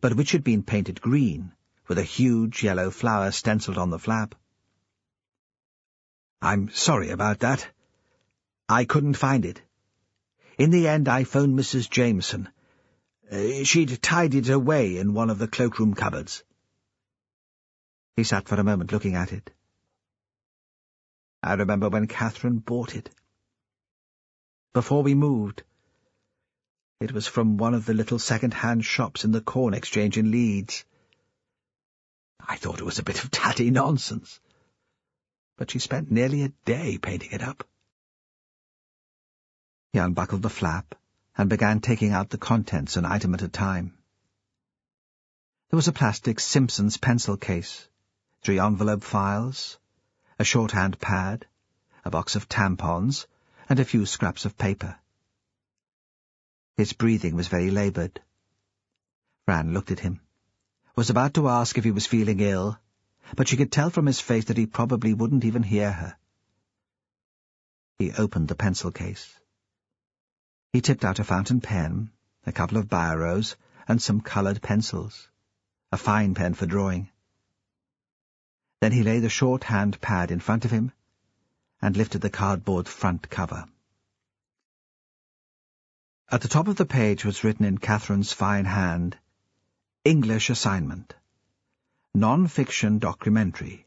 but which had been painted green, with a huge yellow flower stencilled on the flap. "I'm sorry about that. I couldn't find it. In the end I phoned Mrs. Jameson. She'd tied it away in one of the cloakroom cupboards." He sat for a moment looking at it. "I remember when Catherine bought it. Before we moved. It was from one of the little second-hand shops in the Corn Exchange in Leeds. I thought it was a bit of tatty nonsense. But she spent nearly a day painting it up." He unbuckled the flap and began taking out the contents an item at a time. There was a plastic Simpson's pencil case, 3 envelope files, a shorthand pad, a box of tampons, and a few scraps of paper. His breathing was very laboured. Fran looked at him, was about to ask if he was feeling ill, but she could tell from his face that he probably wouldn't even hear her. He opened the pencil case. He tipped out a fountain pen, a couple of biros, and some coloured pencils, a fine pen for drawing. Then he laid the shorthand pad in front of him and lifted the cardboard front cover. At the top of the page was written in Catherine's fine hand, "English assignment. Non-fiction documentary.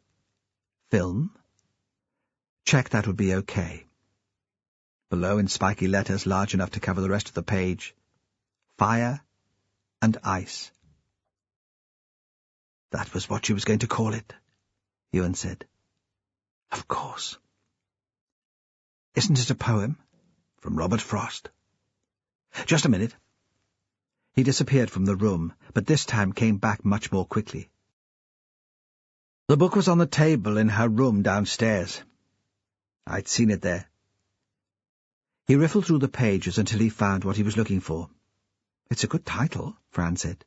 Film? Check that would be okay." Below, in spiky letters large enough to cover the rest of the page, "Fire and Ice." That was what she was going to call it, Ewan said. Of course. Isn't it a poem? From Robert Frost. Just a minute. He disappeared from the room, but this time came back much more quickly. The book was on the table in her room downstairs. I'd seen it there. He riffled through the pages until he found what he was looking for. "It's a good title," Fran said.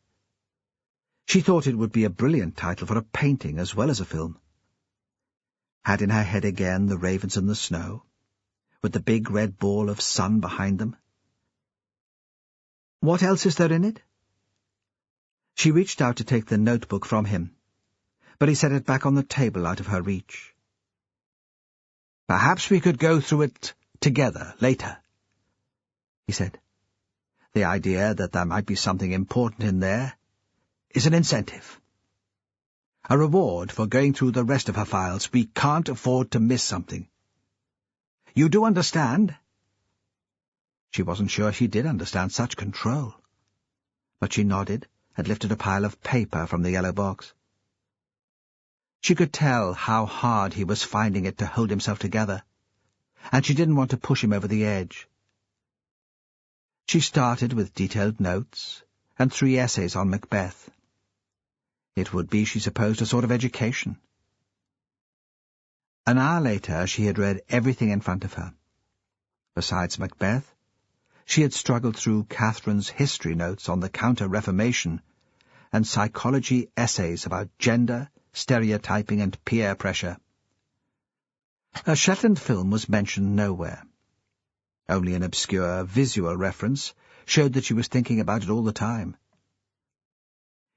She thought it would be a brilliant title for a painting as well as a film. Had in her head again the ravens in the snow, with the big red ball of sun behind them. "What else is there in it?" She reached out to take the notebook from him, but he set it back on the table out of her reach. "Perhaps we could go through it together later," he said. "The idea that there might be something important in there is an incentive. A reward for going through the rest of her files. We can't afford to miss something. You do understand?" She wasn't sure she did understand such control, but she nodded and lifted a pile of paper from the yellow box. She could tell how hard he was finding it to hold himself together, and she didn't want to push him over the edge. She started with detailed notes, and 3 essays on Macbeth. It would be, she supposed, a sort of education. An hour later she had read everything in front of her. Besides Macbeth, she had struggled through Catherine's history notes on the Counter-Reformation and psychology essays about gender, stereotyping and peer pressure. A Shetland film was mentioned nowhere. Only an obscure visual reference showed that she was thinking about it all the time.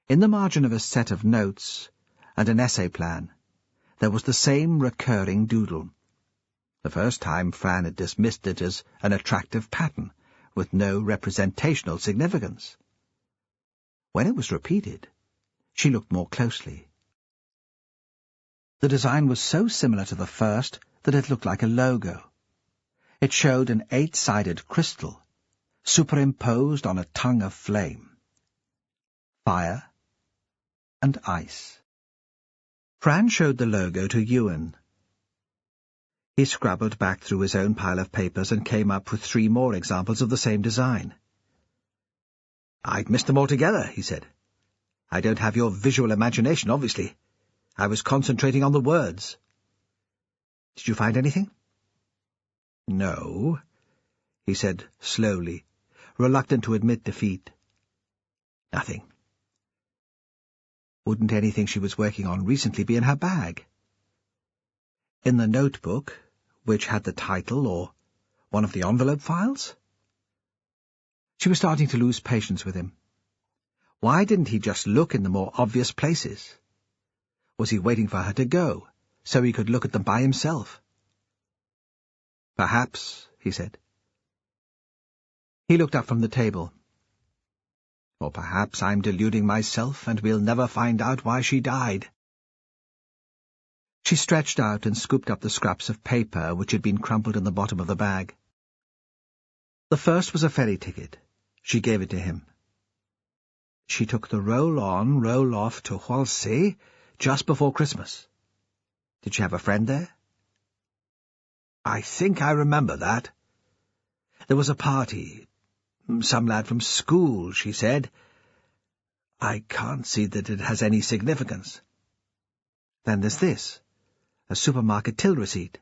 In the margin of a set of notes and an essay plan, there was the same recurring doodle. The first time Fran had dismissed it as an attractive pattern, with no representational significance. When it was repeated, she looked more closely. The design was so similar to the first that it looked like a logo. It showed an 8-sided crystal, superimposed on a tongue of flame. Fire and ice. Fran showed the logo to Ewan. He scrabbled back through his own pile of papers and came up with 3 more examples of the same design. "I'd missed them altogether," he said. "I don't have your visual imagination, obviously. I was concentrating on the words." "Did you find anything?" "No," he said slowly, reluctant to admit defeat. "Nothing." Wouldn't anything she was working on recently be in her bag? In the notebook, which had the title, or one of the envelope files? She was starting to lose patience with him. Why didn't he just look in the more obvious places? Was he waiting for her to go, so he could look at them by himself? "Perhaps," he said. He looked up from the table. "Or perhaps I'm deluding myself, and we'll never find out why she died." She stretched out and scooped up the scraps of paper which had been crumpled in the bottom of the bag. The first was a ferry ticket. She gave it to him. She took the roll-on, roll-off to Hualsey just before Christmas. Did she have a friend there? "I think I remember that. There was a party. Some lad from school, she said. I can't see that it has any significance." "Then there's this, a supermarket till receipt."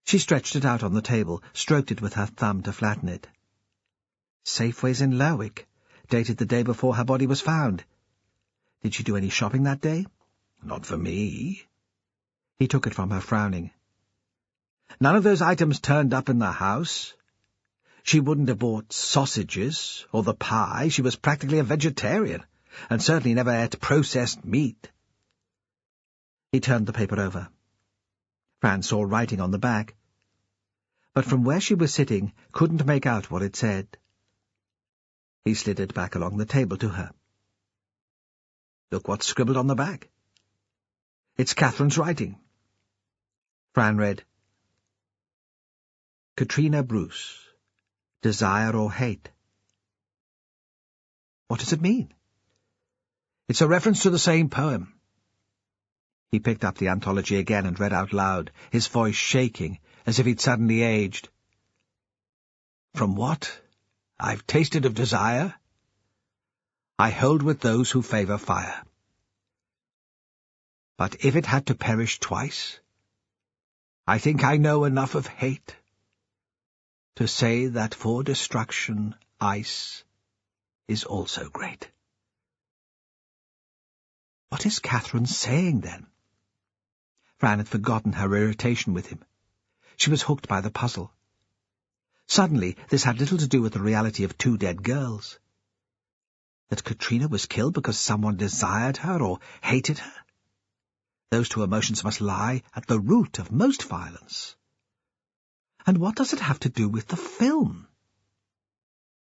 She stretched it out on the table, stroked it with her thumb to flatten it. "Safeways in Lerwick, dated the day before her body was found. Did she do any shopping that day?" "Not for me." He took it from her, frowning. "None of those items turned up in the house. She wouldn't have bought sausages or the pie. She was practically a vegetarian, and certainly never ate processed meat." He turned the paper over. Fran saw writing on the back, but from where she was sitting couldn't make out what it said. He slid it back along the table to her. "Look what's scribbled on the back. It's Catherine's writing." Fran read, "Katrina Bruce, desire or hate." "What does it mean?" "It's a reference to the same poem." He picked up the anthology again and read out loud, his voice shaking, as if he'd suddenly aged. "From what I've tasted of desire, I hold with those who favour fire. But if it had to perish twice, I think I know enough of hate to say that for destruction ice is also great." What is Catherine saying, then? Fran had forgotten her irritation with him. She was hooked by the puzzle. Suddenly, this had little to do with the reality of 2 dead girls. That Katrina was killed because someone desired her or hated her? Those 2 emotions must lie at the root of most violence. And what does it have to do with the film?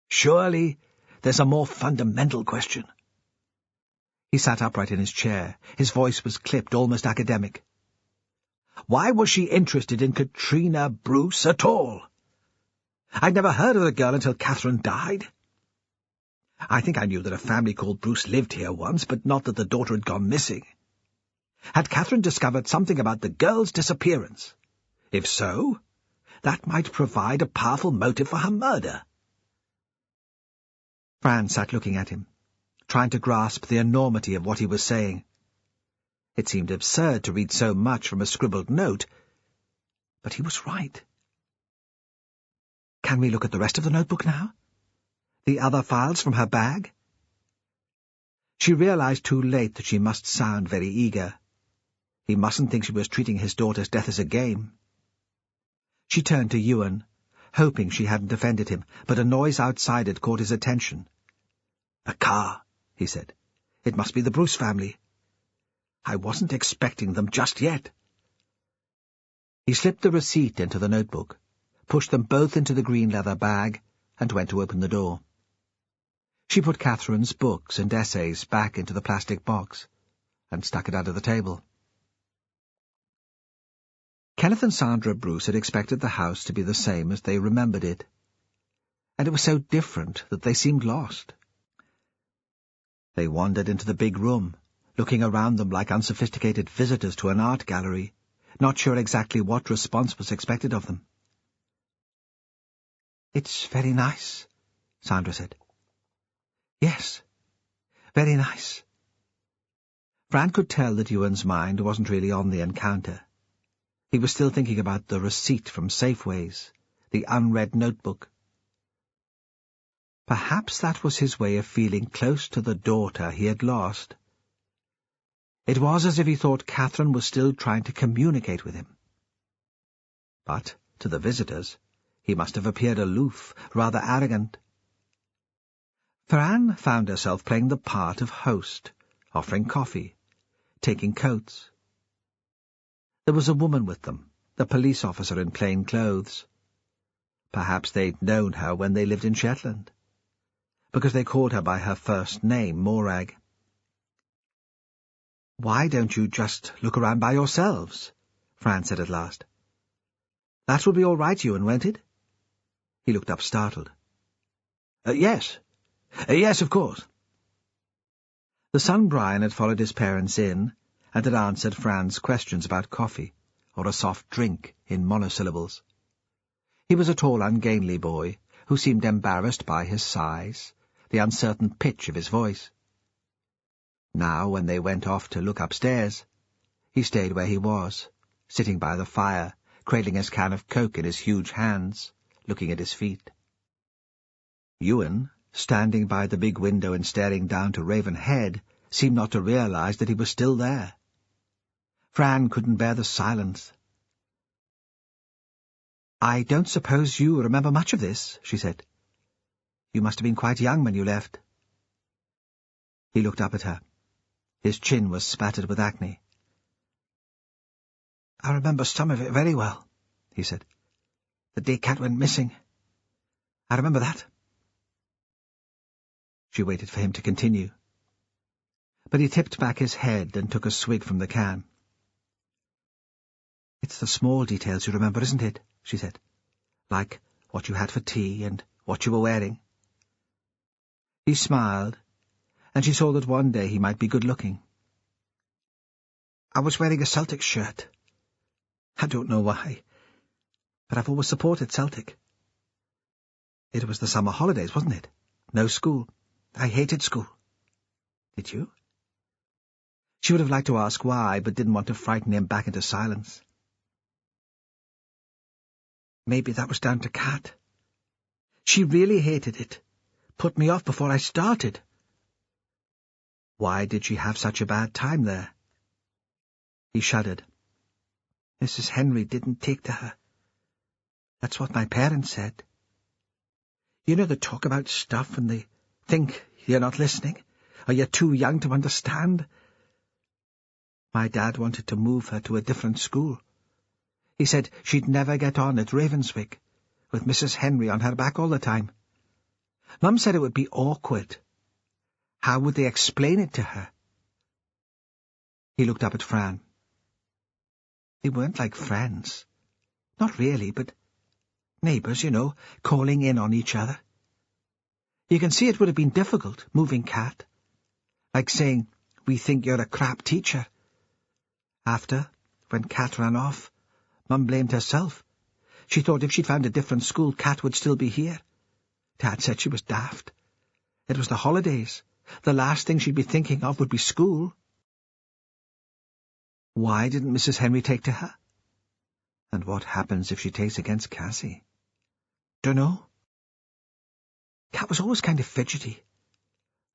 Surely there's a more fundamental question. He sat upright in his chair. His voice was clipped, almost academic. Why was she interested in Katrina Bruce at all? I'd never heard of the girl until Catherine died. I think I knew that a family called Bruce lived here once, but not that the daughter had gone missing. Had Catherine discovered something about the girl's disappearance? If so, that might provide a powerful motive for her murder. Fran sat looking at him, trying to grasp the enormity of what he was saying. It seemed absurd to read so much from a scribbled note, but he was right. "Can we look at the rest of the notebook now? The other files from her bag?" She realized too late that she must sound very eager. He mustn't think she was treating his daughter's death as a game. She turned to Ewan, hoping she hadn't offended him, but a noise outside had caught his attention. "A car," he said. "It must be the Bruce family. I wasn't expecting them just yet." He slipped the receipt into the notebook, pushed them both into the green leather bag, and went to open the door. She put Catherine's books and essays back into the plastic box, and stuck it under the table. Kenneth and Sandra Bruce had expected the house to be the same as they remembered it, and it was so different that they seemed lost. They wandered into the big room, looking around them like unsophisticated visitors to an art gallery, not sure exactly what response was expected of them. "It's very nice," Sandra said. "Yes, very nice." Fran could tell that Ewan's mind wasn't really on the encounter. He was still thinking about the receipt from Safeways, the unread notebook. Perhaps that was his way of feeling close to the daughter he had lost. It was as if he thought Catherine was still trying to communicate with him. But, to the visitors, he must have appeared aloof, rather arrogant. Fran found herself playing the part of host, offering coffee, taking coats. There was a woman with them, the police officer in plain clothes. Perhaps they'd known her when they lived in Shetland, because they called her by her first name, Morag. "Why don't you just look around by yourselves?" Fran said at last. "That will be all right, Ewan, won't it?" He looked up startled. Yes. Yes, of course." The son Brian had followed his parents in, and had answered Fran's questions about coffee, or a soft drink, in monosyllables. He was a tall, ungainly boy, who seemed embarrassed by his size, the uncertain pitch of his voice. Now, when they went off to look upstairs, he stayed where he was, sitting by the fire, cradling his can of Coke in his huge hands, looking at his feet. Ewan, standing by the big window and staring down to Ravenhead, seemed not to realize that he was still there. Fran couldn't bear the silence. "I don't suppose you remember much of this," she said. "You must have been quite young when you left." He looked up at her. His chin was spattered with acne. "I remember some of it very well," he said. "The day Cat went missing. I remember that." She waited for him to continue, but he tipped back his head and took a swig from the can. "It's the small details you remember, isn't it?" she said. "Like what you had for tea and what you were wearing." He smiled, and she saw that one day he might be good-looking. "I was wearing a Celtic shirt. I don't know why, but I've always supported Celtic. It was the summer holidays, wasn't it? No school. I hated school." "Did you?" She would have liked to ask why, but didn't want to frighten him back into silence. "Maybe that was down to Cat. She really hated it. Put me off before I started." "Why did she have such a bad time there?" He shuddered. "Mrs. Henry didn't take to her. That's what my parents said. You know, they talk about stuff and they think you're not listening, or you're too young to understand. My dad wanted to move her to a different school. He said she'd never get on at Ravenswick, with Mrs. Henry on her back all the time. Mum said it would be awkward. How would they explain it to her?" He looked up at Fran. They weren't like friends. Not really, but neighbours, you know, calling in on each other. You can see it would have been difficult, moving Cat. Like saying, "We think you're a crap teacher." After, when Cat ran off, Mum blamed herself. She thought if she'd found a different school, Cat would still be here. Dad said she was daft. It was the holidays. The last thing she'd be thinking of would be school. Why didn't Mrs. Henry take to her? And what happens if she takes against Cassie? Dunno. Cat was always kind of fidgety.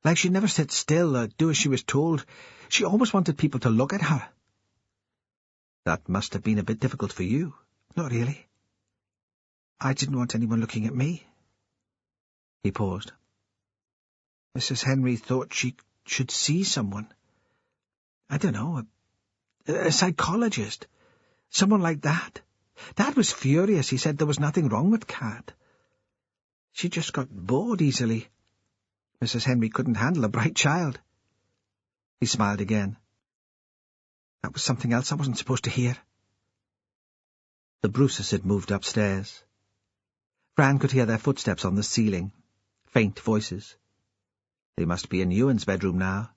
Like she'd never sit still or do as she was told. She always wanted people to look at her. That must have been a bit difficult for you. Not really. I didn't want anyone looking at me. He paused. Mrs. Henry thought she should see someone. I don't know, a psychologist. Someone like that. Dad was furious. He said there was nothing wrong with Cat. She just got bored easily. Mrs. Henry couldn't handle a bright child. He smiled again. That was something else I wasn't supposed to hear. The Bruces had moved upstairs. Fran could hear their footsteps on the ceiling, faint voices. They must be in Ewan's bedroom now,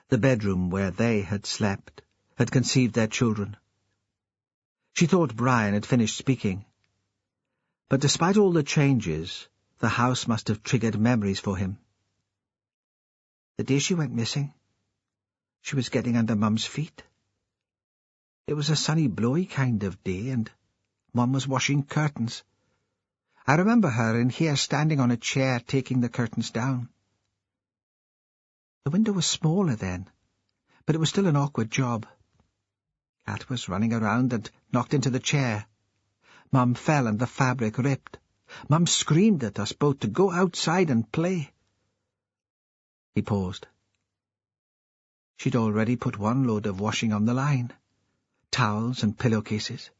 the bedroom where they had slept, had conceived their children. She thought Brian had finished speaking. But despite all the changes, the house must have triggered memories for him. The day she went missing, she was getting under Mum's feet. It was a sunny, blowy kind of day, and Mum was washing curtains. I remember her in here standing on a chair taking the curtains down. The window was smaller then, but it was still an awkward job. Cat was running around and knocked into the chair. Mum fell and the fabric ripped. Mum screamed at us both to go outside and play. He paused. She'd already put one load of washing on the line. Towels and pillowcases.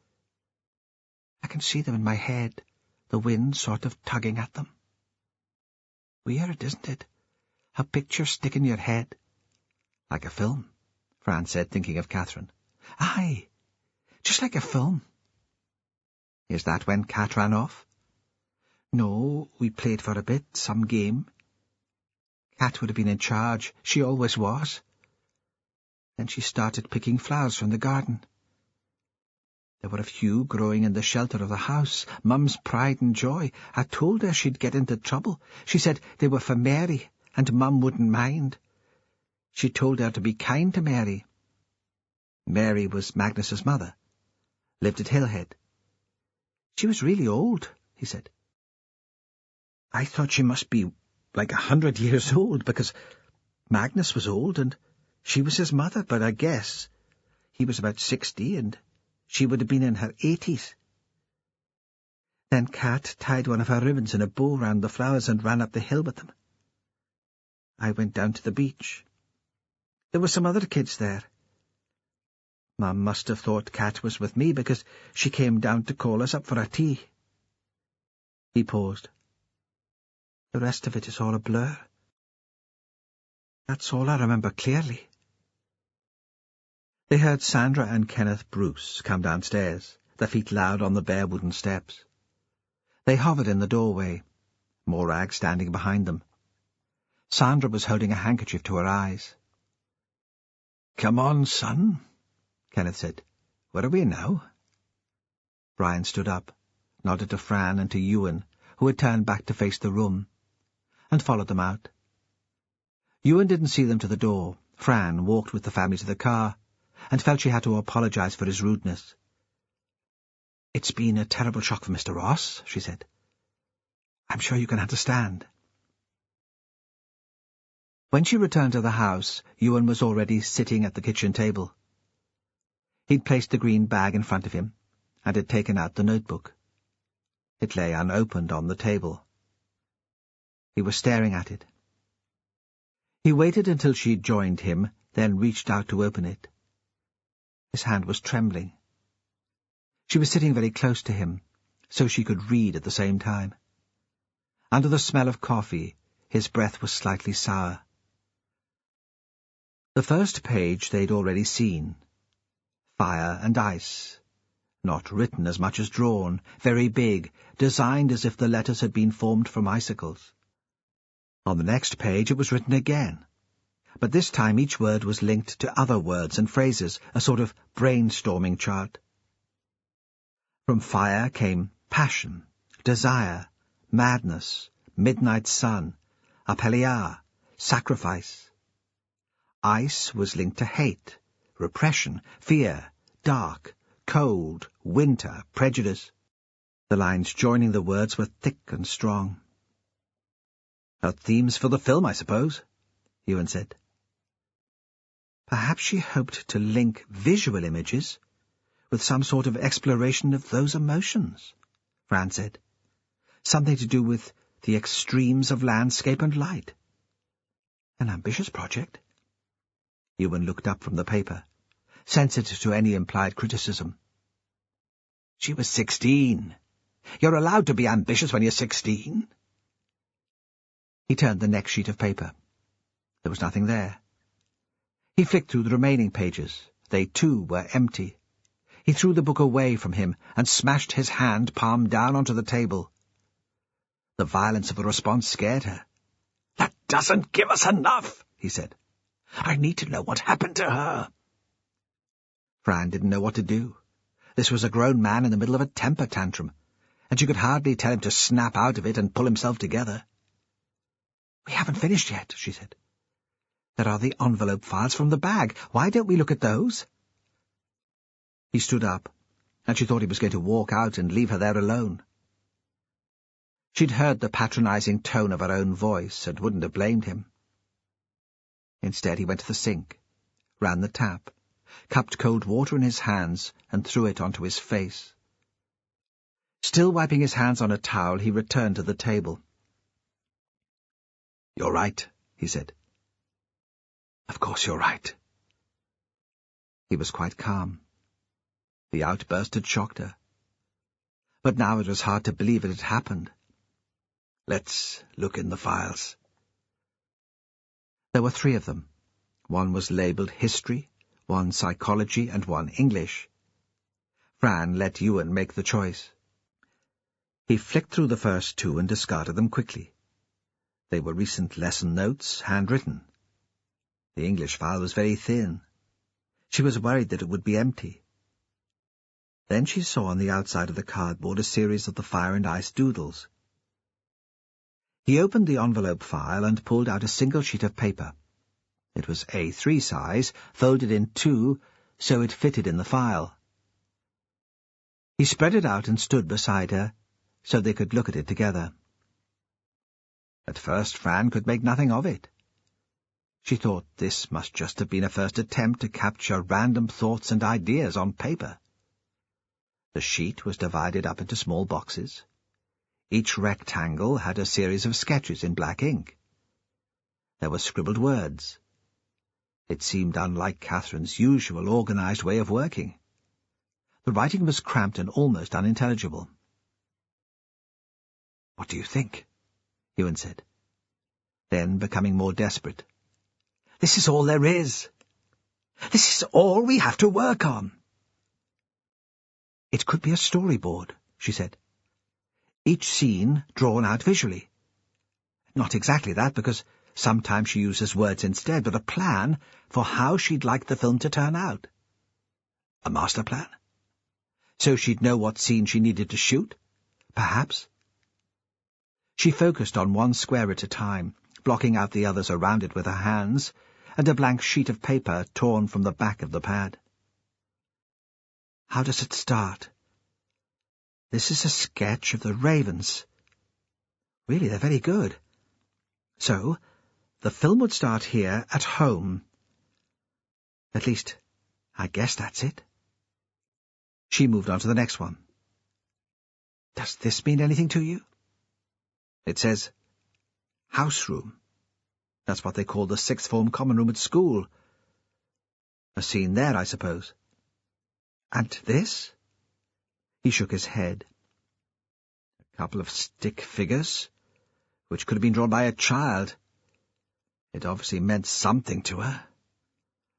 I can see them in my head, the wind sort of tugging at them. Weird, isn't it? How pictures stick in your head. Like a film, Fran said, thinking of Catherine. Aye, just like a film. Is that when Cat ran off? No, we played for a bit, some game. Cat would have been in charge. She always was. Then she started picking flowers from the garden. There were a few growing in the shelter of the house, Mum's pride and joy. I told her she'd get into trouble. She said they were for Mary, and Mum wouldn't mind. She told her to be kind to Mary. Mary was Magnus's mother. Lived at Hillhead. She was really old, he said. I thought she must be like 100 years old, because Magnus was old and she was his mother, but I guess he was about 60 and she would have been in her 80s. Then Cat tied one of her ribbons in a bow round the flowers and ran up the hill with them. I went down to the beach. There were some other kids there. Mum must have thought Cat was with me because she came down to call us up for our tea. He paused. The rest of it is all a blur. That's all I remember clearly. They heard Sandra and Kenneth Bruce come downstairs, their feet loud on the bare wooden steps. They hovered in the doorway, Morag standing behind them. Sandra was holding a handkerchief to her eyes. "Come on, son," Kenneth said. "Where are we now?" Brian stood up, nodded to Fran and to Ewan, who had turned back to face the room, and followed them out. Ewan didn't see them to the door. Fran walked with the family to the car, and felt she had to apologize for his rudeness. "It's been a terrible shock for Mr. Ross," she said. "I'm sure you can understand." When she returned to the house, Ewan was already sitting at the kitchen table. He'd placed the green bag in front of him, and had taken out the notebook. It lay unopened on the table. He was staring at it. He waited until she'd joined him, then reached out to open it. His hand was trembling. She was sitting very close to him, so she could read at the same time. Under the smell of coffee, his breath was slightly sour. The first page they'd already seen. Fire and ice. Not written as much as drawn, very big, designed as if the letters had been formed from icicles. On the next page it was written again, but this time each word was linked to other words and phrases, a sort of brainstorming chart. From fire came passion, desire, madness, midnight sun, Apeliar, sacrifice. Ice was linked to hate, repression, fear, dark, cold, winter, prejudice. The lines joining the words were thick and strong. Themes for the film, I suppose, Ewan said. Perhaps she hoped to link visual images with some sort of exploration of those emotions, Fran said. Something to do with the extremes of landscape and light. An ambitious project. Ewan looked up from the paper, sensitive to any implied criticism. She was 16. You're allowed to be ambitious when you're 16. He turned the next sheet of paper. There was nothing there. He flicked through the remaining pages. They, too, were empty. He threw the book away from him and smashed his hand palm down onto the table. The violence of the response scared her. "That doesn't give us enough," he said. "I need to know what happened to her." Fran didn't know what to do. This was a grown man in the middle of a temper tantrum, and she could hardly tell him to snap out of it and pull himself together. "We haven't finished yet," she said. "There are the envelope files from the bag. Why don't we look at those?" He stood up, and she thought he was going to walk out and leave her there alone. She'd heard the patronizing tone of her own voice and wouldn't have blamed him. Instead, he went to the sink, ran the tap, cupped cold water in his hands and threw it onto his face. Still wiping his hands on a towel, he returned to the table. "You're right," he said. "Of course you're right." He was quite calm. The outburst had shocked her. But now it was hard to believe it had happened. "Let's look in the files." There were 3 of them. One was labelled History, one Psychology, and one English. Fran let Ewan make the choice. He flicked through the first 2 and discarded them quickly. They were recent lesson notes, handwritten. The English file was very thin. She was worried that it would be empty. Then she saw on the outside of the cardboard a series of the fire and ice doodles. He opened the envelope file and pulled out a single sheet of paper. It was A3 size, folded in 2, so it fitted in the file. He spread it out and stood beside her, so they could look at it together. At first Fran could make nothing of it. She thought this must just have been a first attempt to capture random thoughts and ideas on paper. The sheet was divided up into small boxes. Each rectangle had a series of sketches in black ink. There were scribbled words. It seemed unlike Catherine's usual organized way of working. The writing was cramped and almost unintelligible. "What do you think?" Ewan said. Then, becoming more desperate, "This is all there is. This is all we have to work on." "It could be a storyboard," she said. "Each scene drawn out visually. Not exactly that, because sometimes she uses words instead, but a plan for how she'd like the film to turn out. A master plan? So she'd know what scene she needed to shoot, perhaps." She focused on one square at a time, blocking out the others around it with her hands, and a blank sheet of paper torn from the back of the pad. "How does it start? This is a sketch of the ravens. Really, they're very good. So, the film would start here at home. At least, I guess that's it." She moved on to the next one. "Does this mean anything to you?" "It says, house room. That's what they call the sixth form common room at school. A scene there, I suppose." "And this?" He shook his head. "A couple of stick figures, which could have been drawn by a child. It obviously meant something to her.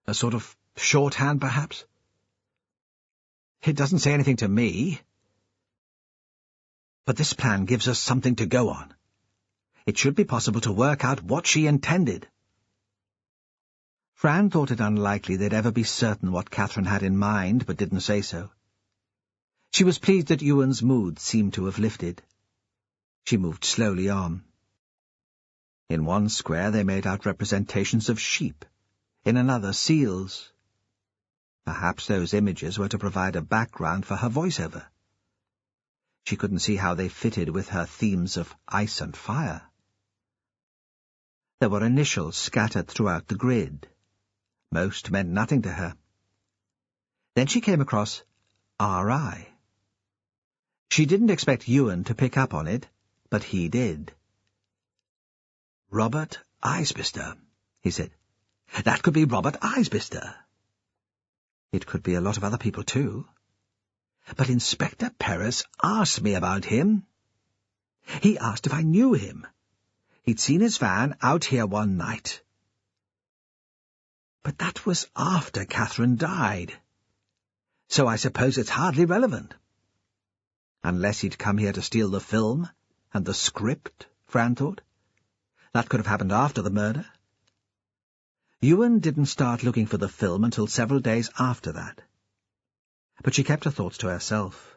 A sort of shorthand, perhaps. It doesn't say anything to me. But this plan gives us something to go on. It should be possible to work out what she intended." Fran thought it unlikely they'd ever be certain what Catherine had in mind, but didn't say so. She was pleased that Ewan's mood seemed to have lifted. She moved slowly on. In one square they made out representations of sheep, in another seals. Perhaps those images were to provide a background for her voiceover. She couldn't see how they fitted with her themes of ice and fire. There were initials scattered throughout the grid. Most meant nothing to her. Then she came across R.I. She didn't expect Ewan to pick up on it, but he did. "Robert Isbister," he said. "That could be Robert Isbister. It could be a lot of other people, too. But Inspector Perez asked me about him. He asked if I knew him. He'd seen his van out here one night. But that was after Catherine died. So I suppose it's hardly relevant. Unless he'd come here to steal the film and the script, Fran thought. That could have happened after the murder. Ewan didn't start looking for the film until several days after that. But she kept her thoughts to herself.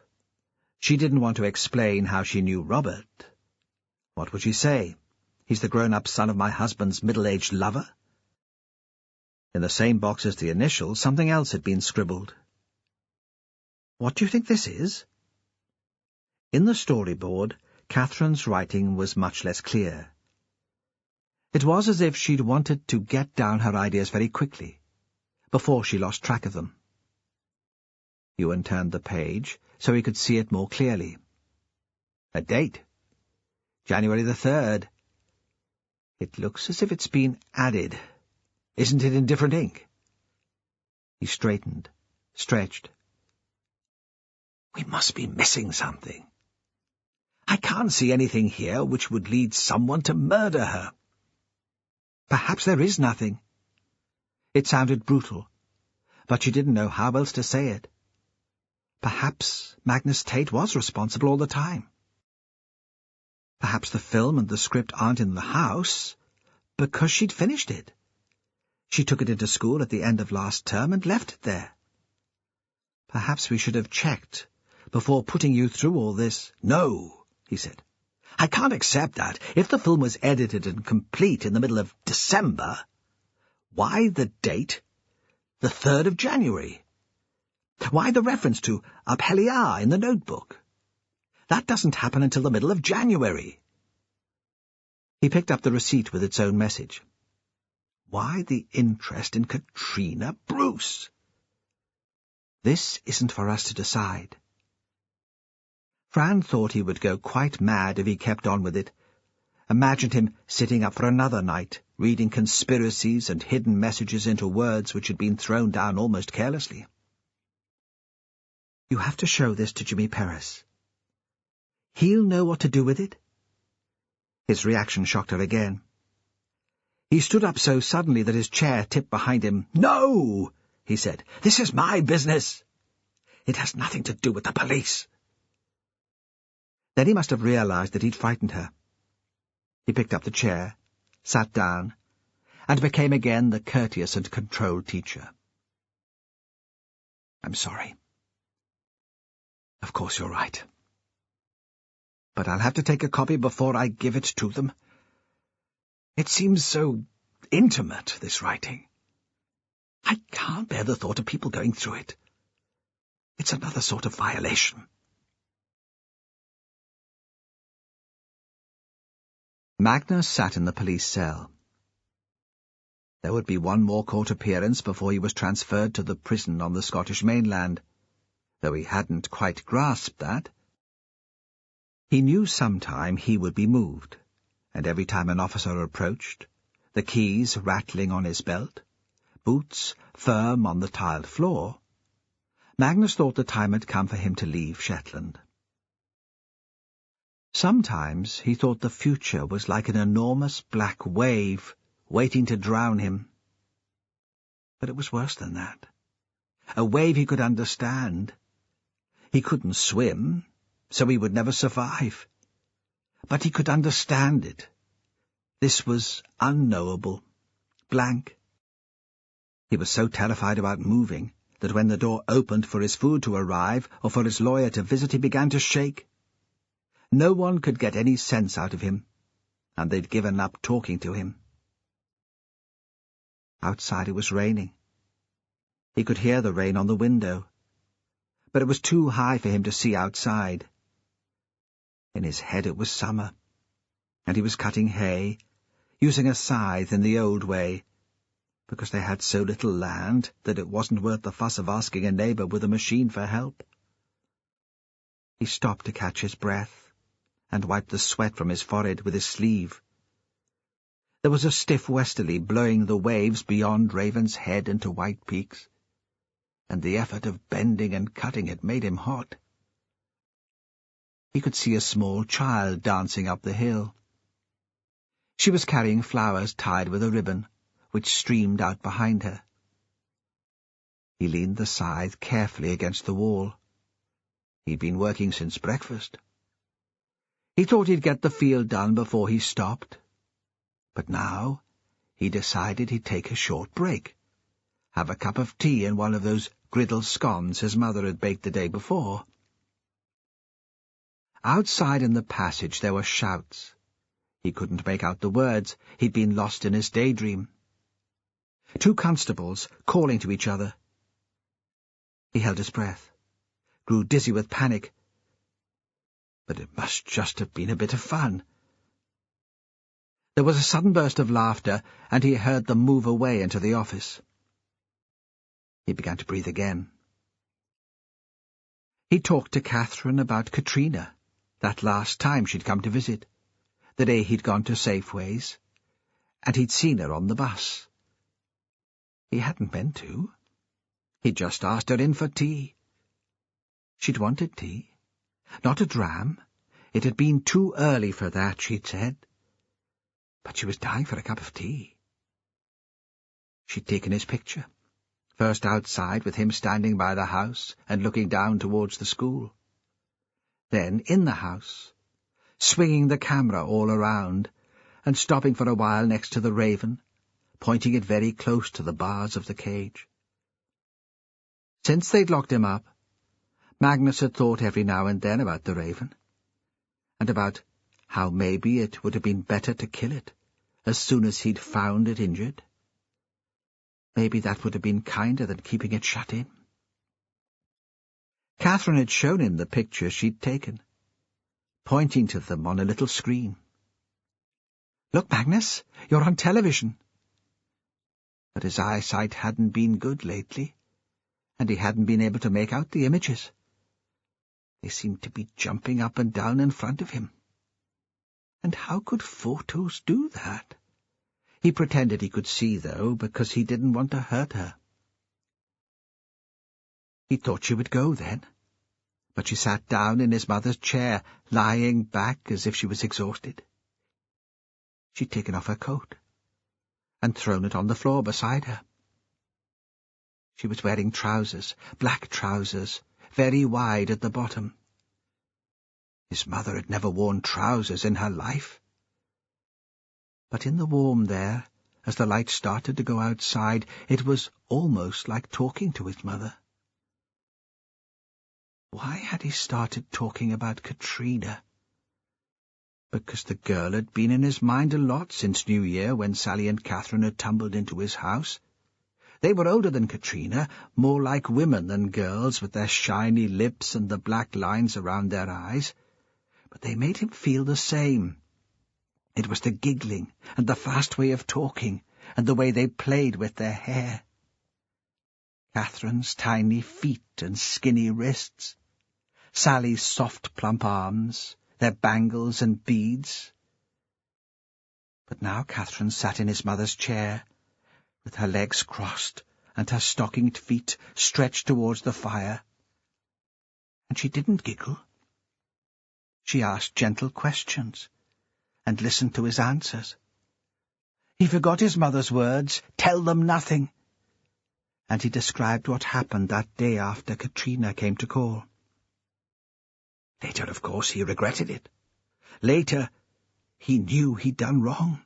She didn't want to explain how she knew Robert. What would she say? He's the grown-up son of my husband's middle-aged lover? In the same box as the initials, something else had been scribbled. What do you think this is? In the storyboard, Catherine's writing was much less clear. It was as if she'd wanted to get down her ideas very quickly, before she lost track of them. Ewan turned the page so he could see it more clearly. A date. January the 3rd. It looks as if it's been added. Isn't it in different ink? He straightened, stretched. We must be missing something. I can't see anything here which would lead someone to murder her. Perhaps there is nothing. It sounded brutal, but she didn't know how else to say it. Perhaps Magnus Tate was responsible all the time. Perhaps the film and the script aren't in the house because she'd finished it. She took it into school at the end of last term and left it there. Perhaps we should have checked before putting you through all this. No, he said. I can't accept that. If the film was edited and complete in the middle of December, why the date, the 3rd of January? Why the reference to Abheliar in the notebook? That doesn't happen until the middle of January. He picked up the receipt with its own message. Why the interest in Katrina Bruce? This isn't for us to decide. Fran thought he would go quite mad if he kept on with it. Imagined him sitting up for another night, reading conspiracies and hidden messages into words which had been thrown down almost carelessly. You have to show this to Jimmy Perez. He'll know what to do with it. His reaction shocked her again. He stood up so suddenly that his chair tipped behind him. No, he said. This is my business. It has nothing to do with the police. Then he must have realized that he'd frightened her. He picked up the chair, sat down, and became again the courteous and controlled teacher. I'm sorry. Of course you're right. But I'll have to take a copy before I give it to them. It seems so intimate, this writing. I can't bear the thought of people going through it. It's another sort of violation. Magnus sat in the police cell. There would be one more court appearance before he was transferred to the prison on the Scottish mainland, though he hadn't quite grasped that. He knew sometime he would be moved, and every time an officer approached, the keys rattling on his belt, boots firm on the tiled floor, Magnus thought the time had come for him to leave Shetland. Sometimes he thought the future was like an enormous black wave waiting to drown him. But it was worse than that. A wave he could understand. He couldn't swim, so he would never survive. But he could understand it. This was unknowable, blank. He was so terrified about moving that when the door opened for his food to arrive or for his lawyer to visit, he began to shake. No one could get any sense out of him, and they'd given up talking to him. Outside it was raining. He could hear the rain on the window, but it was too high for him to see outside. In his head it was summer, and he was cutting hay, using a scythe in the old way, because they had so little land that it wasn't worth the fuss of asking a neighbour with a machine for help. He stopped to catch his breath, and wiped the sweat from his forehead with his sleeve. There was a stiff westerly blowing the waves beyond Raven's Head into White Peaks, and the effort of bending and cutting it made him hot. He could see a small child dancing up the hill. She was carrying flowers tied with a ribbon, which streamed out behind her. He leaned the scythe carefully against the wall. He'd been working since breakfast. He thought he'd get the field done before he stopped, but now he decided he'd take a short break, have a cup of tea and one of those griddle scones his mother had baked the day before. Outside in the passage there were shouts. He couldn't make out the words. He'd been lost in his daydream. 2 constables calling to each other. He held his breath, grew dizzy with panic. But it must just have been a bit of fun. There was a sudden burst of laughter, and he heard them move away into the office. He began to breathe again. He talked to Catherine about Katrina, that last time she'd come to visit, the day he'd gone to Safeways, and he'd seen her on the bus. He hadn't meant to. He'd just asked her in for tea. She'd wanted tea, not a dram. It had been too early for that, she'd said. But she was dying for a cup of tea. She'd taken his picture, first outside with him standing by the house and looking down towards the school. Then in the house, swinging the camera all around, and stopping for a while next to the raven, pointing it very close to the bars of the cage. Since they'd locked him up, Magnus had thought every now and then about the raven, and about how maybe it would have been better to kill it as soon as he'd found it injured. Maybe that would have been kinder than keeping it shut in. Catherine had shown him the pictures she'd taken, pointing to them on a little screen. "Look, Magnus, you're on television." But his eyesight hadn't been good lately, and he hadn't been able to make out the images. They seemed to be jumping up and down in front of him. And how could photos do that? He pretended he could see, though, because he didn't want to hurt her. He thought she would go then, but she sat down in his mother's chair, lying back as if she was exhausted. She'd taken off her coat and thrown it on the floor beside her. She was wearing trousers, black trousers, very wide at the bottom. His mother had never worn trousers in her life. But in the warm there, as the light started to go outside, it was almost like talking to his mother. Why had he started talking about Katrina? Because the girl had been in his mind a lot since New Year, when Sally and Catherine had tumbled into his house. They were older than Katrina, more like women than girls, with their shiny lips and the black lines around their eyes. But they made him feel the same. It was the giggling and the fast way of talking and the way they played with their hair. Catherine's tiny feet and skinny wrists, Sally's soft plump arms, their bangles and beads. But now Catherine sat in his mother's chair, with her legs crossed and her stockinged feet stretched towards the fire. And she didn't giggle. She asked gentle questions and listened to his answers. He forgot his mother's words, "Tell them nothing," and he described what happened that day after Katrina came to call. Later, of course, he regretted it. Later, he knew he'd done wrong.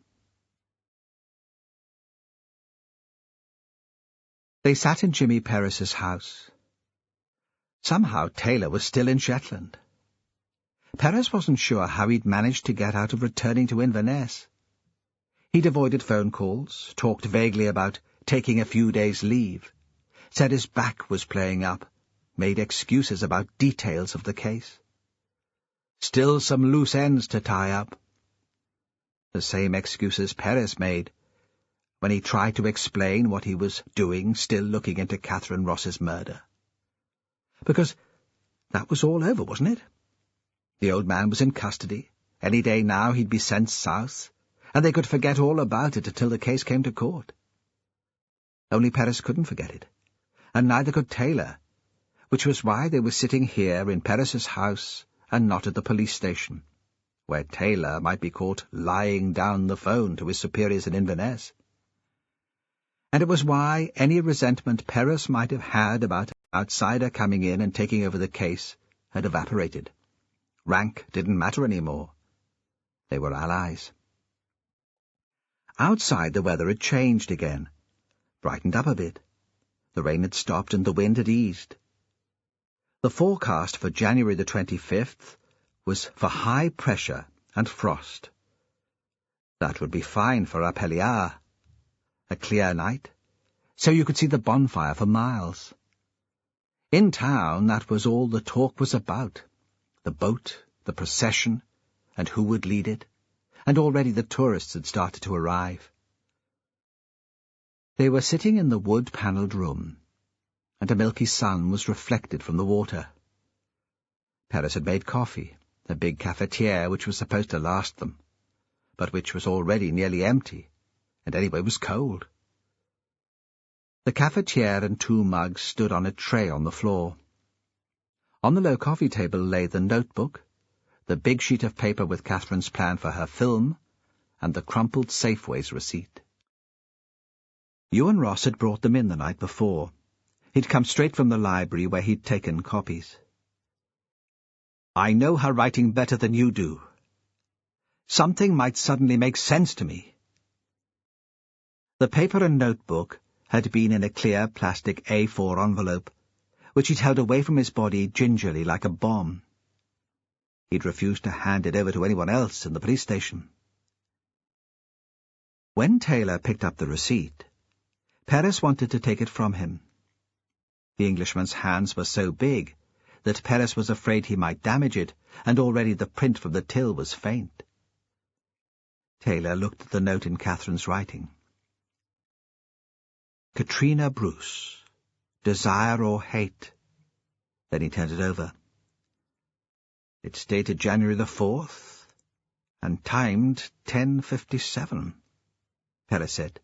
They sat in Jimmy Perez's house. Somehow Taylor was still in Shetland. Perez wasn't sure how he'd managed to get out of returning to Inverness. He'd avoided phone calls, talked vaguely about taking a few days' leave, said his back was playing up, made excuses about details of the case. Still some loose ends to tie up. The same excuses Perez made when he tried to explain what he was doing, still looking into Catherine Ross's murder. Because that was all over, wasn't it? The old man was in custody. Any day now he'd be sent south, and they could forget all about it until the case came to court. Only Perez couldn't forget it, and neither could Taylor, which was why they were sitting here in Perez's house and not at the police station, where Taylor might be caught lying down the phone to his superiors in Inverness. And it was why any resentment Perez might have had about an outsider coming in and taking over the case had evaporated. Rank didn't matter anymore. They were allies. Outside the weather had changed again, brightened up a bit. The rain had stopped and the wind had eased. The forecast for January the 25th was for high pressure and frost. That would be fine for Apelliar. A clear night, so you could see the bonfire for miles. In town, that was all the talk was about. The boat, the procession, and who would lead it, and already the tourists had started to arrive. They were sitting in the wood-panelled room, and a milky sun was reflected from the water. Perez had made coffee, a big cafetiere which was supposed to last them, but which was already nearly empty, and anyway was cold. The cafetiere and 2 mugs stood on a tray on the floor. On the low coffee table lay the notebook, the big sheet of paper with Catherine's plan for her film, and the crumpled Safeway's receipt. Ewan Ross had brought them in the night before. He'd come straight from the library where he'd taken copies. "I know her writing better than you do. Something might suddenly make sense to me." The paper and notebook had been in a clear plastic A4 envelope, which he'd held away from his body gingerly like a bomb. He'd refused to hand it over to anyone else in the police station. When Taylor picked up the receipt, Perez wanted to take it from him. The Englishman's hands were so big that Perez was afraid he might damage it, and already the print from the till was faint. Taylor looked at the note in Catherine's writing. Katrina Bruce, desire or hate. Then he turned it over. It's dated January the 4th, and timed 10:57, Perez said,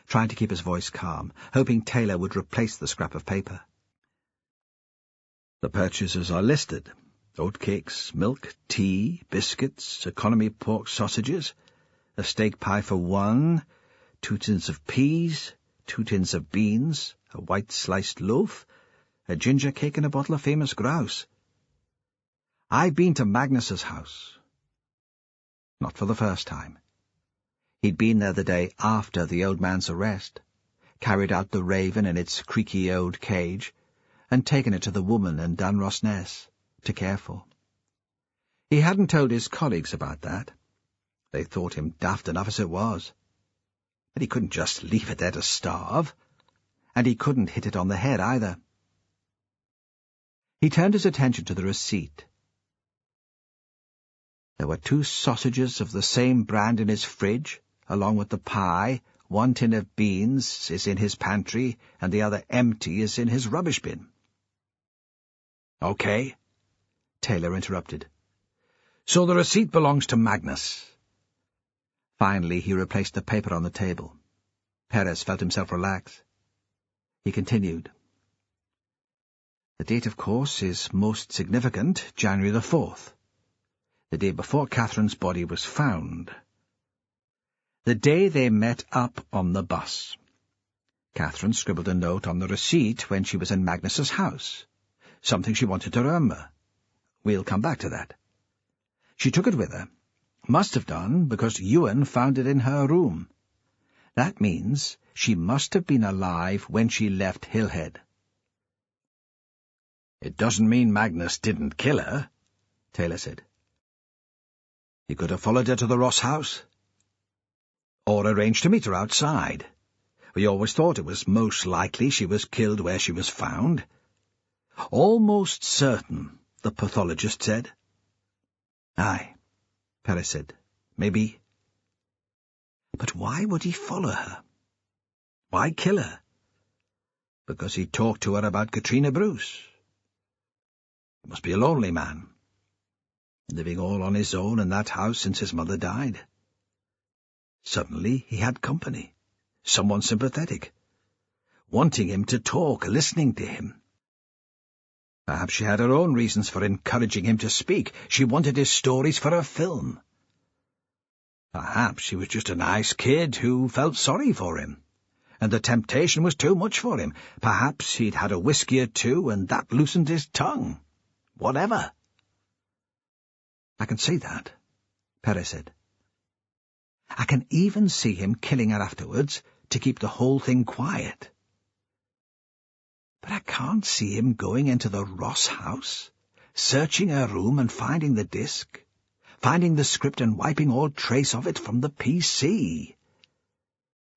trying to keep his voice calm, hoping Taylor would replace the scrap of paper. The purchases are listed. Oatcakes, milk, tea, biscuits, economy pork sausages, a steak pie for 1, 2 tins of peas, 2 tins of beans, a white sliced loaf, a ginger cake and a bottle of famous grouse. I've been to Magnus's house. Not for the first time. He'd been there the day after the old man's arrest, carried out the raven in its creaky old cage, and taken it to the woman in Dunrossness to care for. He hadn't told his colleagues about that. They thought him daft enough as it was. But he couldn't just leave it there to starve, and he couldn't hit it on the head either. He turned his attention to the receipt. There were 2 sausages of the same brand in his fridge, along with the pie. 1 tin of beans is in his pantry, and the other empty is in his rubbish bin. "Okay," Taylor interrupted. "So the receipt belongs to Magnus." Finally he replaced the paper on the table. Perez felt himself relax. He continued. The date, of course, is most significant, January the 4th. The day before Catherine's body was found. The day they met up on the bus. Catherine scribbled a note on the receipt when she was in Magnus's house. Something she wanted to remember. We'll come back to that. She took it with her. Must have done, because Ewan found it in her room. That means she must have been alive when she left Hillhead. "It doesn't mean Magnus didn't kill her," Taylor said. He could have followed her to the Ross house, or arranged to meet her outside. We always thought it was most likely she was killed where she was found. Almost certain, the pathologist said. Aye, Perez said. Maybe. But why would he follow her? Why kill her? Because he talked to her about Katrina Bruce. He must be a lonely man, living all on his own in that house since his mother died. Suddenly he had company, someone sympathetic, wanting him to talk, listening to him. Perhaps she had her own reasons for encouraging him to speak. She wanted his stories for her film. Perhaps she was just a nice kid who felt sorry for him, and the temptation was too much for him. Perhaps he'd had a whiskey or two, and that loosened his tongue. Whatever. I can see that, Perez said. I can even see him killing her afterwards to keep the whole thing quiet. But I can't see him going into the Ross house, searching her room and finding the disc, finding the script and wiping all trace of it from the PC.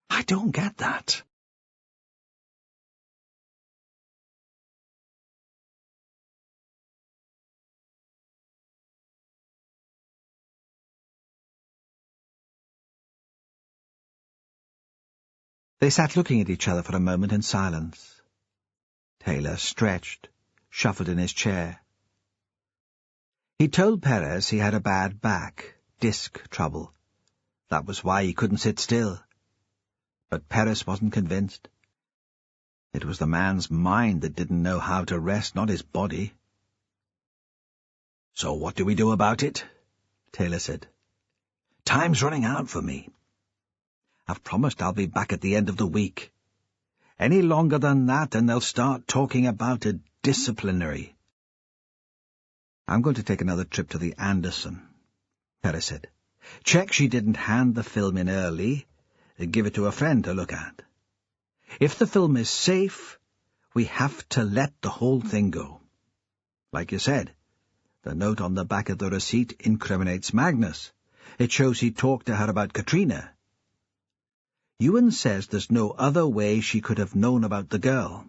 I don't get that. They sat looking at each other for a moment in silence. Taylor stretched, shuffled in his chair. He told Perez he had a bad back, disc trouble. That was why he couldn't sit still. But Perez wasn't convinced. It was the man's mind that didn't know how to rest, not his body. "So what do we do about it?" Taylor said. "Time's running out for me. I've promised I'll be back at the end of the week. Any longer than that and they'll start talking about a disciplinary." "I'm going to take another trip to the Anderson," Perez said. "Check she didn't hand the film in early and give it to a friend to look at. If the film is safe, we have to let the whole thing go. Like you said, the note on the back of the receipt incriminates Magnus. It shows he talked to her about Katrina. Ewan says there's no other way she could have known about the girl."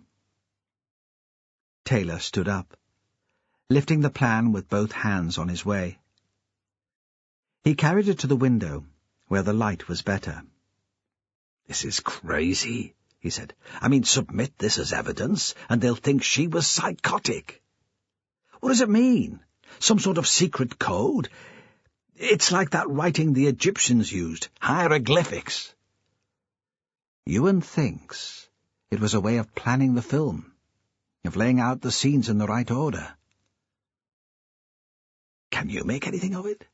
Taylor stood up, lifting the plan with both hands on his way. He carried it to the window, where the light was better. "This is crazy," he said. "I mean, submit this as evidence, and they'll think she was psychotic. What does it mean? Some sort of secret code? It's like that writing the Egyptians used, hieroglyphics." Ewan thinks it was a way of planning the film, of laying out the scenes in the right order. "Can you make anything of it?"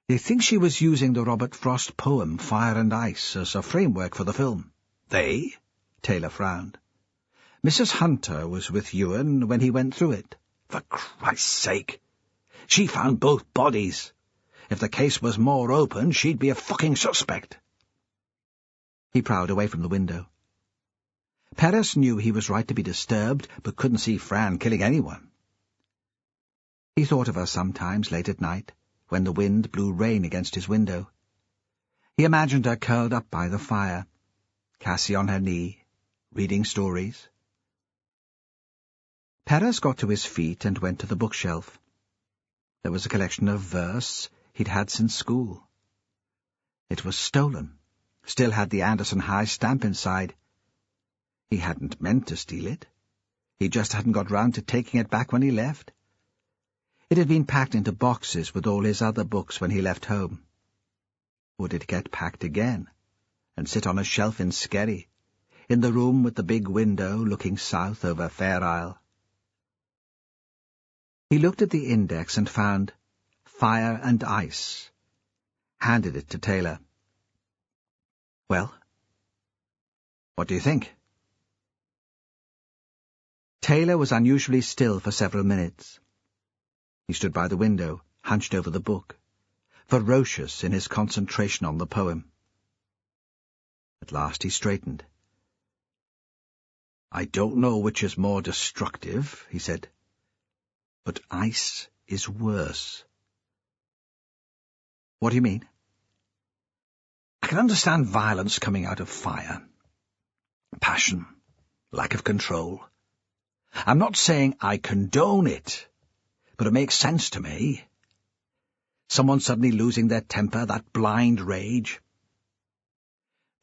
"They think she was using the Robert Frost poem Fire and Ice as a framework for the film." "They?" Taylor frowned. "Mrs. Hunter was with Ewan when he went through it." "For Christ's sake! She found both bodies. If the case was more open, she'd be a fucking suspect." He prowled away from the window. Perez knew he was right to be disturbed, but couldn't see Fran killing anyone. He thought of her sometimes late at night, when the wind blew rain against his window. He imagined her curled up by the fire, Cassie on her knee, reading stories. Perez got to his feet and went to the bookshelf. There was a collection of verse he'd had since school. It was stolen, still had the Anderson High stamp inside. He hadn't meant to steal it. He just hadn't got round to taking it back when he left. It had been packed into boxes with all his other books when he left home. Would it get packed again, and sit on a shelf in Skerry, in the room with the big window looking south over Fair Isle? He looked at the index and found Fire and Ice, handed it to Taylor. "Well, what do you think?" Taylor was unusually still for several minutes. He stood by the window, hunched over the book, ferocious in his concentration on the poem. At last he straightened. "I don't know which is more destructive," he said, "but ice is worse." What do you mean? I can understand violence coming out of fire. Passion, lack of control. I'm not saying I condone it, but it makes sense to me. Someone suddenly losing their temper, that blind rage.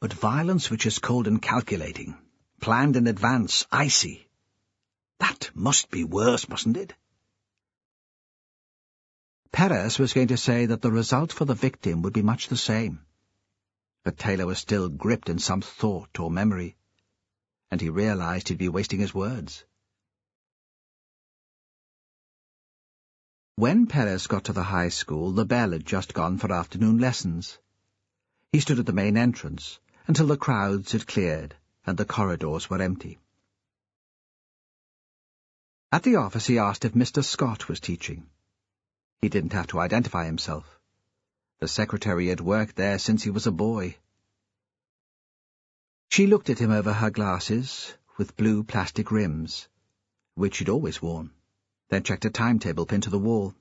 But violence which is cold and calculating, planned in advance, icy, that must be worse, mustn't it? Perez was going to say that the result for the victim would be much the same. But Taylor was still gripped in some thought or memory, and he realized he'd be wasting his words. When Perez got to the high school, the bell had just gone for afternoon lessons. He stood at the main entrance until the crowds had cleared and the corridors were empty. At the office he asked if Mr. Scott was teaching. He didn't have to identify himself. The secretary had worked there since he was a boy. She looked at him over her glasses, with blue plastic rims, which she'd always worn, then checked a timetable pinned to the wall.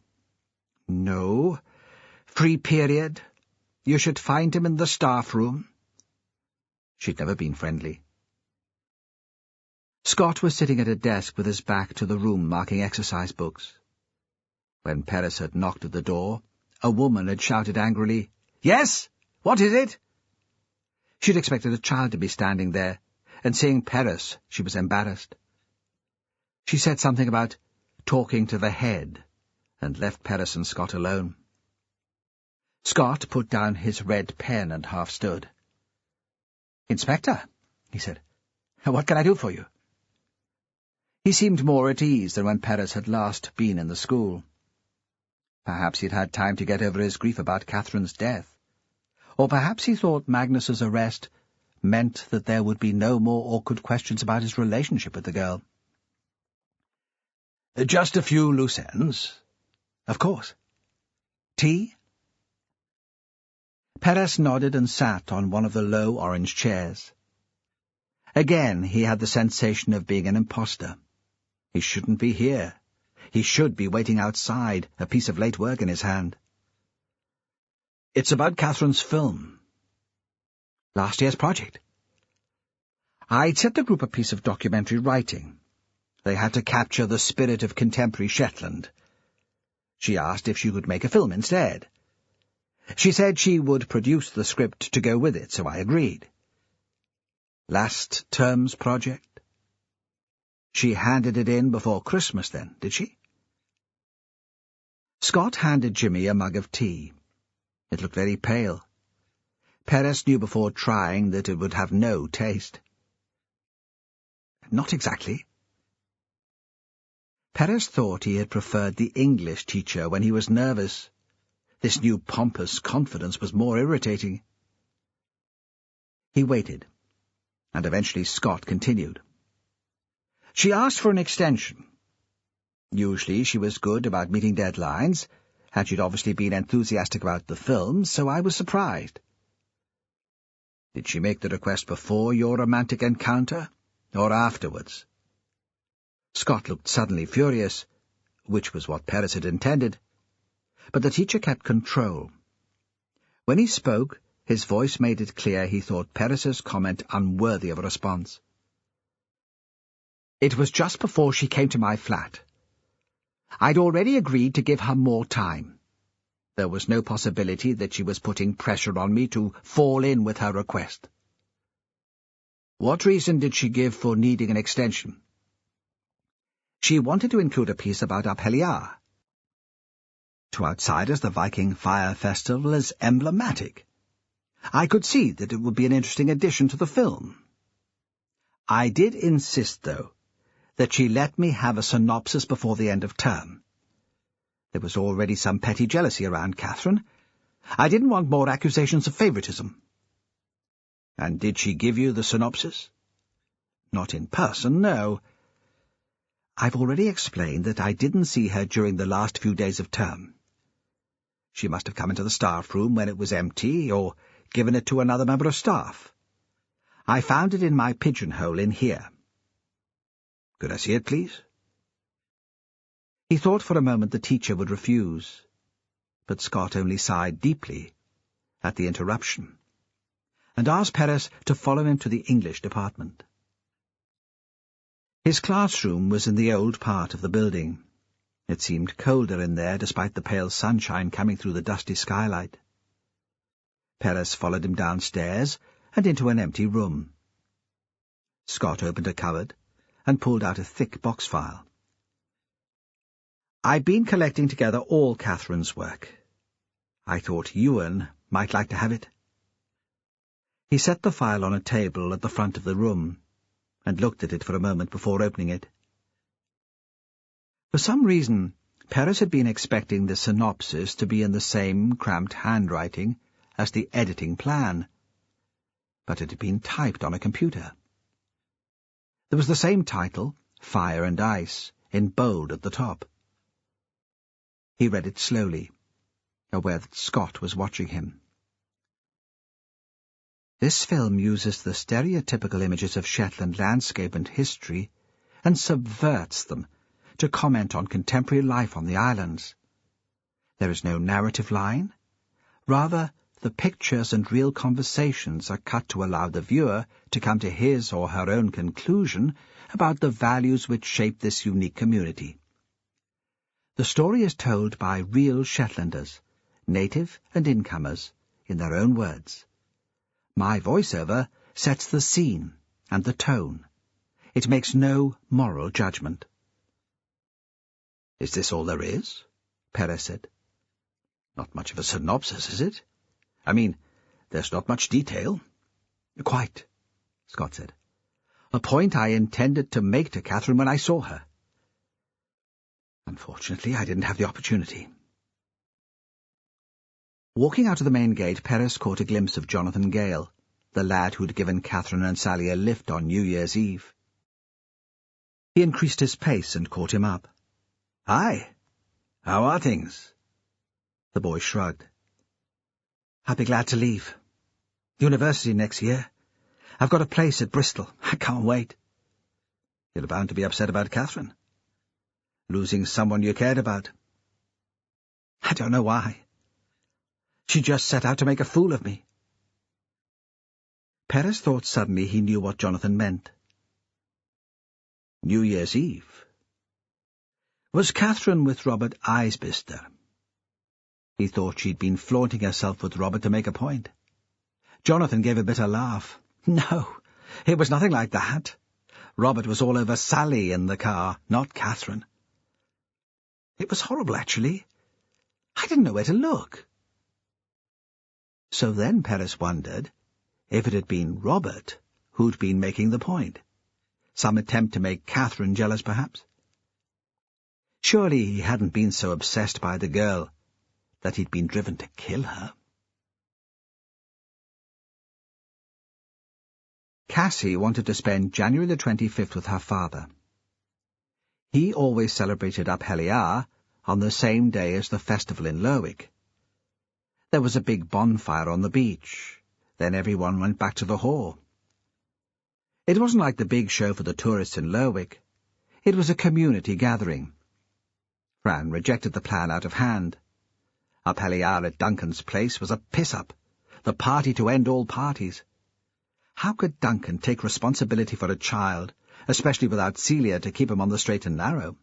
"No. Free period. You should find him in the staff room." She'd never been friendly. Scott was sitting at a desk with his back to the room marking exercise books. When Perez had knocked at the door, a woman had shouted angrily, "Yes? What is it?" She'd expected a child to be standing there, and seeing Perez, she was embarrassed. She said something about talking to the head, and left Perez and Scott alone. Scott put down his red pen and half stood. "Inspector," he said, "what can I do for you?" He seemed more at ease than when Perez had last been in the school. Perhaps he'd had time to get over his grief about Catherine's death. Or perhaps he thought Magnus's arrest meant that there would be no more awkward questions about his relationship with the girl. "Just a few loose ends." "Of course. Tea?" Perez nodded and sat on one of the low orange chairs. Again he had the sensation of being an imposter. He shouldn't be here. He should be waiting outside, a piece of late work in his hand. "It's about Catherine's film." "Last year's project?" "I'd set the group a piece of documentary writing. They had to capture the spirit of contemporary Shetland. She asked if she could make a film instead. She said she would produce the script to go with it, so I agreed." "Last term's project?" "She handed it in before Christmas, then, did she?" Scott handed Jimmy a mug of tea. It looked very pale. Perez knew before trying that it would have no taste. "Not exactly." Perez thought he had preferred the English teacher when he was nervous. This new pompous confidence was more irritating. He waited, and eventually Scott continued. "She asked for an extension. Usually she was good about meeting deadlines, and she'd obviously been enthusiastic about the film, so I was surprised." "Did she make the request before your romantic encounter, or afterwards?" Scott looked suddenly furious, which was what Perez had intended, but the teacher kept control. When he spoke, his voice made it clear he thought Perez's comment unworthy of a response. "It was just before she came to my flat. I'd already agreed to give her more time. There was no possibility that she was putting pressure on me to fall in with her request." "What reason did she give for needing an extension?" "She wanted to include a piece about Apeliar. To outsiders, the Viking Fire Festival is emblematic. I could see that it would be an interesting addition to the film. I did insist, though, that she let me have a synopsis before the end of term. There was already some petty jealousy around Catherine. I didn't want more accusations of favoritism." "And did she give you the synopsis?" "Not in person, no. I've already explained that I didn't see her during the last few days of term. She must have come into the staff room when it was empty, or given it to another member of staff. I found it in my pigeonhole in here." "Could I see it, please?" He thought for a moment the teacher would refuse. but Scott only sighed deeply at the interruption, and asked Perez to follow him to the English department. His classroom was in the old part of the building. It seemed colder in there, despite the pale sunshine coming through the dusty skylight. Perez followed him downstairs and into an empty room. Scott opened a cupboard and pulled out a thick box file. "I've been collecting together all Catherine's work. I thought Ewan might like to have it." He set the file on a table at the front of the room and looked at it for a moment before opening it. For some reason, Perez had been expecting the synopsis to be in the same cramped handwriting as the editing plan, but it had been typed on a computer. There was the same title, Fire and Ice, in bold at the top. He read it slowly, aware that Scott was watching him. "This film uses the stereotypical images of Shetland landscape and history and subverts them to comment on contemporary life on the islands. There is no narrative line. Rather, the pictures and real conversations are cut to allow the viewer to come to his or her own conclusion about the values which shape this unique community. The story is told by real Shetlanders, native and incomers, in their own words. My voiceover sets the scene and the tone. It makes no moral judgment." "Is this all there is?" Perez said. "Not much of a synopsis, is it? I mean, there's not much detail." "Quite," Scott said. "A point I intended to make to Catherine when I saw her. Unfortunately, I didn't have the opportunity." Walking out of the main gate, Perez caught a glimpse of Jonathan Gale, the lad who'd given Catherine and Sally a lift on New Year's Eve. He increased his pace and caught him up. "Hi, how are things?" The boy shrugged. "I'll be glad to leave. University next year. I've got a place at Bristol. I can't wait." "You're bound to be upset about Catherine. Losing someone you cared about." "I don't know why. She just set out to make a fool of me." Perez thought suddenly he knew what Jonathan meant. New Year's Eve. Was Catherine with Robert Isbister? He thought she'd been flaunting herself with Robert to make a point. Jonathan gave a bitter laugh. No, it was nothing like that. Robert was all over Sally in the car, not Catherine. It was horrible, actually. I didn't know where to look. So then Perez wondered if it had been Robert who'd been making the point. Some attempt to make Catherine jealous, perhaps? Surely he hadn't been so obsessed by the girl that he'd been driven to kill her. Cassie wanted to spend January the 25th with her father. He always celebrated Up Heliar on the same day as the festival in Lerwick. There was a big bonfire on the beach. Then everyone went back to the hall. It wasn't like the big show for the tourists in Lerwick. It was a community gathering. Fran rejected the plan out of hand. Up Heliar at Duncan's place was a piss-up, the party to end all parties. How could Duncan take responsibility for a child, especially without Celia to keep him on the straight and narrow?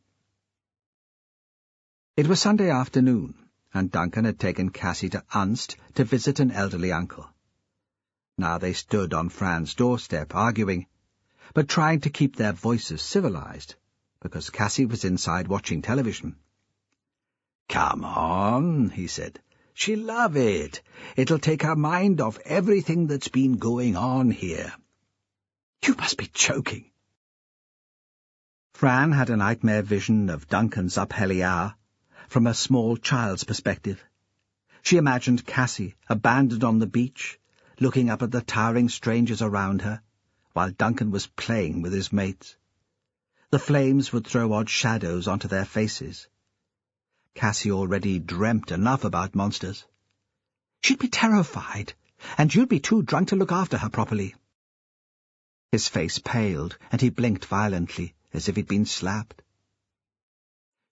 It was Sunday afternoon, and Duncan had taken Cassie to Unst to visit an elderly uncle. Now they stood on Fran's doorstep, arguing, but trying to keep their voices civilized, because Cassie was inside watching television. "Come on," he said. "She'll love it. It'll take her mind off everything that's been going on here." "You must be joking." Fran had a nightmare vision of Duncan's Up Heliar from a small child's perspective. She imagined Cassie abandoned on the beach, looking up at the towering strangers around her, while Duncan was playing with his mates. The flames would throw odd shadows onto their faces. Cassie already dreamt enough about monsters. She'd be terrified, and you'd be too drunk to look after her properly. His face paled, and he blinked violently, as if he'd been slapped.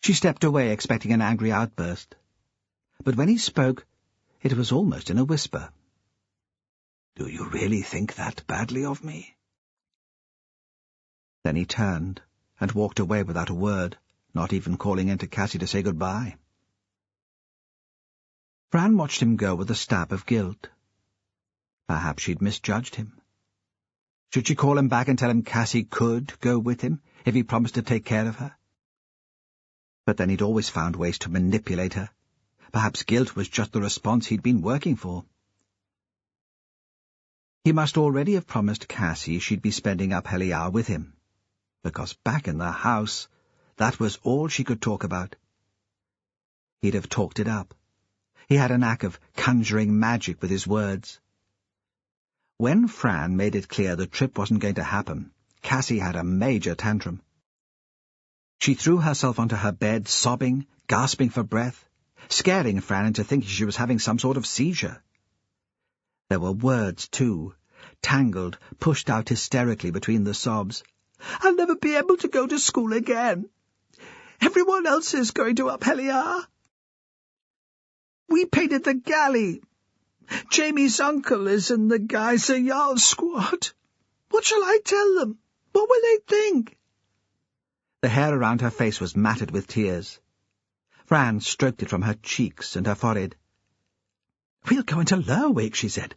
She stepped away, expecting an angry outburst. but when he spoke, it was almost in a whisper. "Do you really think that badly of me?" Then he turned and walked away without a word, not even calling in to Cassie to say goodbye. Fran watched him go with a stab of guilt. Perhaps she'd misjudged him. Should she call him back and tell him Cassie could go with him if he promised to take care of her? But then he'd always found ways to manipulate her. Perhaps guilt was just the response he'd been working for. He must already have promised Cassie she'd be spending Up Heliar with him, because back in the house, that was all she could talk about. He'd have talked it up. He had a knack of conjuring magic with his words. When Fran made it clear the trip wasn't going to happen, Cassie had a major tantrum. She threw herself onto her bed, sobbing, gasping for breath, scaring Fran into thinking she was having some sort of seizure. There were words, too, tangled, pushed out hysterically between the sobs. "I'll never be able to go to school again. Everyone else is going to Up Heliar. We painted the galley. Jamie's uncle is in the Geyser Jarl squad. What shall I tell them? What will they think?" The hair around her face was matted with tears. Fran stroked it from her cheeks and her forehead. "We'll go into Lerwick," she said.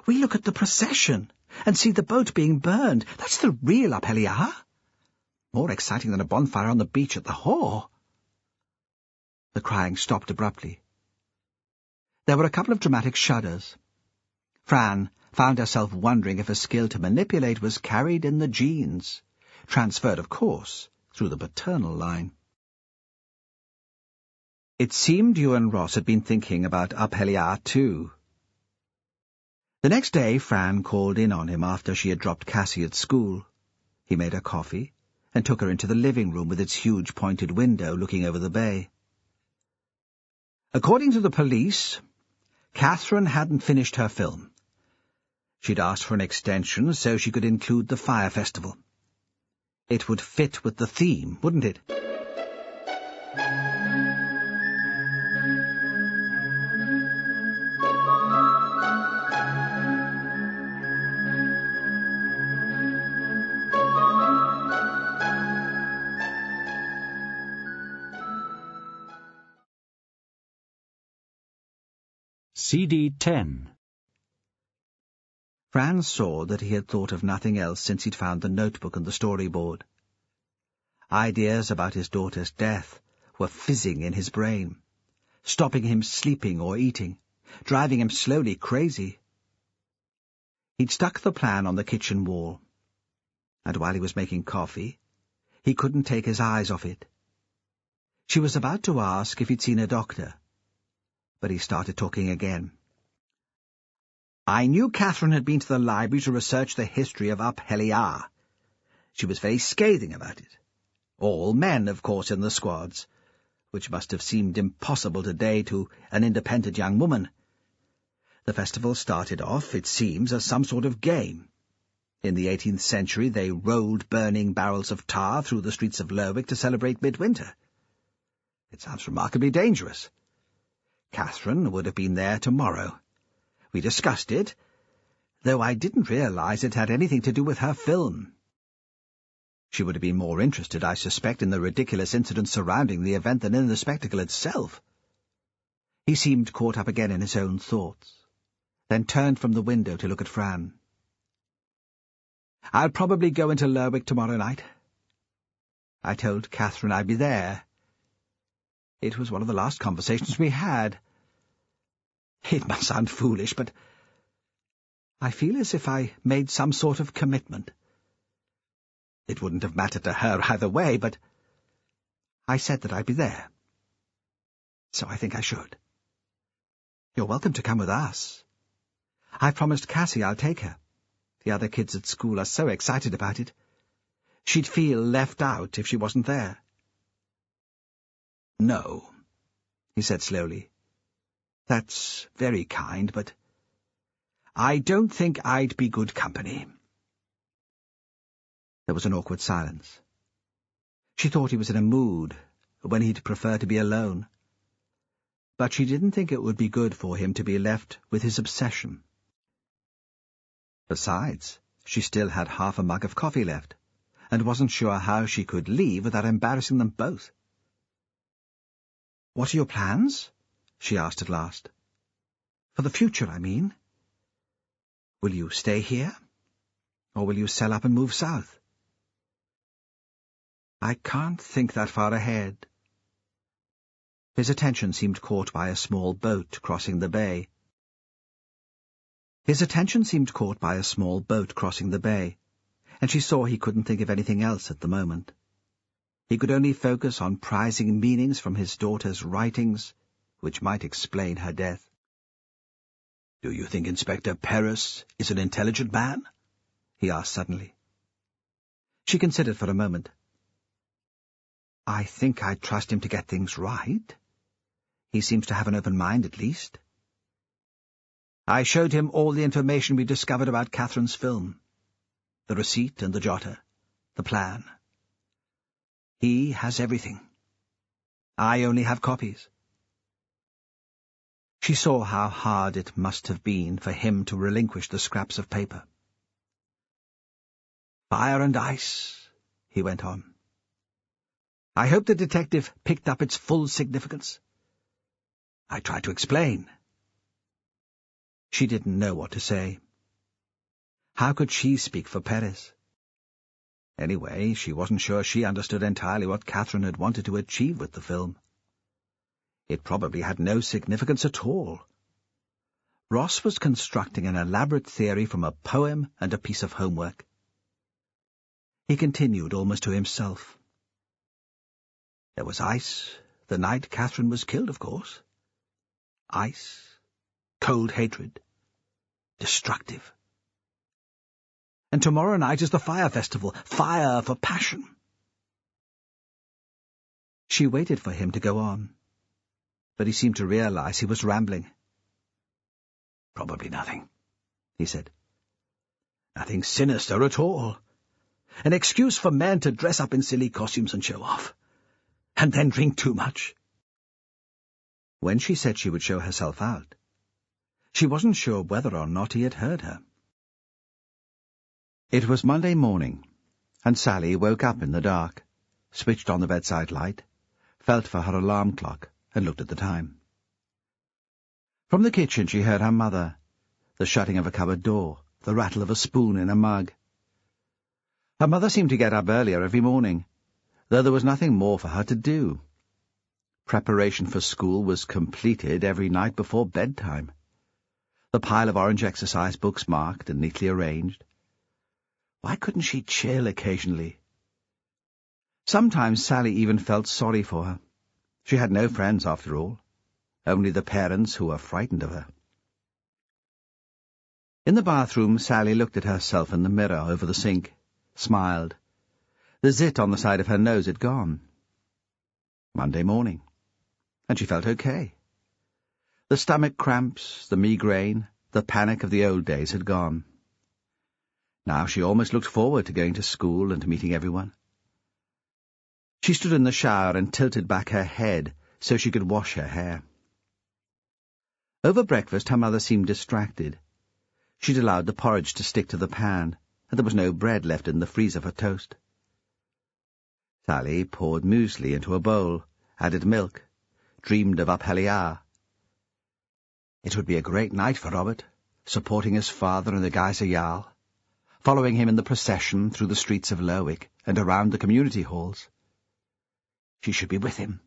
"We look at the procession and see the boat being burned. That's the real Up Heliar. More exciting than a bonfire on the beach at the Haw." The crying stopped abruptly. There were a couple of dramatic shudders. Fran found herself wondering if a skill to manipulate was carried in the genes, transferred, of course, through the paternal line. It seemed you and Ross had been thinking about Up Heliar too. The next day Fran called in on him after she had dropped Cassie at school. He made her coffee and took her into the living room with its huge pointed window looking over the bay. According to the police, Catherine hadn't finished her film. She'd asked for an extension so she could include the fire festival. It would fit with the theme, wouldn't it? CD 10. Fran saw that he had thought of nothing else since he'd found the notebook and the storyboard. Ideas about his daughter's death were fizzing in his brain, stopping him sleeping or eating, driving him slowly crazy. He'd stuck the plan on the kitchen wall, and while he was making coffee, he couldn't take his eyes off it. She was about to ask if he'd seen a doctor, but he started talking again. I knew Catherine had been to the library to research the history of Up Heliar. She was very scathing about it. All men, of course, in the squads, which must have seemed impossible today to an independent young woman. The festival started off, it seems, as some sort of game. In the 18th century they rolled burning barrels of tar through the streets of Lerwick to celebrate midwinter. It sounds remarkably dangerous. Catherine would have been there tomorrow. We discussed it, though I didn't realize it had anything to do with her film. She would have been more interested, I suspect, in the ridiculous incidents surrounding the event than in the spectacle itself. He seemed caught up again in his own thoughts, then turned from the window to look at Fran. I'll probably go into Lerwick tomorrow night. I told Catherine I'd be there. It was one of the last conversations we had. It must sound foolish, but I feel as if I made some sort of commitment. It wouldn't have mattered to her either way, but I said that I'd be there. So I think I should. You're welcome to come with us. I promised Cassie I'll take her. The other kids at school are so excited about it. She'd feel left out if she wasn't there. No, he said slowly. That's very kind, but I don't think I'd be good company. There was an awkward silence. She thought he was in a mood when he'd prefer to be alone. but she didn't think it would be good for him to be left with his obsession. Besides, she still had half a mug of coffee left, and wasn't sure how she could leave without embarrassing them both. "What are your plans?" she asked at last. "For the future, I mean. Will you stay here? Or will you sell up and move south?" "I can't think that far ahead." His attention seemed caught by a small boat crossing the bay. And she saw he couldn't think of anything else at the moment. He could only focus on prizing meanings from his daughter's writings, which might explain her death. "Do you think Inspector Perez is an intelligent man?" he asked suddenly. She considered for a moment. "I think I'd trust him to get things right. He seems to have an open mind, at least. I showed him all the information we discovered about Catherine's film. The receipt and the jotter. The plan. He has everything. I only have copies." She saw how hard it must have been for him to relinquish the scraps of paper. "Fire and ice," he went on. "I hope the detective picked up its full significance. I tried to explain." She didn't know what to say. How could she speak for Perez? Anyway, she wasn't sure she understood entirely what Catherine had wanted to achieve with the film. It probably had no significance at all. Ross was constructing an elaborate theory from a poem and a piece of homework. He continued almost to himself. There was ice, the night Catherine was killed, of course. Ice, cold hatred, destructive. And tomorrow night is the fire festival, fire for passion. She waited for him to go on, but he seemed to realize he was rambling. "Probably nothing," he said. "Nothing sinister at all. An excuse for men to dress up in silly costumes and show off. And then drink too much." When she said she would show herself out, she wasn't sure whether or not he had heard her. It was Monday morning, and Sally woke up in the dark, switched on the bedside light, felt for her alarm clock, and looked at the time. From the kitchen she heard her mother, the shutting of a cupboard door, the rattle of a spoon in a mug. Her mother seemed to get up earlier every morning, though there was nothing more for her to do. Preparation for school was completed every night before bedtime. The pile of orange exercise books marked and neatly arranged. Why couldn't she chill occasionally? Sometimes Sally even felt sorry for her. She had no friends, after all, only the parents who were frightened of her. In the bathroom, Sally looked at herself in the mirror over the sink, smiled. The zit on the side of her nose had gone. Monday morning. And she felt okay. The stomach cramps, the migraine, the panic of the old days had gone. Now she almost looked forward to going to school and meeting everyone. She stood in the shower and tilted back her head so she could wash her hair. Over breakfast her mother seemed distracted. She'd allowed the porridge to stick to the pan, and there was no bread left in the freezer for toast. Sally poured muesli into a bowl, added milk, dreamed of Apeliar. It would be a great night for Robert, supporting his father in the Geyser Jarl, following him in the procession through the streets of Lerwick and around the community halls. She should be with him.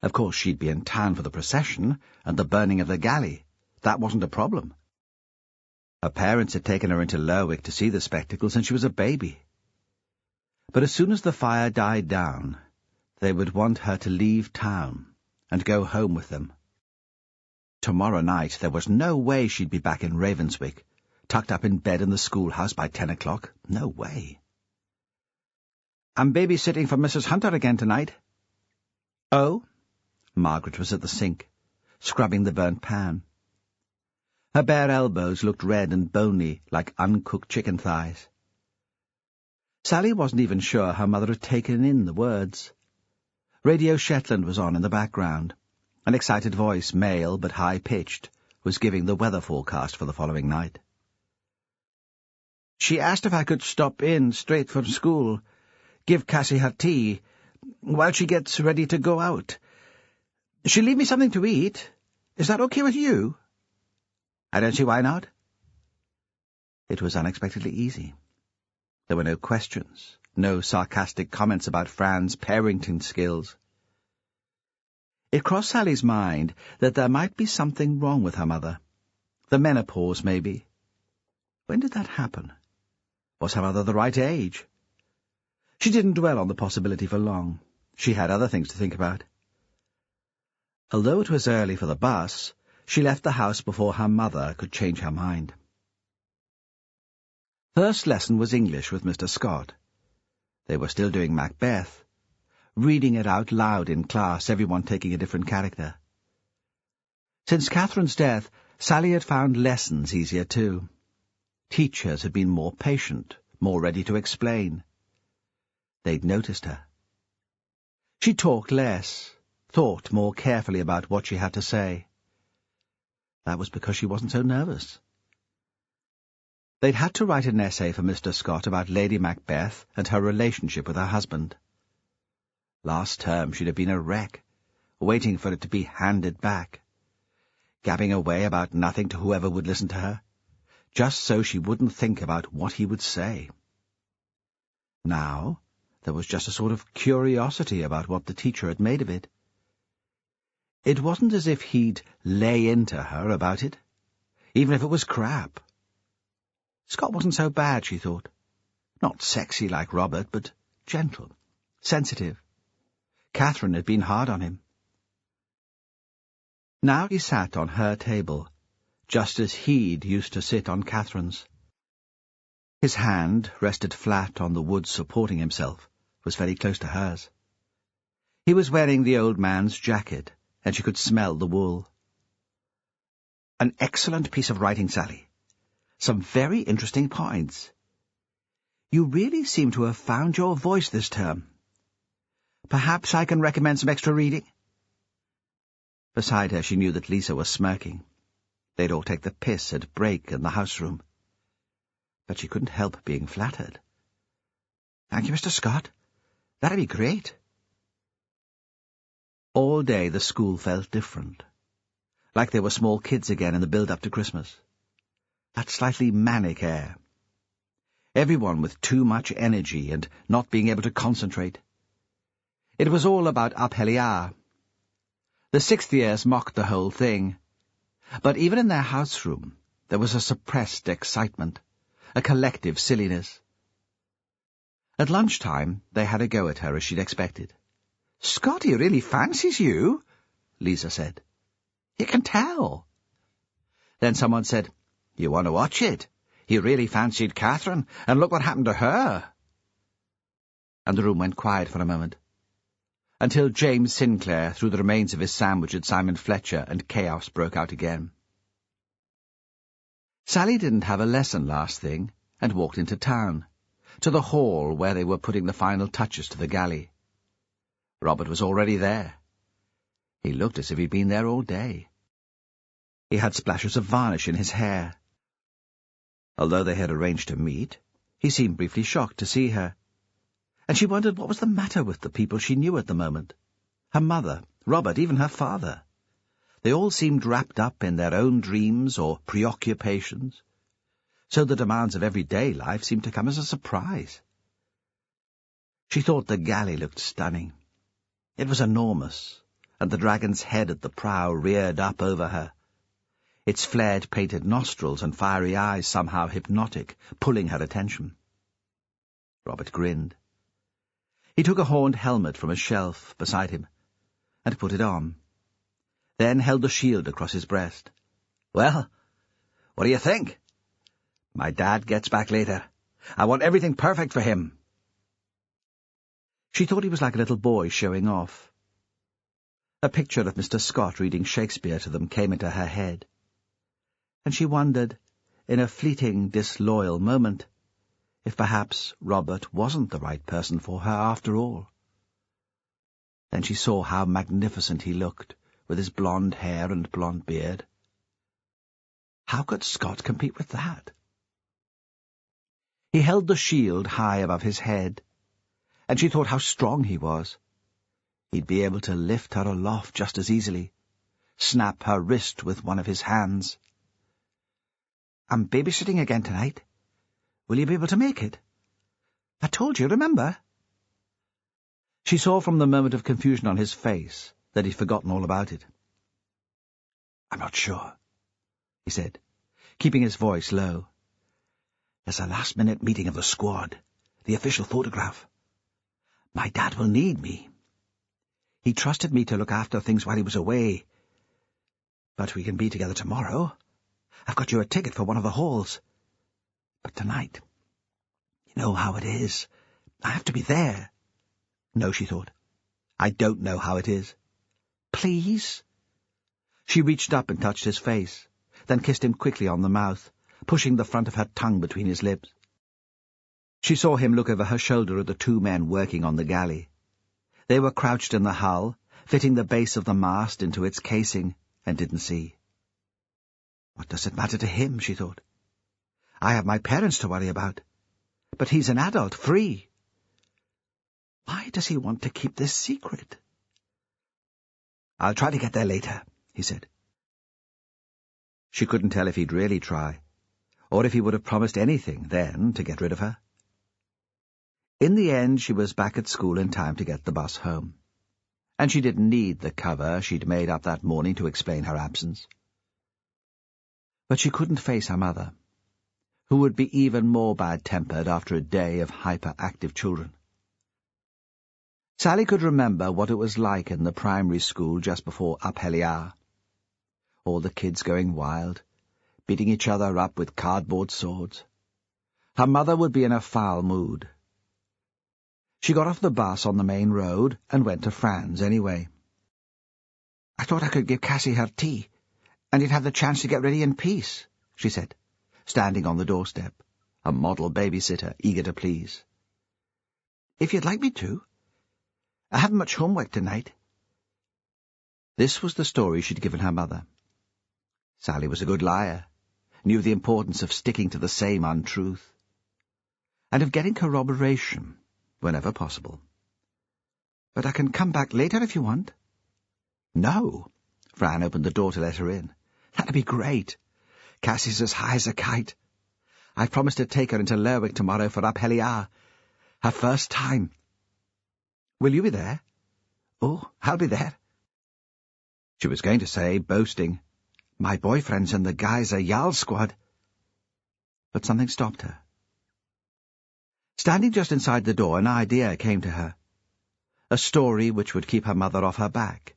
Of course, she'd be in town for the procession and the burning of the galley. That wasn't a problem. Her parents had taken her into Lerwick to see the spectacle since she was a baby. But as soon as the fire died down, they would want her to leave town and go home with them. Tomorrow night there was no way she'd be back in Ravenswick, tucked up in bed in the schoolhouse by 10 o'clock. No way. "I'm babysitting for Mrs. Hunter again tonight." "Oh?" Margaret was at the sink, scrubbing the burnt pan. Her bare elbows looked red and bony like uncooked chicken thighs. Sally wasn't even sure her mother had taken in the words. Radio Shetland was on in the background, An excited voice, male but high-pitched, was giving the weather forecast for the following night. "She asked if I could stop in straight from school, give Cassie her tea, while she gets ready to go out. She'll leave me something to eat. Is that okay with you?" "I don't see why not." It was unexpectedly easy. There were no questions, no sarcastic comments about Fran's parenting skills. It crossed Sally's mind that there might be something wrong with her mother. The menopause, maybe. When did that happen? Was her mother the right age? She didn't dwell on the possibility for long. She had other things to think about. Although it was early for the bus, she left the house before her mother could change her mind. First lesson was English with Mr. Scott. They were still doing Macbeth, reading it out loud in class, everyone taking a different character. Since Catherine's death, Sally had found lessons easier too. Teachers had been more patient, more ready to explain. They'd noticed her. She talked less, thought more carefully about what she had to say. That was because she wasn't so nervous. They'd had to write an essay for Mr. Scott about Lady Macbeth and her relationship with her husband. Last term she'd have been a wreck, waiting for it to be handed back, gabbing away about nothing to whoever would listen to her, just so she wouldn't think about what he would say. Now there was just a sort of curiosity about what the teacher had made of it. It wasn't as if he'd lay into her about it, even if it was crap. Scott wasn't so bad, she thought. Not sexy like Robert, but gentle, sensitive. Catherine had been hard on him. Now he sat on her table, just as he'd used to sit on Catherine's. His hand, rested flat on the wood supporting himself, was very close to hers. He was wearing the old man's jacket, and she could smell the wool. "An excellent piece of writing, Sally. Some very interesting points. You really seem to have found your voice this term. Perhaps I can recommend some extra reading?" Beside her she knew that Lisa was smirking. They'd all take the piss at break in the house room. But she couldn't help being flattered. "Thank you, Mr. Scott. That'd be great." All day the school felt different, like they were small kids again in the build-up to Christmas. That slightly manic air. Everyone with too much energy and not being able to concentrate. It was all about Apeliar. The sixth years mocked the whole thing. But even in their house room, there was a suppressed excitement, a collective silliness. At lunchtime, they had a go at her as she'd expected. "Scotty really fancies you," Lisa said. "You can tell." Then someone said, "You want to watch it? He really fancied Catherine, and look what happened to her." And the room went quiet for a moment, until James Sinclair threw the remains of his sandwich at Simon Fletcher and chaos broke out again. Sally didn't have a lesson last thing and walked into town, to the hall where they were putting the final touches to the galley. Robert was already there. He looked as if he'd been there all day. He had splashes of varnish in his hair. Although they had arranged to meet, he seemed briefly shocked to see her, and she wondered what was the matter with the people she knew at the moment. Her mother, Robert, even her father. They all seemed wrapped up in their own dreams or preoccupations, so the demands of everyday life seemed to come as a surprise. She thought the galley looked stunning. It was enormous, and the dragon's head at the prow reared up over her, its flared painted nostrils and fiery eyes somehow hypnotic, pulling her attention. Robert grinned. He took a horned helmet from a shelf beside him and put it on, then held the shield across his breast. "Well, what do you think? My dad gets back later. I want everything perfect for him." She thought he was like a little boy showing off. A picture of Mr. Scott reading Shakespeare to them came into her head, and she wondered, in a fleeting, disloyal moment, if perhaps Robert wasn't the right person for her after all. Then she saw how magnificent he looked, with his blonde hair and blonde beard. How could Scott compete with that? He held the shield high above his head, and she thought how strong he was. He'd be able to lift her aloft just as easily, snap her wrist with one of his hands. "I'm babysitting again tonight. Will you be able to make it? I told you, remember?" She saw from the moment of confusion on his face that he'd forgotten all about it. "I'm not sure," he said, keeping his voice low. "There's a last-minute meeting of the squad, the official photograph. My dad will need me. He trusted me to look after things while he was away. But we can be together tomorrow. I've got you a ticket for one of the halls. But tonight, you know how it is. I have to be there." No, she thought. I don't know how it is. "Please?" She reached up and touched his face, then kissed him quickly on the mouth, pushing the front of her tongue between his lips. She saw him look over her shoulder at the two men working on the galley. They were crouched in the hull, fitting the base of the mast into its casing, and didn't see. What does it matter to him, she thought. I have my parents to worry about. But he's an adult, free. Why does he want to keep this secret? "I'll try to get there later," he said. She couldn't tell if he'd really try, or if he would have promised anything then to get rid of her. In the end, she was back at school in time to get the bus home, and she didn't need the cover she'd made up that morning to explain her absence. But she couldn't face her mother, who would be even more bad-tempered after a day of hyperactive children. Sally could remember what it was like in the primary school just before Aphelia. All the kids going wild, beating each other up with cardboard swords. Her mother would be in a foul mood. She got off the bus on the main road and went to Fran's anyway. "I thought I could give Cassie her tea, and you'd have the chance to get ready in peace," she said, standing on the doorstep, a model babysitter eager to please. "If you'd like me to. I haven't much homework tonight." This was the story she'd given her mother. Sally was a good liar, knew the importance of sticking to the same untruth, and of getting corroboration whenever possible. "But I can come back later if you want." "No." Fran opened the door to let her in. "That'd be great. Cassie's as high as a kite. I've promised to take her into Lerwick tomorrow for Aphelia, her first time." "Will you be there?" "Oh, I'll be there." She was going to say, boasting, "My boyfriend's in the Geyser Jarl squad," but something stopped her. Standing just inside the door, an idea came to her. A story which would keep her mother off her back,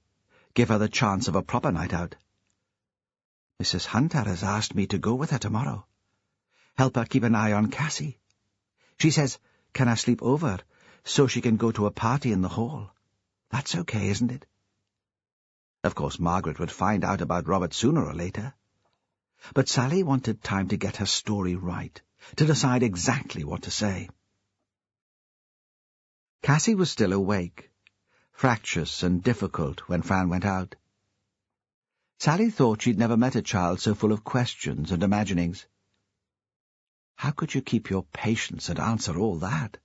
give her the chance of a proper night out. "Mrs. Hunter has asked me to go with her tomorrow. Help her keep an eye on Cassie. She says, can I sleep over, so she can go to a party in the hall? That's okay, isn't it?" Of course, Margaret would find out about Robert sooner or later. But Sally wanted time to get her story right, to decide exactly what to say. Cassie was still awake, fractious and difficult when Fran went out. Sally thought she'd never met a child so full of questions and imaginings. How could you keep your patience and answer all that?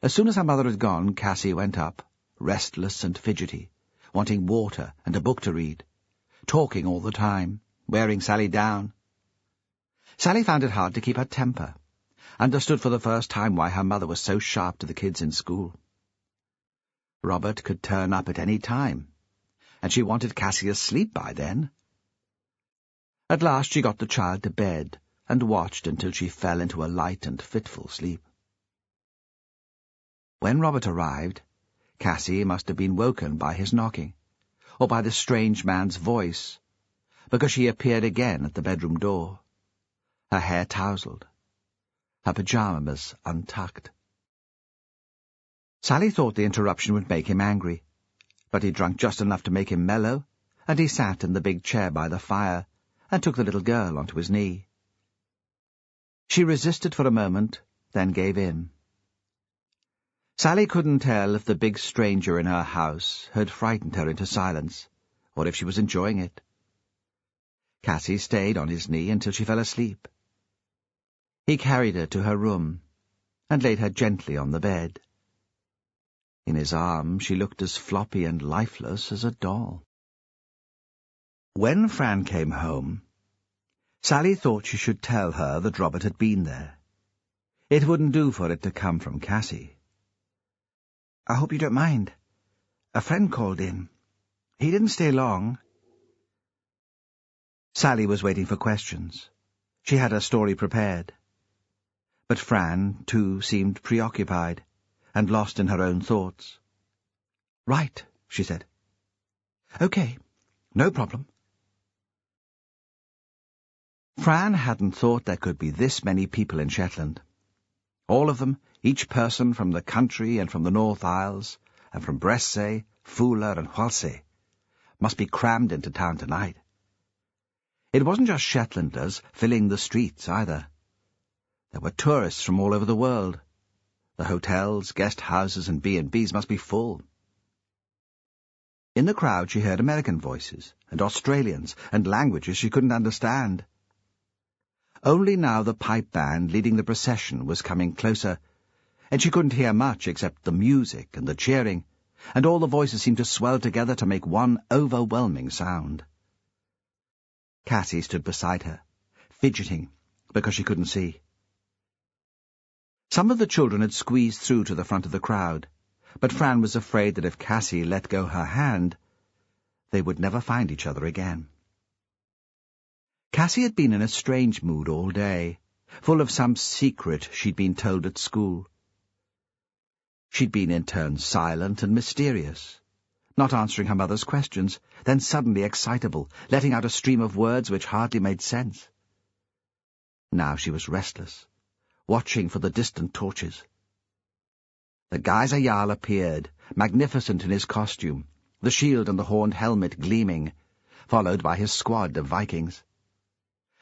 As soon as her mother had gone, Cassie went up, restless and fidgety, wanting water and a book to read, talking all the time, wearing Sally down. Sally found it hard to keep her temper, understood for the first time why her mother was so sharp to the kids in school. Robert could turn up at any time, and she wanted Cassie asleep by then. At last she got the child to bed and watched until she fell into a light and fitful sleep. When Robert arrived, Cassie must have been woken by his knocking, or by the strange man's voice, because she appeared again at the bedroom door, her hair tousled, her pyjamas untucked. Sally thought the interruption would make him angry, but he'd drunk just enough to make him mellow, and he sat in the big chair by the fire and took the little girl onto his knee. She resisted for a moment, then gave in. Sally couldn't tell if the big stranger in her house had frightened her into silence, or if she was enjoying it. Cassie stayed on his knee until she fell asleep. He carried her to her room and laid her gently on the bed. In his arms she looked as floppy and lifeless as a doll. When Fran came home, Sally thought she should tell her that Robert had been there. It wouldn't do for it to come from Cassie. "I hope you don't mind. A friend called in. He didn't stay long." Sally was waiting for questions. She had her story prepared. But Fran, too, seemed preoccupied and lost in her own thoughts. "Right," she said. "Okay, no problem." Fran hadn't thought there could be this many people in Shetland. All of them, each person from the country and from the North Isles, and from Bressay, Fuller and Walsay, must be crammed into town tonight. It wasn't just Shetlanders filling the streets, either. There were tourists from all over the world. The hotels, guest houses and B&Bs must be full. In the crowd she heard American voices, and Australians, and languages she couldn't understand. Only now the pipe band leading the procession was coming closer, and she couldn't hear much except the music and the cheering, and all the voices seemed to swell together to make one overwhelming sound. Cassie stood beside her, fidgeting because she couldn't see. Some of the children had squeezed through to the front of the crowd, but Fran was afraid that if Cassie let go her hand, they would never find each other again. Cassie had been in a strange mood all day, full of some secret she'd been told at school. She'd been in turn silent and mysterious, not answering her mother's questions, then suddenly excitable, letting out a stream of words which hardly made sense. Now she was restless, watching for the distant torches. The Geyser Jarl appeared, magnificent in his costume, the shield and the horned helmet gleaming, followed by his squad of Vikings.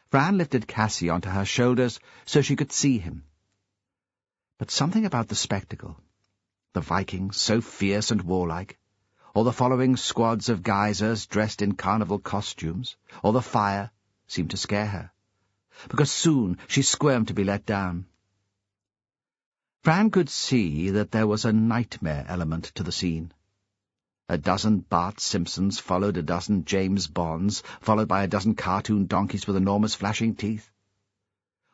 Fran lifted Cassie onto her shoulders so she could see him. But something about the spectacle, the Vikings so fierce and warlike, or the following squads of geysers dressed in carnival costumes, or the fire, seemed to scare her, because soon she squirmed to be let down. Fran could see that there was a nightmare element to the scene. A dozen Bart Simpsons followed a dozen James Bonds, followed by a dozen cartoon donkeys with enormous flashing teeth.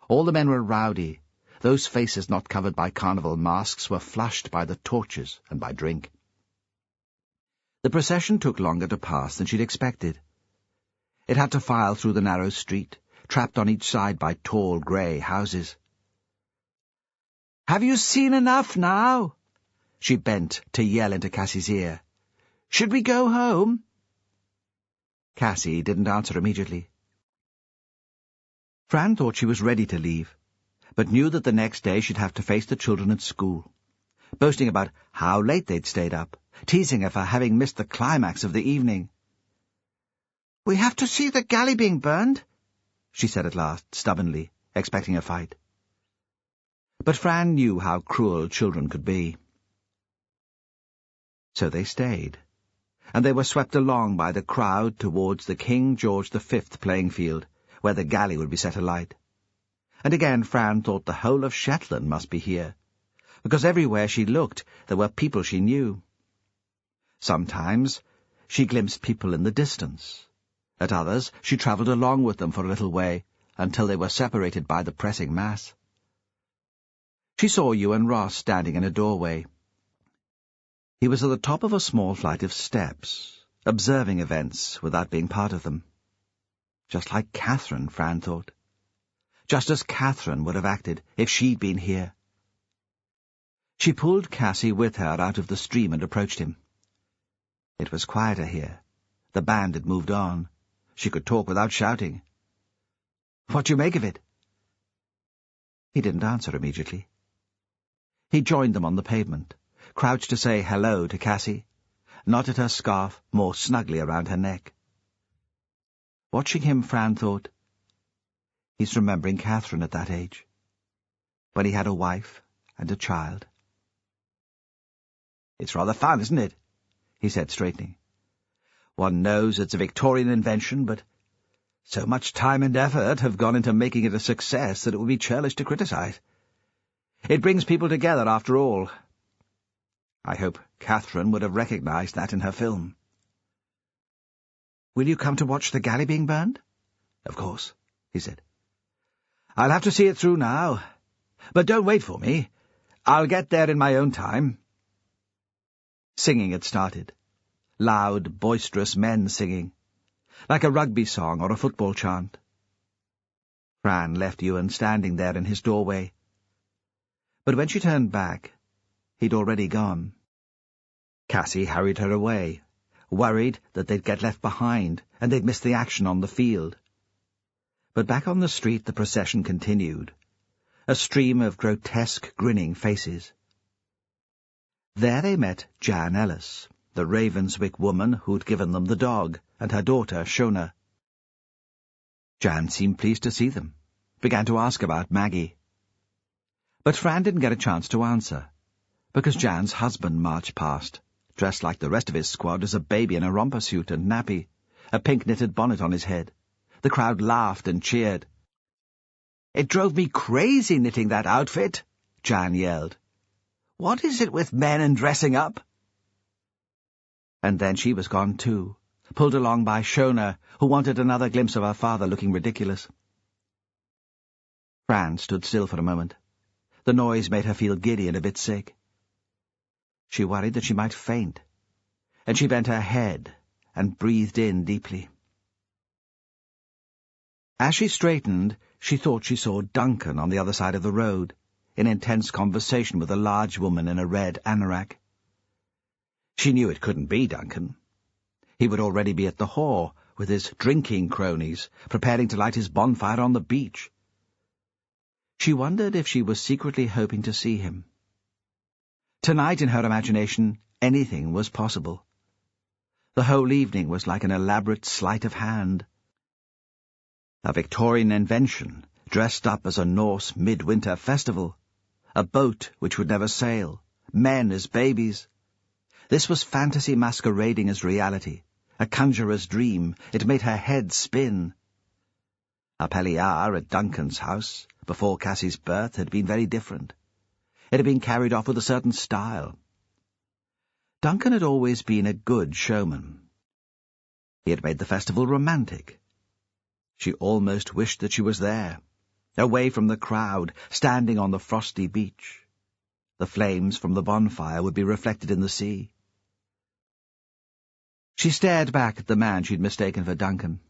All the men were rowdy. Those faces not covered by carnival masks were flushed by the torches and by drink. The procession took longer to pass than she'd expected. It had to file through the narrow street, trapped on each side by tall grey houses. "Have you seen enough now?" She bent to yell into Cassie's ear. "Should we go home?" Cassie didn't answer immediately. Fran thought she was ready to leave, but knew that the next day she'd have to face the children at school, boasting about how late they'd stayed up, teasing her for having missed the climax of the evening. "We have to see the galley being burned," she said at last, stubbornly, expecting a fight. But Fran knew how cruel children could be. So they stayed, and they were swept along by the crowd towards the King George V playing field, where the galley would be set alight. And again Fran thought the whole of Shetland must be here, because everywhere she looked there were people she knew. Sometimes she glimpsed people in the distance. At others she travelled along with them for a little way, until they were separated by the pressing mass. She saw Ewan Ross standing in a doorway. He was at the top of a small flight of steps, observing events without being part of them. Just like Catherine, Fran thought. Just as Catherine would have acted if she'd been here. She pulled Cassie with her out of the stream and approached him. It was quieter here. The band had moved on. She could talk without shouting. "What do you make of it?" He didn't answer immediately. He joined them on the pavement, crouched to say hello to Cassie, knotted her scarf more snugly around her neck. Watching him, Fran thought, he's remembering Catherine at that age, when he had a wife and a child. "It's rather fun, isn't it?" he said, straightening. "One knows it's a Victorian invention, but so much time and effort have gone into making it a success that it would be churlish to criticize. It brings people together, after all. I hope Catherine would have recognized that in her film." "Will you come to watch the galley being burned?" "Of course," he said. "I'll have to see it through now. But don't wait for me. I'll get there in my own time." Singing had started. Loud, boisterous men singing, like a rugby song or a football chant. Fran left Ewan standing there in his doorway. But when she turned back, he'd already gone. Cassie hurried her away, worried that they'd get left behind and they'd miss the action on the field. But back on the street the procession continued, a stream of grotesque, grinning faces. There they met Jan Ellis, the Ravenswick woman who'd given them the dog, and her daughter, Shona. Jan seemed pleased to see them, began to ask about Maggie. But Fran didn't get a chance to answer, because Jan's husband marched past, dressed like the rest of his squad as a baby in a romper suit and nappy, a pink knitted bonnet on his head. The crowd laughed and cheered. "It drove me crazy knitting that outfit," Jan yelled. "What is it with men and dressing up?" And then she was gone too, pulled along by Shona, who wanted another glimpse of her father looking ridiculous. Fran stood still for a moment. The noise made her feel giddy and a bit sick. She worried that she might faint, and she bent her head and breathed in deeply. As she straightened, she thought she saw Duncan on the other side of the road, in intense conversation with a large woman in a red anorak. She knew it couldn't be Duncan. He would already be at the whore, with his drinking cronies, preparing to light his bonfire on the beach. She wondered if she was secretly hoping to see him. Tonight, in her imagination, anything was possible. The whole evening was like an elaborate sleight of hand. A Victorian invention, dressed up as a Norse midwinter festival. A boat which would never sail. Men as babies. This was fantasy masquerading as reality, a conjurer's dream. It made her head spin. A Pelliar at Duncan's house, before Cassie's birth, had been very different. It had been carried off with a certain style. Duncan had always been a good showman. He had made the festival romantic. She almost wished that she was there, away from the crowd, standing on the frosty beach. The flames from the bonfire would be reflected in the sea. She stared back at the man she'd mistaken for Duncan.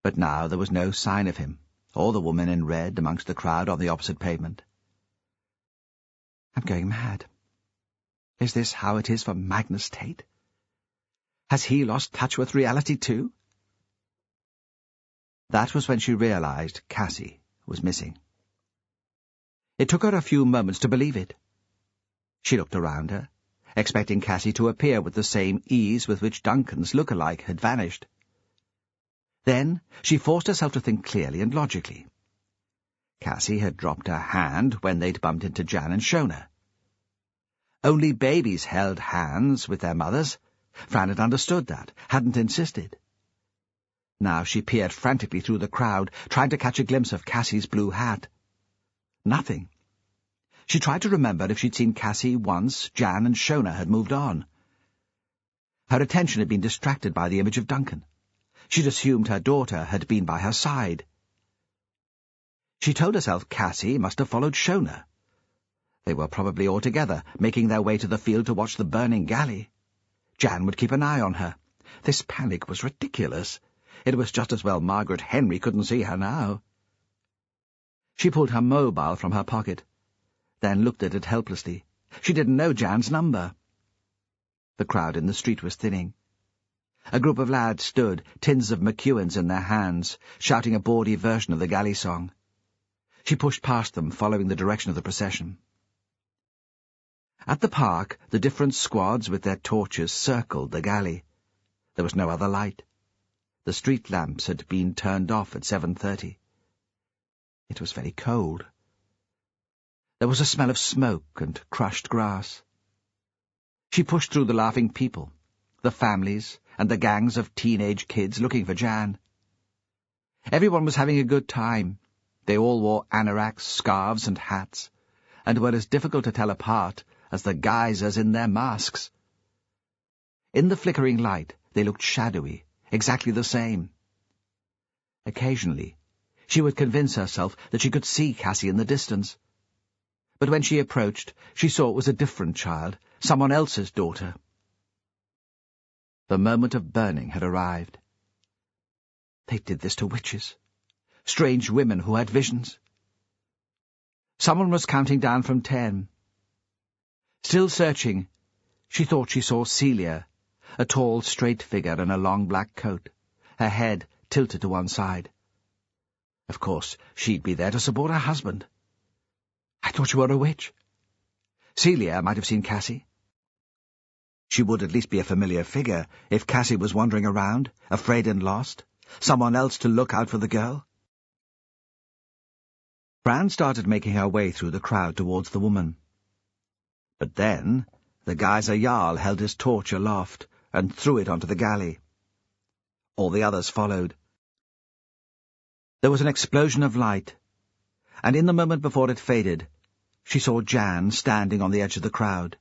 But now there was no sign of him, or the woman in red amongst the crowd on the opposite pavement. I'm going mad. Is this how it is for Magnus Tate? Has he lost touch with reality too? That was when she realized Cassie was missing. It took her a few moments to believe it. She looked around her, expecting Cassie to appear with the same ease with which Duncan's look-alike had vanished. Then she forced herself to think clearly and logically. Cassie had dropped her hand when they'd bumped into Jan and Shona. Only babies held hands with their mothers. Fran had understood that, hadn't insisted. Now she peered frantically through the crowd, trying to catch a glimpse of Cassie's blue hat. Nothing. She tried to remember if she'd seen Cassie once Jan and Shona had moved on. Her attention had been distracted by the image of Duncan. She'd assumed her daughter had been by her side. She told herself Cassie must have followed Shona. They were probably all together, making their way to the field to watch the burning galley. Jan would keep an eye on her. This panic was ridiculous. It was just as well Margaret Henry couldn't see her now. She pulled her mobile from her pocket, then looked at it helplessly. She didn't know Jan's number. The crowd in the street was thinning. A group of lads stood, tins of McEwen's in their hands, shouting a bawdy version of the galley song. She pushed past them, following the direction of the procession. At the park, the different squads with their torches circled the galley. There was no other light. The street lamps had been turned off at 7:30. It was very cold. There was a smell of smoke and crushed grass. She pushed through the laughing people, the families, and the gangs of teenage kids looking for Jan. Everyone was having a good time. They all wore anoraks, scarves, and hats, and were as difficult to tell apart as the geysers in their masks. In the flickering light, they looked shadowy, exactly the same. Occasionally, she would convince herself that she could see Cassie in the distance. But when she approached, she saw it was a different child, someone else's daughter. The moment of burning had arrived. They did this to witches, strange women who had visions. Someone was counting down from 10. Still searching, she thought she saw Celia, a tall, straight figure in a long black coat, her head tilted to one side. Of course, she'd be there to support her husband. I thought you were a witch. Celia might have seen Cassie. She would at least be a familiar figure if Cassie was wandering around, afraid and lost, someone else to look out for the girl. Fran started making her way through the crowd towards the woman. But then the geyser Jarl held his torch aloft and threw it onto the galley. All the others followed. There was an explosion of light, and in the moment before it faded, she saw Jan standing on the edge of the crowd.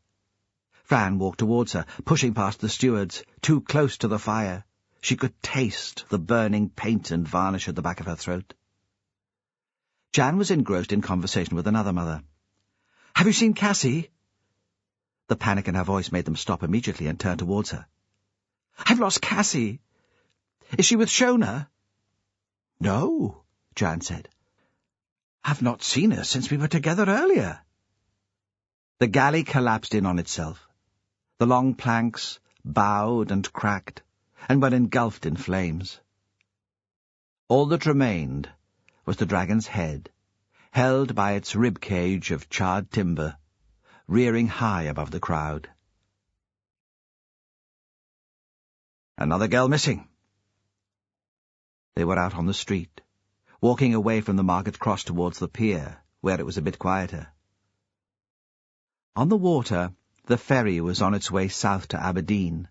Fran walked towards her, pushing past the stewards, too close to the fire. She could taste the burning paint and varnish at the back of her throat. Jan was engrossed in conversation with another mother. "Have you seen Cassie?" The panic in her voice made them stop immediately and turn towards her. "I've lost Cassie. Is she with Shona?" "No," Jan said. "I've not seen her since we were together earlier." The galley collapsed in on itself. The long planks bowed and cracked, and were engulfed in flames. All that remained was the dragon's head, held by its rib cage of charred timber, rearing high above the crowd. "Another girl missing." They were out on the street, walking away from the market cross towards the pier, where it was a bit quieter. On the water, the ferry was on its way south to Aberdeen,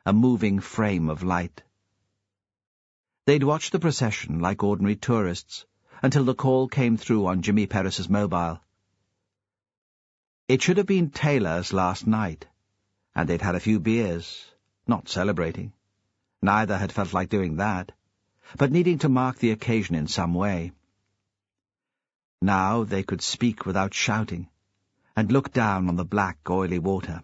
a moving frame of light. They'd watched the procession like ordinary tourists until the call came through on Jimmy Perez's mobile. It should have been Taylor's last night, and they'd had a few beers, not celebrating. Neither had felt like doing that, but needing to mark the occasion in some way. Now they could speak without shouting, and look down on the black, oily water.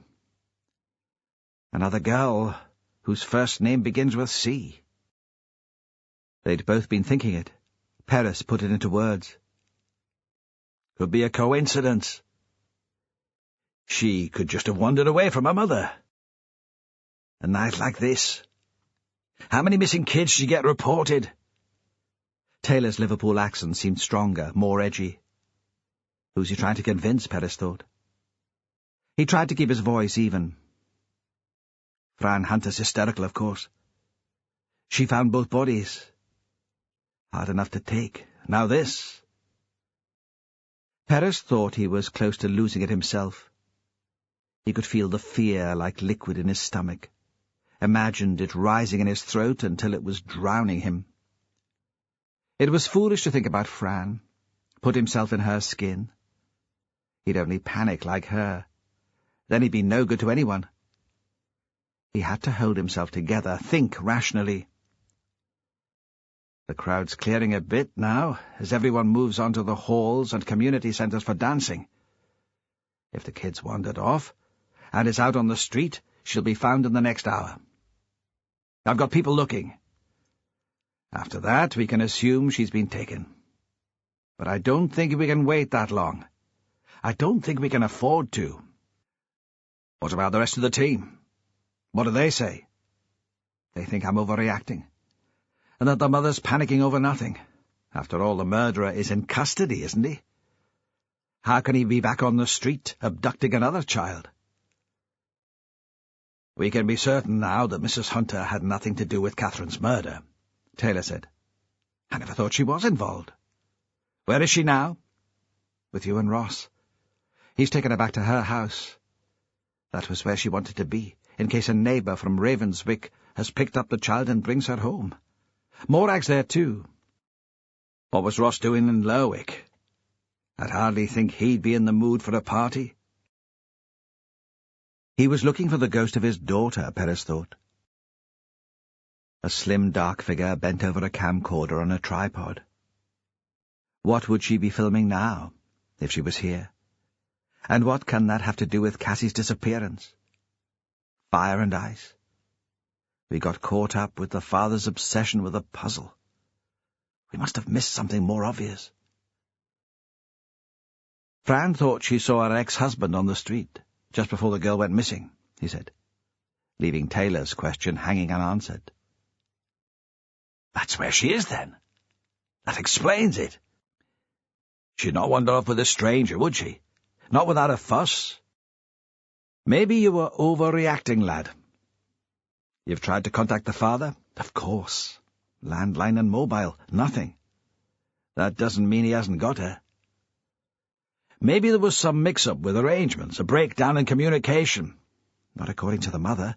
Another girl whose first name begins with C. They'd both been thinking it. Perez put it into words. Could be a coincidence. She could just have wandered away from her mother. A night like this. How many missing kids did you get reported? Taylor's Liverpool accent seemed stronger, more edgy. Who's he trying to convince, Perez thought. He tried to keep his voice even. Fran Hunter's hysterical, of course. She found both bodies. Hard enough to take. Now this. Perez thought he was close to losing it himself. He could feel the fear like liquid in his stomach, imagined it rising in his throat until it was drowning him. It was foolish to think about Fran, put himself in her skin. He'd only panic like her. Then he'd be no good to anyone. He had to hold himself together, think rationally. The crowd's clearing a bit now, as everyone moves on to the halls and community centres for dancing. If the kid's wandered off, and is out on the street, she'll be found in the next hour. I've got people looking. After that, we can assume she's been taken. But I don't think we can wait that long. I don't think we can afford to. What about the rest of the team? What do they say? They think I'm overreacting, and that the mother's panicking over nothing. After all, the murderer is in custody, isn't he? How can he be back on the street, abducting another child? We can be certain now that Mrs. Hunter had nothing to do with Catherine's murder, Taylor said. I never thought she was involved. Where is she now? With you and Ross. He's taken her back to her house. That was where she wanted to be, in case a neighbour from Ravenswick has picked up the child and brings her home. Morag's there too. What was Ross doing in Lerwick? I'd hardly think he'd be in the mood for a party. He was looking for the ghost of his daughter, Perez thought. A slim, dark figure bent over a camcorder on a tripod. What would she be filming now, if she was here? And what can that have to do with Cassie's disappearance? Fire and ice. We got caught up with the father's obsession with a puzzle. We must have missed something more obvious. Fran thought she saw her ex-husband on the street, just before the girl went missing, he said, leaving Taylor's question hanging unanswered. That's where she is, then. That explains it. She'd not wander off with a stranger, would she? Not without a fuss. Maybe you were overreacting, lad. You've tried to contact the father? Of course. Landline and mobile, nothing. That doesn't mean he hasn't got her. Maybe there was some mix-up with arrangements, a breakdown in communication. Not according to the mother.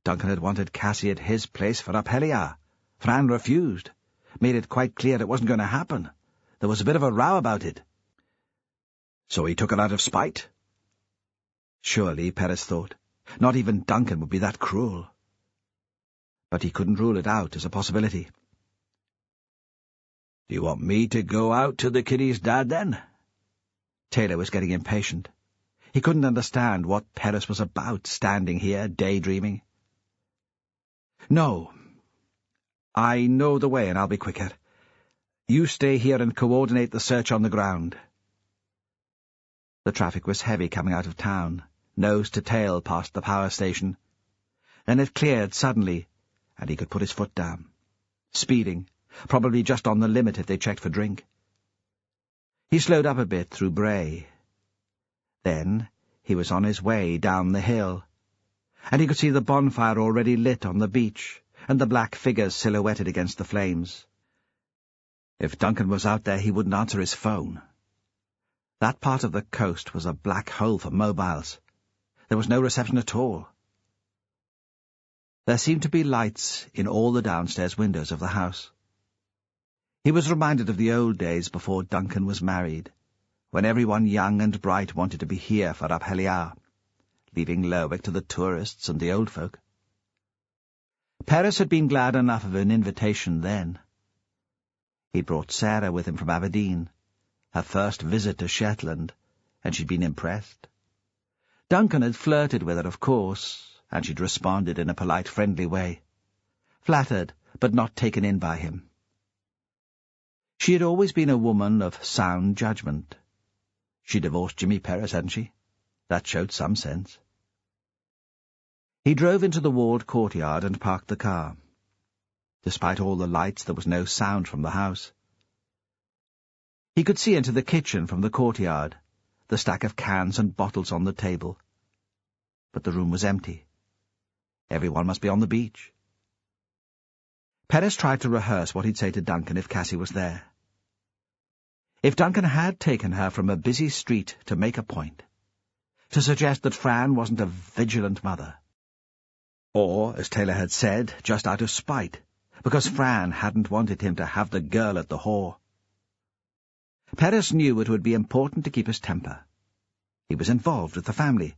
Duncan had wanted Cassie at his place for Aphelia. Fran refused, made it quite clear it wasn't going to happen. There was a bit of a row about it. So he took her out of spite? Surely, Perez thought, not even Duncan would be that cruel. But he couldn't rule it out as a possibility. Do you want me to go out to the kiddie's dad, then? Taylor was getting impatient. He couldn't understand what Perez was about, standing here, daydreaming. No. I know the way, and I'll be quicker. You stay here and coordinate the search on the ground. The traffic was heavy coming out of town, nose to tail past the power station. Then it cleared suddenly, and he could put his foot down. Speeding, probably just on the limit if they checked for drink. He slowed up a bit through Bray. Then he was on his way down the hill, and he could see the bonfire already lit on the beach, and the black figures silhouetted against the flames. If Duncan was out there, he wouldn't answer his phone. That part of the coast was a black hole for mobiles. There was no reception at all. There seemed to be lights in all the downstairs windows of the house. He was reminded of the old days before Duncan was married, when everyone young and bright wanted to be here for Aphelia, leaving Lerwick to the tourists and the old folk. Perez had been glad enough of an invitation then. He'd brought Sarah with him from Aberdeen, her first visit to Shetland, and she'd been impressed. Duncan had flirted with her, of course, and she'd responded in a polite, friendly way, flattered but not taken in by him. She had always been a woman of sound judgment. She divorced Jimmy Perez, hadn't she? That showed some sense. He drove into the walled courtyard and parked the car. Despite all the lights, there was no sound from the house. He could see into the kitchen from the courtyard, the stack of cans and bottles on the table. But the room was empty. Everyone must be on the beach. Perez tried to rehearse what he'd say to Duncan if Cassie was there. If Duncan had taken her from a busy street to make a point, to suggest that Fran wasn't a vigilant mother, or, as Taylor had said, just out of spite, because Fran hadn't wanted him to have the girl at the whore. Perez knew it would be important to keep his temper. He was involved with the family,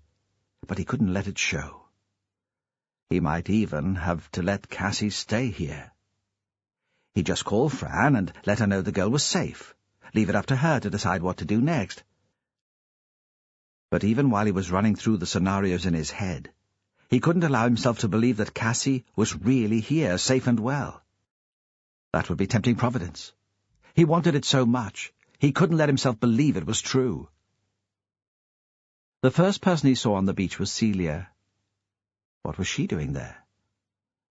but he couldn't let it show. He might even have to let Cassie stay here. He'd just call Fran and let her know the girl was safe, leave it up to her to decide what to do next. But even while he was running through the scenarios in his head, he couldn't allow himself to believe that Cassie was really here, safe and well. That would be tempting Providence. He wanted it so much, he couldn't let himself believe it was true. The first person he saw on the beach was Celia. What was she doing there?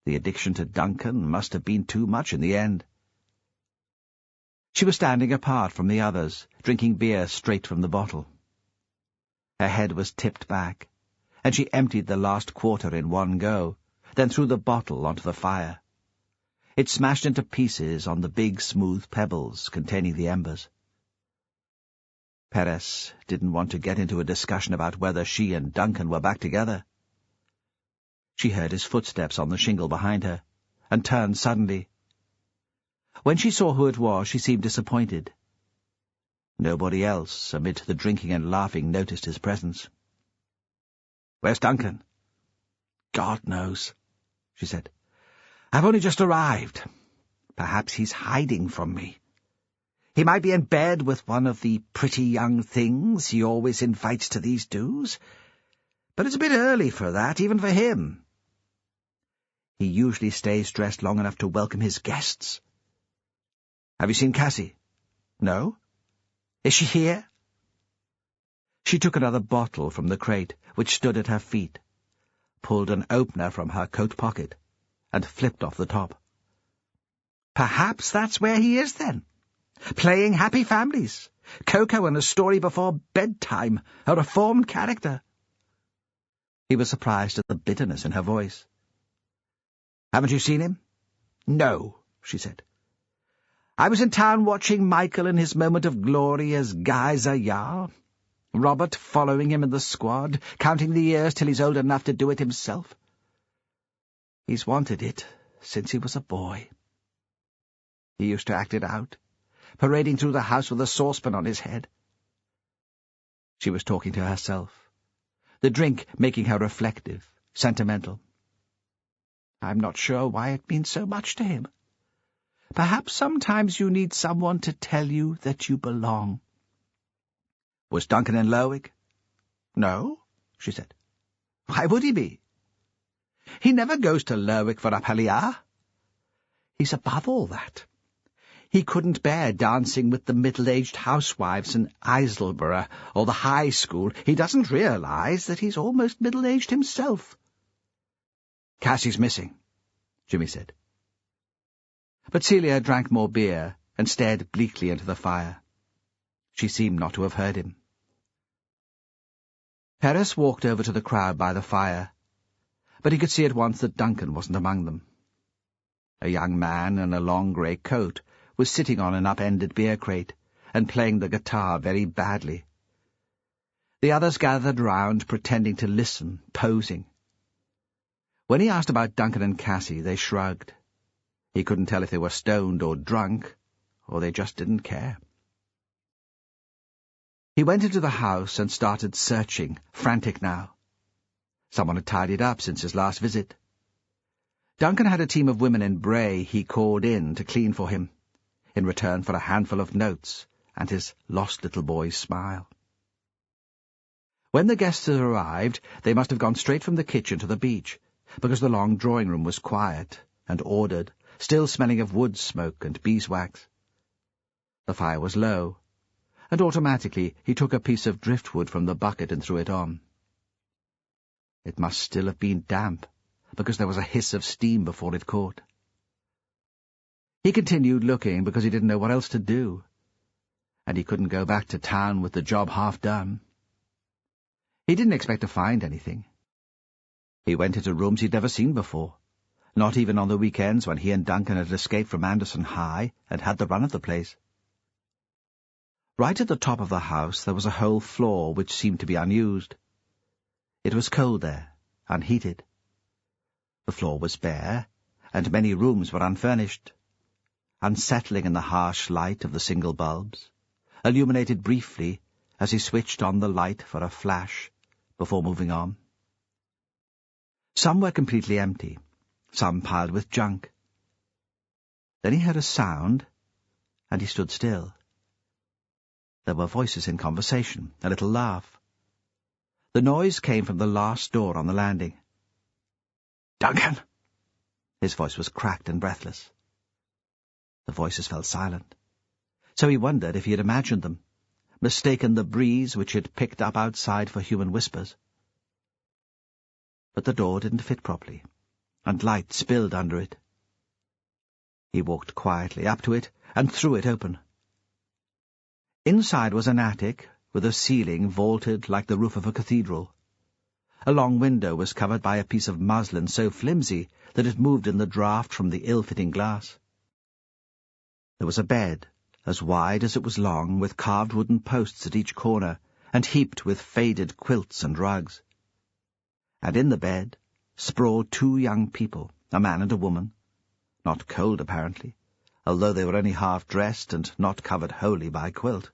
The addiction to Duncan must have been too much in the end. She was standing apart from the others, drinking beer straight from the bottle. Her head was tipped back, and she emptied the last quarter in one go, then threw the bottle onto the fire. It smashed into pieces on the big, smooth pebbles containing the embers. Perez didn't want to get into a discussion about whether she and Duncan were back together. She heard his footsteps on the shingle behind her, and turned suddenly. When she saw who it was, she seemed disappointed. Nobody else, amid the drinking and laughing, noticed his presence. "Where's Duncan?" "God knows," she said. "I've only just arrived. Perhaps he's hiding from me. He might be in bed with one of the pretty young things he always invites to these do's, but it's a bit early for that, even for him. He usually stays dressed long enough to welcome his guests. Have you seen Cassie?" "No. Is she here?" She took another bottle from the crate, which stood at her feet, pulled an opener from her coat pocket, and flipped off the top. "Perhaps that's where he is, then. Playing Happy Families, cocoa and a story before bedtime, a reformed character." He was surprised at the bitterness in her voice. "Haven't you seen him?" "No," she said. "I was in town watching Michael in his moment of glory as Guy Zayar. Robert following him in the squad, counting the years till he's old enough to do it himself. He's wanted it since he was a boy. He used to act it out, parading through the house with a saucepan on his head." She was talking to herself, the drink making her reflective, sentimental. "I'm not sure why it means so much to him. Perhaps sometimes you need someone to tell you that you belong." "Was Duncan in Lerwick?" "No," she said. "Why would he be? He never goes to Lerwick for a palliah. He's above all that. He couldn't bear dancing with the middle-aged housewives in Eiselborough or the high school. He doesn't realize that he's almost middle-aged himself." "Cassie's missing," Jimmy said. But Celia drank more beer and stared bleakly into the fire. She seemed not to have heard him. Perez walked over to the crowd by the fire, but he could see at once that Duncan wasn't among them. A young man in a long grey coat was sitting on an upended beer crate and playing the guitar very badly. The others gathered round, pretending to listen, posing. When he asked about Duncan and Cassie, they shrugged. He couldn't tell if they were stoned or drunk, or they just didn't care. He went into the house and started searching, frantic now. Someone had tidied up since his last visit. Duncan had a team of women in Bray he called in to clean for him, in return for a handful of notes and his lost little boy's smile. When the guests had arrived, they must have gone straight from the kitchen to the beach, because the long drawing-room was quiet and ordered, still smelling of wood smoke and beeswax. The fire was low, and automatically he took a piece of driftwood from the bucket and threw it on. It must still have been damp, because there was a hiss of steam before it caught. He continued looking because he didn't know what else to do, and he couldn't go back to town with the job half done. He didn't expect to find anything. He went into rooms he'd never seen before, not even on the weekends when he and Duncan had escaped from Anderson High and had the run of the place. Right at the top of the house there was a whole floor which seemed to be unused. It was cold there, unheated. The floor was bare, and many rooms were unfurnished, unsettling in the harsh light of the single bulbs, illuminated briefly as he switched on the light for a flash before moving on. Some were completely empty, some piled with junk. Then he heard a sound, and he stood still. There were voices in conversation, a little laugh. The noise came from the last door on the landing. "Duncan!" His voice was cracked and breathless. The voices fell silent, so he wondered if he had imagined them, mistaken the breeze which had picked up outside for human whispers. But the door didn't fit properly, and light spilled under it. He walked quietly up to it and threw it open. Inside was an attic, with a ceiling vaulted like the roof of a cathedral. A long window was covered by a piece of muslin so flimsy that it moved in the draught from the ill-fitting glass. There was a bed, as wide as it was long, with carved wooden posts at each corner, and heaped with faded quilts and rugs. And in the bed sprawled 2 young people, a man and a woman, not cold apparently, although they were only half-dressed and not covered wholly by quilt.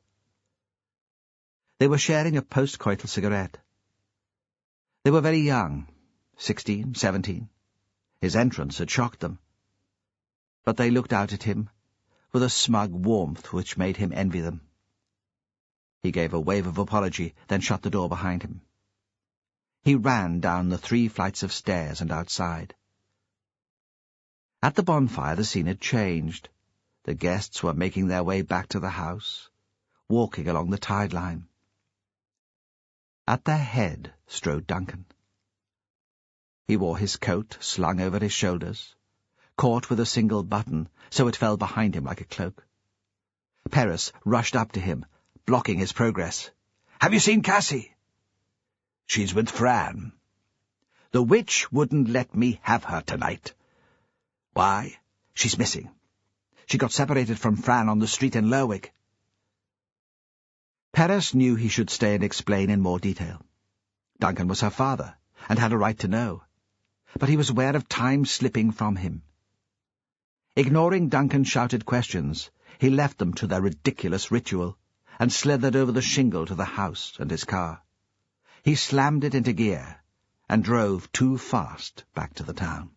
They were sharing a post-coital cigarette. They were very young, 16, 17. His entrance had shocked them. But they looked out at him with a smug warmth which made him envy them. He gave a wave of apology, then shut the door behind him. He ran down the 3 flights of stairs and outside. At the bonfire the scene had changed. The guests were making their way back to the house, walking along the tide line. At their head strode Duncan. He wore his coat slung over his shoulders, caught with a single button, so it fell behind him like a cloak. Perez rushed up to him, blocking his progress. "Have you seen Cassie?" "She's with Fran. The witch wouldn't let me have her tonight." "Why?" "She's missing. She got separated from Fran on the street in Lerwick." Perez knew he should stay and explain in more detail. Duncan was her father, and had a right to know. But he was aware of time slipping from him. Ignoring Duncan's shouted questions, he left them to their ridiculous ritual, and slithered over the shingle to the house and his car. He slammed it into gear, and drove too fast back to the town.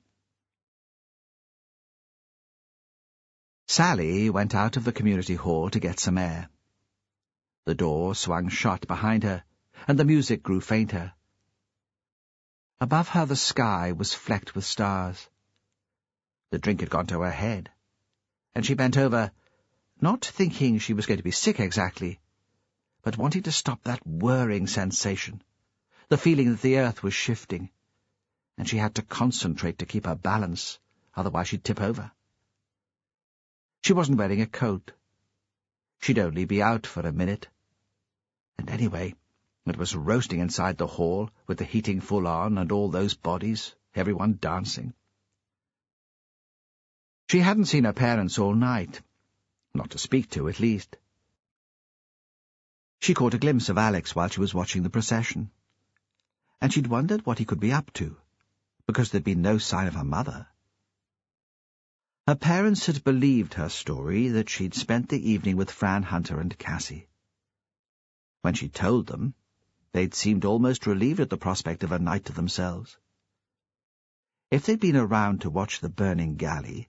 Sally went out of the community hall to get some air. The door swung shut behind her, and the music grew fainter. Above her the sky was flecked with stars. The drink had gone to her head, and she bent over, not thinking she was going to be sick exactly, but wanting to stop that whirring sensation, the feeling that the earth was shifting, and she had to concentrate to keep her balance, otherwise she'd tip over. She wasn't wearing a coat. She'd only be out for a minute. And anyway, it was roasting inside the hall, with the heating full on and all those bodies, everyone dancing. She hadn't seen her parents all night, not to speak to, at least. She caught a glimpse of Alex while she was watching the procession, and she'd wondered what he could be up to, because there'd been no sign of her mother. Her parents had believed her story that she'd spent the evening with Fran Hunter and Cassie. When she told them, they'd seemed almost relieved at the prospect of a night to themselves. If they'd been around to watch the burning galley,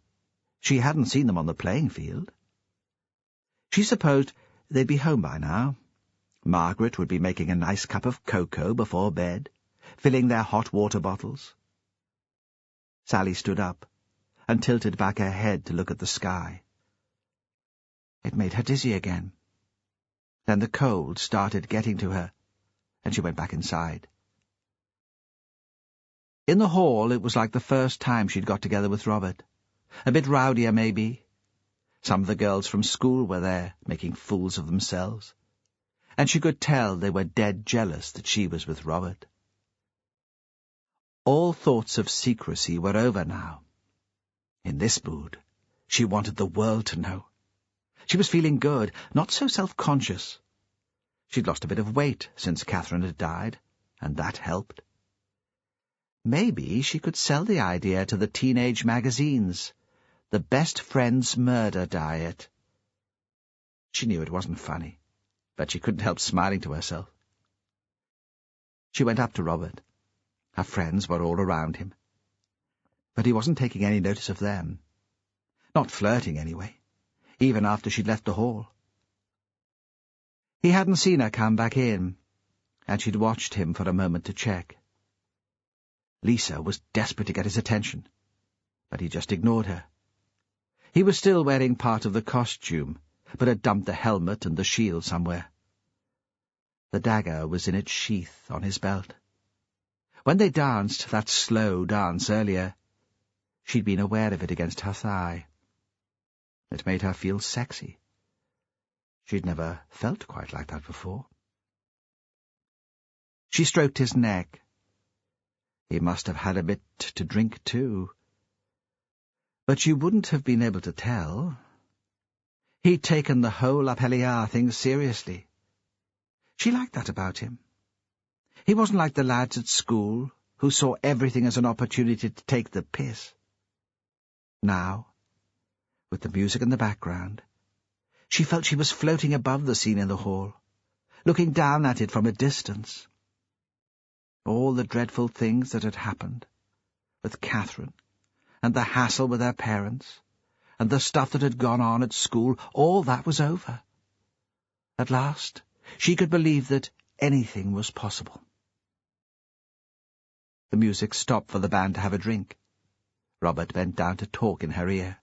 she hadn't seen them on the playing field. She supposed they'd be home by now. Margaret would be making a nice cup of cocoa before bed, filling their hot water bottles. Sally stood up and tilted back her head to look at the sky. It made her dizzy again. Then the cold started getting to her, and she went back inside. In the hall it was like the first time she'd got together with Robert. A bit rowdier, maybe. Some of the girls from school were there, making fools of themselves, and she could tell they were dead jealous that she was with Robert. All thoughts of secrecy were over now. In this mood, she wanted the world to know. She was feeling good, not so self-conscious. She'd lost a bit of weight since Catherine had died, and that helped. Maybe she could sell the idea to the teenage magazines, the best friend's murder diet. She knew it wasn't funny, but she couldn't help smiling to herself. She went up to Robert. Her friends were all around him. But he wasn't taking any notice of them. Not flirting, anyway, even after she'd left the hall. He hadn't seen her come back in, and she'd watched him for a moment to check. Lisa was desperate to get his attention, but he just ignored her. He was still wearing part of the costume, but had dumped the helmet and the shield somewhere. The dagger was in its sheath on his belt. When they danced that slow dance earlier, she'd been aware of it against her thigh. It made her feel sexy. She'd never felt quite like that before. She stroked his neck. He must have had a bit to drink, too. But she wouldn't have been able to tell. He'd taken the whole Appelier thing seriously. She liked that about him. He wasn't like the lads at school, who saw everything as an opportunity to take the piss. Now, with the music in the background, she felt she was floating above the scene in the hall, looking down at it from a distance. All the dreadful things that had happened, with Catherine, and the hassle with her parents, and the stuff that had gone on at school, all that was over. At last, she could believe that anything was possible. The music stopped for the band to have a drink. Robert bent down to talk in her ear.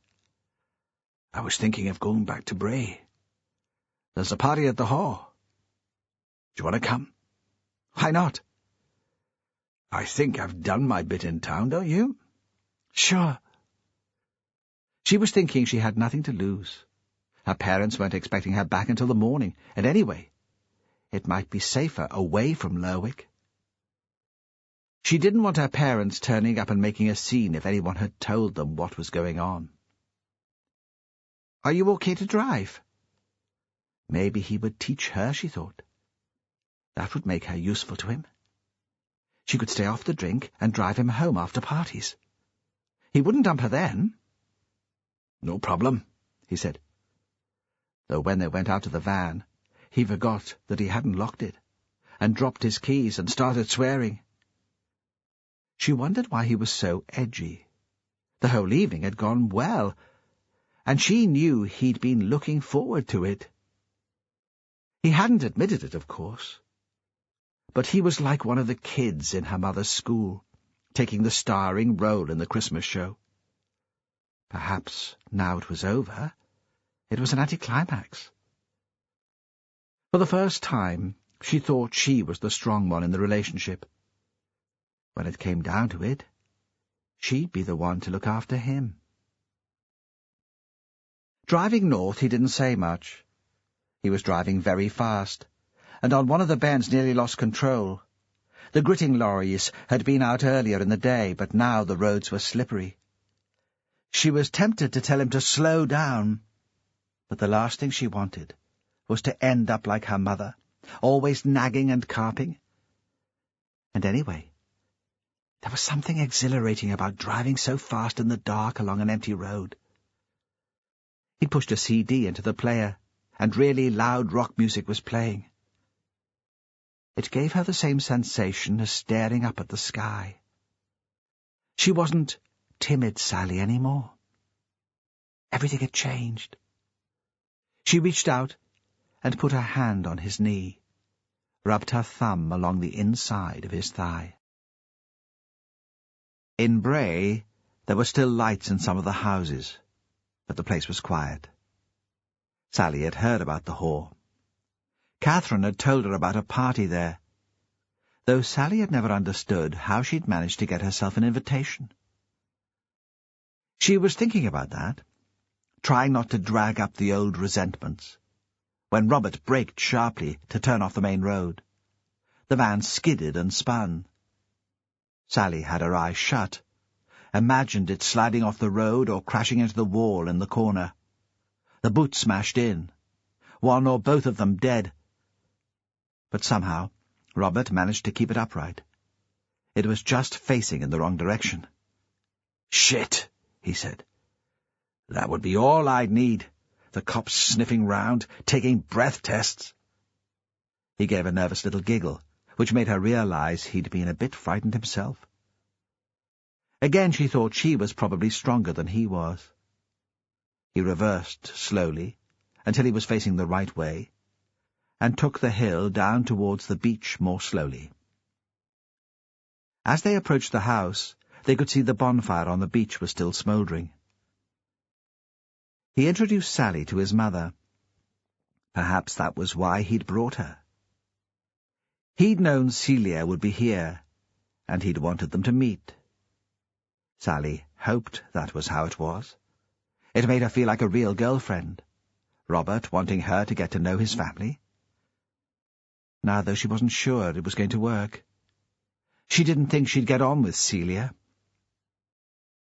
"I was thinking of going back to Bray. There's a party at the Hall. Do you want to come?" "Why not?" "I think I've done my bit in town, don't you?" "Sure." She was thinking she had nothing to lose. Her parents weren't expecting her back until the morning, and anyway, it might be safer away from Lerwick. She didn't want her parents turning up and making a scene if anyone had told them what was going on. "Are you okay to drive?" Maybe he would teach her, she thought. That would make her useful to him. She could stay off the drink and drive him home after parties. He wouldn't dump her then. "No problem," he said. Though when they went out to the van, he forgot that he hadn't locked it, and dropped his keys and started swearing. She wondered why he was so edgy. The whole evening had gone well, and she knew he'd been looking forward to it. He hadn't admitted it, of course, but he was like one of the kids in her mother's school, taking the starring role in the Christmas show. Perhaps, now it was over, it was an anticlimax. For the first time, she thought she was the strong one in the relationship. When it came down to it, she'd be the one to look after him. Driving north, he didn't say much. He was driving very fast, and on one of the bends nearly lost control. The gritting lorries had been out earlier in the day, but now the roads were slippery. She was tempted to tell him to slow down, but the last thing she wanted was to end up like her mother, always nagging and carping. And anyway, there was something exhilarating about driving so fast in the dark along an empty road. He pushed a CD into the player, and really loud rock music was playing. It gave her the same sensation as staring up at the sky. She wasn't timid Sally anymore. Everything had changed. She reached out and put her hand on his knee, rubbed her thumb along the inside of his thigh. In Bray, there were still lights in some of the houses, but the place was quiet. Sally had heard about the Hall. Catherine had told her about a party there, though Sally had never understood how she'd managed to get herself an invitation. She was thinking about that, trying not to drag up the old resentments, when Robert braked sharply to turn off the main road. The van skidded and spun. Sally had her eyes shut, imagined it sliding off the road or crashing into the wall in the corner. The boot smashed in, one or both of them dead. But somehow Robert managed to keep it upright. It was just facing in the wrong direction. "Shit," he said. "That would be all I'd need. The cops sniffing round, taking breath tests." He gave a nervous little giggle, which made her realize he'd been a bit frightened himself. Again she thought she was probably stronger than he was. He reversed slowly, until he was facing the right way, and took the hill down towards the beach more slowly. As they approached the house, they could see the bonfire on the beach was still smouldering. He introduced Sally to his mother. Perhaps that was why he'd brought her. He'd known Celia would be here, and he'd wanted them to meet. Sally hoped that was how it was. It made her feel like a real girlfriend, Robert wanting her to get to know his family. Now, though she wasn't sure it was going to work, she didn't think she'd get on with Celia.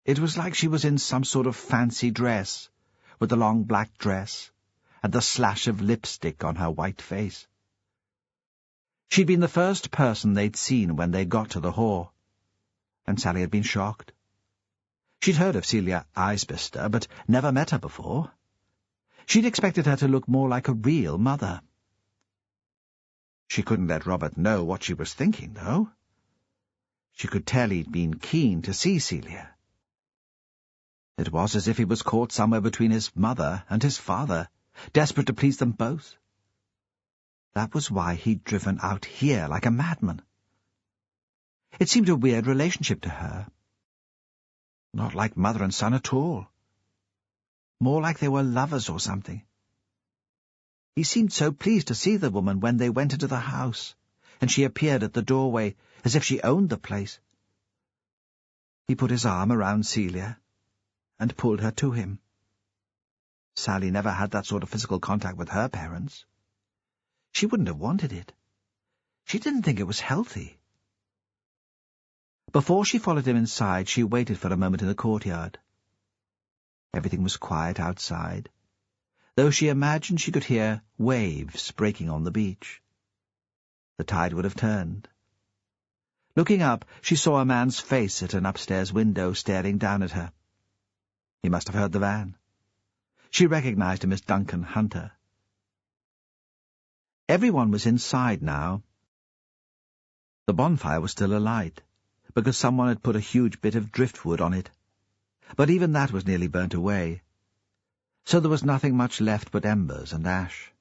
It was like she was in some sort of fancy dress, with the long black dress, and the slash of lipstick on her white face. She'd been the first person they'd seen when they got to the Hall, and Sally had been shocked. She'd heard of Celia Eisbister, but never met her before. She'd expected her to look more like a real mother. She couldn't let Robert know what she was thinking, though. She could tell he'd been keen to see Celia. It was as if he was caught somewhere between his mother and his father, desperate to please them both. That was why he'd driven out here like a madman. It seemed a weird relationship to her. Not like mother and son at all. More like they were lovers or something. He seemed so pleased to see the woman when they went into the house, and she appeared at the doorway as if she owned the place. He put his arm around Celia and pulled her to him. Sally never had that sort of physical contact with her parents. She wouldn't have wanted it. She didn't think it was healthy. Before she followed him inside, she waited for a moment in the courtyard. Everything was quiet outside, though she imagined she could hear waves breaking on the beach. The tide would have turned. Looking up, she saw a man's face at an upstairs window staring down at her. He must have heard the van. She recognized him as Duncan Hunter. Everyone was inside now. The bonfire was still alight, because someone had put a huge bit of driftwood on it. But even that was nearly burnt away, so there was nothing much left but embers and ash.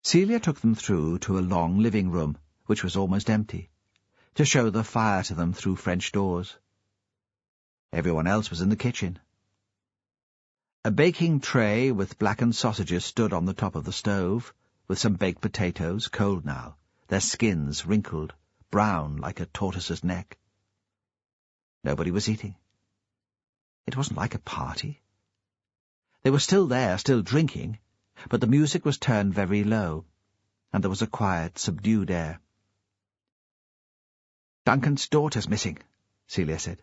Celia took them through to a long living room, which was almost empty, to show the fire to them through French doors. Everyone else was in the kitchen. A baking tray with blackened sausages stood on the top of the stove, with some baked potatoes, cold now, their skins wrinkled, brown like a tortoise's neck. Nobody was eating. It wasn't like a party. They were still there, still drinking, but the music was turned very low, and there was a quiet, subdued air. "Duncan's daughter's missing," Celia said.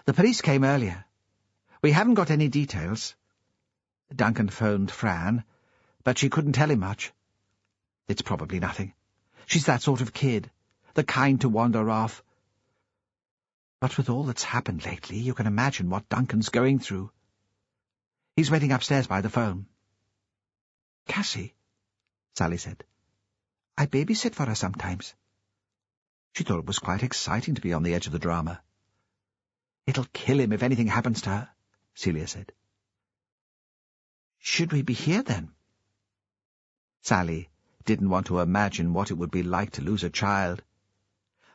"The police came earlier. We haven't got any details. Duncan phoned Fran, but she couldn't tell him much. It's probably nothing. She's that sort of kid, the kind to wander off. But with all that's happened lately, you can imagine what Duncan's going through. He's waiting upstairs by the phone." "Cassie," Sally said. "I babysit for her sometimes." She thought it was quite exciting to be on the edge of the drama. "It'll kill him if anything happens to her," Celia said. "Should we be here, then?" Sally didn't want to imagine what it would be like to lose a child,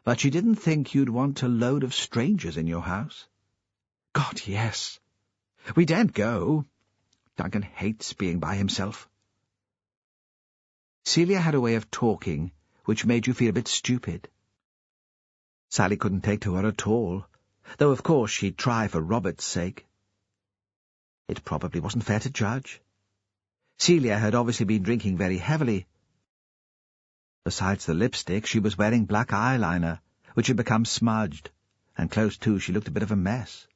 but she didn't think you'd want a load of strangers in your house. God, yes. We daren't go. Duncan hates being by himself. Celia had a way of talking which made you feel a bit stupid. Sally couldn't take to her at all, though of course she'd try for Robert's sake. It probably wasn't fair to judge. Celia had obviously been drinking very heavily. Besides the lipstick, she was wearing black eyeliner, which had become smudged, and close to she looked a bit of a mess.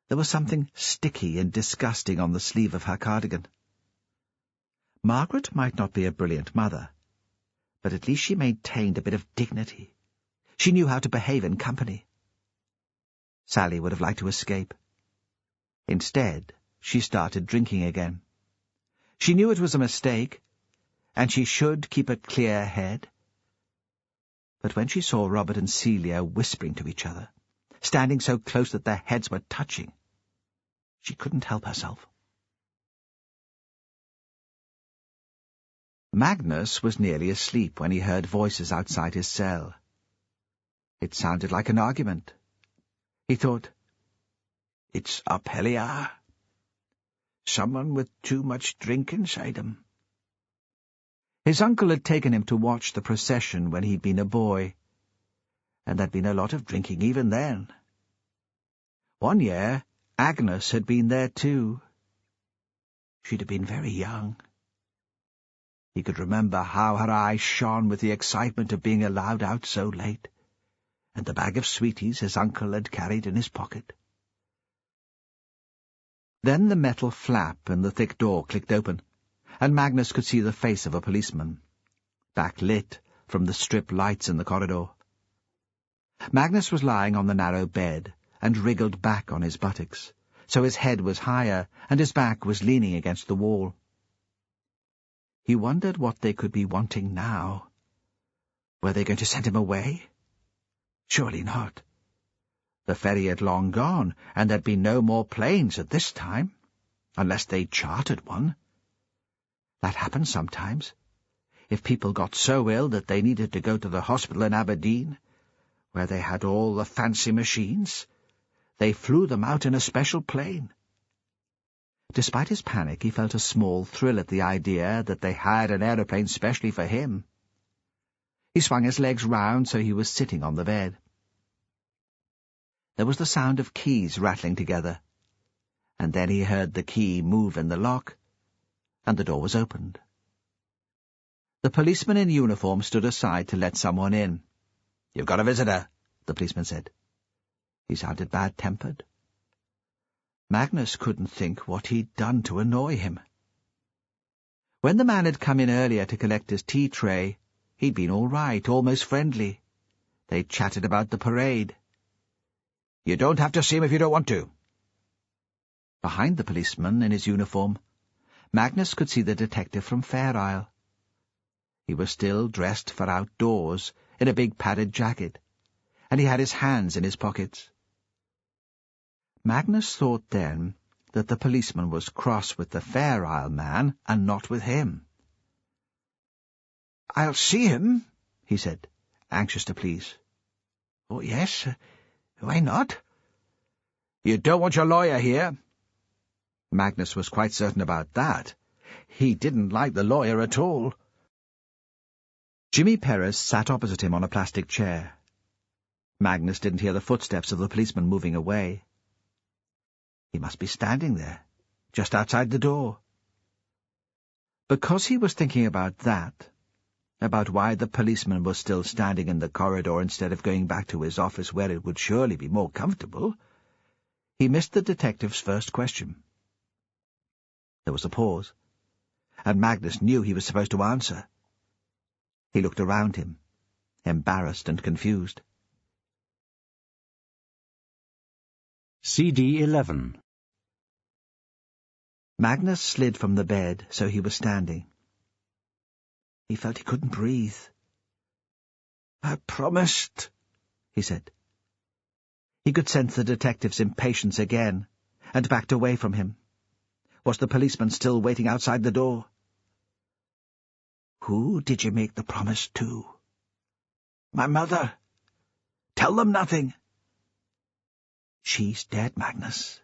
There was something sticky and disgusting on the sleeve of her cardigan. Margaret might not be a brilliant mother, but at least she maintained a bit of dignity. She knew how to behave in company. Sally would have liked to escape. Instead, she started drinking again. She knew it was a mistake, and she should keep a clear head. But when she saw Robert and Celia whispering to each other, standing so close that their heads were touching, she couldn't help herself. Magnus was nearly asleep when he heard voices outside his cell. It sounded like an argument. He thought, "It's up Helia. Someone with too much drink inside him." His uncle had taken him to watch the procession when he'd been a boy, and there'd been a lot of drinking even then. One year, Agnes had been there too. She'd have been very young. He could remember how her eyes shone with the excitement of being allowed out so late, and the bag of sweeties his uncle had carried in his pocket. Then the metal flap and the thick door clicked open, and Magnus could see the face of a policeman, backlit from the strip lights in the corridor. Magnus was lying on the narrow bed and wriggled back on his buttocks, so his head was higher and his back was leaning against the wall. He wondered what they could be wanting now. Were they going to send him away? Surely not. The ferry had long gone, and there'd been no more planes at this time, unless they'd chartered one. That happened sometimes. If people got so ill that they needed to go to the hospital in Aberdeen, where they had all the fancy machines, they flew them out in a special plane. Despite his panic, he felt a small thrill at the idea that they hired an aeroplane specially for him. He swung his legs round so he was sitting on the bed. There was the sound of keys rattling together, and then he heard the key move in the lock, and the door was opened. The policeman in uniform stood aside to let someone in. "You've got a visitor," the policeman said. He sounded bad-tempered. Magnus couldn't think what he'd done to annoy him. When the man had come in earlier to collect his tea tray, he'd been all right, almost friendly. They'd chatted about the parade. "You don't have to see him if you don't want to." Behind the policeman in his uniform, Magnus could see the detective from Fair Isle. He was still dressed for outdoors, in a big padded jacket, and he had his hands in his pockets. Magnus thought then that the policeman was cross with the Fair Isle man and not with him. "I'll see him," he said, anxious to please. "Oh, yes. Why not?" "You don't want your lawyer here." Magnus was quite certain about that. He didn't like the lawyer at all. Jimmy Perez sat opposite him on a plastic chair. Magnus didn't hear the footsteps of the policeman moving away. He must be standing there, just outside the door. Because he was thinking about that, about why the policeman was still standing in the corridor instead of going back to his office where it would surely be more comfortable, he missed the detective's first question. There was a pause, and Magnus knew he was supposed to answer. He looked around him, embarrassed and confused. CD 11. Magnus slid from the bed, so he was standing. He felt he couldn't breathe. "I promised," he said. He could sense the detective's impatience again, and backed away from him. Was the policeman still waiting outside the door? "Who did you make the promise to?" "My mother. Tell them nothing." "She's dead, Magnus.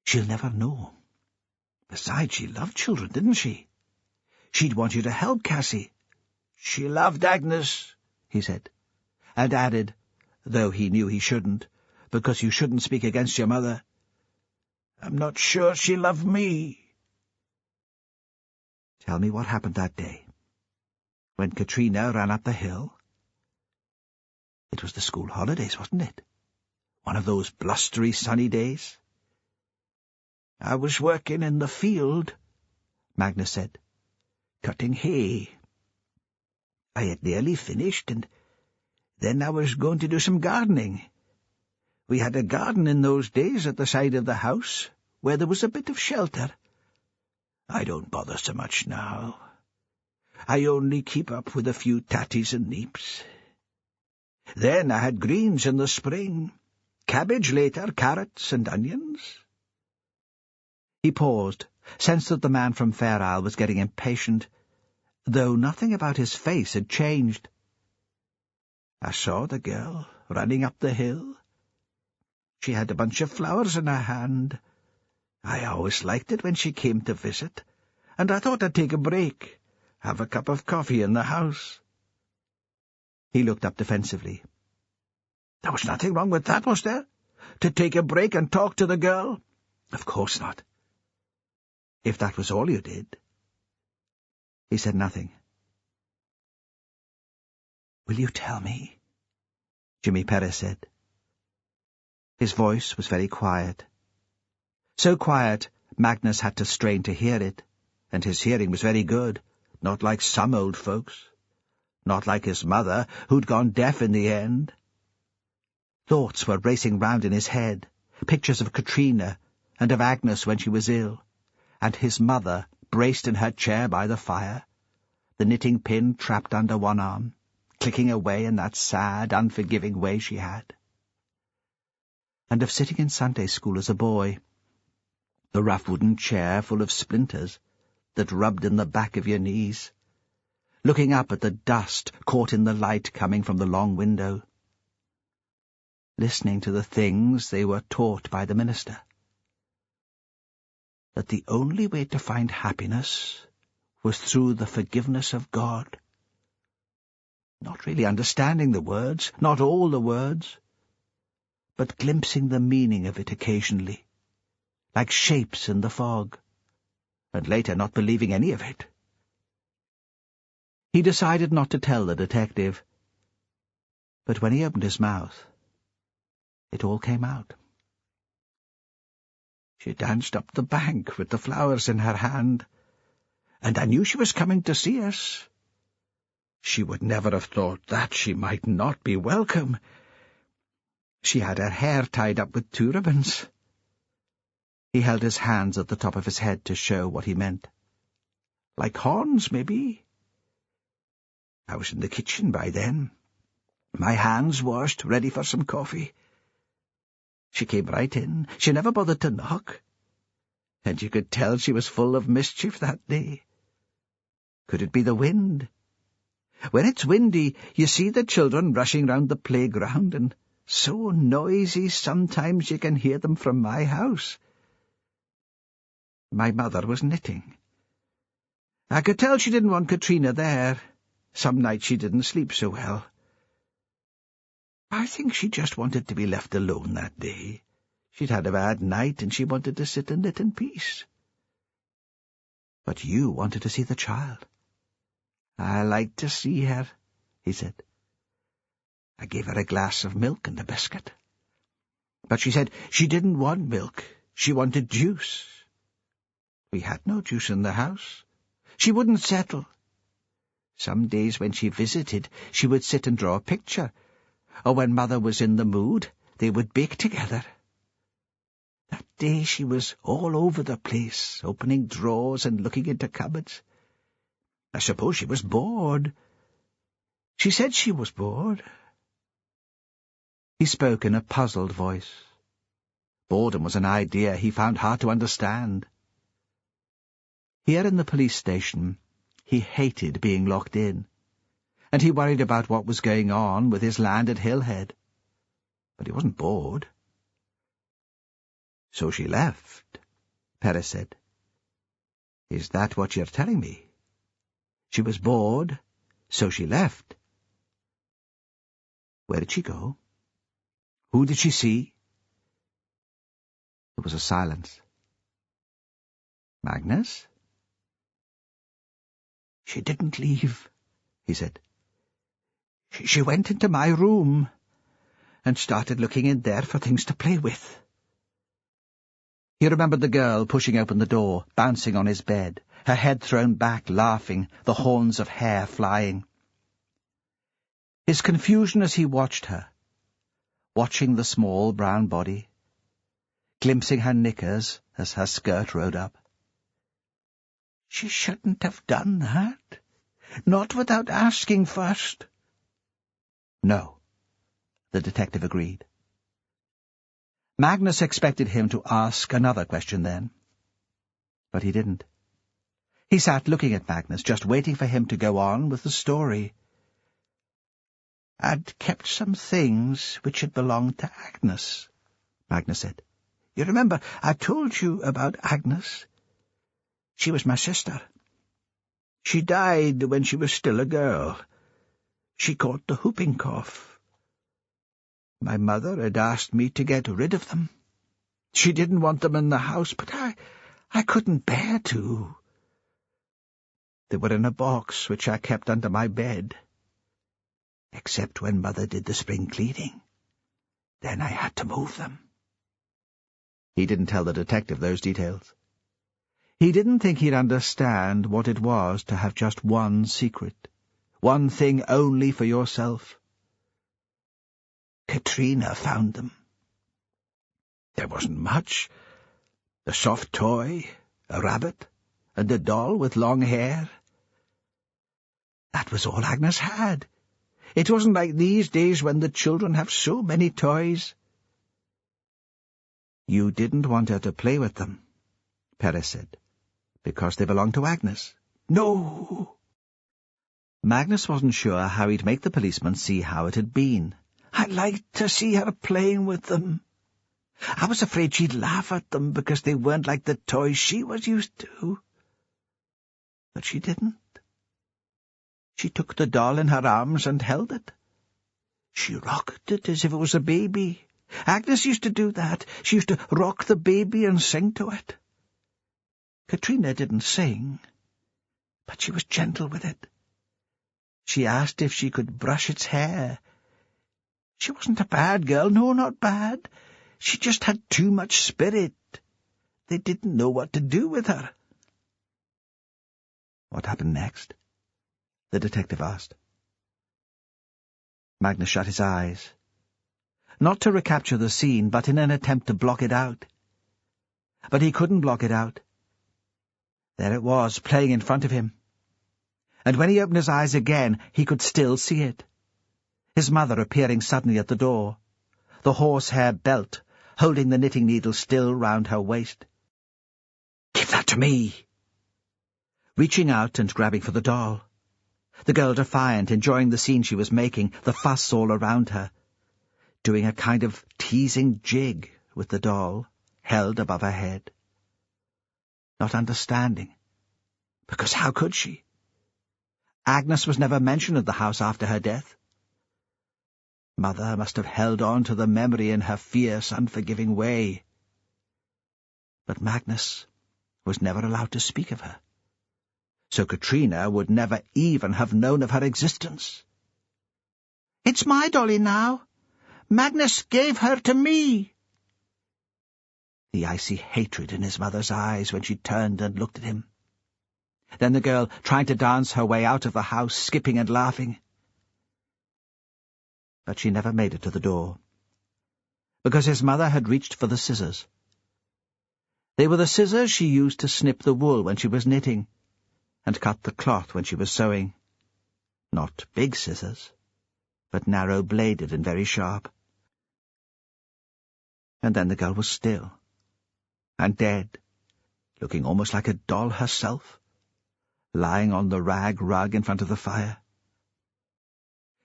She'll never know. Besides, she loved children, didn't she? She'd want you to help Cassie." "She loved Agnes," he said, and added, though he knew he shouldn't, because you shouldn't speak against your mother, "I'm not sure she loved me." "Tell me what happened that day, when Katrina ran up the hill." It was the school holidays, wasn't it? One of those blustery sunny days. "I was working in the field," Magnus said, "cutting hay. I had nearly finished, and then I was going to do some gardening. We had a garden in those days at the side of the house, where there was a bit of shelter. I don't bother so much now. I only keep up with a few tatties and neeps. Then I had greens in the spring, cabbage later, carrots and onions." He paused, sensed that the man from Fair Isle was getting impatient, though nothing about his face had changed. "I saw the girl running up the hill. She had a bunch of flowers in her hand. I always liked it when she came to visit, and I thought I'd take a break, have a cup of coffee in the house." He looked up defensively. "There was nothing wrong with that, was there? To take a break and talk to the girl?" "Of course not. If that was all you did." He said nothing. "Will you tell me?" Jimmy Perez said. His voice was very quiet. So quiet, Magnus had to strain to hear it, and his hearing was very good, not like some old folks, not like his mother, who'd gone deaf in the end. Thoughts were racing round in his head, pictures of Katrina and of Agnes when she was ill, and his mother braced in her chair by the fire, the knitting pin trapped under one arm, clicking away in that sad, unforgiving way she had. And of sitting in Sunday school as a boy, the rough wooden chair full of splinters that rubbed in the back of your knees, looking up at the dust caught in the light coming from the long window, listening to the things they were taught by the minister. That the only way to find happiness was through the forgiveness of God. Not really understanding the words, not all the words, but glimpsing the meaning of it occasionally, like shapes in the fog, and later not believing any of it. He decided not to tell the detective, but when he opened his mouth, it all came out. She danced up the bank with the flowers in her hand, and I knew she was coming to see us. She would never have thought that she might not be welcome. She had her hair tied up with 2 ribbons. He held his hands at the top of his head to show what he meant. Like horns, maybe. I was in the kitchen by then, my hands washed, ready for some coffee. She came right in. She never bothered to knock. And you could tell she was full of mischief that day. Could it be the wind? When it's windy, you see the children rushing round the playground, and so noisy sometimes you can hear them from my house. My mother was knitting. I could tell she didn't want Katrina there. Some nights she didn't sleep so well. I think she just wanted to be left alone that day. She'd had a bad night, and she wanted to sit and knit in peace. But you wanted to see the child. I liked to see her, he said. I gave her a glass of milk and a biscuit. But she said she didn't want milk. She wanted juice. We had no juice in the house. She wouldn't settle. Some days when she visited, she would sit and draw a picture, or when Mother was in the mood, they would bake together. That day she was all over the place, opening drawers and looking into cupboards. I suppose she was bored. She said she was bored. He spoke in a puzzled voice. Boredom was an idea he found hard to understand. Here in the police station, he hated being locked in, and he worried about what was going on with his land at Hillhead. But he wasn't bored. So she left, Perez said. Is that what you're telling me? She was bored, so she left. Where did she go? Who did she see? There was a silence. Magnus? She didn't leave, he said. She went into my room and started looking in there for things to play with. He remembered the girl pushing open the door, bouncing on his bed, her head thrown back, laughing, the horns of hair flying. His confusion as he watched her, watching the small brown body, glimpsing her knickers as her skirt rode up. She shouldn't have done that. Not without asking first. No, the detective agreed. Magnus expected him to ask another question then, but he didn't. He sat looking at Magnus, just waiting for him to go on with the story. I'd kept some things which had belonged to Agnes, Magnus said. You remember, I told you about Agnes? She was my sister. She died when she was still a girl. She caught the whooping cough. My mother had asked me to get rid of them. She didn't want them in the house, but I couldn't bear to. They were in a box which I kept under my bed. Except when Mother did the spring cleaning. Then I had to move them. He didn't tell the detective those details. He didn't think he'd understand what it was to have just one secret, one thing only for yourself. Katrina found them. There wasn't much. A soft toy, a rabbit, and a doll with long hair. That was all Agnes had. It wasn't like these days when the children have so many toys. You didn't want her to play with them, Perez said, because they belonged to Agnes. No. Magnus wasn't sure how he'd make the policeman see how it had been. I liked to see her playing with them. I was afraid she'd laugh at them because they weren't like the toys she was used to. But she didn't. She took the doll in her arms and held it. She rocked it as if it was a baby. Agnes used to do that. She used to rock the baby and sing to it. Katrina didn't sing, but she was gentle with it. She asked if she could brush its hair. She wasn't a bad girl, no, not bad. She just had too much spirit. They didn't know what to do with her. What happened next? The detective asked. Magnus shut his eyes. Not to recapture the scene, but in an attempt to block it out. But he couldn't block it out. There it was, playing in front of him. And when he opened his eyes again, he could still see it. His mother appearing suddenly at the door, the horsehair belt holding the knitting needle still round her waist. "Give that to me!" Reaching out and grabbing for the doll. The girl defiant, enjoying the scene she was making, the fuss all around her, doing a kind of teasing jig with the doll held above her head. Not understanding, because how could she? Agnes was never mentioned at the house after her death. Mother must have held on to the memory in her fierce, unforgiving way. But Magnus was never allowed to speak of her, so Katrina would never even have known of her existence. "It's my dolly now. Magnus gave her to me." The icy hatred in his mother's eyes when she turned and looked at him. Then the girl trying to dance her way out of the house, skipping and laughing. But she never made it to the door, because his mother had reached for the scissors. They were the scissors she used to snip the wool when she was knitting, and cut the cloth when she was sewing. Not big scissors, but narrow-bladed and very sharp. And then the girl was still, and dead, looking almost like a doll herself, lying on the rag rug in front of the fire.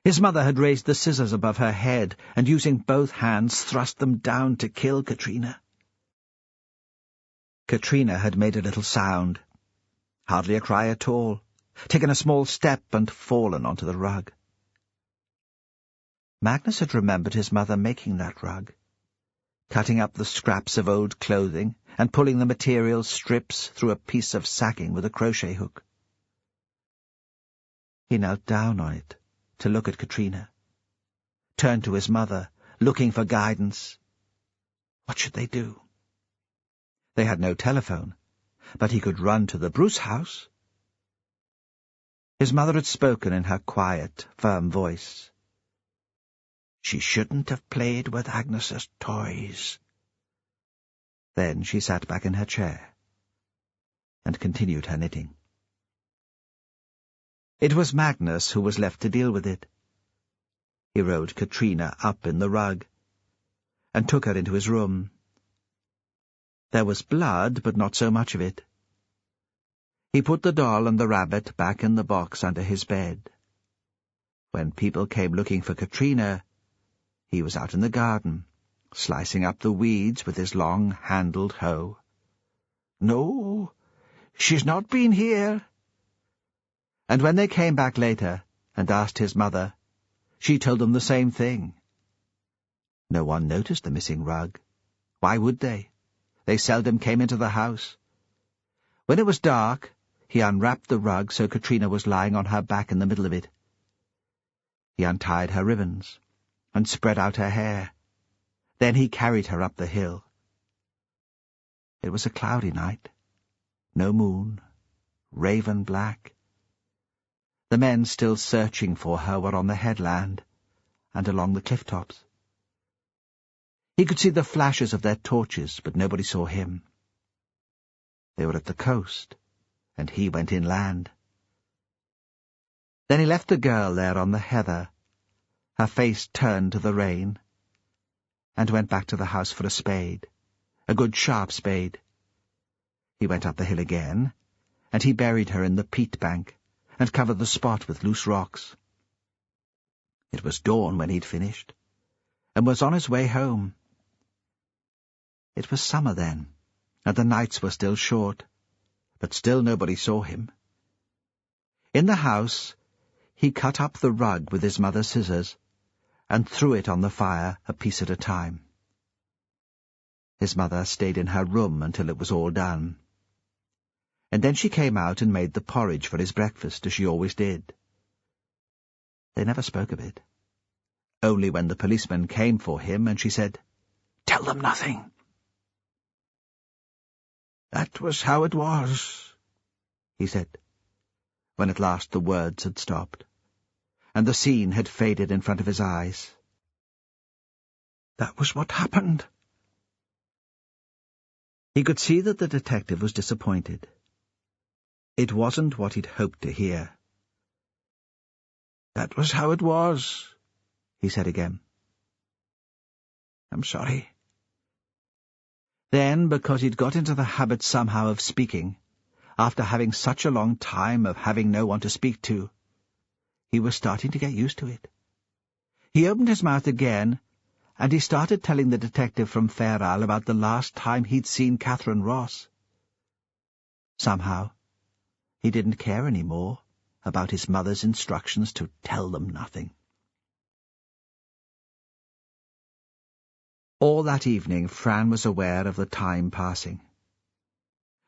His mother had raised the scissors above her head, and using both hands thrust them down to kill Katrina. Katrina had made a little sound, hardly a cry at all, taken a small step and fallen onto the rug. Magnus had remembered his mother making that rug, cutting up the scraps of old clothing and pulling the material strips through a piece of sacking with a crochet hook. He knelt down on it to look at Katrina, turned to his mother, looking for guidance. What should they do? They had no telephone, but he could run to the Bruce house. His mother had spoken in her quiet, firm voice. She shouldn't have played with Agnes's toys. Then she sat back in her chair and continued her knitting. It was Magnus who was left to deal with it. He rolled Katrina up in the rug and took her into his room. There was blood, but not so much of it. He put the doll and the rabbit back in the box under his bed. When people came looking for Katrina, he was out in the garden, slicing up the weeds with his long-handled hoe. "No, she's not been here." And when they came back later and asked his mother, she told them the same thing. No one noticed the missing rug. Why would they? They seldom came into the house. When it was dark, he unwrapped the rug so Katrina was lying on her back in the middle of it. He untied her ribbons and spread out her hair. Then he carried her up the hill. It was a cloudy night. No moon. Raven black. The men still searching for her were on the headland and along the cliff tops. He could see the flashes of their torches, but nobody saw him. They were at the coast, and he went inland. Then he left the girl there on the heather, her face turned to the rain, and went back to the house for a spade, a good sharp spade. He went up the hill again, and he buried her in the peat bank, and covered the spot with loose rocks. It was dawn when he'd finished, and was on his way home. It was summer then, and the nights were still short, but still nobody saw him. In the house, he cut up the rug with his mother's scissors, and threw it on the fire a piece at a time. His mother stayed in her room until it was all done. And then she came out and made the porridge for his breakfast, as she always did. They never spoke of it. Only when the policeman came for him, and she said, "Tell them nothing." "That was how it was," he said, when at last the words had stopped, and the scene had faded in front of his eyes. "That was what happened." He could see that the detective was disappointed. It wasn't what he'd hoped to hear. "That was how it was," he said again. "I'm sorry." Then, because he'd got into the habit somehow of speaking, after having such a long time of having no one to speak to, he was starting to get used to it. He opened his mouth again, and he started telling the detective from Fair Isle about the last time he'd seen Catherine Ross. Somehow, he didn't care any more about his mother's instructions to tell them nothing. All that evening, Fran was aware of the time passing.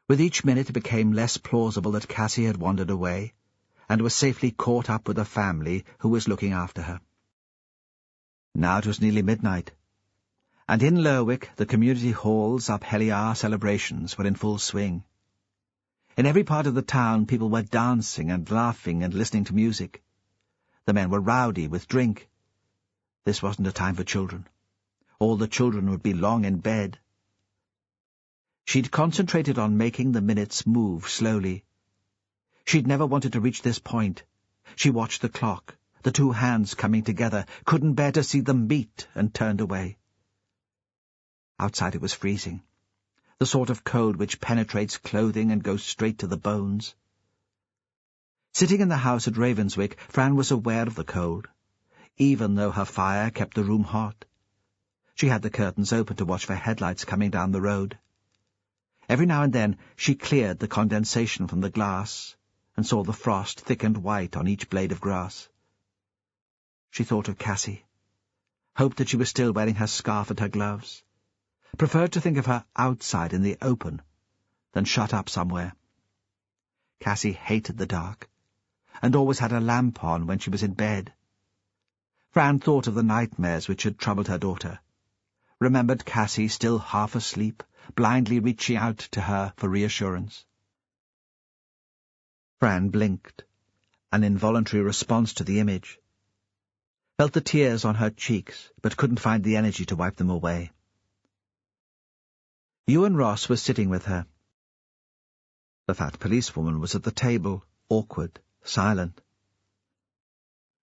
With each minute it became less plausible that Cassie had wandered away, and was safely caught up with a family who was looking after her. Now it was nearly midnight, and in Lerwick the community hall's Up-Heliar celebrations were in full swing. In every part of the town people were dancing and laughing and listening to music. The men were rowdy with drink. This wasn't a time for children. All the children would be long in bed. She'd concentrated on making the minutes move slowly. She'd never wanted to reach this point. She watched the clock, the two hands coming together, couldn't bear to see them meet, and turned away. Outside it was freezing, the sort of cold which penetrates clothing and goes straight to the bones. Sitting in the house at Ravenswick, Fran was aware of the cold, even though her fire kept the room hot. She had the curtains open to watch for headlights coming down the road. Every now and then she cleared the condensation from the glass, and saw the frost thick and white on each blade of grass. She thought of Cassie, hoped that she was still wearing her scarf and her gloves, preferred to think of her outside in the open than shut up somewhere. Cassie hated the dark, and always had a lamp on when she was in bed. Fran thought of the nightmares which had troubled her daughter, remembered Cassie still half asleep, blindly reaching out to her for reassurance. Fran blinked, an involuntary response to the image. Felt the tears on her cheeks, but couldn't find the energy to wipe them away. Ewan Ross was sitting with her. The fat policewoman was at the table, awkward, silent.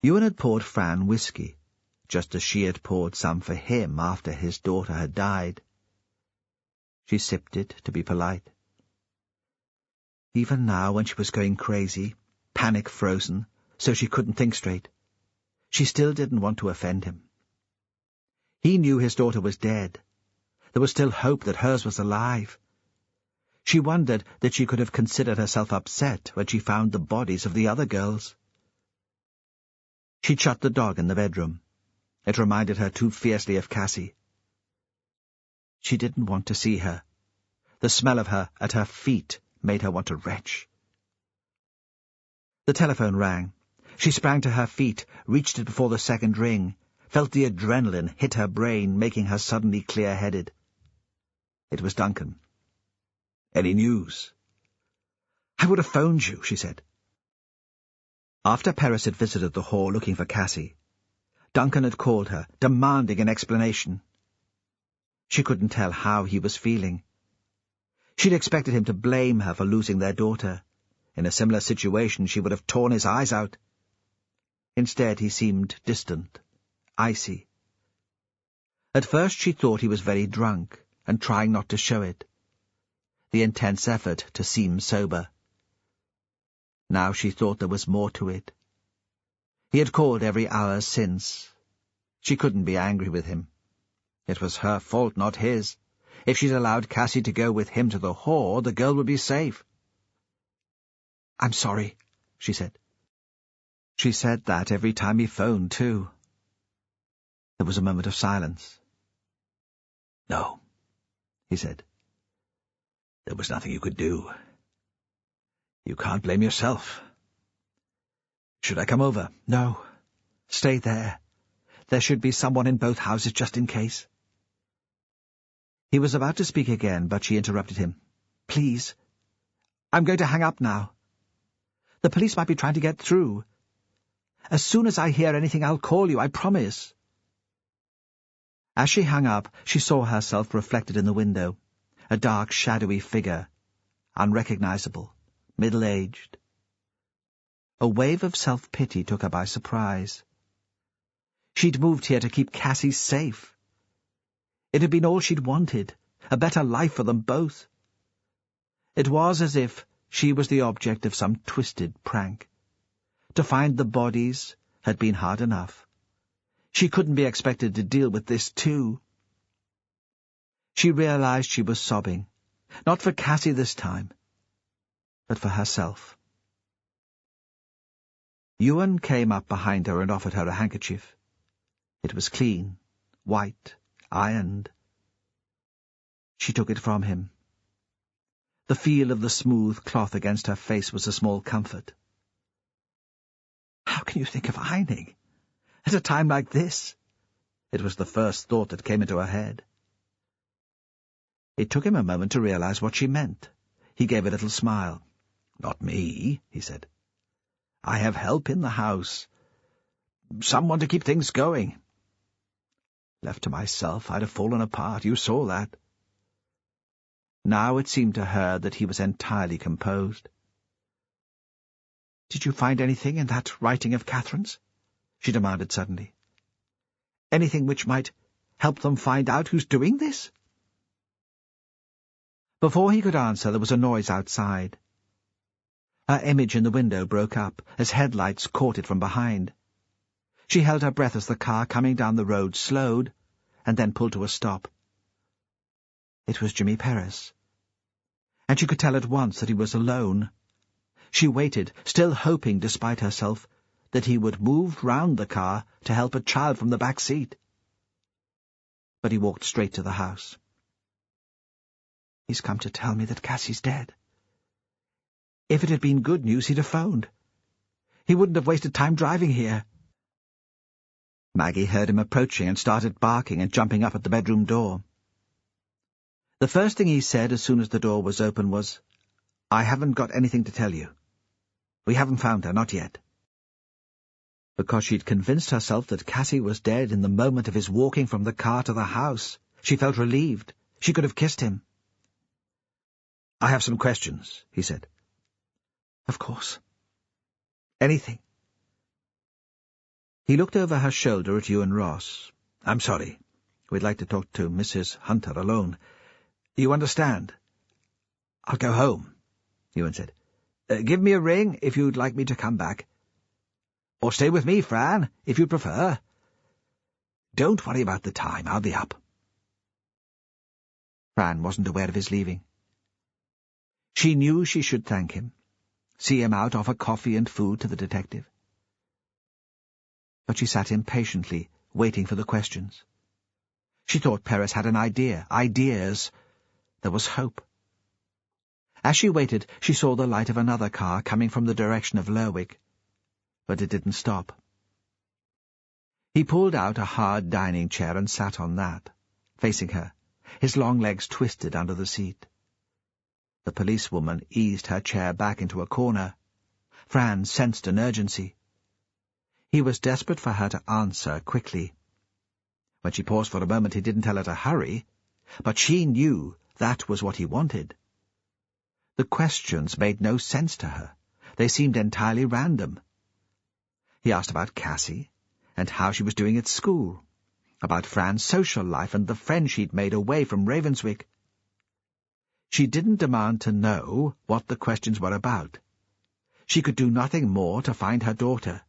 Ewan had poured Fran whiskey, just as she had poured some for him after his daughter had died. She sipped it to be polite. Even now, when she was going crazy, panic-frozen, so she couldn't think straight, she still didn't want to offend him. He knew his daughter was dead. There was still hope that hers was alive. She wondered that she could have considered herself upset when she found the bodies of the other girls. She'd shut the dog in the bedroom. It reminded her too fiercely of Cassie. She didn't want to see her. The smell of her at her feet made her want to retch. The telephone rang. She sprang to her feet, reached it before the second ring, felt the adrenaline hit her brain, making her suddenly clear-headed. It was Duncan. Any news?" "I would have phoned you," she said. After Perez had visited the hall looking for Cassie, Duncan had called her, demanding an explanation. She couldn't tell how he was feeling. She'd expected him to blame her for losing their daughter. In a similar situation she would have torn his eyes out. Instead he seemed distant, icy. At first she thought he was very drunk, and trying not to show it. The intense effort to seem sober. Now she thought there was more to it. He had called every hour since. She couldn't be angry with him. It was her fault, not his. If she'd allowed Cassie to go with him to the whore, the girl would be safe. "I'm sorry," she said. She said that every time he phoned, too. There was a moment of silence. "No," he said. "There was nothing you could do. You can't blame yourself. Should I come over?" "No. Stay there. There should be someone in both houses just in case." He was about to speak again, but she interrupted him. "Please. I'm going to hang up now. The police might be trying to get through. As soon as I hear anything, I'll call you, I promise." As she hung up, she saw herself reflected in the window, a dark, shadowy figure, unrecognizable, middle-aged. A wave of self-pity took her by surprise. She'd moved here to keep Cassie safe. It had been all she'd wanted, a better life for them both. It was as if she was the object of some twisted prank. To find the bodies had been hard enough. She couldn't be expected to deal with this too. She realized she was sobbing, not for Cassie this time, but for herself. Ewan came up behind her and offered her a handkerchief. It was clean, white, ironed. She took it from him. The feel of the smooth cloth against her face was a small comfort. "How can you think of ironing? At a time like this?" It was the first thought that came into her head. It took him a moment to realize what she meant. He gave a little smile. "Not me," he said. "I have help in the house. Someone to keep things going. Left to myself, I'd have fallen apart. You saw that." Now it seemed to her that he was entirely composed. "Did you find anything in that writing of Catherine's?" she demanded suddenly. "Anything which might help them find out who's doing this?" Before he could answer, there was a noise outside. Her image in the window broke up, as headlights caught it from behind. She held her breath as the car coming down the road slowed, and then pulled to a stop. It was Jimmy Perez, and she could tell at once that he was alone. She waited, still hoping, despite herself, that he would move round the car to help a child from the back seat. But he walked straight to the house. "He's come to tell me that Cassie's dead. If it had been good news, he'd have phoned. He wouldn't have wasted time driving here." Maggie heard him approaching and started barking and jumping up at the bedroom door. The first thing he said as soon as the door was open was, "I haven't got anything to tell you. We haven't found her, not yet." Because she'd convinced herself that Cassie was dead in the moment of his walking from the car to the house, she felt relieved. She could have kissed him. "I have some questions," he said. "Of course. Anything." He looked over her shoulder at Ewan Ross. "I'm sorry. We'd like to talk to Mrs. Hunter alone. You understand?" "I'll go home," Ewan said. "Give me a ring if you'd like me to come back. Or stay with me, Fran, if you prefer. Don't worry about the time. I'll be up." Fran wasn't aware of his leaving. She knew she should thank him, see him out, offer coffee and food to the detective. But she sat impatiently, waiting for the questions. She thought Perez had an idea. Ideas. There was hope. As she waited, she saw the light of another car coming from the direction of Lerwick, but it didn't stop. He pulled out a hard dining chair and sat on that, facing her, his long legs twisted under the seat. The policewoman eased her chair back into a corner. Fran sensed an urgency. He was desperate for her to answer quickly. When she paused for a moment, he didn't tell her to hurry, but she knew that was what he wanted. The questions made no sense to her. They seemed entirely random. He asked about Cassie, and how she was doing at school, about Fran's social life and the friends she'd made away from Ravenswick. She didn't demand to know what the questions were about. She could do nothing more to find her daughter.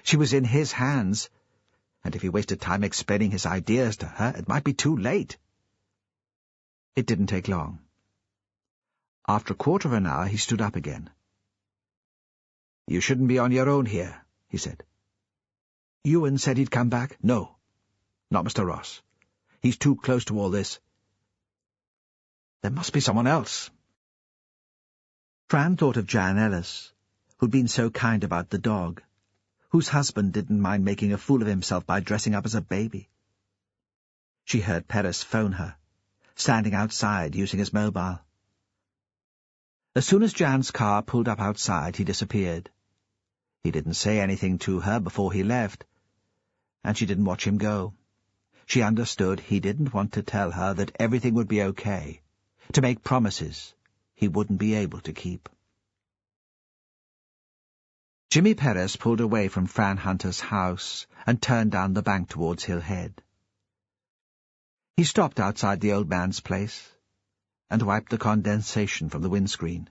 She was in his hands, and if he wasted time explaining his ideas to her, it might be too late. It didn't take long. After a quarter of an hour, he stood up again. "You shouldn't be on your own here," he said. "Ewan said he'd come back?" "No, not Mr. Ross. He's too close to all this. There must be someone else." Fran thought of Jan Ellis, who'd been so kind about the dog, whose husband didn't mind making a fool of himself by dressing up as a baby. She heard Perez phone her, standing outside using his mobile. As soon as Jan's car pulled up outside, he disappeared. He didn't say anything to her before he left, and she didn't watch him go. She understood he didn't want to tell her that everything would be okay, to make promises he wouldn't be able to keep. Jimmy Perez pulled away from Fran Hunter's house and turned down the bank towards Hill Head. He stopped outside the old man's place and wiped the condensation from the windscreen.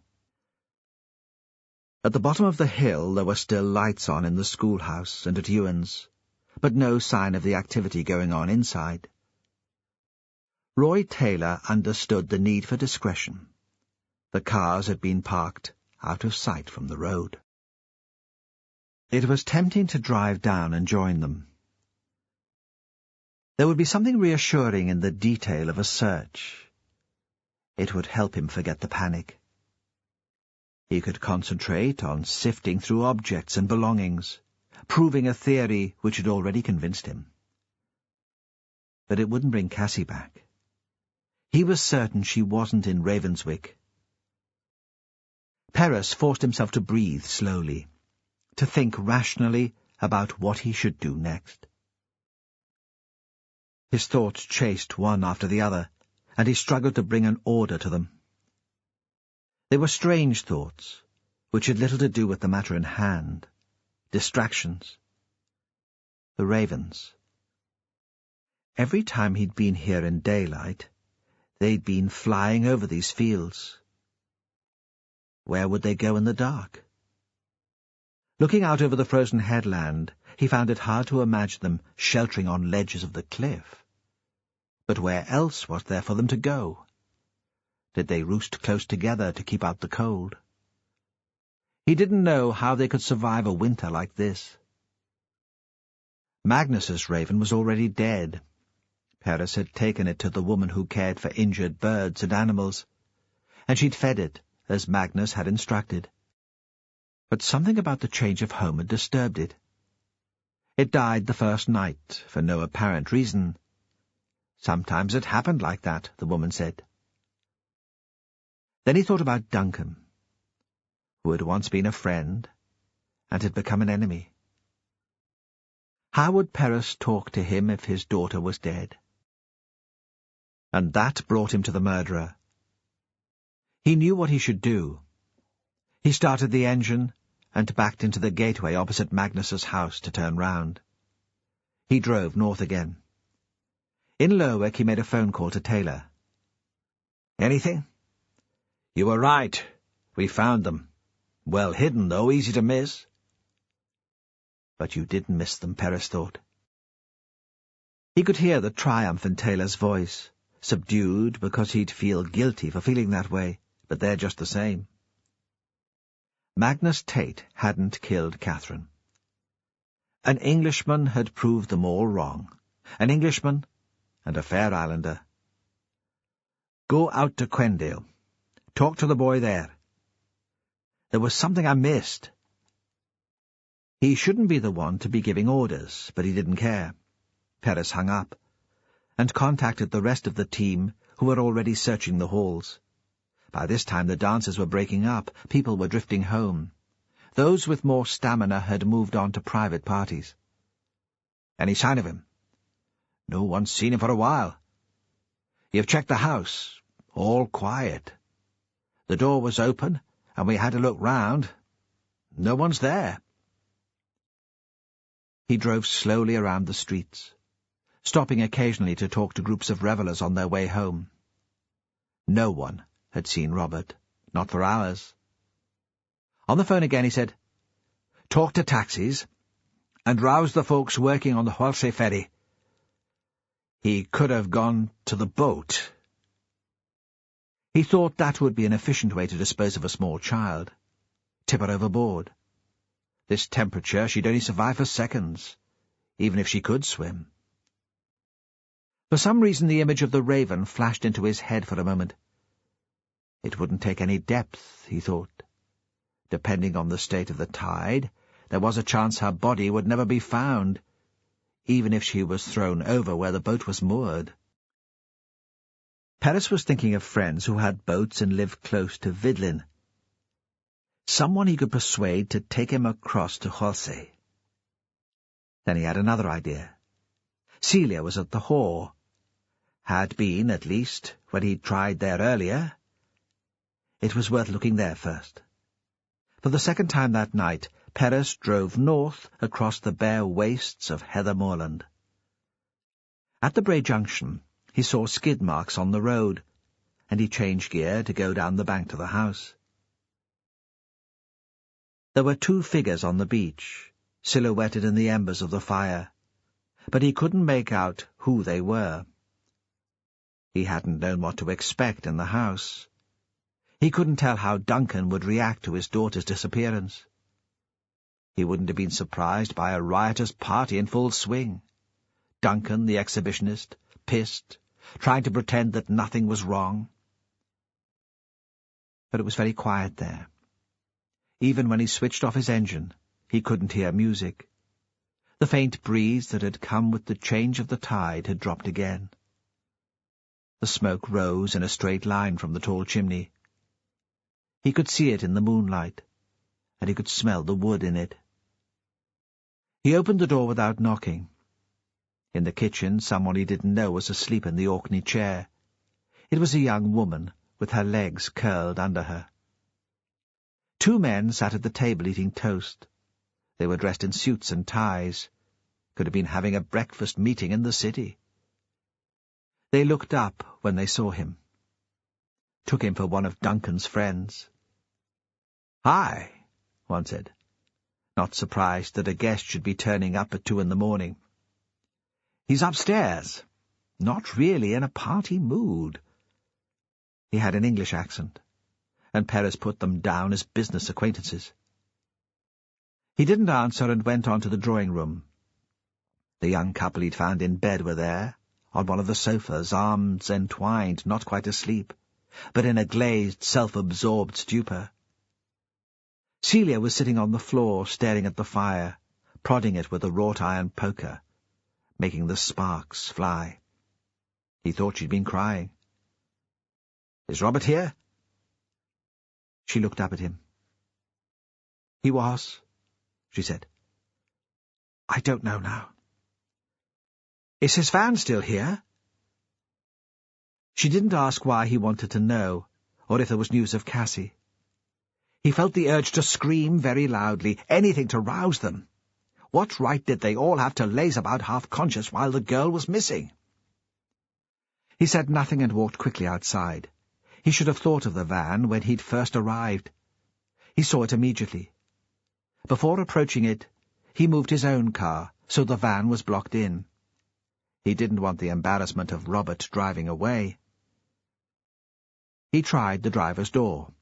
At the bottom of the hill there were still lights on in the schoolhouse and at Ewan's, but no sign of the activity going on inside. Roy Taylor understood the need for discretion. The cars had been parked out of sight from the road. It was tempting to drive down and join them. There would be something reassuring in the detail of a search. It would help him forget the panic. He could concentrate on sifting through objects and belongings, proving a theory which had already convinced him. But it wouldn't bring Cassie back. He was certain she wasn't in Ravenswick. Perez forced himself to breathe slowly, to think rationally about what he should do next. His thoughts chased one after the other, and he struggled to bring an order to them. They were strange thoughts, which had little to do with the matter in hand. Distractions. The ravens. Every time he'd been here in daylight, they'd been flying over these fields. Where would they go in the dark? Looking out over the frozen headland, he found it hard to imagine them sheltering on ledges of the cliff. But where else was there for them to go? Did they roost close together to keep out the cold? He didn't know how they could survive a winter like this. Magnus's raven was already dead. Perez had taken it to the woman who cared for injured birds and animals, and she'd fed it, as Magnus had instructed. But something about the change of home had disturbed it. It died the first night, for no apparent reason. Sometimes it happened like that, the woman said. Then he thought about Duncan, who had once been a friend and had become an enemy. How would Perez talk to him if his daughter was dead? And that brought him to the murderer. He knew what he should do. He started the engine and backed into the gateway opposite Magnus's house to turn round. He drove north again. In Lerwick he made a phone call to Taylor. "Anything?" "You were right. We found them. Well hidden, though, easy to miss." But you didn't miss them, Perez thought. He could hear the triumph in Taylor's voice, subdued because he'd feel guilty for feeling that way, but they're just the same. Magnus Tate hadn't killed Catherine. An Englishman had proved them all wrong. An Englishman and a Fair Islander. "Go out to Quendale. Talk to the boy there. There was something I missed." He shouldn't be the one to be giving orders, but he didn't care. Perez hung up, and contacted the rest of the team who were already searching the halls. By this time the dancers were breaking up, people were drifting home. Those with more stamina had moved on to private parties. Any sign of him? No one's seen him for a while. You've checked the house. All quiet. The door was open, and we had to look round. No one's there. He drove slowly around the streets, stopping occasionally to talk to groups of revellers on their way home. No one had seen Robert, not for hours. On the phone again he said, "Talk to taxis, and rouse the folks working on the Huelsey ferry." He could have gone to the boat. He thought that would be an efficient way to dispose of a small child. Tip her overboard. This temperature, she'd only survive for seconds, even if she could swim. For some reason the image of the raven flashed into his head for a moment. It wouldn't take any depth, he thought. Depending on the state of the tide, there was a chance her body would never be found, even if she was thrown over where the boat was moored. Perez was thinking of friends who had boats and lived close to Vidlin. Someone he could persuade to take him across to Huelsey. Then he had another idea. Celia was at the Hall. Had been, at least, when he'd tried there earlier. It was worth looking there first. For the second time that night, Perez drove north across the bare wastes of heather moorland. At the Bray Junction, he saw skid marks on the road, and he changed gear to go down the bank to the house. There were two figures on the beach, silhouetted in the embers of the fire, but he couldn't make out who they were. He hadn't known what to expect in the house. He couldn't tell how Duncan would react to his daughter's disappearance. He wouldn't have been surprised by a riotous party in full swing. Duncan, the exhibitionist, pissed, trying to pretend that nothing was wrong. But it was very quiet there. Even when he switched off his engine, he couldn't hear music. The faint breeze that had come with the change of the tide had dropped again. The smoke rose in a straight line from the tall chimney. He could see it in the moonlight, and he could smell the wood in it. He opened the door without knocking. In the kitchen, someone he didn't know was asleep in the Orkney chair. It was a young woman, with her legs curled under her. Two men sat at the table eating toast. They were dressed in suits and ties. Could have been having a breakfast meeting in the city. They looked up when they saw him. Took him for one of Duncan's friends. "Hi," one said, not surprised that a guest should be turning up at 2 a.m. "He's upstairs. Not really in a party mood." He had an English accent, and Perez put them down as business acquaintances. He didn't answer and went on to the drawing-room. The young couple he'd found in bed were there, on one of the sofas, arms entwined, not quite asleep, but in a glazed, self-absorbed stupor. Celia was sitting on the floor, staring at the fire, prodding it with a wrought-iron poker, making the sparks fly. He thought she'd been crying. "Is Robert here?" She looked up at him. "He was," she said. "I don't know now." "Is his van still here?" She didn't ask why he wanted to know, or if there was news of Cassie. He felt the urge to scream very loudly, anything to rouse them. What right did they all have to laze about half-conscious while the girl was missing? He said nothing and walked quickly outside. He should have thought of the van when he'd first arrived. He saw it immediately. Before approaching it, he moved his own car, so the van was blocked in. He didn't want the embarrassment of Robert driving away. He tried the driver's door.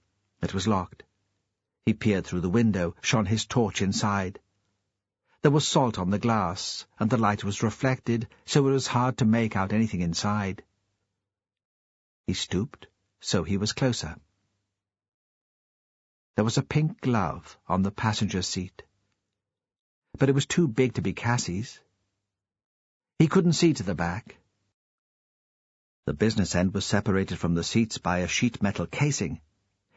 It was locked. He peered through the window, shone his torch inside. There was salt on the glass, and the light was reflected, so it was hard to make out anything inside. He stooped, so he was closer. There was a pink glove on the passenger seat, but it was too big to be Cassie's. He couldn't see to the back. The business end was separated from the seats by a sheet metal casing.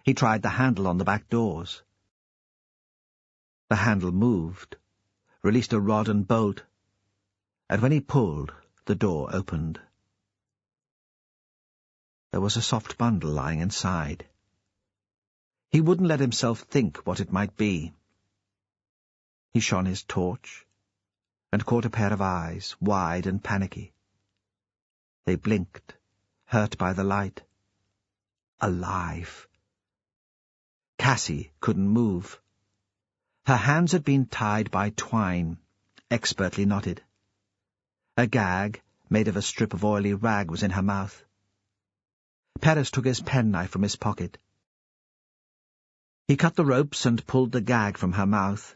He tried the handle on the back doors. The handle moved, released a rod and bolt, and when he pulled, the door opened. There was a soft bundle lying inside. He wouldn't let himself think what it might be. He shone his torch, and caught a pair of eyes, wide and panicky. They blinked, hurt by the light. Alive. Cassie couldn't move. Her hands had been tied by twine, expertly knotted. A gag, made of a strip of oily rag, was in her mouth. Perez took his penknife from his pocket. He cut the ropes and pulled the gag from her mouth.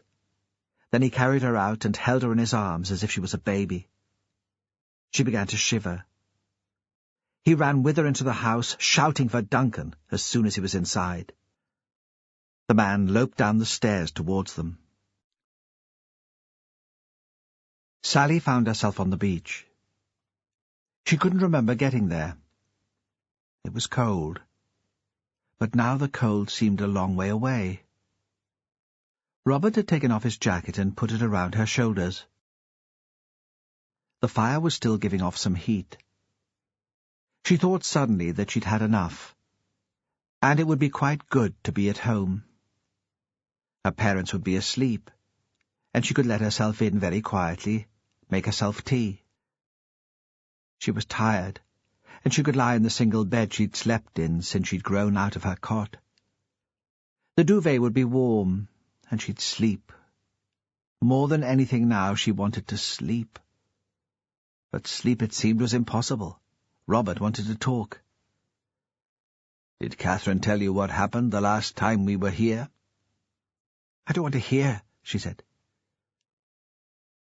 Then he carried her out and held her in his arms as if she was a baby. She began to shiver. He ran with her into the house, shouting for Duncan as soon as he was inside. The man loped down the stairs towards them. Sally found herself on the beach. She couldn't remember getting there. It was cold, but now the cold seemed a long way away. Robert had taken off his jacket and put it around her shoulders. The fire was still giving off some heat. She thought suddenly that she'd had enough, and it would be quite good to be at home. Her parents would be asleep, and she could let herself in very quietly, make herself tea. She was tired, and she could lie in the single bed she'd slept in since she'd grown out of her cot. The duvet would be warm, and she'd sleep. More than anything now, she wanted to sleep. But sleep, it seemed, was impossible. Robert wanted to talk. "Did Catherine tell you what happened the last time we were here?" "I don't want to hear," she said.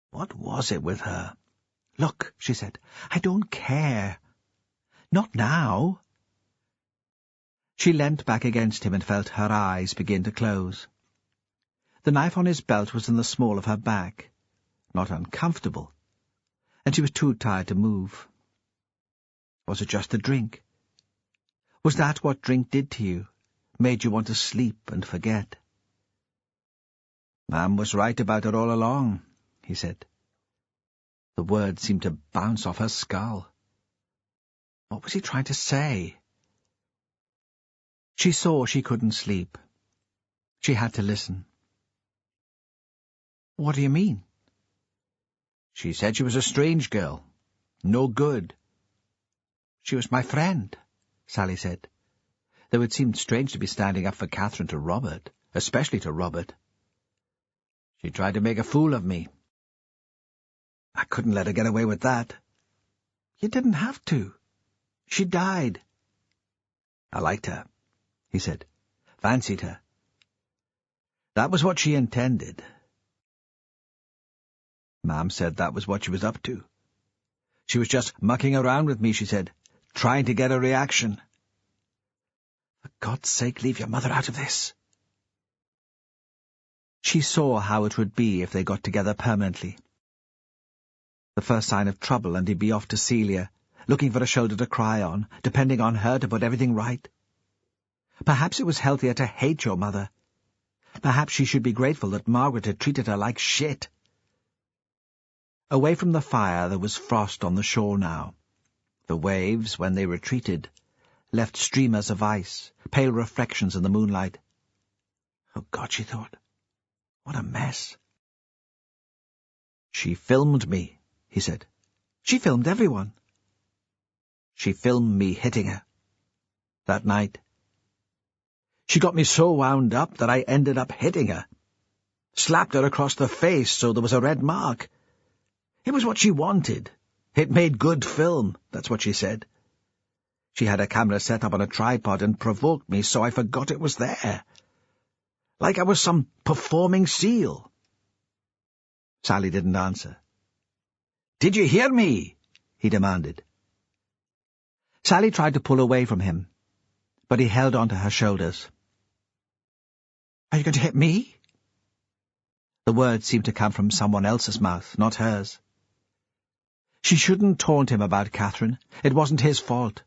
What was it with her? "Look," she said, "I don't care. Not now." She leant back against him and felt her eyes begin to close. The knife on his belt was in the small of her back, not uncomfortable, and she was too tired to move. Was it just the drink? Was that what drink did to you, made you want to sleep and forget? "Ma'am was right about it all along," he said. The words seemed to bounce off her skull. What was he trying to say? She saw she couldn't sleep. She had to listen. "What do you mean?" "She said she was a strange girl. No good." "She was my friend," Sally said, though it seemed strange to be standing up for Catherine to Robert, especially to Robert. "She tried to make a fool of me. I couldn't let her get away with that." "You didn't have to. She died." "I liked her," he said. "Fancied her. That was what she intended. Ma'am said that was what she was up to. She was just mucking around with me, she said, trying to get a reaction." "For God's sake, leave your mother out of this." She saw how it would be if they got together permanently. The first sign of trouble and he'd be off to Celia, looking for a shoulder to cry on, depending on her to put everything right. Perhaps it was healthier to hate your mother. Perhaps she should be grateful that Margaret had treated her like shit. Away from the fire there was frost on the shore now. The waves, when they retreated, left streamers of ice, pale reflections in the moonlight. Oh God, she thought. What a mess. "She filmed me," he said. "She filmed everyone." "She filmed me hitting her. That night. She got me so wound up that I ended up hitting her. Slapped her across the face so there was a red mark. It was what she wanted. It made good film, that's what she said. She had a camera set up on a tripod and provoked me so I forgot it was there. Like I was some performing seal." Sally didn't answer. "Did you hear me?" he demanded. Sally tried to pull away from him, but he held on to her shoulders. "Are you going to hit me?" The words seemed to come from someone else's mouth, not hers. She shouldn't taunt him about Catherine. It wasn't his fault.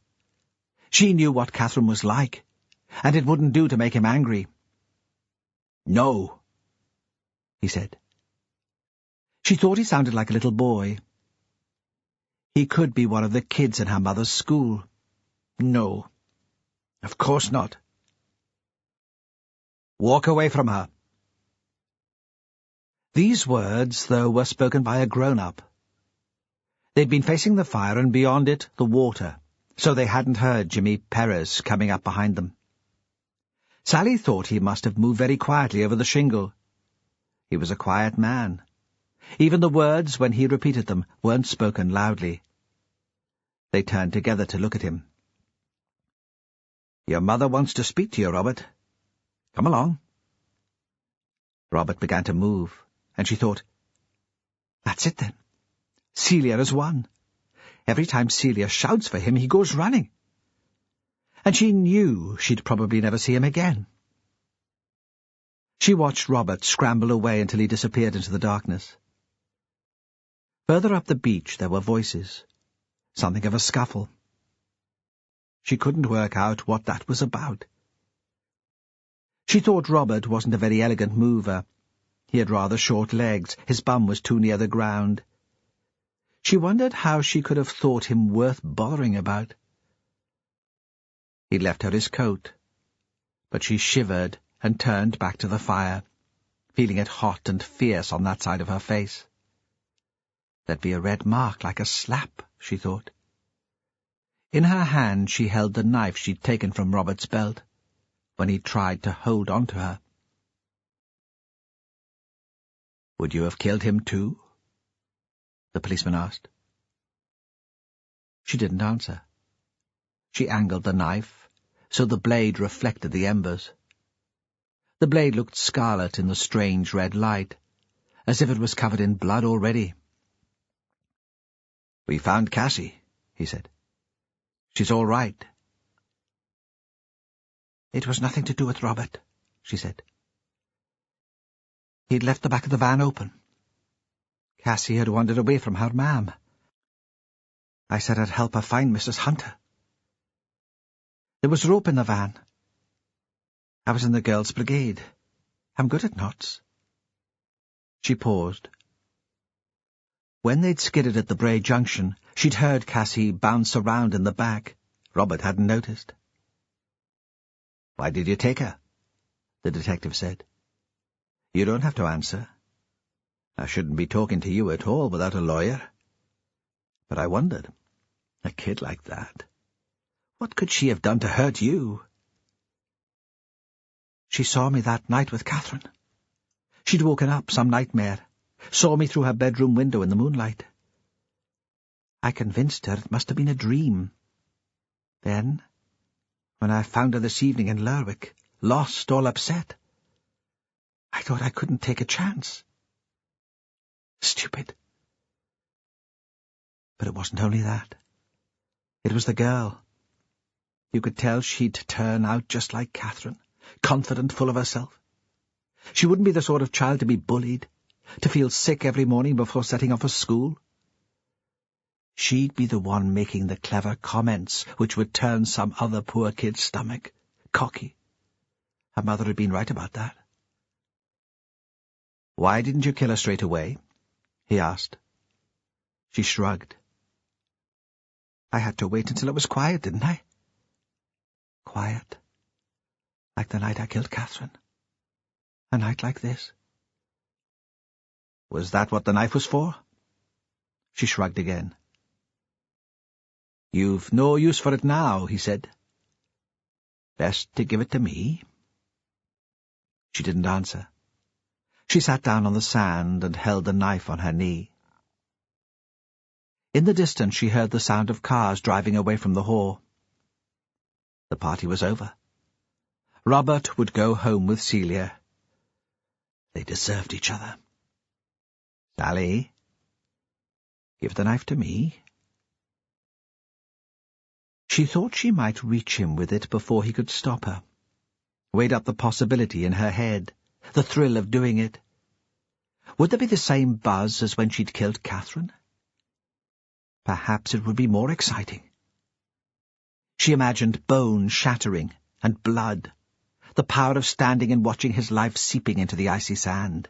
She knew what Catherine was like, and it wouldn't do to make him angry. "No," he said. She thought he sounded like a little boy. He could be one of the kids in her mother's school. No, of course not. "Walk away from her." These words, though, were spoken by a grown-up. They'd been facing the fire and beyond it the water, so they hadn't heard Jimmy Perez coming up behind them. Sally thought he must have moved very quietly over the shingle. He was a quiet man. Even the words, when he repeated them, weren't spoken loudly. They turned together to look at him. "Your mother wants to speak to you, Robert. Come along." Robert began to move, and she thought, "That's it then. Celia has won. Every time Celia shouts for him, he goes running." And she knew she'd probably never see him again. She watched Robert scramble away until he disappeared into the darkness. Further up the beach there were voices, something of a scuffle. She couldn't work out what that was about. She thought Robert wasn't a very elegant mover. He had rather short legs, his bum was too near the ground. She wondered how she could have thought him worth bothering about. He'd left her his coat, but she shivered and turned back to the fire, feeling it hot and fierce on that side of her face. There'd be a red mark like a slap, she thought. In her hand she held the knife she'd taken from Robert's belt when he tried to hold on to her. "Would you have killed him too?" the policeman asked. She didn't answer. She angled the knife so the blade reflected the embers. The blade looked scarlet in the strange red light, as if it was covered in blood already. "We found Cassie," he said. "She's all right." "It was nothing to do with Robert," she said. He'd left the back of the van open. Cassie had wandered away from her mam. I said I'd help her find Mrs. Hunter. There was rope in the van. I was in the girls' brigade. I'm good at knots." She paused. When they'd skidded at the Bray Junction, she'd heard Cassie bounce around in the back. Robert hadn't noticed. "Why did you take her?" the detective said. "You don't have to answer. I shouldn't be talking to you at all without a lawyer. But I wondered, a kid like that, what could she have done to hurt you?" "She saw me that night with Catherine. She'd woken up, some nightmare, saw me through her bedroom window in the moonlight. I convinced her it must have been a dream. Then, when I found her this evening in Lerwick, lost, all upset, I thought I couldn't take a chance. Stupid. But it wasn't only that. It was the girl. You could tell she'd turn out just like Catherine, confident, full of herself. She wouldn't be the sort of child to be bullied, to feel sick every morning before setting off for school. She'd be the one making the clever comments which would turn some other poor kid's stomach, cocky. Her mother had been right about that. "Why didn't you kill her straight away?" he asked. She shrugged. "I had to wait until it was quiet, didn't I? Quiet. Like the night I killed Catherine. A night like this." "Was that what the knife was for?" She shrugged again. "You've no use for it now," he said. "Best to give it to me." She didn't answer. She sat down on the sand and held the knife on her knee. In the distance she heard the sound of cars driving away from the hall. The party was over. Robert would go home with Celia. They deserved each other. "Sally, give the knife to me." She thought she might reach him with it before he could stop her. Weighed up the possibility in her head, the thrill of doing it. Would there be the same buzz as when she'd killed Catherine? Perhaps it would be more exciting. She imagined bone shattering and blood, the power of standing and watching his life seeping into the icy sand.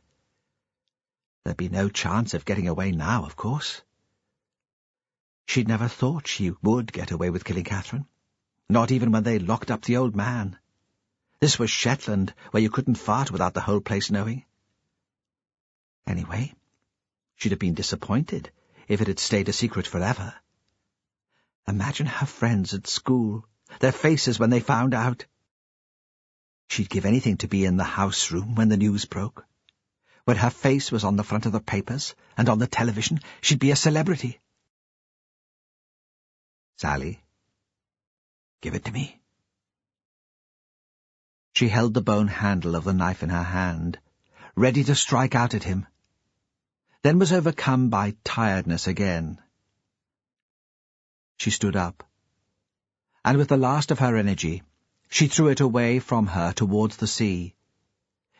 There'd be no chance of getting away now, of course. She'd never thought she would get away with killing Catherine, not even when they locked up the old man. This was Shetland, where you couldn't fart without the whole place knowing. Anyway, she'd have been disappointed if it had stayed a secret forever. Imagine her friends at school, their faces when they found out. She'd give anything to be in the house room when the news broke. When her face was on the front of the papers and on the television, she'd be a celebrity. Sally, give it to me. She held the bone handle of the knife in her hand, ready to strike out at him, then was overcome by tiredness again. She stood up, and with the last of her energy, she threw it away from her towards the sea.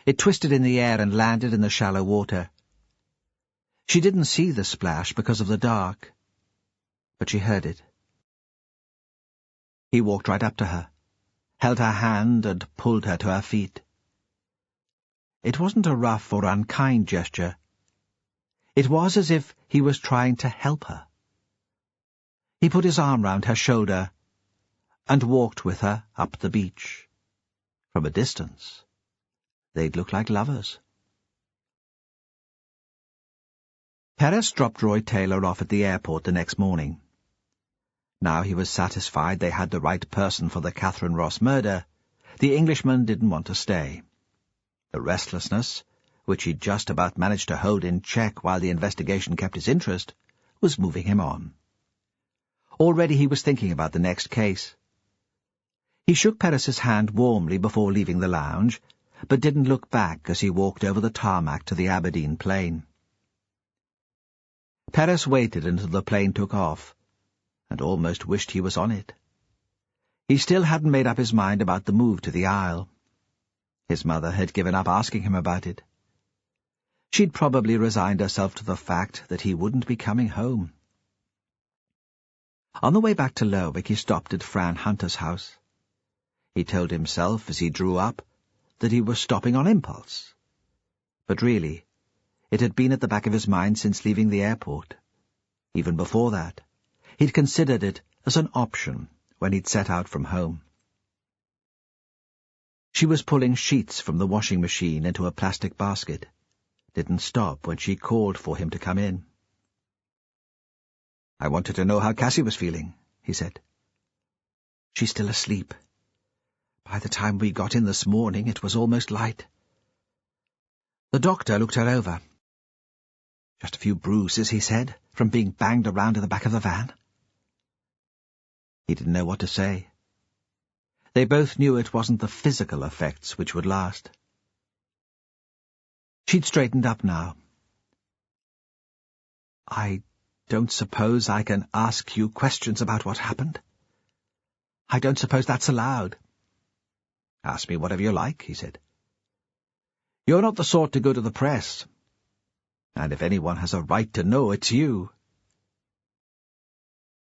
It twisted in the air and landed in the shallow water. She didn't see the splash because of the dark, but she heard it. He walked right up to her, held her hand and pulled her to her feet. It wasn't a rough or unkind gesture. It was as if he was trying to help her. He put his arm round her shoulder and walked with her up the beach. From a distance, they'd look like lovers. Perez dropped Roy Taylor off at the airport the next morning. Now he was satisfied they had the right person for the Catherine Ross murder. The Englishman didn't want to stay. The restlessness, which he'd just about managed to hold in check while the investigation kept his interest, was moving him on. Already he was thinking about the next case. He shook Perez's hand warmly before leaving the lounge, but didn't look back as he walked over the tarmac to the Aberdeen plane. Perez waited until the plane took off, and almost wished he was on it. He still hadn't made up his mind about the move to the Isle. His mother had given up asking him about it. She'd probably resigned herself to the fact that he wouldn't be coming home. On the way back to Lerwick, he stopped at Fran Hunter's house. He told himself as he drew up that he was stopping on impulse. But really, it had been at the back of his mind since leaving the airport. Even before that, he'd considered it as an option when he'd set out from home. She was pulling sheets from the washing machine into a plastic basket. Didn't stop when she called for him to come in. "I wanted to know how Cassie was feeling," he said. "She's still asleep. By the time we got in this morning, it was almost light." The doctor looked her over. "Just a few bruises," he said, "from being banged around in the back of the van." He didn't know what to say. They both knew it wasn't the physical effects which would last. She'd straightened up now. "I don't suppose I can ask you questions about what happened? I don't suppose that's allowed." "Ask me whatever you like," he said. "You're not the sort to go to the press. And if anyone has a right to know, it's you."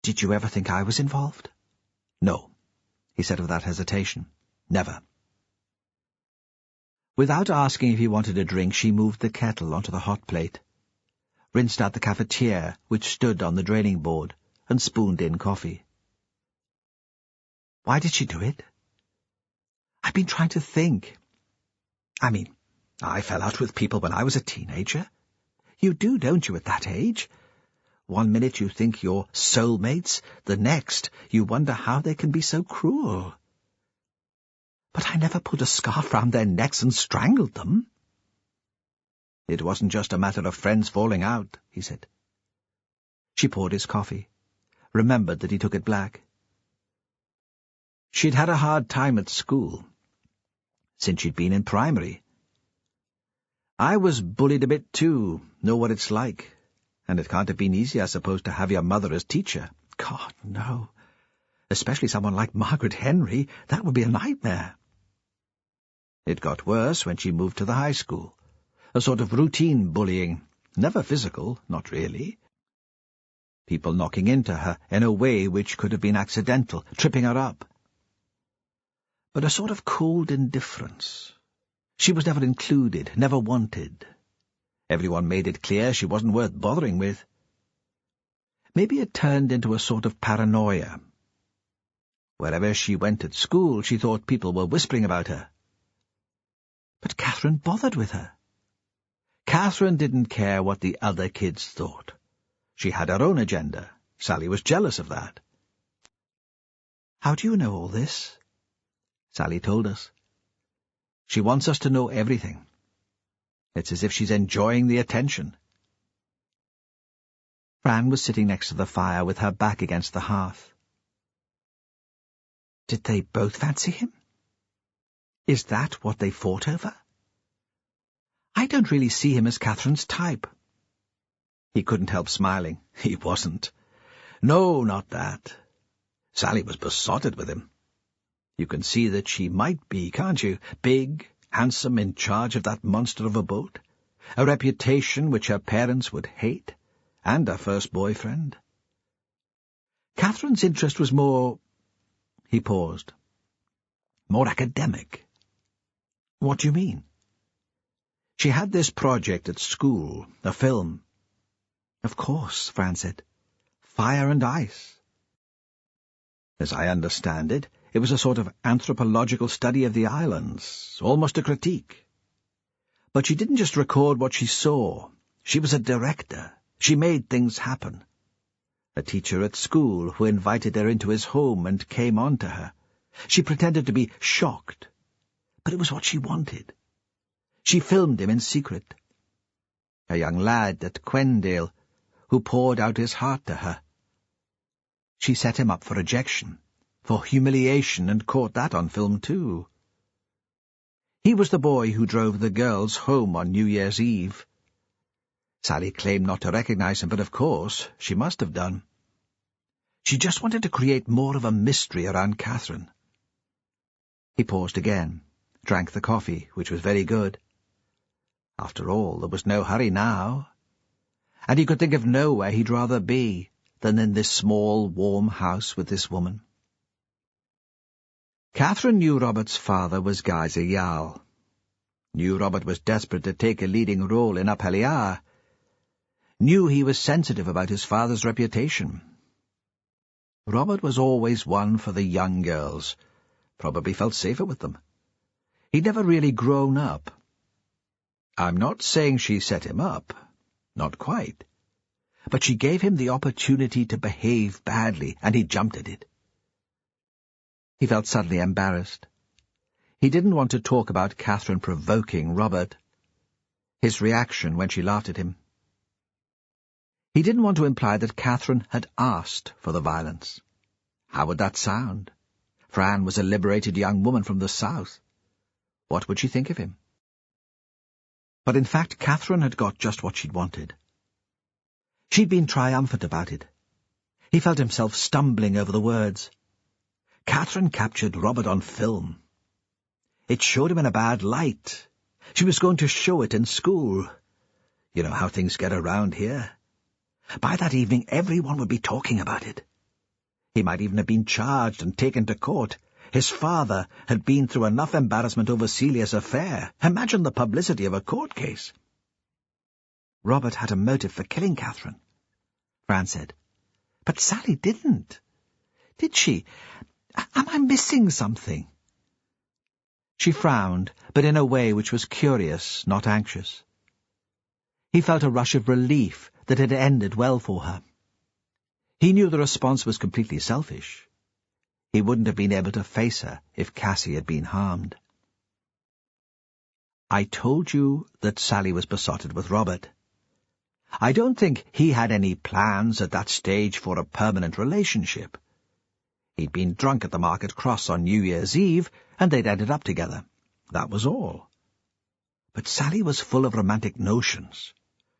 "Did you ever think I was involved?" "No," he said without hesitation. "Never." Without asking if he wanted a drink, she moved the kettle onto the hot plate, rinsed out the cafetiere which stood on the draining board, and spooned in coffee. Why did she do it? I've been trying to think. I fell out with people when I was a teenager. You do, don't you, at that age? One minute you think you're soulmates, the next you wonder how they can be so cruel. But I never put a scarf round their necks and strangled them. "It wasn't just a matter of friends falling out," he said. She poured his coffee, remembered that he took it black. She'd had a hard time at school, since she'd been in primary. "I was bullied a bit too, know what it's like, and it can't have been easy, I suppose, to have your mother as teacher. God, no. Especially someone like Margaret Henry, that would be a nightmare." It got worse when she moved to the high school. A sort of routine bullying, never physical, not really. people knocking into her in a way which could have been accidental, tripping her up. But a sort of cold indifference. She was never included, never wanted. Everyone made it clear she wasn't worth bothering with. Maybe it turned into a sort of paranoia. Wherever she went at school, she thought people were whispering about her. But Catherine bothered with her. Catherine didn't care what the other kids thought. She had her own agenda. Sally was jealous of that. "How do you know all this?" Sally told us. "She wants us to know everything. It's as if she's enjoying the attention." Fran was sitting next to the fire with her back against the hearth. Did they both fancy him? Is that what they fought over? I don't really see him as Catherine's type. He couldn't help smiling. He wasn't. No, not that. Sally was besotted with him. You can see that she might be, can't you? Big, handsome, in charge of that monster of a boat. A reputation which her parents would hate, and her first boyfriend. Catherine's interest was more... He paused. More academic. What do you mean? She had this project at school, a film. Of course, Fran said. Fire and Ice. As I understand it, it was a sort of anthropological study of the islands, almost a critique. But she didn't just record what she saw. She was a director. She made things happen. A teacher at school who invited her into his home and came on to her. She pretended to be shocked, but it was what she wanted. She filmed him in secret. A young lad at Quendale who poured out his heart to her. She set him up for rejection, for humiliation, and caught that on film too. He was the boy who drove the girls home on New Year's Eve. Sally claimed not to recognize him, but of course she must have done. She just wanted to create more of a mystery around Catherine. He paused again, drank the coffee, which was very good. After all, there was no hurry now, and he could think of nowhere he'd rather be than in this small, warm house with this woman. Catherine knew Robert's father was Geyser Jarl. Knew Robert was desperate to take a leading role in Apeliar. Knew he was sensitive about his father's reputation. Robert was always one for the young girls, probably felt safer with them. He'd never really grown up. I'm not saying she set him up, not quite. But she gave him the opportunity to behave badly, and he jumped at it. He felt suddenly embarrassed. He didn't want to talk about Catherine provoking Robert. His reaction when she laughed at him. He didn't want to imply that Catherine had asked for the violence. How would that sound? Fran was a liberated young woman from the south. What would she think of him? But in fact, Catherine had got just what she'd wanted. She'd been triumphant about it. He felt himself stumbling over the words. Catherine captured Robert on film. It showed him in a bad light. She was going to show it in school. You know how things get around here. By that evening, everyone would be talking about it. He might even have been charged and taken to court. His father had been through enough embarrassment over Celia's affair. Imagine the publicity of a court case. Robert had a motive for killing Catherine, Fran said. But Sally didn't. Did she? Am I missing something? She frowned, but in a way which was curious, not anxious. He felt a rush of relief that it had ended well for her. He knew the response was completely selfish. He wouldn't have been able to face her if Cassie had been harmed. I told you that Sally was besotted with Robert. I don't think he had any plans at that stage for a permanent relationship. He'd been drunk at the Market Cross on New Year's Eve, and they'd ended up together. That was all. But Sally was full of romantic notions.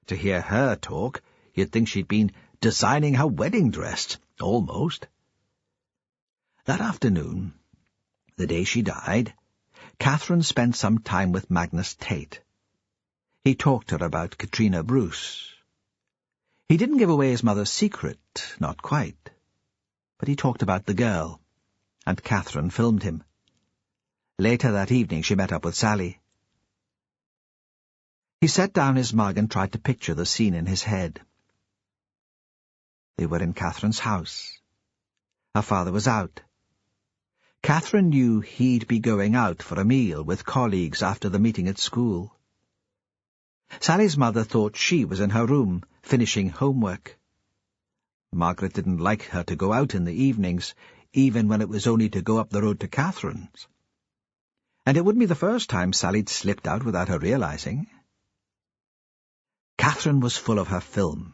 To hear her talk, you'd think she'd been designing her wedding dress, almost. That afternoon, the day she died, Catherine spent some time with Magnus Tate. He talked to her about Katrina Bruce. He didn't give away his mother's secret, not quite. But he talked about the girl, and Catherine filmed him. Later that evening she met up with Sally. He set down his mug and tried to picture the scene in his head. They were in Catherine's house. Her father was out. Catherine knew he'd be going out for a meal with colleagues after the meeting at school. Sally's mother thought she was in her room, finishing homework. Margaret didn't like her to go out in the evenings, even when it was only to go up the road to Catherine's. And it wouldn't be the first time Sally'd slipped out without her realizing. Catherine was full of her film,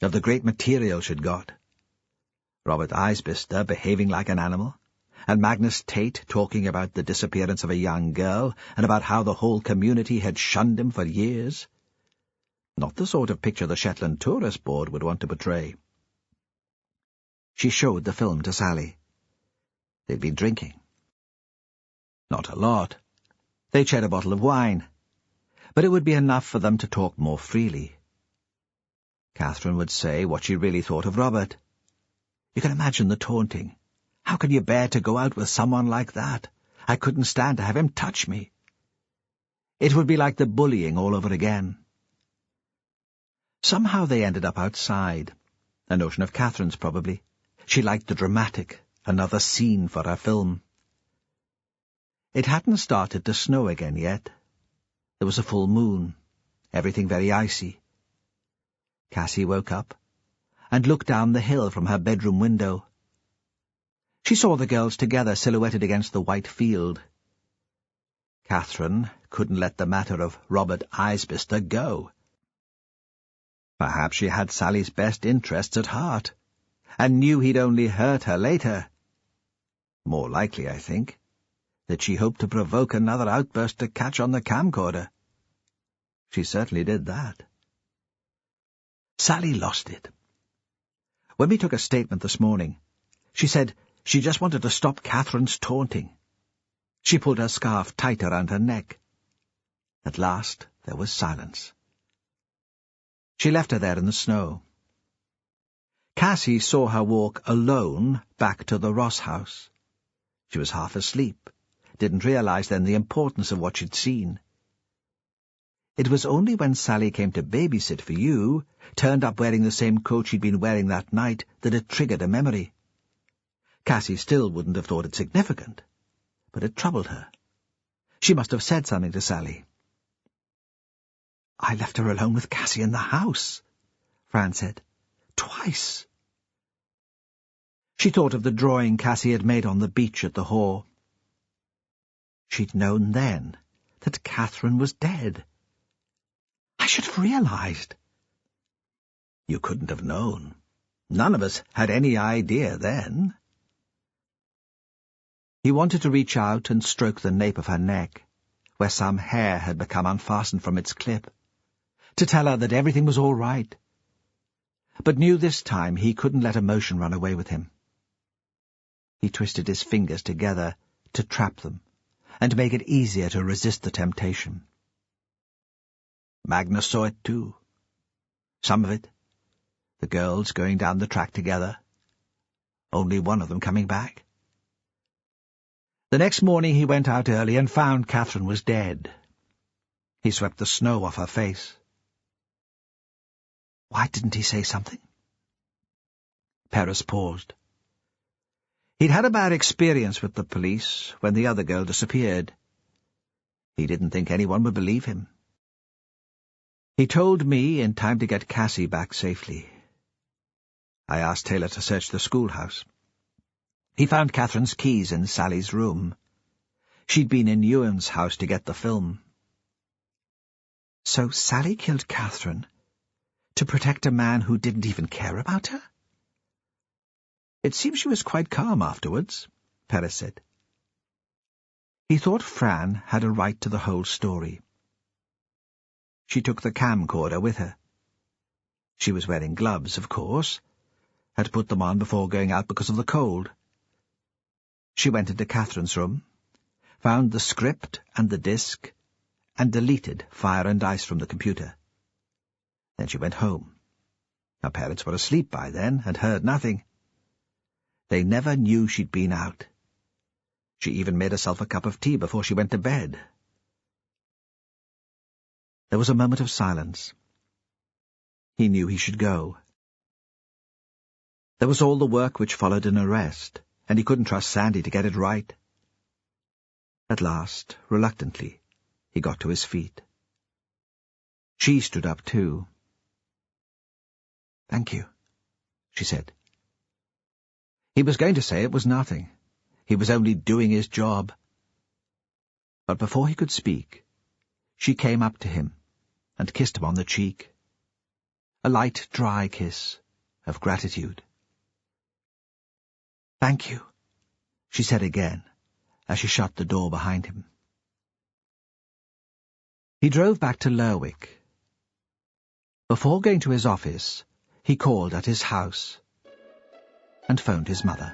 of the great material she'd got. Robert Isbister behaving like an animal, and Magnus Tate talking about the disappearance of a young girl, and about how the whole community had shunned him for years. Not the sort of picture the Shetland Tourist Board would want to portray. She showed the film to Sally. They'd been drinking. Not a lot. They'd shared a bottle of wine, but it would be enough for them to talk more freely. Catherine would say what she really thought of Robert. You can imagine the taunting. How could you bear to go out with someone like that? I couldn't stand to have him touch me. It would be like the bullying all over again. Somehow they ended up outside. A notion of Catherine's, probably. She liked the dramatic, another scene for her film. It hadn't started to snow again yet. There was a full moon, everything very icy. Cassie woke up and looked down the hill from her bedroom window. She saw the girls together, silhouetted against the white field. Catherine couldn't let the matter of Robert Isbister go. Perhaps she had Sally's best interests at heart, and knew he'd only hurt her later. More likely, I think, that she hoped to provoke another outburst to catch on the camcorder. She certainly did that. Sally lost it. When we took a statement this morning, she said she just wanted to stop Catherine's taunting. She pulled her scarf tight around her neck. At last there was silence. She left her there in the snow. Cassie saw her walk alone back to the Ross house. She was half asleep, didn't realize then the importance of what she'd seen. It was only when Sally came to babysit for you, turned up wearing the same coat she'd been wearing that night, that it triggered a memory. Cassie still wouldn't have thought it significant, but it troubled her. She must have said something to Sally. "I left her alone with Cassie in the house," Fran said. "Twice." She thought of the drawing Cassie had made on the beach at the Haw. She'd known then that Catherine was dead. "I should have realized." "You couldn't have known. None of us had any idea then." He wanted to reach out and stroke the nape of her neck, where some hair had become unfastened from its clip, to tell her that everything was all right, but knew this time he couldn't let emotion run away with him. He twisted his fingers together to trap them, and make it easier to resist the temptation. Magnus saw it too. Some of it. The girls going down the track together. Only one of them coming back. The next morning he went out early and found Catherine was dead. He swept the snow off her face. Why didn't he say something? Perez paused. He'd had a bad experience with the police when the other girl disappeared. He didn't think anyone would believe him. He told me in time to get Cassie back safely. I asked Taylor to search the schoolhouse. He found Catherine's keys in Sally's room. She'd been in Ewan's house to get the film. So Sally killed Catherine to protect a man who didn't even care about her? It seems she was quite calm afterwards, Perez said. He thought Fran had a right to the whole story. She took the camcorder with her. She was wearing gloves, of course, had put them on before going out because of the cold. She went into Catherine's room, found the script and the disc, and deleted Fire and Ice from the computer. Then she went home. Her parents were asleep by then, and heard nothing. They never knew she'd been out. She even made herself a cup of tea before she went to bed. There was a moment of silence. He knew he should go. There was all the work which followed an arrest, and he couldn't trust Sandy to get it right. At last, reluctantly, he got to his feet. She stood up too. "Thank you," she said. He was going to say it was nothing. He was only doing his job. But before he could speak, she came up to him and kissed him on the cheek. A light, dry kiss of gratitude. "Thank you," she said again, as she shut the door behind him. He drove back to Lerwick. Before going to his office, he called at his house and phoned his mother.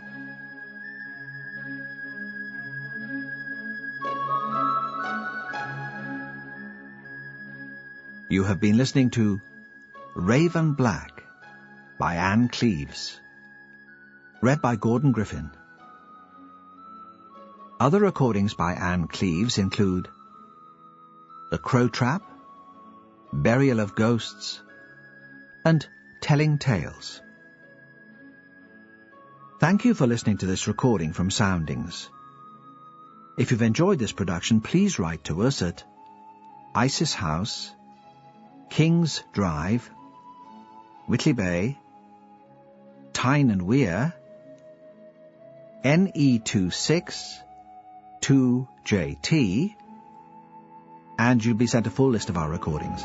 You have been listening to Raven Black by Anne Cleeves, read by Gordon Griffin. Other recordings by Anne Cleeves include The Crow Trap, Burial of Ghosts, and Telling Tales. Thank you for listening to this recording from Soundings. If you've enjoyed this production, please write to us at Isis House, Kings Drive, Whitley Bay, Tyne and Weir, NE26 2JT, and you'll be sent a full list of our recordings.